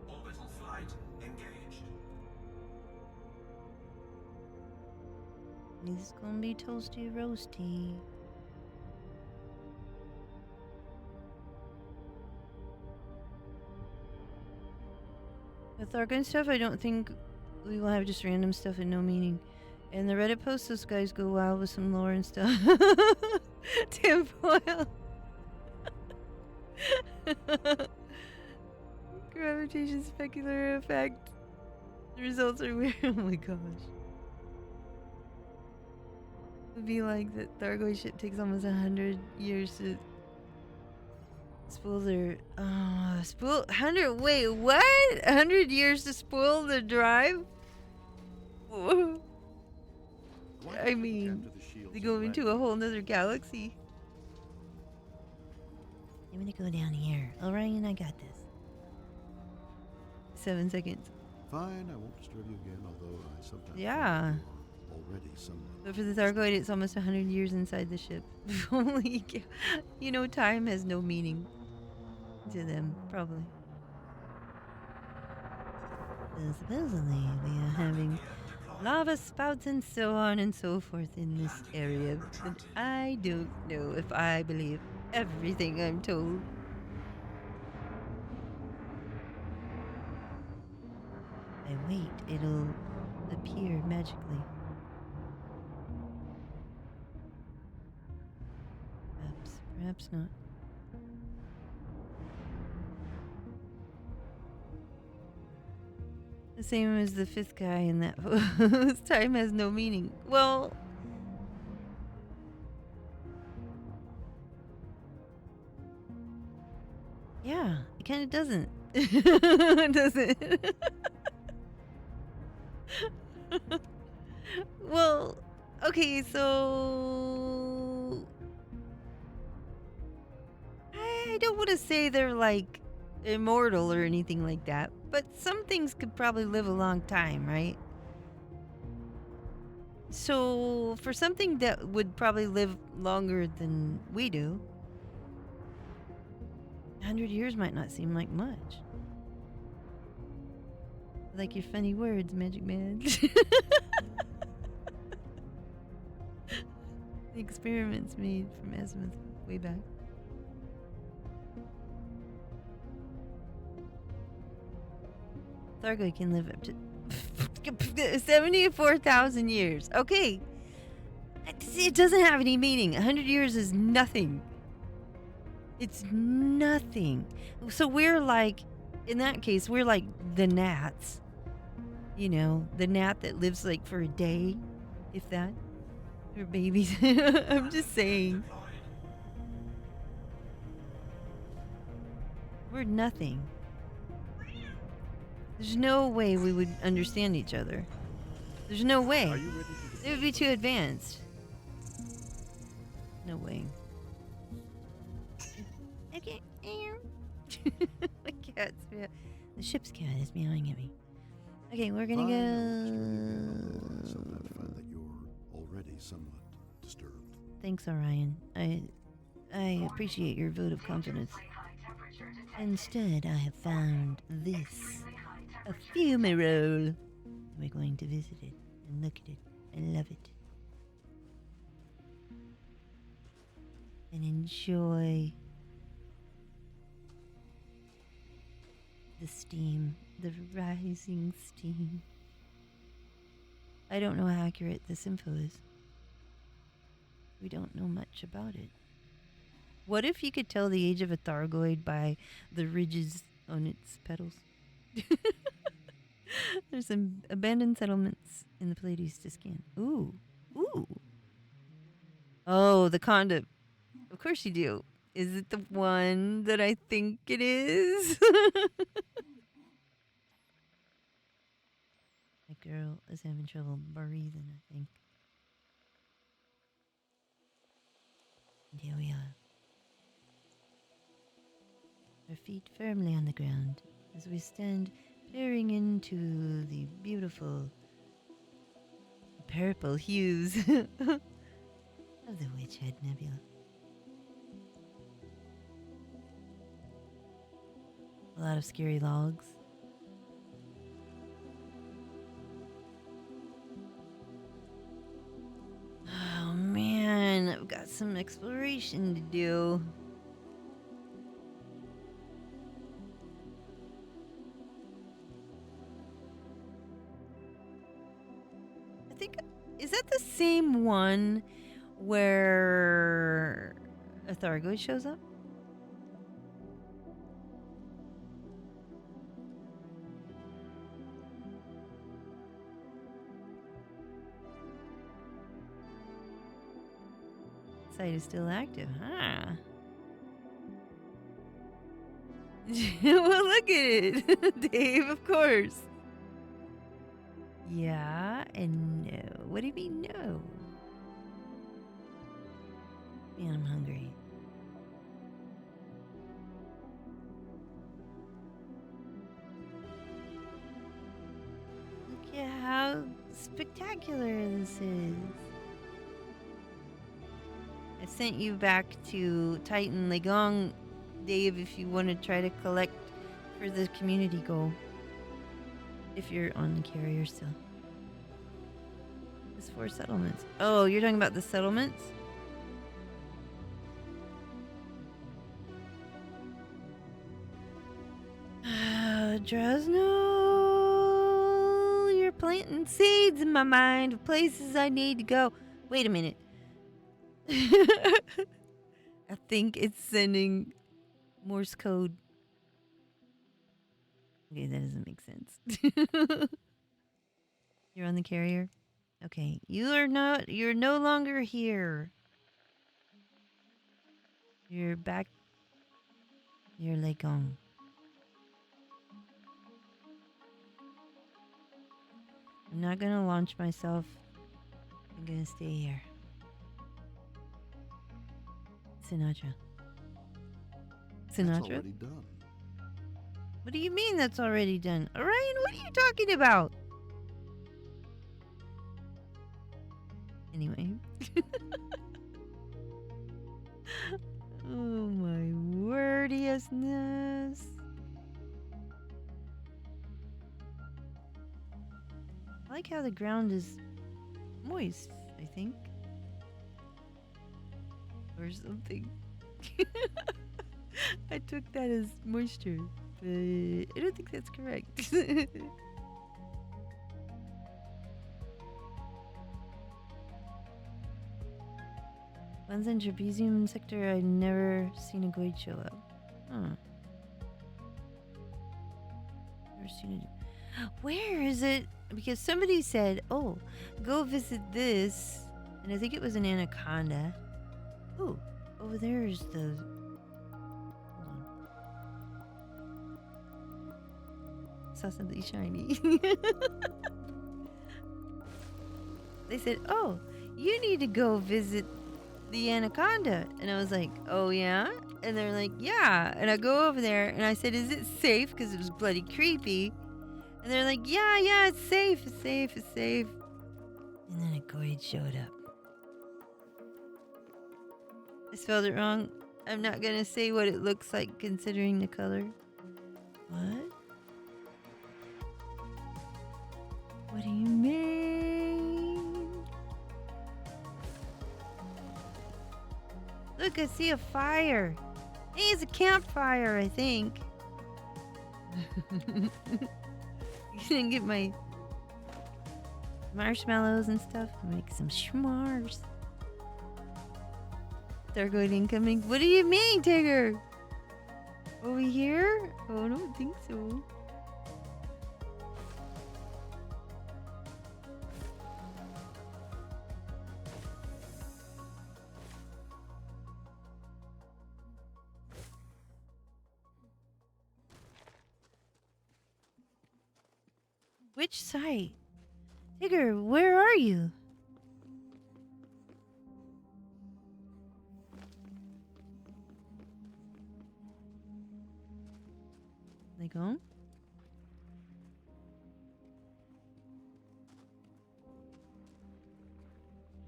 Orbital flight engaged. This is gonna be toasty roasty. With Argon stuff, I don't think we will have just random stuff and no meaning. And the Reddit posts, those guys go wild with some lore and stuff. Tinfoil. Gravitation specular effect. The results are weird. Oh my gosh. It would be like that Thargoid shit takes almost 100 years to spoil their... spoil... 100... Wait, what? 100 years to spoil the drive? I mean, they go into a whole nother galaxy. I'm gonna go down here. Orion, I got this. 7 seconds. Fine, I won't disturb you again, although I sometimes... Yeah. Already someone... But for the Thargoid, it's almost 100 years inside the ship. Holy cow. You know, time has no meaning to them, probably. Supposedly, we are having lava spouts and so on and so forth in this area, but I don't know if I believe everything I'm told. I wait, it'll appear magically. Perhaps not. The same as the fifth guy in that this time has no meaning. Well, yeah, it kind of doesn't. Does it? Well, okay, so I don't want to say they're like immortal or anything like that, but some things could probably live a long time, right? So for something that would probably live longer than we do, 100 years might not seem like much. Like your funny words, Magic Man. The experiments made from azimuth way back. Thargoid can live up to 74,000 years. Okay. It doesn't have any meaning. 100 years is nothing. It's nothing. So we're like, in that case, we're like the gnats. You know, the gnat that lives like for a day, if that. Or babies. I'm just saying. We're nothing. There's no way we would understand each other. There's no way. Are you ready to It would be too advanced. No way. Okay. My cat's meow. The ship's cat is meowing at me. Okay, we're gonna go. So I find that you're already somewhat disturbed. Thanks, Orion. I appreciate your vote of confidence. Instead, I have found this. A fumarole. We're going to visit it and look at it and love it. And enjoy the steam, the rising steam. I don't know how accurate this info is. We don't know much about it. What if you could tell the age of a Thargoid by the ridges on its petals? There's some abandoned settlements in the Pleiades to scan. Ooh. Ooh. Oh, the conduct. Of course you do. Is it the one that I think it is? My girl is having trouble breathing, I think. And here we are. Our feet firmly on the ground as we stand peering into the beautiful purple hues of the Witch Head Nebula. A lot of scary logs. Oh man, I've got some exploration to do. I think, is that the same one where a Thargoid shows up? Site is still active, huh? Well, look at it, Dave, of course. Yeah and no. What do you mean no? Man, I'm hungry. Look at how spectacular this is. I sent you back to Titan Legong, Dave, if you want to try to collect for the community goal. If you're on the carrier still. There's 4 settlements. Oh, you're talking about the settlements? Drosno, you're planting seeds in my mind of places I need to go. Wait a minute. I think it's sending Morse code. Okay, that doesn't make sense. You're on the carrier? Okay, you're no longer here. You're back. You're Legong. I'm not gonna launch myself. I'm gonna stay here. Sinatra. That's already done. What do you mean that's already done? Orion, what are you talking about? Anyway. Oh my wordiousness. I like how the ground is moist, I think. Or something. I took that as moisture, but I don't think that's correct. Ones in trapezium sector, I've never seen a Goid show up. Huh. Never seen it. Where is it? Because somebody said, oh, go visit this. And I think it was an anaconda. Ooh, over there is the... Hold on. Saw something shiny. They said, oh, you need to go visit the anaconda. And I was like, oh yeah? And they're like, yeah. And I go over there and I said, is it safe? Because it was bloody creepy. And they're like, yeah, it's safe, it's safe, it's safe. And then a Goid showed up. I spelled it wrong. I'm not going to say what it looks like considering the color. What? What do you mean? Look, I see a fire. Hey, it's a campfire, I think. You didn't get my marshmallows and stuff. Make some s'mores. Darkoid incoming. What do you mean, Tigger? Over here? Oh, I don't think so. Which site? Tigger, where are you? They gone?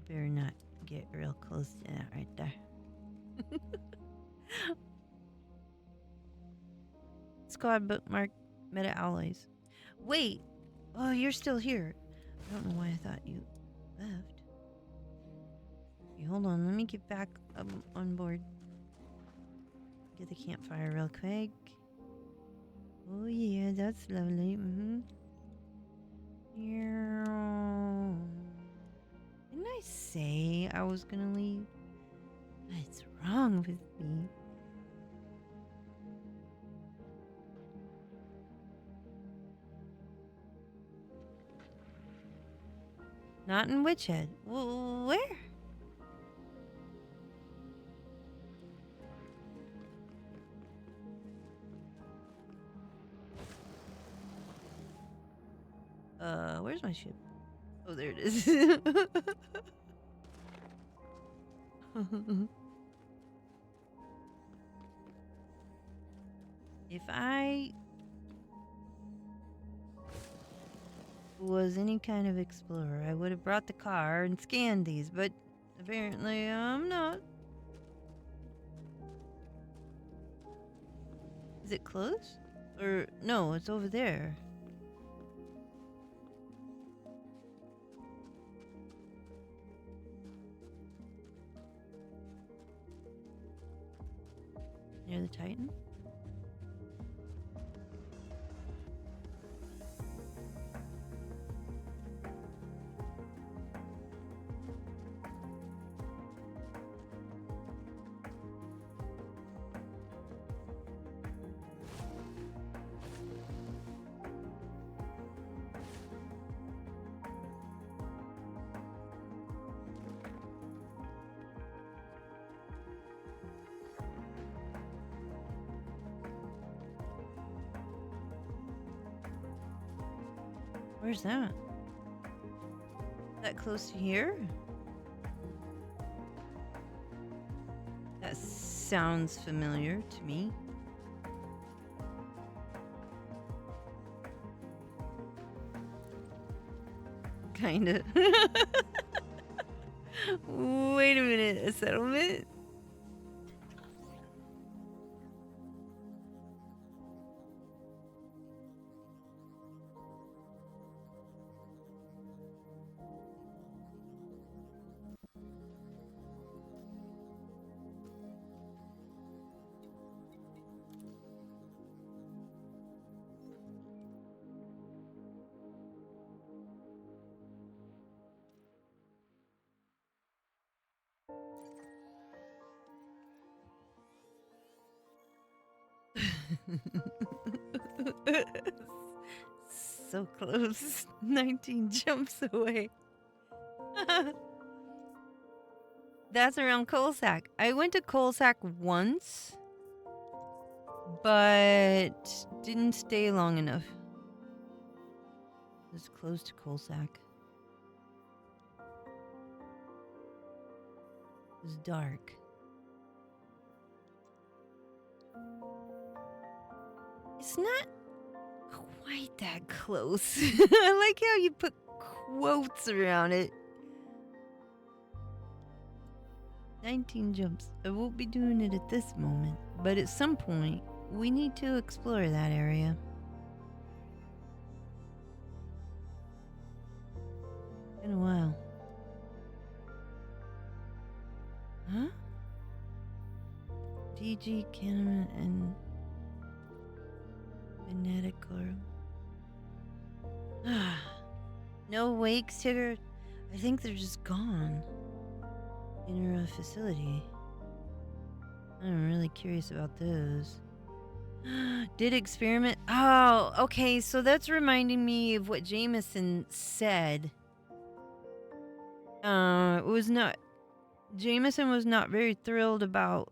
Better not get real close to that right there. Squad bookmark meta alloys. Wait! Oh, you're still here. I don't know why I thought you left. Okay, hold on. Let me get back on board. Get the campfire real quick. Oh yeah, that's lovely. Didn't I say I was gonna leave? What's wrong with me? Not in Witchhead. Where? Where's my ship? Oh, there it is. If I was any kind of explorer, I would have brought the car and scanned these, but apparently I'm not. Is it close? Or no, it's over there. Near the Titan? Where's that? That close to here? That sounds familiar to me. Kinda. Wait a minute, a settlement? So close. 19 jumps away. That's around Coalsack. I went to Coalsack once, but didn't stay long enough. It was close to Coalsack. It was dark. It's not quite that close. I like how you put quotes around it. 19 jumps. I won't be doing it at this moment, but at some point, we need to explore that area. Been a while. Huh? DG, Kahneman, and Magnetic Coral. No wakes, Tigger. I think they're just gone. In our facility. I'm really curious about those. Did experiment? Oh, okay. So that's reminding me of what Jameson said. It was not. Jameson was not very thrilled about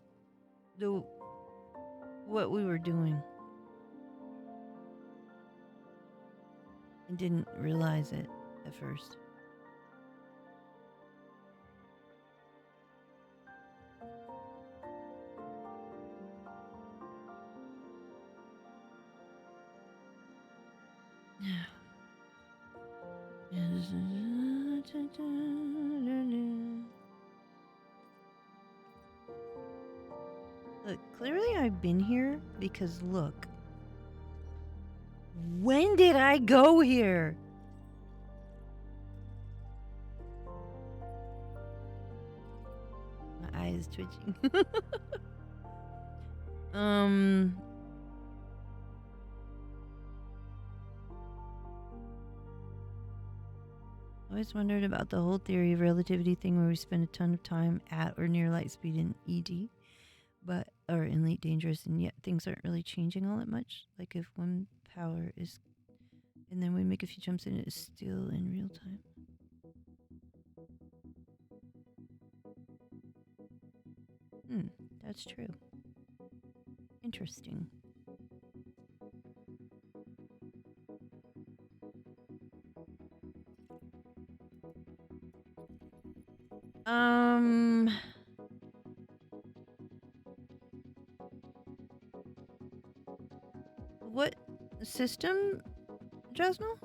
what we were doing. And didn't realize it at first. Look, clearly I've been here because look. When did I go here? My eye is twitching. I always wondered about the whole theory of relativity thing where we spend a ton of time at or near light speed in ED, or in late dangerous, and yet things aren't really changing all that much. Like if one power is, and then we make a few jumps and it is still in real time. That's true. Interesting. What system, Jasmine?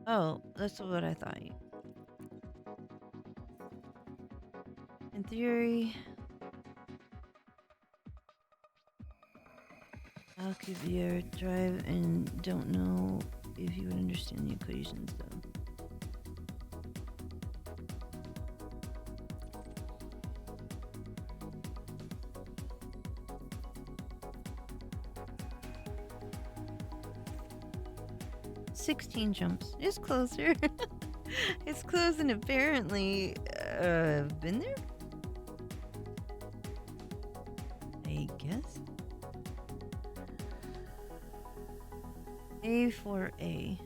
Oh, that's what I thought. In theory, I'll keep the air drive and don't know if you would understand the equations though. Jumps. It's closer. It's close and apparently been there? I guess. A for A.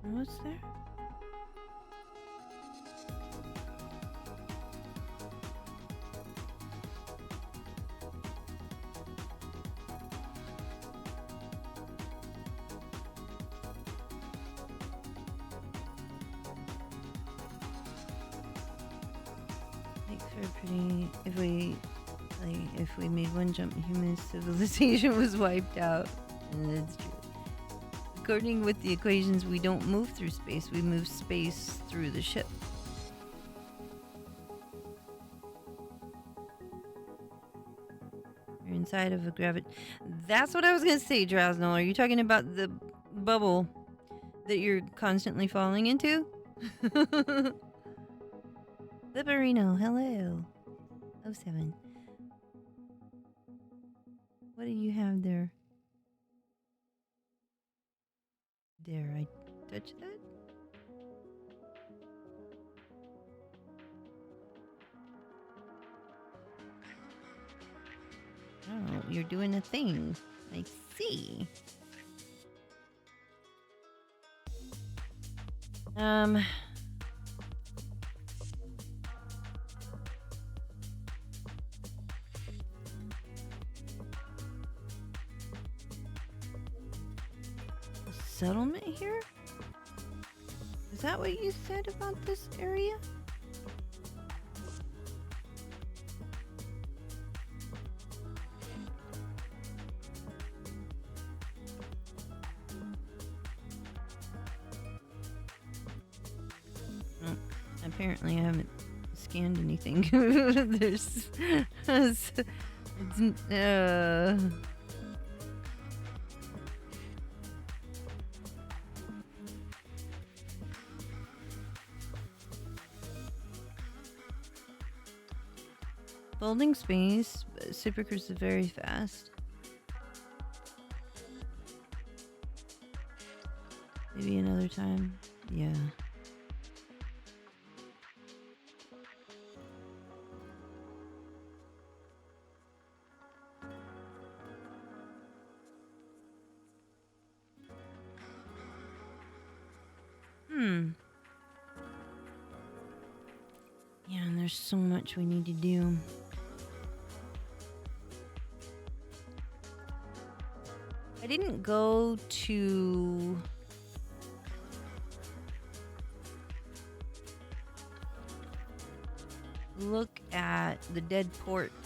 What's there? If we made one jump, human civilization was wiped out. And that's true. According with the equations, we don't move through space, we move space through the ship. inside of a gravity. That's what I was gonna say, Drowsnell. Are you talking about the bubble that you're constantly falling into? Lipperino, hello. 07. What do you have there? Dare I touch that? Oh, you're doing a thing. I see. Settlement here? Is that what you said about this area? Well, apparently I haven't scanned anything. Holding space, but Supercruise is very fast. Maybe another time. Yeah. Yeah, and there's so much we need to do. I didn't go to look at the dead ports.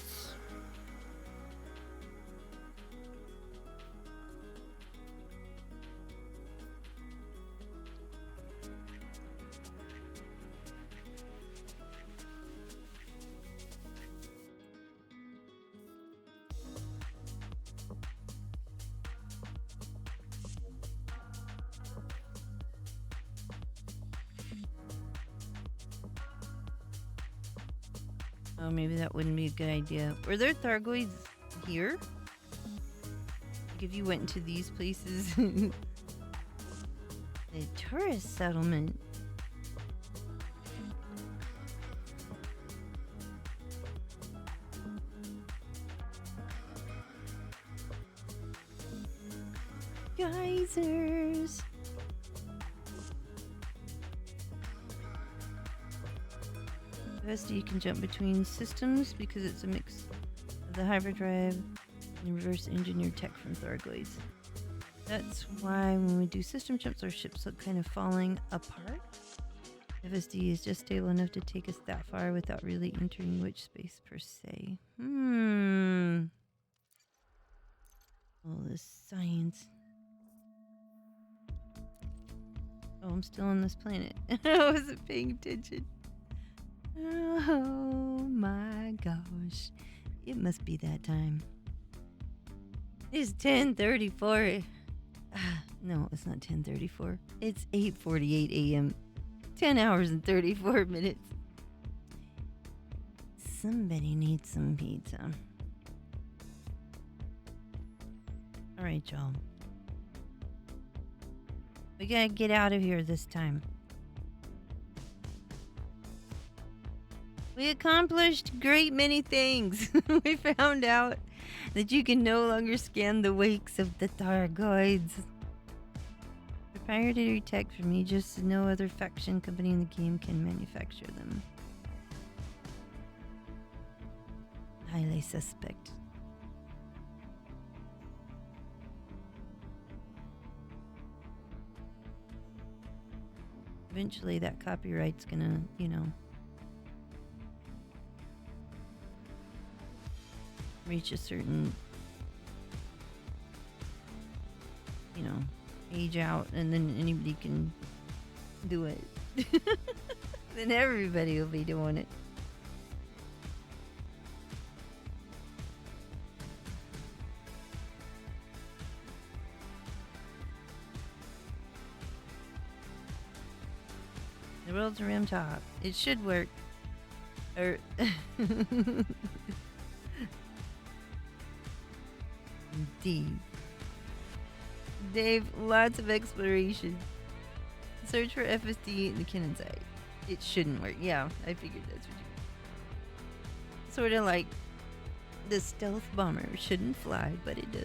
Oh, maybe that wouldn't be a good idea. Were there Thargoids here? Like if you went into these places? The tourist settlement. Geysers. You can jump between systems because it's a mix of the hyperdrive and reverse engineered tech from Thargoids. That's why when we do system jumps, our ships look kind of falling apart. FSD is just stable enough to take us that far without really entering witch space per se. All this science. Oh, I'm still on this planet. I wasn't paying attention. Oh my gosh. It must be that time. It's 10:34. No, it's not 10:34. It's 8:48 a.m. 10 hours and 34 minutes. Somebody needs some pizza. Alright, y'all. We gotta get out of here this time. We accomplished great many things. We found out that you can no longer scan the wakes of the Thargoids. Proprietary tech from Aegis, no other faction company in the game can manufacture them. Highly suspect. Eventually that copyright's gonna, reach a certain, age out, and then anybody can do it. Then everybody will be doing it. The world's a rim top. It should work. Or Indeed. Dave, lots of exploration. Search for FSD in the Canon site. It shouldn't work. Yeah, I figured that's what you mean. Sort of like the stealth bomber shouldn't fly, but it does.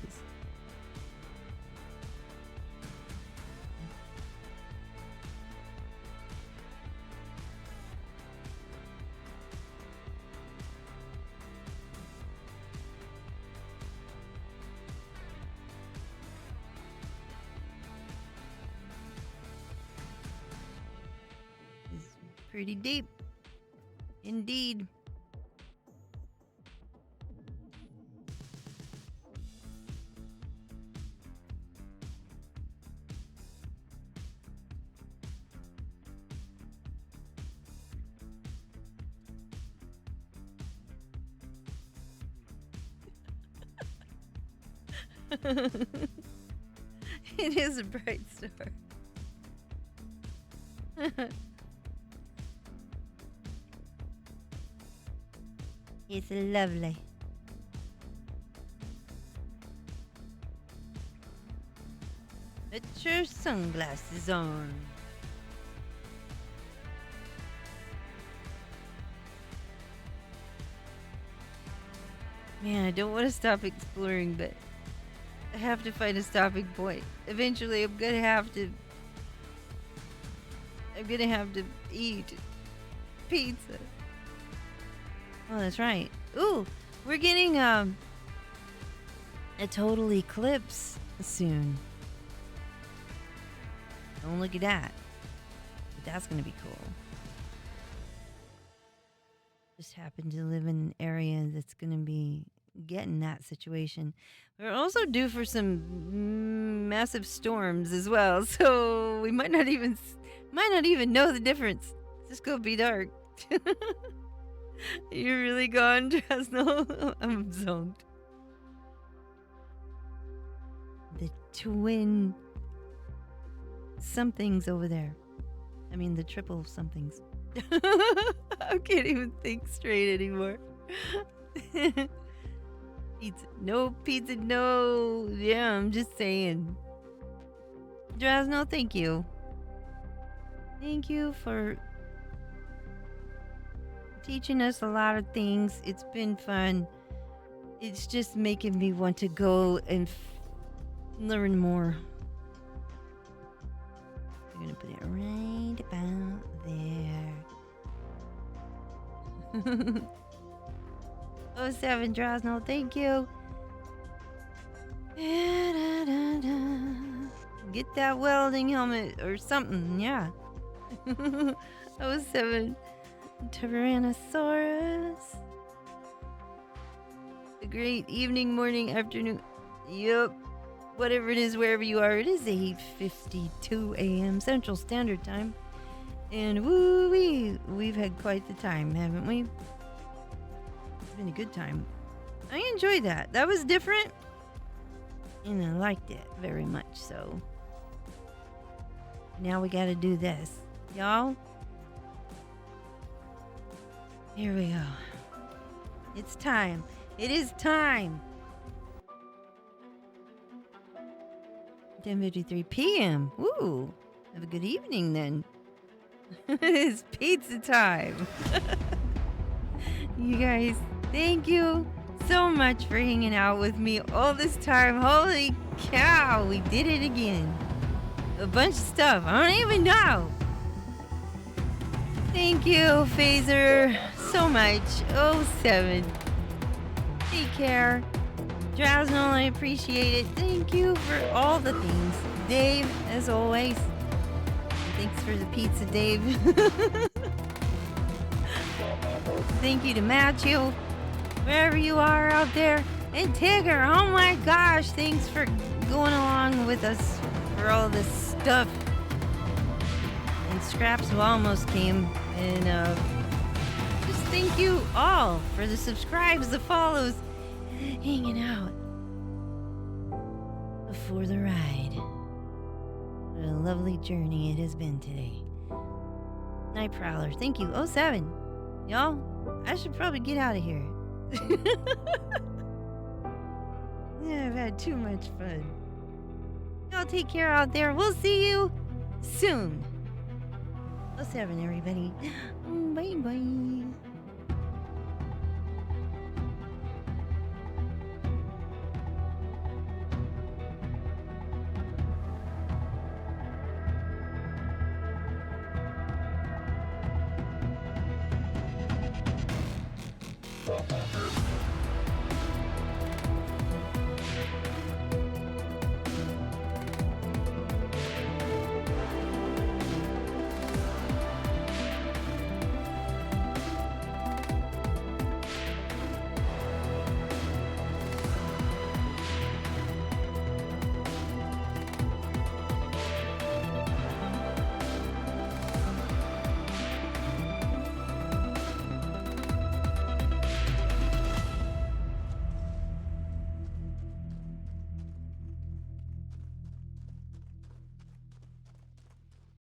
Pretty deep. Indeed. It is a bright star. It's lovely. Put your sunglasses on. Man, I don't want to stop exploring, but I have to find a stopping point. Eventually, I'm gonna have to eat pizza. Oh, that's right. Ooh, we're getting a total eclipse soon. Don't look at that. But that's gonna be cool. Just happen to live in an area that's gonna be getting that situation. We're also due for some massive storms as well, so we might not even know the difference. It's just gonna be dark. You're really gone, Drasno? I'm zoned. The twin somethings over there. I mean, the triple somethings. I can't even think straight anymore. Pizza. No pizza, no. Yeah, I'm just saying. Drasno, thank you. Thank you for teaching us a lot of things. It's been fun. It's just making me want to go and learn more. I'm gonna put it right about there. 07 Drosno, thank you. Get that welding helmet or something, yeah. 07 Tyrannosaurus. A great evening, morning, afternoon. Yup. Whatever it is, wherever you are, it is 8:52 a.m. Central Standard Time. And woo-wee, we've had quite the time, haven't we? It's been a good time. I enjoyed that. That was different. And I liked it very much so. Now we gotta do this. Y'all? Here we go. It's time. It is time. 10:53 p.m. Ooh, have a good evening then. It's pizza time. You guys, thank you so much for hanging out with me all this time. Holy cow, we did it again. A bunch of stuff. I don't even know. Thank you, Phaser, so much. 07. Take care. Drowsnell, I appreciate it. Thank you for all the things. Dave, as always. Thanks for the pizza, Dave. Thank you to Matthew, wherever you are out there. And Tigger, oh my gosh, thanks for going along with us for all this stuff. And Scraps who almost came. And just thank you all for the subscribes, the follows, hanging out for the ride. What a lovely journey it has been today. Night Prowler. Thank you. 07. Y'all, I should probably get out of here. Yeah, I've had too much fun. Y'all take care out there. We'll see you soon. 07, everybody. Bye bye.